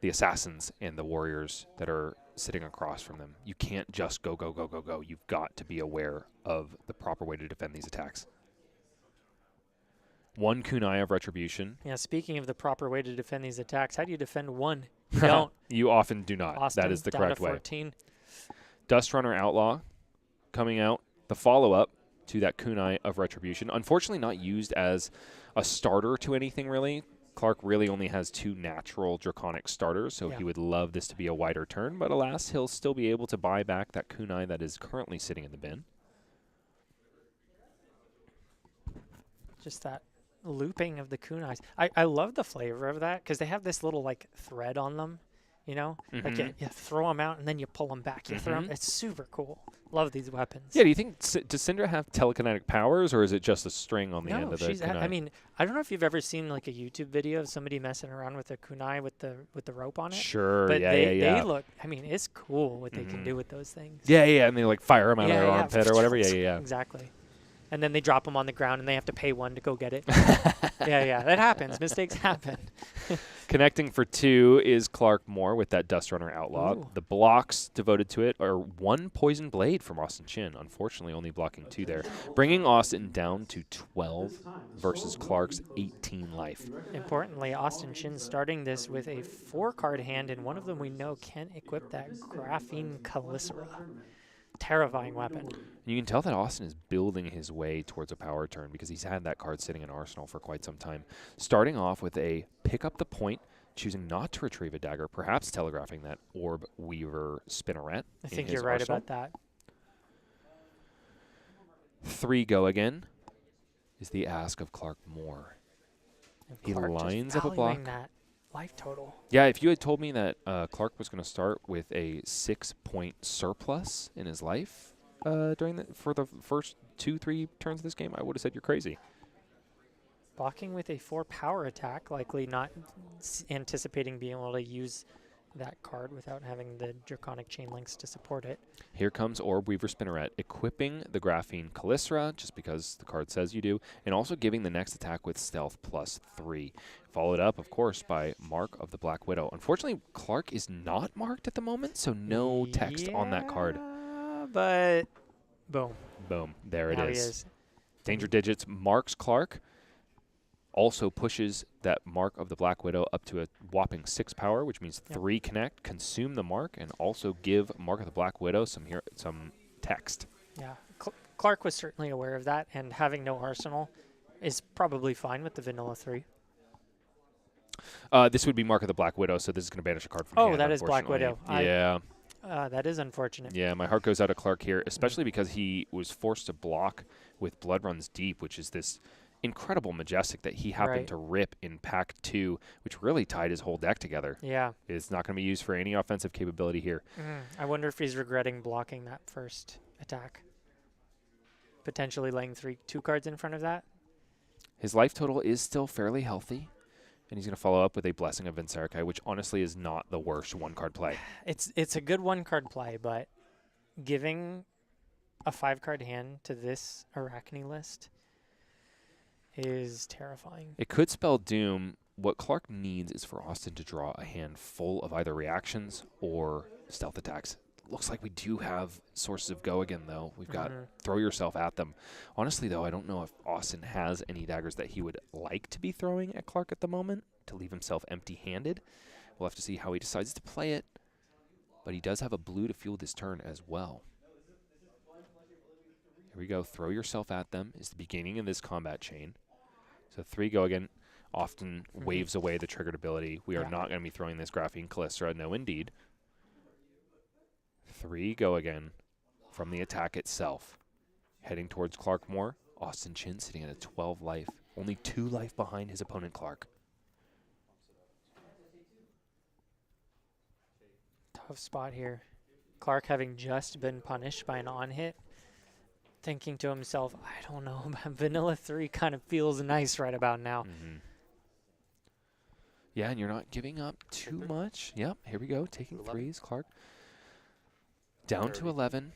the assassins and the warriors that are sitting across from them. You can't just go, go, go, go, go. You've got to be aware of the proper way to defend these attacks. 1 kunai of Retribution. Yeah, speaking of the proper way to defend these attacks, how do you defend 1? You don't. You often do not. Austin, that is the down correct to way. 14. Dust Runner Outlaw coming out. The follow-up to that kunai of Retribution. Unfortunately not used as a starter to anything, really. Clark really only has 2 natural Draconic starters, so he would love this to be a wider turn. But alas, he'll still be able to buy back that kunai that is currently sitting in the bin. Just that looping of the kunais. I love the flavor of that because they have this little like thread on them, you know? Like you throw them out and then you pull them back. You throw them. It's super cool. Love these weapons. Yeah, do you think, does Syndra have telekinetic powers, or is it just a string on the end of the kunai? I mean, I don't know if you've ever seen like a YouTube video of somebody messing around with a kunai with the rope on it. Sure, but yeah. they look, I mean, it's cool what they can do with those things. Yeah, and they like fire them out of their armpit or whatever. Yeah. Exactly. And then they drop them on the ground and they have to pay 1 to go get it. yeah, that happens. Mistakes happen. Connecting for 2 is Clark Moore with that Dust Runner Outlaw. Ooh. The blocks devoted to it are 1 Poison Blade from Austin Chin. Unfortunately, only blocking 2 there. Bringing Austin down to 12 versus Clark's 18 life. Importantly, Austin Chin starting this with a 4-card hand, and one of them we know can equip that Graphene Calicera. Terrifying weapon. You can tell that Austin is building his way towards a power turn because he's had that card sitting in Arsenal for quite some time. Starting off with a pick up the point, choosing not to retrieve a dagger, perhaps telegraphing that Orb Weaver Spinneret. I think you're right arsenal. about that. 3 go again is the ask of Clark Moore. And He Clark just lines up a valuing block. that life total. Yeah, if you had told me that Clark was going to start with a 6-point surplus in his life for the first 2-3 turns of this game, I would have said you're crazy. Blocking with a 4 power attack, likely not anticipating being able to use that card without having the Draconic Chain Links to support it. Here comes Orb Weaver Spinneret, equipping the Graphene Calicera, just because the card says you do, and also giving the next attack with Stealth +3. Followed up, of course, by Mark of the Black Widow. Unfortunately, Clark is not marked at the moment, so no text on that card. But boom. Boom. There it Now is. he is. Danger Digits marks Clark. Also pushes that Mark of the Black Widow up to a whopping 6 power, which means 3 connect, consume the mark, and also give Mark of the Black Widow some text. Yeah. Clark was certainly aware of that, and having no arsenal is probably fine with the vanilla 3. This would be Mark of the Black Widow, so this is going to banish a card from Oh, hand, that is Black unfortunately. Widow. Yeah. That is unfortunate. Yeah, my heart goes out to Clark here, especially because he was forced to block with Blood Runs Deep, which is this incredible Majestic that he happened to rip in Pack 2, which really tied his whole deck together. Yeah. It's not going to be used for any offensive capability here. I wonder if he's regretting blocking that first attack. Potentially laying 2 cards in front of that. His life total is still fairly healthy, and he's going to follow up with a Blessing of Vinserikai, which honestly is not the worst 1-card play. It's a good 1-card play, but giving a 5-card hand to this Arachne list is terrifying. It could spell doom. What Clark needs is for Austin to draw a hand full of either reactions or stealth attacks. Looks like we do have sources of go again, though. We've got throw yourself at them. Honestly, though, I don't know if Austin has any daggers that he would like to be throwing at Clark at the moment to leave himself empty-handed. We'll have to see how he decides to play it. But he does have a blue to fuel this turn as well. Here we go. Throw yourself at them is the beginning of this combat chain. So 3 go again. Often waves away the triggered ability. We are not going to be throwing this Graphene Calicera. No, indeed. 3 go again from the attack itself. Heading towards Clark Moore. Austin Chin sitting at a 12 life. Only 2 life behind his opponent, Clark. Tough spot here. Clark having just been punished by an on-hit. Thinking to himself, I don't know, vanilla 3 kind of feels nice right about now. Yeah, and you're not giving up too much. Yep, here we go. Taking 3s, Clark. Down to 11.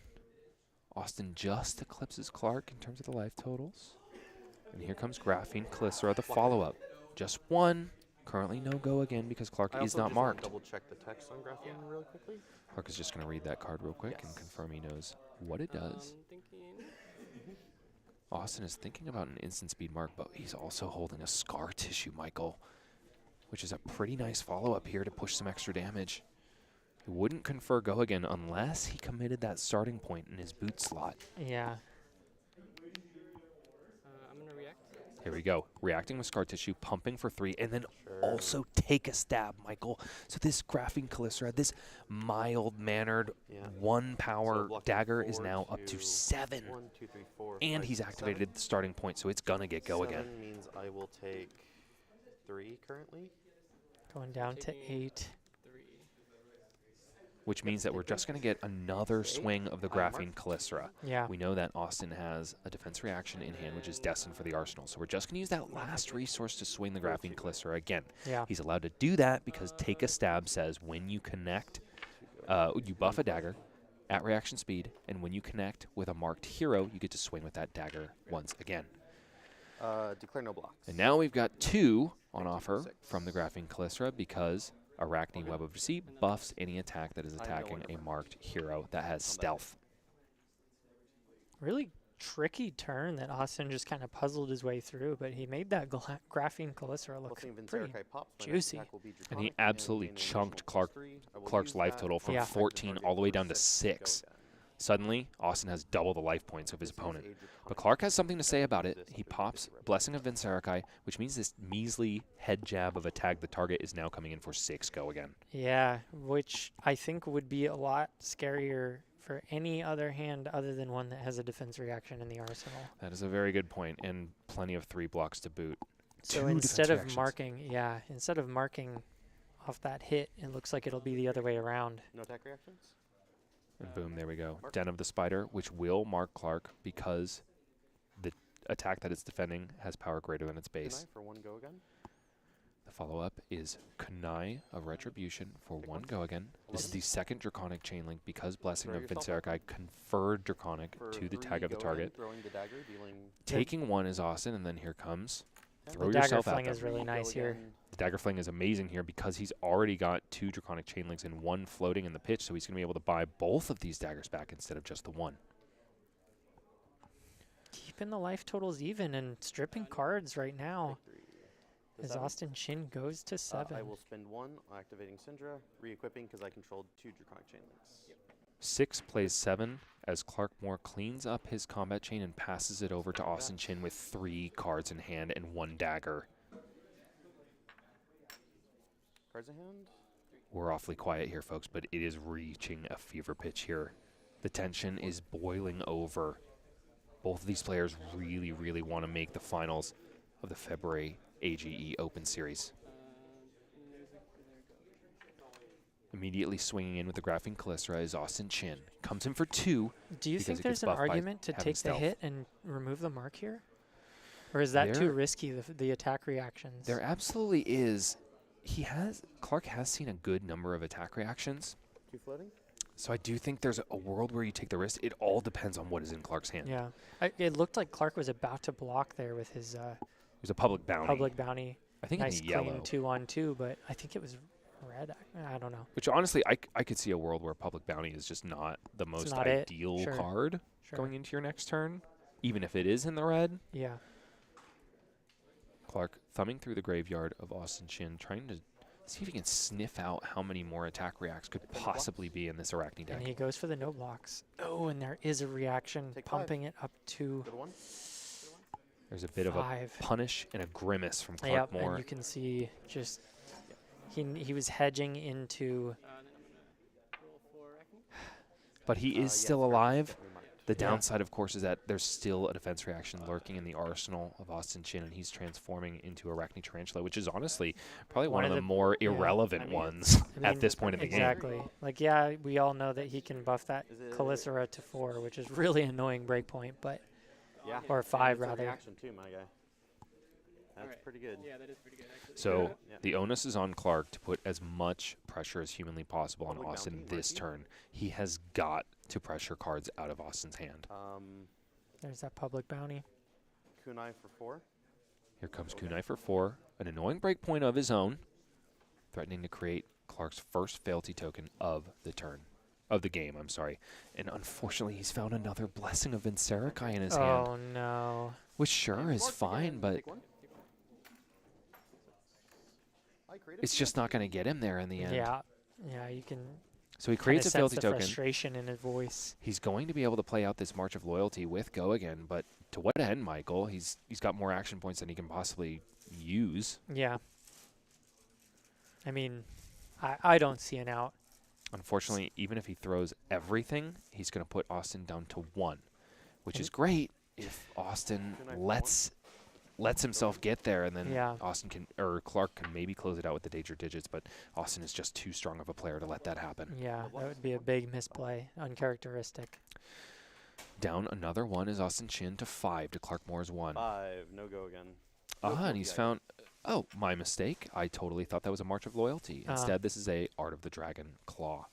Austin just eclipses Clark in terms of the life totals. And here comes Graphene Calicera, the follow-up. Just 1. Currently no go again because Clark is not marked. Double check the text on Graphene real quickly. Clark is just going to read that card real quick and confirm he knows what it does. Austin is thinking about an instant speed mark, but he's also holding a Scar Tissue, Michael, which is a pretty nice follow-up here to push some extra damage. He wouldn't confer go again unless he committed that starting point in his boot slot. Yeah. I'm going to react. Here we go. Reacting with Scar Tissue, pumping for 3, and then also take a stab, Michael. So this Graphene Calicera, this mild-mannered 1-power dagger is now up to 7. 1, 2, 3, 4, And 5, he's 7. activated the starting point, so it's going to get go again. 7 means I will take 3 currently. Going down to 8. Which means that we're just going to get another swing of the Graphene Calicera. Yeah. We know that Austin has a defense reaction in hand, which is destined for the arsenal. So we're just going to use that last resource to swing the Graphene Calicera again. Yeah. He's allowed to do that because Take a Stab says when you connect, you buff a dagger at reaction speed, and when you connect with a marked hero, you get to swing with that dagger once again. Declare no blocks. And now we've got 2 on offer from the Graphene Callistra because Arachne Web of Deceit buffs any attack that is attacking a marked hero that has stealth. Really tricky turn that Austin just kind of puzzled his way through, but he made that Graphene Callistra look pretty juicy. And he absolutely chunked Clark's life total from 14 all the way down to 6. Suddenly, Austin has double the life points of his opponent. But Clark has something to say about it. He pops Blessing of Vinserakai, which means this measly head jab of a tag the target is now coming in for 6 go again. Yeah, which I think would be a lot scarier for any other hand other than one that has a defense reaction in the arsenal. That is a very good point, and plenty of 3 blocks to boot. So instead of marking off that hit, it looks like it'll be the other way around. No attack reactions? And boom, there we go. Den of the Spider, which will mark Clark because the attack that it's defending has power greater than its base. For 1 go again. The follow-up is Kunai of Retribution for 1 go again. This is the second Draconic Chain Link because Blessing of Vinserakai conferred Draconic to the tag of the target. Taking 1 is Austin, and then here comes throw yourself at them. The Dagger Fling is really nice here. The Dagger Fling is amazing here because he's already got 2 Draconic Chain Links and 1 floating in the pitch, so he's going to be able to buy both of these daggers back instead of just the 1. Keeping the life totals even and stripping cards right now as Austin Chin goes to 7. I will spend 1 activating Syndra, re-equipping because I controlled 2 Draconic Chain Links. 6 plays 7 as Clark Moore cleans up his combat chain and passes it over to Austin Chin with 3 cards in hand and 1 dagger. Cards in hand? We're awfully quiet here, folks, but it is reaching a fever pitch here. The tension is boiling over. Both of these players really, really want to make the finals of the February AGE Open Series. Immediately swinging in with the Graphene Callistra is Austin Chin. Comes in for 2. Do you think there's an argument to take the hit and remove the mark here? Or is that too risky, the attack reactions? There absolutely is. Clark has seen a good number of attack reactions. 2 floating? So I do think there's a world where you take the risk. It all depends on what is in Clark's hand. Yeah. It looked like Clark was about to block there with his There's a public bounty. Public bounty. I think nice in the yellow. clean 2-on-2, but I think it was red. I don't know. Which honestly, I could see a world where public bounty is just not the most ideal card going into your next turn, even if it is in the red. Yeah. Clark thumbing through the graveyard of Austin Chin, trying to see if he can sniff out how many more attack reacts could possibly be in this Arachne deck. And he goes for the no blocks. Oh, and there is a reaction, pumping it up to There's a bit 5. of a punish and a grimace from Clark Moore. And you can see just he was hedging into. But he is still alive. The downside, of course, is that there's still a defense reaction lurking in the arsenal of Austin Chin, and he's transforming into Arachne Tarantula, which is honestly probably one of the more irrelevant ones at this point in the game. Exactly. Like, yeah, we all know that he can buff that Callistra to 4, which is really annoying breakpoint, but or 5 rather. Reaction too, my guy. That's pretty good. Yeah, that is pretty good, actually. So the onus is on Clark to put as much pressure as humanly possible on Austin this turn. He has got to pressure cards out of Austin's hand. There's that public bounty. Kunai for 4. Here comes Kunai for 4. An annoying breakpoint of his own, threatening to create Clark's first fealty token of the turn. Of the game, I'm sorry. And unfortunately, he's found another Blessing of Vinserakai in his hand. Oh, no. Which sure is fine, but it's just not going to get him there in the end. Yeah, you can. So he creates a fealty token. Frustration in his voice. He's going to be able to play out this March of Loyalty with Go again, but to what end, Michael? He's got more action points than he can possibly use. Yeah. I mean, I don't see an out. Unfortunately, even if he throws everything, he's going to put Austin down to 1, which is great if Austin lets himself get there, and then Austin can, or Clark can maybe close it out with the Danger Digits, but Austin is just too strong of a player to let that happen. Yeah, that would be a big misplay, uncharacteristic. Down another 1 is Austin Chin to 5 to Clark Moore's 1. 5, no go again. And he's found, oh, my mistake. I totally thought that was a March of Loyalty. Instead, this is a Art of the Dragon Claw.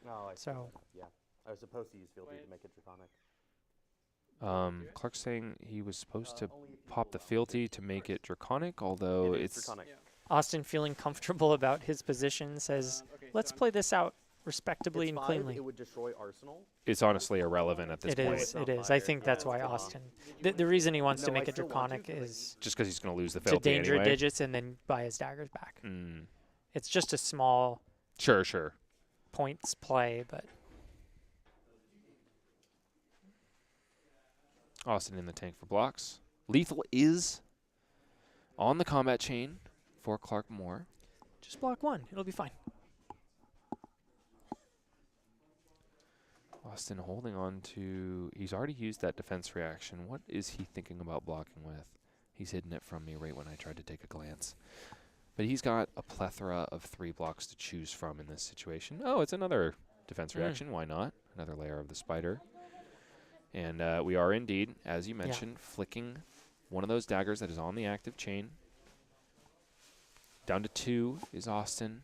Oh, so. Yeah, I was supposed to use fealty to make it Draconic. Clark's saying he was supposed to pop the fealty to make it draconic, although It is it's draconic. Austin, feeling comfortable about his position, says, let's play this out respectably It's and 5, cleanly. It would destroy Arsenal. it's honestly irrelevant at this It point. is. not It is. fire. I think that's Yeah, why it's Austin. The reason he wants to No, make I it still want to, draconic 'cause I is Just because he's going to lose the to fealty danger anyway. digits and then buy his daggers back. Mm. It's just a small Sure, sure. points play, but Austin in the tank for blocks. Lethal is on the combat chain for Clark Moore. just block one. It'll be fine. Austin holding on to... He's already used that defense reaction. What is he thinking about blocking with? He's hidden it from me right when I tried to take a glance. But he's got a plethora of 3 blocks to choose from in this situation. Oh, it's another defense reaction. Why not? Another layer of the spider. And we are indeed, as you mentioned, flicking one of those daggers that is on the active chain. Down to 2 is Austin,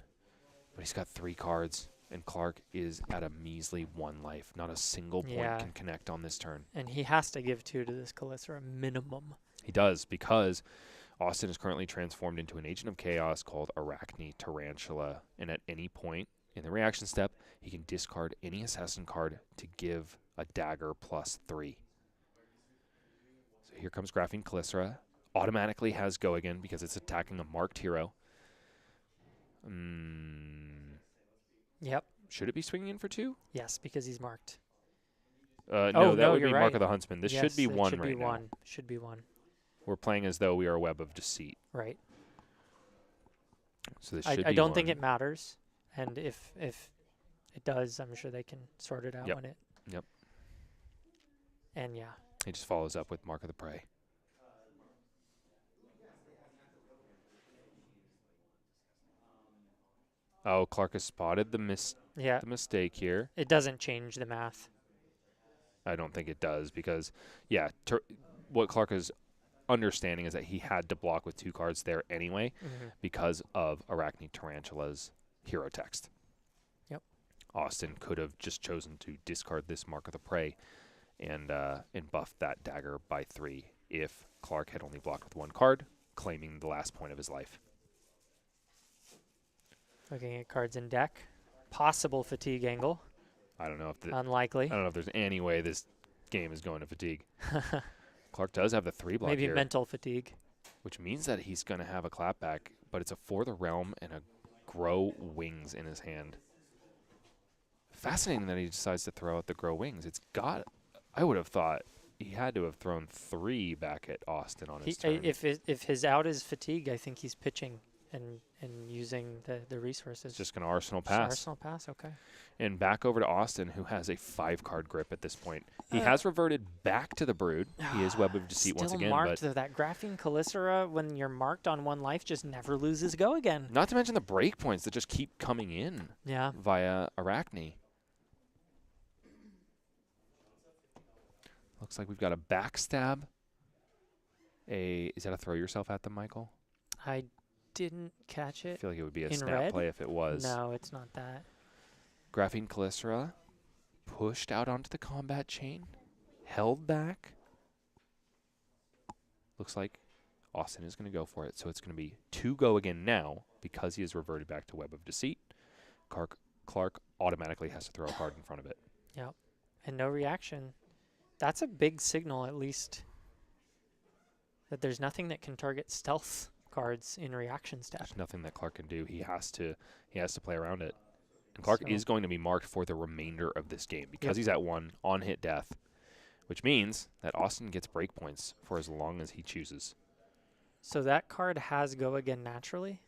but he's got 3 cards, and Clark is at a measly 1 life. Not a single point Yeah. can connect on this turn. And he has to give 2 to this Calypso, a minimum. He does, because Austin is currently transformed into an agent of chaos called Arcane Tarantula, and at any point in the reaction step, he can discard any assassin card to give a dagger +3. So here comes Graphene Calypso. Automatically has go again because it's attacking a marked hero. Yep. Should it be swinging in for 2? Yes, because he's marked. No, that would you're be right. Mark of the Huntsman. This Yes, should be it 1 should right be now. 1. Should be 1. We're playing as though we are a web of deceit. Right. So this should be I don't think 1. it matters. And if it does, I'm sure they can sort it out Yep. when it. Yep. And yeah. He just follows up with Mark of the Prey. Oh, Clark has spotted the Yeah. mistake here. It doesn't change the math. I don't think it does because, yeah, what Clark is understanding is that he had to block with 2 cards there anyway because of Arcane Tarantula's hero text. Yep. Austin could have just chosen to discard this Mark of the Prey and buff that dagger by 3 if Clark had only blocked with 1 card, claiming the last point of his life. Looking at cards in deck. Possible fatigue angle. I don't know if Unlikely. I don't know if there's any way this game is going to fatigue. Clark does have the 3 block Maybe here, mental fatigue. which means that he's going to have a clapback, but it's a For the Realm and a Grow Wings in his hand. Fascinating that he decides to throw out the Grow Wings. I would have thought he had to have thrown 3 back at Austin on his turn. If his out is fatigue, I think he's pitching and using the resources. Just going to Arsenal Just pass. Arsenal pass, okay. And back over to Austin, who has a 5-card grip at this point. He has reverted back to the Brood. He is Web of Deceit once again. Still marked, But though. That Graphene Calypso, when you're marked on 1 life, just never loses go again. not to mention the break points that just keep coming in Yeah. via Arcane. Looks like we've got a backstab. Is that a throw yourself at them, Michael? I didn't catch I it. feel like it would be a In snap red? play if it was. No, it's not that. Graphene Calypso pushed out onto the combat chain, held back. Looks like Austin is going to go for it. So it's going to be 2 go again now because he has reverted back to Web of Deceit. Clark automatically has to throw a card in front of it. Yep. And no reaction. That's a big signal, at least, that there's nothing that can target stealth cards in reaction step. There's nothing that Clark can do. He has to play around it. And Clark So- is going to be marked for the remainder of this game because Yep. he's at 1 on hit death, which means that Austin gets break points for as long as he chooses. So that card has go again naturally?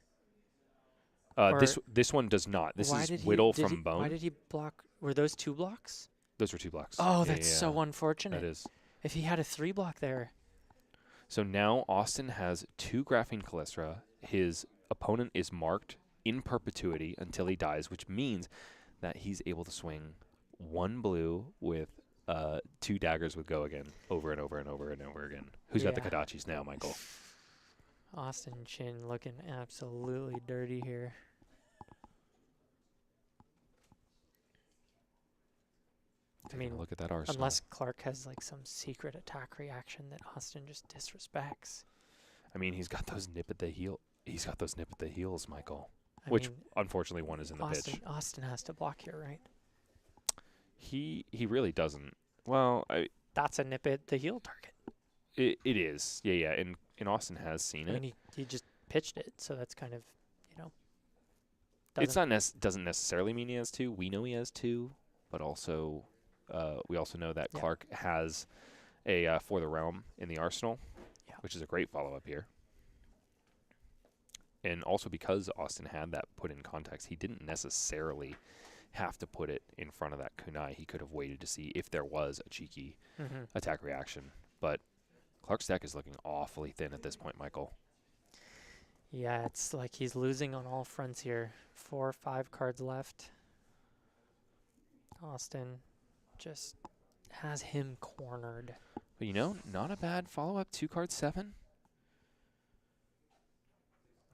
This one does not. This Why is did he- Whittle did from he- Bone. Why did he block? Were those 2 blocks? Those were 2 blocks. Oh, Yeah, that's yeah, so unfortunate. that is. If he had a 3 block there. So now Austin has 2 Graphene Calypso. His opponent is marked in perpetuity until he dies, which means that he's able to swing 1 blue with 2 daggers with go again over and over and over and over again. Who's got the Yeah. Kodachis now, Michael? Austin Chin looking absolutely dirty here. I mean, look at that arsenal. unless Clark has like some secret attack reaction that Austin just disrespects. I mean, he's got those nip at the heel. He's got those nip at the heels, Michael. I Which, mean, unfortunately, one is in the pitch. Austin has to block here, right? He really doesn't. Well, That's a nip at the heel target. it is. Yeah. And Austin has seen I it. mean, he just pitched it, so that's kind of, It's not doesn't necessarily mean he has two. We know he has two, but also we also know that Clark has a For the Realm in the arsenal, which is a great follow-up here. And also because Austin had that put in context, he didn't necessarily have to put it in front of that kunai. He could have waited to see if there was a cheeky attack reaction. But Clark's deck is looking awfully thin at this point, Michael. Yeah, it's like he's losing on all fronts here. 4 or 5 cards left. Austin just has him cornered. But not a bad follow-up. 2 card 7.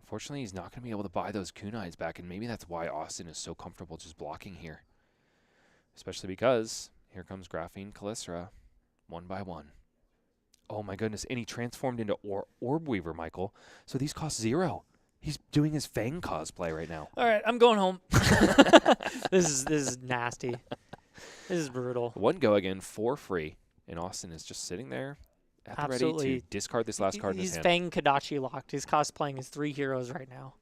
Unfortunately, he's not going to be able to buy those kunais back, and maybe that's why Austin is so comfortable just blocking here. Especially because here comes Graphene Calycera, 1 by 1. Oh my goodness, and he transformed into Orb Weaver, Michael. So these cost 0. He's doing his Fang cosplay right now. All right, I'm going home. This is nasty. This is brutal. 1 go again for free, and Austin is just sitting there at the ready to discard this last card in his He's hand. Fang Kadachi locked. He's cosplaying his 3 heroes right now.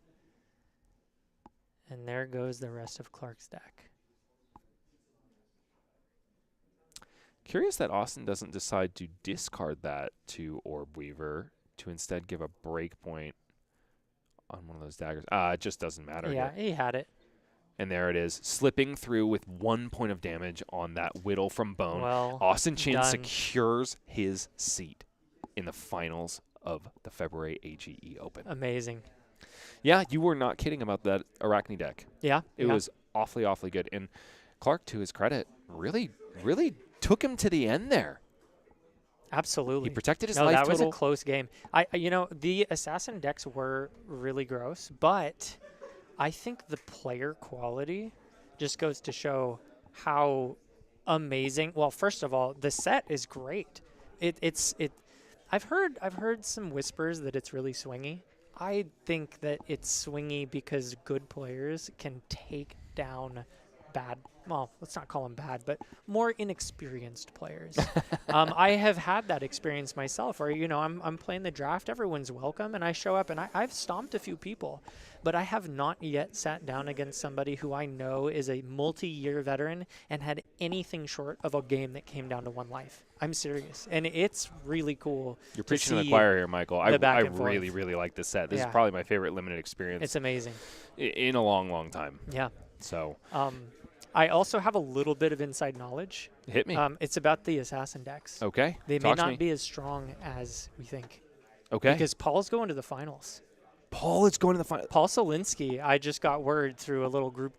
And there goes the rest of Clark's deck. Curious that Austin doesn't decide to discard that to Orb Weaver to instead give a break point on one of those daggers. It just doesn't matter. Yeah, here. he had it. And there it is, slipping through with 1 point of damage on that Whittle from Bone. Well, Austin Chin done. secures his seat in the finals of the February AGE Open. Amazing. Yeah, you were not kidding about that Arachne deck. Yeah. It was awfully, awfully good. And Clark, to his credit, really, really took him to the end there. Absolutely. He protected his no, life that was total. a close game. The assassin decks were really gross, but I think the player quality just goes to show how amazing. Well, first of all, the set is great. I've heard some whispers that it's really swingy. I think that it's swingy because good players can take down bad. Well, let's not call them bad, but more inexperienced players. I have had that experience myself where, I'm playing the draft, everyone's welcome, and I show up and I've stomped a few people, but I have not yet sat down against somebody who I know is a multi-year veteran and had anything short of a game that came down to 1 life. I'm serious. And it's really cool. You're preaching to the choir here, Michael. I really, really like this set. This is Yeah. probably my favorite limited experience. It's amazing. In a long, long time. Yeah. So I also have a little bit of inside knowledge. hit me. It's about the assassin decks. Okay. They Talk may to me. not be as strong as we think. Okay. Because Paul's going to the finals. Paul is going to the final. Paul Solinsky, I just got word through a little group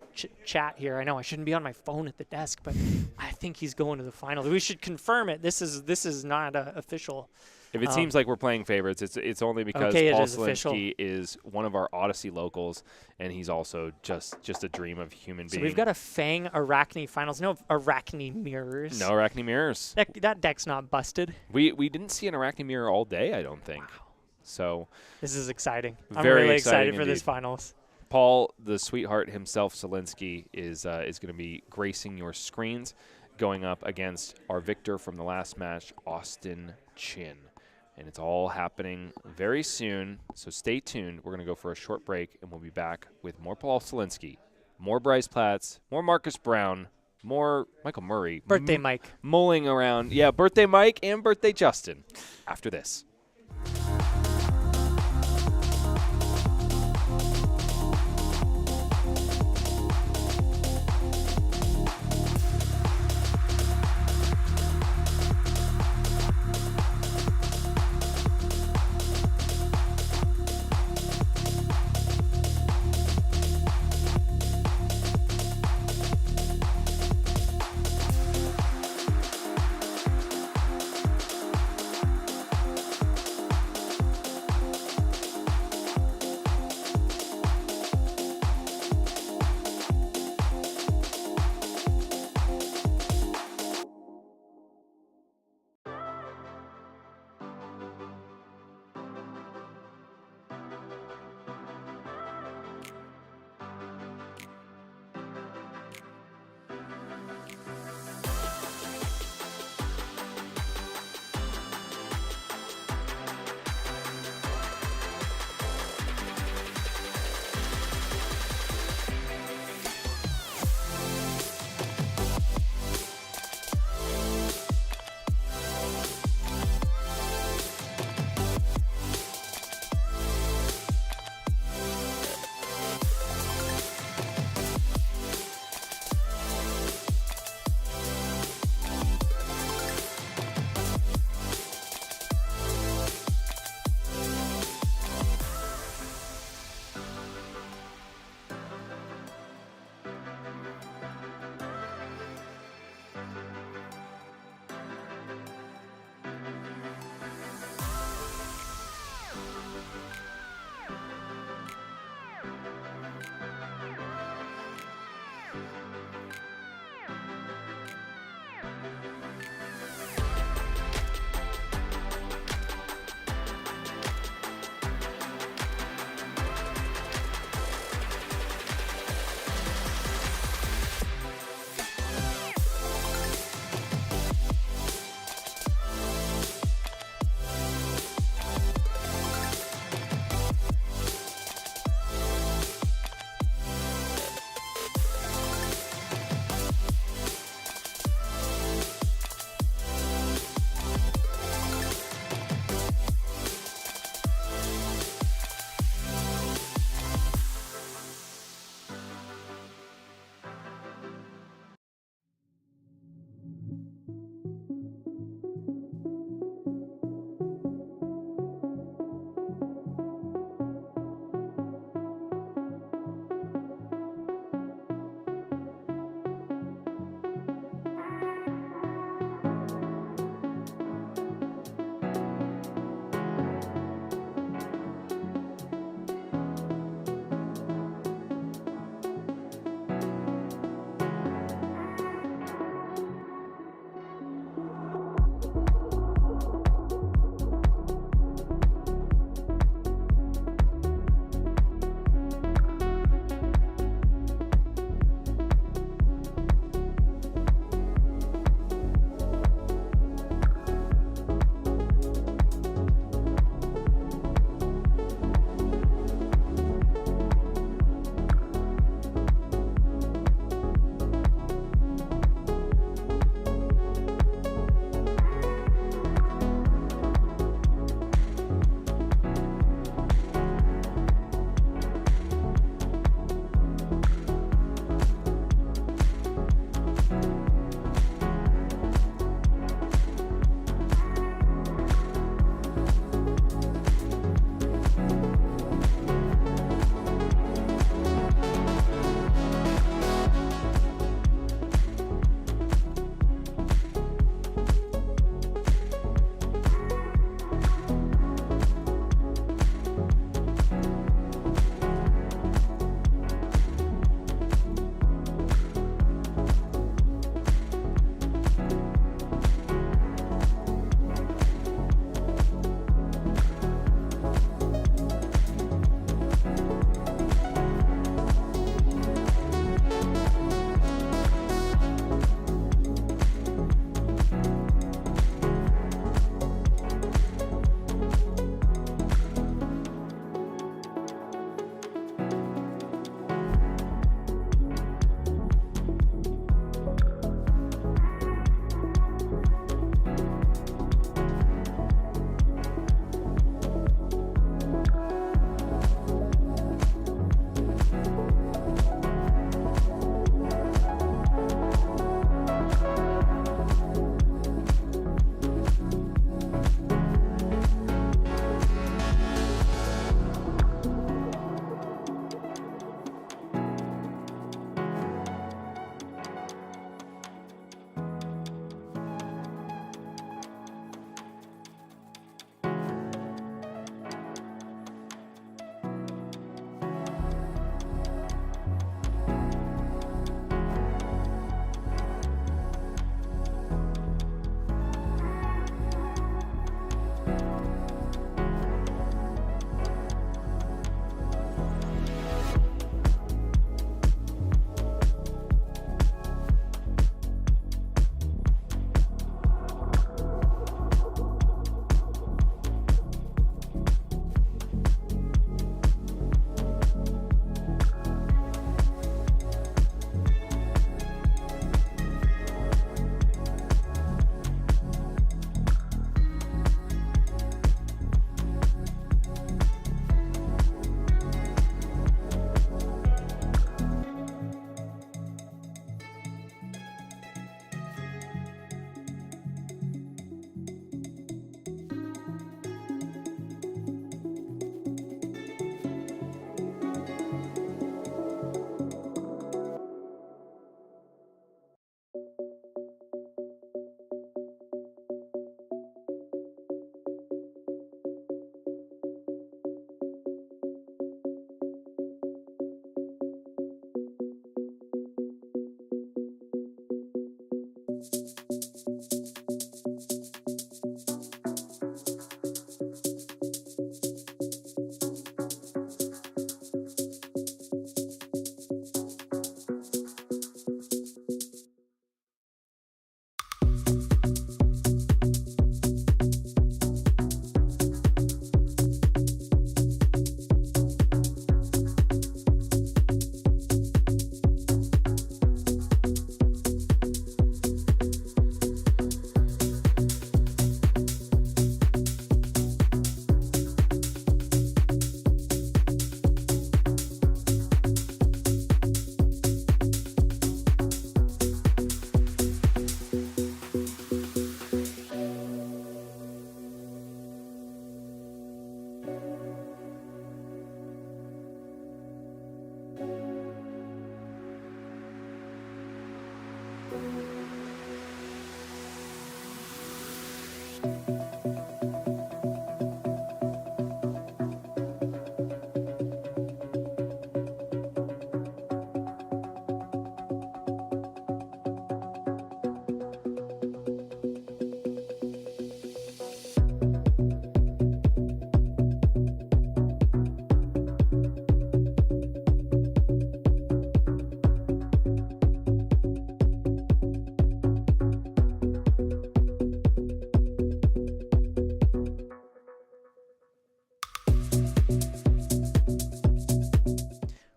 chat here. I know I shouldn't be on my phone at the desk, but I think he's going to the finals. We should confirm it. This is not official. If it seems like we're playing favorites, it's only because Okay, it Paul is official. Solinsky is one of our Odyssey locals, and he's also just a dream of human being. So we've got a Fang Arachne finals. No Arachne mirrors. No Arachne mirrors. That deck's not busted. We didn't see an Arachne mirror all day, I don't think. Wow. So This is exciting. I'm Very really exciting excited for this indeed. finals. Paul, the sweetheart himself, Solinsky, is going to be gracing your screens, going up against our victor from the last match, Austin Chin. And it's all happening very soon, so stay tuned. We're going to go for a short break, and we'll be back with more Paul Solinsky, more Bryce Platts, more Marcus Brown, more Michael Murray. Birthday Mike. Mulling around. Yeah, Birthday Mike and Birthday Justin after this.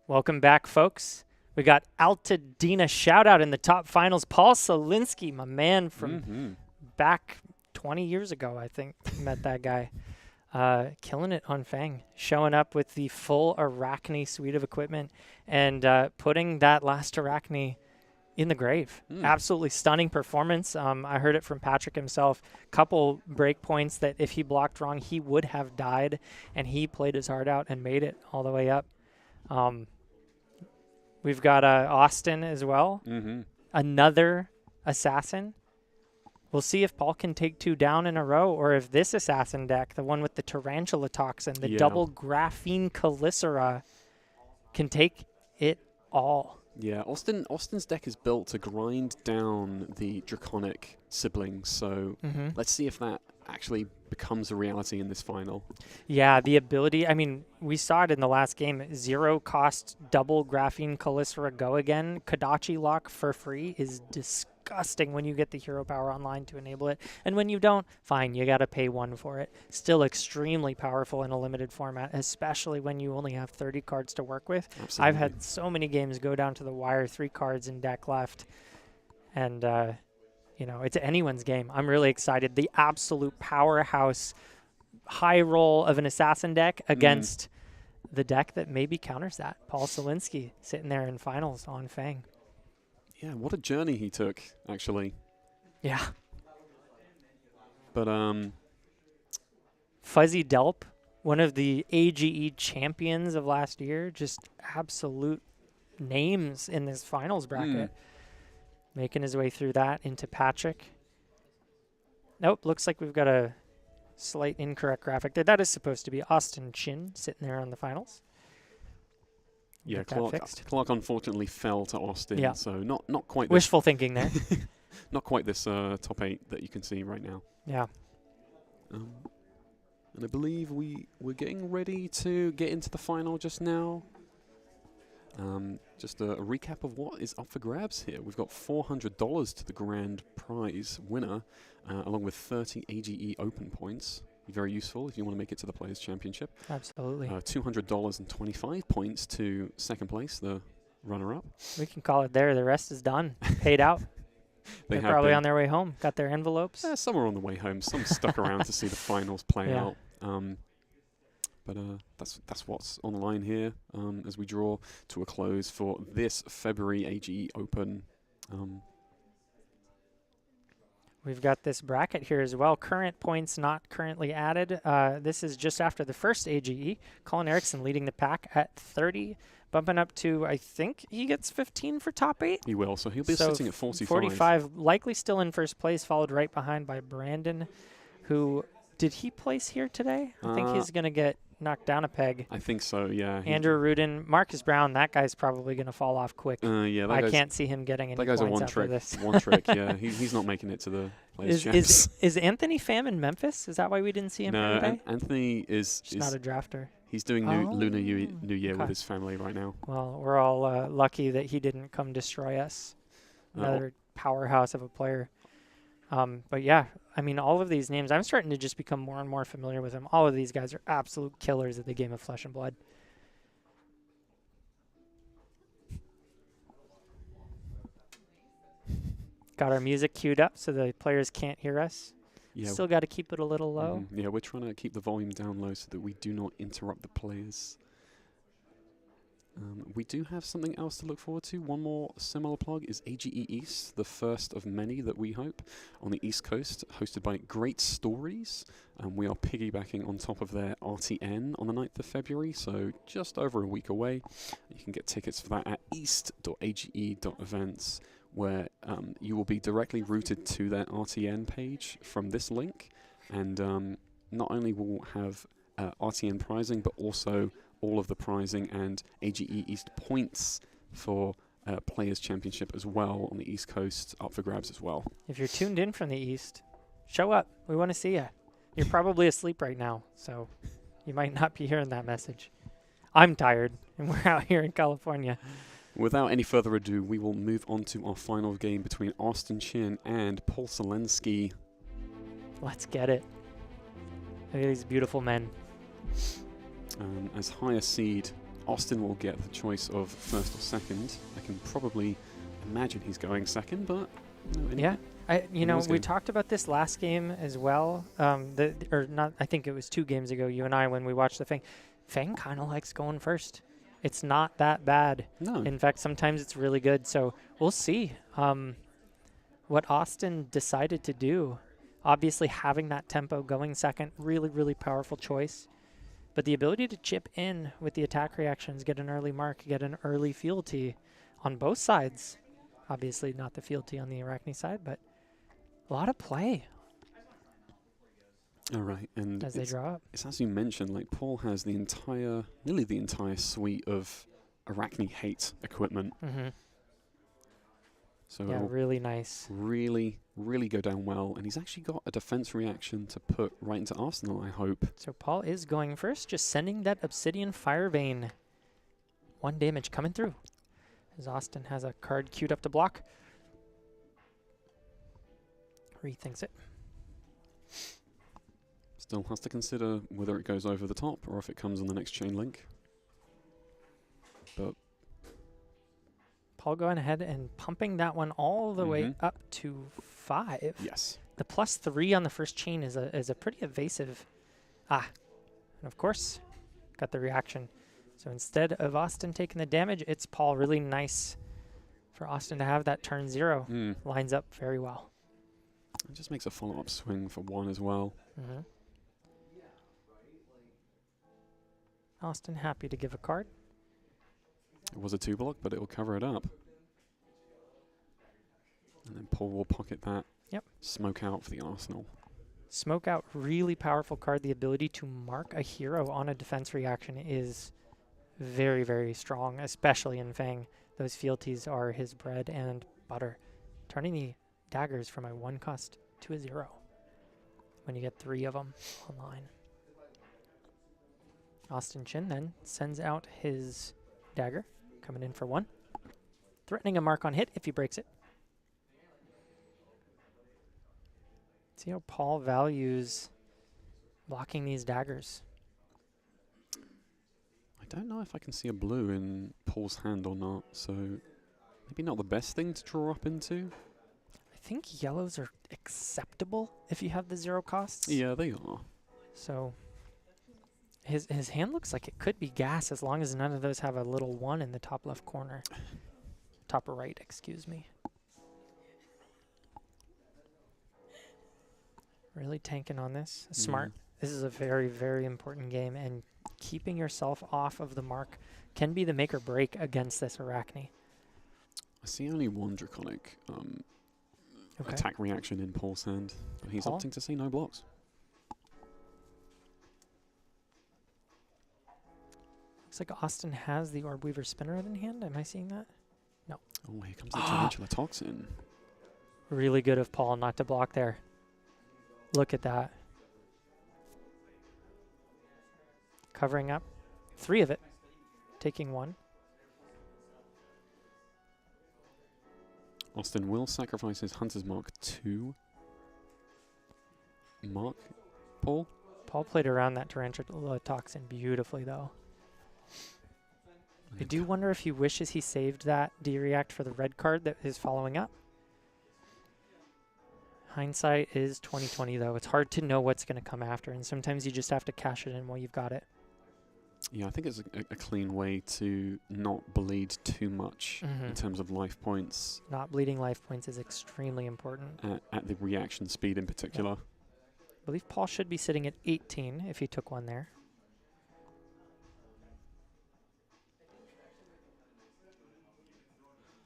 Welcome back, folks. We got Altadena shout out in the top finals. Paul Selinsky, my man from back 20 years ago, I think, met that guy. Killing it on Fang, showing up with the full Arachne suite of equipment and putting that last Arachne in the grave. Absolutely stunning performance. I heard it from Patrick himself. Couple break points that if he blocked wrong, he would have died, and he played his heart out and made it all the way up. We've got Austin as well. Another assassin. We'll see if Paul can take 2 down in a row, or if this assassin deck, the one with the Tarantula Toxin, the double Graphene Calicera, can take it all. Yeah, Austin's deck is built to grind down the Draconic siblings, so let's see if that actually becomes a reality in this final. Yeah, the ability, I mean, we saw it in the last game. 0 cost double Graphene Calicera go again. Kodachi lock for free is disgusting when you get the hero power online to enable it. And when you don't, fine, you got to pay 1 for it. Still extremely powerful in a limited format, especially when you only have 30 cards to work with. Absolutely. I've had so many games go down to the wire, 3 cards in deck left. And, you know, it's anyone's game. I'm really excited. The absolute powerhouse high roll of an assassin deck against the deck that maybe counters that. Paul Selinsky sitting there in finals on Fang. Yeah, what a journey he took, actually. Yeah. But Fuzzy Delp, one of the AGE champions of last year, just absolute names in this finals bracket. Making his way through that into Patrick. Nope, looks like we've got a slight incorrect graphic there. That is supposed to be Austin Chin sitting there on the finals. yeah, Get that fixed. Clark unfortunately fell to Austin, so not quite this, Wishful thinking there. not quite this top 8 that you can see right now. Yeah. And I believe we're getting ready to get into the final just now. Just a recap of what is up for grabs here. We've got $400 to the grand prize winner, along with 30 AGE open points. Very useful if you want to make it to the Players' Championship. Absolutely. $200 and 25 points to second place, the runner-up. We can call it there. The rest is done. Paid out. They're probably on their way home. Got their envelopes. Some are on the way home. Some stuck around to see the finals play out. But that's what's on the line here as we draw to a close for this February AGE Open. We've got this bracket here as well. Current points not currently added. This is just after the first AGE. Colin Erickson leading the pack at 30, bumping up to, I think he gets 15 for top 8. He will, so he'll be sitting at 45. 45, likely still in first place, followed right behind by Brandon, who, did he place here today? I think he's going to get knocked down a peg. I think so, yeah. Andrew Rudin, Marcus Brown, that guy's probably going to fall off quick. Yeah, I can't see him getting any that guy's a points after this. one trick, yeah. He's not making it to the Players' Champs. Is Anthony Pham in Memphis? Is that why we didn't see him here today? Anthony is not a drafter. He's doing Lunar New Year with his family right now. Well, we're all lucky that he didn't come destroy us. Another powerhouse of a player. But yeah, I mean, all of these names, I'm starting to just become more and more familiar with them. All of these guys are absolute killers at the game of Flesh and Blood. Got our music queued up so the players can't hear us. Yeah, Still got to keep it a little low. Yeah, we're trying to keep the volume down low so that we do not interrupt the players. We do have something else to look forward to. One more similar plug is AGE East, the first of many that we hope on the East Coast, hosted by Great Stories. We are piggybacking on top of their RTN on the 9th of February, so just over a week away. You can get tickets for that at east.age.events, where you will be directly routed to their RTN page from this link. And not only will have RTN prizing, but also all of the prizing and AGE East points for Players' Championship as well on the East Coast, up for grabs as well. If you're tuned in from the East, show up. We want to see you. You're probably asleep right now, so you might not be hearing that message. I'm tired, and we're out here in California. Without any further ado, we will move on to our final game between Austin Chin and Paul Selensky. Let's get it. Look at these beautiful men. As highest seed, Austin will get the choice of first or second. I can probably imagine he's going second, but yeah, we game. talked about this last game as well. I think it was 2 games ago. You and I, when we watched the Fang, Fang kind of likes going first. It's not that bad. No. In fact, sometimes it's really good. So we'll see what Austin decided to do. Obviously, having that tempo going second, really, really powerful choice. But the ability to chip in with the attack reactions, get an early mark, get an early fealty on both sides. Obviously not the fealty on the Arachne side, but a lot of play. All right, and as they draw up. It's as you mentioned, like Paul has nearly the entire suite of Arachne hate equipment. Mm-hmm. So yeah, it'll really nice. really, really go down well. And he's actually got a defense reaction to put right into Arsenal, I hope. So Paul is going first, just sending that Obsidian Fire Vein. 1 damage coming through. As Austin has a card queued up to block. Rethinks it. Still has to consider whether it goes over the top or if it comes on the next chain link. But Paul going ahead and pumping that one all the way up to 5. yes. The +3 on the first chain is a pretty evasive. And of course, got the reaction. So instead of Austin taking the damage, it's Paul. Really nice for Austin to have that turn 0. Lines up very well. It just makes a follow-up swing for 1 as well. Mm-hmm. Austin happy to give a card. It was a 2-block, but it will cover it up. And then Paul will pocket that. Yep. Smoke out for the Arsenal. Smoke out, really powerful card. The ability to mark a hero on a defense reaction is very, very strong, especially in Fang. Those fealties are his bread and butter. Turning the daggers from a 1 cost to a 0 when you get 3 of them online. Austin Chin then sends out his dagger, coming in for 1. Threatening a mark on hit if he breaks it. See how Paul values blocking these daggers. I don't know if I can see a blue in Paul's hand or not, so maybe not the best thing to draw up into. I think yellows are acceptable if you have the 0 costs. Yeah, they are. So his hand looks like it could be gas as long as none of those have a little 1 in the top left corner. Top right, excuse me. Really tanking on this. Smart. This is a very, very important game, and keeping yourself off of the mark can be the make or break against this Arachne. I see only 1 draconic attack reaction in Paul's hand, but he's Paul? opting to say no blocks. Looks like Austin has the Orb Weaver Spinneret in hand. Am I seeing that? No. Oh, here comes the Tarantula Toxin. Really good of Paul not to block there. Look at that. Covering up 3 of it. Taking 1. Austin will sacrifice his Hunter's Mark to mark Paul. Paul played around that Tarantula Toxin beautifully, though. I do wonder if he wishes he saved that D-React for the red card that is following up. Hindsight is 20/20, though. It's hard to know what's going to come after, and sometimes you just have to cash it in while you've got it. Yeah, I think it's a clean way to not bleed too much in terms of life points. Not bleeding life points is extremely important. At the reaction speed in particular. Yeah. I believe Paul should be sitting at 18 if he took one there.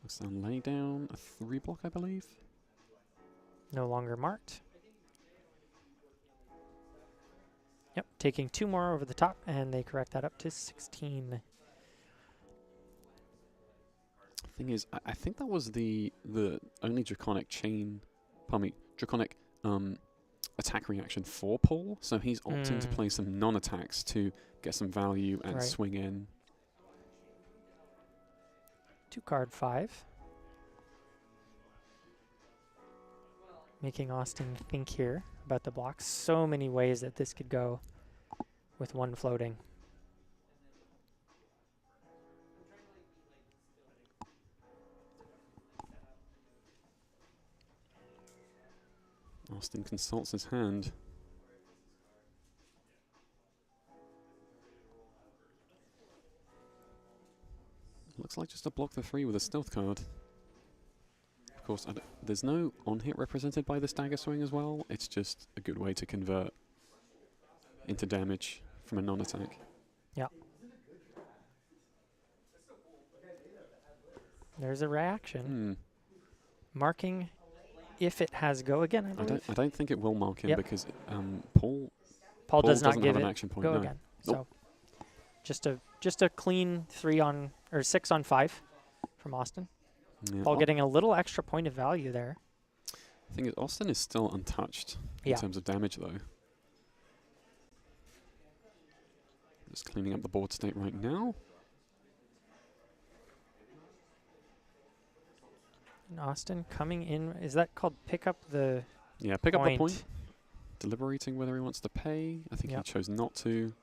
Looks down, lay down a 3 block, I believe. No longer marked. Yep, taking 2 more over the top, and they correct that up to 16. Thing is, I think that was the only draconic chain, pardon me, draconic attack reaction for Paul. So he's opting to play some non-attacks to get some value and swing in. 2 card 5. Making Austin think here about the blocks. So many ways that this could go with one floating. Austin consults his hand. Looks like just a block the 3 with a stealth card. Of course, there's no on-hit represented by this dagger swing as well. It's just a good way to convert into damage from a non-attack. Yeah. There's a reaction. Marking if it has go again, I believe. I don't think it will mark him because Paul does not doesn't give have an it action point. go No. again. So just a clean 3 on or 6 on 5 from Austin. Yeah. Paul getting a little extra point of value there. The thing is, Austin is still untouched in terms of damage, though. Just cleaning up the board state right now. And Austin coming in. Is that called pick up the pick up the point. Deliberating whether he wants to pay. I think he chose not to.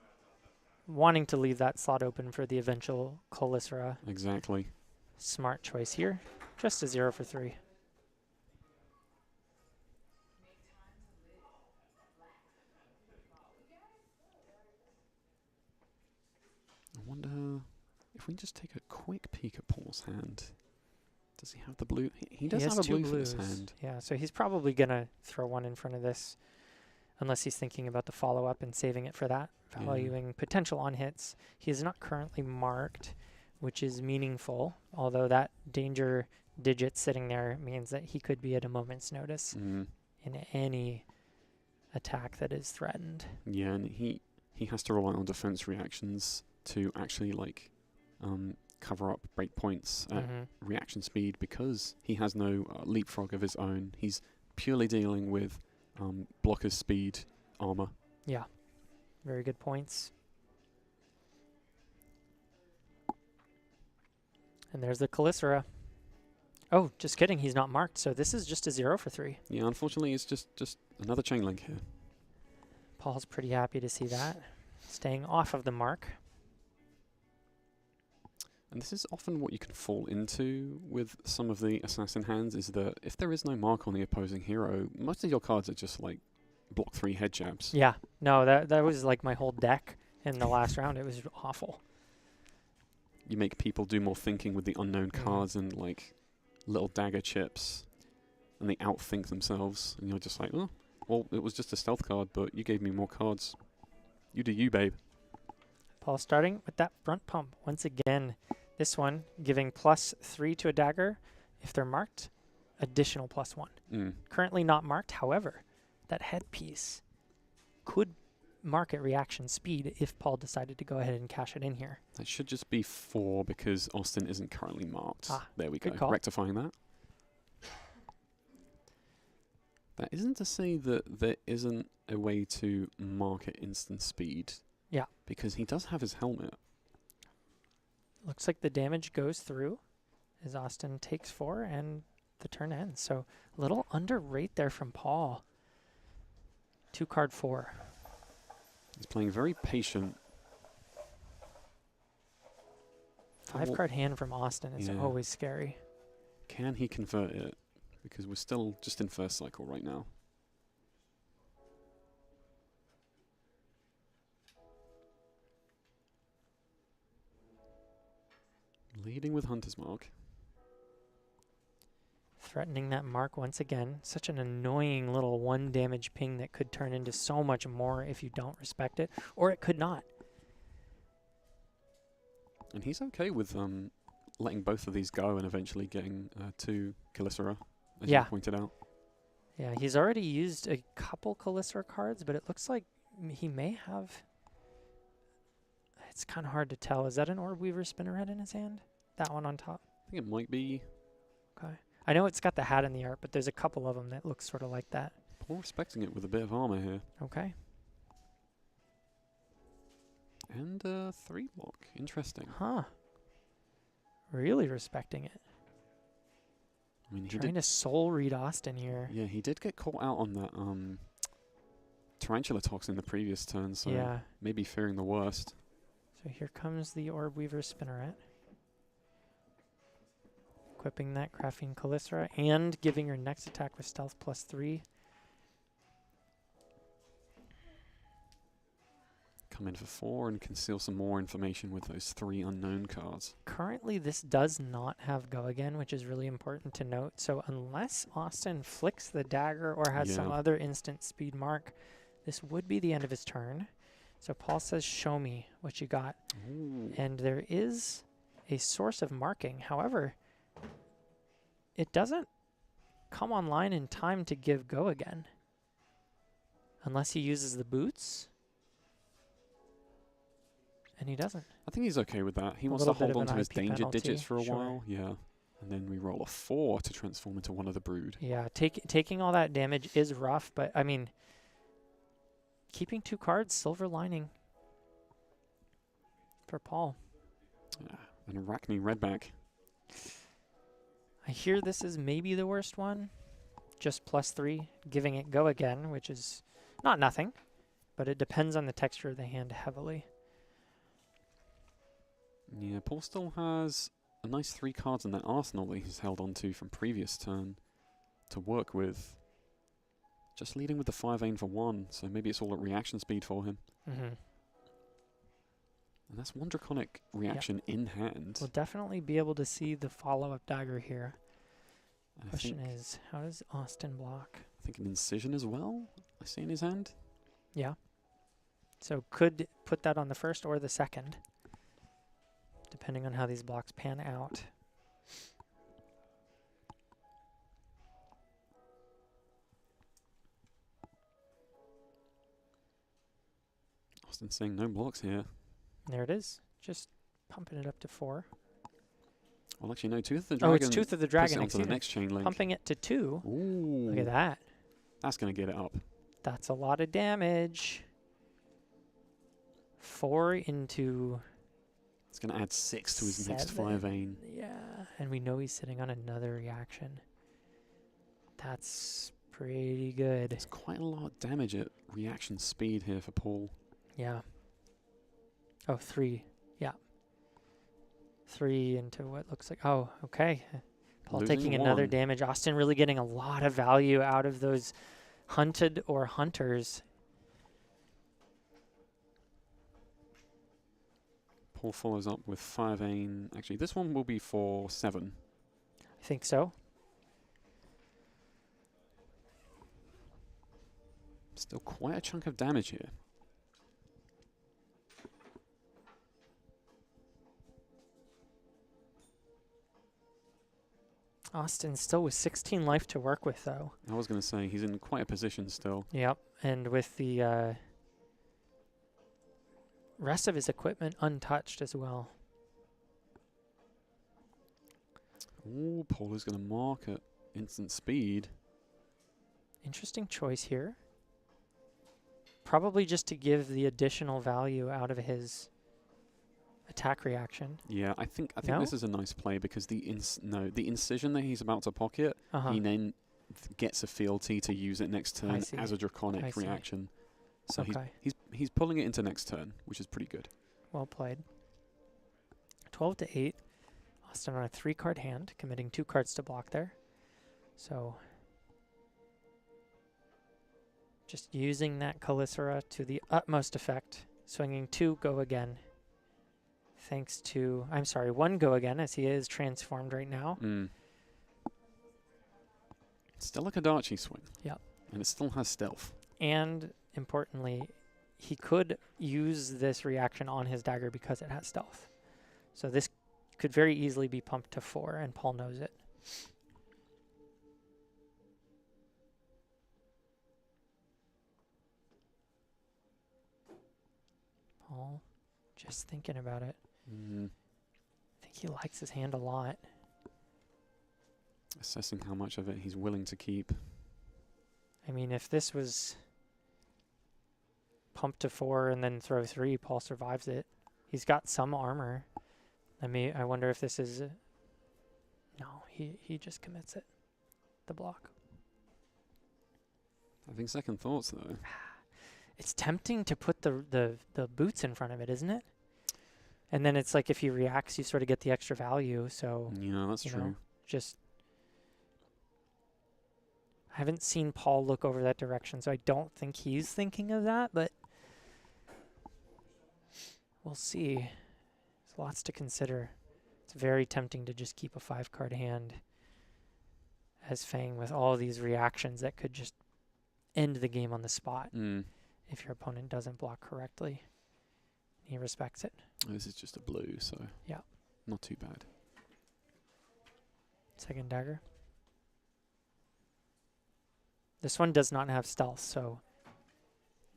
Wanting to leave that slot open for the eventual Calicera. Exactly. Smart choice here. Just a 0 for 3. I wonder if we just take a quick peek at Paul's hand. Does he have the blue? He does have a blue for this hand. Yeah, so he's probably going to throw one in front of this unless he's thinking about the follow-up and saving it for that, valuing potential on-hits. He is not currently marked, which is meaningful, although that danger digit sitting there means that he could be at a moment's notice in any attack that is threatened. Yeah, and he has to rely on defense reactions to actually cover up breakpoints at reaction speed because he has no leapfrog of his own. He's purely dealing with blocker's speed armor. Yeah, very good points. And there's the Calicera. Oh, just kidding. He's not marked, so this is just a 0 for 3. Yeah, unfortunately, it's just another chain link here. Paul's pretty happy to see that. Staying off of the mark. And this is often what you can fall into with some of the assassin hands, is that if there is no mark on the opposing hero, most of your cards are just like block 3 head jabs. Yeah, no, that was like my whole deck in the last round. It was awful. You make people do more thinking with the unknown cards and like little dagger chips, and they outthink themselves, and you're just like, oh, well, it was just a stealth card, but you gave me more cards. You do you, babe. Paul starting with that front pump. Once again, this one giving +3 to a dagger. If they're marked, additional +1. Currently not marked, however, that headpiece could mark at reaction speed if Paul decided to go ahead and cash it in here. That should just be 4 because Austin isn't currently marked. There we go. Good call. Rectifying that. That isn't to say that there isn't a way to mark at instant speed. Yeah. Because he does have his helmet. Looks like the damage goes through as Austin takes 4 and the turn ends. So a little underrate there from Paul. 2 card 4. He's playing very patient. 5 card hand from Austin is always scary. Can he convert it? Because we're still just in first cycle right now. Leading with Hunter's Mark. Threatening that mark once again. Such an annoying little 1 damage ping that could turn into so much more if you don't respect it, or it could not. And he's okay with letting both of these go and eventually getting 2 Calicera, as you pointed out. Yeah, he's already used a couple Calicera cards, but it looks like he may have... It's kind of hard to tell. Is that an Orb Weaver Spinneret in his hand? That one on top? I think it might be. Okay. I know it's got the hat in the art, but there's a couple of them that look sort of like that. Paul respecting it with a bit of armor here. Okay. And 3 block. Interesting. Huh. Really respecting it. I mean, he Trying to soul read Austin here. Yeah, he did get caught out on that Tarantula Toxin the previous turn, so Yeah. maybe fearing the worst. So here comes the Orb Weaver Spinneret. Equipping that Graphene Calicera and giving her next attack with Stealth +3. Come in for 4 and conceal some more information with those 3 unknown cards. Currently, this does not have Go Again, which is really important to note. So unless Austin flicks the dagger or has some other instant speed mark, this would be the end of his turn. So Paul says, show me what you got. Ooh. And there is a source of marking. However, it doesn't come online in time to give Go Again. Unless he uses the boots. And he doesn't. I think he's okay with that. He A wants to little bit hold of on an to his IP danger penalty, digits for a sure. while. Yeah. And then we roll a 4 to transform into one of the brood. Yeah, taking all that damage is rough, but I mean, keeping 2 cards, silver lining for Paul. Yeah. An Arachne Redback. I hear this is maybe the worst one. Just +3, giving it Go Again, which is not nothing, but it depends on the texture of the hand heavily. Yeah, Paul still has a nice 3 cards in that arsenal that he's held on to from previous turn to work with. Just leading with the 5 aim for 1, so maybe it's all at reaction speed for him. Mm-hmm. And that's 1 draconic reaction in hand. We'll definitely be able to see the follow-up dagger here. And Question is, how does Austin block? I think an incision as well, I see in his hand. Yeah. So could put that on the first or the second, depending on how these blocks pan out. Austin's saying no blocks here. There it is. Just pumping it up to 4. Well, actually, no, Tooth of the Dragon. Oh, it's Tooth of the Dragon. Onto the next chain link. Pumping it to 2. Ooh. Look at that. That's going to get it up. That's a lot of damage. 4 into... It's going to add 6 to his next 7. 5 aim. Yeah, and we know he's sitting on another reaction. That's pretty good. It's quite a lot of damage at reaction speed here for Paul. Yeah. Oh, 3. Yeah. 3 into what looks like... Oh, okay. Paul Losing taking another 1. damage. Austin really getting a lot of value out of those hunted or hunters. Paul follows up with 5 aim. Actually, this one will be for 7. I think so. Still quite a chunk of damage here. Austin still with 16 life to work with, though. I was going to say, he's in quite a position still. Yep, and with the rest of his equipment untouched as well. Ooh, Paul is going to mark at instant speed. Interesting choice here. Probably just to give the additional value out of his attack reaction. Yeah, I think No? this is a nice play because the incision that he's about to pocket, he then gets a fealty to use it next turn see. as a I draconic see. reaction. So Okay. he's pulling it into next turn, which is pretty good. Well played. 12 to 8. Austin on a 3-card hand, committing 2 cards to block there. So just using that Calicera to the utmost effect. Swinging 2, Go Again. thanks to, I'm sorry, 1 go again as he is transformed right now. Still a Kodachi swing. Yep. And it still has stealth. And importantly, he could use this reaction on his dagger because it has stealth. So this could very easily be pumped to 4, and Paul knows it. Paul, just thinking about it. I think he likes his hand a lot. Assessing how much of it he's willing to keep. I mean, if this was pump to 4 and then throw 3, Paul survives it. He's got some armor. I wonder if this is... no, he just commits it. The block. Having second thoughts, though. It's tempting to put the boots in front of it, isn't it? And then it's like if he reacts, you sort of get the extra value. So Yeah, that's true. know, just... I haven't seen Paul look over that direction, so I don't think he's thinking of that, but we'll see. There's lots to consider. It's very tempting to just keep a 5-card hand as Fang with all these reactions that could just end the game on the spot if your opponent doesn't block correctly. He respects it. This is just a blue, so yeah, not too bad. Second dagger. This one does not have stealth, so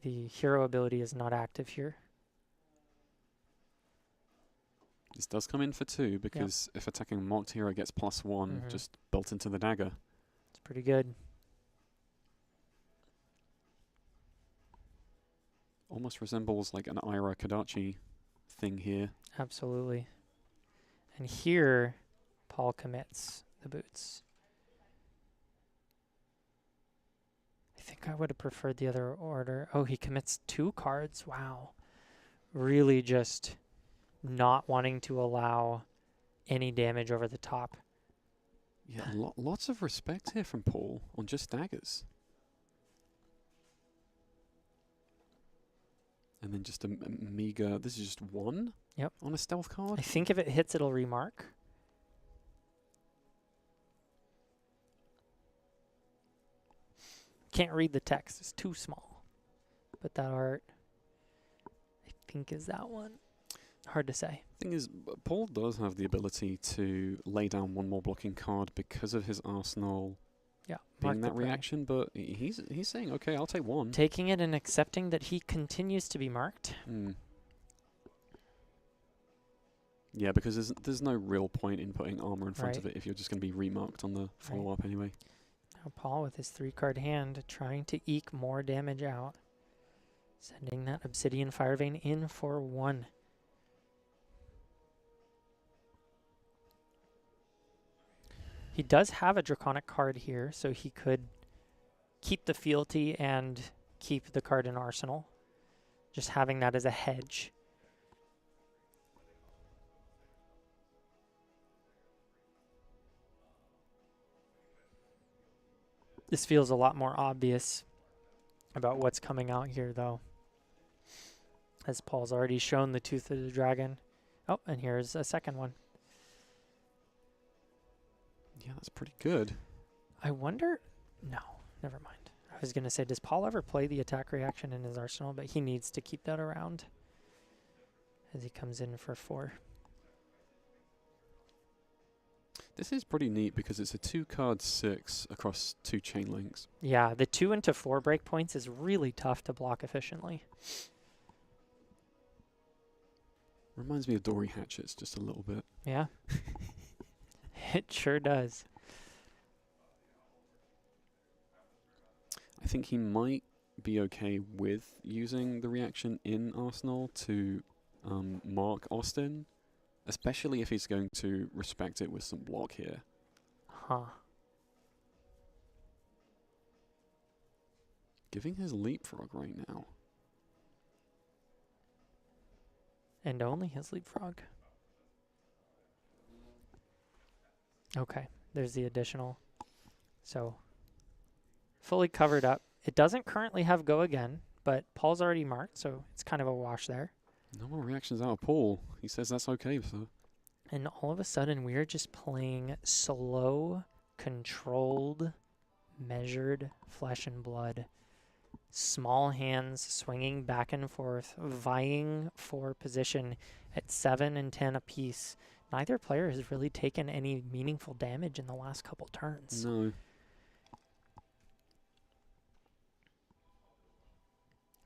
the hero ability is not active here. This does come in for 2 because if attacking a mocked hero gets +1, just built into the dagger. It's pretty good. Almost resembles like an Ira Kodachi thing here. Absolutely. And here, Paul commits the boots. I think I would have preferred the other order. Oh, he commits 2 cards. Wow. Really just not wanting to allow any damage over the top. Yeah, lots of respect here from Paul on just daggers. And then just a meager, this is just 1 on a stealth card? I think if it hits, it'll remark. Can't read the text. It's too small. But that art, I think, is that one. Hard to say. Thing is, Paul does have the ability to lay down 1 more blocking card because of his arsenal being that reaction, but he's saying, okay, I'll take 1. Taking it and accepting that he continues to be marked. Yeah, because there's no real point in putting armor in front of it if you're just going to be remarked on the follow-up anyway. Now Paul with his 3-card hand trying to eke more damage out. Sending that Obsidian Fire Vein in for 1. He does have a Draconic card here, so he could keep the fealty and keep the card in Arsenal. Just having that as a hedge. This feels a lot more obvious about what's coming out here, though. As Paul's already shown the Tooth of the Dragon. Oh, and here's a second one. Yeah, that's pretty good. I wonder... No, never mind. I was going to say, does Paul ever play the attack reaction in his arsenal? But he needs to keep that around as he comes in for 4. This is pretty neat because it's a 2-card 6 across 2 chain links. Yeah, the 2 into 4 breakpoints is really tough to block efficiently. Reminds me of Dory Hatchets just a little bit. Yeah. It sure does. I think he might be okay with using the reaction in Arsenal to mark Austin, especially if he's going to respect it with some block here. Huh. Giving his leapfrog right now. And only his leapfrog. Okay, there's the additional. So, fully covered up. It doesn't currently have go again, but Paul's already marked, so it's kind of a wash there. No more reactions out of Paul. He says that's okay, sir. And all of a sudden, we're just playing slow, controlled, measured flesh and blood. Small hands swinging back and forth, vying for position at 7 and 10 apiece. Neither player has really taken any meaningful damage in the last couple turns. No.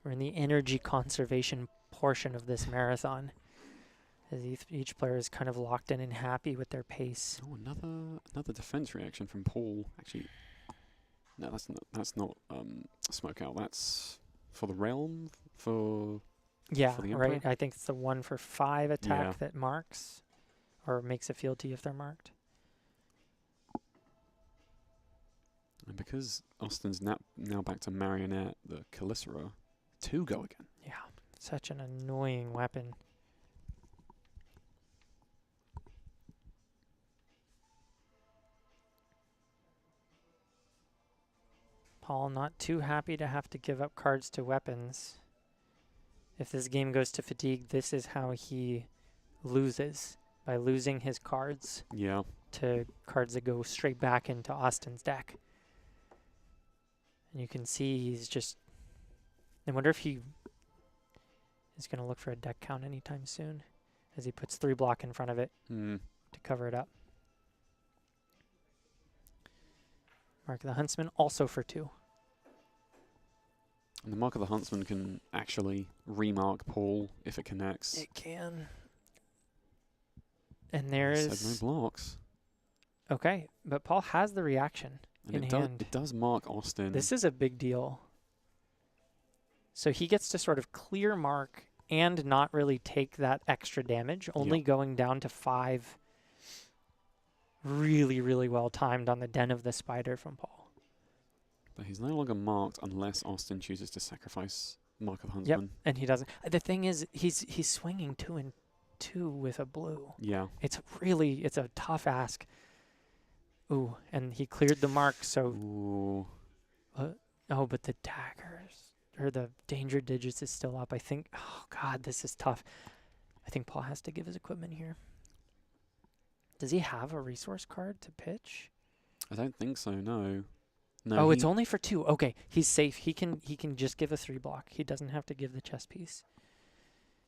We're in the energy conservation portion of this marathon, as each player is kind of locked in and happy with their pace. Oh, another defense reaction from Paul. Actually, no, that's not smoke out. That's for the realm Yeah, for the right. Emperor? I think it's the 1 for 5 attack Yeah. that marks, or makes a fealty if they're marked. And because Austin's now back to Marionette, the Calicera, 2 go again. Yeah, such an annoying weapon. Paul not too happy to have to give up cards to weapons. If this game goes to fatigue, this is how he loses, by losing his cards Yeah. to cards that go straight back into Austin's deck. And you can see he's just... I wonder if he is going to look for a deck count anytime soon, as he puts 3 block in front of it Hmm. to cover it up. Mark of the Huntsman also for 2. And the Mark of the Huntsman can actually remark Paul if it connects. It can. And Said there's... no blocks. Okay, but Paul has the reaction And in it hand. does mark Austin. This is a big deal. So he gets to sort of clear mark and not really take that extra damage, only Yep. going down to 5. Really, really well timed on the Den of the Spider from Paul. But he's no longer marked unless Austin chooses to sacrifice Mark of the Huntsman. And he doesn't. The thing is, he's swinging 2 and 2 with a blue. Yeah. It's a tough ask. Ooh, and he cleared the mark, so... Ooh. Oh, but the daggers, or the danger digits is still up. I think, oh God, this is tough. I think Paul has to give his equipment here. Does he have a resource card to pitch? I don't think so, no. No. Oh, it's only for 2. Okay, he's safe. He can just give a 3 block. He doesn't have to give the chess piece.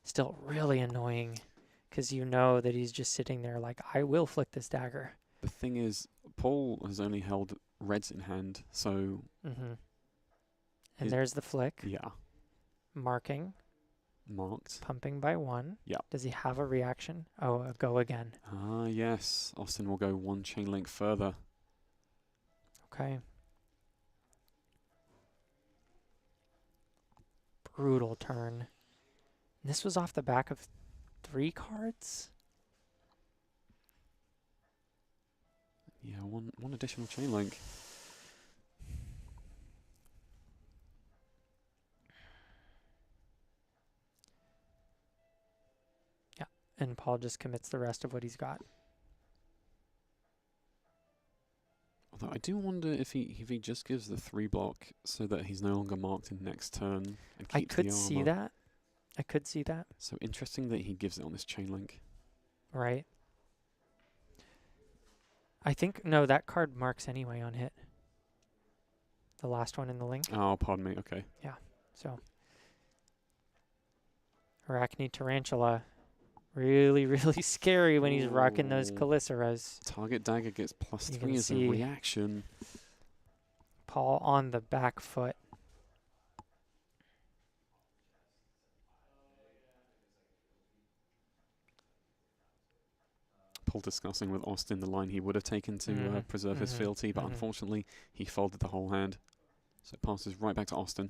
Still really annoying, because you know that he's just sitting there like, I will flick this dagger. The thing is, Paul has only held reds in hand, so... Mm-hmm. And His- there's the flick. Yeah. Marking. Marked. Pumping by 1. Yeah. Does he have a reaction? Oh, a go again. Ah, yes. Austin will go 1 chain link further. Okay. Brutal turn. This was off the back of 3 cards? Yeah, one additional chain link. Yeah, and Paul just commits the rest of what he's got. Although I do wonder if he just gives the 3 block so that he's no longer marked in next turn and keeps I could the see armor. that. I could see that. So interesting that he gives it on this chain link. Right. I think, no, that card marks anyway on hit. The last one in the link. Oh, pardon me. Okay. So, Arachne Tarantula. Really, really scary when he's rocking those Ooh. Caliceras. Target dagger gets plus You 3 can as a see- reaction. Paul on the back foot. Paul discussing with Austin the line he would have taken to preserve his fealty, but unfortunately he folded the whole hand. So it passes right back to Austin.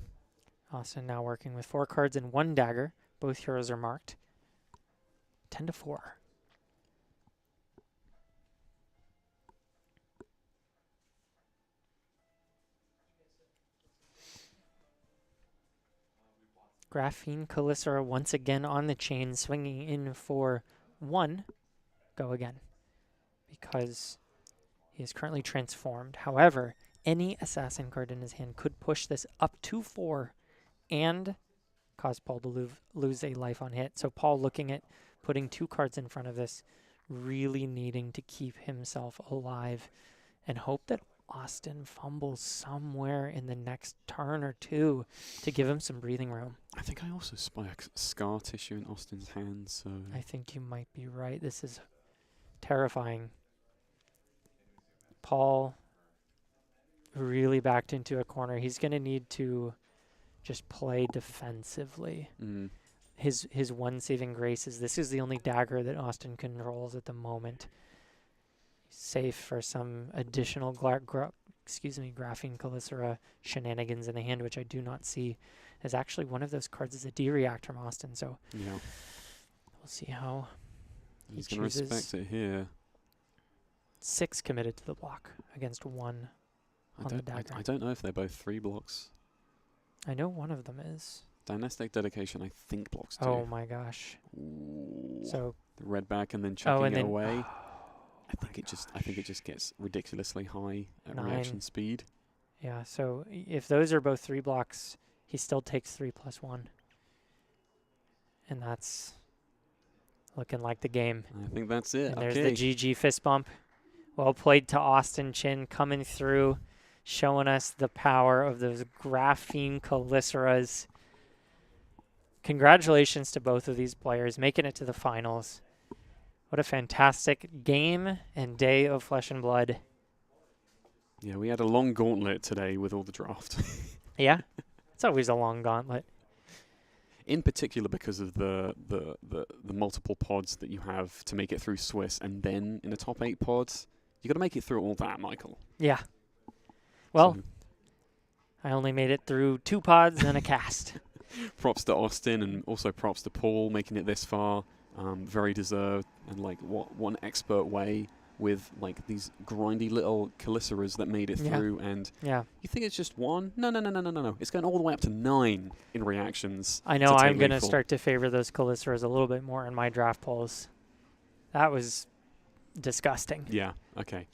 Austin now working with 4 cards and 1 dagger. Both heroes are marked. 10-4. Graphene Calicera once again on the chain, swinging in for 1. Go again. Because he is currently transformed. However, any assassin card in his hand could push this up to 4 and cause Paul to lose a life on hit. So Paul looking at putting 2 cards in front of this, really needing to keep himself alive and hope that Austin fumbles somewhere in the next turn or 2 to give him some breathing room. I think I also spy a scar tissue in Austin's hand, so... I think you might be right. This is terrifying. Paul really backed into a corner. He's going to need to just play defensively. Mm. His one saving grace is this is the only dagger that Austin controls at the moment. Safe for some additional Graphene Calicera shenanigans in the hand, which I do not see. As actually one of those cards is a D-React from Austin, so Yeah. we'll see how He's going to chooses. respect it here. 6 committed to the block against 1 on the dagger. I don't know if they're both 3 blocks. I know one of them is. Dynastic Dedication, I think, blocks 2. Oh my gosh. Ooh. So The red back and then chucking and it then away. oh I think it just gets ridiculously high at 9. reaction speed. yeah, so if those are both 3 blocks, he still takes 3 + 1. And that's looking like the game. I think that's it. And there's okay. the GG fist bump. Well played to Austin Chin, coming through, showing us the power of those Graphene Caliceras. Congratulations to both of these players, making it to the finals. What a fantastic game and day of Flesh and Blood. Yeah, we had a long gauntlet today with all the draft. Yeah, it's always a long gauntlet. In particular because of the multiple pods that you have to make it through Swiss, and then in the top 8 pods, you got to make it through all that, Michael. Yeah. Well, So, I only made it through 2 pods and a cast. props to Austin, and also props to Paul making it this far. Very deserved, and like what an expert way with like these grindy little Caliceras that made it Yeah. through. And Yeah. you think it's just 1? No. It's going all the way up to 9 in reactions. I know to I'm take going to lethal. start to favor those Caliceras a little bit more in my draft polls. That was disgusting. Yeah. Okay.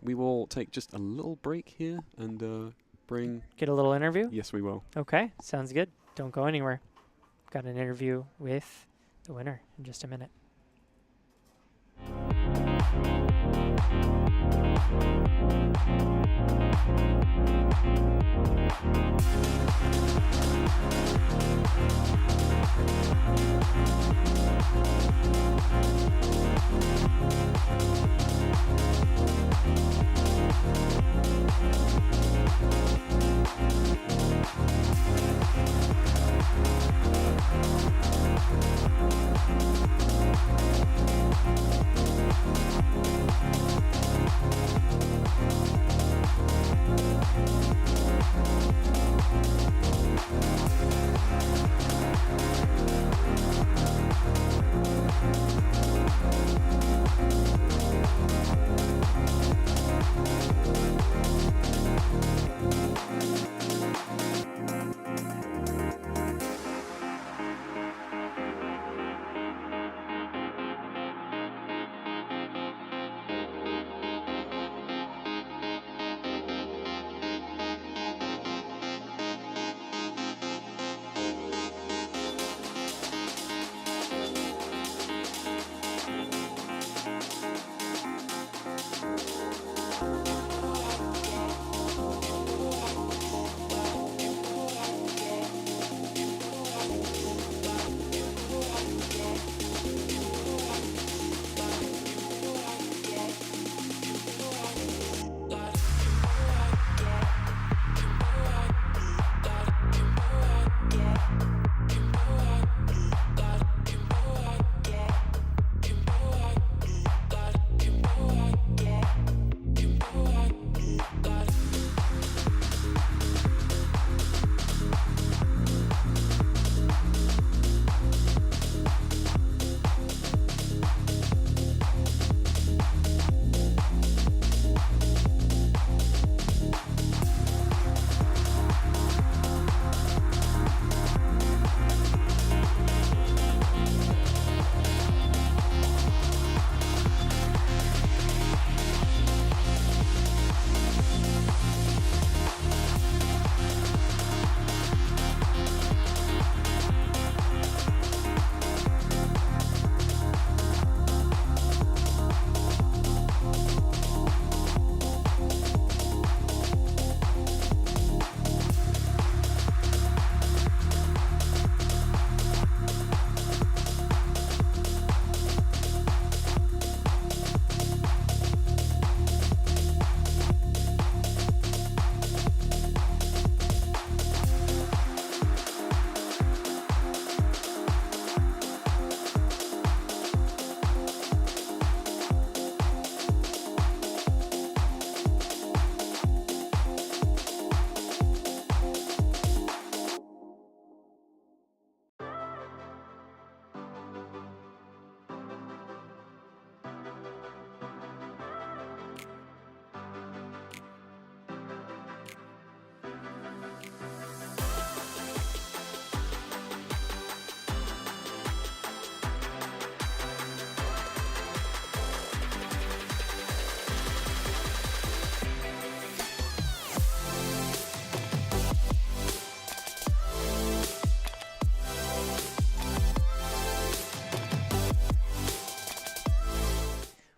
We will take just a little break here and bring. Get a little interview? Yes, we will. Okay, sounds good. Don't go anywhere. Got an interview with the winner in just a minute.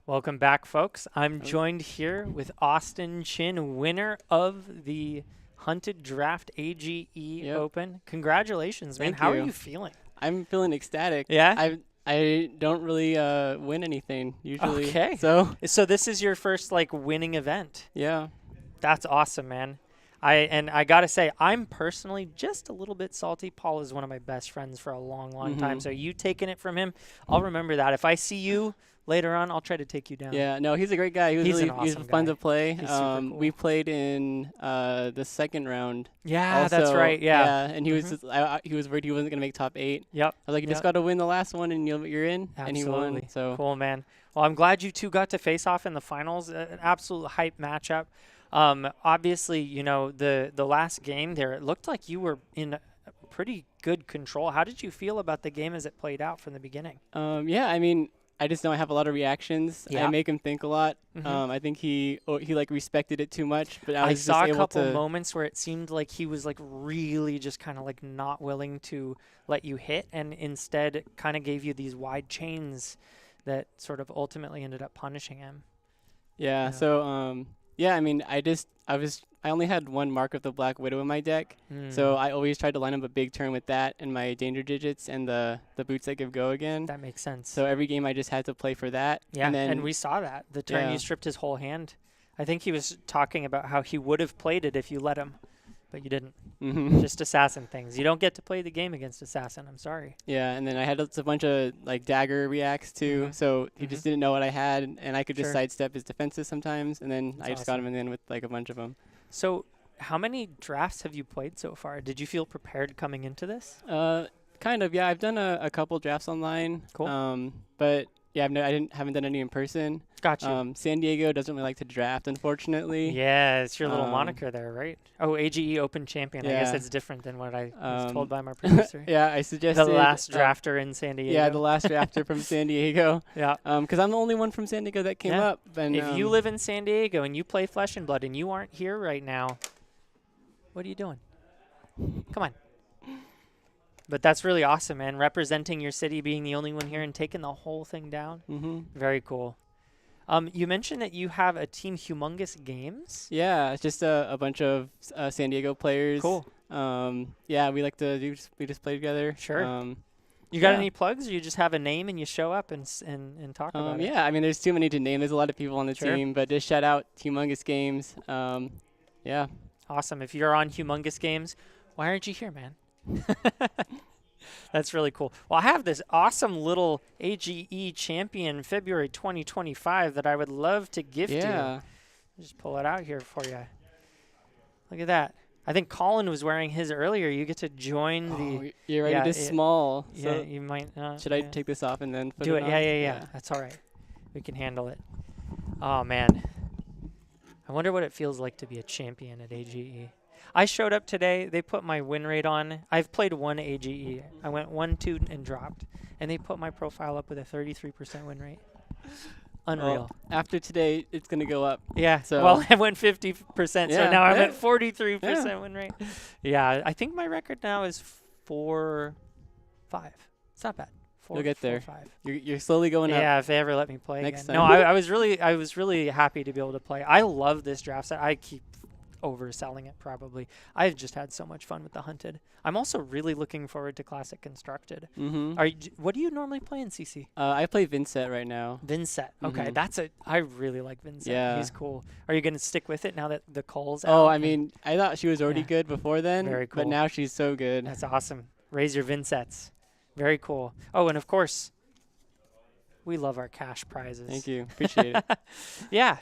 Welcome back, folks. I'm joined here with Austin Chin, winner of the Hunted Draft AGE Open. Congratulations, man. Thank How are you. you feeling? I'm feeling ecstatic. Yeah? I don't really win anything usually. Okay. So So this is your first, like, winning event. yeah. That's awesome, man. I got to say, I'm personally just a little bit salty. Paul is one of my best friends for a long, long time. So you taking it from him, I'll remember that. If I see you later on, I'll try to take you down. Yeah, no, he's a great guy. He's an he was awesome fun guy. to play. He's super cool. We played in the second round. Yeah, that's also. right. Yeah. and he was just, he was worried he wasn't gonna make top 8. Yep. I was like, you just got to win the last one and you're in. And he won. Absolutely. So Cool, man. Well, I'm glad you two got to face off in the finals. An absolute hype matchup. Obviously, you know, the last game there, it looked like you were in pretty good control. How did you feel about the game as it played out from the beginning? yeah, I mean, I just know I have a lot of reactions. Yeah. I make him think a lot. Mhm. I think he like respected it too much, but I I was just saw a able couple to. moments where it seemed like he was like really just kind of like not willing to let you hit, and instead kind of gave you these wide chains that sort of ultimately ended up punishing him. Yeah. Yeah. So yeah, I mean, I only had one Mark of the Black Widow in my deck, so I always tried to line up a big turn with that and my danger digits and the boots that give go again. That makes sense. So every game I just had to play for that. Yeah, and, then, and we saw that. The turn Yeah. you stripped his whole hand. I think he was talking about how he would have played it if you let him, but you didn't. Just assassin things. You don't get to play the game against assassin. I'm sorry. Yeah, and then I had a bunch of like dagger reacts too, so he just didn't know what I had, and I could just Sure. sidestep his defenses sometimes, and then That's I just got him in the end with like a bunch of them. So how many drafts have you played so far? Did you feel prepared coming into this? Kind of, yeah. I've done a couple drafts online. Cool. But yeah, haven't done any in person. Gotcha. San Diego doesn't really like to draft, unfortunately. Yeah, it's your little moniker there, right? Oh, AGE Open Champion. I guess Yeah. it's different than what I was told by my producer. Yeah, I suggested The last drafter in San Diego. Yeah, the last drafter from San Diego. Yeah. Because I'm the only one from San Diego that came Yeah. up. And If you live in San Diego and you play Flesh and Blood and you aren't here right now, what are you doing? Come on. But that's really awesome, man. Representing your city, being the only one here and taking the whole thing down. Very cool. You mentioned that you have a team, Humongous Games. Yeah, it's just a bunch of San Diego players. Cool. Yeah, we like to we just play together. Sure. You got yeah. any plugs, or you just have a name and you show up and talk about it? Yeah, I mean, there's too many to name. There's a lot of people on the Sure. team, but just shout out Humongous Games. Yeah. Awesome. If you're on Humongous Games, why aren't you here, man? That's really cool. Well, I have this awesome little AGE champion February 2025 that I would love to gift you. Just pull it out here for you. Look at that. I think Colin was wearing his earlier. You get to join the... You're right. Yeah, It is small. Yeah, So you might... should I take this off and then put do it it? on? Yeah. That's all right. We can handle it. Oh, man. I wonder what it feels like to be a champion at AGE. I showed up today. They put my win rate on. I've played one AGE. I went 1-2 and dropped. And they put my profile up with a 33% win rate. Unreal. Well, after today, it's going to go up. Yeah. So Well, I went 50%, so Yeah, now I'm yeah. at 43% Yeah. win rate. Yeah, I think my record now is 4-5. It's not bad. You'll get there. 4-5. You're slowly going up. Yeah, if they ever let me play Next again. time. No, I was really happy to be able to play. I love this draft set. I keep overselling it probably. I've just had so much fun with the Hunted. I'm also really looking forward to Classic Constructed. What do you normally play in CC? I play Vincent right now. Vincent. Okay, I really like Vincent. Yeah. He's cool. Are you going to stick with it now that the Cole's out? Oh, I mean, I thought she was already Yeah. good before then, Very cool. but now she's so good. That's awesome. Raise your Vincents. Very cool. Oh, and of course, we love our cash prizes. Thank you. Appreciate it. Yeah.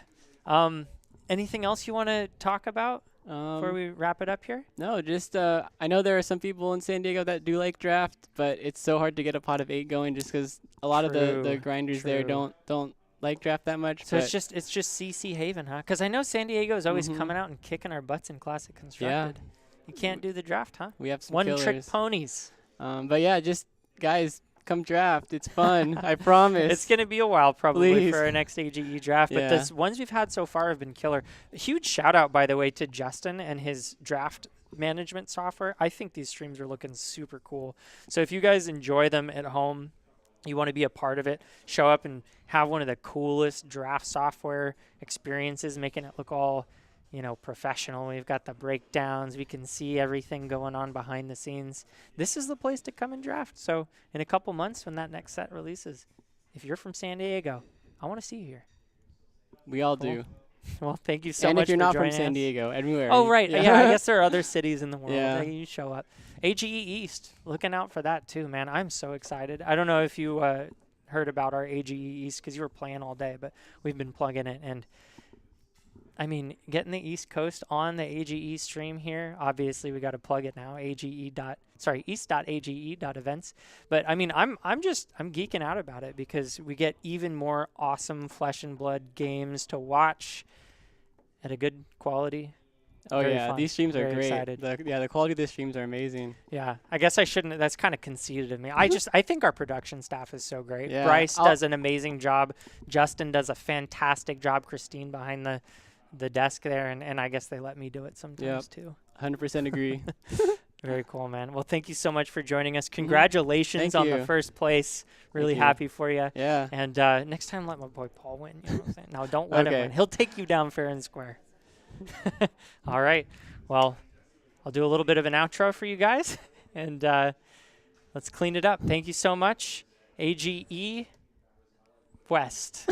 Anything else you want to talk about before we wrap it up here? No, just I know there are some people in San Diego that do like draft, but it's so hard to get a pot of 8 going just because a lot of the True, grinders there true. don't like draft that much. So but it's just CC Haven, huh? Because I know San Diego is always coming out and kicking our butts in Classic Constructed. You can't do the draft, huh? we have some One-trick killers. ponies. But yeah, just guys, come draft. It's fun. I promise. It's going to be a while probably Please. for our next AGE draft, but Yeah. the ones we've had so far have been killer. A huge shout out, by the way, to Justin and his draft management software. I think these streams are looking super cool. So if you guys enjoy them at home, You want to be a part of it, show up and have one of the coolest draft software experiences, making it look all, professional. We've got the breakdowns. We can see everything going on behind the scenes. This is the place to come and draft. So in a couple months when that next set releases, if you're from San Diego, I want to see you here. We all Cool. do. Well, thank you so And much if you're for not from joining San us. Diego, everywhere. Oh, right. Yeah, I guess there are other cities in the world Yeah. that you show up. AGE East, looking out for that too, man. I'm so excited. I don't know if you heard about our AGE East because you were playing all day, but we've been plugging it. And, I mean, getting the East Coast on the AGE stream here, obviously we got to plug it now, east.age.events. But, I mean, I'm geeking out about it because we get even more awesome flesh and blood games to watch at a good quality. Oh, Very yeah. fun. These streams are Very great. excited. The quality of the streams are amazing. Yeah, I guess I shouldn't. That's kind of conceited of me. I think our production staff is so great. Yeah, Bryce does an amazing job. Justin does a fantastic job. Christine behind the desk there, and I guess they let me do it sometimes too. 100% agree. Very cool, man. Well, thank you so much for joining us. Congratulations Thank on the you. first place. Really you. happy for you. Yeah. And next time, let my boy Paul win. You know what I'm saying? No, don't let him Okay. win. He'll take you down fair and square. All right. Well, I'll do a little bit of an outro for you guys, and let's clean it up. Thank you so much, AGE West.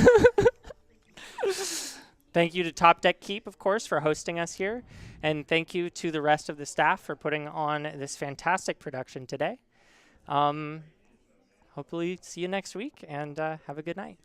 Thank you to Top Deck Keep, of course, for hosting us here, and thank you to the rest of the staff for putting on this fantastic production today. Hopefully see you next week, and have a good night.